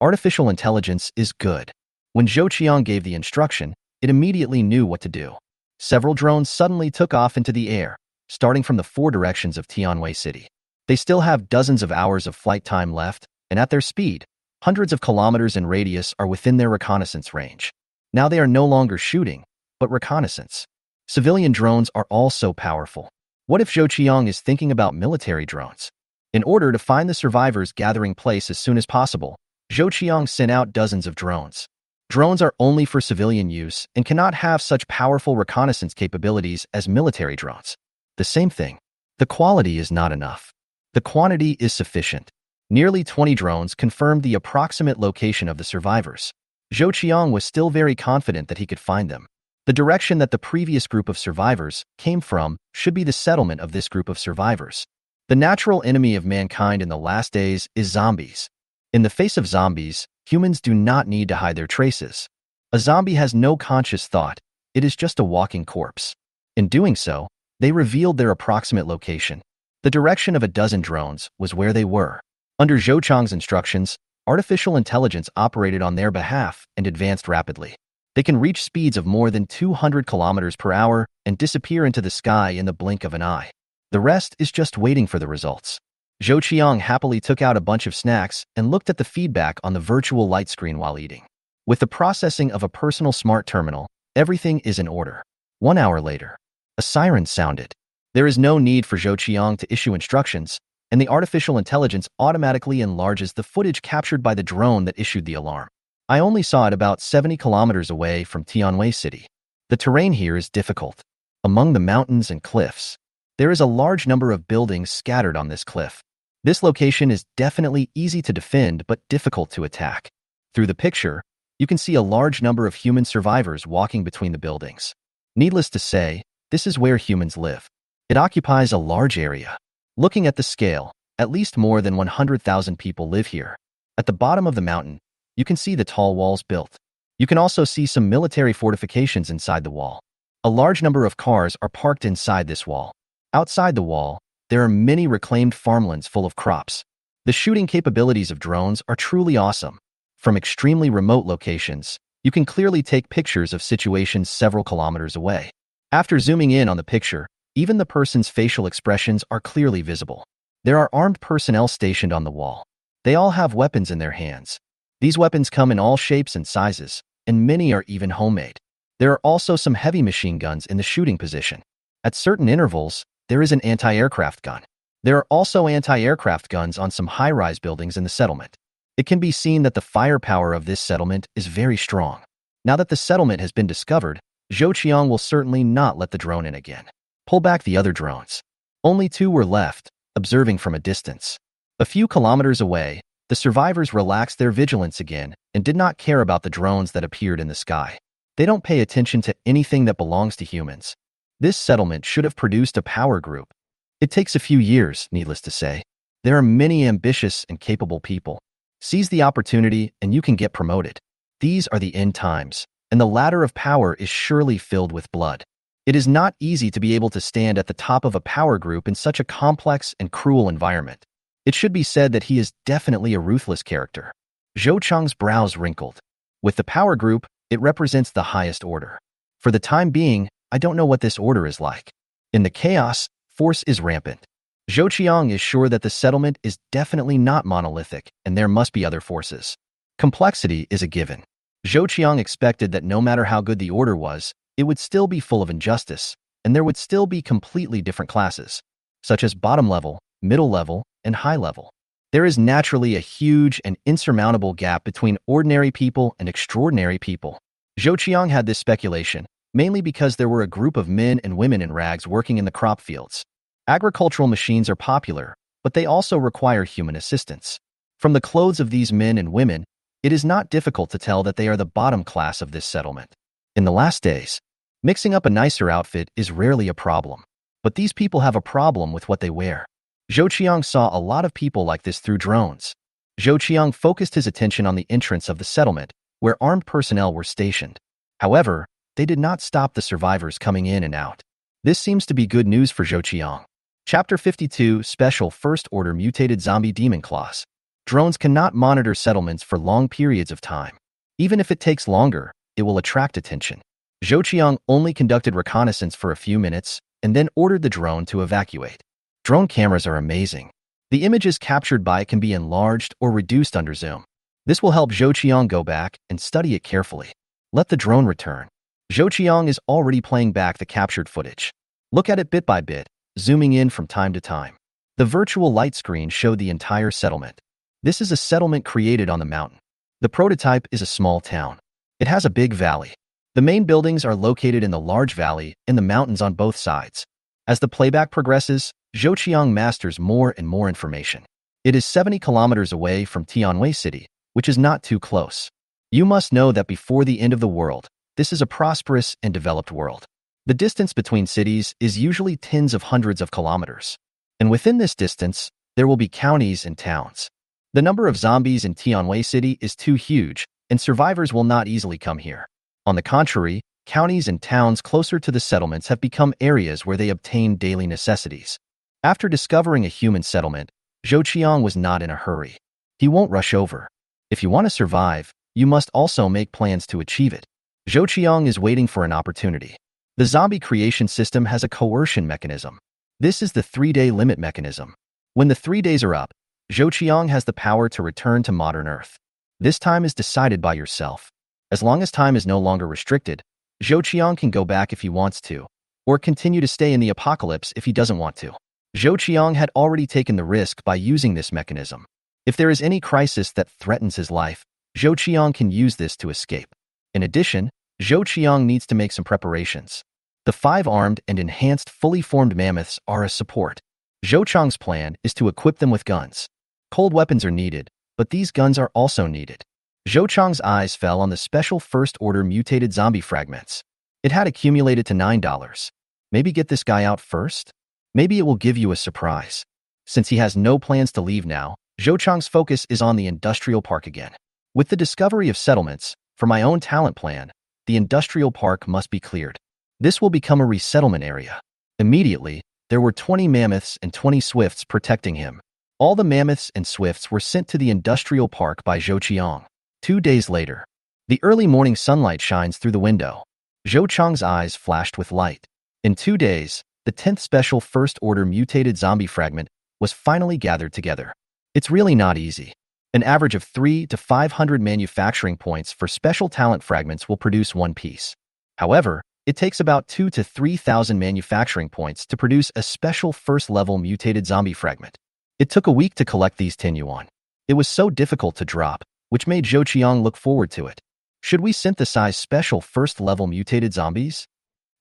Artificial intelligence is good. When Zhou Qiang gave the instruction, it immediately knew what to do. Several drones suddenly took off into the air, starting from the 4 directions of Tianwei City. They still have dozens of hours of flight time left, and at their speed, hundreds of kilometers in radius are within their reconnaissance range. Now they are no longer shooting, but reconnaissance. Civilian drones are also powerful. What if Zhou Qiang is thinking about military drones? In order to find the survivors gathering place as soon as possible, Zhou Qiang sent out dozens of drones. Drones are only for civilian use and cannot have such powerful reconnaissance capabilities as military drones. The same thing. The quality is not enough. The quantity is sufficient. Nearly 20 drones confirmed the approximate location of the survivors. Zhou Qiang was still very confident that he could find them. The direction that the previous group of survivors came from should be the settlement of this group of survivors. The natural enemy of mankind in the last days is zombies. In the face of zombies, humans do not need to hide their traces. A zombie has no conscious thought, it is just a walking corpse. In doing so, they revealed their approximate location. The direction of a dozen drones was where they were. Under Zhou Qiang's instructions, artificial intelligence operated on their behalf and advanced rapidly. They can reach speeds of more than 200 kilometers per hour and disappear into the sky in the blink of an eye. The rest is just waiting for the results. Zhou Qiang happily took out a bunch of snacks and looked at the feedback on the virtual light screen while eating. With the processing of a personal smart terminal, everything is in order. 1 hour later, a siren sounded. There is no need for Zhou Qiang to issue instructions, and the artificial intelligence automatically enlarges the footage captured by the drone that issued the alarm. I only saw it about 70 kilometers away from Tianwei City. The terrain here is difficult. Among the mountains and cliffs, there is a large number of buildings scattered on this cliff. This location is definitely easy to defend but difficult to attack. Through the picture, you can see a large number of human survivors walking between the buildings. Needless to say, this is where humans live. It occupies a large area. Looking at the scale, at least more than 100,000 people live here. At the bottom of the mountain, you can see the tall walls built. You can also see some military fortifications inside the wall. A large number of cars are parked inside this wall. Outside the wall, there are many reclaimed farmlands full of crops. The shooting capabilities of drones are truly awesome. From extremely remote locations, you can clearly take pictures of situations several kilometers away. After zooming in on the picture, even the person's facial expressions are clearly visible. There are armed personnel stationed on the wall. They all have weapons in their hands. These weapons come in all shapes and sizes, and many are even homemade. There are also some heavy machine guns in the shooting position. At certain intervals, there is an anti-aircraft gun. There are also anti-aircraft guns on some high-rise buildings in the settlement. It can be seen that the firepower of this settlement is very strong. Now that the settlement has been discovered, Zhou Qiang will certainly not let the drone in again. Pull back the other drones. Only 2 were left, observing from a distance. A few kilometers away, the survivors relaxed their vigilance again and did not care about the drones that appeared in the sky. They don't pay attention to anything that belongs to humans. This settlement should have produced a power group. It takes a few years, needless to say. There are many ambitious and capable people. Seize the opportunity and you can get promoted. These are the end times, and the ladder of power is surely filled with blood. It is not easy to be able to stand at the top of a power group in such a complex and cruel environment. It should be said that he is definitely a ruthless character. Zhou Qiang's brows wrinkled. With the power group, it represents the highest order. For the time being, I don't know what this order is like. In the chaos, force is rampant. Zhou Qiang is sure that the settlement is definitely not monolithic, and there must be other forces. Complexity is a given. Zhou Qiang expected that no matter how good the order was, it would still be full of injustice, and there would still be completely different classes, such as bottom level, middle level, and high level. There is naturally a huge and insurmountable gap between ordinary people and extraordinary people. Zhou Qiang had this speculation, mainly because there were a group of men and women in rags working in the crop fields. Agricultural machines are popular, but they also require human assistance. From the clothes of these men and women, it is not difficult to tell that they are the bottom class of this settlement. In the last days, mixing up a nicer outfit is rarely a problem, but these people have a problem with what they wear. Zhou Qiang saw a lot of people like this through drones. Zhou Qiang focused his attention on the entrance of the settlement, where armed personnel were stationed. However, they did not stop the survivors coming in and out. This seems to be good news for Zhou Qiang. Chapter 52, Special First Order Mutated Zombie Demon Claws. Drones cannot monitor settlements for long periods of time. Even if it takes longer, it will attract attention. Zhou Qiang only conducted reconnaissance for a few minutes and then ordered the drone to evacuate. Drone cameras are amazing. The images captured by it can be enlarged or reduced under zoom. This will help Zhou Qiang go back and study it carefully. Let the drone return. Zhou Qiang is already playing back the captured footage. Look at it bit by bit, zooming in from time to time. The virtual light screen showed the entire settlement. This is a settlement created on the mountain. The prototype is a small town. It has a big valley. The main buildings are located in the large valley in the mountains on both sides. As the playback progresses, Zhou Qiang masters more and more information. It is 70 kilometers away from Tianwei City, which is not too close. You must know that before the end of the world, This is a prosperous and developed world. The distance between cities is usually tens of hundreds of kilometers. And within this distance, there will be counties and towns. The number of zombies in Tianwei City is too huge, and survivors will not easily come here. On the contrary, counties and towns closer to the settlements have become areas where they obtain daily necessities. After discovering a human settlement, Zhou Qiang was not in a hurry. He won't rush over. If you want to survive, you must also make plans to achieve it. Zhou Qiang is waiting for an opportunity. The zombie creation system has a coercion mechanism. This is the 3-day limit mechanism. When the 3 days are up, Zhou Qiang has the power to return to modern Earth. This time is decided by yourself. As long as time is no longer restricted, Zhou Qiang can go back if he wants to, or continue to stay in the apocalypse if he doesn't want to. Zhou Qiang had already taken the risk by using this mechanism. If there is any crisis that threatens his life, Zhou Qiang can use this to escape. In addition, Zhou Qiang needs to make some preparations. The 5-armed and enhanced fully formed mammoths are a support. Zhou Qiang's plan is to equip them with guns. Cold weapons are needed, but these guns are also needed. Zhou Qiang's eyes fell on the special first-order mutated zombie fragments. It had accumulated to $9. Maybe get this guy out first? Maybe it will give you a surprise. Since he has no plans to leave now, Zhou Qiang's focus is on the industrial park again. With the discovery of settlements, for my own talent plan, the industrial park must be cleared. This will become a resettlement area. Immediately, there were 20 mammoths and 20 swifts protecting him. All the mammoths and swifts were sent to the industrial park by Zhou Qiang. 2 days later, the early morning sunlight shines through the window. Zhou Qiang's eyes flashed with light. In 2 days, the 10th special first-order mutated zombie fragment was finally gathered together. It's really not easy. An average of 300 to 500 manufacturing points for special talent fragments will produce one piece. However, it takes about 2,000 to 3,000 manufacturing points to produce a special first-level mutated zombie fragment. It took a week to collect these 10 yuan. It was so difficult to drop, which made Zhou Qiang look forward to it. Should we synthesize special first-level mutated zombies?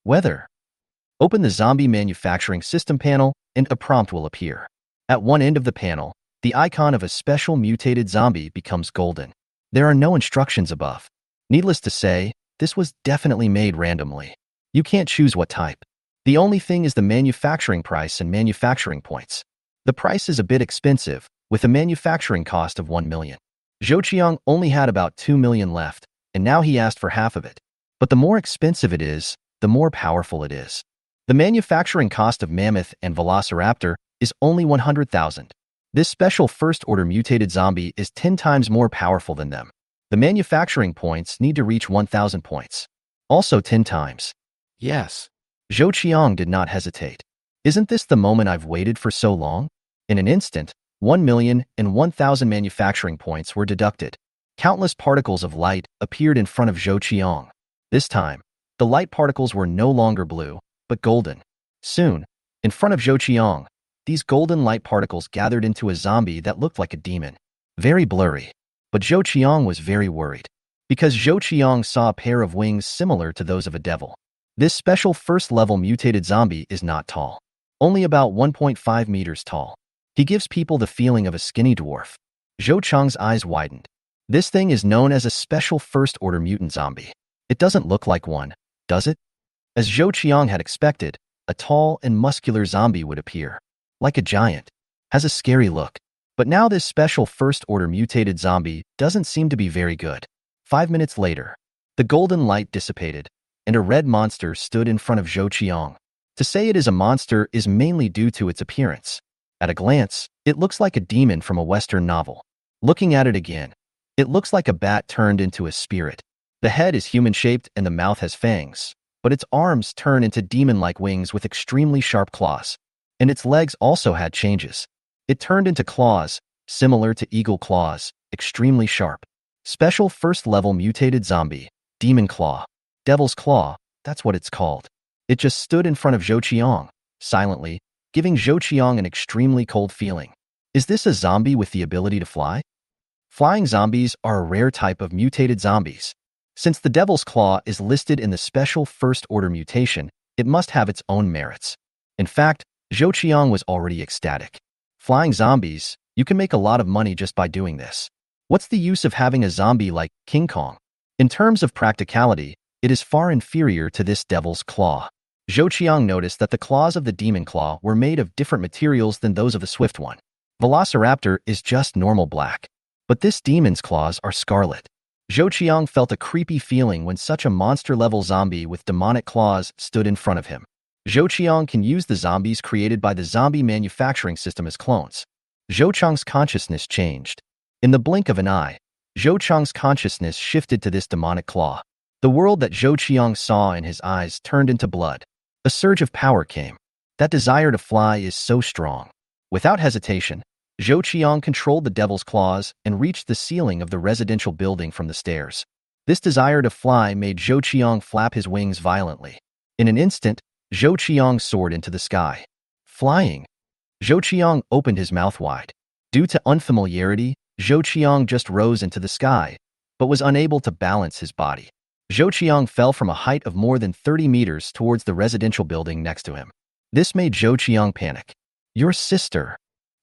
Whether. Open the zombie manufacturing system panel and a prompt will appear. At one end of the panel, the icon of a special mutated zombie becomes golden. There are no instructions above. Needless to say, this was definitely made randomly. You can't choose what type. The only thing is the manufacturing price and manufacturing points. The price is a bit expensive, with a manufacturing cost of 1 million. Zhou Qiang only had about 2 million left, and now he asked for half of it. But the more expensive it is, the more powerful it is. The manufacturing cost of Mammoth and Velociraptor is only 100,000. This special first-order mutated zombie is 10 times more powerful than them. The manufacturing points need to reach 1,000 points. Also 10 times. Yes. Zhou Qiang did not hesitate. Isn't this the moment I've waited for so long? In an instant, 1,001,000 manufacturing points were deducted. Countless particles of light appeared in front of Zhou Qiang. This time, the light particles were no longer blue, but golden. Soon, in front of Zhou Qiang, these golden light particles gathered into a zombie that looked like a demon. Very blurry. But Zhou Qiang was very worried, because Zhou Qiang saw a pair of wings similar to those of a devil. This special first-level mutated zombie is not tall. Only about 1.5 meters tall. He gives people the feeling of a skinny dwarf. Zhou Qiang's eyes widened. This thing is known as a special first-order mutant zombie. It doesn't look like one, does it? As Zhou Qiang had expected, a tall and muscular zombie would appear. Like a giant. Has a scary look. But now this special first-order mutated zombie doesn't seem to be very good. 5 minutes later, the golden light dissipated, and a red monster stood in front of Zhou Qiang. To say it is a monster is mainly due to its appearance. At a glance, it looks like a demon from a Western novel. Looking at it again, it looks like a bat turned into a spirit. The head is human-shaped and the mouth has fangs, but its arms turn into demon-like wings with extremely sharp claws. And its legs also had changes. It turned into claws, similar to eagle claws, extremely sharp. Special first-level mutated zombie, demon claw. Devil's claw, that's what it's called. It just stood in front of Zhou Qiang, silently, giving Zhou Qiang an extremely cold feeling. Is this a zombie with the ability to fly? Flying zombies are a rare type of mutated zombies. Since the Devil's Claw is listed in the special first-order mutation, it must have its own merits. In fact, Zhou Qiang was already ecstatic. Flying zombies, you can make a lot of money just by doing this. What's the use of having a zombie like King Kong? In terms of practicality, It is far inferior to this devil's claw. Zhou Qiang noticed that the claws of the demon claw were made of different materials than those of the swift one. Velociraptor is just normal black, but this demon's claws are scarlet. Zhou Qiang felt a creepy feeling when such a monster-level zombie with demonic claws stood in front of him. Zhou Qiang can use the zombies created by the zombie manufacturing system as clones. Zhou Qiang's consciousness changed. In the blink of an eye, Zhou Qiang's consciousness shifted to this demonic claw. The world that Zhou Qiang saw in his eyes turned into blood. A surge of power came. That desire to fly is so strong. Without hesitation, Zhou Qiang controlled the devil's claws and reached the ceiling of the residential building from the stairs. This desire to fly made Zhou Qiang flap his wings violently. In an instant, Zhou Qiang soared into the sky. Flying. Zhou Qiang opened his mouth wide. Due to unfamiliarity, Zhou Qiang just rose into the sky, but was unable to balance his body. Zhou Qiang fell from a height of more than 30 meters towards the residential building next to him. This made Zhou Qiang panic. Your sister.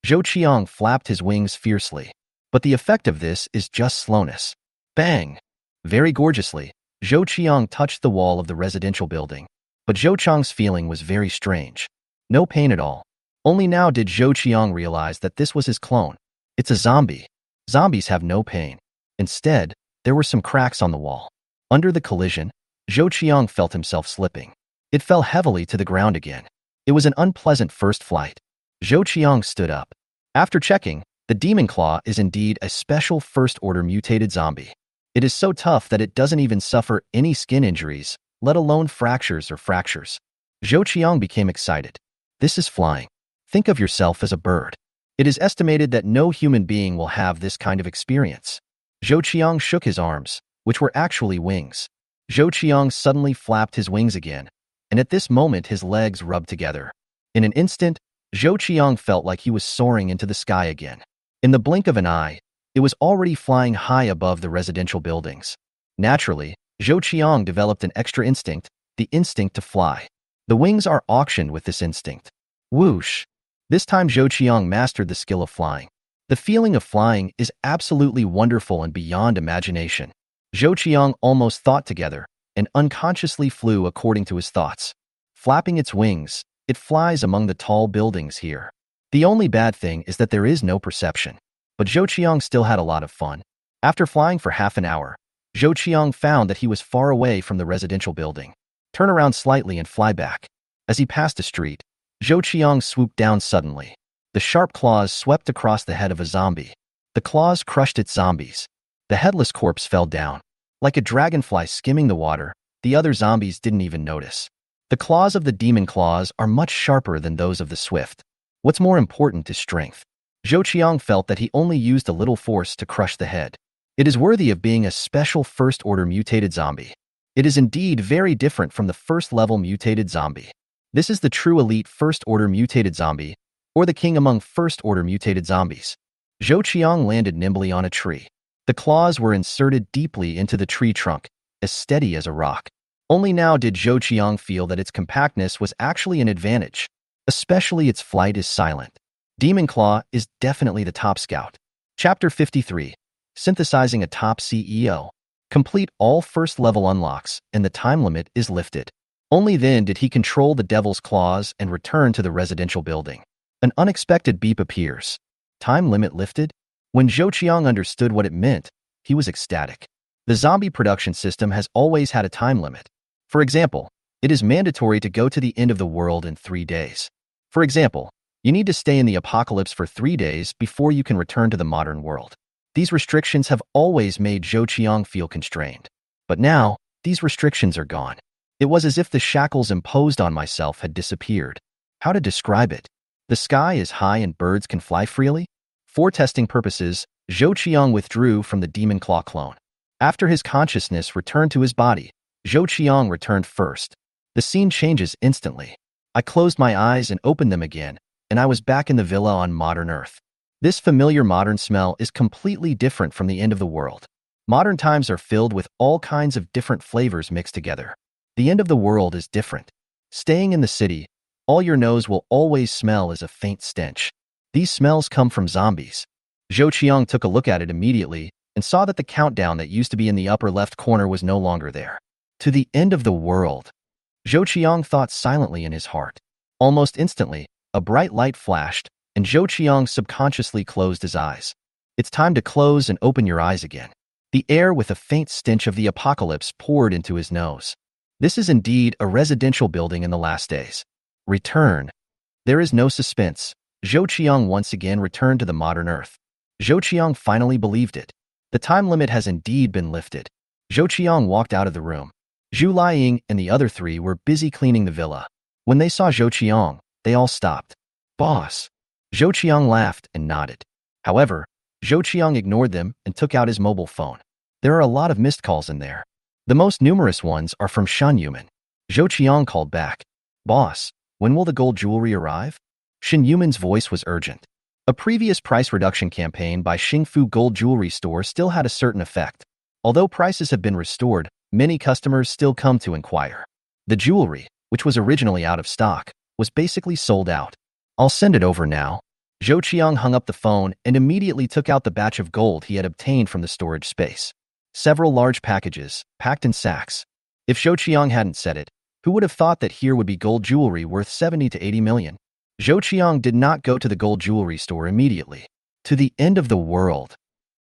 Zhou Qiang flapped his wings fiercely. But the effect of this is just slowness. Bang! Very gorgeously, Zhou Qiang touched the wall of the residential building. But Zhou Qiang's feeling was very strange. No pain at all. Only now did Zhou Qiang realize that this was his clone. It's a zombie. Zombies have no pain. Instead, there were some cracks on the wall. Under the collision, Zhou Qiang felt himself slipping. It fell heavily to the ground again. It was an unpleasant first flight. Zhou Qiang stood up. After checking, the demon claw is indeed a special first-order mutated zombie. It is so tough that it doesn't even suffer any skin injuries, let alone fractures. Zhou Qiang became excited. This is flying. Think of yourself as a bird. It is estimated that no human being will have this kind of experience. Zhou Qiang shook his arms, which were actually wings. Zhou Qiang suddenly flapped his wings again, and at this moment his legs rubbed together. In an instant, Zhou Qiang felt like he was soaring into the sky again. In the blink of an eye, it was already flying high above the residential buildings. Naturally, Zhou Qiang developed an extra instinct, the instinct to fly. The wings are auctioned with this instinct. Whoosh! This time Zhou Qiang mastered the skill of flying. The feeling of flying is absolutely wonderful and beyond imagination. Zhou Qiang almost thought together and unconsciously flew according to his thoughts. Flapping its wings, it flies among the tall buildings here. The only bad thing is that there is no perception. But Zhou Qiang still had a lot of fun. After flying for half an hour, Zhou Qiang found that he was far away from the residential building. Turn around slightly and fly back. As he passed a street, Zhou Qiang swooped down suddenly. The sharp claws swept across the head of a zombie. The claws crushed its zombies. The headless corpse fell down. Like a dragonfly skimming the water, the other zombies didn't even notice. The claws of the demon claws are much sharper than those of the swift. What's more important is strength. Zhou Qiang felt that he only used a little force to crush the head. It is worthy of being a special first-order mutated zombie. It is indeed very different from the first-level mutated zombie. This is the true elite first-order mutated zombie, or the king among first-order mutated zombies. Zhou Qiang landed nimbly on a tree. The claws were inserted deeply into the tree trunk, as steady as a rock. Only now did Zhou Qiang feel that its compactness was actually an advantage. Especially its flight is silent. Demon Claw is definitely the top scout. Chapter 53. Synthesizing a top CEO. Complete all first-level unlocks, and the time limit is lifted. Only then did he control the devil's claws and return to the residential building. An unexpected beep appears. Time limit lifted? When Zhou Qiang understood what it meant, he was ecstatic. The zombie production system has always had a time limit. For example, it is mandatory to go to the end of the world in 3 days. For example, you need to stay in the apocalypse for 3 days before you can return to the modern world. These restrictions have always made Zhou Qiang feel constrained. But now, these restrictions are gone. It was as if the shackles imposed on myself had disappeared. How to describe it? The sky is high and birds can fly freely? For testing purposes, Zhou Qiang withdrew from the Demon Claw clone. After his consciousness returned to his body, Zhou Qiang returned first. The scene changes instantly. I closed my eyes and opened them again, and I was back in the villa on modern Earth. This familiar modern smell is completely different from the end of the world. Modern times are filled with all kinds of different flavors mixed together. The end of the world is different. Staying in the city, all your nose will always smell is a faint stench. These smells come from zombies. Zhou Qiang took a look at it immediately and saw that the countdown that used to be in the upper left corner was no longer there. To the end of the world. Zhou Qiang thought silently in his heart. Almost instantly, a bright light flashed, and Zhou Qiang subconsciously closed his eyes. It's time to close and open your eyes again. The air with a faint stench of the apocalypse poured into his nose. This is indeed a residential building in the last days. Return. There is no suspense. Zhou Qiang once again returned to the modern Earth. Zhou Qiang finally believed it. The time limit has indeed been lifted. Zhou Qiang walked out of the room. Zhu Liying and the other three were busy cleaning the villa. When they saw Zhou Qiang, they all stopped. Boss. Zhou Qiang laughed and nodded. However, Zhou Qiang ignored them and took out his mobile phone. There are a lot of missed calls in there. The most numerous ones are from Shan Yuman. Zhou Qiang called back. Boss, when will the gold jewelry arrive? Shan Yuman's voice was urgent. A previous price reduction campaign by Xingfu Gold Jewelry Store still had a certain effect. Although prices have been restored, many customers still come to inquire. The jewelry, which was originally out of stock, was basically sold out. I'll send it over now. Zhou Qiang hung up the phone and immediately took out the batch of gold he had obtained from the storage space. Several large packages, packed in sacks. If Zhou Qiang hadn't said it, who would have thought that here would be gold jewelry worth 70 to 80 million? Zhou Qiang did not go to the gold jewelry store immediately. To the end of the world.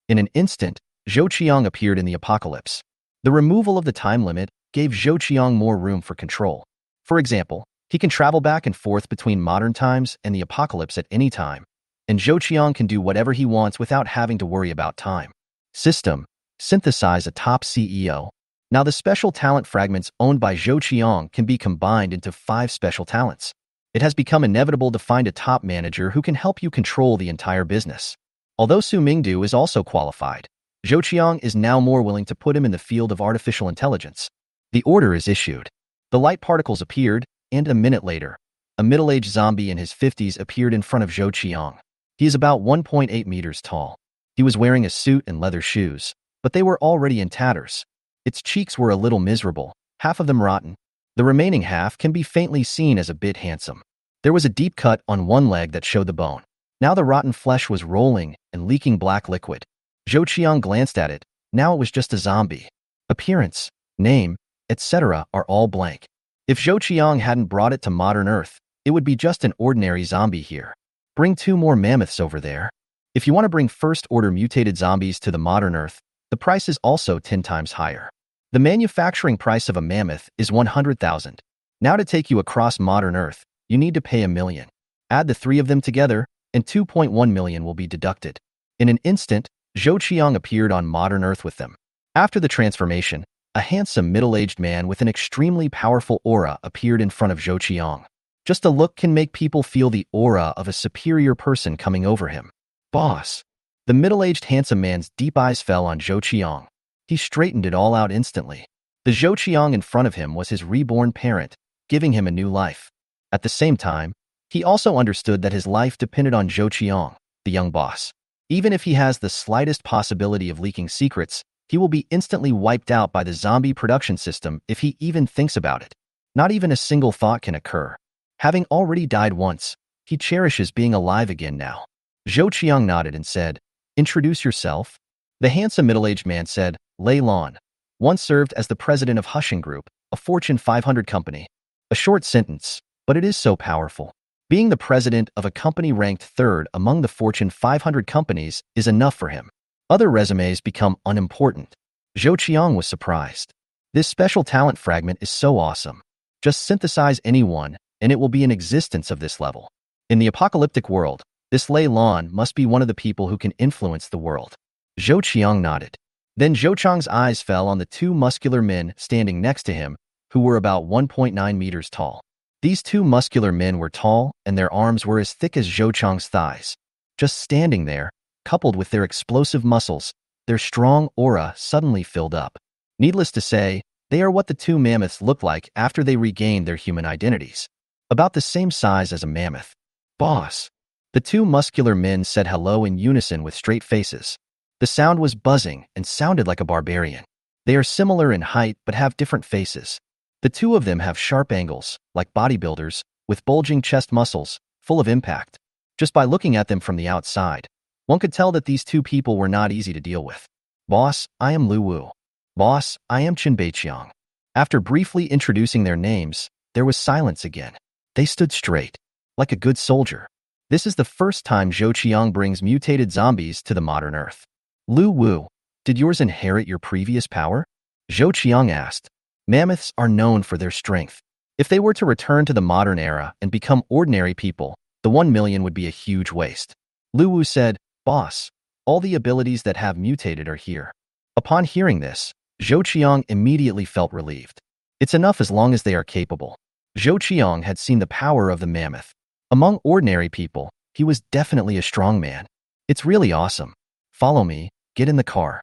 In an instant, Zhou Qiang appeared in the apocalypse. The removal of the time limit gave Zhou Qiang more room for control. For example, he can travel back and forth between modern times and the apocalypse at any time, and Zhou Qiang can do whatever he wants without having to worry about time. System. Synthesize a top CEO. Now the special talent fragments owned by Zhou Qiang can be combined into 5 special talents. It has become inevitable to find a top manager who can help you control the entire business. Although Su Mingdu is also qualified, Zhou Qiang is now more willing to put him in the field of artificial intelligence. The order is issued. The light particles appeared, and a minute later, a middle-aged zombie in his 50s appeared in front of Zhou Qiang. He is about 1.8 meters tall. He was wearing a suit and leather shoes, but they were already in tatters. Its cheeks were a little miserable, half of them rotten. The remaining half can be faintly seen as a bit handsome. There was a deep cut on one leg that showed the bone. Now the rotten flesh was rolling and leaking black liquid. Zhou Qiang glanced at it. Now it was just a zombie. Appearance, name, etc. are all blank. If Zhou Qiang hadn't brought it to modern Earth, it would be just an ordinary zombie here. Bring 2 more mammoths over there. If you want to bring first-order mutated zombies to the modern Earth, the price is also 10 times higher. The manufacturing price of a mammoth is 100,000. Now to take you across modern Earth, you need to pay 1 million. Add the 3 of them together, and 2.1 million will be deducted. In an instant, Zhou Qiang appeared on modern Earth with them. After the transformation, a handsome middle-aged man with an extremely powerful aura appeared in front of Zhou Qiang. Just a look can make people feel the aura of a superior person coming over him. Boss. The middle-aged handsome man's deep eyes fell on Zhou Qiang. He straightened it all out instantly. The Zhou Qiang in front of him was his reborn parent, giving him a new life. At the same time, he also understood that his life depended on Zhou Qiang, the young boss. Even if he has the slightest possibility of leaking secrets, he will be instantly wiped out by the zombie production system if he even thinks about it. Not even a single thought can occur. Having already died once, he cherishes being alive again now. Zhou Qiang nodded and said, "Introduce yourself." The handsome middle-aged man said, "Lei Lan. Once served as the president of Husheng Group, a Fortune 500 company." A short sentence, but it is so powerful. Being the president of a company ranked 3rd among the Fortune 500 companies is enough for him. Other resumes become unimportant. Zhou Qiang was surprised. This special talent fragment is so awesome. Just synthesize anyone, and it will be in existence of this level. In the apocalyptic world, this Lei Lan must be one of the people who can influence the world. Zhou Qiang nodded. Then Zhou Qiang's eyes fell on the 2 muscular men standing next to him, who were about 1.9 meters tall. These 2 muscular men were tall, and their arms were as thick as Zhou Qiang's thighs. Just standing there, coupled with their explosive muscles, their strong aura suddenly filled up. Needless to say, they are what the 2 mammoths looked like after they regained their human identities. About the same size as a mammoth. Boss. The 2 muscular men said hello in unison with straight faces. The sound was buzzing and sounded like a barbarian. They are similar in height but have different faces. The 2 of them have sharp angles, like bodybuilders, with bulging chest muscles, full of impact. Just by looking at them from the outside, one could tell that these 2 people were not easy to deal with. Boss, I am Lu Wu. Boss, I am Chen Beiqiang. After briefly introducing their names, there was silence again. They stood straight, like a good soldier. This is the first time Zhou Qiang brings mutated zombies to the modern Earth. Lu Wu, did yours inherit your previous power? Zhou Qiang asked. Mammoths are known for their strength. If they were to return to the modern era and become ordinary people, the 1 million would be a huge waste. Lu Wu said, Boss, all the abilities that have mutated are here. Upon hearing this, Zhou Qiang immediately felt relieved. It's enough as long as they are capable. Zhou Qiang had seen the power of the mammoth. Among ordinary people, he was definitely a strong man. It's really awesome. Follow me, get in the car.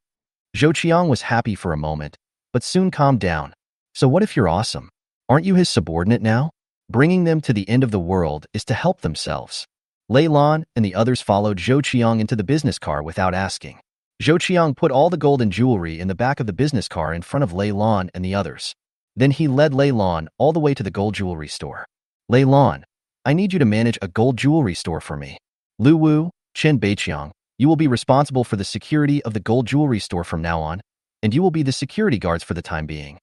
Zhou Qiang was happy for a moment, but soon calmed down. So what if you're awesome? Aren't you his subordinate now? Bringing them to the end of the world is to help themselves. Lei Lan and the others followed Zhou Qiang into the business car without asking. Zhou Qiang put all the gold and jewelry in the back of the business car in front of Lei Lan and the others. Then he led Lei Lan all the way to the gold jewelry store. Lei Lan, I need you to manage a gold jewelry store for me. Lu Wu, Chen Beiqiang, you will be responsible for the security of the gold jewelry store from now on, and you will be the security guards for the time being.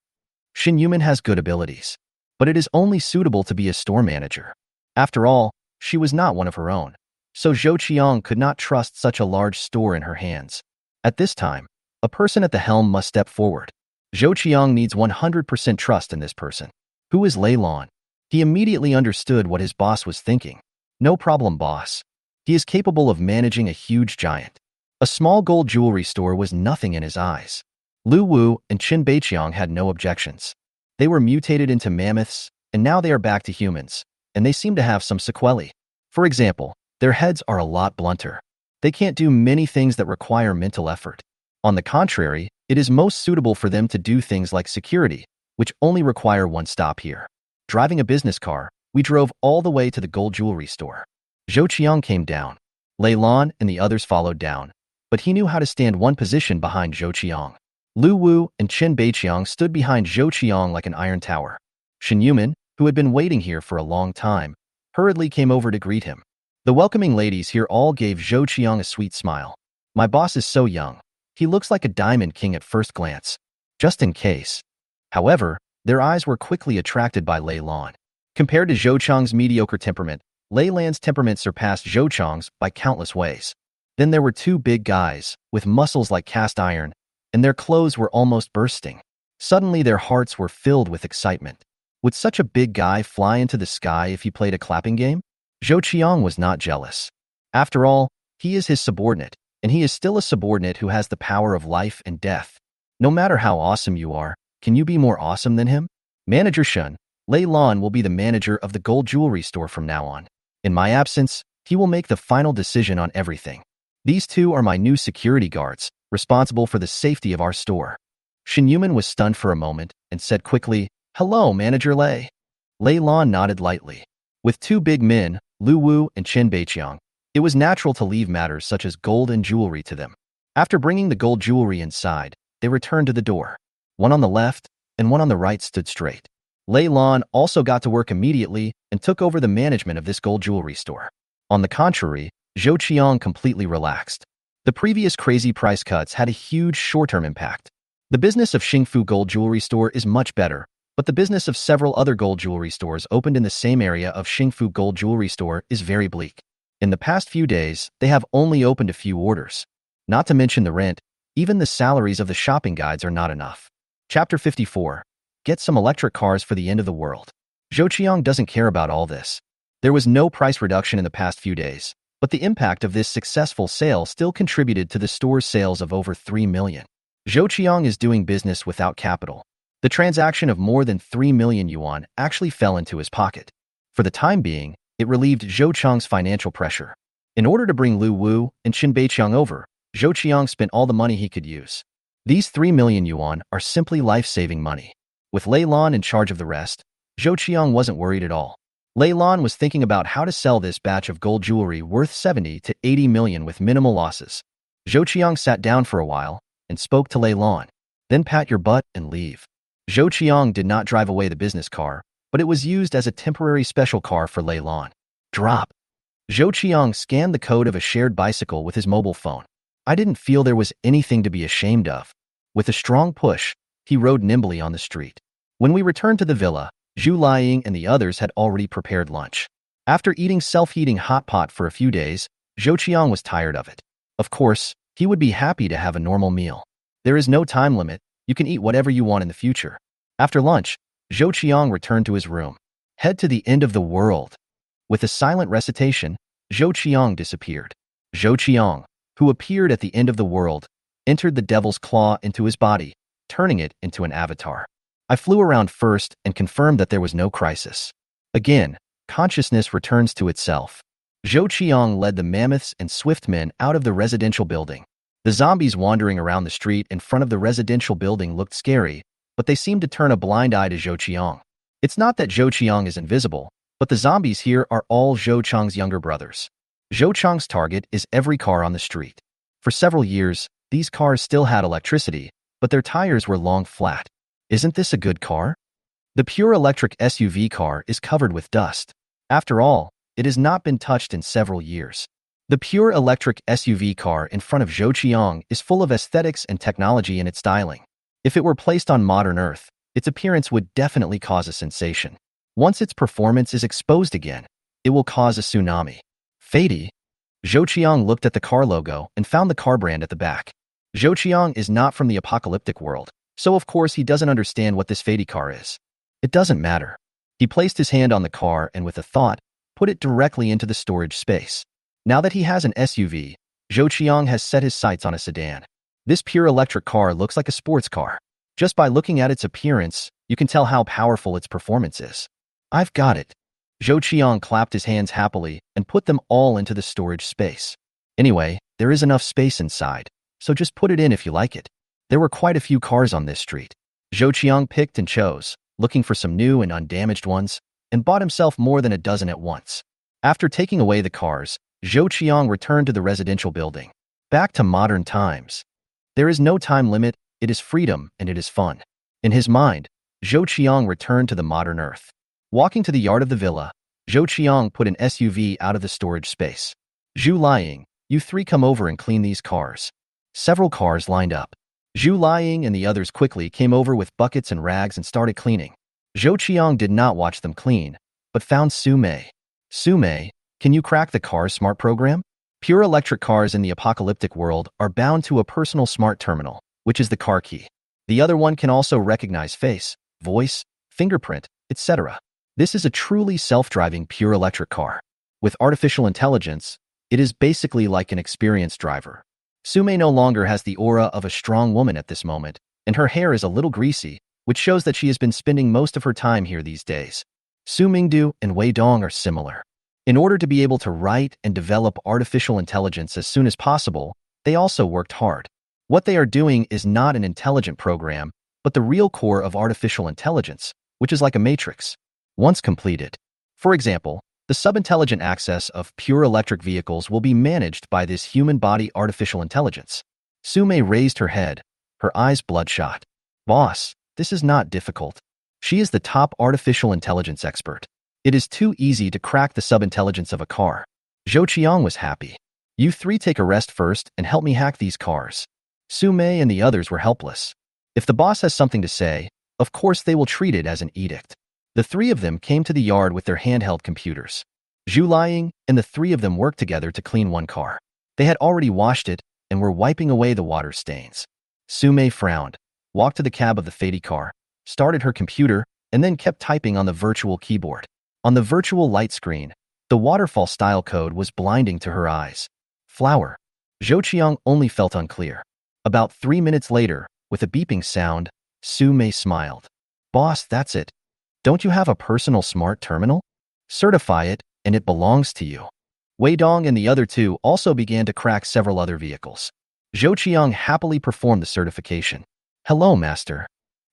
Xin Yuman has good abilities, but it is only suitable to be a store manager. After all, she was not one of her own, so Zhou Qiang could not trust such a large store in her hands. At this time, a person at the helm must step forward. Zhou Qiang needs 100% trust in this person. Who is Lei Lan? He immediately understood what his boss was thinking. No problem, boss. He is capable of managing a huge giant. A small gold jewelry store was nothing in his eyes. Lu Wu and Chen Beiqiang had no objections. They were mutated into mammoths, and now they are back to humans, and they seem to have some sequelae. For example, their heads are a lot blunter. They can't do many things that require mental effort. On the contrary, it is most suitable for them to do things like security, which only require one stop here. Driving a business car, we drove all the way to the gold jewelry store. Zhou Qiang came down. Lei Lan and the others followed down, but he knew how to stand one position behind Zhou Qiang. Lu Wu and Chen Beiqiang stood behind Zhou Qiang like an iron tower. Xin Yuman, who had been waiting here for a long time, hurriedly came over to greet him. The welcoming ladies here all gave Zhou Qiang a sweet smile. My boss is so young. He looks like a diamond king at first glance. Just in case. However, their eyes were quickly attracted by Lei Lan. Compared to Zhou Qiang's mediocre temperament, Lei Lan's temperament surpassed Zhou Qiang's by countless ways. Then there were two big guys, with muscles like cast iron, and their clothes were almost bursting. Suddenly their hearts were filled with excitement. Would such a big guy fly into the sky if he played a clapping game? Zhou Qiang was not jealous. After all, he is his subordinate, and he is still a subordinate who has the power of life and death. No matter how awesome you are, can you be more awesome than him? Manager Shun, Lei Lan will be the manager of the gold jewelry store from now on. In my absence, he will make the final decision on everything. These two are my new security guards, responsible for the safety of our store. Xin Yuman was stunned for a moment and said quickly, Hello, Manager Lei. Lei Lan nodded lightly. With two big men, Lu Wu and Chen Beiqiang, it was natural to leave matters such as gold and jewelry to them. After bringing the gold jewelry inside, they returned to the door. One on the left and one on the right stood straight. Lei Lan also got to work immediately and took over the management of this gold jewelry store. On the contrary, Zhou Qiang completely relaxed. The previous crazy price cuts had a huge short-term impact. The business of Xingfu Gold Jewelry Store is much better, but the business of several other gold jewelry stores opened in the same area of Xingfu Gold Jewelry Store is very bleak. In the past few days, they have only opened a few orders. Not to mention the rent, even the salaries of the shopping guides are not enough. Chapter 54. Get some electric cars for the end of the world. Zhou Qiang doesn't care about all this. There was no price reduction in the past few days, but the impact of this successful sale still contributed to the store's sales of over 3 million. Zhou Qiang is doing business without capital. The transaction of more than 3 million yuan actually fell into his pocket. For the time being, it relieved Zhou Qiang's financial pressure. In order to bring Lu Wu and Chen Beiqiang over, Zhou Qiang spent all the money he could use. These 3 million yuan are simply life-saving money. With Lei Lan in charge of the rest, Zhou Qiang wasn't worried at all. Lei Lan was thinking about how to sell this batch of gold jewelry worth 70 to 80 million with minimal losses. Zhou Qiang sat down for a while and spoke to Lei Lan. Then pat your butt and leave. Zhou Qiang did not drive away the business car, but it was used as a temporary special car for Lei Lan. Drop. Zhou Qiang scanned the code of a shared bicycle with his mobile phone. I didn't feel there was anything to be ashamed of. With a strong push, he rode nimbly on the street. When we returned to the villa, Zhu Qiang and the others had already prepared lunch. After eating self-heating hot pot for a few days, Zhou Qiang was tired of it. Of course, he would be happy to have a normal meal. There is no time limit, you can eat whatever you want in the future. After lunch, Zhou Qiang returned to his room. Head to the end of the world. With a silent recitation, Zhou Qiang disappeared. Zhou Qiang, who appeared at the end of the world, entered the devil's claw into his body, turning it into an avatar. I flew around first and confirmed that there was no crisis. Again, consciousness returns to itself. Zhou Qiang led the mammoths and swift men out of the residential building. The zombies wandering around the street in front of the residential building looked scary, but they seemed to turn a blind eye to Zhou Qiang. It's not that Zhou Qiang is invisible, but the zombies here are all Zhou Qiang's younger brothers. Zhou Qiang's target is every car on the street. For several years, these cars still had electricity, but their tires were long flat. Isn't this a good car? The pure electric SUV car is covered with dust. After all, it has not been touched in several years. The pure electric SUV car in front of Zhou Qiang is full of aesthetics and technology in its styling. If it were placed on modern Earth, its appearance would definitely cause a sensation. Once its performance is exposed again, it will cause a tsunami. Fady. Zhou Qiang looked at the car logo and found the car brand at the back. Zhou Qiang is not from the apocalyptic world, so of course he doesn't understand what this Fady car is. It doesn't matter. He placed his hand on the car and with a thought, put it directly into the storage space. Now that he has an SUV, Zhou Qiang has set his sights on a sedan. This pure electric car looks like a sports car. Just by looking at its appearance, you can tell how powerful its performance is. I've got it. Zhou Qiang clapped his hands happily and put them all into the storage space. Anyway, there is enough space inside, so just put it in if you like it. There were quite a few cars on this street. Zhou Qiang picked and chose, looking for some new and undamaged ones, and bought himself more than a dozen at once. After taking away the cars, Zhou Qiang returned to the residential building. Back to modern times. There is no time limit, it is freedom, and it is fun. In his mind, Zhou Qiang returned to the modern Earth. Walking to the yard of the villa, Zhou Qiang put an SUV out of the storage space. Zhu Qiang, you three come over and clean these cars. Several cars lined up. Zhu Qiang and the others quickly came over with buckets and rags and started cleaning. Zhou Qiang did not watch them clean, but found Su Mei. Su Mei, can you crack the car's smart program? Pure electric cars in the apocalyptic world are bound to a personal smart terminal, which is the car key. The other one can also recognize face, voice, fingerprint, etc. This is a truly self-driving pure electric car. With artificial intelligence, it is basically like an experienced driver. Su Mei no longer has the aura of a strong woman at this moment, and her hair is a little greasy, which shows that she has been spending most of her time here these days. Su Mingdu and Wei Dong are similar. In order to be able to write and develop artificial intelligence as soon as possible, they also worked hard. What they are doing is not an intelligent program, but the real core of artificial intelligence, which is like a matrix. Once completed. For example, the subintelligent access of pure electric vehicles will be managed by this human body artificial intelligence. Su Mei raised her head, her eyes bloodshot. Boss, this is not difficult. She is the top artificial intelligence expert. It is too easy to crack the subintelligence of a car. Zhou Qiang was happy. You three take a rest first and help me hack these cars. Su Mei and the others were helpless. If the boss has something to say, of course they will treat it as an edict. The three of them came to the yard with their handheld computers. Zhu Qiang and the three of them worked together to clean one car. They had already washed it and were wiping away the water stains. Su Mei frowned, walked to the cab of the Fady car, started her computer, and then kept typing on the virtual keyboard. On the virtual light screen, the waterfall style code was blinding to her eyes. Flower. Zhou Qiang only felt unclear. About 3 minutes later, with a beeping sound, Su Mei smiled. Boss, that's it. Don't you have a personal smart terminal? Certify it, and it belongs to you. Wei Dong and the other two also began to crack several other vehicles. Zhou Qiang happily performed the certification. Hello, master.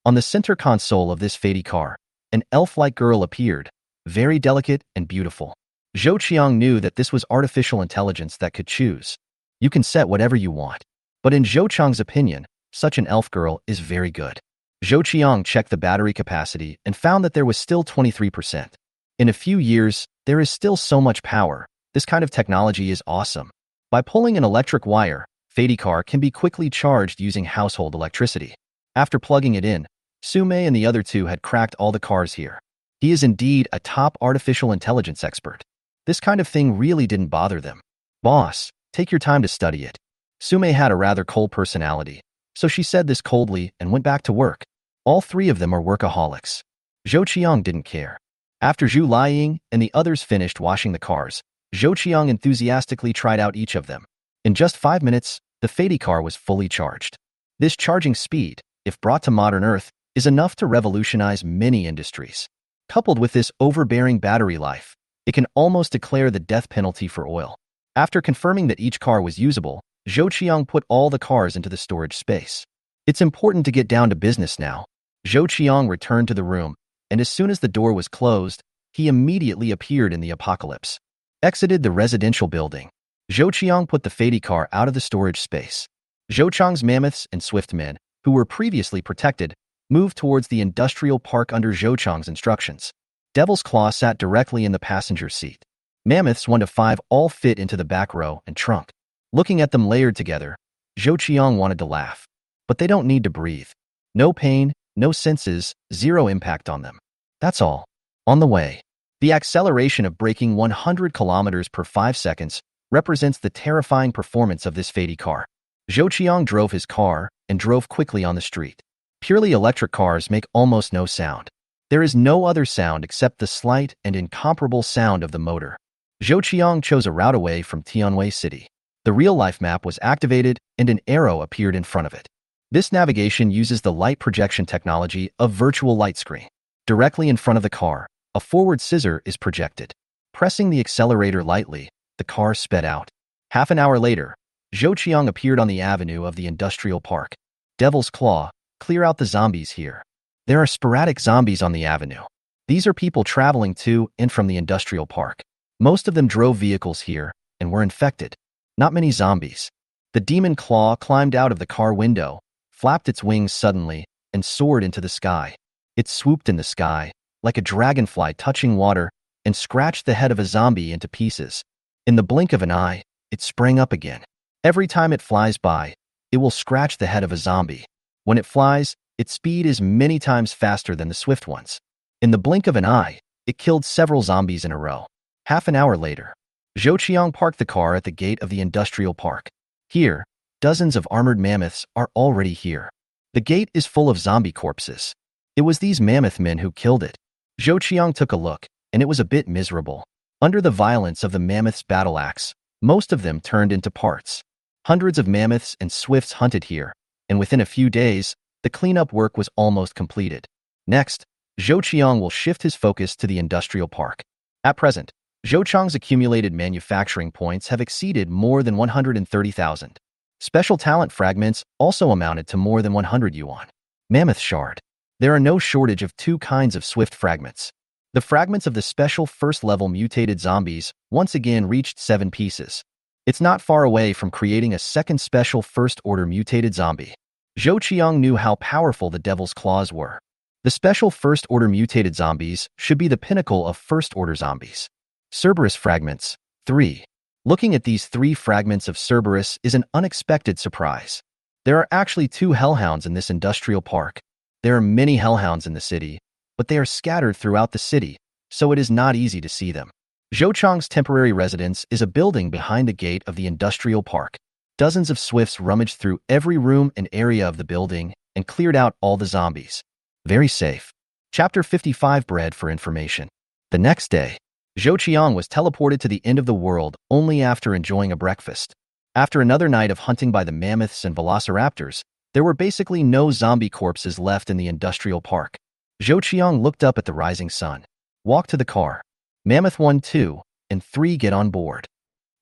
On the center console of this Fady car, an elf-like girl appeared, very delicate and beautiful. Zhou Qiang knew that this was artificial intelligence that could choose. You can set whatever you want. But in Zhou Qiang's opinion, such an elf girl is very good. Zhou Qiang checked the battery capacity and found that there was still 23%. In a few years, there is still so much power. This kind of technology is awesome. By pulling an electric wire, Fady car can be quickly charged using household electricity. After plugging it in, Sume and the other two had cracked all the cars here. He is indeed a top artificial intelligence expert. This kind of thing really didn't bother them. Boss, take your time to study it. Sume had a rather cold personality, so she said this coldly and went back to work. All three of them are workaholics. Zhou Qiang didn't care. After Zhu Qiang and the others finished washing the cars, Zhou Qiang enthusiastically tried out each of them. In just 5 minutes, the Fady car was fully charged. This charging speed, if brought to modern Earth, is enough to revolutionize many industries. Coupled with this overbearing battery life, it can almost declare the death penalty for oil. After confirming that each car was usable, Zhou Qiang put all the cars into the storage space. It's important to get down to business now. Zhou Qiang returned to the room, and as soon as the door was closed, he immediately appeared in the apocalypse. Exited the residential building. Zhou Qiang put the Fady car out of the storage space. Zhou Qiang's mammoths and swift men, who were previously protected, moved towards the industrial park under Zhou Qiang's instructions. Devil's Claw sat directly in the passenger seat. Mammoths 1 to 5 all fit into the back row and trunk. Looking at them layered together, Zhou Qiang wanted to laugh. But they don't need to breathe. No pain, no senses, zero impact on them. That's all. On the way. The acceleration of braking 100 kilometers per 5 seconds represents the terrifying performance of this Fady car. Zhou Qiang drove his car and drove quickly on the street. Purely electric cars make almost no sound. There is no other sound except the slight and incomparable sound of the motor. Zhou Qiang chose a route away from Tianwei City. The real-life map was activated and an arrow appeared in front of it. This navigation uses the light projection technology of virtual light screen. Directly in front of the car, a forward scissor is projected. Pressing the accelerator lightly, the car sped out. Half an hour later, Zhou Qiang appeared on the avenue of the industrial park. Devil's Claw, clear out the zombies here. There are sporadic zombies on the avenue. These are people traveling to and from the industrial park. Most of them drove vehicles here and were infected. Not many zombies. The demon claw climbed out of the car window, flapped its wings suddenly, and soared into the sky. It swooped in the sky, like a dragonfly touching water, and scratched the head of a zombie into pieces. In the blink of an eye, it sprang up again. Every time it flies by, it will scratch the head of a zombie. When it flies, its speed is many times faster than the swift ones. In the blink of an eye, it killed several zombies in a row. Half an hour later, Zhou Qiang parked the car at the gate of the industrial park. Here, dozens of armored mammoths are already here. The gate is full of zombie corpses. It was these mammoth men who killed it. Zhou Qiang took a look, and it was a bit miserable. Under the violence of the mammoth's battle axe, most of them turned into parts. Hundreds of mammoths and swifts hunted here, and within a few days, the cleanup work was almost completed. Next, Zhou Qiang will shift his focus to the industrial park. At present, Zhou Qiang's accumulated manufacturing points have exceeded more than 130,000. Special talent fragments also amounted to more than 100 yuan. Mammoth shard. There are no shortage of 2 kinds of swift fragments. The fragments of the special first-level mutated zombies once again reached 7 pieces. It's not far away from creating a second special first-order mutated zombie. Zhou Qiang knew how powerful the Devil's Claws were. The special first-order mutated zombies should be the pinnacle of first-order zombies. Cerberus fragments. 3. Looking at these 3 fragments of Cerberus is an unexpected surprise. There are actually 2 hellhounds in this industrial park. There are many hellhounds in the city, but they are scattered throughout the city, so it is not easy to see them. Zhou Qiang's temporary residence is a building behind the gate of the industrial park. Dozens of swifts rummaged through every room and area of the building and cleared out all the zombies. Very safe. Chapter 55 Bread for Information. The next day, Zhou Qiang was teleported to the end of the world only after enjoying a breakfast. After another night of hunting by the mammoths and velociraptors, there were basically no zombie corpses left in the industrial park. Zhou Qiang looked up at the rising sun. Walked to the car. Mammoth 1, 2, and 3 get on board.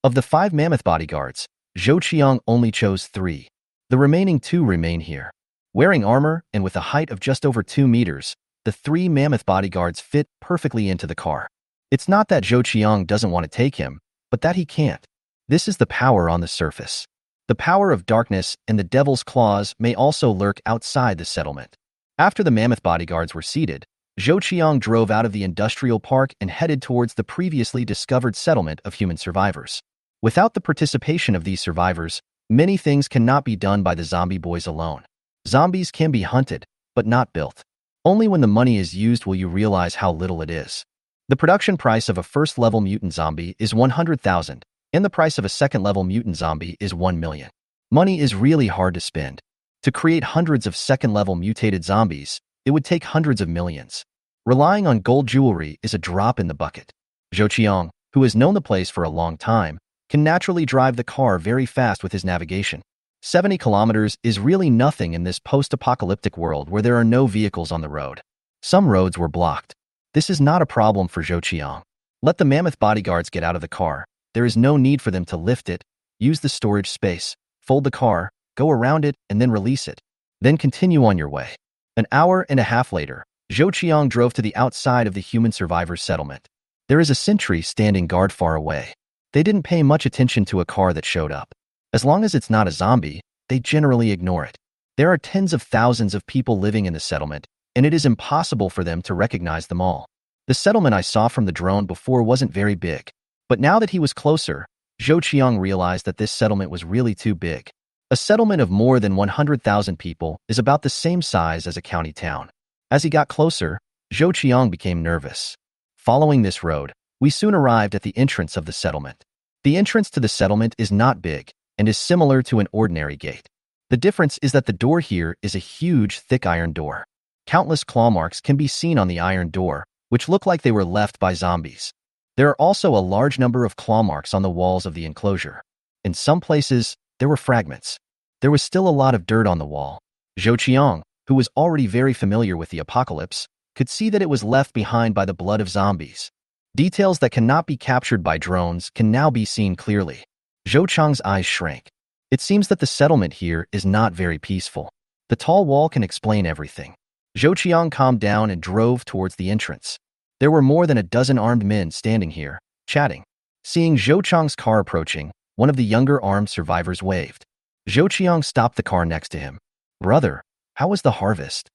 Of the 5 mammoth bodyguards, Zhou Qiang only chose 3. The remaining 2 remain here. Wearing armor and with a height of just over 2 meters, the 3 mammoth bodyguards fit perfectly into the car. It's not that Zhou Qiang doesn't want to take him, but that he can't. This is the power on the surface. The power of darkness and the Devil's Claws may also lurk outside the settlement. After the mammoth bodyguards were seated, Zhou Qiang drove out of the industrial park and headed towards the previously discovered settlement of human survivors. Without the participation of these survivors, many things cannot be done by the zombie boys alone. Zombies can be hunted, but not built. Only when the money is used will you realize how little it is. The production price of a first-level mutant zombie is 100,000, and the price of a second-level mutant zombie is 1 million. Money is really hard to spend. To create hundreds of second-level mutated zombies, it would take hundreds of millions. Relying on gold jewelry is a drop in the bucket. Zhou Qiang, who has known the place for a long time, can naturally drive the car very fast with his navigation. 70 kilometers is really nothing in this post-apocalyptic world where there are no vehicles on the road. Some roads were blocked. This is not a problem for Zhou Qiang. Let the mammoth bodyguards get out of the car. There is no need for them to lift it. Use the storage space. Fold the car, go around it, and then release it. Then continue on your way. An hour and a half later, Zhou Qiang drove to the outside of the human survivors settlement. There is a sentry standing guard far away. They didn't pay much attention to a car that showed up. As long as it's not a zombie, they generally ignore it. There are tens of thousands of people living in the settlement, and it is impossible for them to recognize them all. The settlement I saw from the drone before wasn't very big, but now that he was closer, Zhou Qiang realized that this settlement was really too big. A settlement of more than 100,000 people is about the same size as a county town. As he got closer, Zhou Qiang became nervous. Following this road, we soon arrived at the entrance of the settlement. The entrance to the settlement is not big and is similar to an ordinary gate. The difference is that the door here is a huge, thick iron door. Countless claw marks can be seen on the iron door, which look like they were left by zombies. There are also a large number of claw marks on the walls of the enclosure. In some places, there were fragments. There was still a lot of dirt on the wall. Zhou Qiang, who was already very familiar with the apocalypse, could see that it was left behind by the blood of zombies. Details that cannot be captured by drones can now be seen clearly. Zhou Qiang's eyes shrank. It seems that the settlement here is not very peaceful. The tall wall can explain everything. Zhou Qiang calmed down and drove towards the entrance. There were more than a dozen armed men standing here, chatting. Seeing Zhou Qiang's car approaching, one of the younger armed survivors waved. Zhou Qiang stopped the car next to him. "Brother, how was the harvest?"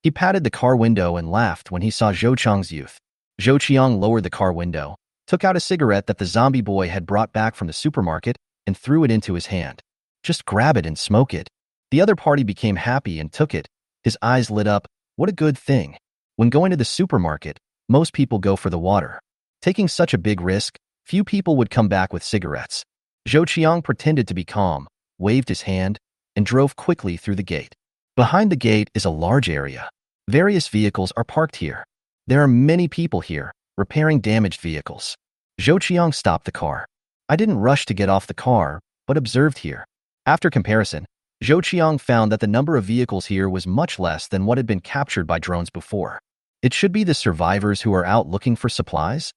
He patted the car window and laughed when he saw Zhou Qiang's youth. Zhou Qiang lowered the car window, took out a cigarette that the zombie boy had brought back from the supermarket, and threw it into his hand. "Just grab it and smoke it." The other party became happy and took it. His eyes lit up. What a good thing. When going to the supermarket, most people go for the water. Taking such a big risk, few people would come back with cigarettes. Zhou Qiang pretended to be calm, waved his hand, and drove quickly through the gate. Behind the gate is a large area. Various vehicles are parked here. There are many people here, repairing damaged vehicles. Zhou Qiang stopped the car. I didn't rush to get off the car, but observed here. After comparison, Zhou Qiang found that the number of vehicles here was much less than what had been captured by drones before. It should be the survivors who are out looking for supplies?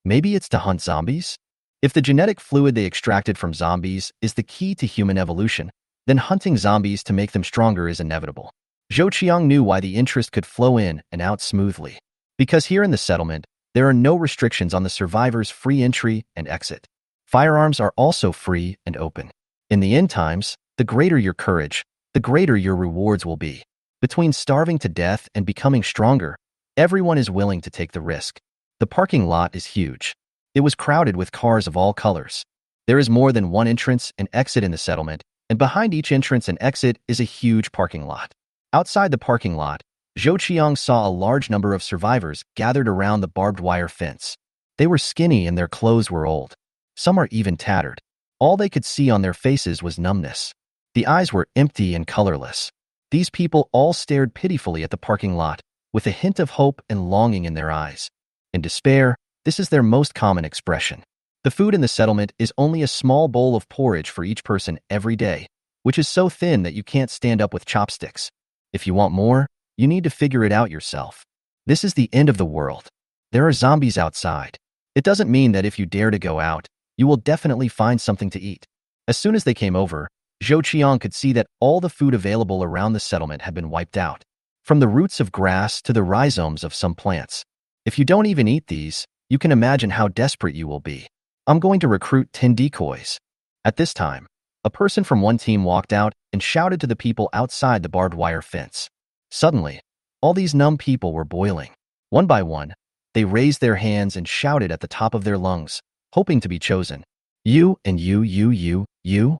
Maybe it's to hunt zombies? If the genetic fluid they extracted from zombies is the key to human evolution, then hunting zombies to make them stronger is inevitable. Zhou Qiang knew why the interest could flow in and out smoothly. Because here in the settlement, there are no restrictions on the survivors' free entry and exit. Firearms are also free and open. In the end times, the greater your courage, the greater your rewards will be. Between starving to death and becoming stronger, everyone is willing to take the risk. The parking lot is huge. It was crowded with cars of all colors. There is more than one entrance and exit in the settlement, and behind each entrance and exit is a huge parking lot. Outside the parking lot, Zhou Qiang saw a large number of survivors gathered around the barbed wire fence. They were skinny and their clothes were old. Some are even tattered. All they could see on their faces was numbness. The eyes were empty and colorless. These people all stared pitifully at the parking lot, with a hint of hope and longing in their eyes. In despair, this is their most common expression. The food in the settlement is only a small bowl of porridge for each person every day, which is so thin that you can't stand up with chopsticks. If you want more, you need to figure it out yourself. This is the end of the world. There are zombies outside. It doesn't mean that if you dare to go out, you will definitely find something to eat. As soon as they came over, Zhou Qiang could see that all the food available around the settlement had been wiped out, from the roots of grass to the rhizomes of some plants. If you don't even eat these, you can imagine how desperate you will be. I'm going to recruit 10 decoys. At this time, a person from one team walked out and shouted to the people outside the barbed wire fence. Suddenly, all these numb people were boiling. One by one, they raised their hands and shouted at the top of their lungs, hoping to be chosen. You and you.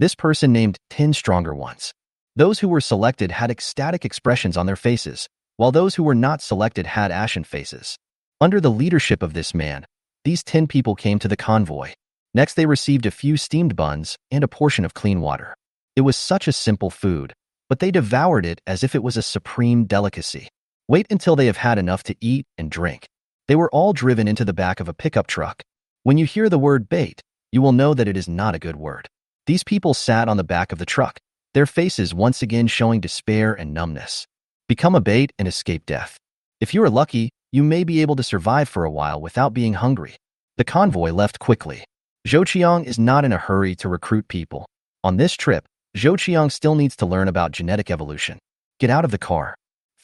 This person named 10 stronger ones. Those who were selected had ecstatic expressions on their faces, while those who were not selected had ashen faces. Under the leadership of this man, these 10 people came to the convoy. Next, they received a few steamed buns and a portion of clean water. It was such a simple food, but they devoured it as if it was a supreme delicacy. Wait until they have had enough to eat and drink. They were all driven into the back of a pickup truck. When you hear the word bait, you will know that it is not a good word. These people sat on the back of the truck, their faces once again showing despair and numbness. Become a bait and escape death. If you are lucky, you may be able to survive for a while without being hungry. The convoy left quickly. Zhou Qiang is not in a hurry to recruit people. On this trip, Zhou Qiang still needs to learn about genetic evolution. Get out of the car.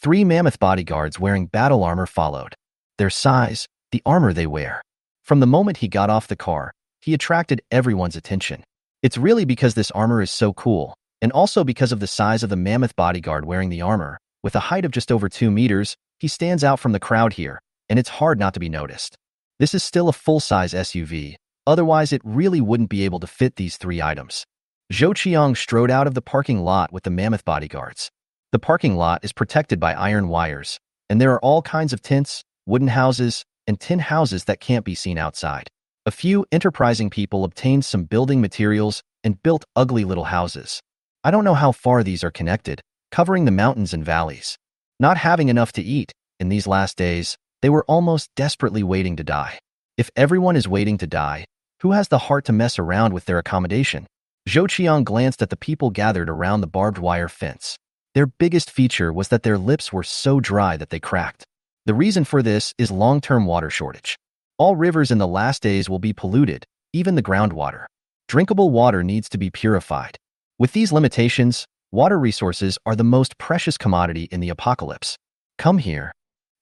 3 mammoth bodyguards wearing battle armor followed. Their size, the armor they wear. From the moment he got off the car, he attracted everyone's attention. It's really because this armor is so cool, and also because of the size of the mammoth bodyguard wearing the armor. With a height of just over 2 meters, he stands out from the crowd here, and it's hard not to be noticed. This is still a full-size SUV, otherwise it really wouldn't be able to fit these 3 items. Zhou Qiang strode out of the parking lot with the mammoth bodyguards. The parking lot is protected by iron wires, and there are all kinds of tents, wooden houses, and tin houses that can't be seen outside. A few enterprising people obtained some building materials and built ugly little houses. I don't know how far these are connected, covering the mountains and valleys. Not having enough to eat, in these last days, they were almost desperately waiting to die. If everyone is waiting to die, who has the heart to mess around with their accommodation? Zhou Qiang glanced at the people gathered around the barbed wire fence. Their biggest feature was that their lips were so dry that they cracked. The reason for this is long-term water shortage. All rivers in the last days will be polluted, even the groundwater. Drinkable water needs to be purified. With these limitations, water resources are the most precious commodity in the apocalypse. Come here.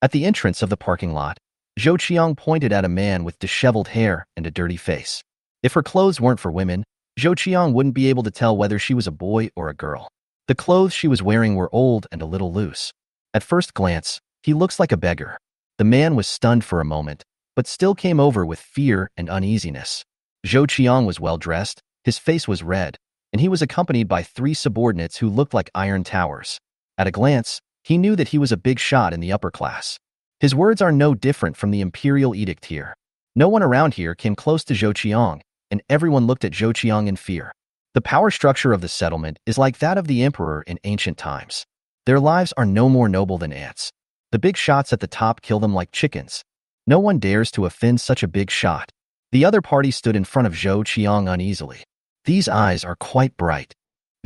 At the entrance of the parking lot, Zhou Qiang pointed at a man with disheveled hair and a dirty face. If her clothes weren't for women, Zhou Qiang wouldn't be able to tell whether she was a boy or a girl. The clothes she was wearing were old and a little loose. At first glance, he looks like a beggar. The man was stunned for a moment, but still came over with fear and uneasiness. Zhou Qiang was well-dressed, his face was red, and he was accompanied by 3 subordinates who looked like iron towers. At a glance, he knew that he was a big shot in the upper class. His words are no different from the imperial edict here. No one around here came close to Zhou Qiang, and everyone looked at Zhou Qiang in fear. The power structure of the settlement is like that of the emperor in ancient times. Their lives are no more noble than ants. The big shots at the top kill them like chickens. No one dares to offend such a big shot. The other party stood in front of Zhou Qiang uneasily. These eyes are quite bright.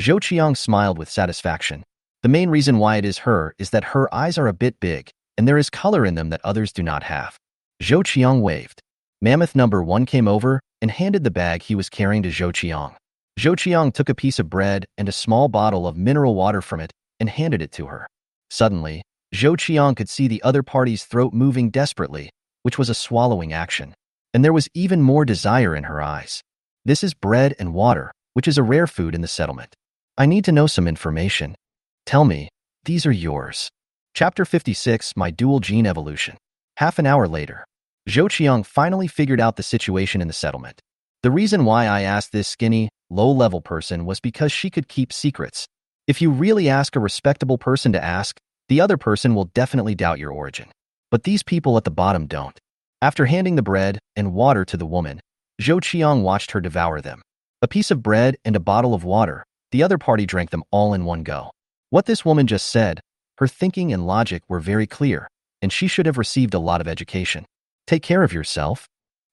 Zhou Qiang smiled with satisfaction. The main reason why it is her is that her eyes are a bit big, and there is color in them that others do not have. Zhou Qiang waved. Mammoth number 1 came over and handed the bag he was carrying to Zhou Qiang. Zhou Qiang took a piece of bread and a small bottle of mineral water from it and handed it to her. Suddenly, Zhou Qiang could see the other party's throat moving desperately, which was a swallowing action. And there was even more desire in her eyes. This is bread and water, which is a rare food in the settlement. I need to know some information. Tell me, these are yours. Chapter 56, My Dual Gene Evolution. Half an hour later, Zhou Qiang finally figured out the situation in the settlement. The reason why I asked this skinny, low-level person was because she could keep secrets. If you really ask a respectable person to ask, the other person will definitely doubt your origin. But these people at the bottom don't. After handing the bread and water to the woman, Zhou Qiang watched her devour them. A piece of bread and a bottle of water, the other party drank them all in one go. What this woman just said, her thinking and logic were very clear, and she should have received a lot of education. Take care of yourself.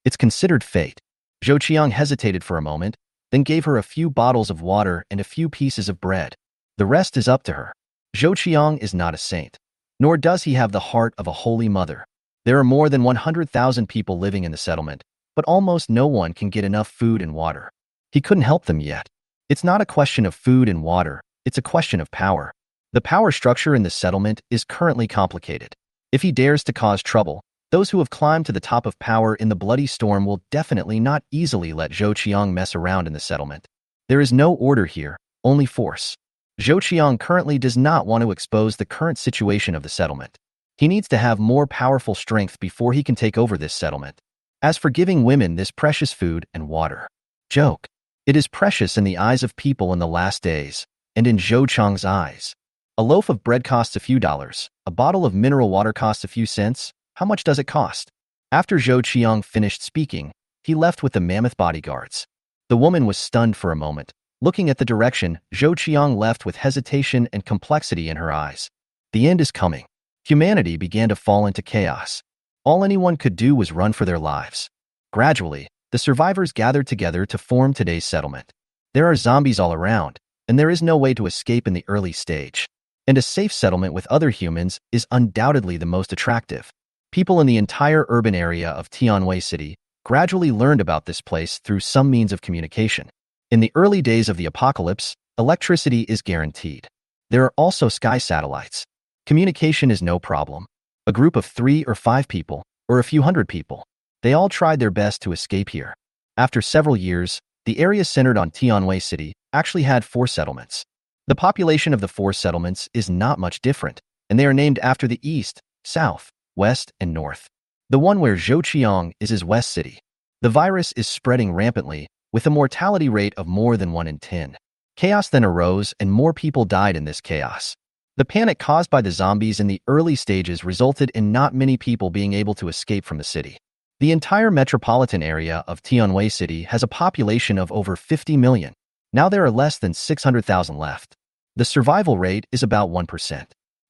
It's considered fate. Zhou Qiang hesitated for a moment, then gave her a few bottles of water and a few pieces of bread. The rest is up to her. Zhou Qiang is not a saint, nor does he have the heart of a holy mother. There are more than 100,000 people living in the settlement, but almost no one can get enough food and water. He couldn't help them yet. It's not a question of food and water, it's a question of power. The power structure in the settlement is currently complicated. If he dares to cause trouble, those who have climbed to the top of power in the bloody storm will definitely not easily let Zhou Qiang mess around in the settlement. There is no order here, only force. Zhou Qiang currently does not want to expose the current situation of the settlement. He needs to have more powerful strength before he can take over this settlement. As for giving women this precious food and water, joke. It is precious in the eyes of people in the last days, and in Zhou Qiang's eyes. A loaf of bread costs a few dollars. A bottle of mineral water costs a few cents. How much does it cost? After Zhou Qiang finished speaking, he left with the mammoth bodyguards. The woman was stunned for a moment. Looking at the direction, Zhou Qiang left with hesitation and complexity in her eyes. The end is coming. Humanity began to fall into chaos. All anyone could do was run for their lives. Gradually, the survivors gathered together to form today's settlement. There are zombies all around, and there is no way to escape in the early stage. And a safe settlement with other humans is undoubtedly the most attractive. People in the entire urban area of Tianwei City gradually learned about this place through some means of communication. In the early days of the apocalypse, electricity is guaranteed. There are also sky satellites. Communication is no problem. A group of 3 or 5 people, or a few hundred people, they all tried their best to escape here. After several years, the area centered on Tianwei City actually had 4 settlements. The population of the 4 settlements is not much different, and they are named after the east, south, west, and north. The one where Zhou Qiang is West City. The virus is spreading rampantly, with a mortality rate of more than 1 in 10. Chaos then arose, and more people died in this chaos. The panic caused by the zombies in the early stages resulted in not many people being able to escape from the city. The entire metropolitan area of Tianwei City has a population of over 50 million. Now there are less than 600,000 left. The survival rate is about 1%.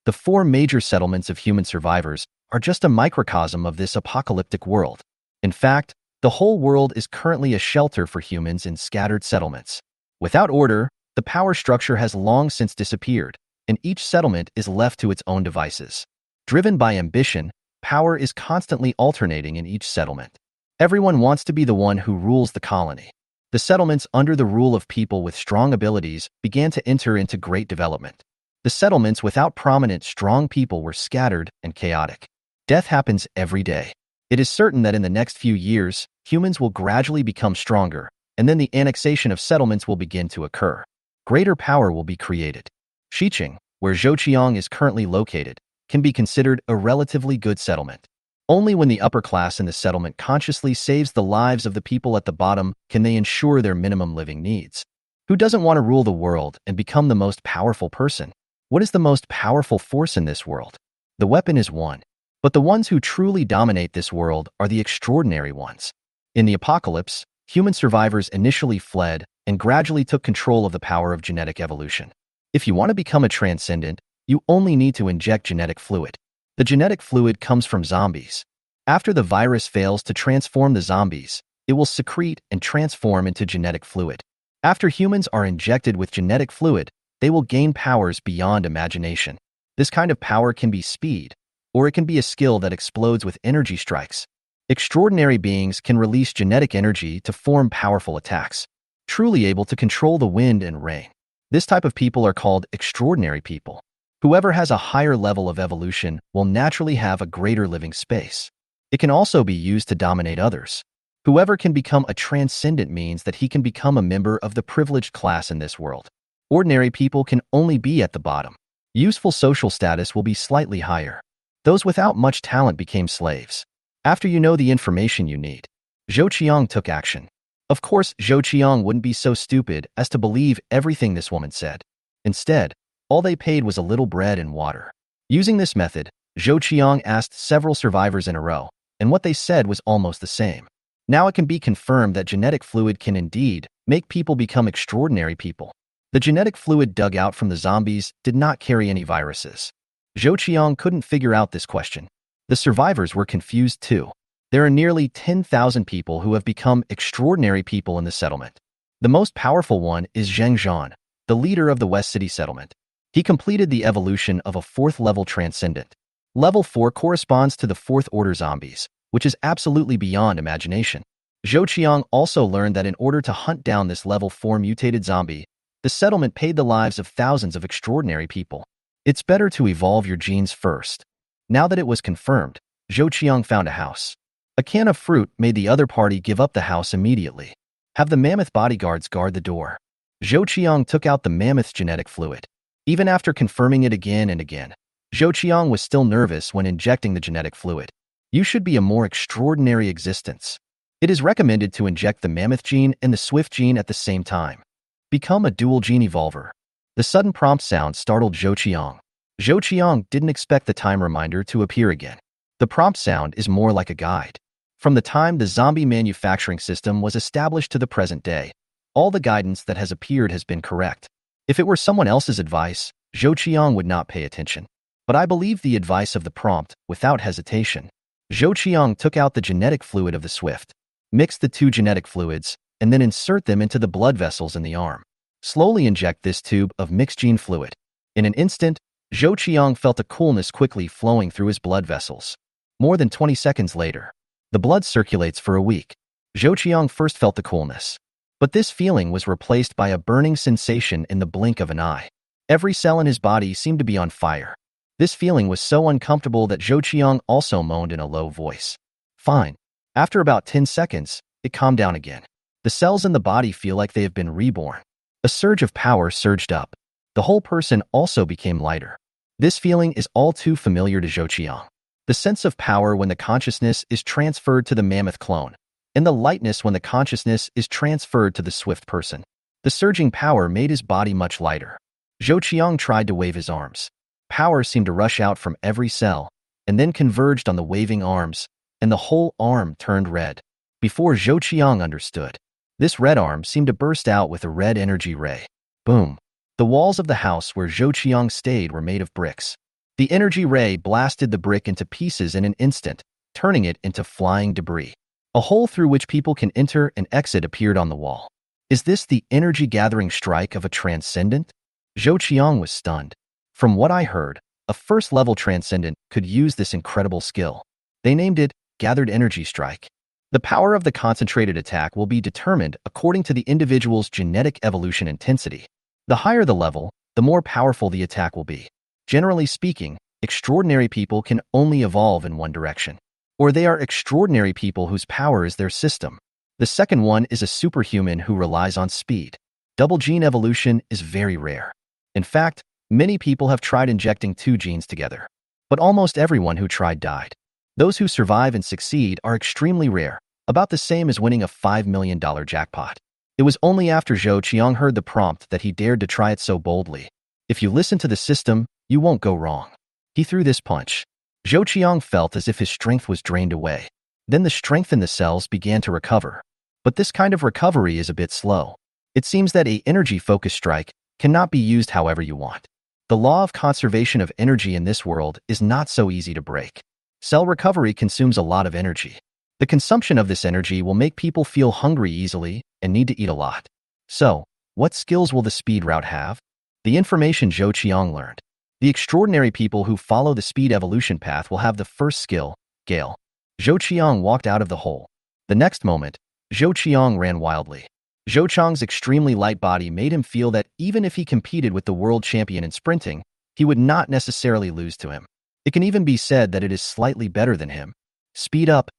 The 4 major settlements of human survivors are just a microcosm of this apocalyptic world. In fact, the whole world is currently a shelter for humans in scattered settlements. Without order, the power structure has long since disappeared, and each settlement is left to its own devices. Driven by ambition, power is constantly alternating in each settlement. Everyone wants to be the one who rules the colony. The settlements under the rule of people with strong abilities began to enter into great development. The settlements without prominent, strong people were scattered and chaotic. Death happens every day. It is certain that in the next few years, humans will gradually become stronger, and then the annexation of settlements will begin to occur. Greater power will be created. Xiqing, where Zhou Qiang is currently located, can be considered a relatively good settlement. Only when the upper class in the settlement consciously saves the lives of the people at the bottom can they ensure their minimum living needs. Who doesn't want to rule the world and become the most powerful person? What is the most powerful force in this world? The weapon is one. But the ones who truly dominate this world are the extraordinary ones. In the apocalypse, human survivors initially fled and gradually took control of the power of genetic evolution. If you want to become a transcendent, you only need to inject genetic fluid. The genetic fluid comes from zombies. After the virus fails to transform the zombies, it will secrete and transform into genetic fluid. After humans are injected with genetic fluid, they will gain powers beyond imagination. This kind of power can be speed, or it can be a skill that explodes with energy strikes. Extraordinary beings can release genetic energy to form powerful attacks, truly able to control the wind and rain. This type of people are called extraordinary people. Whoever has a higher level of evolution will naturally have a greater living space. It can also be used to dominate others. Whoever can become a transcendent means that he can become a member of the privileged class in this world. Ordinary people can only be at the bottom. Useful social status will be slightly higher. Those without much talent became slaves. After you know the information you need, Zhou Qiang took action. Of course, Zhou Qiang wouldn't be so stupid as to believe everything this woman said. Instead, all they paid was a little bread and water. Using this method, Zhou Qiang asked several survivors in a row, and what they said was almost the same. Now it can be confirmed that genetic fluid can indeed make people become extraordinary people. The genetic fluid dug out from the zombies did not carry any viruses. Zhou Qiang couldn't figure out this question. The survivors were confused too. There are nearly 10,000 people who have become extraordinary people in the settlement. The most powerful one is Zheng Zhan, the leader of the West City settlement. He completed the evolution of a 4th-level transcendent. Level 4 corresponds to the 4th-order zombies, which is absolutely beyond imagination. Zhou Qiang also learned that in order to hunt down this level 4 mutated zombie, the settlement paid the lives of thousands of extraordinary people. It's better to evolve your genes first. Now that it was confirmed, Zhou Qiang found a house. A can of fruit made the other party give up the house immediately. Have the mammoth bodyguards guard the door. Zhou Qiang took out the mammoth's genetic fluid. Even after confirming it again and again, Zhou Qiang was still nervous when injecting the genetic fluid. You should be a more extraordinary existence. It is recommended to inject the mammoth gene and the swift gene at the same time. Become a dual gene evolver. The sudden prompt sound startled Zhou Qiang. Zhou Qiang didn't expect the time reminder to appear again. The prompt sound is more like a guide. From the time the zombie manufacturing system was established to the present day, all the guidance that has appeared has been correct. If it were someone else's advice, Zhou Qiang would not pay attention. But I believe the advice of the prompt without hesitation. Zhou Qiang took out the genetic fluid of the swift, mixed the two genetic fluids, and then insert them into the blood vessels in the arm. Slowly inject this tube of mixed gene fluid. In an instant, Zhou Qiang felt a coolness quickly flowing through his blood vessels. More than 20 seconds later, the blood circulates for a week. Zhou Qiang first felt the coolness. But this feeling was replaced by a burning sensation in the blink of an eye. Every cell in his body seemed to be on fire. This feeling was so uncomfortable that Zhou Qiang also moaned in a low voice. Fine. After about 10 seconds, it calmed down again. The cells in the body feel like they have been reborn. A surge of power surged up. The whole person also became lighter. This feeling is all too familiar to Zhou Qiang. The sense of power when the consciousness is transferred to the mammoth clone, and the lightness when the consciousness is transferred to the swift person. The surging power made his body much lighter. Zhou Qiang tried to wave his arms. Power seemed to rush out from every cell, and then converged on the waving arms, and the whole arm turned red. Before Zhou Qiang understood, this red arm seemed to burst out with a red energy ray. Boom. The walls of the house where Zhou Qiang stayed were made of bricks. The energy ray blasted the brick into pieces in an instant, turning it into flying debris. A hole through which people can enter and exit appeared on the wall. Is this the energy-gathering strike of a transcendent? Zhou Qiang was stunned. From what I heard, a first-level transcendent could use this incredible skill. They named it Gathered Energy Strike. The power of the concentrated attack will be determined according to the individual's genetic evolution intensity. The higher the level, the more powerful the attack will be. Generally speaking, extraordinary people can only evolve in one direction. Or they are extraordinary people whose power is their system. The second one is a superhuman who relies on speed. Double gene evolution is very rare. In fact, many people have tried injecting two genes together. But almost everyone who tried died. Those who survive and succeed are extremely rare, about the same as winning a $5 million jackpot. It was only after Zhou Qiang heard the prompt that he dared to try it so boldly. If you listen to the system, you won't go wrong. He threw this punch. Zhou Qiang felt as if his strength was drained away. Then the strength in the cells began to recover. But this kind of recovery is a bit slow. It seems that an energy-focused strike cannot be used however you want. The law of conservation of energy in this world is not so easy to break. Cell recovery consumes a lot of energy. The consumption of this energy will make people feel hungry easily and need to eat a lot. So, what skills will the speed route have? The information Zhou Qiang learned. The extraordinary people who follow the speed evolution path will have the first skill, Gale. Zhou Qiang walked out of the hole. The next moment, Zhou Qiang ran wildly. Zhou Qiang's extremely light body made him feel that even if he competed with the world champion in sprinting, he would not necessarily lose to him. It can even be said that it is slightly better than him. Speed up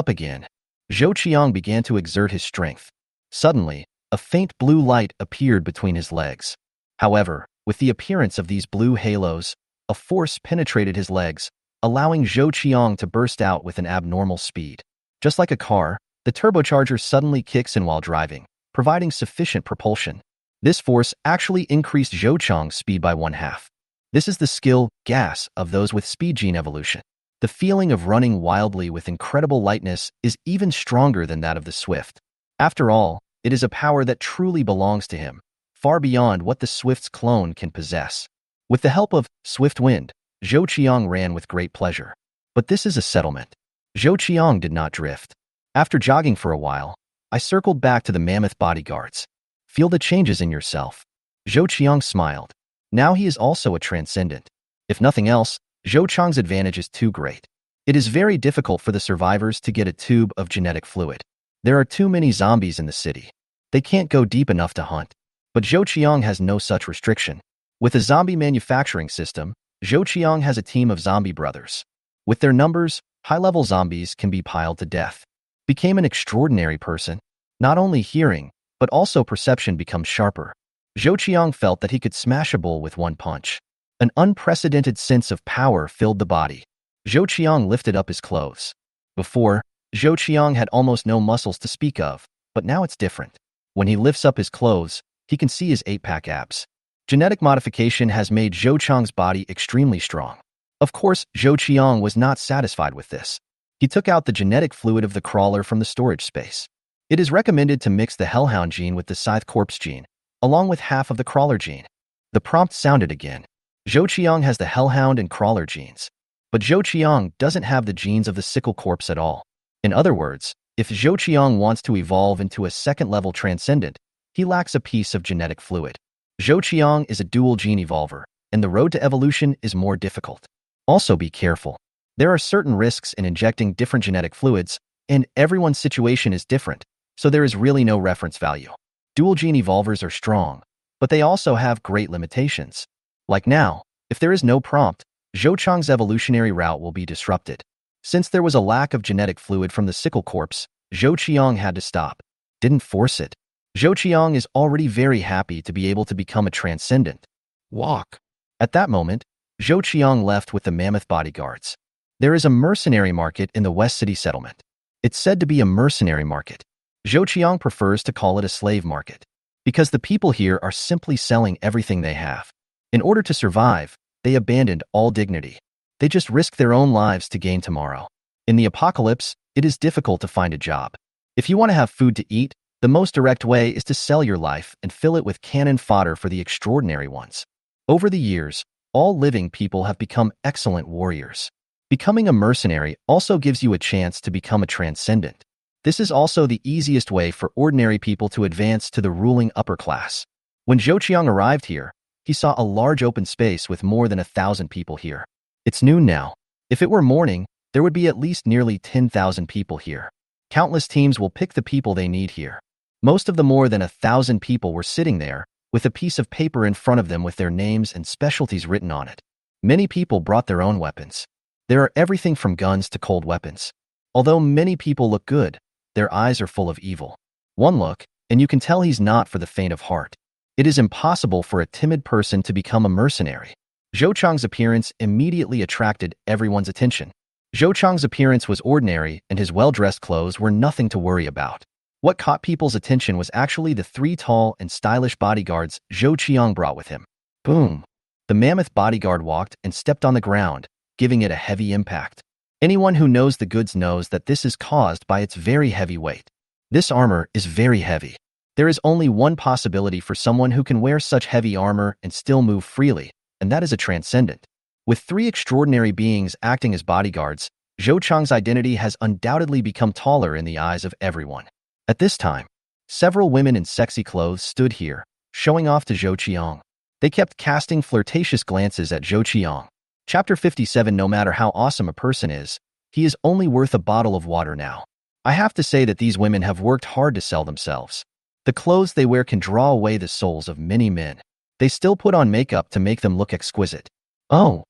again. Zhou Qiang began to exert his strength. Suddenly, a faint blue light appeared between his legs. However, with the appearance of these blue halos, a force penetrated his legs, allowing Zhou Qiang to burst out with an abnormal speed. Just like a car, the turbocharger suddenly kicks in while driving, providing sufficient propulsion. This force actually increased Zhou Qiang's speed by 1/2. This is the skill, gas, of those with speed gene evolution. The feeling of running wildly with incredible lightness is even stronger than that of the swift. After all, it is a power that truly belongs to him, far beyond what the swift's clone can possess. With the help of swift wind, Zhou Qiang ran with great pleasure. But this is a settlement. Zhou Qiang did not drift. After jogging for a while, I circled back to the mammoth bodyguards. Feel the changes in yourself. Zhou Qiang smiled. Now he is also a transcendent. If nothing else, Zhou Qiang's advantage is too great. It is very difficult for the survivors to get a tube of genetic fluid. There are too many zombies in the city. They can't go deep enough to hunt. But Zhou Qiang has no such restriction. With a zombie manufacturing system, Zhou Qiang has a team of zombie brothers. With their numbers, high-level zombies can be piled to death. Became an extraordinary person. Not only hearing, but also perception becomes sharper. Zhou Qiang felt that he could smash a bull with one punch. An unprecedented sense of power filled the body. Zhou Qiang lifted up his clothes. Before, Zhou Qiang had almost no muscles to speak of, but now it's different. When he lifts up his clothes, he can see his 8-pack abs. Genetic modification has made Zhou Qiang's body extremely strong. Of course, Zhou Qiang was not satisfied with this. He took out the genetic fluid of the crawler from the storage space. It is recommended to mix the hellhound gene with the scythe corpse gene, along with half of the crawler gene. The prompt sounded again. Zhou Qiang has the hellhound and crawler genes. But Zhou Qiang doesn't have the genes of the sickle corpse at all. In other words, if Zhou Qiang wants to evolve into a second-level transcendent, he lacks a piece of genetic fluid. Zhou Qiang is a dual gene evolver, and the road to evolution is more difficult. Also be careful. There are certain risks in injecting different genetic fluids, and everyone's situation is different, so there is really no reference value. Dual gene evolvers are strong, but they also have great limitations. Like now, if there is no prompt, Zhou Qiang's evolutionary route will be disrupted. Since there was a lack of genetic fluid from the sickle corpse, Zhou Qiang had to stop. Didn't force it. Zhou Qiang is already very happy to be able to become a transcendent. Walk. At that moment, Zhou Qiang left with the mammoth bodyguards. There is a mercenary market in the West City settlement. It's said to be a mercenary market. Zhou Qiang prefers to call it a slave market, because the people here are simply selling everything they have. In order to survive, they abandoned all dignity. They just risk their own lives to gain tomorrow. In the apocalypse, it is difficult to find a job. If you want to have food to eat, the most direct way is to sell your life and fill it with cannon fodder for the extraordinary ones. Over the years, all living people have become excellent warriors. Becoming a mercenary also gives you a chance to become a transcendent. This is also the easiest way for ordinary people to advance to the ruling upper class. When Zhou Qiang arrived here, he saw a large open space with more than 1,000 people here. It's noon now. If it were morning, there would be at least nearly 10,000 people here. Countless teams will pick the people they need here. Most of the more than 1,000 people were sitting there, with a piece of paper in front of them with their names and specialties written on it. Many people brought their own weapons. There are everything from guns to cold weapons. Although many people look good, their eyes are full of evil. One look, and you can tell he's not for the faint of heart. It is impossible for a timid person to become a mercenary. Zhou Qiang's appearance immediately attracted everyone's attention. Zhou Qiang's appearance was ordinary, and his well-dressed clothes were nothing to worry about. What caught people's attention was actually the 3 tall and stylish bodyguards Zhou Qiang brought with him. Boom! The mammoth bodyguard walked and stepped on the ground, giving it a heavy impact. Anyone who knows the goods knows that this is caused by its very heavy weight. This armor is very heavy. There is only one possibility for someone who can wear such heavy armor and still move freely, and that is a transcendent. With 3 extraordinary beings acting as bodyguards, Zhou Qiang's identity has undoubtedly become taller in the eyes of everyone. At this time, several women in sexy clothes stood here, showing off to Zhou Qiang. They kept casting flirtatious glances at Zhou Qiang. Chapter 57. No matter how awesome a person is, he is only worth a bottle of water now. I have to say that these women have worked hard to sell themselves. The clothes they wear can draw away the souls of many men. They still put on makeup to make them look exquisite. Oh,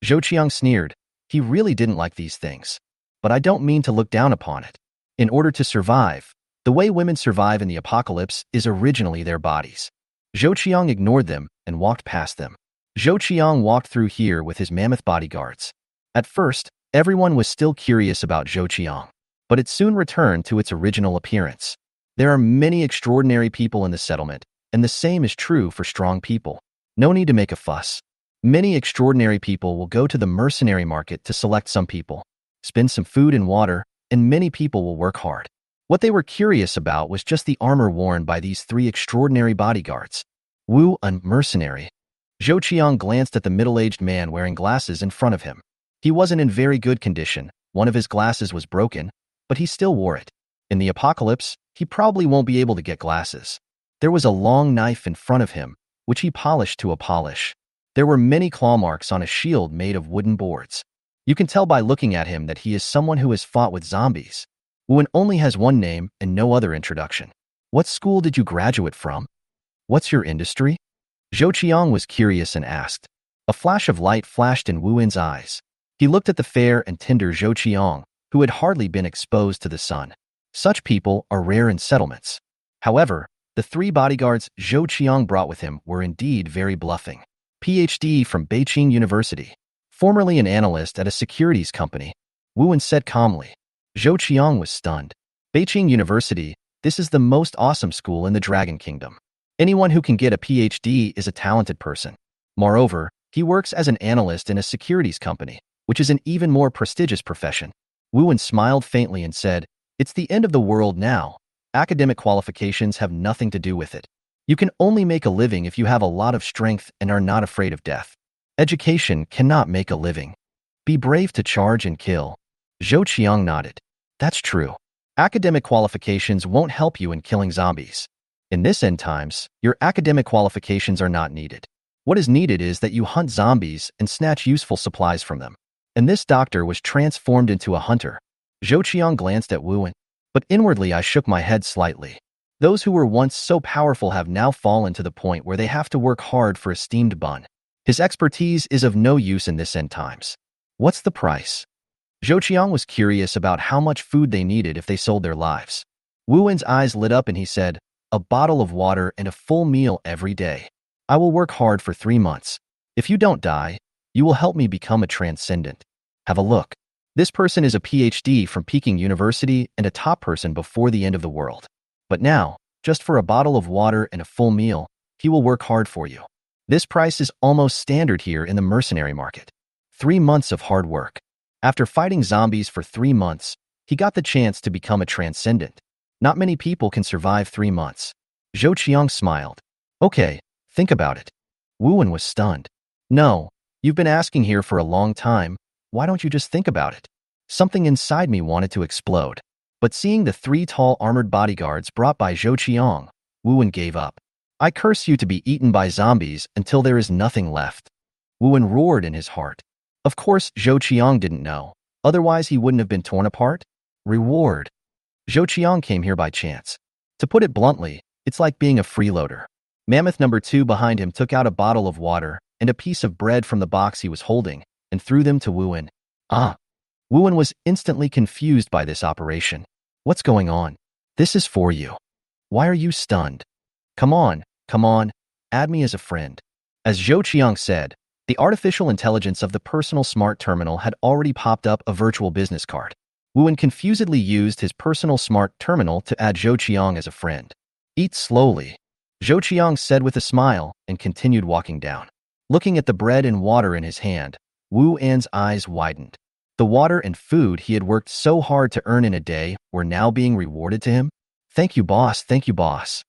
Zhou Qiang sneered. He really didn't like these things. But I don't mean to look down upon it. In order to survive, the way women survive in the apocalypse is originally their bodies. Zhou Qiang ignored them and walked past them. Zhou Qiang walked through here with his mammoth bodyguards. At first, everyone was still curious about Zhou Qiang, but it soon returned to its original appearance. There are many extraordinary people in the settlement, and the same is true for strong people. No need to make a fuss. Many extraordinary people will go to the mercenary market to select some people, spend some food and water, and many people will work hard. What they were curious about was just the armor worn by these 3 extraordinary bodyguards. Wu, a mercenary. Zhou Qiang glanced at the middle-aged man wearing glasses in front of him. He wasn't in very good condition. One of his glasses was broken, but he still wore it. In the apocalypse, he probably won't be able to get glasses. There was a long knife in front of him, which he polished to a polish. There were many claw marks on a shield made of wooden boards. You can tell by looking at him that he is someone who has fought with zombies. Wu only has one name and no other introduction. What school did you graduate from? What's your industry? Zhou Qiang was curious and asked. A flash of light flashed in Wu's eyes. He looked at the fair and tender Zhou Qiang, who had hardly been exposed to the sun. Such people are rare in settlements. However, the 3 bodyguards Zhou Qiang brought with him were indeed very bluffing. PhD from Beijing University. Formerly an analyst at a securities company, Wu said calmly. Zhou Qiang was stunned. Beijing University, this is the most awesome school in the Dragon Kingdom. Anyone who can get a PhD is a talented person. Moreover, he works as an analyst in a securities company, which is an even more prestigious profession. Wu smiled faintly and said, "It's the end of the world now. Academic qualifications have nothing to do with it. You can only make a living if you have a lot of strength and are not afraid of death. Education cannot make a living. Be brave to charge and kill." Zhou Qiang nodded. "That's true. Academic qualifications won't help you in killing zombies. In this end times, your academic qualifications are not needed. What is needed is that you hunt zombies and snatch useful supplies from them." And this doctor was transformed into a hunter. Zhou Qiang glanced at Wu, but inwardly I shook my head slightly. Those who were once so powerful have now fallen to the point where they have to work hard for a steamed bun. His expertise is of no use in this end times. What's the price? Zhou Qiang was curious about how much food they needed if they sold their lives. Wu's eyes lit up and he said, "A bottle of water and a full meal every day. I will work hard for 3 months. If you don't die, you will help me become a transcendent. Have a look. This person is a PhD from Peking University and a top person before the end of the world. But now, just for a bottle of water and a full meal, he will work hard for you. This price is almost standard here in the mercenary market. 3 months of hard work. After fighting zombies for 3 months, he got the chance to become a transcendent. Not many people can survive 3 months." Zhou Qiang smiled. "Okay, think about it." Wu was stunned. "No, you've been asking here for a long time. Why don't you just think about it?" Something inside me wanted to explode. But seeing the 3 tall armored bodyguards brought by Zhou Qiang, Wu gave up. "I curse you to be eaten by zombies until there is nothing left." Wu roared in his heart. Of course, Zhou Qiang didn't know. Otherwise, he wouldn't have been torn apart. Reward. Zhou Qiang came here by chance. To put it bluntly, it's like being a freeloader. Mammoth number 2 behind him took out a bottle of water and a piece of bread from the box he was holding and threw them to Wu. Wu was instantly confused by this operation. "What's going on? This is for you. Why are you stunned? Come on, add me as a friend." As Zhou Qiang said, the artificial intelligence of the personal smart terminal had already popped up a virtual business card. Wu confusedly used his personal smart terminal to add Zhou Qiang as a friend. "Eat slowly," Zhou Qiang said with a smile and continued walking down. Looking at the bread and water in his hand, Wu's eyes widened. The water and food he had worked so hard to earn in a day were now being rewarded to him. Thank you, boss. Thank you, boss."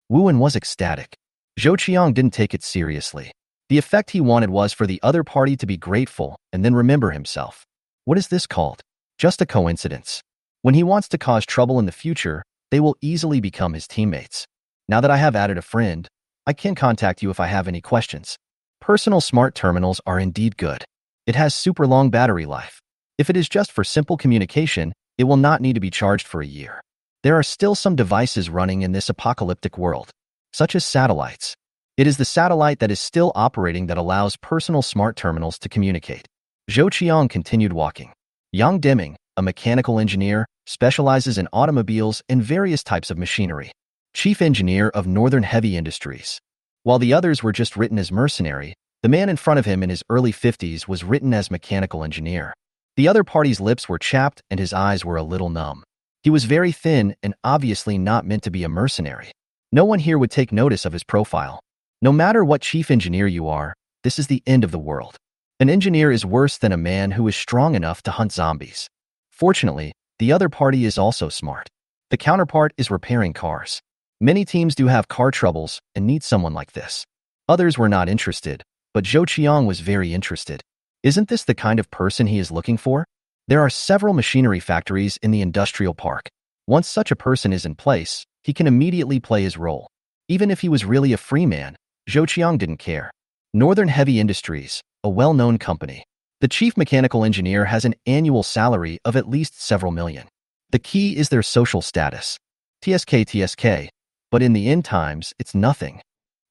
Wu was ecstatic. Zhou Qiang didn't take it seriously. The effect he wanted was for the other party to be grateful and then remember himself. What is this called? Just a coincidence. When he wants to cause trouble in the future, they will easily become his teammates. Now that I have added a friend, I can contact you if I have any questions. Personal smart terminals are indeed good. It has super long battery life. If it is just for simple communication, it will not need to be charged for a year. There are still some devices running in this apocalyptic world, such as satellites. It is the satellite that is still operating that allows personal smart terminals to communicate. Zhou Qiang continued walking. Yang Deming, a mechanical engineer, specializes in automobiles and various types of machinery. Chief engineer of Northern Heavy Industries. While the others were just written as mercenary, the man in front of him in his early 50s was written as mechanical engineer. The other party's lips were chapped and his eyes were a little numb. He was very thin and obviously not meant to be a mercenary. No one here would take notice of his profile. No matter what chief engineer you are, this is the end of the world. An engineer is worse than a man who is strong enough to hunt zombies. Fortunately, the other party is also smart. The counterpart is repairing cars. Many teams do have car troubles and need someone like this. Others were not interested, but Zhou Qiang was very interested. Isn't this the kind of person he is looking for? There are several machinery factories in the industrial park. Once such a person is in place, he can immediately play his role. Even if he was really a free man, Zhou Qiang didn't care. Northern Heavy Industries, a well-known company. The chief mechanical engineer has an annual salary of at least several million. The key is their social status. TSK, but in the end times, it's nothing.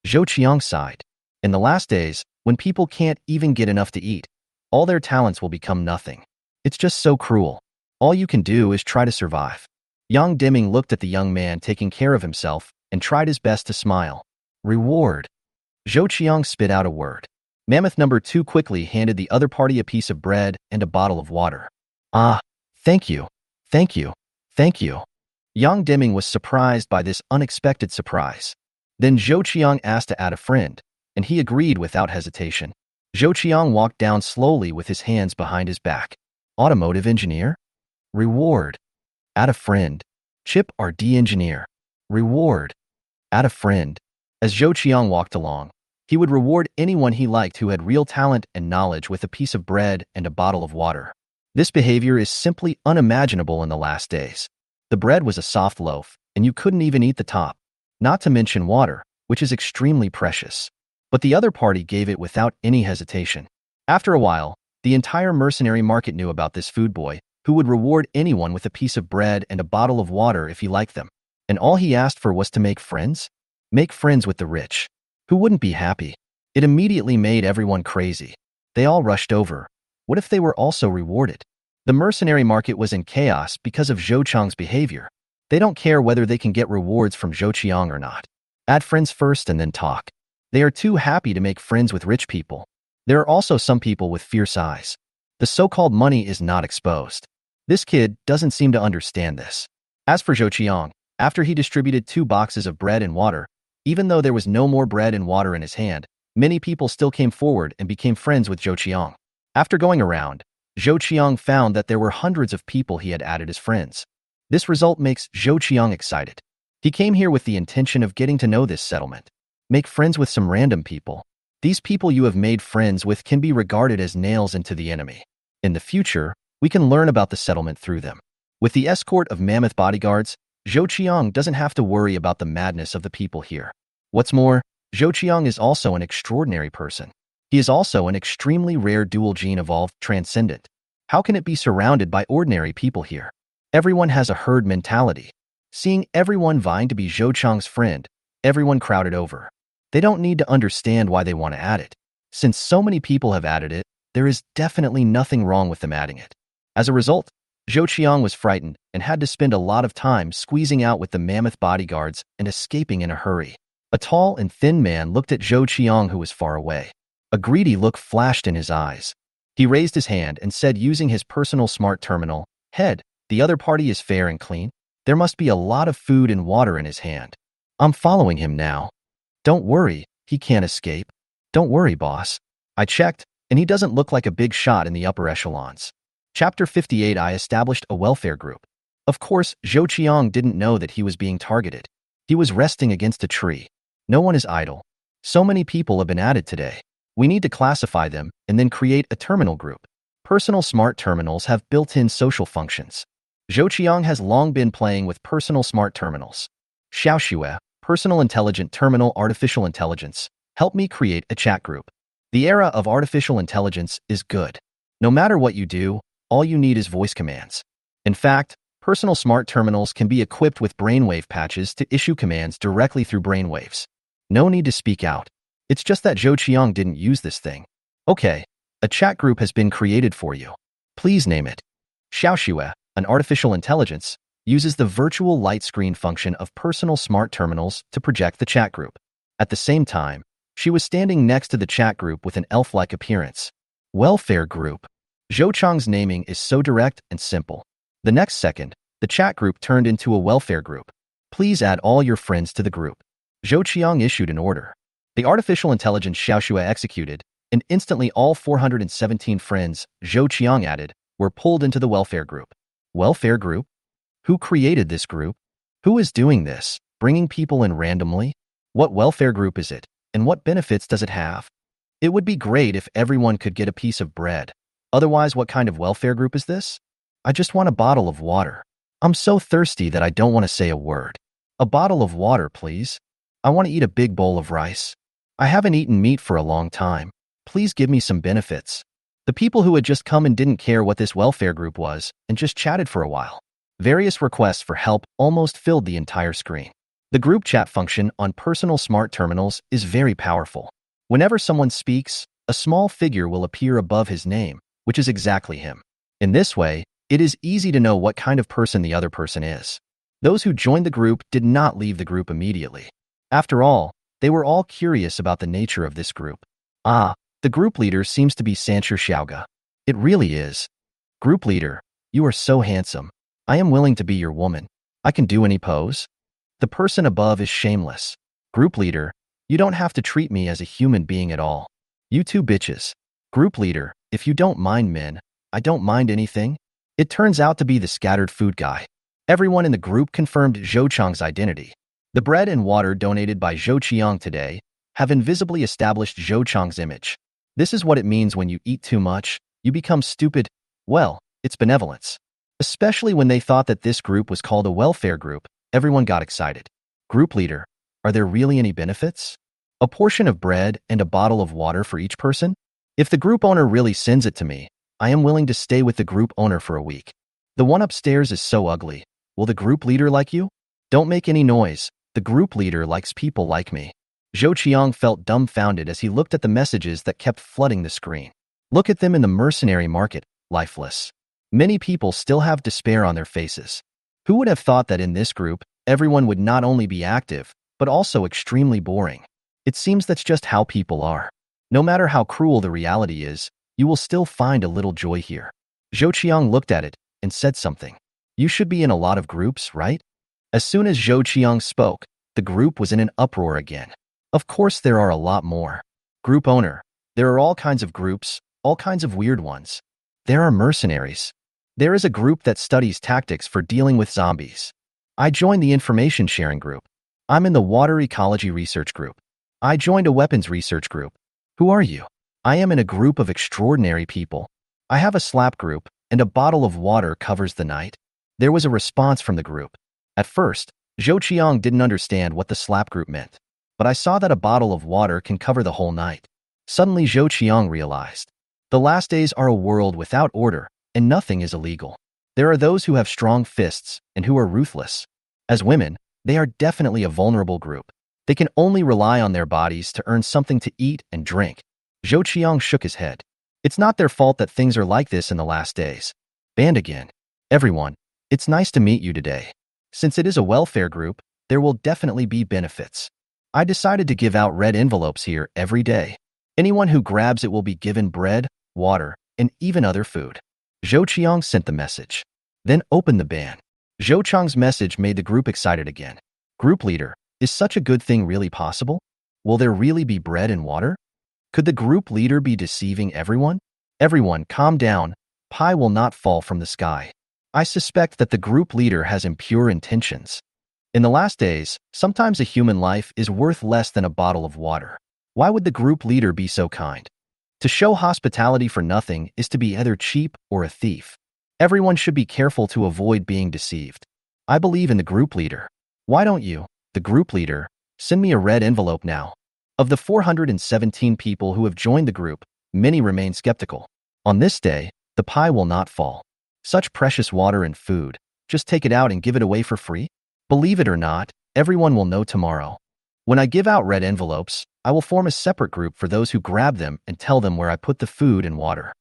Zhou Qiang sighed. In the last days, when people can't even get enough to eat, all their talents will become nothing. It's just so cruel. All you can do is try to survive. Yang Deming looked at the young man taking care of himself and tried his best to smile. Reward. Zhou Qiang spit out a word. Mammoth number 2 quickly handed the other party a piece of bread and a bottle of water. Ah, thank you. Thank you. Thank you. Yang Deming was surprised by this unexpected surprise. Then Zhou Qiang asked to add a friend, and he agreed without hesitation. Zhou Qiang walked down slowly with his hands behind his back. Automotive engineer? Reward. Add a friend. Chip RD engineer. Reward. Add a friend. As Zhou Qiang walked along, he would reward anyone he liked who had real talent and knowledge with a piece of bread and a bottle of water. This behavior is simply unimaginable in the last days. The bread was a soft loaf, and you couldn't even eat the top, not to mention water, which is extremely precious. But the other party gave it without any hesitation. After a while, the entire mercenary market knew about this food boy, who would reward anyone with a piece of bread and a bottle of water if he liked them. And all he asked for was to make friends? Make friends with the rich. Who wouldn't be happy? It immediately made everyone crazy. They all rushed over. What if they were also rewarded? The mercenary market was in chaos because of Zhou Qiang's behavior. They don't care whether they can get rewards from Zhou Qiang or not. Add friends first and then talk. They are too happy to make friends with rich people. There are also some people with fierce eyes. The so-called money is not exposed. This kid doesn't seem to understand this. As for Zhou Qiang, after he distributed 2 boxes of bread and water, even though there was no more bread and water in his hand, many people still came forward and became friends with Zhou Qiang. After going around, Zhou Qiang found that there were hundreds of people he had added as friends. This result makes Zhou Qiang excited. He came here with the intention of getting to know this settlement. Make friends with some random people. These people you have made friends with can be regarded as nails into the enemy. In the future, we can learn about the settlement through them. With the escort of mammoth bodyguards, Zhou Qiang doesn't have to worry about the madness of the people here. What's more, Zhou Qiang is also an extraordinary person. He is also an extremely rare dual-gene evolved transcendent. How can it be surrounded by ordinary people here? Everyone has a herd mentality. Seeing everyone vying to be Zhou Qiang's friend, everyone crowded over. They don't need to understand why they want to add it. Since so many people have added it, there is definitely nothing wrong with them adding it. As a result, Zhou Qiang was frightened and had to spend a lot of time squeezing out with the mammoth bodyguards and escaping in a hurry. A tall and thin man looked at Zhou Qiang, who was far away. A greedy look flashed in his eyes. He raised his hand and said, using his personal smart terminal, "Head, the other party is fair and clean. There must be a lot of food and water in his hand. I'm following him now. Don't worry, he can't escape. Don't worry, boss. I checked, and he doesn't look like a big shot in the upper echelons." Chapter 58. I established a welfare group. Of course, Zhou Qiang didn't know that he was being targeted. He was resting against a tree. No one is idle. So many people have been added today. We need to classify them and then create a terminal group. Personal smart terminals have built-in social functions. Zhou Qiang has long been playing with personal smart terminals. Xiaoxue, personal intelligent terminal artificial intelligence, help me create a chat group. The era of artificial intelligence is good. No matter what you do, all you need is voice commands. In fact, personal smart terminals can be equipped with brainwave patches to issue commands directly through brainwaves. No need to speak out. It's just that Zhou Qiang didn't use this thing. Okay, a chat group has been created for you. Please name it. Xiaoxue, an artificial intelligence, uses the virtual light screen function of personal smart terminals to project the chat group. At the same time, she was standing next to the chat group with an elf-like appearance. Welfare group. Zhou Qiang's naming is so direct and simple. The next second, the chat group turned into a welfare group. Please add all your friends to the group. Zhou Qiang issued an order. The artificial intelligence Xiaoxue executed, and instantly all 417 friends Zhou Qiang added were pulled into the welfare group. Welfare group? Who created this group? Who is doing this, bringing people in randomly? What welfare group is it, and what benefits does it have? It would be great if everyone could get a piece of bread. Otherwise, what kind of welfare group is this? I just want a bottle of water. I'm so thirsty that I don't want to say a word. A bottle of water, please. I want to eat a big bowl of rice. I haven't eaten meat for a long time. Please give me some benefits. The people who had just come and didn't care what this welfare group was and just chatted for a while. Various requests for help almost filled the entire screen. The group chat function on personal smart terminals is very powerful. Whenever someone speaks, a small figure will appear above his name, which is exactly him. In this way, it is easy to know what kind of person the other person is. Those who joined the group did not leave the group immediately. After all, they were all curious about the nature of this group. Ah, the group leader seems to be Sancher Xiaoga. It really is. Group leader, you are so handsome. I am willing to be your woman. I can do any pose. The person above is shameless. Group leader, you don't have to treat me as a human being at all. You two bitches. Group leader, if you don't mind men, I don't mind anything. It turns out to be the scattered food guy. Everyone in the group confirmed Zhou Qiang's identity. The bread and water donated by Zhou Qiang today have invisibly established Zhou Qiang's image. This is what it means when you eat too much, you become stupid. Well, it's benevolence. Especially when they thought that this group was called a welfare group, everyone got excited. Group leader, are there really any benefits? A portion of bread and a bottle of water for each person? If the group owner really sends it to me, I am willing to stay with the group owner for a week. The one upstairs is so ugly. Will the group leader like you? Don't make any noise. The group leader likes people like me. Zhou Qiang felt dumbfounded as he looked at the messages that kept flooding the screen. Look at them in the mercenary market, lifeless. Many people still have despair on their faces. Who would have thought that in this group, everyone would not only be active, but also extremely boring? It seems that's just how people are. No matter how cruel the reality is, you will still find a little joy here. Zhou Qiang looked at it and said something. You should be in a lot of groups, right? As soon as Zhou Qiang spoke, the group was in an uproar again. Of course there are a lot more. Group owner, there are all kinds of groups, all kinds of weird ones. There are mercenaries. There is a group that studies tactics for dealing with zombies. I joined the information sharing group. I'm in the water ecology research group. I joined a weapons research group. Who are you? I am in a group of extraordinary people. I have a slap group, and a bottle of water covers the night. There was a response from the group. At first, Zhou Qiang didn't understand what the slap group meant, but I saw that a bottle of water can cover the whole night. Suddenly Zhou Qiang realized. The last days are a world without order, and nothing is illegal. There are those who have strong fists and who are ruthless. As women, they are definitely a vulnerable group. They can only rely on their bodies to earn something to eat and drink. Zhou Qiang shook his head. It's not their fault that things are like this in the last days. Banned again. Everyone, it's nice to meet you today. Since it is a welfare group, there will definitely be benefits. I decided to give out red envelopes here every day. Anyone who grabs it will be given bread, water, and even other food. Zhou Qiang sent the message. Then opened the ban. Zhou Qiang's message made the group excited again. Group leader, is such a good thing really possible? Will there really be bread and water? Could the group leader be deceiving everyone? Everyone, calm down. Pie will not fall from the sky. I suspect that the group leader has impure intentions. In the last days, sometimes a human life is worth less than a bottle of water. Why would the group leader be so kind? To show hospitality for nothing is to be either cheap or a thief. Everyone should be careful to avoid being deceived. I believe in the group leader. Why don't you, the group leader, send me a red envelope now? Of the 417 people who have joined the group, many remain skeptical. On this day, the pie will not fall. Such precious water and food, just take it out and give it away for free? Believe it or not, everyone will know tomorrow. When I give out red envelopes, I will form a separate group for those who grab them and tell them where I put the food and water.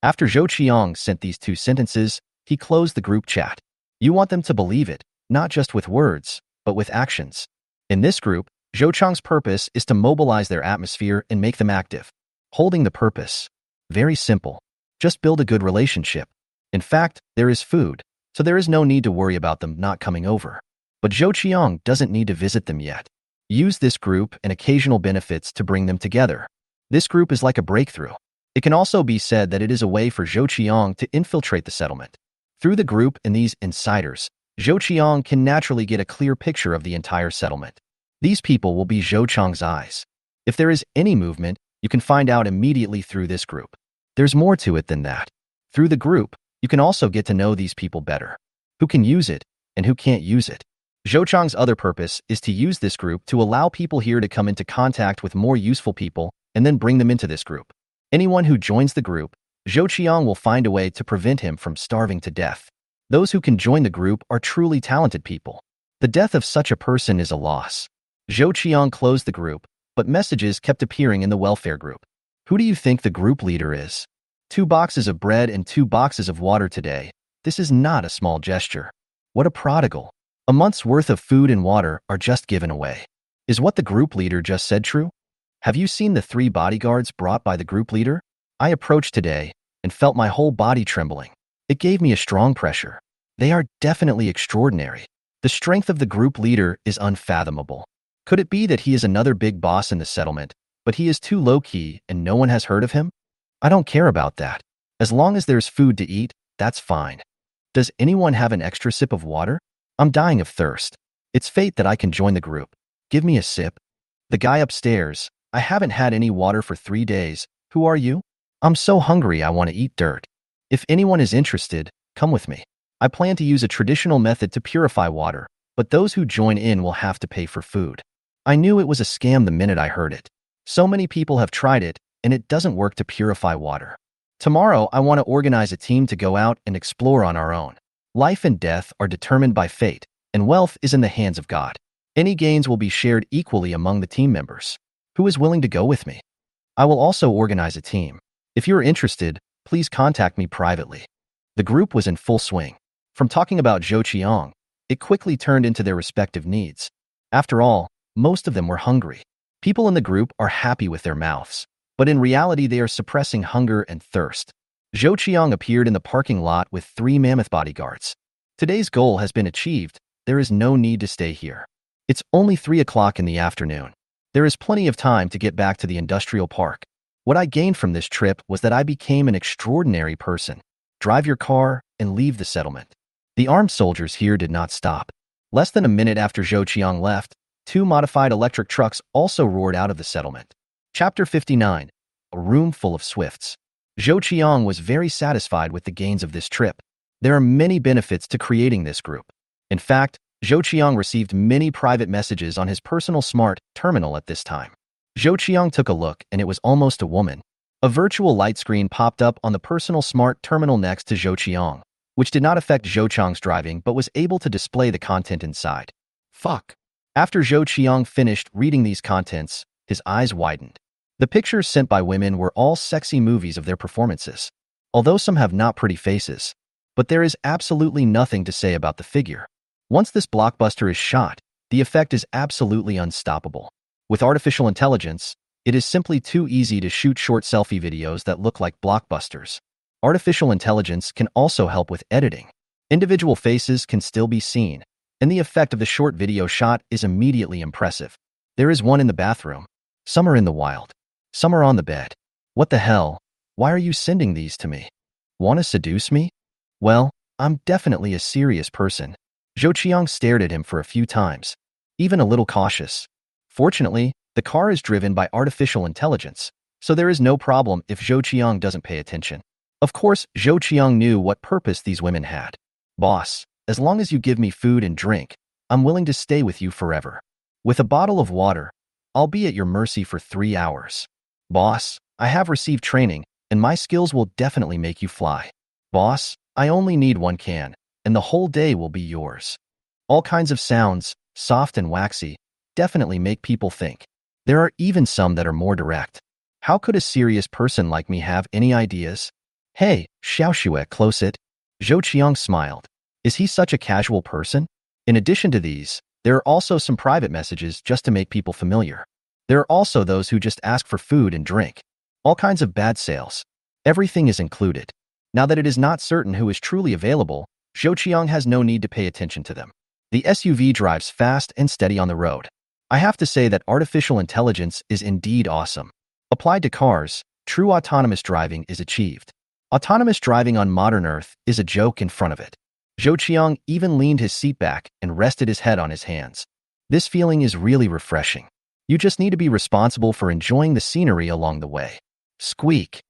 After Zhou Qiang sent these 2 sentences, he closed the group chat. You want them to believe it, not just with words, but with actions. In this group, Zhou Qiang's purpose is to mobilize their atmosphere and make them active. Holding the purpose. Very simple. Just build a good relationship. In fact, there is food, so there is no need to worry about them not coming over. But Zhou Qiang doesn't need to visit them yet. Use this group and occasional benefits to bring them together. This group is like a breakthrough. It can also be said that it is a way for Zhou Qiang to infiltrate the settlement. Through the group and these insiders, Zhou Qiang can naturally get a clear picture of the entire settlement. These people will be Zhou Qiang's eyes. If there is any movement, you can find out immediately through this group. There's more to it than that. Through the group, you can also get to know these people better. Who can use it and who can't use it. Zhou Qiang's other purpose is to use this group to allow people here to come into contact with more useful people and then bring them into this group. Anyone who joins the group, Zhou Qiang will find a way to prevent him from starving to death. Those who can join the group are truly talented people. The death of such a person is a loss. Zhou Qiang closed the group, but messages kept appearing in the welfare group. Who do you think the group leader is? 2 boxes of bread and 2 boxes of water today. This is not a small gesture. What a prodigal. A month's worth of food and water are just given away. Is what the group leader just said true? Have you seen the 3 bodyguards brought by the group leader? I approached today and felt my whole body trembling. It gave me a strong pressure. They are definitely extraordinary. The strength of the group leader is unfathomable. Could it be that he is another big boss in the settlement, but he is too low-key and no one has heard of him? I don't care about that. As long as there's food to eat, that's fine. Does anyone have an extra sip of water? I'm dying of thirst. It's fate that I can join the group. Give me a sip. The guy upstairs. I haven't had any water for 3 days. Who are you? I'm so hungry I want to eat dirt. If anyone is interested, come with me. I plan to use a traditional method to purify water, but those who join in will have to pay for food. I knew it was a scam the minute I heard it. So many people have tried it, and it doesn't work to purify water. Tomorrow, I want to organize a team to go out and explore on our own. Life and death are determined by fate, and wealth is in the hands of God. Any gains will be shared equally among the team members. Who is willing to go with me? I will also organize a team. If you're interested, please contact me privately. The group was in full swing. From talking about Zhou Qiang, it quickly turned into their respective needs. After all, most of them were hungry. People in the group are happy with their mouths, but in reality they are suppressing hunger and thirst. Zhou Qiang appeared in the parking lot with 3 mammoth bodyguards. Today's goal has been achieved. There is no need to stay here. It's only 3 o'clock in the afternoon. There is plenty of time to get back to the industrial park. What I gained from this trip was that I became an extraordinary person. Drive your car and leave the settlement. The armed soldiers here did not stop. Less than a minute after Zhou Qiang left, 2 modified electric trucks also roared out of the settlement. Chapter 59. A room full of swifts. Zhou Qiang was very satisfied with the gains of this trip. There are many benefits to creating this group. In fact, Zhou Qiang received many private messages on his personal smart terminal at this time. Zhou Qiang took a look, and it was almost a woman. A virtual light screen popped up on the personal smart terminal next to Zhou Qiang, which did not affect Zhou Qiang's driving but was able to display the content inside. Fuck. After Zhou Qiang finished reading these contents, his eyes widened. The pictures sent by women were all sexy movies of their performances, although some have not pretty faces. But there is absolutely nothing to say about the figure. Once this blockbuster is shot, the effect is absolutely unstoppable. With artificial intelligence, it is simply too easy to shoot short selfie videos that look like blockbusters. Artificial intelligence can also help with editing. Individual faces can still be seen, and the effect of the short video shot is immediately impressive. There is one in the bathroom. Some are in the wild. Some are on the bed. What the hell? Why are you sending these to me? Want to seduce me? Well, I'm definitely a serious person. Zhou Qiang stared at him for a few times, even a little cautious. Fortunately, the car is driven by artificial intelligence, so there is no problem if Zhou Qiang doesn't pay attention. Of course, Zhou Qiang knew what purpose these women had. Boss, as long as you give me food and drink, I'm willing to stay with you forever. With a bottle of water, I'll be at your mercy for 3 hours. Boss, I have received training, and my skills will definitely make you fly. Boss, I only need 1 can, and the whole day will be yours. All kinds of sounds, soft and waxy, definitely make people think. There are even some that are more direct. How could a serious person like me have any ideas? Hey, Xiaoxue, close it. Zhou Qiang smiled. Is he such a casual person? In addition to these, there are also some private messages just to make people familiar. There are also those who just ask for food and drink. All kinds of bad sales. Everything is included. Now that it is not certain who is truly available, Zhou Qiang has no need to pay attention to them. The SUV drives fast and steady on the road. I have to say that artificial intelligence is indeed awesome. Applied to cars, true autonomous driving is achieved. Autonomous driving on modern Earth is a joke in front of it. Zhou Qiang even leaned his seat back and rested his head on his hands. This feeling is really refreshing. You just need to be responsible for enjoying the scenery along the way. Squeak.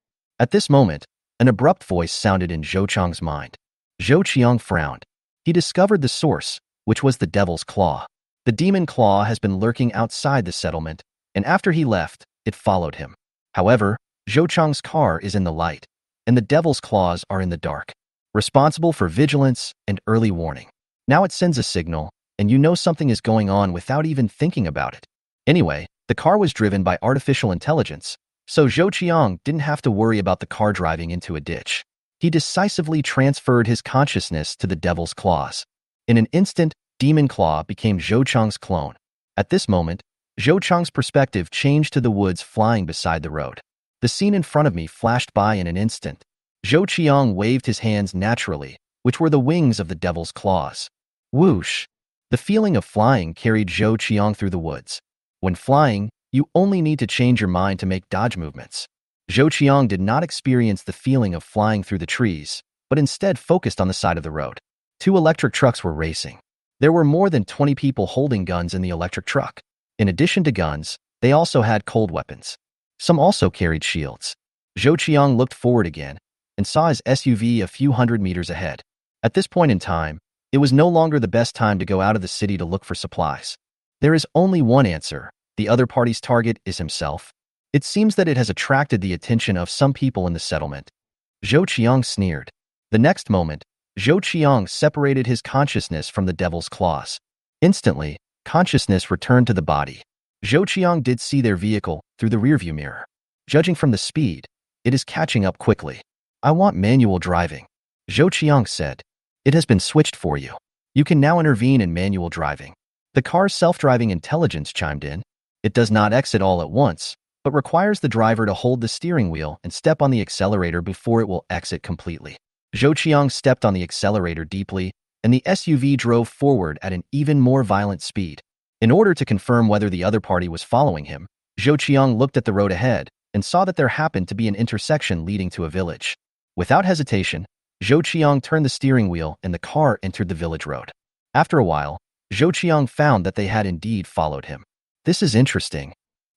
At this moment, an abrupt voice sounded in Zhou Qiang's mind. Zhou Qiang frowned. He discovered the source, which was the devil's claw. The demon claw has been lurking outside the settlement, and after he left, it followed him. However, Zhou Qiang's car is in the light, and the devil's claws are in the dark, responsible for vigilance and early warning. Now it sends a signal, and you know something is going on without even thinking about it. Anyway, the car was driven by artificial intelligence, so Zhou Qiang didn't have to worry about the car driving into a ditch. He decisively transferred his consciousness to the devil's claws. In an instant, Demon Claw became Zhou Qiang's clone. At this moment, Zhou Qiang's perspective changed to the woods flying beside the road. The scene in front of me flashed by in an instant. Zhou Qiang waved his hands naturally, which were the wings of the devil's claws. Whoosh! The feeling of flying carried Zhou Qiang through the woods. When flying, you only need to change your mind to make dodge movements. Zhou Qiang did not experience the feeling of flying through the trees, but instead focused on the side of the road. 2 electric trucks were racing. There were more than 20 people holding guns in the electric truck. In addition to guns, they also had cold weapons. Some also carried shields. Zhou Qiang looked forward again and saw his SUV a few hundred meters ahead. At this point in time, it was no longer the best time to go out of the city to look for supplies. There is only one answer. The other party's target is himself. It seems that it has attracted the attention of some people in the settlement. Zhou Qiang sneered. The next moment, Zhou Qiang separated his consciousness from the devil's claws. Instantly, consciousness returned to the body. Zhou Qiang did see their vehicle through the rearview mirror. Judging from the speed, it is catching up quickly. I want manual driving. Zhou Qiang said. It has been switched for you. You can now intervene in manual driving. The car's self-driving intelligence chimed in. It does not exit all at once, but requires the driver to hold the steering wheel and step on the accelerator before it will exit completely. Zhou Qiang stepped on the accelerator deeply, and the SUV drove forward at an even more violent speed. In order to confirm whether the other party was following him, Zhou Qiang looked at the road ahead and saw that there happened to be an intersection leading to a village. Without hesitation, Zhou Qiang turned the steering wheel and the car entered the village road. After a while, Zhou Qiang found that they had indeed followed him. This is interesting.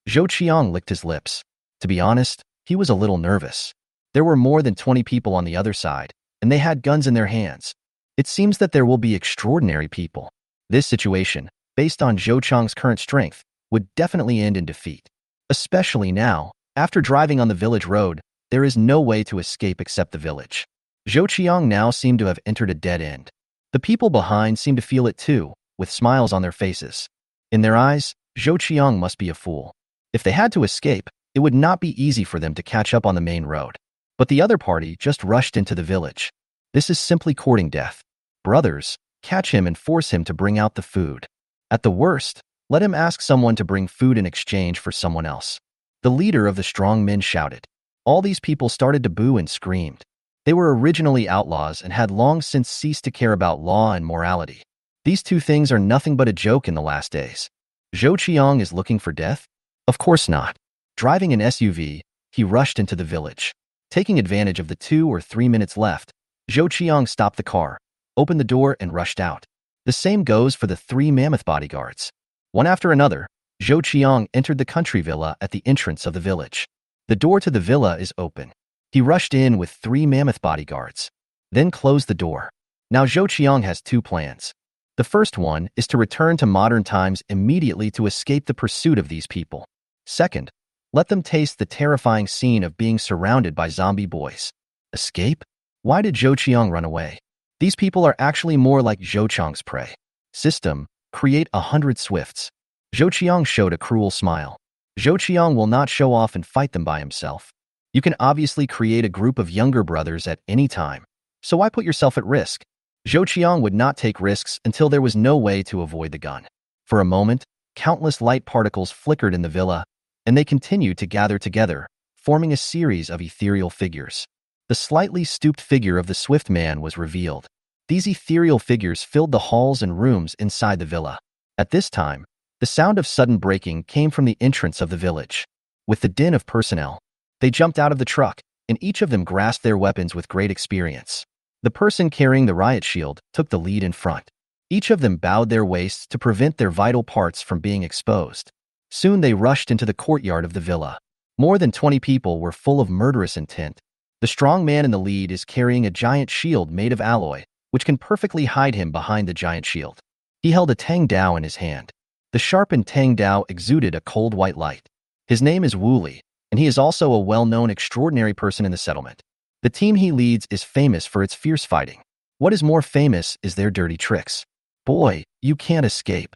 Zhou Qiang licked his lips. To be honest, he was a little nervous. There were more than 20 people on the other side, and they had guns in their hands. It seems that there will be extraordinary people. This situation, based on Zhou Qiang's current strength, would definitely end in defeat. Especially now, after driving on the village road, there is no way to escape except the village. Zhou Qiang now seemed to have entered a dead end. The people behind seemed to feel it too, with smiles on their faces. In their eyes, Zhou Qiang must be a fool. If they had to escape, it would not be easy for them to catch up on the main road. But the other party just rushed into the village. This is simply courting death. Brothers, catch him and force him to bring out the food. At the worst, let him ask someone to bring food in exchange for someone else. The leader of the strong men shouted. All these people started to boo and screamed. They were originally outlaws and had long since ceased to care about law and morality. These two things are nothing but a joke in the last days. Zhou Qiang is looking for death? Of course not. Driving an SUV, he rushed into the village. Taking advantage of the 2 or 3 minutes left, Zhou Qiang stopped the car, opened the door and rushed out. The same goes for the 3 mammoth bodyguards. One after another, Zhou Qiang entered the country villa at the entrance of the village. The door to the villa is open. He rushed in with 3 mammoth bodyguards, then closed the door. Now Zhou Qiang has 2 plans. The first one is to return to modern times immediately to escape the pursuit of these people. Second, let them taste the terrifying scene of being surrounded by zombie boys. Escape? Why did Zhou Qiang run away? These people are actually more like Zhou Qiang's prey. System, create 100 swifts. Zhou Qiang showed a cruel smile. Zhou Qiang will not show off and fight them by himself. You can obviously create a group of younger brothers at any time, so why put yourself at risk? Zhou Qiang would not take risks until there was no way to avoid the gun. For a moment, countless light particles flickered in the villa, and they continued to gather together, forming a series of ethereal figures. The slightly stooped figure of the Swift Man was revealed. These ethereal figures filled the halls and rooms inside the villa. At this time, the sound of sudden braking came from the entrance of the village. With the din of personnel, they jumped out of the truck, and each of them grasped their weapons with great experience. The person carrying the riot shield took the lead in front. Each of them bowed their waists to prevent their vital parts from being exposed. Soon they rushed into the courtyard of the villa. More than 20 people were full of murderous intent. The strong man in the lead is carrying a giant shield made of alloy, which can perfectly hide him behind the giant shield. He held a Tang Dao in his hand. The sharpened Tang Dao exuded a cold white light. His name is Wu Li, and he is also a well-known extraordinary person in the settlement. The team he leads is famous for its fierce fighting. What is more famous is their dirty tricks. Boy, you can't escape.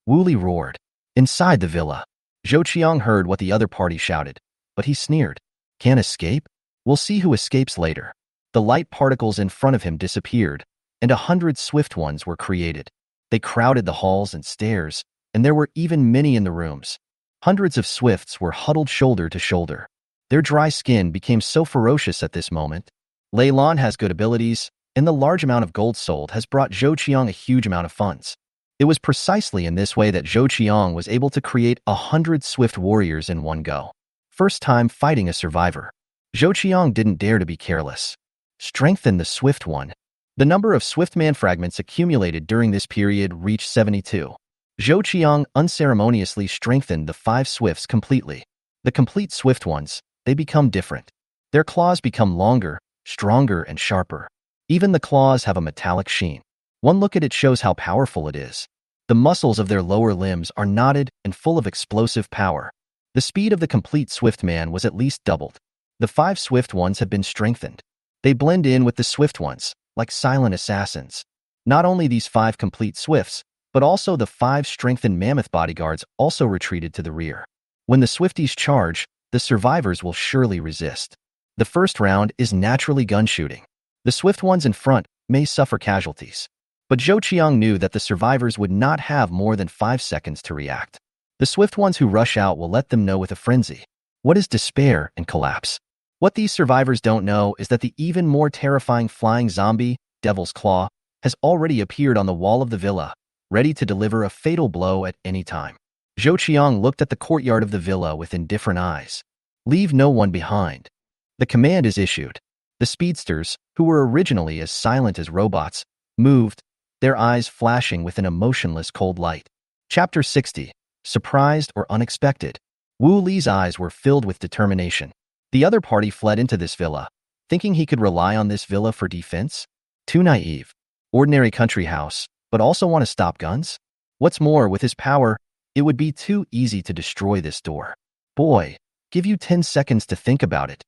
Wu Li roared. Inside the villa, Zhou Qiang heard what the other party shouted, but he sneered. Can't escape? We'll see who escapes later. The light particles in front of him disappeared, and 100 swift ones were created. They crowded the halls and stairs, and there were even many in the rooms. Hundreds of swifts were huddled shoulder to shoulder. Their dry skin became so ferocious at this moment. Lei Lan has good abilities, and the large amount of gold sold has brought Zhou Qiang a huge amount of funds. It was precisely in this way that Zhou Qiang was able to create 100 swift warriors in one go. First time fighting a survivor. Zhou Qiang didn't dare to be careless. Strengthen the swift one. The number of swift man fragments accumulated during this period reached 72. Zhou Qiang unceremoniously strengthened the 5 swifts completely. The complete swift ones, they become different. Their claws become longer, stronger, and sharper. Even the claws have a metallic sheen. One look at it shows how powerful it is. The muscles of their lower limbs are knotted and full of explosive power. The speed of the complete swift man was at least doubled. The 5 swift ones have been strengthened. They blend in with the swift ones, like silent assassins. Not only these 5 complete swifts, but also the 5 strengthened mammoth bodyguards also retreated to the rear. When the Swifties charge, the survivors will surely resist. The first round is naturally gun shooting. The swift ones in front may suffer casualties. But Zhou Qiang knew that the survivors would not have more than 5 seconds to react. The swift ones who rush out will let them know with a frenzy. What is despair and collapse? What these survivors don't know is that the even more terrifying flying zombie, Devil's Claw, has already appeared on the wall of the villa, ready to deliver a fatal blow at any time. Zhou Qiang looked at the courtyard of the villa with indifferent eyes. Leave no one behind. The command is issued. The speedsters, who were originally as silent as robots, moved, their eyes flashing with an emotionless cold light. Chapter 60. Surprised or unexpected. Wu Li's eyes were filled with determination. The other party fled into this villa, thinking he could rely on this villa for defense? Too naive. Ordinary country house, but also want to stop guns? What's more, with his power, it would be too easy to destroy this door. Boy, give you 10 seconds to think about it.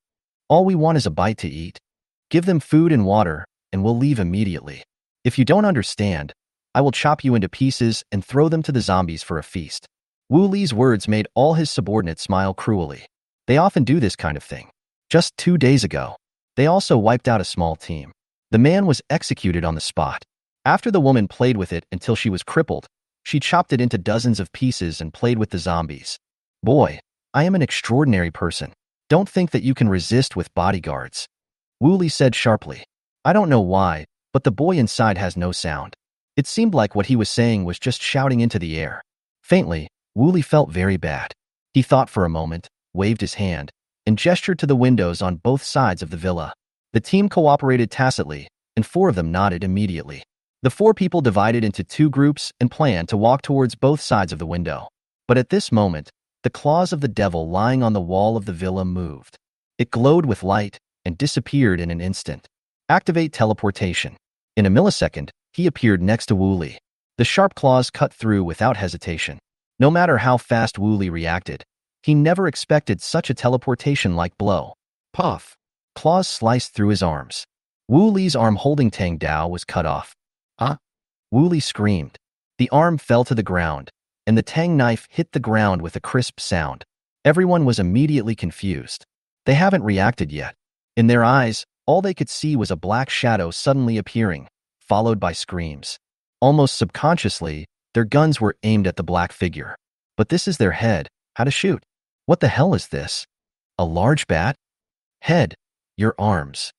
All we want is a bite to eat. Give them food and water, and we'll leave immediately. If you don't understand, I will chop you into pieces and throw them to the zombies for a feast. Wu Li's words made all his subordinates smile cruelly. They often do this kind of thing. Just 2 days ago, they also wiped out a small team. The man was executed on the spot. After the woman played with it until she was crippled, she chopped it into dozens of pieces and played with the zombies. Boy, I am an extraordinary person. Don't think that you can resist with bodyguards. Wu Li said sharply. I don't know why, but the boy inside has no sound. It seemed like what he was saying was just shouting into the air. Faintly, Wu Li felt very bad. He thought for a moment, waved his hand, and gestured to the windows on both sides of the villa. The team cooperated tacitly, and 4 of them nodded immediately. The 4 people divided into 2 groups and planned to walk towards both sides of the window. But at this moment, the claws of the devil lying on the wall of the villa moved. It glowed with light and disappeared in an instant. Activate teleportation. In a millisecond, he appeared next to Wu Li. The sharp claws cut through without hesitation. No matter how fast Wu Li reacted, he never expected such a teleportation-like blow. Puff! Claws sliced through his arms. Wu Li's arm holding Tang Dao was cut off. Ah! Wu Li screamed. The arm fell to the ground, and the Tang knife hit the ground with a crisp sound. Everyone was immediately confused. They haven't reacted yet. In their eyes, all they could see was a black shadow suddenly appearing, followed by screams. Almost subconsciously, their guns were aimed at the black figure. But this is their head. How to shoot? What the hell is this? A large bat? Head. Your arms.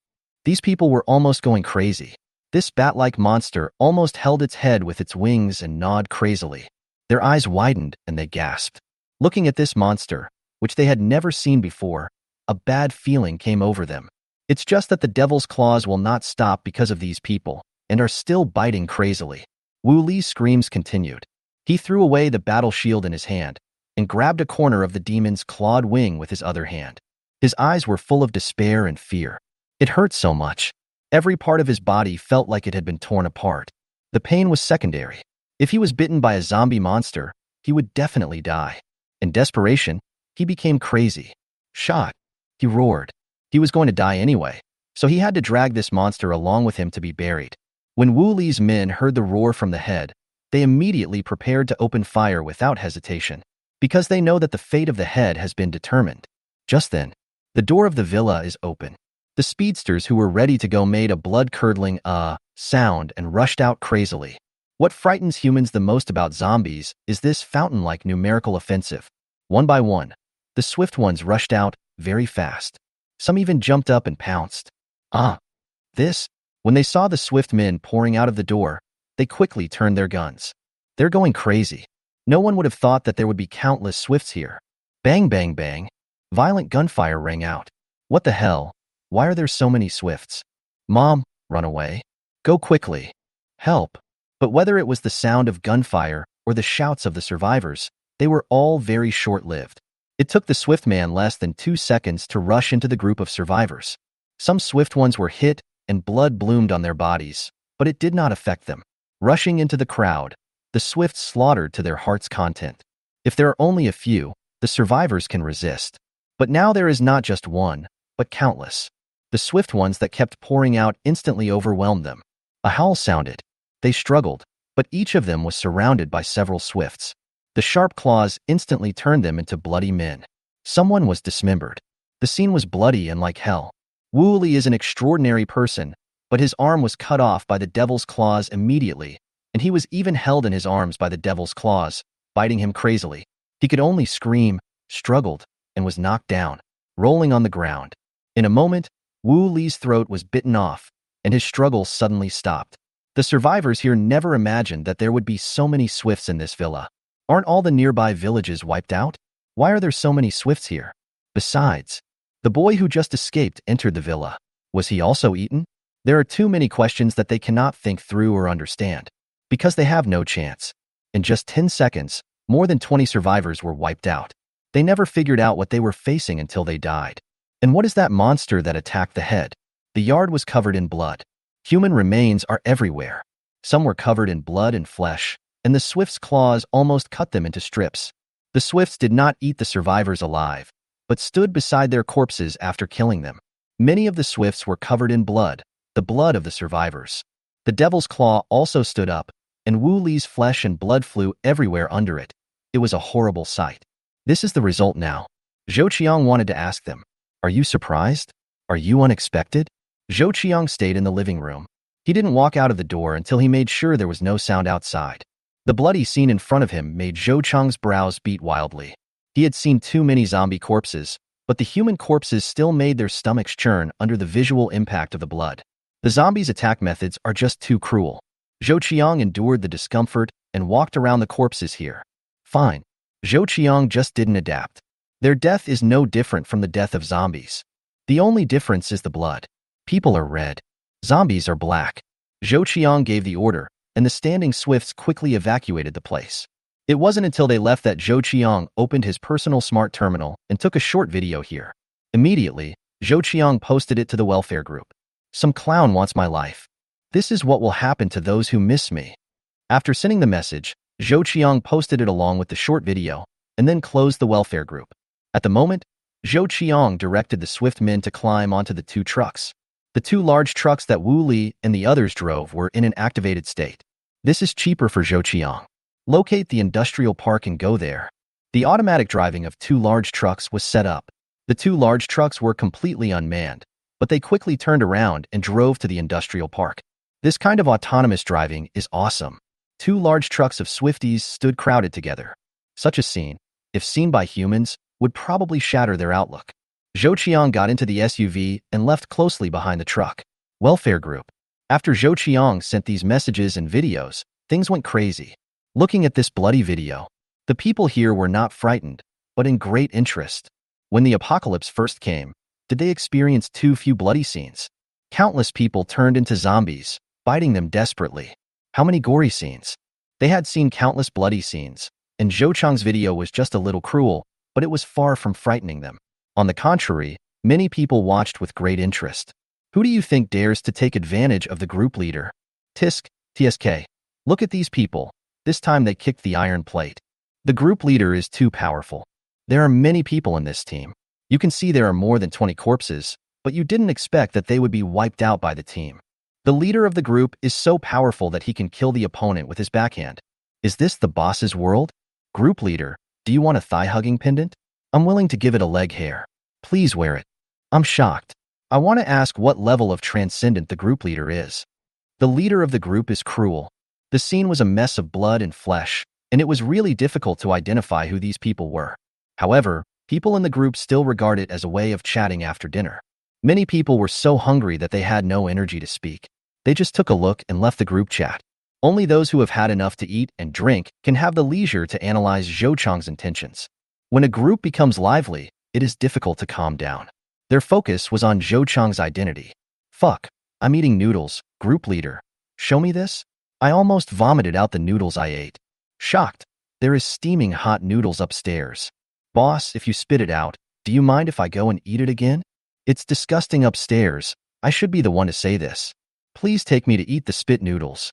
These people were almost going crazy. This bat-like monster almost held its head with its wings and gnawed crazily. Their eyes widened and they gasped. Looking at this monster, which they had never seen before, a bad feeling came over them. It's just that the devil's claws will not stop because of these people, and are still biting crazily. Wu Li's screams continued. He threw away the battle shield in his hand, and grabbed a corner of the demon's clawed wing with his other hand. His eyes were full of despair and fear. It hurt so much. Every part of his body felt like it had been torn apart. The pain was secondary. If he was bitten by a zombie monster, he would definitely die. In desperation, he became crazy. Shot. He roared. He was going to die anyway, so he had to drag this monster along with him to be buried. When Wu Li's men heard the roar from the head, they immediately prepared to open fire without hesitation, because they know that the fate of the head has been determined. Just then, the door of the villa is open. The speedsters who were ready to go made a blood-curdling sound and rushed out crazily. What frightens humans the most about zombies is this fountain-like numerical offensive. One by one, the swift ones rushed out very fast. Some even jumped up and pounced. When they saw the swift men pouring out of the door, they quickly turned their guns. They're going crazy. No one would have thought that there would be countless swifts here. Bang, bang, bang. Violent gunfire rang out. What the hell? Why are there so many swifts? Mom, run away. Go quickly. Help. But whether it was the sound of gunfire or the shouts of the survivors, they were all very short-lived. It took the swift man less than 2 seconds to rush into the group of survivors. Some swift ones were hit and blood bloomed on their bodies, but it did not affect them. Rushing into the crowd, the swifts slaughtered to their heart's content. If there are only a few, the survivors can resist. But now there is not just one, but countless. The swift ones that kept pouring out instantly overwhelmed them. A howl sounded. They struggled, but each of them was surrounded by several swifts. The sharp claws instantly turned them into bloody men. Someone was dismembered. The scene was bloody and like hell. Wu Li is an extraordinary person, but his arm was cut off by the devil's claws immediately, and he was even held in his arms by the devil's claws, biting him crazily. He could only scream, struggled, and was knocked down, rolling on the ground. In a moment, Wu Li's throat was bitten off, and his struggles suddenly stopped. The survivors here never imagined that there would be so many swifts in this villa. Aren't all the nearby villages wiped out? Why are there so many swifts here? Besides, the boy who just escaped entered the villa. Was he also eaten? There are too many questions that they cannot think through or understand, because they have no chance. In just 10 seconds, more than 20 survivors were wiped out. They never figured out what they were facing until they died. And what is that monster that attacked the head? The yard was covered in blood. Human remains are everywhere. Some were covered in blood and flesh, and the swift's claws almost cut them into strips. The swifts did not eat the survivors alive, but stood beside their corpses after killing them. Many of the swifts were covered in blood, the blood of the survivors. The devil's claw also stood up, and Wu Li's flesh and blood flew everywhere under it. It was a horrible sight. This is the result now. Zhou Qiang wanted to ask them, "Are you surprised? Are you unexpected?" Zhou Qiang stayed in the living room. He didn't walk out of the door until he made sure there was no sound outside. The bloody scene in front of him made Zhou Qiang's brows beat wildly. He had seen too many zombie corpses, but the human corpses still made their stomachs churn under the visual impact of the blood. The zombies' attack methods are just too cruel. Zhou Qiang endured the discomfort and walked around the corpses here. Fine. Zhou Qiang just didn't adapt. Their death is no different from the death of zombies. The only difference is the blood. People are red. Zombies are black. Zhou Qiang gave the order, and the standing swifts quickly evacuated the place. It wasn't until they left that Zhou Qiang opened his personal smart terminal and took a short video here. Immediately, Zhou Qiang posted it to the welfare group. "Some clown wants my life. This is what will happen to those who miss me." After sending the message, Zhou Qiang posted it along with the short video, and then closed the welfare group. At the moment, Zhou Qiang directed the swift men to climb onto the 2 trucks. The 2 large trucks that Wu Li and the others drove were in an activated state. This is cheaper for Zhou Qiang. Locate the industrial park and go there. The automatic driving of 2 large trucks was set up. The 2 large trucks were completely unmanned, but they quickly turned around and drove to the industrial park. This kind of autonomous driving is awesome. 2 large trucks of Swifties stood crowded together. Such a scene, if seen by humans, would probably shatter their outlook. Zhou Qiang got into the SUV and left closely behind the truck. Welfare group. After Zhou Qiang sent these messages and videos, things went crazy. Looking at this bloody video, the people here were not frightened, but in great interest. When the apocalypse first came, did they experience too few bloody scenes? Countless people turned into zombies, biting them desperately. How many gory scenes? They had seen countless bloody scenes, and Zhou Qiang's video was just a little cruel, but it was far from frightening them. On the contrary, many people watched with great interest. Who do you think dares to take advantage of the group leader? TSK. Look at these people. This time they kicked the iron plate. The group leader is too powerful. There are many people in this team. You can see there are more than 20 corpses, but you didn't expect that they would be wiped out by the team. The leader of the group is so powerful that he can kill the opponent with his backhand. Is this the boss's world? Group leader, do you want a thigh-hugging pendant? I'm willing to give it a leg hair. Please wear it. I'm shocked. I want to ask what level of transcendent the group leader is. The leader of the group is cruel. The scene was a mess of blood and flesh, and it was really difficult to identify who these people were. However, people in the group still regard it as a way of chatting after dinner. Many people were so hungry that they had no energy to speak. They just took a look and left the group chat. Only those who have had enough to eat and drink can have the leisure to analyze Zhou Qiang's intentions. When a group becomes lively, it is difficult to calm down. Their focus was on Zhou Qiang's identity. Fuck, I'm eating noodles, group leader. Show me this? I almost vomited out the noodles I ate. Shocked, there is steaming hot noodles upstairs. Boss, if you spit it out, do you mind if I go and eat it again? It's disgusting upstairs. I should be the one to say this. Please take me to eat the spit noodles.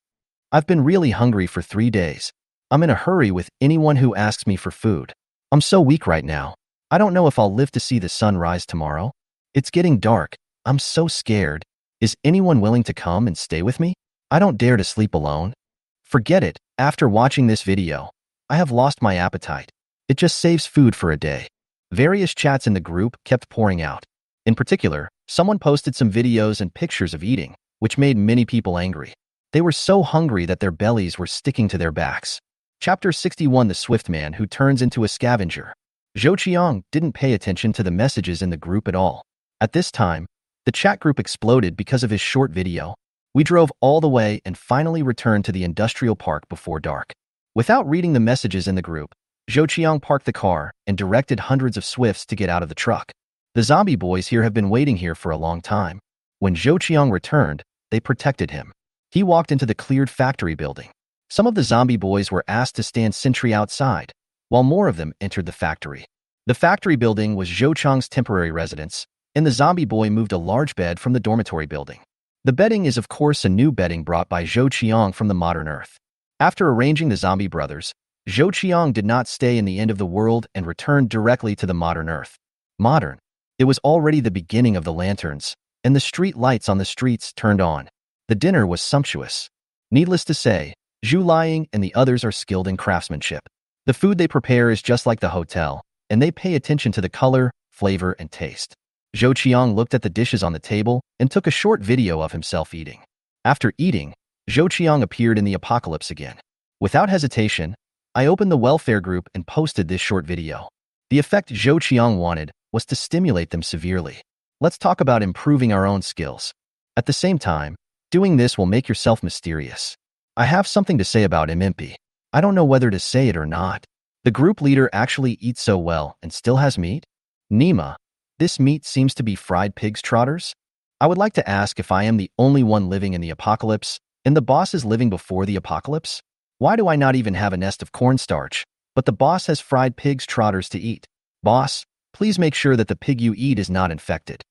I've been really hungry for 3 days. I'm in a hurry with anyone who asks me for food. I'm so weak right now. I don't know if I'll live to see the sun rise tomorrow. It's getting dark. I'm so scared. Is anyone willing to come and stay with me? I don't dare to sleep alone. Forget it. After watching this video, I have lost my appetite. It just saves food for a day. Various chats in the group kept pouring out. In particular, someone posted some videos and pictures of eating, which made many people angry. They were so hungry that their bellies were sticking to their backs. Chapter 61: The Swift Man Who Turns into a Scavenger. Zhou Qiang didn't pay attention to the messages in the group at all. At this time, the chat group exploded because of his short video. We drove all the way and finally returned to the industrial park before dark. Without reading the messages in the group, Zhou Qiang parked the car and directed hundreds of Swifts to get out of the truck. The zombie boys here have been waiting here for a long time. When Zhou Qiang returned, they protected him. He walked into the cleared factory building. Some of the zombie boys were asked to stand sentry outside, while more of them entered the factory. The factory building was Zhou Qiang's temporary residence, and the zombie boy moved a large bed from the dormitory building. The bedding is of course a new bedding brought by Zhou Qiang from the modern Earth. After arranging the zombie brothers, Zhou Qiang did not stay in the end of the world and returned directly to the modern Earth. Modern. It was already the beginning of the lanterns, and the street lights on the streets turned on. The dinner was sumptuous. Needless to say, Zhu Liang and the others are skilled in craftsmanship. The food they prepare is just like the hotel, and they pay attention to the color, flavor, and taste. Zhou Qiang looked at the dishes on the table and took a short video of himself eating. After eating, Zhou Qiang appeared in the apocalypse again. Without hesitation, I opened the welfare group and posted this short video. The effect Zhou Qiang wanted was to stimulate them severely. Let's talk about improving our own skills. At the same time, doing this will make yourself mysterious. I have something to say about MMP. I don't know whether to say it or not. The group leader actually eats so well and still has meat? Nima, this meat seems to be fried pig's trotters? I would like to ask if I am the only one living in the apocalypse, and the boss is living before the apocalypse? Why do I not even have a nest of cornstarch, but the boss has fried pig's trotters to eat? Boss, please make sure that the pig you eat is not infected.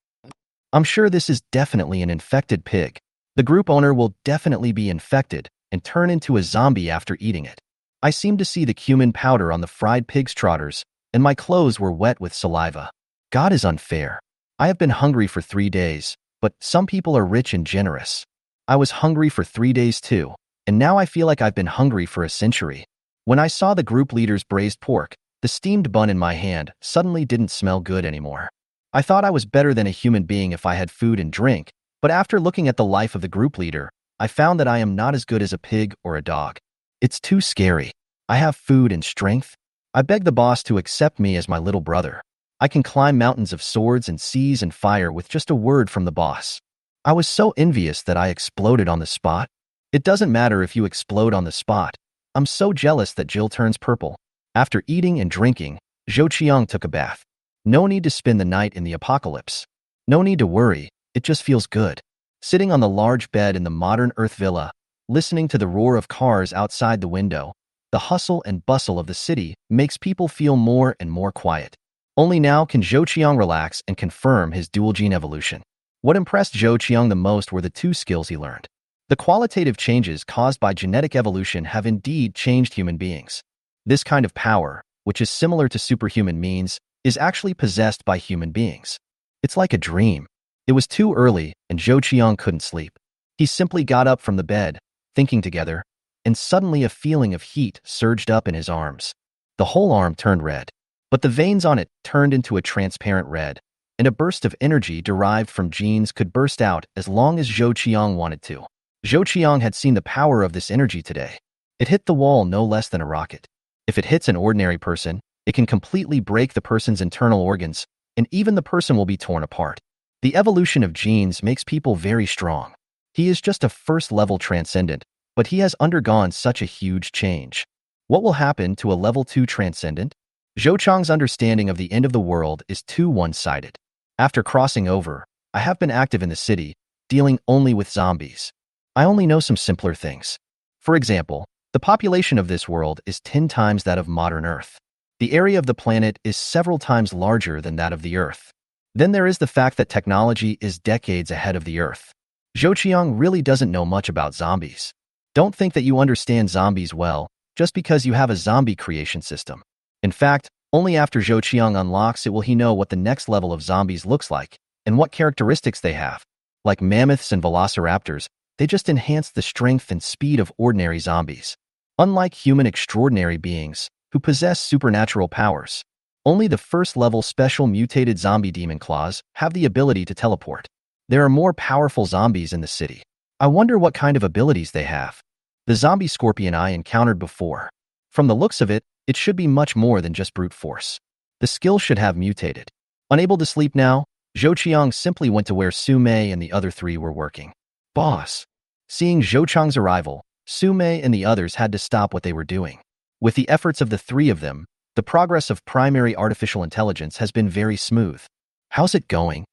I'm sure this is definitely an infected pig. The group owner will definitely be infected and turn into a zombie after eating it. I seem to see the cumin powder on the fried pig's trotters, and my clothes were wet with saliva. God is unfair. I have been hungry for 3 days, but some people are rich and generous. I was hungry for 3 days too, and now I feel like I've been hungry for a century. When I saw the group leader's braised pork, the steamed bun in my hand suddenly didn't smell good anymore. I thought I was better than a human being if I had food and drink, but after looking at the life of the group leader, I found that I am not as good as a pig or a dog. It's too scary. I have food and strength. I beg the boss to accept me as my little brother. I can climb mountains of swords and seas and fire with just a word from the boss. I was so envious that I exploded on the spot. It doesn't matter if you explode on the spot. I'm so jealous that Jill turns purple. After eating and drinking, Zhou Qiang took a bath. No need to spend the night in the apocalypse. No need to worry, it just feels good. Sitting on the large bed in the modern Earth villa, listening to the roar of cars outside the window, the hustle and bustle of the city makes people feel more and more quiet. Only now can Zhou Qiang relax and confirm his dual gene evolution. What impressed Zhou Qiang the most were the 2 skills he learned. The qualitative changes caused by genetic evolution have indeed changed human beings. This kind of power, which is similar to superhuman means, is actually possessed by human beings. It's like a dream. It was too early, and Zhou Qiang couldn't sleep. He simply got up from the bed, thinking together, and suddenly a feeling of heat surged up in his arms. The whole arm turned red, but the veins on it turned into a transparent red, and a burst of energy derived from genes could burst out as long as Zhou Qiang wanted to. Zhou Qiang had seen the power of this energy today. It hit the wall no less than a rocket. If it hits an ordinary person, it can completely break the person's internal organs, and even the person will be torn apart. The evolution of genes makes people very strong. He is just a first-level transcendent, but he has undergone such a huge change. What will happen to a level 2 transcendent? Zhou Qiang's understanding of the end of the world is too one-sided. After crossing over, I have been active in the city, dealing only with zombies. I only know some simpler things. For example, the population of this world is 10 times that of modern Earth. The area of the planet is several times larger than that of the Earth. Then there is the fact that technology is decades ahead of the Earth. Zhou Qiang really doesn't know much about zombies. Don't think that you understand zombies well just because you have a zombie creation system. In fact, only after Zhou Qiang unlocks it will he know what the next level of zombies looks like and what characteristics they have. Like mammoths and velociraptors, they just enhance the strength and speed of ordinary zombies. Unlike human extraordinary beings who possess supernatural powers, only the first-level special mutated zombie demon claws have the ability to teleport. There are more powerful zombies in the city. I wonder what kind of abilities they have. The zombie scorpion I encountered before. From the looks of it, it should be much more than just brute force. The skill should have mutated. Unable to sleep now, Zhou Qiang simply went to where Su Mei and the other three were working. Boss. Seeing Zhou Qiang's arrival, Su Mei and the others had to stop what they were doing. With the efforts of the three of them, the progress of primary artificial intelligence has been very smooth. How's it going?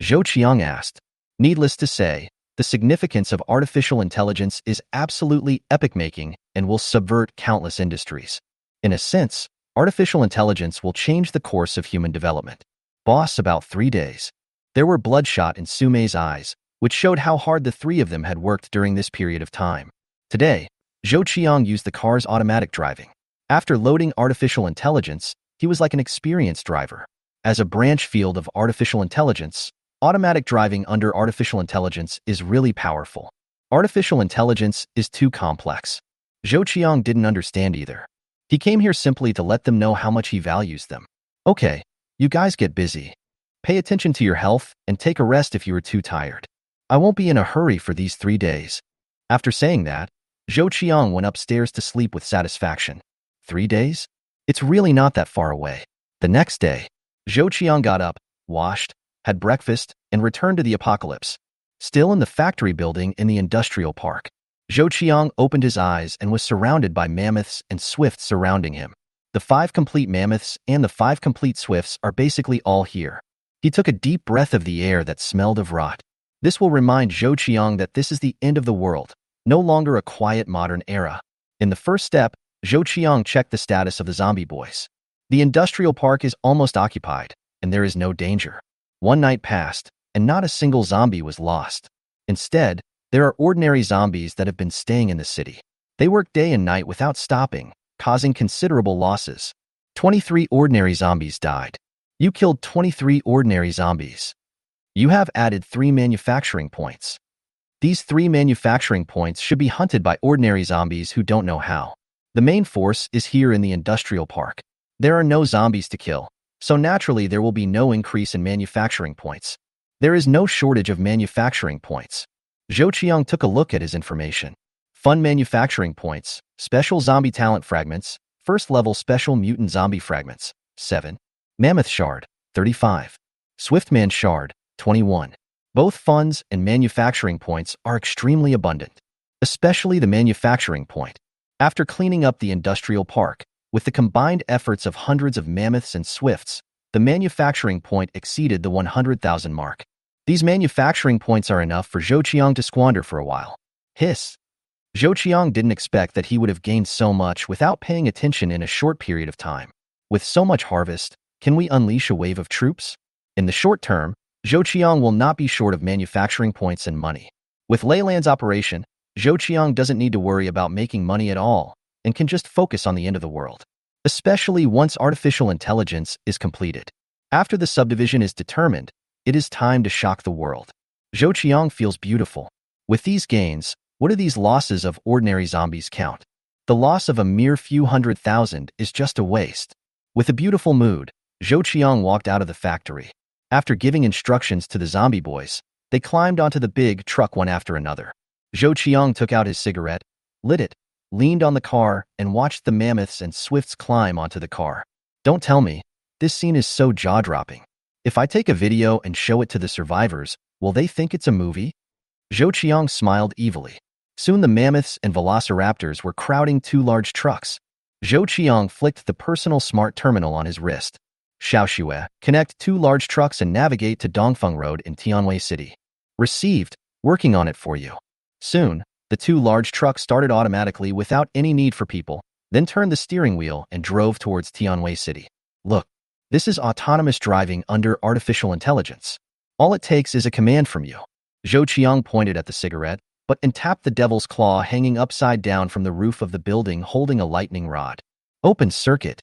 Zhou Qiang asked. Needless to say, the significance of artificial intelligence is absolutely epoch-making and will subvert countless industries. In a sense, artificial intelligence will change the course of human development. Boss, about 3 days. There were bloodshot in Su Mei's eyes, which showed how hard the three of them had worked during this period of time. Today, Zhou Qiang used the car's automatic driving. After loading artificial intelligence, he was like an experienced driver. As a branch field of artificial intelligence, automatic driving under artificial intelligence is really powerful. Artificial intelligence is too complex. Zhou Qiang didn't understand either. He came here simply to let them know how much he values them. Okay, you guys get busy. Pay attention to your health and take a rest if you are too tired. I won't be in a hurry for these 3 days. After saying that, Zhou Qiang went upstairs to sleep with satisfaction. 3 days? It's really not that far away. The next day, Zhou Qiang got up, washed, had breakfast, and returned to the apocalypse. Still in the factory building in the industrial park, Zhou Qiang opened his eyes and was surrounded by mammoths and swifts surrounding him. The 5 complete mammoths and the 5 complete swifts are basically all here. He took a deep breath of the air that smelled of rot. This will remind Zhou Qiang that this is the end of the world, no longer a quiet modern era. In the first step, Zhou Qiang checked the status of the zombie boys. The industrial park is almost occupied, and there is no danger. 1 night passed, and not a single zombie was lost. Instead, there are ordinary zombies that have been staying in the city. They work day and night without stopping, causing considerable losses. 23 ordinary zombies died. You killed 23 ordinary zombies. You have added 3 manufacturing points. These 3 manufacturing points should be hunted by ordinary zombies who don't know how. The main force is here in the industrial park. There are no zombies to kill, so naturally there will be no increase in manufacturing points. There is no shortage of manufacturing points. Zhou Qiang took a look at his information. Fun manufacturing points, special zombie talent fragments, first level special mutant zombie fragments, 7. Mammoth shard, 35. Swiftman shard, 21. Both funds and manufacturing points are extremely abundant, especially the manufacturing point. After cleaning up the industrial park, with the combined efforts of hundreds of mammoths and swifts, the manufacturing point exceeded the 100,000 mark. These manufacturing points are enough for Zhou Qiang to squander for a while. Hiss. Zhou Qiang didn't expect that he would have gained so much without paying attention in a short period of time. With so much harvest, can we unleash a wave of troops? In the short term, Zhou Qiang will not be short of manufacturing points and money. With Leyland's operation, Zhou Qiang doesn't need to worry about making money at all and can just focus on the end of the world, especially once artificial intelligence is completed. After the subdivision is determined, it is time to shock the world. Zhou Qiang feels beautiful. With these gains, what do these losses of ordinary zombies count? The loss of a mere few 100,000 is just a waste. With a beautiful mood, Zhou Qiang walked out of the factory. After giving instructions to the zombie boys, they climbed onto the big truck one after another. Zhou Qiang took out his cigarette, lit it, leaned on the car, and watched the mammoths and swifts climb onto the car. Don't tell me, this scene is so jaw-dropping. If I take a video and show it to the survivors, will they think it's a movie? Zhou Qiang smiled evilly. Soon the mammoths and velociraptors were crowding two large trucks. Zhou Qiang flicked the personal smart terminal on his wrist. Xiaoxue, connect two large trucks and navigate to Dongfeng Road in Tianwei City. Received. Working on it for you. Soon, the two large trucks started automatically without any need for people, then turned the steering wheel and drove towards Tianwei City. Look, this is autonomous driving under artificial intelligence. All it takes is a command from you. Zhou Qiang pointed at the cigarette, and tapped the devil's claw hanging upside down from the roof of the building holding a lightning rod. Open circuit.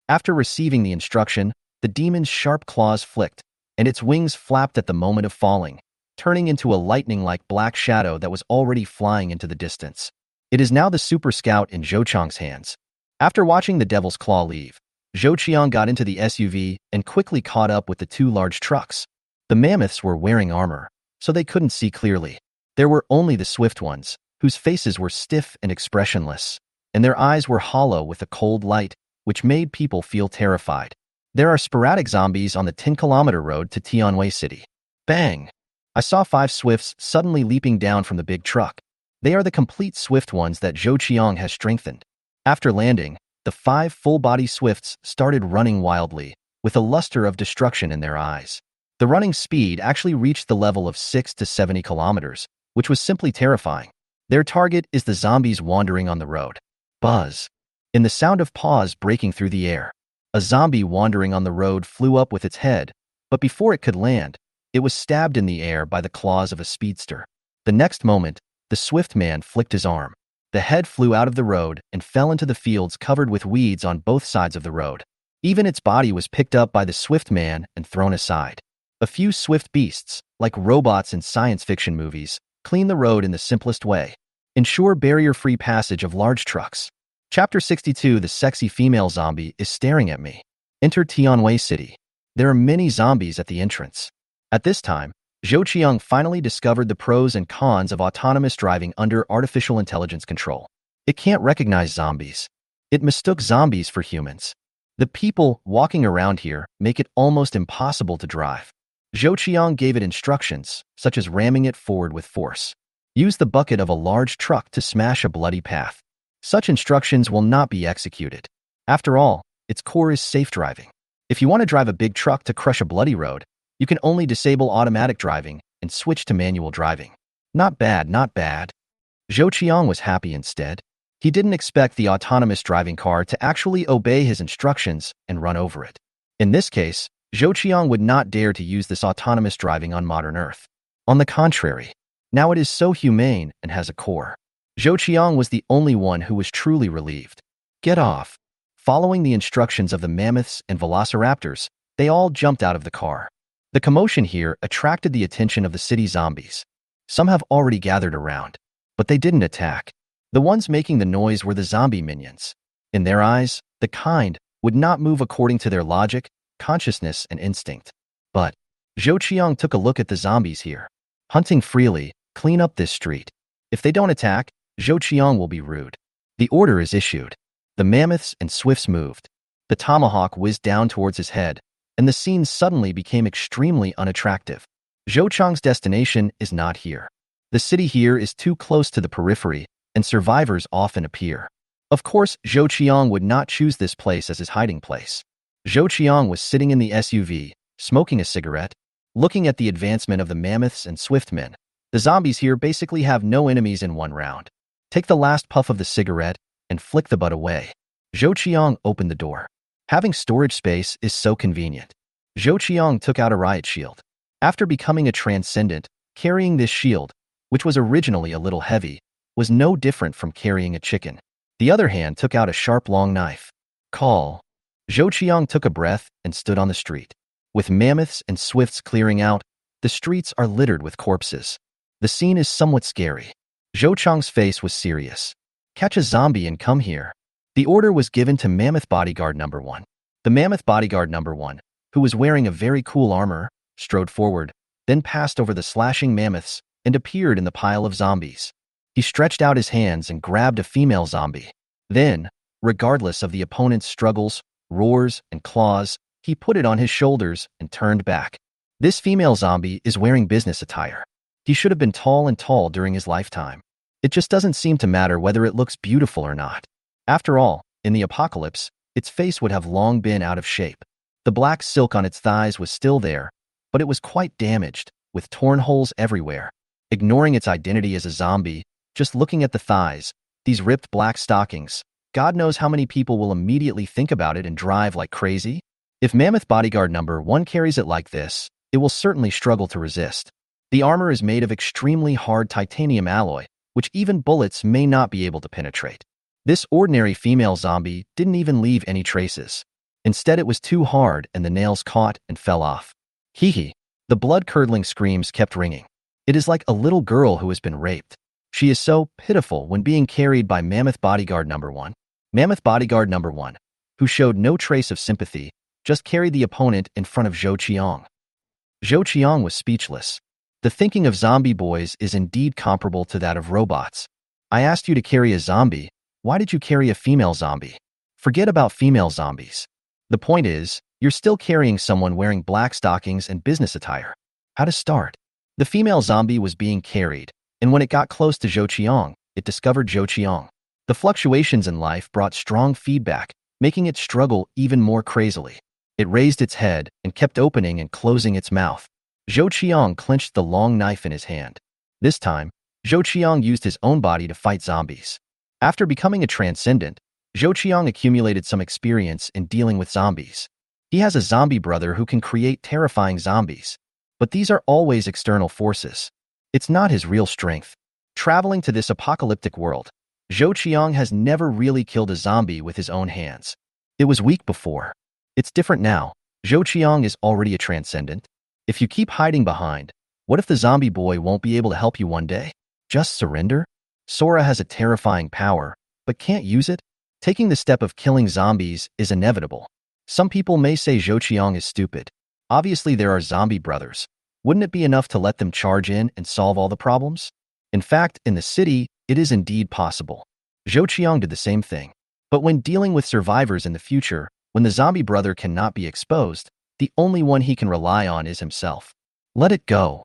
After receiving the instruction, the demon's sharp claws flicked, and its wings flapped at the moment of falling, turning into a lightning-like black shadow that was already flying into the distance. It is now the Super Scout in Zhou Qiang's hands. After watching the devil's claw leave, Zhou Qiang got into the SUV and quickly caught up with the two large trucks. The mammoths were wearing armor, so they couldn't see clearly. There were only the swift ones, whose faces were stiff and expressionless, and their eyes were hollow with a cold light, which made people feel terrified. There are sporadic zombies on the 10-kilometer road to Tianwei City. Bang! I saw 5 swifts suddenly leaping down from the big truck. They are the complete swift ones that Zhou Qiang has strengthened. After landing, the 5 full-body swifts started running wildly, with a luster of destruction in their eyes. The running speed actually reached the level of 6 to 70 kilometers, which was simply terrifying. Their target is the zombies wandering on the road. Buzz. In the sound of paws breaking through the air, a zombie wandering on the road flew up with its head, but before it could land, it was stabbed in the air by the claws of a speedster. The next moment, the swift man flicked his arm. The head flew out of the road and fell into the fields covered with weeds on both sides of the road. Even its body was picked up by the swift man and thrown aside. A few swift beasts, like robots in science fiction movies, clean the road in the simplest way. Ensure barrier-free passage of large trucks. Chapter 62. The sexy female zombie is staring at me. Enter Tianwei City. There are many zombies at the entrance. At this time, Zhou Qiang finally discovered the pros and cons of autonomous driving under artificial intelligence control. It can't recognize zombies. It mistook zombies for humans. The people walking around here make it almost impossible to drive. Zhou Qiang gave it instructions, such as ramming it forward with force. Use the bucket of a large truck to smash a bloody path. Such instructions will not be executed. After all, its core is safe driving. If you want to drive a big truck to crush a bloody road, you can only disable automatic driving and switch to manual driving. Not bad, not bad. Zhou Qiang was happy instead. He didn't expect the autonomous driving car to actually obey his instructions and run over it. In this case, Zhou Qiang would not dare to use this autonomous driving on modern Earth. On the contrary, now it is so humane and has a core. Zhou Qiang was the only one who was truly relieved. Get off. Following the instructions of the mammoths and velociraptors, they all jumped out of the car. The commotion here attracted the attention of the city zombies. Some have already gathered around, but they didn't attack. The ones making the noise were the zombie minions. In their eyes, the kind would not move according to their logic, consciousness, and instinct. But Zhou Qiang took a look at the zombies here. Hunting freely, clean up this street. If they don't attack, Zhou Qiang will be rude. The order is issued. The mammoths and swifts moved. The tomahawk whizzed down towards his head, and the scene suddenly became extremely unattractive. Zhou Qiang's destination is not here. The city here is too close to the periphery, and survivors often appear. Of course, Zhou Qiang would not choose this place as his hiding place. Zhou Qiang was sitting in the SUV, smoking a cigarette, looking at the advancement of the mammoths and swift men. The zombies here basically have no enemies in one round. Take the last puff of the cigarette and flick the butt away. Zhou Qiang opened the door. Having storage space is so convenient. Zhou Qiang took out a riot shield. After becoming a transcendent, carrying this shield, which was originally a little heavy, was no different from carrying a chicken. The other hand took out a sharp long knife. Call. Zhou Qiang took a breath and stood on the street. With mammoths and swifts clearing out, the streets are littered with corpses. The scene is somewhat scary. Zhou Qiang's face was serious. Catch a zombie and come here. The order was given to Mammoth Bodyguard Number 1. The Mammoth Bodyguard Number 1, who was wearing a very cool armor, strode forward, then passed over the slashing mammoths and appeared in the pile of zombies. He stretched out his hands and grabbed a female zombie. Then, regardless of the opponent's struggles, roars, and claws, he put it on his shoulders and turned back. This female zombie is wearing business attire. He should have been tall and tall during his lifetime. It just doesn't seem to matter whether it looks beautiful or not. After all, in the apocalypse, its face would have long been out of shape. The black silk on its thighs was still there, but it was quite damaged, with torn holes everywhere. Ignoring its identity as a zombie, just looking at the thighs, these ripped black stockings, God knows how many people will immediately think about it and drive like crazy. If Mammoth Bodyguard number 1 carries it like this, it will certainly struggle to resist. The armor is made of extremely hard titanium alloy, which even bullets may not be able to penetrate. This ordinary female zombie didn't even leave any traces. Instead, it was too hard and the nails caught and fell off. Hee. The blood-curdling screams kept ringing. It is like a little girl who has been raped. She is so pitiful when being carried by Mammoth Bodyguard number 1. Mammoth Bodyguard number 1, who showed no trace of sympathy, just carried the opponent in front of Zhou Qiang. Zhou Qiang was speechless. The thinking of zombie boys is indeed comparable to that of robots. I asked you to carry a zombie. Why did you carry a female zombie? Forget about female zombies. The point is, you're still carrying someone wearing black stockings and business attire. How to start? The female zombie was being carried, and when it got close to Zhou Qiang, it discovered Zhou Qiang. The fluctuations in life brought strong feedback, making it struggle even more crazily. It raised its head and kept opening and closing its mouth. Zhou Qiang clenched the long knife in his hand. This time, Zhou Qiang used his own body to fight zombies. After becoming a transcendent, Zhou Qiang accumulated some experience in dealing with zombies. He has a zombie brother who can create terrifying zombies. But these are always external forces. It's not his real strength. Traveling to this apocalyptic world, Zhou Qiang has never really killed a zombie with his own hands. It was weak before. It's different now. Zhou Qiang is already a transcendent. If you keep hiding behind, what if the zombie boy won't be able to help you one day? Just surrender? Sora has a terrifying power, but can't use it? Taking the step of killing zombies is inevitable. Some people may say Zhou Qiang is stupid. Obviously there are zombie brothers. Wouldn't it be enough to let them charge in and solve all the problems? In fact, in the city, it is indeed possible. Zhou Qiang did the same thing. But when dealing with survivors in the future, when the zombie brother cannot be exposed, the only one he can rely on is himself. Let it go.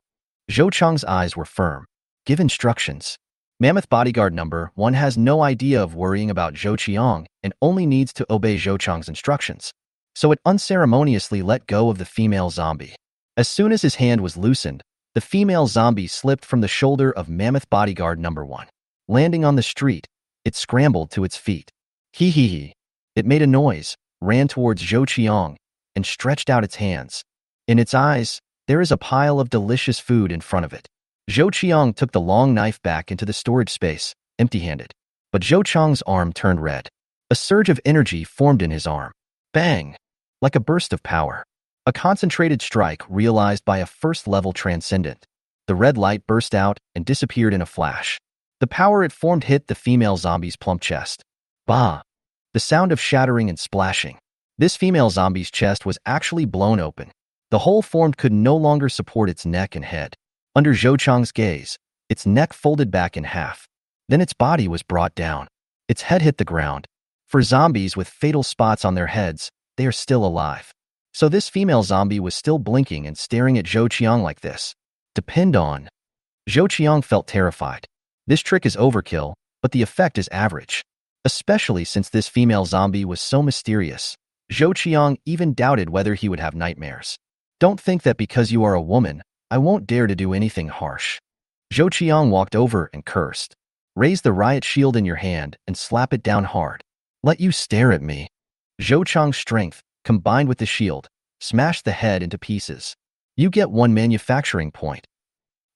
Zhou Qiang's eyes were firm. Give instructions. Mammoth Bodyguard number 1 has no idea of worrying about Zhou Qiang and only needs to obey Zhou Qiang's instructions. So it unceremoniously let go of the female zombie. As soon as his hand was loosened, the female zombie slipped from the shoulder of Mammoth Bodyguard number 1. Landing on the street, it scrambled to its feet. Hee. It made a noise, ran towards Zhou Qiang, and stretched out its hands. In its eyes, there is a pile of delicious food in front of it. Zhou Qiang took the long knife back into the storage space, empty-handed. But Zhou Qiang's arm turned red. A surge of energy formed in his arm. Bang! Like a burst of power. A concentrated strike realized by a first-level transcendent. The red light burst out and disappeared in a flash. The power it formed hit the female zombie's plump chest. Bah! The sound of shattering and splashing. This female zombie's chest was actually blown open. The hole formed could no longer support its neck and head. Under Zhou Qiang's gaze, its neck folded back in half. Then its body was brought down. Its head hit the ground. For zombies with fatal spots on their heads, they are still alive. So this female zombie was still blinking and staring at Zhou Qiang like this. Depend on. Zhou Qiang felt terrified. This trick is overkill, but the effect is average. Especially since this female zombie was so mysterious. Zhou Qiang even doubted whether he would have nightmares. Don't think that because you are a woman, I won't dare to do anything harsh. Zhou Qiang walked over and cursed. Raise the riot shield in your hand and slap it down hard. Let you stare at me. Zhou Qiang's strength, combined with the shield, smashed the head into pieces. You get 1 manufacturing point.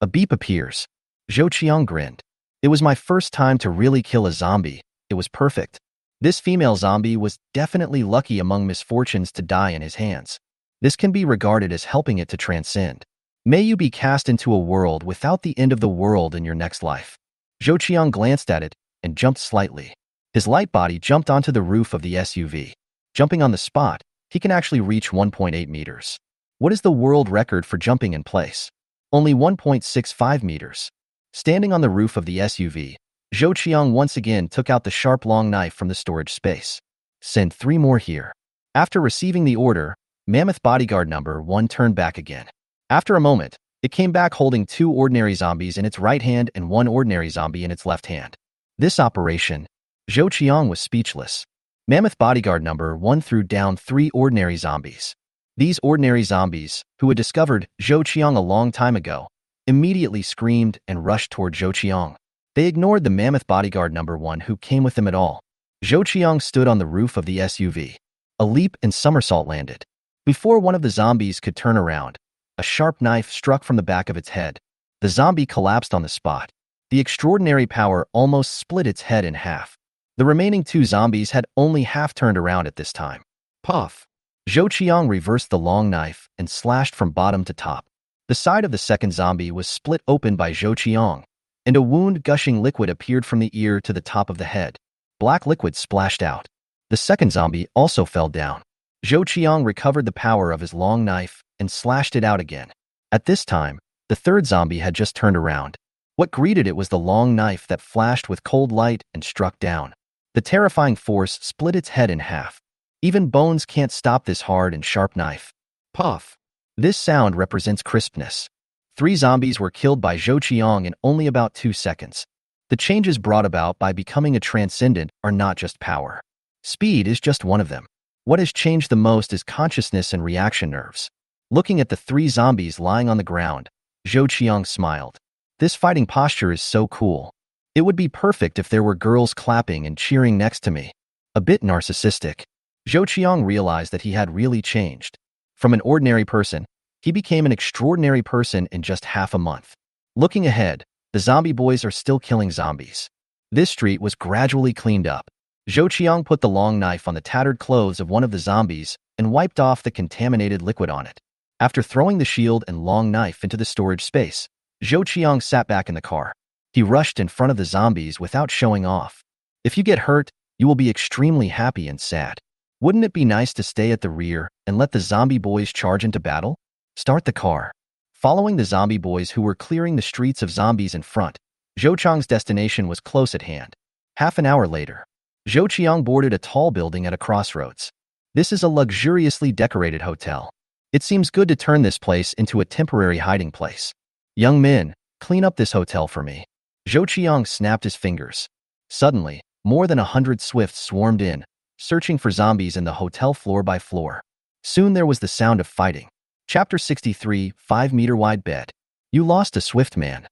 A beep appears. Zhou Qiang grinned. It was my first time to really kill a zombie. It was perfect. This female zombie was definitely lucky among misfortunes to die in his hands. This can be regarded as helping it to transcend. May you be cast into a world without the end of the world in your next life. Zhou Qiang glanced at it and jumped slightly. His light body jumped onto the roof of the SUV. Jumping on the spot, he can actually reach 1.8 meters. What is the world record for jumping in place? Only 1.65 meters. Standing on the roof of the SUV, Zhou Qiang once again took out the sharp long knife from the storage space. Send 3 more here. After receiving the order, Mammoth Bodyguard number 1 turned back again. After a moment, It came back holding 2 ordinary zombies in its right hand and 1 ordinary zombie in its left hand. This operation, Zhou Qiang was speechless. Mammoth bodyguard number 1 threw down 3 ordinary zombies. These ordinary zombies, who had discovered Zhou Qiang a long time ago, immediately screamed and rushed toward Zhou Qiang. They ignored the mammoth bodyguard number 1 who came with them at all. Zhou Qiang stood on the roof of the SUV. A leap and somersault landed. Before one of the zombies could turn around, a sharp knife struck from the back of its head. The zombie collapsed on the spot. The extraordinary power almost split its head in half. The remaining 2 zombies had only half turned around at this time. Puff! Zhou Qiang reversed the long knife and slashed from bottom to top. The side of the second zombie was split open by Zhou Qiang, and a wound gushing liquid appeared from the ear to the top of the head. Black liquid splashed out. The second zombie also fell down. Zhou Qiang recovered the power of his long knife and slashed it out again. At this time, the third zombie had just turned around. What greeted it was the long knife that flashed with cold light and struck down. The terrifying force split its head in half. Even bones can't stop this hard and sharp knife. Puff! This sound represents crispness. 3 zombies were killed by Zhou Qiang in only about 2 seconds. The changes brought about by becoming a transcendent are not just power. Speed is just one of them. What has changed the most is consciousness and reaction nerves. Looking at the 3 zombies lying on the ground, Zhou Qiang smiled. This fighting posture is so cool. It would be perfect if there were girls clapping and cheering next to me. A bit narcissistic. Zhou Qiang realized that he had really changed. From an ordinary person, he became an extraordinary person in just half a month. Looking ahead, the zombie boys are still killing zombies. This street was gradually cleaned up. Zhou Qiang put the long knife on the tattered clothes of one of the zombies and wiped off the contaminated liquid on it. After throwing the shield and long knife into the storage space, Zhou Qiang sat back in the car. He rushed in front of the zombies without showing off. If you get hurt, you will be extremely happy and sad. Wouldn't it be nice to stay at the rear and let the zombie boys charge into battle? Start the car. Following the zombie boys who were clearing the streets of zombies in front, Zhou Qiang's destination was close at hand. Half an hour later, Zhou Qiang boarded a tall building at a crossroads. This is a luxuriously decorated hotel. It seems good to turn this place into a temporary hiding place. Young men, clean up this hotel for me. Zhou Qiang snapped his fingers. Suddenly, more than 100 swifts swarmed in, searching for zombies in the hotel floor by floor. Soon there was the sound of fighting. Chapter 63, 5-meter-wide bed. You lost a swift man.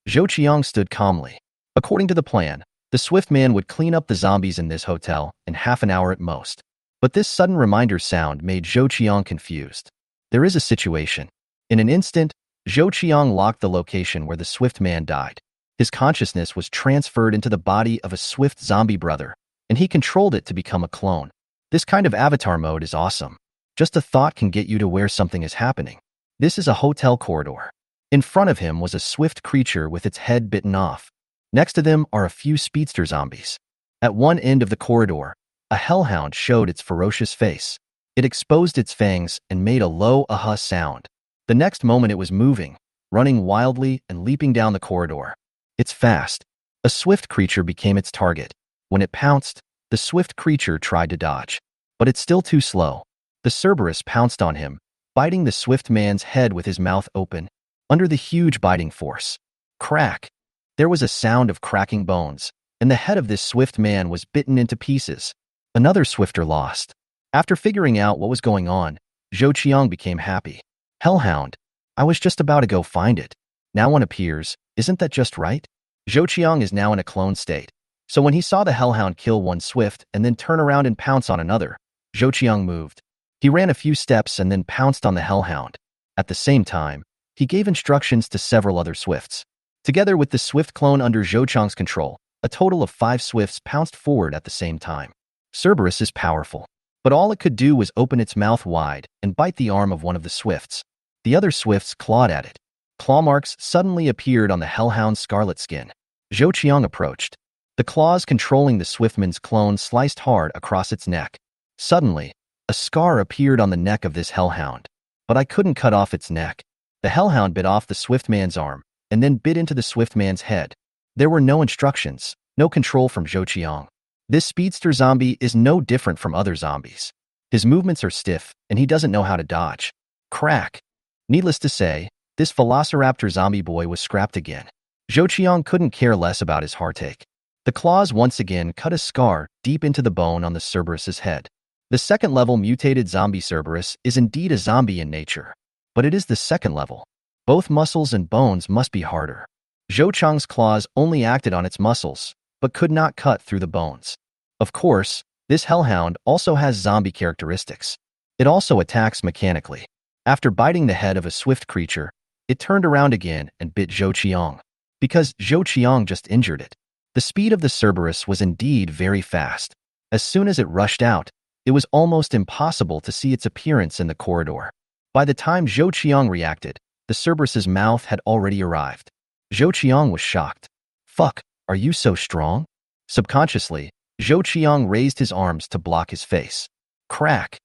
Zhou Qiang stood calmly. According to the plan, the swift man would clean up the zombies in this hotel in half an hour at most. But this sudden reminder sound made Zhou Qiang confused. There is a situation. In an instant, Zhou Qiang locked the location where the swift man died. His consciousness was transferred into the body of a swift zombie brother, and he controlled it to become a clone. This kind of avatar mode is awesome. Just a thought can get you to where something is happening. This is a hotel corridor. In front of him was a swift creature with its head bitten off. Next to them are a few speedster zombies. At one end of the corridor, a hellhound showed its ferocious face. It exposed its fangs and made a low aha sound. The next moment it was moving, running wildly and leaping down the corridor. It's fast. A swift creature became its target. When it pounced, the swift creature tried to dodge. But it's still too slow. The Cerberus pounced on him, biting the swift man's head with his mouth open. Under the huge biting force. Crack! There was a sound of cracking bones, and the head of this swift man was bitten into pieces. Another swifter lost. After figuring out what was going on, Zhou Qiang became happy. Hellhound. I was just about to go find it. Now one appears. Isn't that just right? Zhou Qiang is now in a clone state. So when he saw the hellhound kill one swift and then turn around and pounce on another, Zhou Qiang moved. He ran a few steps and then pounced on the hellhound. At the same time, he gave instructions to several other swifts. Together with the swift clone under Zhou Qiang's control, a total of 5 swifts pounced forward at the same time. Cerberus is powerful, but all it could do was open its mouth wide and bite the arm of one of the swifts. The other swifts clawed at it. Claw marks suddenly appeared on the hellhound's scarlet skin. Zhou Qiang approached. The claws controlling the swiftman's clone sliced hard across its neck. Suddenly, a scar appeared on the neck of this hellhound. But I couldn't cut off its neck. The hellhound bit off the swift man's arm, and then bit into the swift man's head. There were no instructions, no control from Zhou Qiang. This speedster zombie is no different from other zombies. His movements are stiff, and he doesn't know how to dodge. Crack! Needless to say, This velociraptor zombie boy was scrapped again. Zhou Qiang couldn't care less about his heartache. The claws once again cut a scar deep into the bone on the Cerberus's head. The second-level mutated zombie Cerberus is indeed a zombie in nature, but it is the second level. Both muscles and bones must be harder. Zhou Qiang's claws only acted on its muscles, but could not cut through the bones. Of course, this hellhound also has zombie characteristics. It also attacks mechanically. After biting the head of a swift creature, it turned around again and bit Zhou Qiang, because Zhou Qiang just injured it. The speed of the Cerberus was indeed very fast. As soon as it rushed out, it was almost impossible to see its appearance in the corridor. By the time Zhou Qiang reacted, the Cerberus's mouth had already arrived. Zhou Qiang was shocked. "Fuck, are you so strong?" Subconsciously, Zhou Qiang raised his arms to block his face. Crack!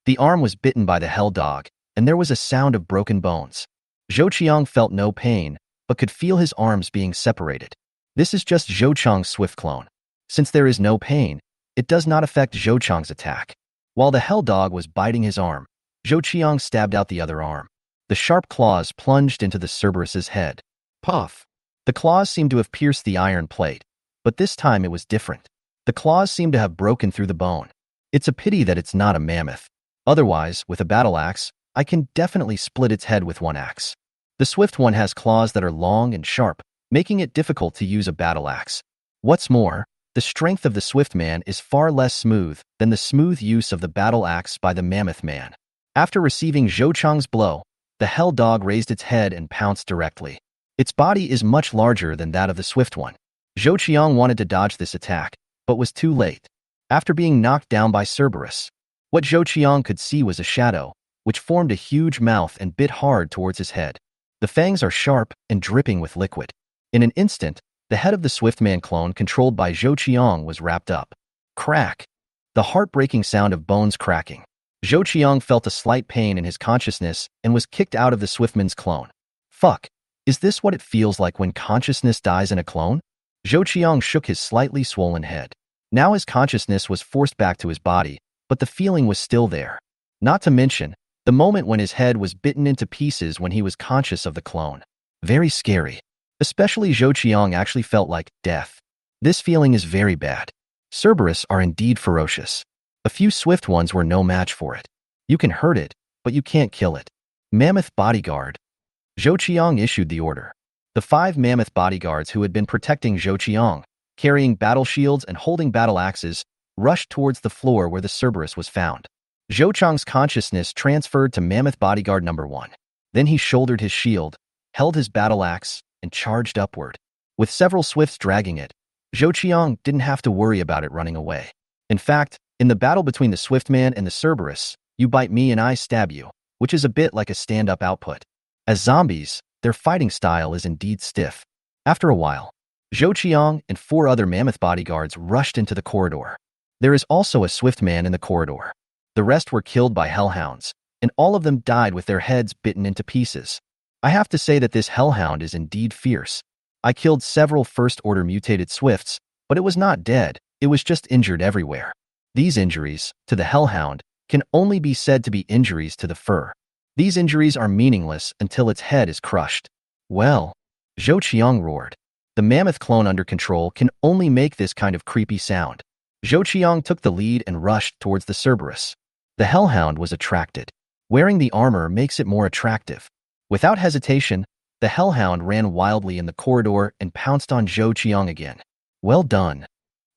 The arm was bitten by the hell dog, and there was a sound of broken bones. Zhou Qiang felt no pain, but could feel his arms being separated. This is just Zhou Qiang's swift clone. Since there is no pain, it does not affect Zhou Qiang's attack. While the hell dog was biting his arm, Zhou Qiang stabbed out the other arm. The sharp claws plunged into the Cerberus's head. Puff! The claws seemed to have pierced the iron plate, but this time it was different. The claws seemed to have broken through the bone. It's a pity that it's not a mammoth. Otherwise, with a battle axe, I can definitely split its head with one axe. The swift one has claws that are long and sharp, making it difficult to use a battle axe. What's more, the strength of the swift man is far less smooth than the smooth use of the battle axe by the mammoth man. After receiving Zhou Qiang's blow, the hell dog raised its head and pounced directly. Its body is much larger than that of the swift one. Zhou Qiang wanted to dodge this attack, but was too late. After being knocked down by Cerberus, what Zhou Qiang could see was a shadow, which formed a huge mouth and bit hard towards his head. The fangs are sharp and dripping with liquid. In an instant, the head of the Swiftman clone controlled by Zhou Qiang was wrapped up. Crack! The heartbreaking sound of bones cracking. Zhou Qiang felt a slight pain in his consciousness and was kicked out of the Swiftman's clone. Fuck! Is this what it feels like when consciousness dies in a clone? Zhou Qiang shook his slightly swollen head. Now his consciousness was forced back to his body, but the feeling was still there. Not to mention, the moment when his head was bitten into pieces when he was conscious of the clone. Very scary. Especially Zhou Qiang actually felt like death. This feeling is very bad. Cerberus are indeed ferocious. A few swift ones were no match for it. You can hurt it, but you can't kill it. Mammoth bodyguard. Zhou Qiang issued the order. The 5 mammoth bodyguards who had been protecting Zhou Qiang, carrying battle shields and holding battle axes, rushed towards the floor where the Cerberus was found. Zhou Qiang's consciousness transferred to mammoth bodyguard number 1. Then he shouldered his shield, held his battle axe, and charged upward. With several swifts dragging it, Zhou Qiang didn't have to worry about it running away. In fact, in the battle between the Swiftman and the Cerberus, you bite me and I stab you, which is a bit like a stand-up output. As zombies, their fighting style is indeed stiff. After a while, Zhou Qiang and 4 other mammoth bodyguards rushed into the corridor. There is also a Swiftman in the corridor. The rest were killed by hellhounds, and all of them died with their heads bitten into pieces. I have to say that this hellhound is indeed fierce. I killed several first-order mutated swifts, but it was not dead, it was just injured everywhere. These injuries, to the hellhound, can only be said to be injuries to the fur. These injuries are meaningless until its head is crushed. Well, Zhou Qiang roared. The mammoth clone under control can only make this kind of creepy sound. Zhou Qiang took the lead and rushed towards the Cerberus. The hellhound was attracted. Wearing the armor makes it more attractive. Without hesitation, the hellhound ran wildly in the corridor and pounced on Zhou Qiang again. Well done.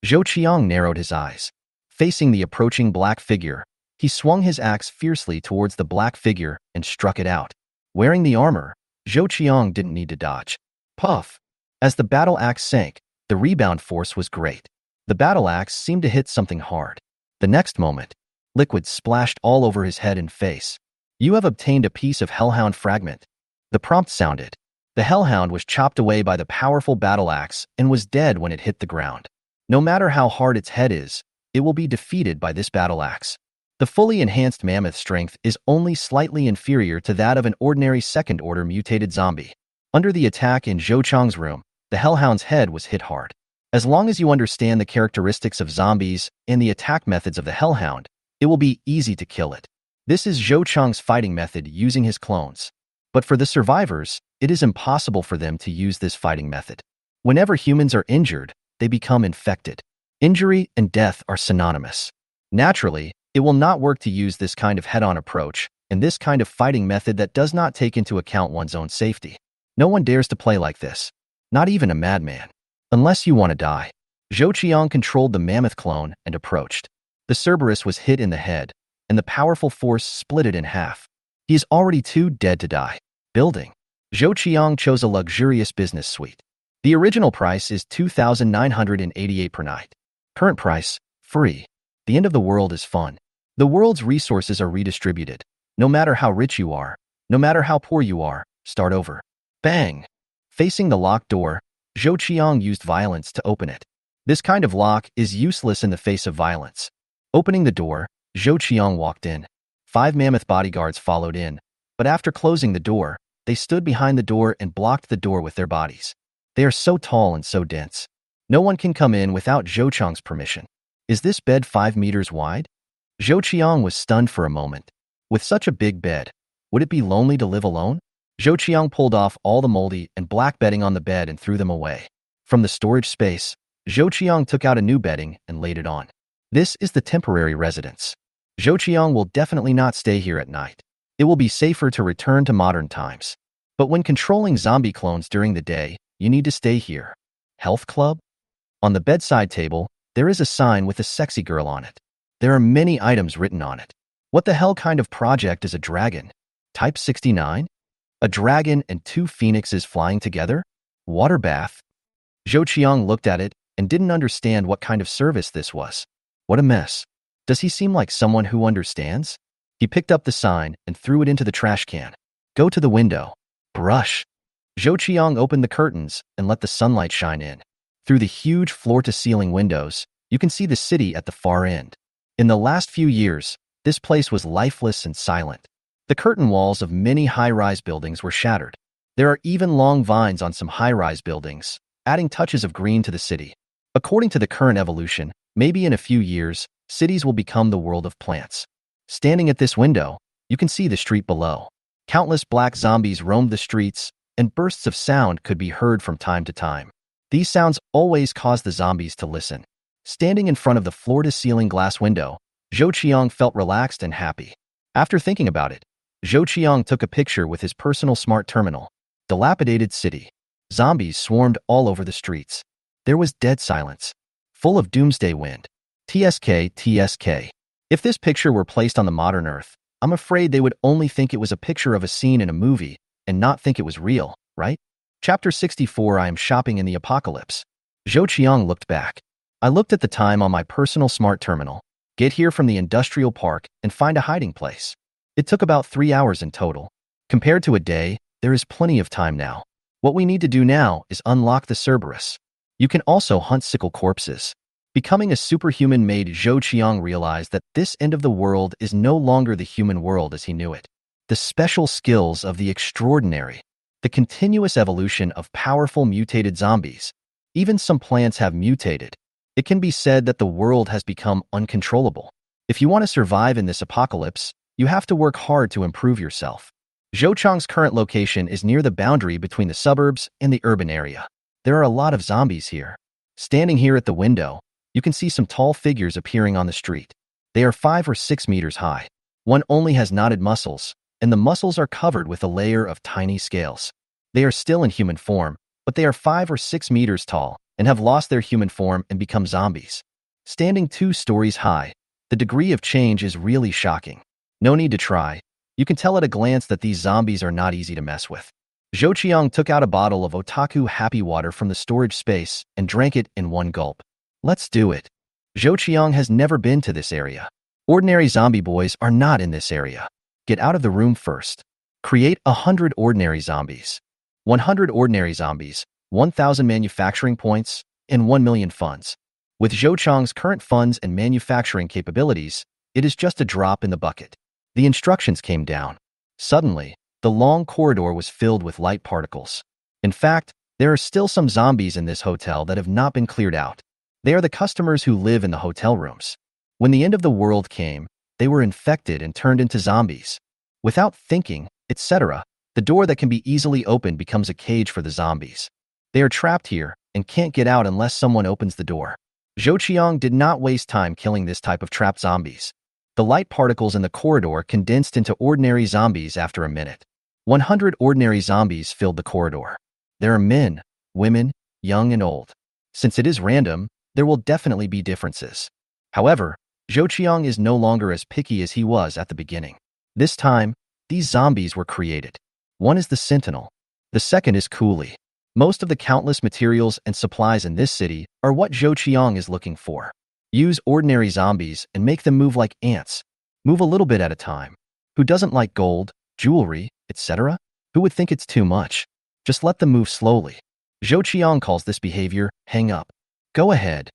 Zhou Qiang narrowed his eyes. Facing the approaching black figure, he swung his axe fiercely towards the black figure and struck it out. Wearing the armor, Zhou Qiang didn't need to dodge. Puff! As the battle axe sank, the rebound force was great. The battle axe seemed to hit something hard. The next moment, liquid splashed all over his head and face. You have obtained a piece of hellhound fragment. The prompt sounded. The hellhound was chopped away by the powerful battle axe and was dead when it hit the ground. No matter how hard its head is, it will be defeated by this battle axe. The fully enhanced mammoth strength is only slightly inferior to that of an ordinary second-order mutated zombie. Under the attack in Zhou Qiang's room, the hellhound's head was hit hard. As long as you understand the characteristics of zombies and the attack methods of the hellhound, it will be easy to kill it. This is Zhou Qiang's fighting method using his clones. But for the survivors, it is impossible for them to use this fighting method. Whenever humans are injured, they become infected. Injury and death are synonymous. Naturally, it will not work to use this kind of head-on approach and this kind of fighting method that does not take into account one's own safety. No one dares to play like this. Not even a madman. Unless you want to die. Zhou Qiang controlled the mammoth clone and approached. The Cerberus was hit in the head, and the powerful force split it in half. He is already too dead to die. Building. Zhou Qiang chose a luxurious business suite. The original price is 2,988 per night. Current price, free. The end of the world is fun. The world's resources are redistributed. No matter how rich you are, no matter how poor you are, start over. Bang! Facing the locked door, Zhou Qiang used violence to open it. This kind of lock is useless in the face of violence. Opening the door, Zhou Qiang walked in. 5 mammoth bodyguards followed in, but after closing the door, they stood behind the door and blocked the door with their bodies. They are so tall and so dense. No one can come in without Zhou Qiang's permission. Is this bed 5 meters wide? Zhou Qiang was stunned for a moment. With such a big bed, would it be lonely to live alone? Zhou Qiang pulled off all the moldy and black bedding on the bed and threw them away. From the storage space, Zhou Qiang took out a new bedding and laid it on. This is the temporary residence. Zhou Qiang will definitely not stay here at night. It will be safer to return to modern times. But when controlling zombie clones during the day, you need to stay here. Health club? On the bedside table, there is a sign with a sexy girl on it. There are many items written on it. What the hell kind of project is a dragon? Type 69? A dragon and 2 phoenixes flying together? Water bath? Zhou Qiang looked at it and didn't understand what kind of service this was. What a mess. Does he seem like someone who understands? He picked up the sign and threw it into the trash can. Go to the window. Brush. Zhou Qiang opened the curtains and let the sunlight shine in. Through the huge floor-to-ceiling windows, you can see the city at the far end. In the last few years, this place was lifeless and silent. The curtain walls of many high-rise buildings were shattered. There are even long vines on some high-rise buildings, adding touches of green to the city. According to the current evolution, maybe in a few years, cities will become the world of plants. Standing at this window, you can see the street below. Countless black zombies roamed the streets, and bursts of sound could be heard from time to time. These sounds always cause the zombies to listen. Standing in front of the floor-to-ceiling glass window, Zhou Qiang felt relaxed and happy. After thinking about it, Zhou Qiang took a picture with his personal smart terminal. Dilapidated city. Zombies swarmed all over the streets. There was dead silence, full of doomsday wind. TSK, TSK. If this picture were placed on the modern Earth, I'm afraid they would only think it was a picture of a scene in a movie and not think it was real, right? Chapter 64. I am shopping in the apocalypse. Zhou Qiang looked back. I looked at the time on my personal smart terminal. Get here from the industrial park and find a hiding place. It took about 3 hours in total. Compared to a day, there is plenty of time now. What we need to do now is unlock the Cerberus. You can also hunt sickle corpses. Becoming a superhuman made Zhou Qiang realize that this end of the world is no longer the human world as he knew it. The special skills of the extraordinary. The continuous evolution of powerful mutated zombies. Even some plants have mutated. It can be said that the world has become uncontrollable. If you want to survive in this apocalypse, you have to work hard to improve yourself. Zhou Qiang's current location is near the boundary between the suburbs and the urban area. There are a lot of zombies here. Standing here at the window, you can see some tall figures appearing on the street. They are 5 or 6 meters high. One only has knotted muscles, and the muscles are covered with a layer of tiny scales. They are still in human form, but they are 5 or 6 meters tall and have lost their human form and become zombies. Standing 2 stories high, the degree of change is really shocking. No need to try. You can tell at a glance that these zombies are not easy to mess with. Zhou Qiang took out a bottle of otaku happy water from the storage space and drank it in one gulp. Let's do it. Zhou Qiang has never been to this area. Ordinary zombie boys are not in this area. Get out of the room first. Create 100 ordinary zombies. 100 ordinary zombies, 1,000 manufacturing points, and 1 million funds. With Zhou Qiang's current funds and manufacturing capabilities, it is just a drop in the bucket. The instructions came down. Suddenly, the long corridor was filled with light particles. In fact, there are still some zombies in this hotel that have not been cleared out. They are the customers who live in the hotel rooms. When the end of the world came, they were infected and turned into zombies. Without thinking, etc., The door that can be easily opened becomes a cage for the zombies. They are trapped here and can't get out unless someone opens the door. Zhou Qiang did not waste time killing this type of trapped zombies. The light particles in the corridor condensed into ordinary zombies after a minute. 100 ordinary zombies filled the corridor. There are men, women, young and old. Since it is random, there will definitely be differences. However, Zhou Qiang is no longer as picky as he was at the beginning. This time, these zombies were created. One is the Sentinel. The second is Coolie. Most of the countless materials and supplies in this city are what Zhou Qiang is looking for. Use ordinary zombies and make them move like ants. Move a little bit at a time. Who doesn't like gold, jewelry, etc.? Who would think it's too much? Just let them move slowly. Zhou Qiang calls this behavior hang up. Go ahead.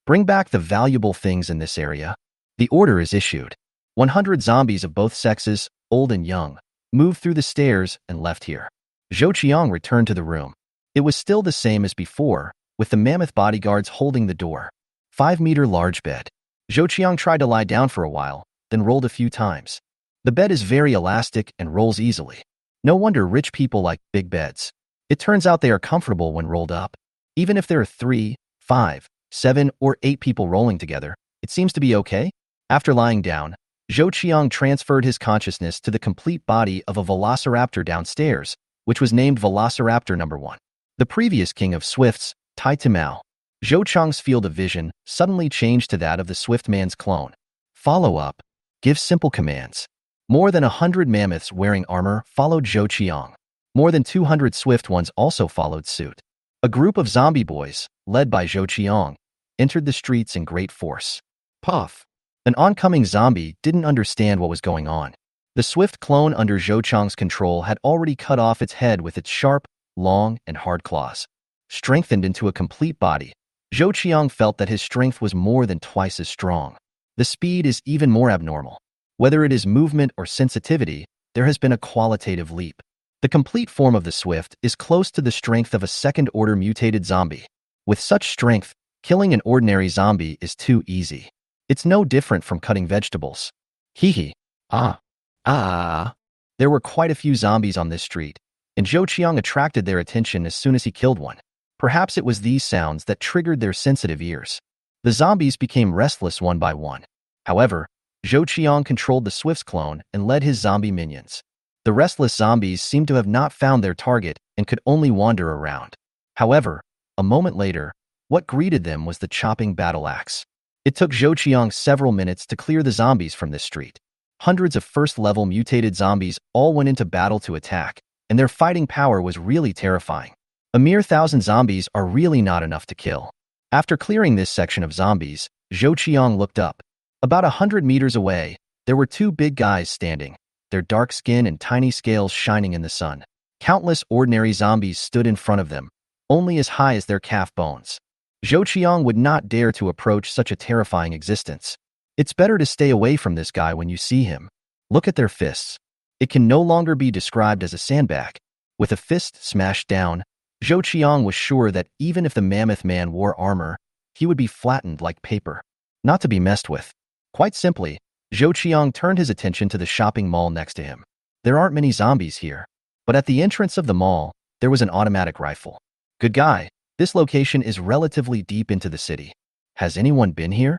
Bring back the valuable things in this area. The order is issued. 100 zombies of both sexes, old and young, moved through the stairs and left here. Zhou Qiang returned to the room. It was still the same as before, with the mammoth bodyguards holding the door. 5-meter large bed. Zhou Qiang tried to lie down for a while, then rolled a few times. The bed is very elastic and rolls easily. No wonder rich people like big beds. It turns out they are comfortable when rolled up. Even if there are 3, 5, 7, or 8 people rolling together, it seems to be okay. After lying down, Zhou Qiang transferred his consciousness to the complete body of a velociraptor downstairs, which was named Velociraptor No. 1. The previous king of Swifts, Tai Timao. Zhou Qiang's field of vision suddenly changed to that of the Swift man's clone. Follow up. Give simple commands. More than 100 mammoths wearing armor followed Zhou Qiang. More than 200 swift ones also followed suit. A group of zombie boys, led by Zhou Qiang, entered the streets in great force. Puff. An oncoming zombie didn't understand what was going on. The swift clone under Zhou Qiang's control had already cut off its head with its sharp, long, and hard claws. Strengthened into a complete body, Zhou Qiang felt that his strength was more than twice as strong. The speed is even more abnormal. Whether it is movement or sensitivity, there has been a qualitative leap. The complete form of the Swift is close to the strength of a second-order mutated zombie. With such strength, killing an ordinary zombie is too easy. It's no different from cutting vegetables. Hee. Ah. There were quite a few zombies on this street, and Zhou Qiang attracted their attention as soon as he killed one. Perhaps it was these sounds that triggered their sensitive ears. The zombies became restless one by one. However, Zhou Qiang controlled the Swift's clone and led his zombie minions. The restless zombies seemed to have not found their target and could only wander around. However, a moment later, what greeted them was the chopping battle axe. It took Zhou Qiang several minutes to clear the zombies from this street. Hundreds of first-level mutated zombies all went into battle to attack, and their fighting power was really terrifying. A mere 1,000 zombies are really not enough to kill. After clearing this section of zombies, Zhou Qiang looked up. About 100 meters away, there were 2 big guys standing, their dark skin and tiny scales shining in the sun. Countless ordinary zombies stood in front of them, only as high as their calf bones. Zhou Qiang would not dare to approach such a terrifying existence. It's better to stay away from this guy when you see him. Look at their fists. It can no longer be described as a sandbag. With a fist smashed down, Zhou Qiang was sure that even if the mammoth man wore armor, he would be flattened like paper, not to be messed with. Quite simply, Zhou Qiang turned his attention to the shopping mall next to him. There aren't many zombies here, but at the entrance of the mall, there was an automatic rifle. Good guy, this location is relatively deep into the city. Has anyone been here?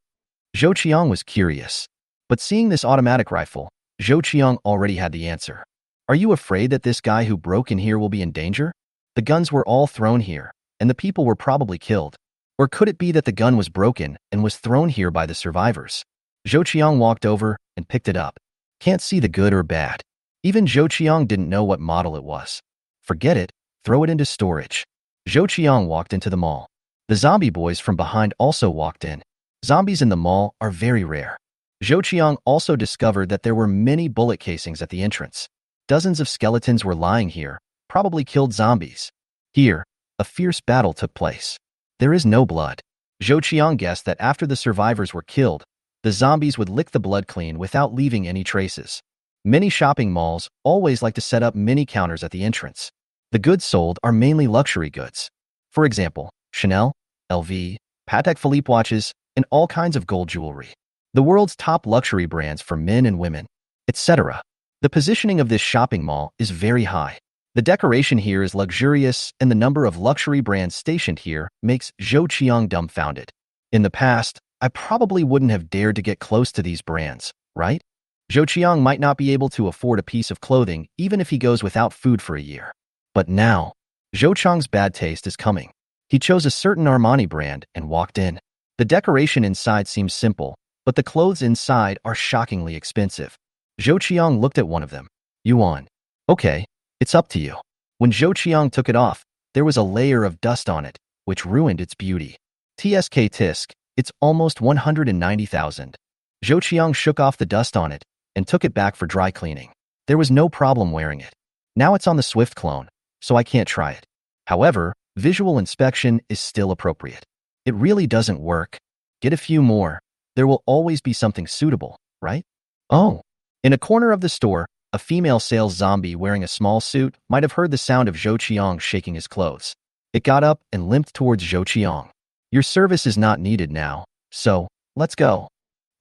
Zhou Qiang was curious. But seeing this automatic rifle, Zhou Qiang already had the answer. Are you afraid that this guy who broke in here will be in danger? The guns were all thrown here, and the people were probably killed. Or could it be that the gun was broken and was thrown here by the survivors? Zhou Qiang walked over and picked it up. Can't see the good or bad. Even Zhou Qiang didn't know what model it was. Forget it, throw it into storage. Zhou Qiang walked into the mall. The zombie boys from behind also walked in. Zombies in the mall are very rare. Zhou Qiang also discovered that there were many bullet casings at the entrance. Dozens of skeletons were lying here, probably killed zombies. Here, a fierce battle took place. There is no blood. Zhou Qiang guessed that after the survivors were killed, the zombies would lick the blood clean without leaving any traces. Many shopping malls always like to set up mini counters at the entrance. The goods sold are mainly luxury goods. For example, Chanel, LV, Patek Philippe watches, and all kinds of gold jewelry. The world's top luxury brands for men and women, etc. The positioning of this shopping mall is very high. The decoration here is luxurious, and the number of luxury brands stationed here makes Zhou Qiang dumbfounded. In the past, I probably wouldn't have dared to get close to these brands, right? Zhou Qiang might not be able to afford a piece of clothing even if he goes without food for a year. But now, Zhou Qiang's bad taste is coming. He chose a certain Armani brand and walked in. The decoration inside seems simple, but the clothes inside are shockingly expensive. Zhou Qiang looked at one of them. Yuan. Okay, it's up to you. When Zhou Qiang took it off, there was a layer of dust on it, which ruined its beauty. Tisk, it's almost 190,000. Zhou Qiang shook off the dust on it and took it back for dry cleaning. There was no problem wearing it. Now it's on the Swift clone, so I can't try it. However, visual inspection is still appropriate. It really doesn't work. Get a few more. There will always be something suitable, right? Oh. In a corner of the store, a female sales zombie wearing a small suit might have heard the sound of Zhou Qiang shaking his clothes. It got up and limped towards Zhou Qiang. Your service is not needed now, so let's go.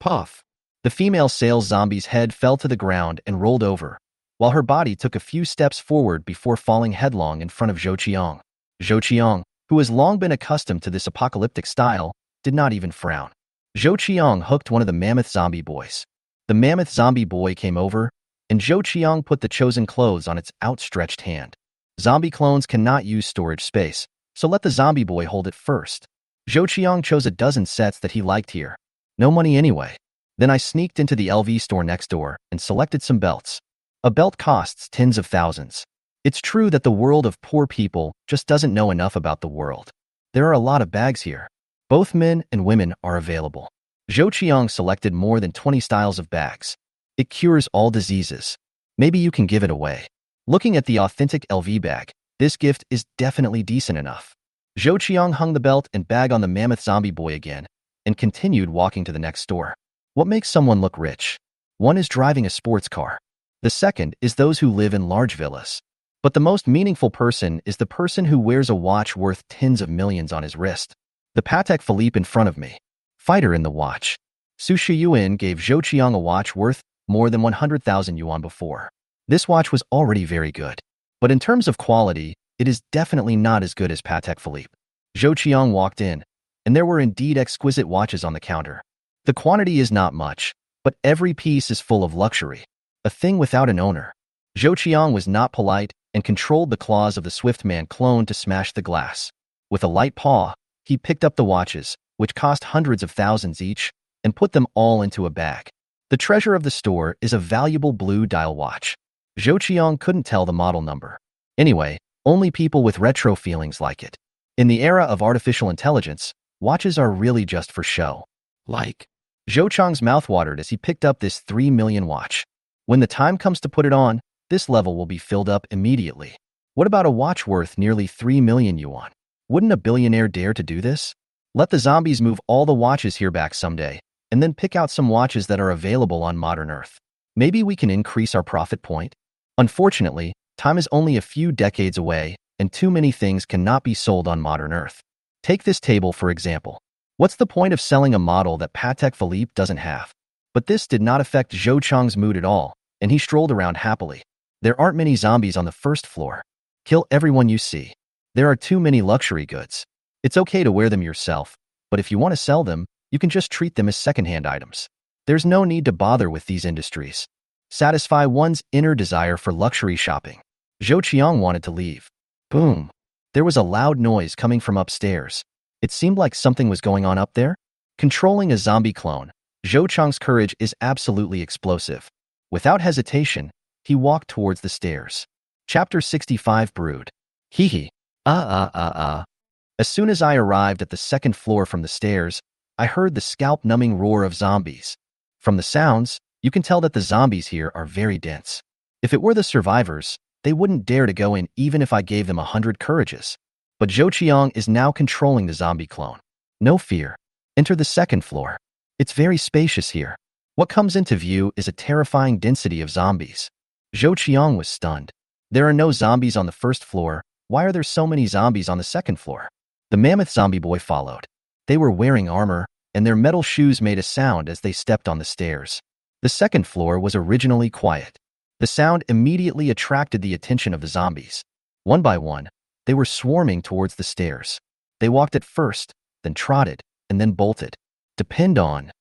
Puff. The female sales zombie's head fell to the ground and rolled over, while her body took a few steps forward before falling headlong in front of Zhou Qiang. Zhou Qiang, who has long been accustomed to this apocalyptic style, did not even frown. Zhou Qiang hooked one of the mammoth zombie boys. The mammoth zombie boy came over, and Zhou Qiang put the chosen clothes on its outstretched hand. Zombie clones cannot use storage space, so let the zombie boy hold it first. Zhou Qiang chose a dozen sets that he liked here. No money anyway. Then I sneaked into the LV store next door and selected some belts. A belt costs tens of thousands. It's true that the world of poor people just doesn't know enough about the world. There are a lot of bags here. Both men and women are available. Zhou Qiang selected more than 20 styles of bags. It cures all diseases. Maybe you can give it away. Looking at the authentic LV bag, this gift is definitely decent enough. Zhou Qiang hung the belt and bag on the mammoth zombie boy again and continued walking to the next store. What makes someone look rich? One is driving a sports car. The second is those who live in large villas. But the most meaningful person is the person who wears a watch worth tens of millions on his wrist. The Patek Philippe in front of me. Fighter in the watch. Su Shiyuan gave Zhou Qiang a watch worth more than 100,000 yuan before. This watch was already very good. But in terms of quality, it is definitely not as good as Patek Philippe. Zhou Qiang walked in, and there were indeed exquisite watches on the counter. The quantity is not much, but every piece is full of luxury. A thing without an owner. Zhou Qiang was not polite and controlled the claws of the Swift Man clone to smash the glass. With a light paw, he picked up the watches, which cost hundreds of thousands each, and put them all into a bag. The treasure of the store is a valuable blue dial watch. Zhou Qiang couldn't tell the model number. Anyway, only people with retro feelings like it. In the era of artificial intelligence, watches are really just for show. Like. Zhou Qiang's mouth watered as he picked up this 3 million watch. When the time comes to put it on, this level will be filled up immediately. What about a watch worth nearly 3 million yuan? Wouldn't a billionaire dare to do this? Let the zombies move all the watches here back someday, and then pick out some watches that are available on modern Earth. Maybe we can increase our profit point? Unfortunately, time is only a few decades away, and too many things cannot be sold on modern Earth. Take this table for example. What's the point of selling a model that Patek Philippe doesn't have? But this did not affect Zhou Qiang's mood at all, and he strolled around happily. There aren't many zombies on the first floor. Kill everyone you see. There are too many luxury goods. It's okay to wear them yourself, but if you want to sell them, you can just treat them as secondhand items. There's no need to bother with these industries. Satisfy one's inner desire for luxury shopping. Zhou Qiang wanted to leave. Boom. There was a loud noise coming from upstairs. It seemed like something was going on up there. Controlling a zombie clone, Zhou Qiang's courage is absolutely explosive. Without hesitation, he walked towards the stairs. Chapter 65 Brood. Hee hee. As soon as I arrived at the second floor from the stairs, I heard the scalp-numbing roar of zombies. From the sounds, you can tell that the zombies here are very dense. If it were the survivors, they wouldn't dare to go in even if I gave them 100 courages. But Zhou Qiang is now controlling the zombie clone. No fear. Enter the second floor. It's very spacious here. What comes into view is a terrifying density of zombies. Zhou Qiang was stunned. There are no zombies on the first floor. Why are there so many zombies on the second floor? The mammoth zombie boy followed. They were wearing armor, and their metal shoes made a sound as they stepped on the stairs. The second floor was originally quiet. The sound immediately attracted the attention of the zombies. One by one, they were swarming towards the stairs. They walked at first, then trotted, and then bolted. Depend on.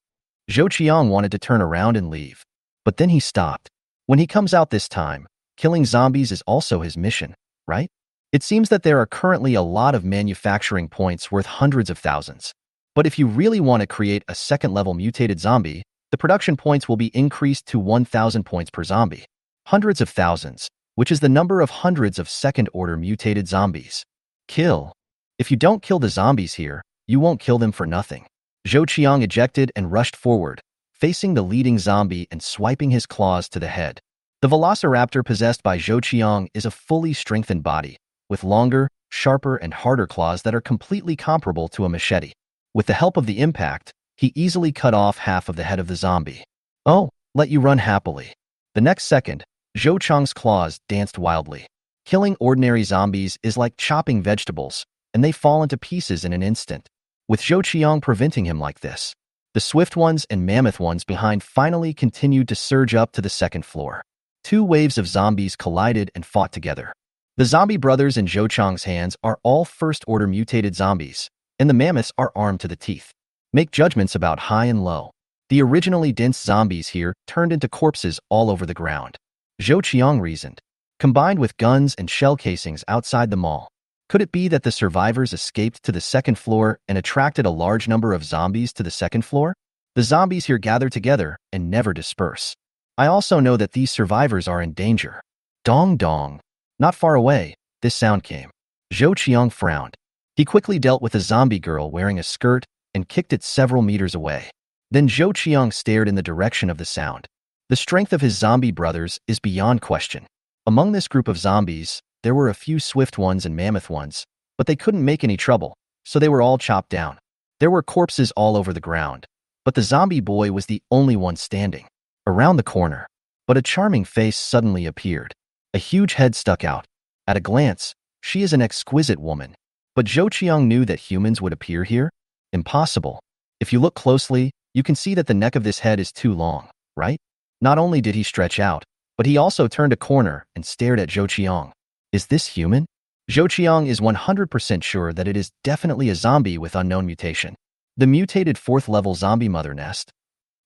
Zhou Qiang wanted to turn around and leave. But then he stopped. When he comes out this time, killing zombies is also his mission, right? It seems that there are currently a lot of manufacturing points worth hundreds of thousands. But if you really want to create a second-level mutated zombie, the production points will be increased to 1,000 points per zombie. Hundreds of thousands, which is the number of hundreds of second-order mutated zombies. Kill. If you don't kill the zombies here, you won't kill them for nothing. Zhou Qiang ejected and rushed forward, facing the leading zombie and swiping his claws to the head. The velociraptor possessed by Zhou Qiang is a fully strengthened body, with longer, sharper, and harder claws that are completely comparable to a machete. With the help of the impact, he easily cut off half of the head of the zombie. Oh, let you run happily. The next second, Zhou Qiang's claws danced wildly. Killing ordinary zombies is like chopping vegetables, and they fall into pieces in an instant. With Zhou Qiang preventing him like this, the swift ones and mammoth ones behind finally continued to surge up to the second floor. Two waves of zombies collided and fought together. The zombie brothers in Zhou Qiang's hands are all first-order mutated zombies, and the mammoths are armed to the teeth. Make judgments about high and low. The originally dense zombies here turned into corpses all over the ground. Zhou Qiang reasoned. Combined with guns and shell casings outside the mall, could it be that the survivors escaped to the second floor and attracted a large number of zombies to the second floor? The zombies here gather together and never disperse. I also know that these survivors are in danger. Dong dong. Not far away, this sound came. Zhou Qiang frowned. He quickly dealt with a zombie girl wearing a skirt and kicked it several meters away. Then Zhou Qiang stared in the direction of the sound. The strength of his zombie brothers is beyond question. Among this group of zombies, there were a few swift ones and mammoth ones, but they couldn't make any trouble, so they were all chopped down. There were corpses all over the ground, but the zombie boy was the only one standing. Around the corner, but a charming face suddenly appeared. A huge head stuck out. At a glance, she is an exquisite woman. But Zhou Qiang knew that humans would appear here? Impossible. If you look closely, you can see that the neck of this head is too long, right? Not only did he stretch out, but he also turned a corner and stared at Zhou Qiang. Is this human? Zhou Qiang is 100% sure that it is definitely a zombie with unknown mutation. The mutated 4th-level zombie mother nest.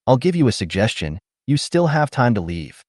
I'll give you a suggestion. You still have time to leave.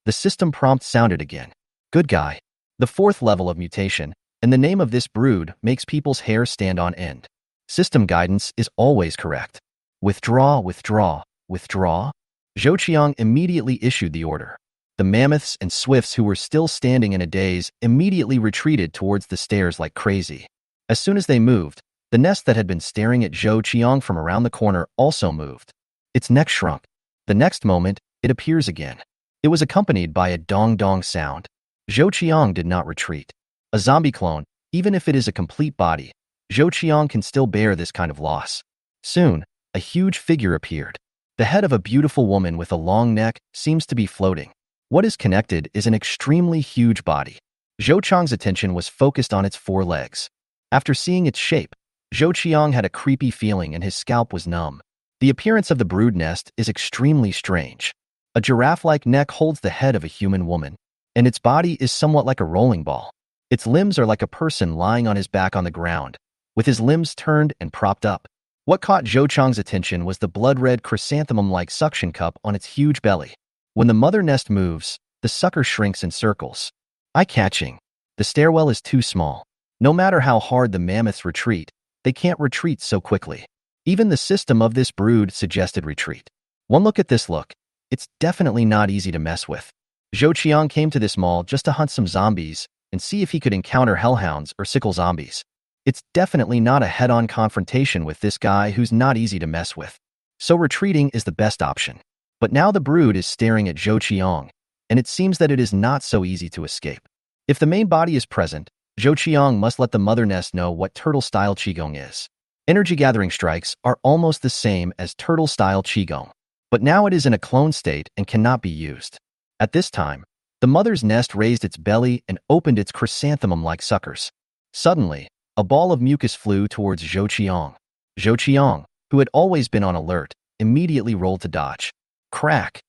The system prompt sounded again. Good guy. The 4th level of mutation, and the name of this brood makes people's hair stand on end. System guidance is always correct. Withdraw, withdraw, withdraw. Zhou Qiang immediately issued the order. The mammoths and swifts who were still standing in a daze immediately retreated towards the stairs like crazy. As soon as they moved, the nest that had been staring at Zhou Qiang from around the corner also moved. Its neck shrunk. The next moment, it appears again. It was accompanied by a dong-dong sound. Zhou Qiang did not retreat. A zombie clone, even if it is a complete body, Zhou Qiang can still bear this kind of loss. Soon, a huge figure appeared. The head of a beautiful woman with a long neck seems to be floating. What is connected is an extremely huge body. Zhou Qiang's attention was focused on its 4 legs. After seeing its shape, Zhou Qiang had a creepy feeling and his scalp was numb. The appearance of the brood nest is extremely strange. A giraffe-like neck holds the head of a human woman, and its body is somewhat like a rolling ball. Its limbs are like a person lying on his back on the ground, with his limbs turned and propped up. What caught Zhou Qiang's attention was the blood-red chrysanthemum-like suction cup on its huge belly. When the mother nest moves, the sucker shrinks in circles. Eye-catching. The stairwell is too small. No matter how hard the mammoths retreat, they can't retreat so quickly. Even the system of this brood suggested retreat. One look at this look. It's definitely not easy to mess with. Zhou Qiang came to this mall just to hunt some zombies and see if he could encounter hellhounds or sickle zombies. It's definitely not a head-on confrontation with this guy who's not easy to mess with. So retreating is the best option. But now the brood is staring at Zhou Qiang, and it seems that it is not so easy to escape. If the main body is present, Zhou Qiang must let the mother nest know what turtle-style qigong is. Energy-gathering strikes are almost the same as turtle-style qigong, but now it is in a clone state and cannot be used. At this time, the mother's nest raised its belly and opened its chrysanthemum-like suckers. Suddenly, a ball of mucus flew towards Zhou Qiang. Zhou Qiang, who had always been on alert, immediately rolled to dodge. Crack!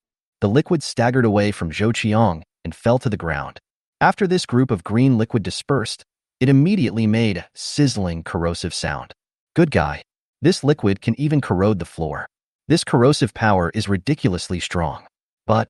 The liquid staggered away from Zhou Qiang and fell to the ground. After this group of green liquid dispersed, it immediately made a sizzling, corrosive sound. Good guy. This liquid can even corrode the floor. This corrosive power is ridiculously strong. But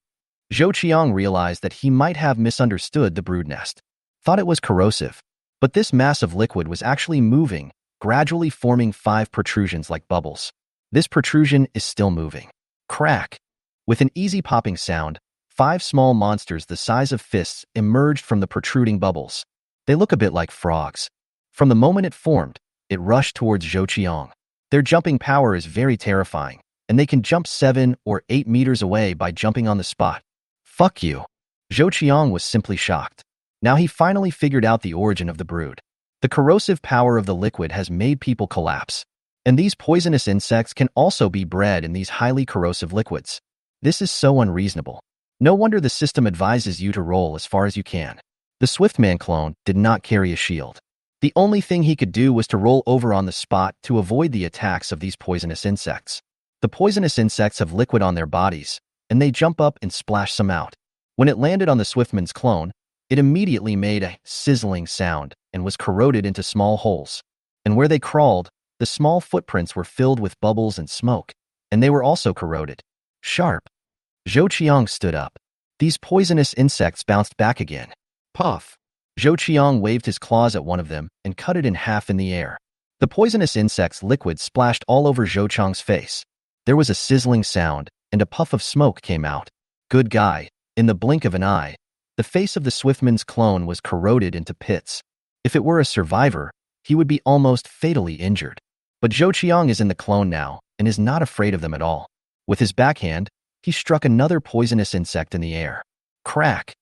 Zhou Qiang realized that he might have misunderstood the brood nest. Thought it was corrosive. But this mass of liquid was actually moving, gradually forming 5 protrusions like bubbles. This protrusion is still moving. Crack! With an easy popping sound, 5 small monsters the size of fists emerged from the protruding bubbles. They look a bit like frogs. From the moment it formed, it rushed towards Zhou Qiang. Their jumping power is very terrifying, and they can jump 7 or 8 meters away by jumping on the spot. Fuck you. Zhou Qiang was simply shocked. Now he finally figured out the origin of the brood. The corrosive power of the liquid has made people collapse. And these poisonous insects can also be bred in these highly corrosive liquids. This is so unreasonable. No wonder the system advises you to roll as far as you can. The Swiftman clone did not carry a shield. The only thing he could do was to roll over on the spot to avoid the attacks of these poisonous insects. The poisonous insects have liquid on their bodies, and they jump up and splash some out. When it landed on the Swiftman's clone, it immediately made a sizzling sound and was corroded into small holes. And where they crawled, the small footprints were filled with bubbles and smoke, and they were also corroded. Sharp. Zhou Qiang stood up. These poisonous insects bounced back again. Puff. Zhou Qiang waved his claws at one of them and cut it in half in the air. The poisonous insect's liquid splashed all over Zhou Qiang's face. There was a sizzling sound, and a puff of smoke came out. Good guy. In the blink of an eye, the face of the Swiftman's clone was corroded into pits. If it were a survivor, he would be almost fatally injured. But Zhou Qiang is in the clone now and is not afraid of them at all. With his backhand, he struck another poisonous insect in the air. Crack!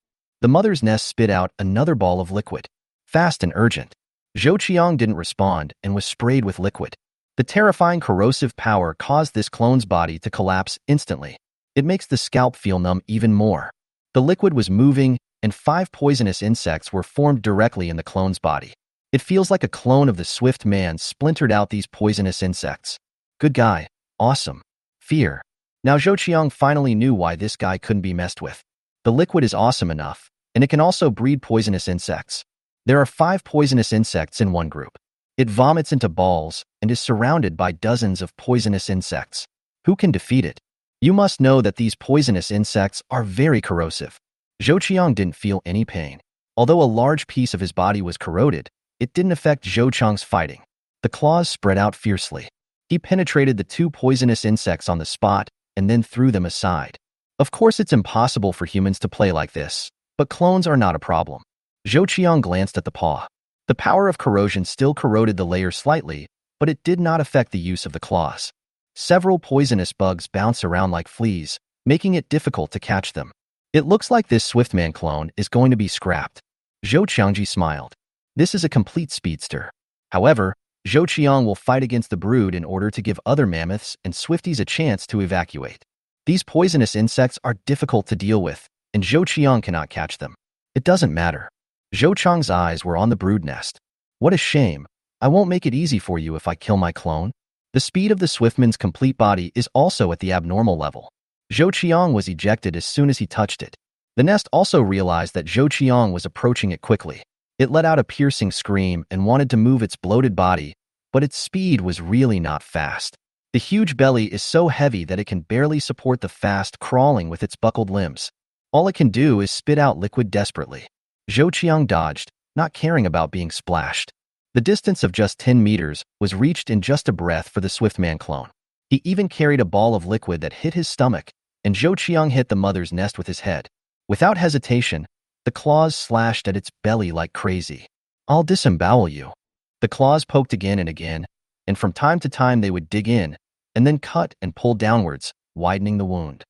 The mother's nest spit out another ball of liquid. Fast and urgent. Zhou Qiang didn't respond and was sprayed with liquid. The terrifying corrosive power caused this clone's body to collapse instantly. It makes the scalp feel numb even more. The liquid was moving, and 5 poisonous insects were formed directly in the clone's body. It feels like a clone of the Swift Man splintered out these poisonous insects. Good guy. Awesome. Fear. Now Zhou Qiang finally knew why this guy couldn't be messed with. The liquid is awesome enough, and it can also breed poisonous insects. There are 5 poisonous insects in one group. It vomits into balls and is surrounded by dozens of poisonous insects. Who can defeat it? You must know that these poisonous insects are very corrosive. Zhou Qiang didn't feel any pain. Although a large piece of his body was corroded, it didn't affect Zhou Qiang's fighting. The claws spread out fiercely. He penetrated the 2 poisonous insects on the spot and then threw them aside. Of course, it's impossible for humans to play like this, but clones are not a problem. Zhou Qiang glanced at the paw. The power of corrosion still corroded the layer slightly, but it did not affect the use of the claws. Several poisonous bugs bounce around like fleas, making it difficult to catch them. It looks like this Swiftman clone is going to be scrapped. Zhou Qiangji smiled. This is a complete speedster. However, Zhou Qiang will fight against the brood in order to give other mammoths and Swifties a chance to evacuate. These poisonous insects are difficult to deal with, and Zhou Qiang cannot catch them. It doesn't matter. Zhou Qiang's eyes were on the brood nest. What a shame. I won't make it easy for you if I kill my clone. The speed of the Swiftman's complete body is also at the abnormal level. Zhou Qiang was ejected as soon as he touched it. The nest also realized that Zhou Qiang was approaching it quickly. It let out a piercing scream and wanted to move its bloated body, but its speed was really not fast. The huge belly is so heavy that it can barely support the fast crawling with its buckled limbs. All it can do is spit out liquid desperately. Zhou Qiang dodged, not caring about being splashed. The distance of just 10 meters was reached in just a breath for the Swiftman clone. He even carried a ball of liquid that hit his stomach, and Zhou Qiang hit the mother's nest with his head. Without hesitation, the claws slashed at its belly like crazy. I'll disembowel you. The claws poked again and again, and from time to time they would dig in, and then cut and pull downwards, widening the wound.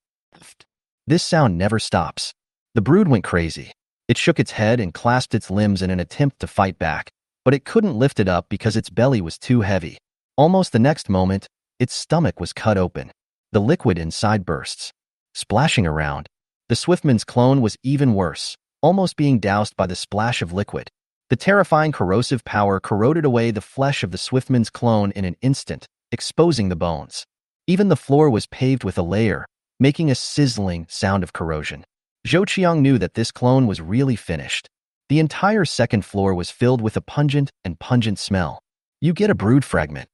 This sound never stops. The brood went crazy. It shook its head and clasped its limbs in an attempt to fight back, but it couldn't lift it up because its belly was too heavy. Almost the next moment, its stomach was cut open. The liquid inside bursts. Splashing around. The Swiftman's clone was even worse, almost being doused by the splash of liquid. The terrifying corrosive power corroded away the flesh of the Swiftman's clone in an instant, exposing the bones. Even the floor was paved with a layer, making a sizzling sound of corrosion. Zhou Qiang knew that this clone was really finished. The entire second floor was filled with a pungent smell. You get a brood fragment.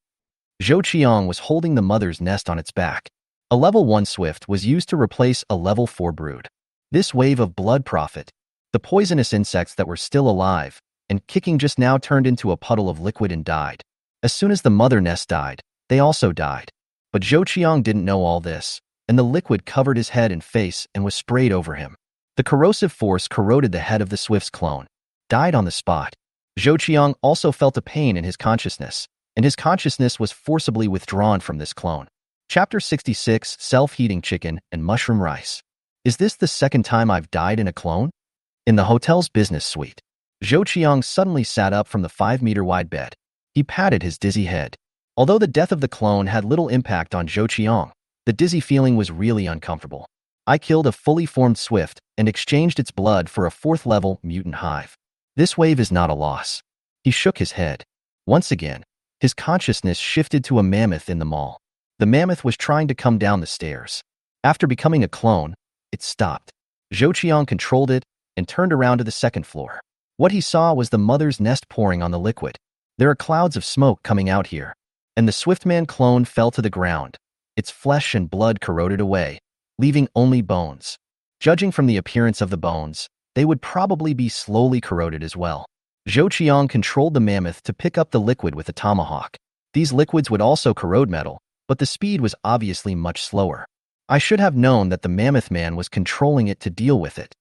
Zhou Qiang was holding the mother's nest on its back. A level 1 swift was used to replace a level 4 brood. This wave of blood profit, the poisonous insects that were still alive and kicking just now turned into a puddle of liquid and died. As soon as the mother nest died, they also died. But Zhou Qiang didn't know all this, and the liquid covered his head and face and was sprayed over him. The corrosive force corroded the head of the swift's clone. Died on the spot. Zhou Qiang also felt a pain in his consciousness, and his consciousness was forcibly withdrawn from this clone. Chapter 66, Self-Heating Chicken and Mushroom Rice. Is this the second time I've died in a clone? In the hotel's business suite, Zhou Qiang suddenly sat up from the 5-meter-wide bed. He patted his dizzy head. Although the death of the clone had little impact on Zhou Qiang, the dizzy feeling was really uncomfortable. I killed a fully formed swift and exchanged its blood for a 4th-level mutant hive. This wave is not a loss. He shook his head. Once again, his consciousness shifted to a mammoth in the mall. The mammoth was trying to come down the stairs. After becoming a clone, it stopped. Zhou Qiang controlled it and turned around to the second floor. What he saw was the mother's nest pouring on the liquid. There are clouds of smoke coming out here. And the Swiftman clone fell to the ground. Its flesh and blood corroded away, leaving only bones. Judging from the appearance of the bones, they would probably be slowly corroded as well. Zhou Qiang controlled the mammoth to pick up the liquid with a tomahawk. These liquids would also corrode metal, but the speed was obviously much slower. I should have known that the mammoth man was controlling it to deal with it.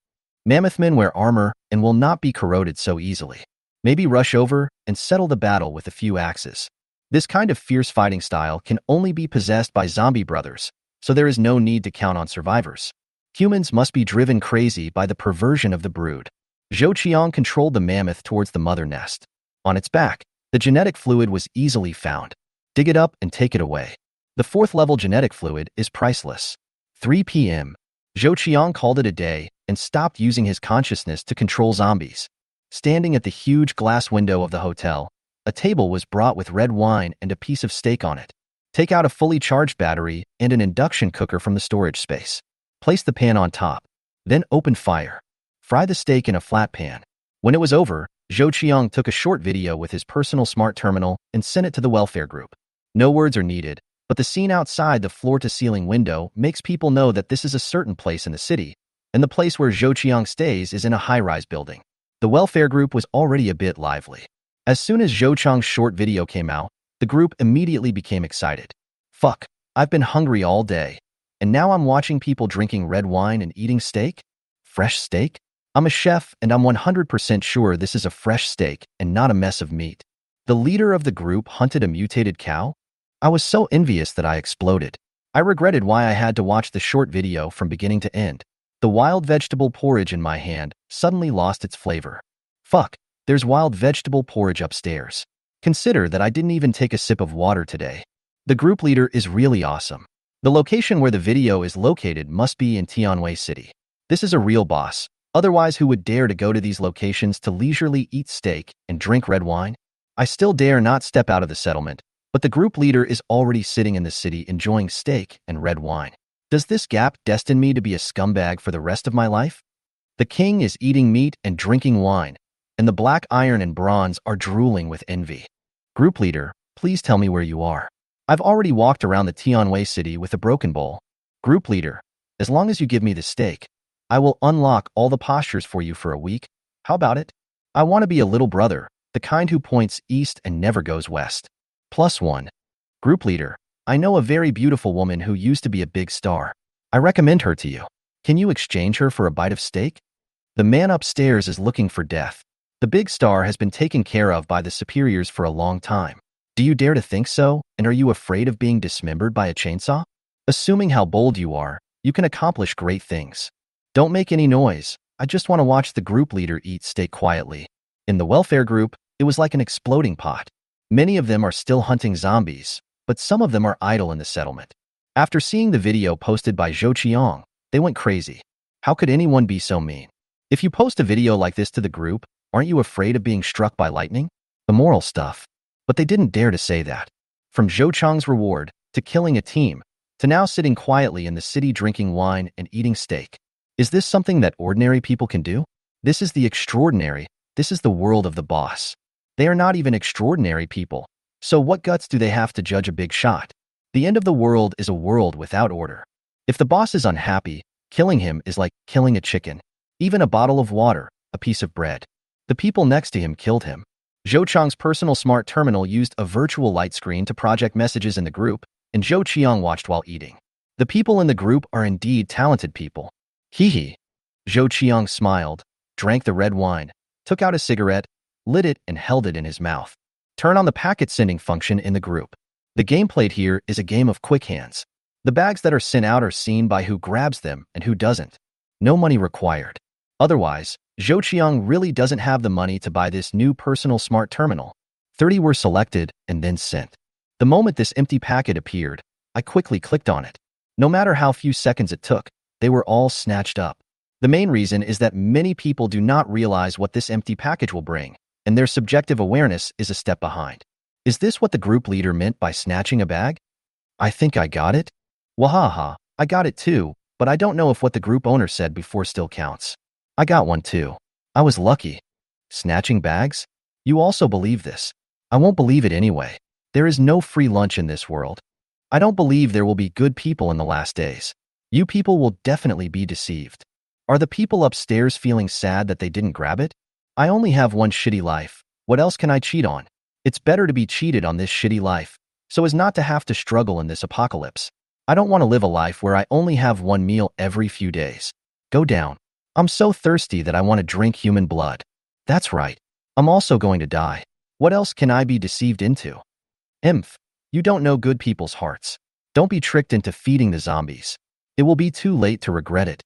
Mammoth men wear armor and will not be corroded so easily. Maybe rush over and settle the battle with a few axes. This kind of fierce fighting style can only be possessed by zombie brothers, so there is no need to count on survivors. Humans must be driven crazy by the perversion of the brood. Zhou Qiang controlled the mammoth towards the mother nest. On its back, the genetic fluid was easily found. Dig it up and take it away. The 4th-level genetic fluid is priceless. 3 p.m. Zhou Qiang called it a day and stopped using his consciousness to control zombies. Standing at the huge glass window of the hotel, a table was brought with red wine and a piece of steak on it. Take out a fully charged battery and an induction cooker from the storage space. Place the pan on top. Then open fire. Fry the steak in a flat pan. When it was over, Zhou Qiang took a short video with his personal smart terminal and sent it to the welfare group. No words are needed, but the scene outside the floor-to-ceiling window makes people know that this is a certain place in the city, and the place where Zhou Qiang stays is in a high-rise building. The welfare group was already a bit lively. As soon as Zhou Qiang's short video came out, the group immediately became excited. Fuck, I've been hungry all day, and now I'm watching people drinking red wine and eating steak? Fresh steak? I'm a chef and I'm 100% sure this is a fresh steak and not a mess of meat. The leader of the group hunted a mutated cow? I was so envious that I exploded. I regretted why I had to watch the short video from beginning to end. The wild vegetable porridge in my hand suddenly lost its flavor. Fuck, there's wild vegetable porridge upstairs. Consider that I didn't even take a sip of water today. The group leader is really awesome. The location where the video is located must be in Tianwei City. This is a real boss. Otherwise, who would dare to go to these locations to leisurely eat steak and drink red wine? I still dare not step out of the settlement, but the group leader is already sitting in the city enjoying steak and red wine. Does this gap destine me to be a scumbag for the rest of my life? The king is eating meat and drinking wine, and the black iron and bronze are drooling with envy. Group leader, please tell me where you are. I've already walked around the Tianwei city with a broken bowl. Group leader, as long as you give me the steak, I will unlock all the postures for you for a week. How about it? I want to be a little brother, the kind who points east and never goes west. +1. Group leader, I know a very beautiful woman who used to be a big star. I recommend her to you. Can you exchange her for a bite of steak? The man upstairs is looking for death. The big star has been taken care of by the superiors for a long time. Do you dare to think so, and are you afraid of being dismembered by a chainsaw? Assuming how bold you are, you can accomplish great things. Don't make any noise. I just want to watch the group leader eat steak quietly. In the welfare group, it was like an exploding pot. Many of them are still hunting zombies, but some of them are idle in the settlement. After seeing the video posted by Zhou Qiang, they went crazy. How could anyone be so mean? If you post a video like this to the group, aren't you afraid of being struck by lightning? Immoral stuff. But they didn't dare to say that. From Zhou Qiang's reward, to killing a team, to now sitting quietly in the city drinking wine and eating steak. Is this something that ordinary people can do? This is the extraordinary. This is the world of the boss. They are not even extraordinary people. So what guts do they have to judge a big shot? The end of the world is a world without order. If the boss is unhappy, killing him is like killing a chicken. Even a bottle of water, a piece of bread. The people next to him killed him. Zhou Qiang's personal smart terminal used a virtual light screen to project messages in the group, and Zhou Qiang watched while eating. The people in the group are indeed talented people. Hee hee. Zhou Qiang smiled, drank the red wine, took out a cigarette, lit it and held it in his mouth. Turn on the packet sending function in the group. The game played here is a game of quick hands. The bags that are sent out are seen by who grabs them and who doesn't. No money required. Otherwise, Zhou Qiang really doesn't have the money to buy this new personal smart terminal. 30 were selected and then sent. The moment this empty packet appeared, I quickly clicked on it. No matter how few seconds it took, they were all snatched up. The main reason is that many people do not realize what this empty package will bring, and their subjective awareness is a step behind. Is this what the group leader meant by snatching a bag? I think I got it. Wahaha, I got it too, but I don't know if what the group owner said before still counts. I got one too. I was lucky. Snatching bags? You also believe this? I won't believe it anyway. There is no free lunch in this world. I don't believe there will be good people in the last days. You people will definitely be deceived. Are the people upstairs feeling sad that they didn't grab it? I only have one shitty life. What else can I cheat on? It's better to be cheated on this shitty life, so as not to have to struggle in this apocalypse. I don't want to live a life where I only have one meal every few days. Go down. I'm so thirsty that I want to drink human blood. That's right. I'm also going to die. What else can I be deceived into? Imph. You don't know good people's hearts. Don't be tricked into feeding the zombies. It will be too late to regret it.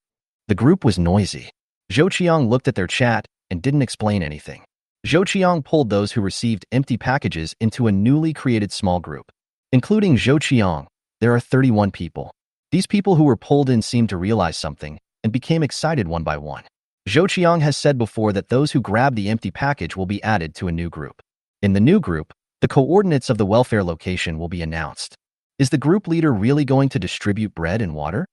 The group was noisy. Zhou Qiang looked at their chat and didn't explain anything. Zhou Qiang pulled those who received empty packages into a newly created small group. Including Zhou Qiang, there are 31 people. These people who were pulled in seemed to realize something and became excited one by one. Zhou Qiang has said before that those who grab the empty package will be added to a new group. In the new group, the coordinates of the welfare location will be announced. Is the group leader really going to distribute bread and water?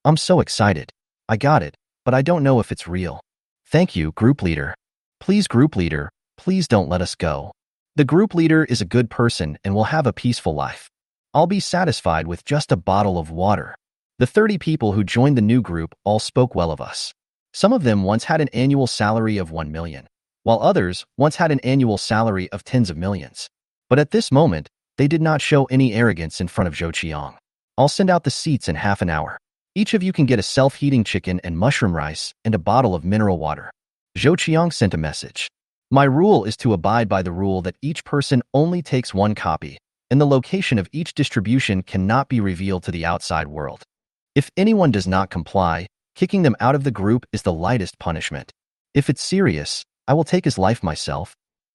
I'm so excited. I got it, but I don't know if it's real. Thank you, group leader. Please, group leader, please don't let us go. The group leader is a good person and will have a peaceful life. I'll be satisfied with just a bottle of water. The 30 people who joined the new group all spoke well of us. Some of them once had an annual salary of 1 million, while others once had an annual salary of tens of millions. But at this moment, they did not show any arrogance in front of Zhou Qiang. I'll send out the seats in half an hour. Each of you can get a self-heating chicken and mushroom rice and a bottle of mineral water. Zhou Qiang sent a message. My rule is to abide by the rule that each person only takes one copy, and the location of each distribution cannot be revealed to the outside world. If anyone does not comply, kicking them out of the group is the lightest punishment. If it's serious, I will take his life myself.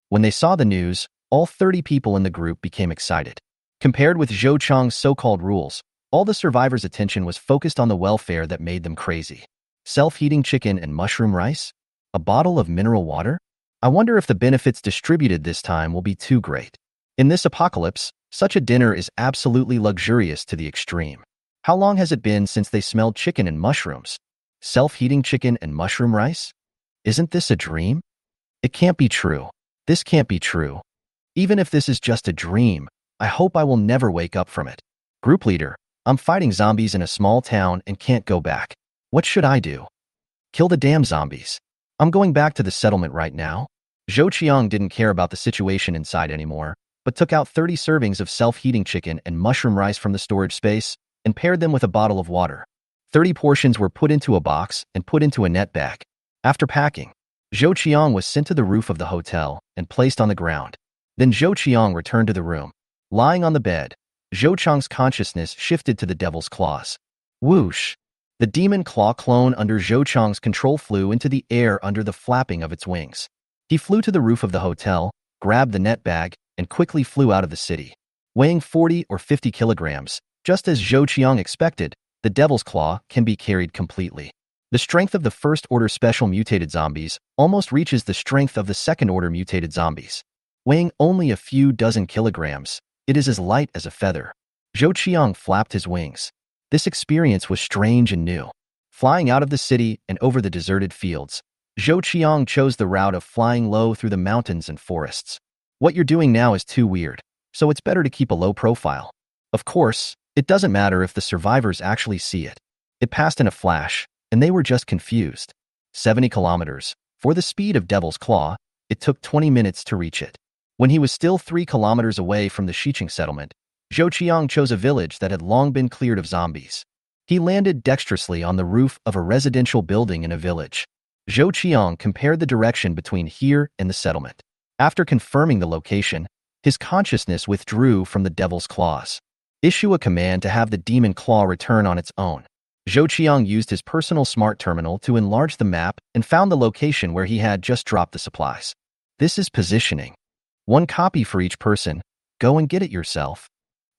When they saw the news, all 30 people in the group became excited. Compared with Zhou Qiang's so-called rules, all the survivors' attention was focused on the welfare that made them crazy. Self-heating chicken and mushroom rice? A bottle of mineral water? I wonder if the benefits distributed this time will be too great. In this apocalypse, such a dinner is absolutely luxurious to the extreme. How long has it been since they smelled chicken and mushrooms? Self-heating chicken and mushroom rice? Isn't this a dream? It can't be true. This can't be true. Even if this is just a dream, I hope I will never wake up from it. Group leader, I'm fighting zombies in a small town and can't go back. What should I do? Kill the damn zombies. I'm going back to the settlement right now. Zhou Qiang didn't care about the situation inside anymore, but took out 30 servings of self-heating chicken and mushroom rice from the storage space and paired them with a bottle of water. 30 portions were put into a box and put into a net bag. After packing, Zhou Qiang was sent to the roof of the hotel and placed on the ground. Then Zhou Qiang returned to the room. Lying on the bed, Zhou Qiang's consciousness shifted to the devil's claws. Whoosh! The demon claw clone under Zhou Qiang's control flew into the air under the flapping of its wings. He flew to the roof of the hotel, grabbed the net bag, and quickly flew out of the city. Weighing 40 or 50 kilograms, just as Zhou Qiang expected, the devil's claw can be carried completely. The strength of the first-order special mutated zombies almost reaches the strength of the second-order mutated zombies. Weighing only a few dozen kilograms, it is as light as a feather. Zhou Qiang flapped his wings. This experience was strange and new. Flying out of the city and over the deserted fields, Zhou Qiang chose the route of flying low through the mountains and forests. What you're doing now is too weird, so it's better to keep a low profile. Of course, it doesn't matter if the survivors actually see it. It passed in a flash, and they were just confused. 70 kilometers. For the speed of Devil's Claw, it took 20 minutes to reach it. When he was still 3 kilometers away from the Xiqing settlement, Zhou Qiang chose a village that had long been cleared of zombies. He landed dexterously on the roof of a residential building in a village. Zhou Qiang compared the direction between here and the settlement. After confirming the location, his consciousness withdrew from the Devil's Claws. Issue a command to have the Demon Claw return on its own. Zhou Qiang used his personal smart terminal to enlarge the map and found the location where he had just dropped the supplies. This is positioning. 1 copy for each person. Go and get it yourself.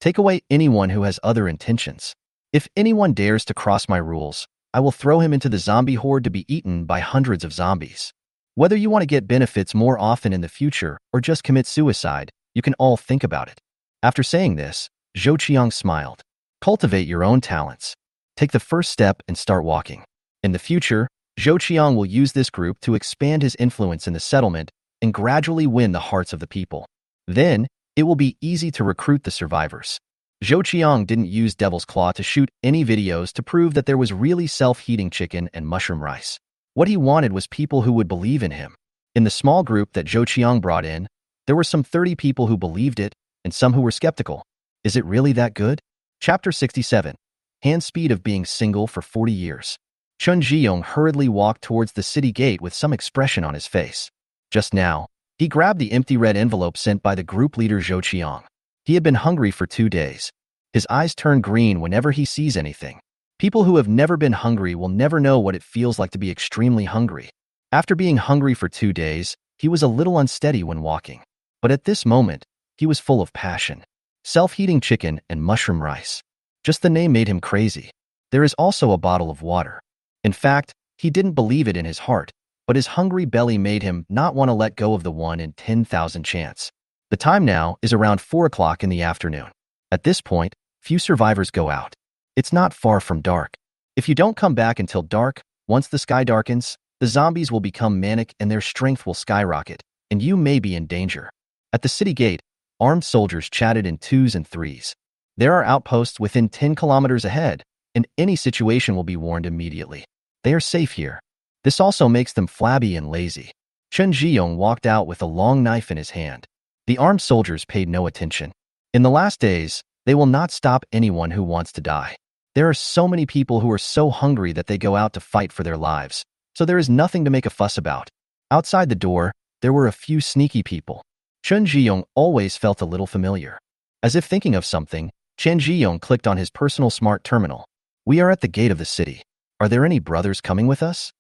Take away anyone who has other intentions. If anyone dares to cross my rules, I will throw him into the zombie horde to be eaten by hundreds of zombies. Whether you want to get benefits more often in the future or just commit suicide, you can all think about it. After saying this, Zhou Qiang smiled. Cultivate your own talents. Take the first step and start walking. In the future, Zhou Qiang will use this group to expand his influence in the settlement and gradually win the hearts of the people. Then, it will be easy to recruit the survivors. Zhou Qiang didn't use Devil's Claw to shoot any videos to prove that there was really self-heating chicken and mushroom rice. What he wanted was people who would believe in him. In the small group that Zhou Qiang brought in, there were some 30 people who believed it and some who were skeptical. Is it really that good? Chapter 67. Hand speed of being single for 40 years. Chun Zhiyong hurriedly walked towards the city gate with some expression on his face. Just now, he grabbed the empty red envelope sent by the group leader Zhou Qiang. He had been hungry for 2 days. His eyes turn green whenever he sees anything. People who have never been hungry will never know what it feels like to be extremely hungry. After being hungry for 2 days, he was a little unsteady when walking. But at this moment, he was full of passion. Self-heating chicken and mushroom rice. Just the name made him crazy. There is also a bottle of water. In fact, he didn't believe it in his heart, but his hungry belly made him not want to let go of the 1 in 10,000 chance. The time now is around 4 o'clock in the afternoon. At this point, few survivors go out. It's not far from dark. If you don't come back until dark, once the sky darkens, the zombies will become manic and their strength will skyrocket, and you may be in danger. At the city gate, armed soldiers chatted in 2s and 3s. There are outposts within 10 kilometers ahead, and any situation will be warned immediately. They are safe here. This also makes them flabby and lazy. Chun Zhiyong walked out with a long knife in his hand. The armed soldiers paid no attention. In the last days, they will not stop anyone who wants to die. There are so many people who are so hungry that they go out to fight for their lives, so there is nothing to make a fuss about. Outside the door, there were a few sneaky people. Chun Zhiyong always felt a little familiar. As if thinking of something, Chen Zhiyong clicked on his personal smart terminal. We are at the gate of the city. Are there any brothers coming with us?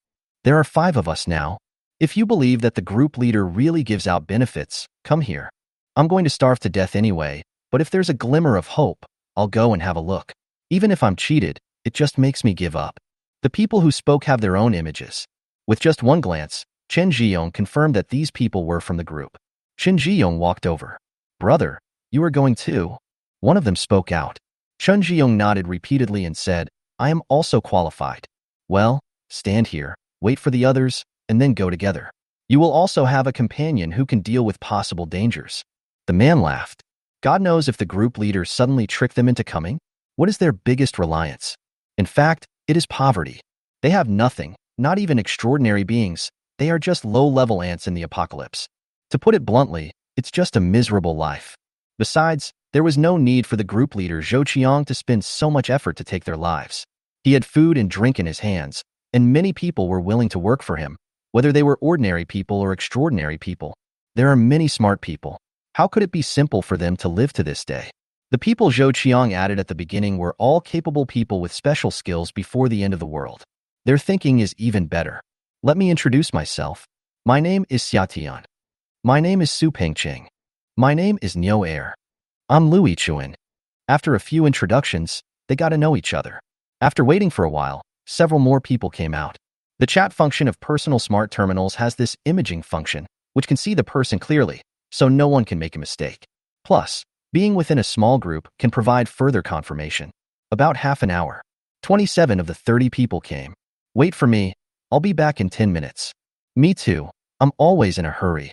There are 5 of us now. If you believe that the group leader really gives out benefits, come here. I'm going to starve to death anyway, but if there's a glimmer of hope, I'll go and have a look. Even if I'm cheated, it just makes me give up. The people who spoke have their own images. With just one glance, Chen Zhiyong confirmed that these people were from the group. Chen Zhiyong walked over. Brother, you are going too? One of them spoke out. Chen Zhiyong nodded repeatedly and said, I am also qualified. Well, stand here, wait for the others, and then go together. You will also have a companion who can deal with possible dangers. The man laughed. God knows if the group leaders suddenly trick them into coming. What is their biggest reliance? In fact, it is poverty. They have nothing, not even extraordinary beings. They are just low-level ants in the apocalypse. To put it bluntly, it's just a miserable life. Besides, there was no need for the group leader Zhou Qiang to spend so much effort to take their lives. He had food and drink in his hands, and many people were willing to work for him, whether they were ordinary people or extraordinary people. There are many smart people. How could it be simple for them to live to this day? The people Zhou Qiang added at the beginning were all capable people with special skills before the end of the world. Their thinking is even better. Let me introduce myself. My name is Xia Tian. My name is Su Pengqing. My name is Niu Air. I'm Louis Chuan. After a few introductions, they got to know each other. After waiting for a while, several more people came out. The chat function of personal smart terminals has this imaging function, which can see the person clearly, so no one can make a mistake. Plus, being within a small group can provide further confirmation. About half an hour. 27 of the 30 people came. Wait for me. I'll be back in 10 minutes. Me too. I'm always in a hurry.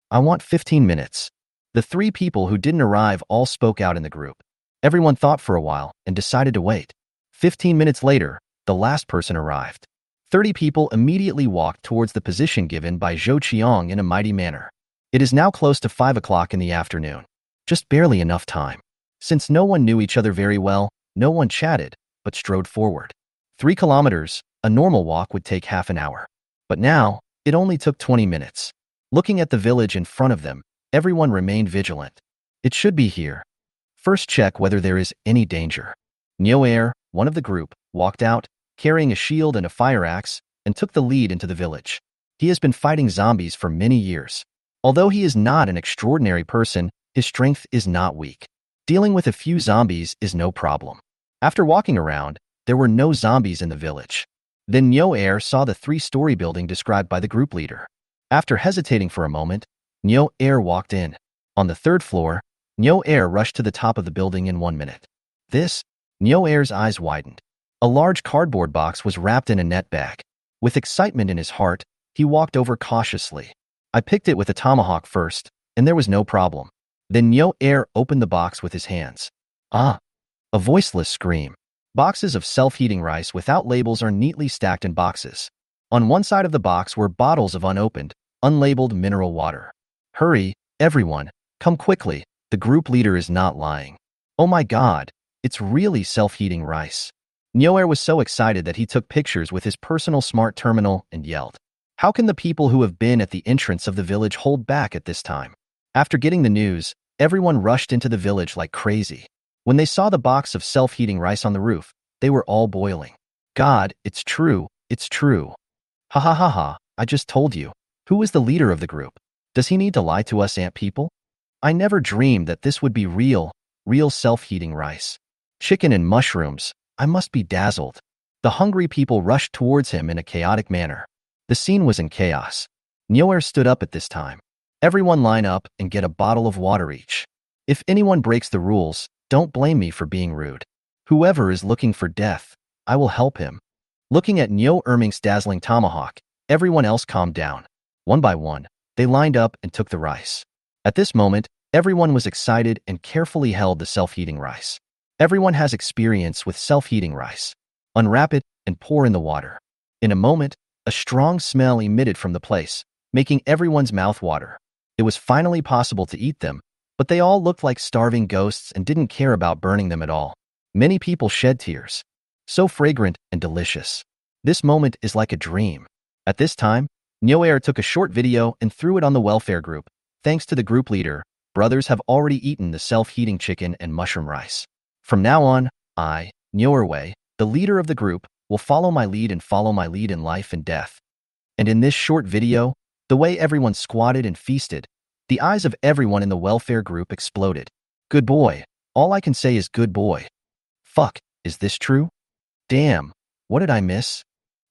I want 15 minutes. The three people who didn't arrive all spoke out in the group. Everyone thought for a while and decided to wait. 15 minutes later, the last person arrived. 30 people immediately walked towards the position given by Zhou Qiang in a mighty manner. It is now close to 5 o'clock in the afternoon. Just barely enough time. Since no one knew each other very well, no one chatted, but strode forward. 3 kilometers, a normal walk would take half an hour. But now, it only took 20 minutes. Looking at the village in front of them, everyone remained vigilant. It should be here. First check whether there is any danger. Nyoer, one of the group, walked out, carrying a shield and a fire axe, and took the lead into the village. He has been fighting zombies for many years. Although he is not an extraordinary person, his strength is not weak. Dealing with a few zombies is no problem. After walking around, there were no zombies in the village. Then Nyoer saw the 3-story building described by the group leader. After hesitating for a moment, Nyoer walked in. On the 3rd floor, Nyoer rushed to the top of the building in 1 minute. Nyoer's eyes widened. A large cardboard box was wrapped in a net bag. With excitement in his heart, he walked over cautiously. I picked it with a tomahawk first, and there was no problem. Then Nyoer opened the box with his hands. Ah! A voiceless scream. Boxes of self-heating rice without labels are neatly stacked in boxes. On one side of the box were bottles of unopened, unlabeled mineral water. Hurry, everyone, come quickly, the group leader is not lying. Oh my god, it's really self-heating rice. Nyoer was so excited that he took pictures with his personal smart terminal and yelled. How can the people who have been at the entrance of the village hold back at this time? After getting the news, everyone rushed into the village like crazy. When they saw the box of self-heating rice on the roof, they were all boiling. God, it's true, it's true. Ha ha ha ha, I just told you. Who is the leader of the group? Does he need to lie to us ant people? I never dreamed that this would be real self-heating rice. Chicken and mushrooms, I must be dazzled. The hungry people rushed towards him in a chaotic manner. The scene was in chaos. Nyoer stood up at this time. Everyone line up and get a bottle of water each. If anyone breaks the rules, don't blame me for being rude. Whoever is looking for death, I will help him. Looking at Nyoerming's dazzling tomahawk, everyone else calmed down. One by one, they lined up and took the rice. At this moment, everyone was excited and carefully held the self-heating rice. Everyone has experience with self-heating rice. Unwrap it and pour in the water. In a moment, a strong smell emitted from the place, making everyone's mouth water. It was finally possible to eat them, but they all looked like starving ghosts and didn't care about burning them at all. Many people shed tears. So fragrant and delicious. This moment is like a dream. At this time, Nyoer took a short video and threw it on the welfare group. Thanks to the group leader, brothers have already eaten the self-heating chicken and mushroom rice. From now on, I, Nyoerwei, the leader of the group, will follow my lead and follow my lead in life and death. And in this short video, the way everyone squatted and feasted, the eyes of everyone in the welfare group exploded. Good boy. All I can say is good boy. Fuck, is this true? Damn, what did I miss?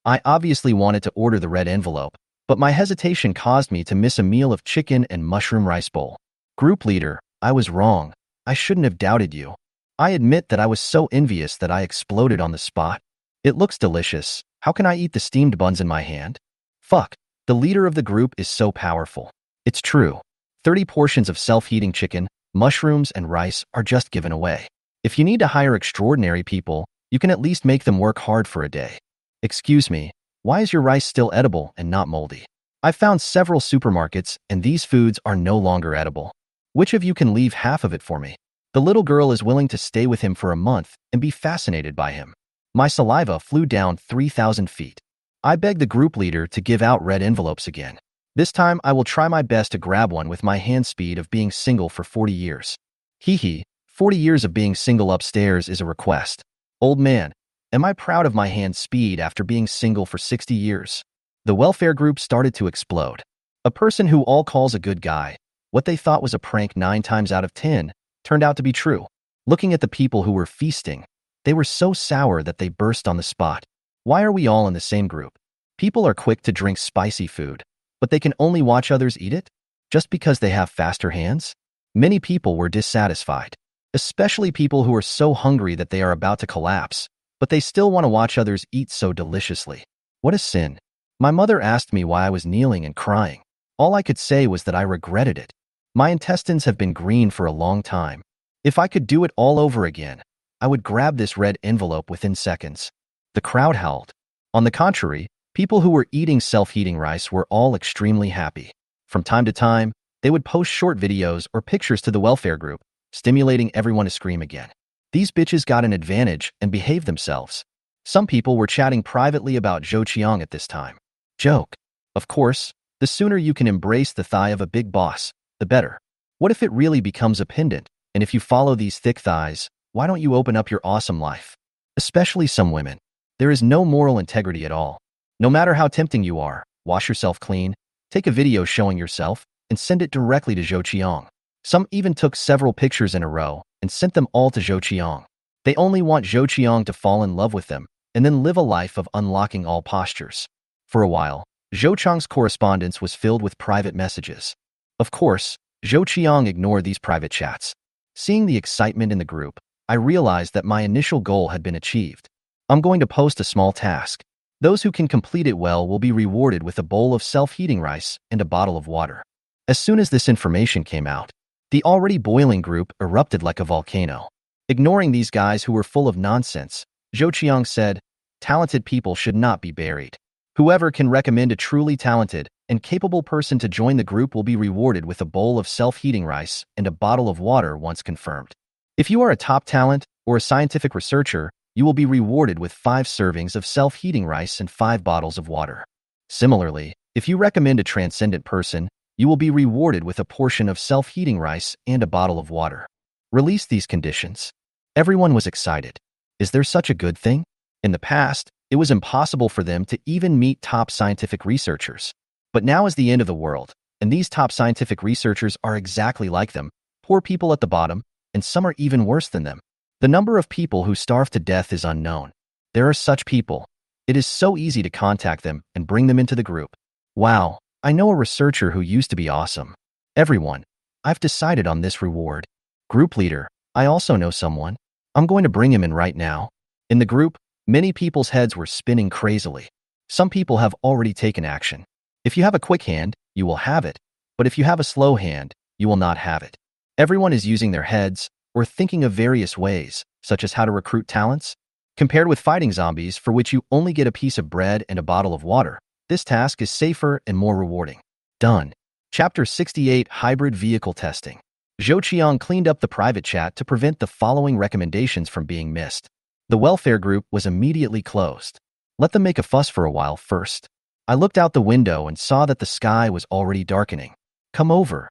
I obviously wanted to order the red envelope, but my hesitation caused me to miss a meal of chicken and mushroom rice bowl. Group leader, I was wrong. I shouldn't have doubted you. I admit that I was so envious that I exploded on the spot. It looks delicious. How can I eat the steamed buns in my hand? Fuck, the leader of the group is so powerful. It's true. 30 portions of self-heating chicken, mushrooms, and rice are just given away. If you need to hire extraordinary people, you can at least make them work hard for a day. Excuse me, why is your rice still edible and not moldy? I found several supermarkets and these foods are no longer edible. Which of you can leave half of it for me? The little girl is willing to stay with him for a month and be fascinated by him. My saliva flew down 3,000 feet. I begged the group leader to give out red envelopes again. This time I will try my best to grab one with my hand speed of being single for 40 years. Hee hee, 40 years of being single upstairs is a request. Old man, am I proud of my hand speed after being single for 60 years? The welfare group started to explode. A person who all calls a good guy, what they thought was a prank 9 times out of 10, turned out to be true. Looking at the people who were feasting, they were so sour that they burst on the spot. Why are we all in the same group? People are quick to drink spicy food, but they can only watch others eat it? Just because they have faster hands? Many people were dissatisfied, especially people who are so hungry that they are about to collapse, but they still want to watch others eat so deliciously. What a sin. My mother asked me why I was kneeling and crying. All I could say was that I regretted it. My intestines have been green for a long time. If I could do it all over again, I would grab this red envelope within seconds. The crowd howled. On the contrary, people who were eating self-heating rice were all extremely happy. From time to time, they would post short videos or pictures to the welfare group, stimulating everyone to scream again. These bitches got an advantage and behaved themselves. Some people were chatting privately about Zhou Qiang at this time. Joke. Of course, the sooner you can embrace the thigh of a big boss, the better. What if it really becomes a pendant? And if you follow these thick thighs, why don't you open up your awesome life? Especially some women. There is no moral integrity at all. No matter how tempting you are, wash yourself clean, take a video showing yourself, and send it directly to Zhou Qiang. Some even took several pictures in a row and sent them all to Zhou Qiang. They only want Zhou Qiang to fall in love with them and then live a life of unlocking all postures. For a while, Zhou Qiang's correspondence was filled with private messages. Of course, Zhou Qiang ignored these private chats. Seeing the excitement in the group, I realized that my initial goal had been achieved. I'm going to post a small task. Those who can complete it well will be rewarded with a bowl of self-heating rice and a bottle of water. As soon as this information came out, the already boiling group erupted like a volcano. Ignoring these guys who were full of nonsense, Zhou Qiang said, "Talented people should not be buried. Whoever can recommend a truly talented and capable person to join the group will be rewarded with a bowl of self-heating rice and a bottle of water once confirmed. If you are a top talent or a scientific researcher, you will be rewarded with 5 servings of self-heating rice and 5 bottles of water. Similarly, if you recommend a transcendent person, you will be rewarded with a portion of self-heating rice and a bottle of water." Release these conditions. Everyone was excited. Is there such a good thing? In the past, it was impossible for them to even meet top scientific researchers. But now is the end of the world, and these top scientific researchers are exactly like them, poor people at the bottom, and some are even worse than them. The number of people who starve to death is unknown. There are such people. It is so easy to contact them and bring them into the group. Wow, I know a researcher who used to be awesome. Everyone, I've decided on this reward. Group leader, I also know someone. I'm going to bring him in right now. In the group, many people's heads were spinning crazily. Some people have already taken action. If you have a quick hand, you will have it. But if you have a slow hand, you will not have it. Everyone is using their heads or thinking of various ways, such as how to recruit talents. Compared with fighting zombies for which you only get a piece of bread and a bottle of water, this task is safer and more rewarding. Done. Chapter 68 Hybrid Vehicle Testing. Zhou Qiang cleaned up the private chat to prevent the following recommendations from being missed. The welfare group was immediately closed. Let them make a fuss for a while first. I looked out the window and saw that the sky was already darkening. Come over.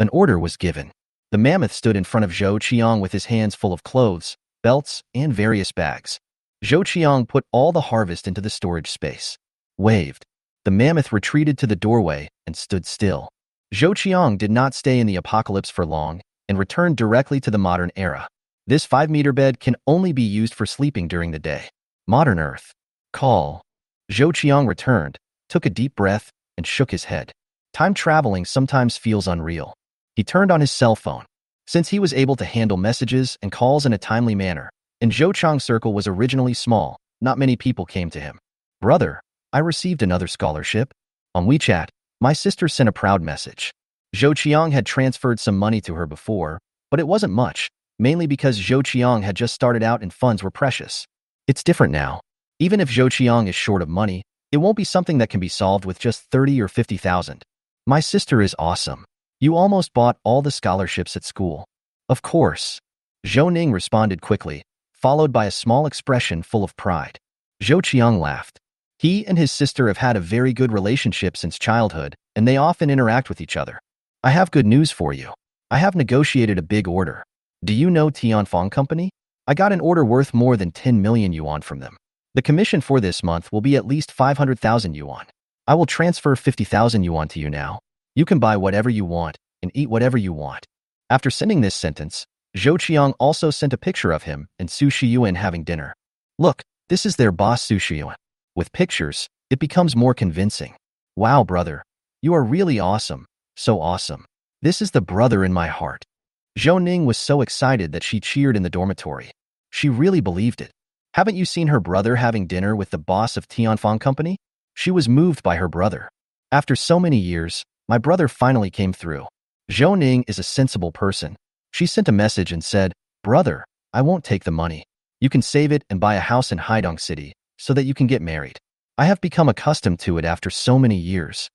An order was given. The mammoth stood in front of Zhou Qiang with his hands full of clothes, belts, and various bags. Zhou Qiang put all the harvest into the storage space. Waved. The mammoth retreated to the doorway and stood still. Zhou Qiang did not stay in the apocalypse for long and returned directly to the modern era. This 5-meter bed can only be used for sleeping during the day. Modern Earth. Call. Zhou Qiang returned, took a deep breath, and shook his head. Time traveling sometimes feels unreal. He turned on his cell phone. Since he was able to handle messages and calls in a timely manner, and Zhou Qiang's circle was originally small, not many people came to him. Brother, I received another scholarship. On WeChat, my sister sent a proud message. Zhou Qiang had transferred some money to her before, but it wasn't much, mainly because Zhou Qiang had just started out and funds were precious. It's different now. Even if Zhou Qiang is short of money, it won't be something that can be solved with just 30 or 50,000. My sister is awesome. You almost bought all the scholarships at school. Of course. Zhou Ning responded quickly, followed by a small expression full of pride. Zhou Qiang laughed. He and his sister have had a very good relationship since childhood, and they often interact with each other. I have good news for you. I have negotiated a big order. Do you know Tianfeng Company? I got an order worth more than 10 million yuan from them. The commission for this month will be at least 500,000 yuan. I will transfer 50,000 yuan to you now. You can buy whatever you want and eat whatever you want. After sending this sentence, Zhou Qiang also sent a picture of him and Su Shiyuan having dinner. Look, this is their boss Su Shiyuan. With pictures, it becomes more convincing. Wow, brother. You are really awesome. So awesome. This is the brother in my heart. Zhou Ning was so excited that she cheered in the dormitory. She really believed it. Haven't you seen her brother having dinner with the boss of Tianfeng Company? She was moved by her brother. After so many years, my brother finally came through. Zhou Ning is a sensible person. She sent a message and said, "Brother, I won't take the money. You can save it and buy a house in Haidong City so that you can get married. I have become accustomed to it after so many years.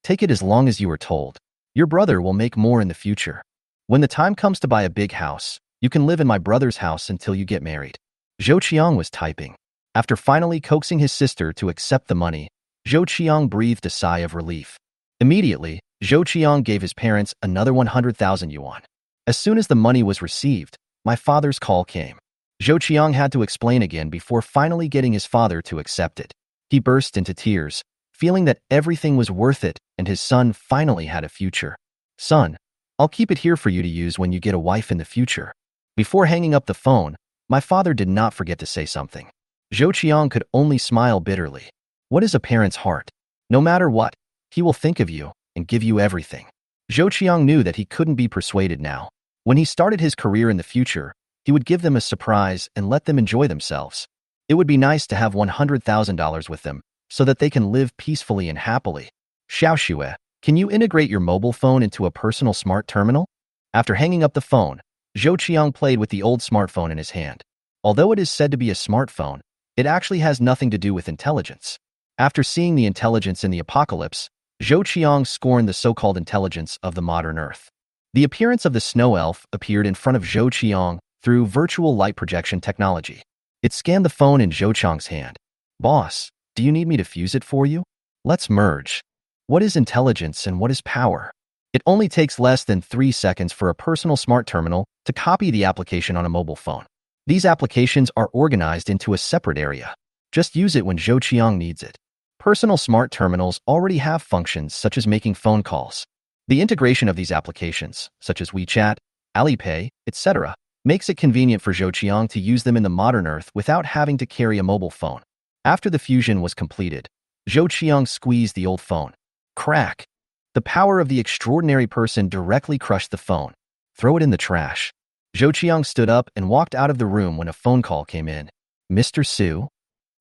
Take it as long as you are told. Your brother will make more in the future. When the time comes to buy a big house, you can live in my brother's house until you get married." Zhou Qiang was typing. After finally coaxing his sister to accept the money, Zhou Qiang breathed a sigh of relief. Immediately, Zhou Qiang gave his parents another 100,000 yuan. As soon as the money was received, my father's call came. Zhou Qiang had to explain again before finally getting his father to accept it. He burst into tears, feeling that everything was worth it and his son finally had a future. "Son, I'll keep it here for you to use when you get a wife in the future." Before hanging up the phone, my father did not forget to say something. Zhou Qiang could only smile bitterly. What is a parent's heart? No matter what, he will think of you and give you everything. Zhou Qiang knew that he couldn't be persuaded now. When he started his career in the future, he would give them a surprise and let them enjoy themselves. It would be nice to have $100,000 with them so that they can live peacefully and happily. "Xiaoxue, can you integrate your mobile phone into a personal smart terminal?" After hanging up the phone, Zhou Qiang played with the old smartphone in his hand. Although it is said to be a smartphone, it actually has nothing to do with intelligence. After seeing the intelligence in the apocalypse, Zhou Qiang scorned the so-called intelligence of the modern Earth. The appearance of the snow elf appeared in front of Zhou Qiang through virtual light projection technology. It scanned the phone in Zhou Qiang's hand. "Boss, do you need me to fuse it for you? Let's merge. What is intelligence and what is power?" It only takes less than 3 seconds for a personal smart terminal to copy the application on a mobile phone. These applications are organized into a separate area. Just use it when Zhou Qiang needs it. Personal smart terminals already have functions such as making phone calls. The integration of these applications, such as WeChat, Alipay, etc., makes it convenient for Zhou Qiang to use them in the modern Earth without having to carry a mobile phone. After the fusion was completed, Zhou Qiang squeezed the old phone. Crack! The power of the extraordinary person directly crushed the phone. "Throw it in the trash." Zhou Qiang stood up and walked out of the room when a phone call came in. "Mr. Su?"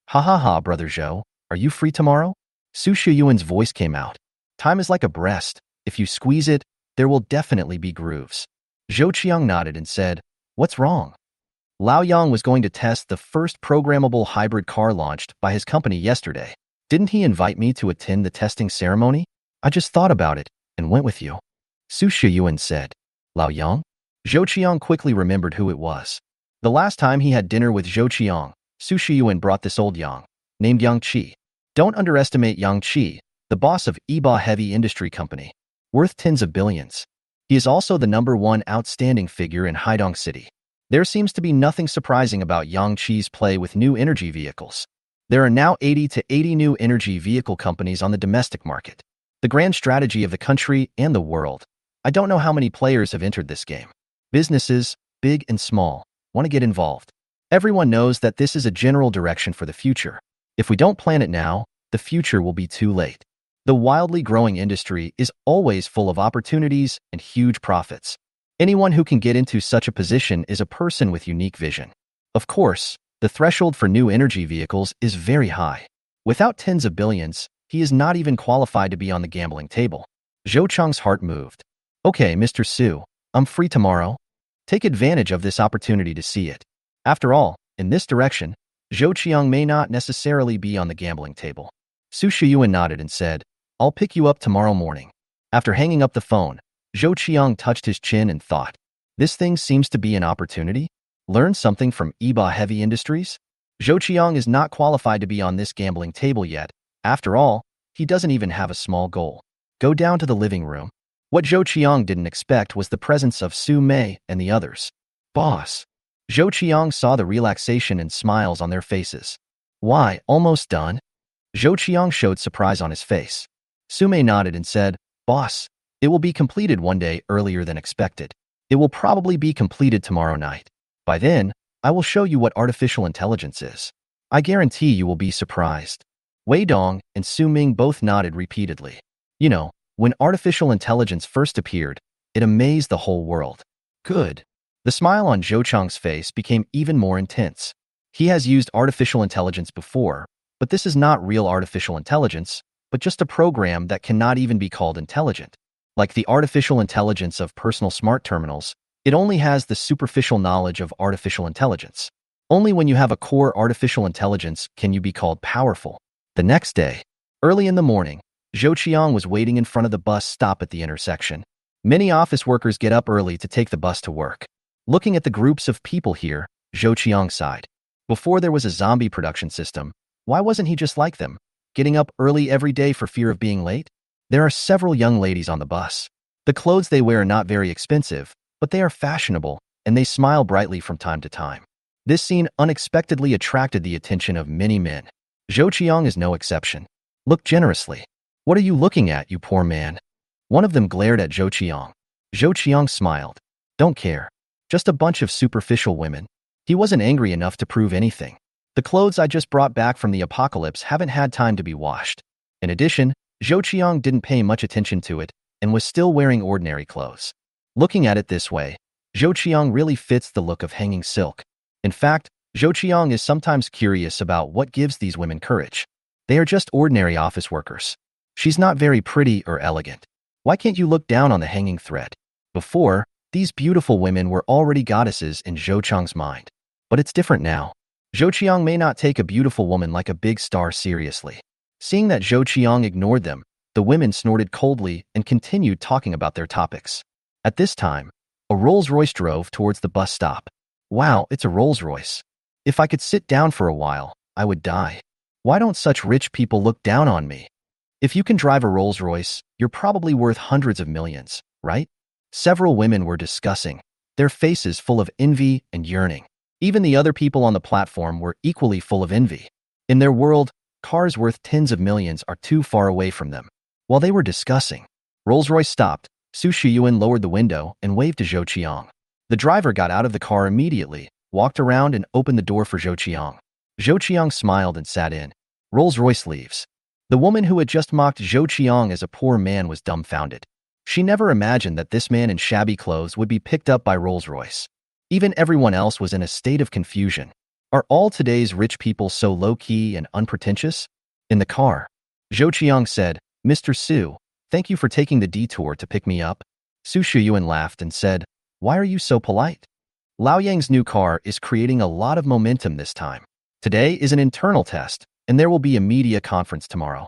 "Ha ha ha, Brother Zhou. Are you free tomorrow?" Su Shiyuan's voice came out. "Time is like a breast. If you squeeze it, there will definitely be grooves." Zhou Qiang nodded and said, "What's wrong?" Lao Yang was going to test the first programmable hybrid car launched by his company yesterday. "Didn't he invite me to attend the testing ceremony? I just thought about it and went with you." Su Shiyuan said. "Lao Yang?" Zhou Qiang quickly remembered who it was. The last time he had dinner with Zhou Qiang, Su Shiyuan brought this old Yang, named Yang Qi. Don't underestimate Yang Qi, the boss of Iba Heavy Industry Company, worth tens of billions. He is also the #1 outstanding figure in Haidong City. There seems to be nothing surprising about Yang Qi's play with new energy vehicles. There are now 80 to 80 new energy vehicle companies on the domestic market. The grand strategy of the country and the world. I don't know how many players have entered this game. Businesses, big and small, want to get involved. Everyone knows that this is a general direction for the future. If we don't plan it now, the future will be too late. The wildly growing industry is always full of opportunities and huge profits. Anyone who can get into such a position is a person with unique vision. Of course, the threshold for new energy vehicles is very high. Without tens of billions, he is not even qualified to be on the gambling table. Zhou Qiang's heart moved. "Okay, Mr. Su, I'm free tomorrow. Take advantage of this opportunity to see it." After all, in this direction, Zhou Qiang may not necessarily be on the gambling table. Su Shiyuan nodded and said, "I'll pick you up tomorrow morning." After hanging up the phone, Zhou Qiang touched his chin and thought, "This thing seems to be an opportunity. Learn something from Iba Heavy Industries?" Zhou Qiang is not qualified to be on this gambling table yet. After all, he doesn't even have a small goal. Go down to the living room. What Zhou Qiang didn't expect was the presence of Su Mei and the others. "Boss." Zhou Qiang saw the relaxation and smiles on their faces. "Why, almost done?" Zhou Qiang showed surprise on his face. Su Mei nodded and said, "Boss, it will be completed one day earlier than expected. It will probably be completed tomorrow night. By then, I will show you what artificial intelligence is. I guarantee you will be surprised." Wei Dong and Su Ming both nodded repeatedly. You know, when artificial intelligence first appeared, it amazed the whole world. Good. The smile on Zhou Qiang's face became even more intense. He has used artificial intelligence before, But this is not real artificial intelligence, but just a program that cannot even be called intelligent. Like the artificial intelligence of personal smart terminals, it only has the superficial knowledge of artificial intelligence. Only when you have a core artificial intelligence can you be called powerful. The next day, early in the morning, Zhou Qiang was waiting in front of the bus stop at the intersection. Many office workers get up early to take the bus to work. Looking at the groups of people here, Zhou Qiang sighed. Before there was a zombie production system, why wasn't he just like them, getting up early every day for fear of being late? There are several young ladies on the bus. The clothes they wear are not very expensive, but they are fashionable, and they smile brightly from time to time. This scene unexpectedly attracted the attention of many men. Zhou Qiang is no exception. Look generously. What are you looking at, you poor man? One of them glared at Zhou Qiang. Zhou Qiang smiled. Don't care. Just a bunch of superficial women. He wasn't angry enough to prove anything. The clothes I just brought back from the apocalypse haven't had time to be washed. In addition, Zhou Qiang didn't pay much attention to it and was still wearing ordinary clothes. Looking at it this way, Zhou Qiang really fits the look of hanging silk. In fact, Zhou Qiang is sometimes curious about what gives these women courage. They are just ordinary office workers. She's not very pretty or elegant. Why can't you look down on the hanging thread? Before, these beautiful women were already goddesses in Zhou Qiang's mind. But it's different now. Zhou Qiang may not take a beautiful woman like a big star seriously. Seeing that Zhou Qiang ignored them, the women snorted coldly and continued talking about their topics. At this time, a Rolls-Royce drove towards the bus stop. Wow, it's a Rolls-Royce. If I could sit down for a while, I would die. Why don't such rich people look down on me? If you can drive a Rolls-Royce, you're probably worth hundreds of millions, right? Several women were discussing, their faces full of envy and yearning. Even the other people on the platform were equally full of envy. In their world, cars worth tens of millions are too far away from them. While they were discussing, Rolls-Royce stopped. Su Shiyuan lowered the window and waved to Zhou Qiang. The driver got out of the car immediately, walked around and opened the door for Zhou Qiang. Zhou Qiang smiled and sat in. Rolls-Royce leaves. The woman who had just mocked Zhou Qiang as a poor man was dumbfounded. She never imagined that this man in shabby clothes would be picked up by Rolls-Royce. Even everyone else was in a state of confusion. Are all today's rich people so low-key and unpretentious? In the car, Zhou Qiang said, Mr. Su, thank you for taking the detour to pick me up. Su Shiyuan laughed and said, why are you so polite? Lao Yang's new car is creating a lot of momentum this time. Today is an internal test, and there will be a media conference tomorrow.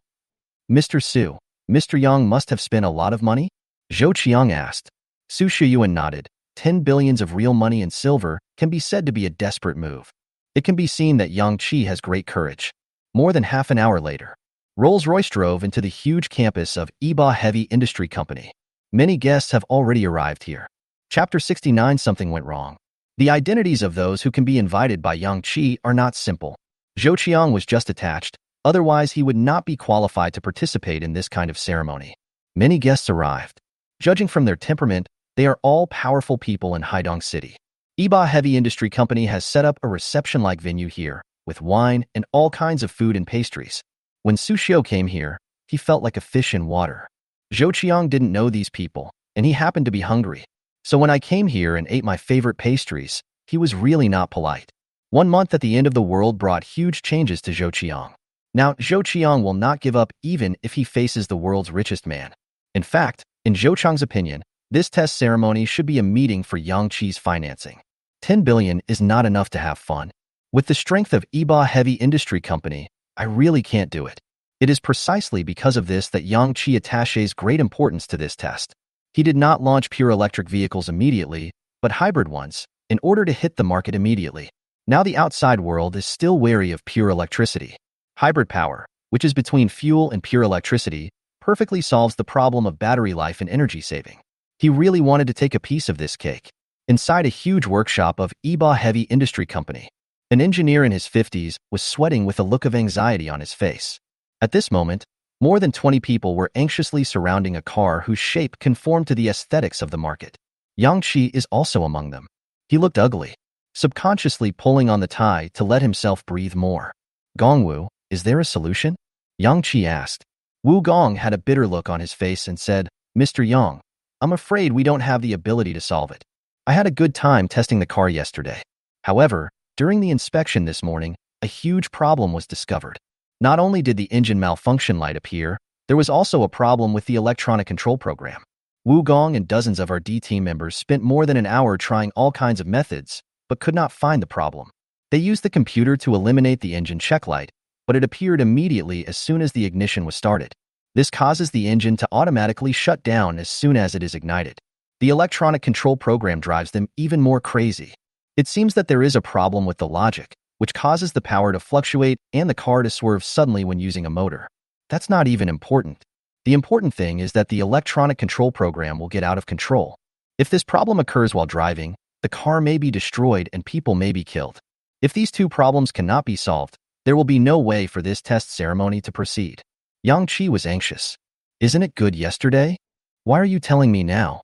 Mr. Su, Mr. Yang must have spent a lot of money? Zhou Qiang asked. Su Shiyuan nodded. 10 billions of real money and silver can be said to be a desperate move. It can be seen that Yang Qi has great courage. More than half an hour later, Rolls-Royce drove into the huge campus of Eba Heavy Industry Company. Many guests have already arrived here. Chapter 69. Something went wrong. The identities of those who can be invited by Yang Qi are not simple. Zhou Qiang was just attached, otherwise he would not be qualified to participate in this kind of ceremony. Many guests arrived. Judging from their temperament, they are all powerful people in Haidong City. Eba Heavy Industry Company has set up a reception-like venue here, with wine and all kinds of food and pastries. When Su Xiu came here, he felt like a fish in water. Zhou Qiang didn't know these people, and he happened to be hungry. So when I came here and ate my favorite pastries, he was really not polite. 1 month at the end of the world brought huge changes to Zhou Qiang. Now, Zhou Qiang will not give up even if he faces the world's richest man. In fact, in Zhou Qiang's opinion, this test ceremony should be a meeting for Yang Qi's financing. 10 billion is not enough to have fun. With the strength of Eba Heavy Industry Company, I really can't do it. It is precisely because of this that Yang Qi attaches great importance to this test. He did not launch pure electric vehicles immediately, but hybrid ones, in order to hit the market immediately. Now the outside world is still wary of pure electricity. Hybrid power, which is between fuel and pure electricity, perfectly solves the problem of battery life and energy saving. He really wanted to take a piece of this cake. Inside a huge workshop of Eba Heavy Industry Company, an engineer in his 50s was sweating with a look of anxiety on his face. At this moment, more than 20 people were anxiously surrounding a car whose shape conformed to the aesthetics of the market. Yang Qi is also among them. He looked ugly, subconsciously pulling on the tie to let himself breathe more. Gongwu, is there a solution? Yang Qi asked. Wu Gong had a bitter look on his face and said, Mr. Yang, I'm afraid we don't have the ability to solve it. I had a good time testing the car yesterday. However, during the inspection this morning, a huge problem was discovered. Not only did the engine malfunction light appear, there was also a problem with the electronic control program. Wu Gong and dozens of our D team members spent more than an hour trying all kinds of methods, but could not find the problem. They used the computer to eliminate the engine check light, but it appeared immediately as soon as the ignition was started. This causes the engine to automatically shut down as soon as it is ignited. The electronic control program drives them even more crazy. It seems that there is a problem with the logic, which causes the power to fluctuate and the car to swerve suddenly when using a motor. That's not even important. The important thing is that the electronic control program will get out of control. If this problem occurs while driving, the car may be destroyed and people may be killed. If these two problems cannot be solved, there will be no way for this test ceremony to proceed. Yang Qi was anxious. Isn't it good yesterday? Why are you telling me now?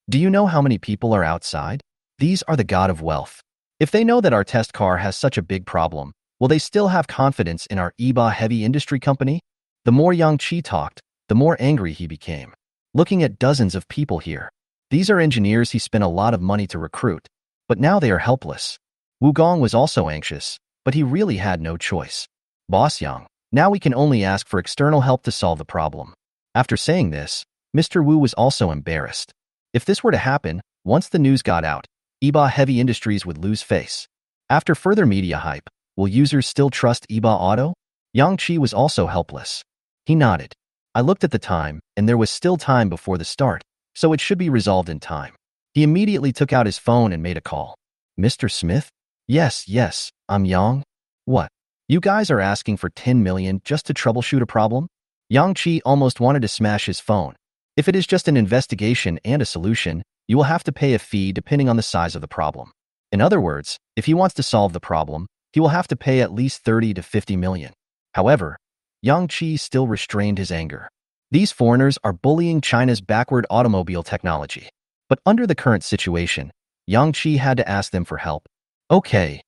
Do you know how many people are outside? These are the god of wealth. If they know that our test car has such a big problem, will they still have confidence in our EBA heavy industry company? The more Yang Qi talked, the more angry he became. Looking at dozens of people here. These are engineers he spent a lot of money to recruit, but now they are helpless. Wu Gong was also anxious, but he really had no choice. Boss Yang, now we can only ask for external help to solve the problem. After saying this, Mr. Wu was also embarrassed. If this were to happen, once the news got out, EBA Heavy Industries would lose face. After further media hype, will users still trust EBA Auto? Yang Qi was also helpless. He nodded. I looked at the time, and there was still time before the start, so it should be resolved in time. He immediately took out his phone and made a call. Mr. Smith? Yes, I'm Yang. What? You guys are asking for 10 million just to troubleshoot a problem? Yang Qi almost wanted to smash his phone. If it is just an investigation and a solution, you will have to pay a fee depending on the size of the problem. In other words, if he wants to solve the problem, he will have to pay at least 30 to 50 million. However, Yang Qi still restrained his anger. These foreigners are bullying China's backward automobile technology. But under the current situation, Yang Qi had to ask them for help. Okay.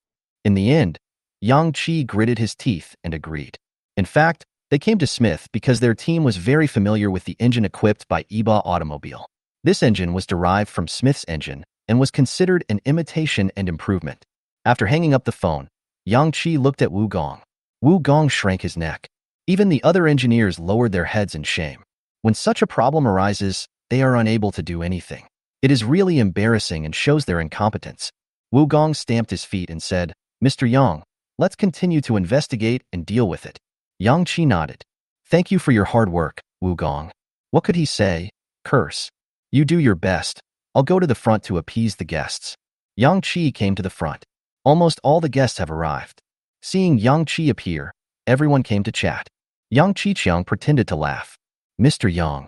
In the end, Yang Qi gritted his teeth and agreed. In fact, they came to Smith because their team was very familiar with the engine equipped by EBA Automobile. This engine was derived from Smith's engine and was considered an imitation and improvement. After hanging up the phone, Yang Qi looked at Wu Gong. Wu Gong shrank his neck. Even the other engineers lowered their heads in shame. When such a problem arises, they are unable to do anything. It is really embarrassing and shows their incompetence. Wu Gong stamped his feet and said, Mr. Yang, let's continue to investigate and deal with it. Yang Qi nodded. Thank you for your hard work, Wu Gong. What could he say? Curse. You do your best. I'll go to the front to appease the guests. Yang Qi came to the front. Almost all the guests have arrived. Seeing Yang Qi appear, everyone came to chat. Yang Qiang pretended to laugh. Mr. Yang.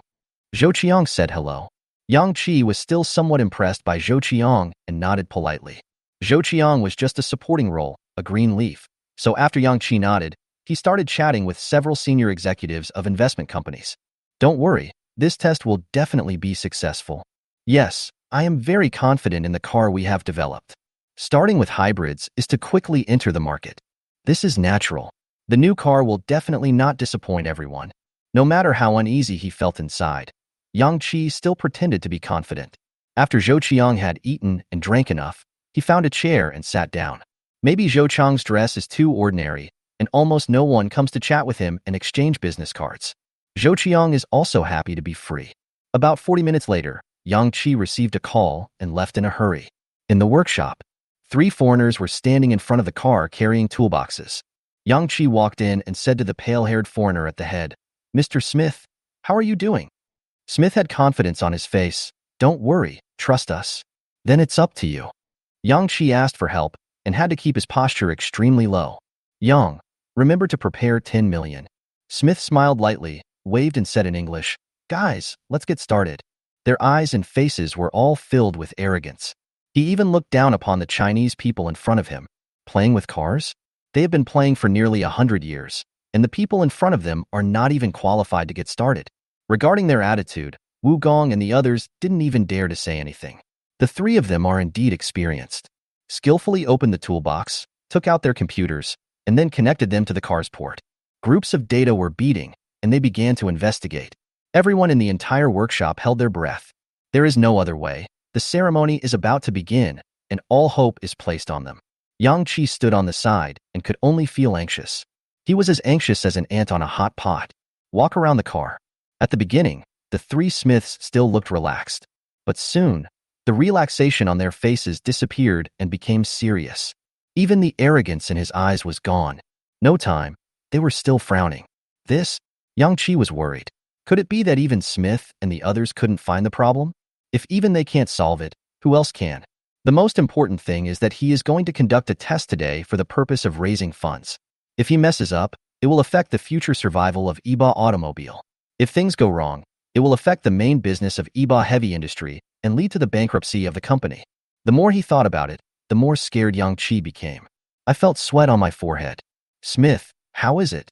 Zhou Qiang said hello. Yang Qi was still somewhat impressed by Zhou Qiang and nodded politely. Zhou Qiang was just a supporting role, a green leaf. So after Yang Qi nodded, he started chatting with several senior executives of investment companies. Don't worry, this test will definitely be successful. Yes, I am very confident in the car we have developed. Starting with hybrids is to quickly enter the market. This is natural. The new car will definitely not disappoint everyone. No matter how uneasy he felt inside, Yang Qi still pretended to be confident. After Zhou Qiang had eaten and drank enough, he found a chair and sat down. Maybe Zhou Qiang's dress is too ordinary, and almost no one comes to chat with him and exchange business cards. Zhou Qiang is also happy to be free. About 40 minutes later, Yang Qi received a call and left in a hurry. In the workshop, 3 foreigners were standing in front of the car carrying toolboxes. Yang Qi walked in and said to the pale-haired foreigner at the head, Mr. Smith, how are you doing? Smith had confidence on his face. Don't worry, trust us. Then it's up to you. Yang Qi asked for help and had to keep his posture extremely low. Yang, remember to prepare 10 million. Smith smiled lightly, waved and said in English, Guys, let's get started. Their eyes and faces were all filled with arrogance. He even looked down upon the Chinese people in front of him. Playing with cars? They have been playing for nearly 100 years, and the people in front of them are not even qualified to get started. Regarding their attitude, Wu Gong and the others didn't even dare to say anything. The 3 of them are indeed experienced. Skillfully opened the toolbox, took out their computers, and then connected them to the car's port. Groups of data were beating, and they began to investigate. Everyone in the entire workshop held their breath. There is no other way. The ceremony is about to begin, and all hope is placed on them. Yang Qi stood on the side and could only feel anxious. He was as anxious as an ant on a hot pot. Walk around the car. At the beginning, the three Smiths still looked relaxed. But soon, the relaxation on their faces disappeared and became serious. Even the arrogance in his eyes was gone. No time, they were still frowning. This, Yang Qi was worried. Could it be that even Smith and the others couldn't find the problem? If even they can't solve it, who else can? The most important thing is that he is going to conduct a test today for the purpose of raising funds. If he messes up, it will affect the future survival of Iba Automobile. If things go wrong, it will affect the main business of Iba Heavy Industry and lead to the bankruptcy of the company. The more he thought about it, the more scared Yang Qi became. I felt sweat on my forehead. Smith, how is it?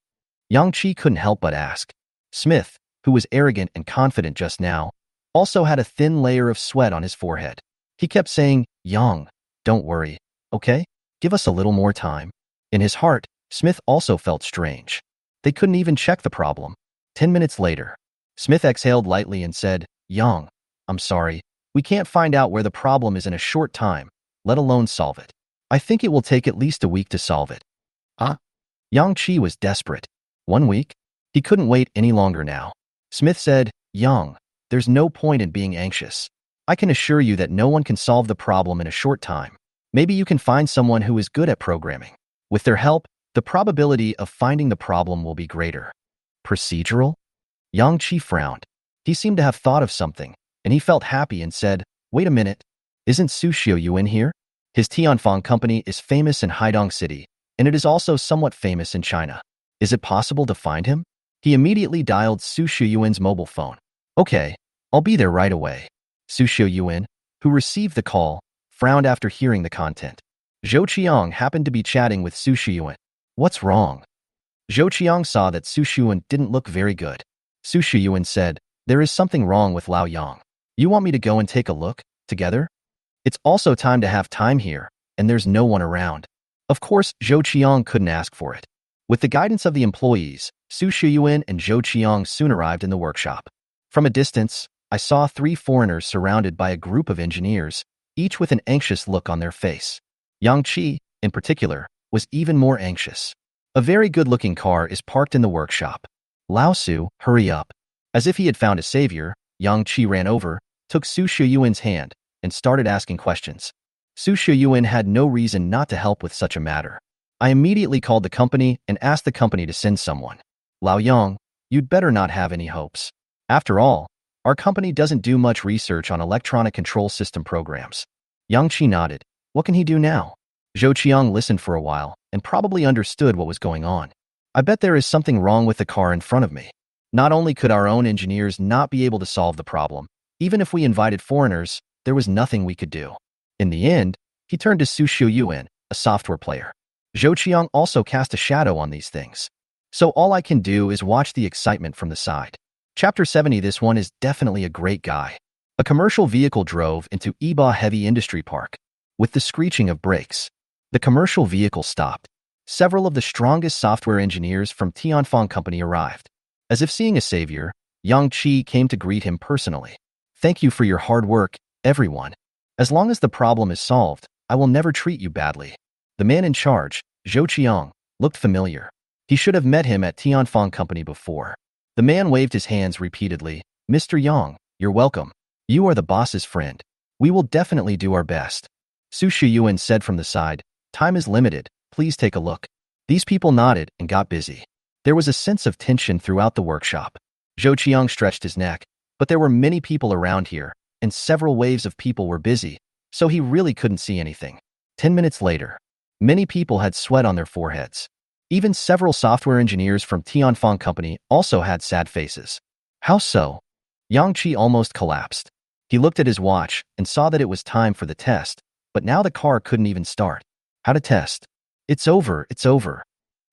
Yang Qi couldn't help but ask. Smith, who was arrogant and confident just now, also had a thin layer of sweat on his forehead. He kept saying, Yang, don't worry, okay? Give us a little more time. In his heart, Smith also felt strange. They couldn't even check the problem. 10 minutes later, Smith exhaled lightly and said, Yang, I'm sorry, we can't find out where the problem is in a short time, let alone solve it. I think it will take at least a week to solve it. Ah? Yang Qi was desperate. 1 week? He couldn't wait any longer now. Smith said, Yang, there's no point in being anxious. I can assure you that no one can solve the problem in a short time. Maybe you can find someone who is good at programming. With their help, the probability of finding the problem will be greater. Procedural? Yang Qi frowned. He seemed to have thought of something, and he felt happy and said, wait a minute, isn't Zhou Qiang here? His Tianfang company is famous in Haidong City, and it is also somewhat famous in China. Is it possible to find him? He immediately dialed Zhou Qiang's mobile phone. Okay, I'll be there right away. Zhou Qiang, who received the call, frowned after hearing the content. Zhou Qiang happened to be chatting with Zhou Qiang. What's wrong? Zhou Qiang saw that Zhou Qiang didn't look very good. Zhou Qiang said, there is something wrong with Lao Yang. You want me to go and take a look, together? It's also time to have time here, and there's no one around. Of course, Zhou Qiang couldn't ask for it. With the guidance of the employees, Zhou Qiang and Zhou Qiang soon arrived in the workshop. From a distance, I saw 3 foreigners surrounded by a group of engineers, each with an anxious look on their face. Yang Qi, in particular, was even more anxious. A very good-looking car is parked in the workshop. Lao Su, hurry up. As if he had found a savior, Yang Qi ran over, took Zhou Qiang's hand, and started asking questions. Zhou Qiang had no reason not to help with such a matter. I immediately called the company and asked the company to send someone. Lao Yang, you'd better not have any hopes. After all, our company doesn't do much research on electronic control system programs. Yang Qi nodded. What can he do now? Zhou Qiang listened for a while and probably understood what was going on. I bet there is something wrong with the car in front of me. Not only could our own engineers not be able to solve the problem, even if we invited foreigners, there was nothing we could do. In the end, he turned to Zhou Qiang, a software player. Zhou Qiang also cast a shadow on these things. So all I can do is watch the excitement from the side. Chapter 70. This one is definitely a great guy. A commercial vehicle drove into Iba Heavy Industry Park. With the screeching of brakes, the commercial vehicle stopped. Several of the strongest software engineers from Tianfang Company arrived. As if seeing a savior, Yang Qi came to greet him personally. Thank you for your hard work, everyone. As long as the problem is solved, I will never treat you badly. The man in charge, Zhou Qiang, looked familiar. He should have met him at Tianfang Company before. The man waved his hands repeatedly. Mr. Yang, you're welcome. You are the boss's friend. We will definitely do our best. Zhou Qiang said from the side, time is limited, please take a look. These people nodded and got busy. There was a sense of tension throughout the workshop. Zhou Qiang stretched his neck, but there were many people around here, and several waves of people were busy, so he really couldn't see anything. 10 minutes later, many people had sweat on their foreheads. Even several software engineers from Tianfang Company also had sad faces. How so? Yang Qi almost collapsed. He looked at his watch and saw that it was time for the test, but now the car couldn't even start. How to test? It's over, it's over.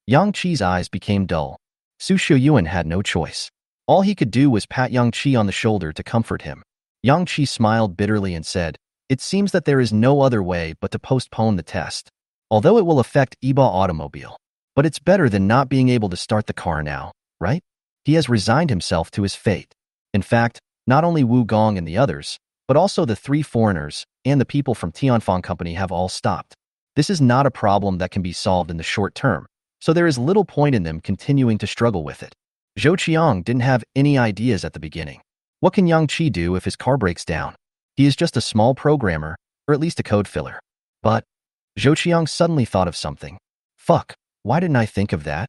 Yang Qi's eyes became dull. Zhou Qiang had no choice. All he could do was pat Yang Qi on the shoulder to comfort him. Yang Qi smiled bitterly and said, it seems that there is no other way but to postpone the test, although it will affect Iba Automobile. But it's better than not being able to start the car now, right? He has resigned himself to his fate. In fact, not only Wu Gong and the others, but also the 3 foreigners and the people from Tianfang Company have all stopped. This is not a problem that can be solved in the short term, so there is little point in them continuing to struggle with it. Zhou Qiang didn't have any ideas at the beginning. What can Yang Qi do if his car breaks down? He is just a small programmer, or at least a code filler. But Zhou Qiang suddenly thought of something. Fuck, why didn't I think of that?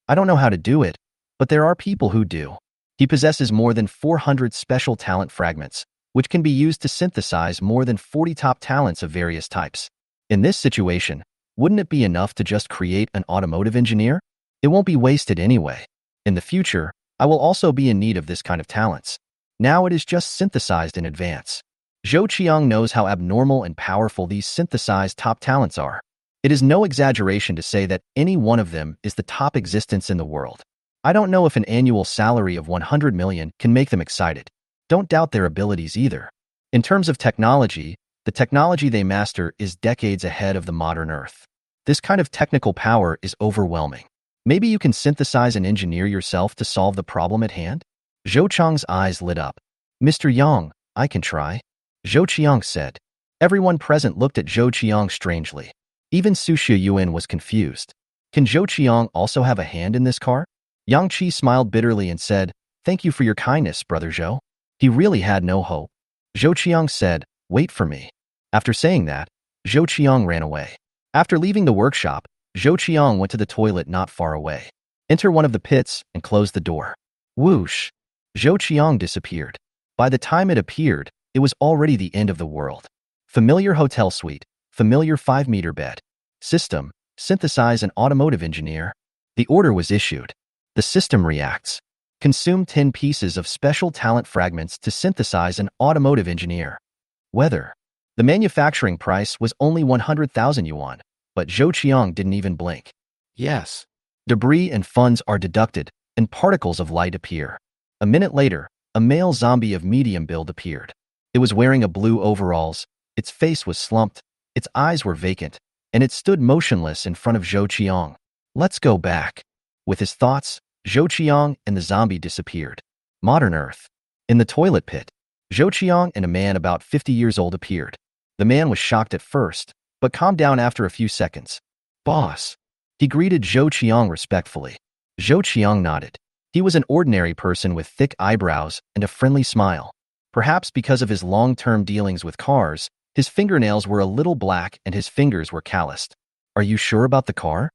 I don't know how to do it, but there are people who do. He possesses more than 400 special talent fragments, which can be used to synthesize more than 40 top talents of various types. In this situation, wouldn't it be enough to just create an automotive engineer? It won't be wasted anyway. In the future, I will also be in need of this kind of talents. Now it is just synthesized in advance. Zhou Qiang knows how abnormal and powerful these synthesized top talents are. It is no exaggeration to say that any one of them is the top existence in the world. I don't know if an annual salary of 100 million can make them excited. Don't doubt their abilities either. In terms of technology, the technology they master is decades ahead of the modern Earth. This kind of technical power is overwhelming. Maybe you can synthesize and engineer yourself to solve the problem at hand? Zhou Qiang's eyes lit up. Mr. Yang, I can try. Zhou Qiang said. Everyone present looked at Zhou Qiang strangely. Even Su Yuan was confused. Can Zhou Qiang also have a hand in this car? Yang Qi smiled bitterly and said, Thank you for your kindness, Brother Zhou. He really had no hope. Zhou Qiang said, Wait for me. After saying that, Zhou Qiang ran away. After leaving the workshop, Zhou Qiang went to the toilet not far away. Enter one of the pits and closed the door. Whoosh! Zhou Qiang disappeared. By the time it appeared, it was already the end of the world. Familiar hotel suite, familiar 5-meter bed. System, synthesize an automotive engineer. The order was issued. The system reacts. Consume 10 pieces of special talent fragments to synthesize an automotive engineer. Weather. The manufacturing price was only 100,000 yuan, but Zhou Qiang didn't even blink. Yes. Debris and funds are deducted, and particles of light appear. A minute later, a male zombie of medium build appeared. It was wearing a blue overalls, its face was slumped, its eyes were vacant, and it stood motionless in front of Zhou Qiang. Let's go back. With his thoughts, Zhou Qiang and the zombie disappeared. Modern Earth. In the toilet pit, Zhou Qiang and a man about 50 years old appeared. The man was shocked at first, but calmed down after a few seconds. Boss. He greeted Zhou Qiang respectfully. Zhou Qiang nodded. He was an ordinary person with thick eyebrows and a friendly smile. Perhaps because of his long-term dealings with cars, his fingernails were a little black and his fingers were calloused. Are you sure about the car?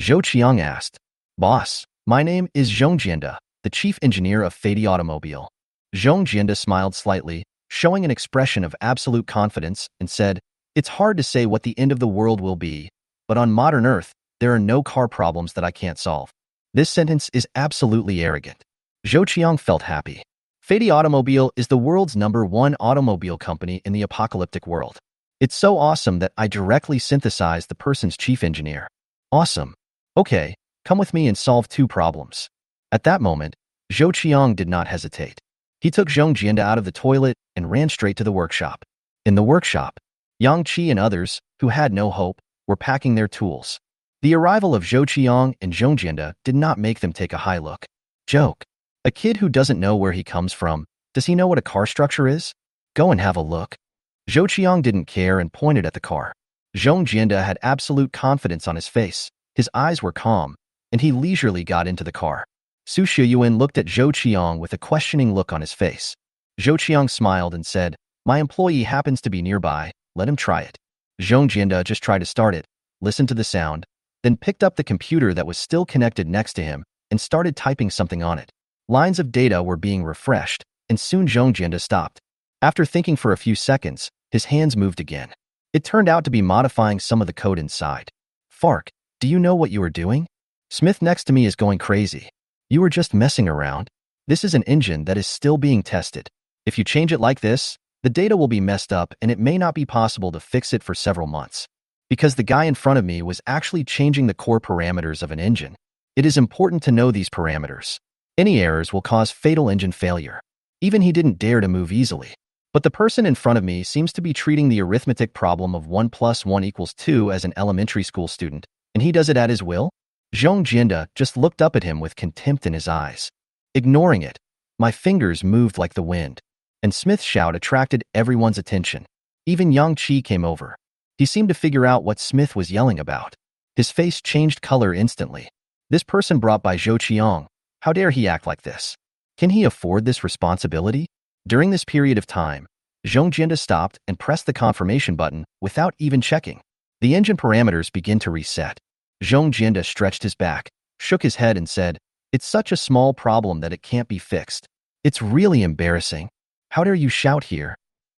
Zhou Qiang asked. Boss, my name is Zhou Qiang, the chief engineer of Fady Automobile. Zhou Qiang smiled slightly, showing an expression of absolute confidence, and said, It's hard to say what the end of the world will be, but on modern Earth, there are no car problems that I can't solve. This sentence is absolutely arrogant. Zhou Qiang felt happy. Fady Automobile is the world's #1 automobile company in the apocalyptic world. It's so awesome that I directly synthesized the person's chief engineer. Awesome. Okay, come with me and solve 2 problems. At that moment, Zhou Qiang did not hesitate. He took Zhou Qiang out of the toilet and ran straight to the workshop. In the workshop, Yang Qi and others, who had no hope, were packing their tools. The arrival of Zhou Qiang and Zhou Qiang did not make them take a high look. Joke. A kid who doesn't know where he comes from, does he know what a car structure is? Go and have a look. Zhou Qiang didn't care and pointed at the car. Zhou Qiang had absolute confidence on his face. His eyes were calm, and he leisurely got into the car. Su Yuan looked at Zhou Qiang with a questioning look on his face. Zhou Qiang smiled and said, My employee happens to be nearby, let him try it. Zhou Qiang just tried to start it, listened to the sound, then picked up the computer that was still connected next to him and started typing something on it. Lines of data were being refreshed, and soon Zhou Qiang stopped. After thinking for a few seconds, his hands moved again. It turned out to be modifying some of the code inside. Fark, do you know what you are doing? Smith next to me is going crazy. You were just messing around. This is an engine that is still being tested. If you change it like this, the data will be messed up and it may not be possible to fix it for several months. Because the guy in front of me was actually changing the core parameters of an engine. It is important to know these parameters. Any errors will cause fatal engine failure. Even he didn't dare to move easily. But the person in front of me seems to be treating the arithmetic problem of 1 + 1 = 2 as an elementary school student, and he does it at his will? Zhou Qiang just looked up at him with contempt in his eyes. Ignoring it, my fingers moved like the wind. And Smith's shout attracted everyone's attention. Even Yang Qi came over. He seemed to figure out what Smith was yelling about. His face changed color instantly. This person brought by Zhou Qiang. How dare he act like this? Can he afford this responsibility? During this period of time, Zhou Qiang stopped and pressed the confirmation button without even checking. The engine parameters begin to reset. Zhou Qiang stretched his back, shook his head and said, "It's such a small problem that it can't be fixed. It's really embarrassing. How dare you shout here?"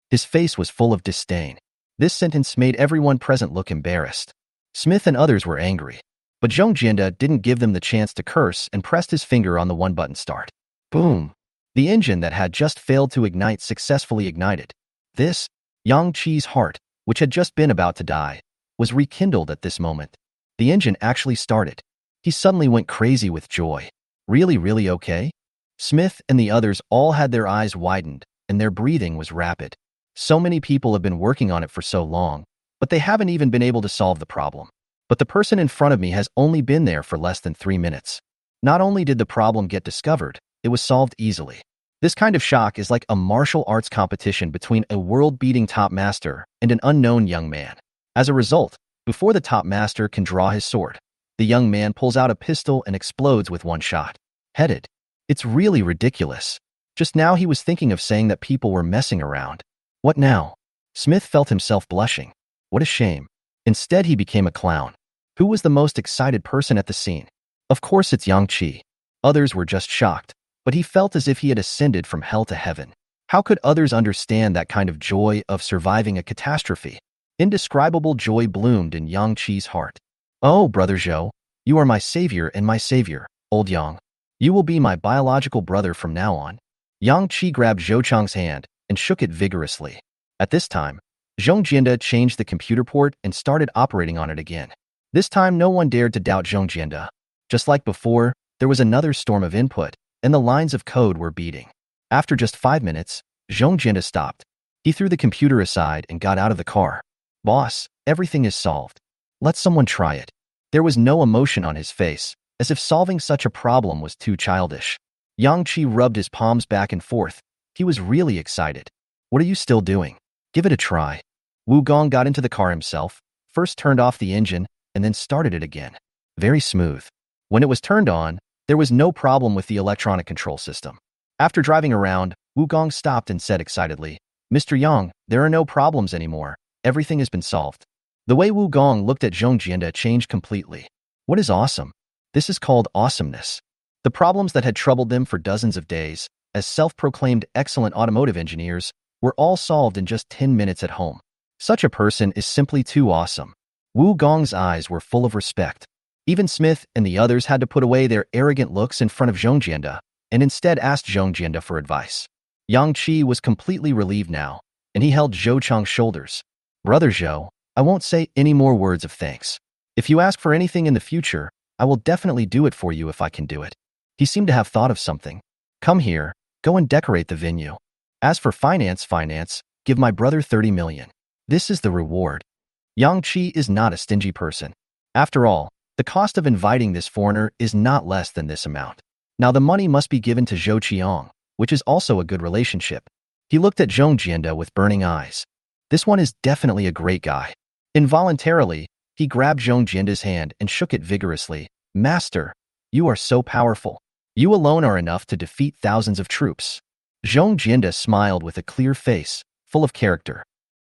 His face was full of disdain. This sentence made everyone present look embarrassed. Smith and others were angry. But Zhou Qiang didn't give them the chance to curse and pressed his finger on the one-button start. Boom! The engine that had just failed to ignite successfully ignited. This, Yang Qi's heart, which had just been about to die, was rekindled at this moment. The engine actually started. He suddenly went crazy with joy. Really okay? Smith and the others all had their eyes widened, and their breathing was rapid. So many people have been working on it for so long, but they haven't even been able to solve the problem. But the person in front of me has only been there for less than 3 minutes. Not only did the problem get discovered, it was solved easily. This kind of shock is like a martial arts competition between a world-beating top master and an unknown young man. As a result, before the top master can draw his sword, the young man pulls out a pistol and explodes with one shot. Headed. It's really ridiculous. Just now he was thinking of saying that people were messing around. What now? Smith felt himself blushing. What a shame. Instead he became a clown. Who was the most excited person at the scene? Of course it's Yang Qi. Others were just shocked, but he felt as if he had ascended from hell to heaven. How could others understand that kind of joy of surviving a catastrophe? Indescribable joy bloomed in Yang Qi's heart. "Oh, Brother Zhou, you are my savior and my savior, old Yang. You will be my biological brother from now on." Yang Qi grabbed Zhou Qiang's hand and shook it vigorously. At this time, Zhou Qiang changed the computer port and started operating on it again. This time, no one dared to doubt Zhou Qiang. Just like before, there was another storm of input, and the lines of code were beating. After just 5 minutes, Zhou Qiang stopped. He threw the computer aside and got out of the car. "Boss, everything is solved. Let someone try it." There was no emotion on his face, as if solving such a problem was too childish. Yang Qi rubbed his palms back and forth. He was really excited. "What are you still doing? Give it a try." Wu Gong got into the car himself, first turned off the engine, and then started it again. Very smooth. When it was turned on, there was no problem with the electronic control system. After driving around, Wu Gong stopped and said excitedly, "Mr. Yang, there are no problems anymore. Everything has been solved." The way Wu Gong looked at Zhou Qiang changed completely. What is awesome? This is called awesomeness. The problems that had troubled them for dozens of days, as self-proclaimed excellent automotive engineers, were all solved in just 10 minutes at home. Such a person is simply too awesome. Wu Gong's eyes were full of respect. Even Smith and the others had to put away their arrogant looks in front of Zhou Qiang and instead asked Zhou Qiang for advice. Yang Qi was completely relieved now, and he held Zhou Qiang's shoulders. "Brother Zhou, I won't say any more words of thanks. If you ask for anything in the future, I will definitely do it for you if I can do it." He seemed to have thought of something. "Come here, go and decorate the venue. As for finance, give my brother 30 million. This is the reward." Yang Qi is not a stingy person. After all, the cost of inviting this foreigner is not less than this amount. Now the money must be given to Zhou Qiang, which is also a good relationship. He looked at Zhou Qiang with burning eyes. This one is definitely a great guy. Involuntarily, he grabbed Zhou Qiang's hand and shook it vigorously. "Master, you are so powerful. You alone are enough to defeat thousands of troops." Zhou Qiang smiled with a clear face, full of character.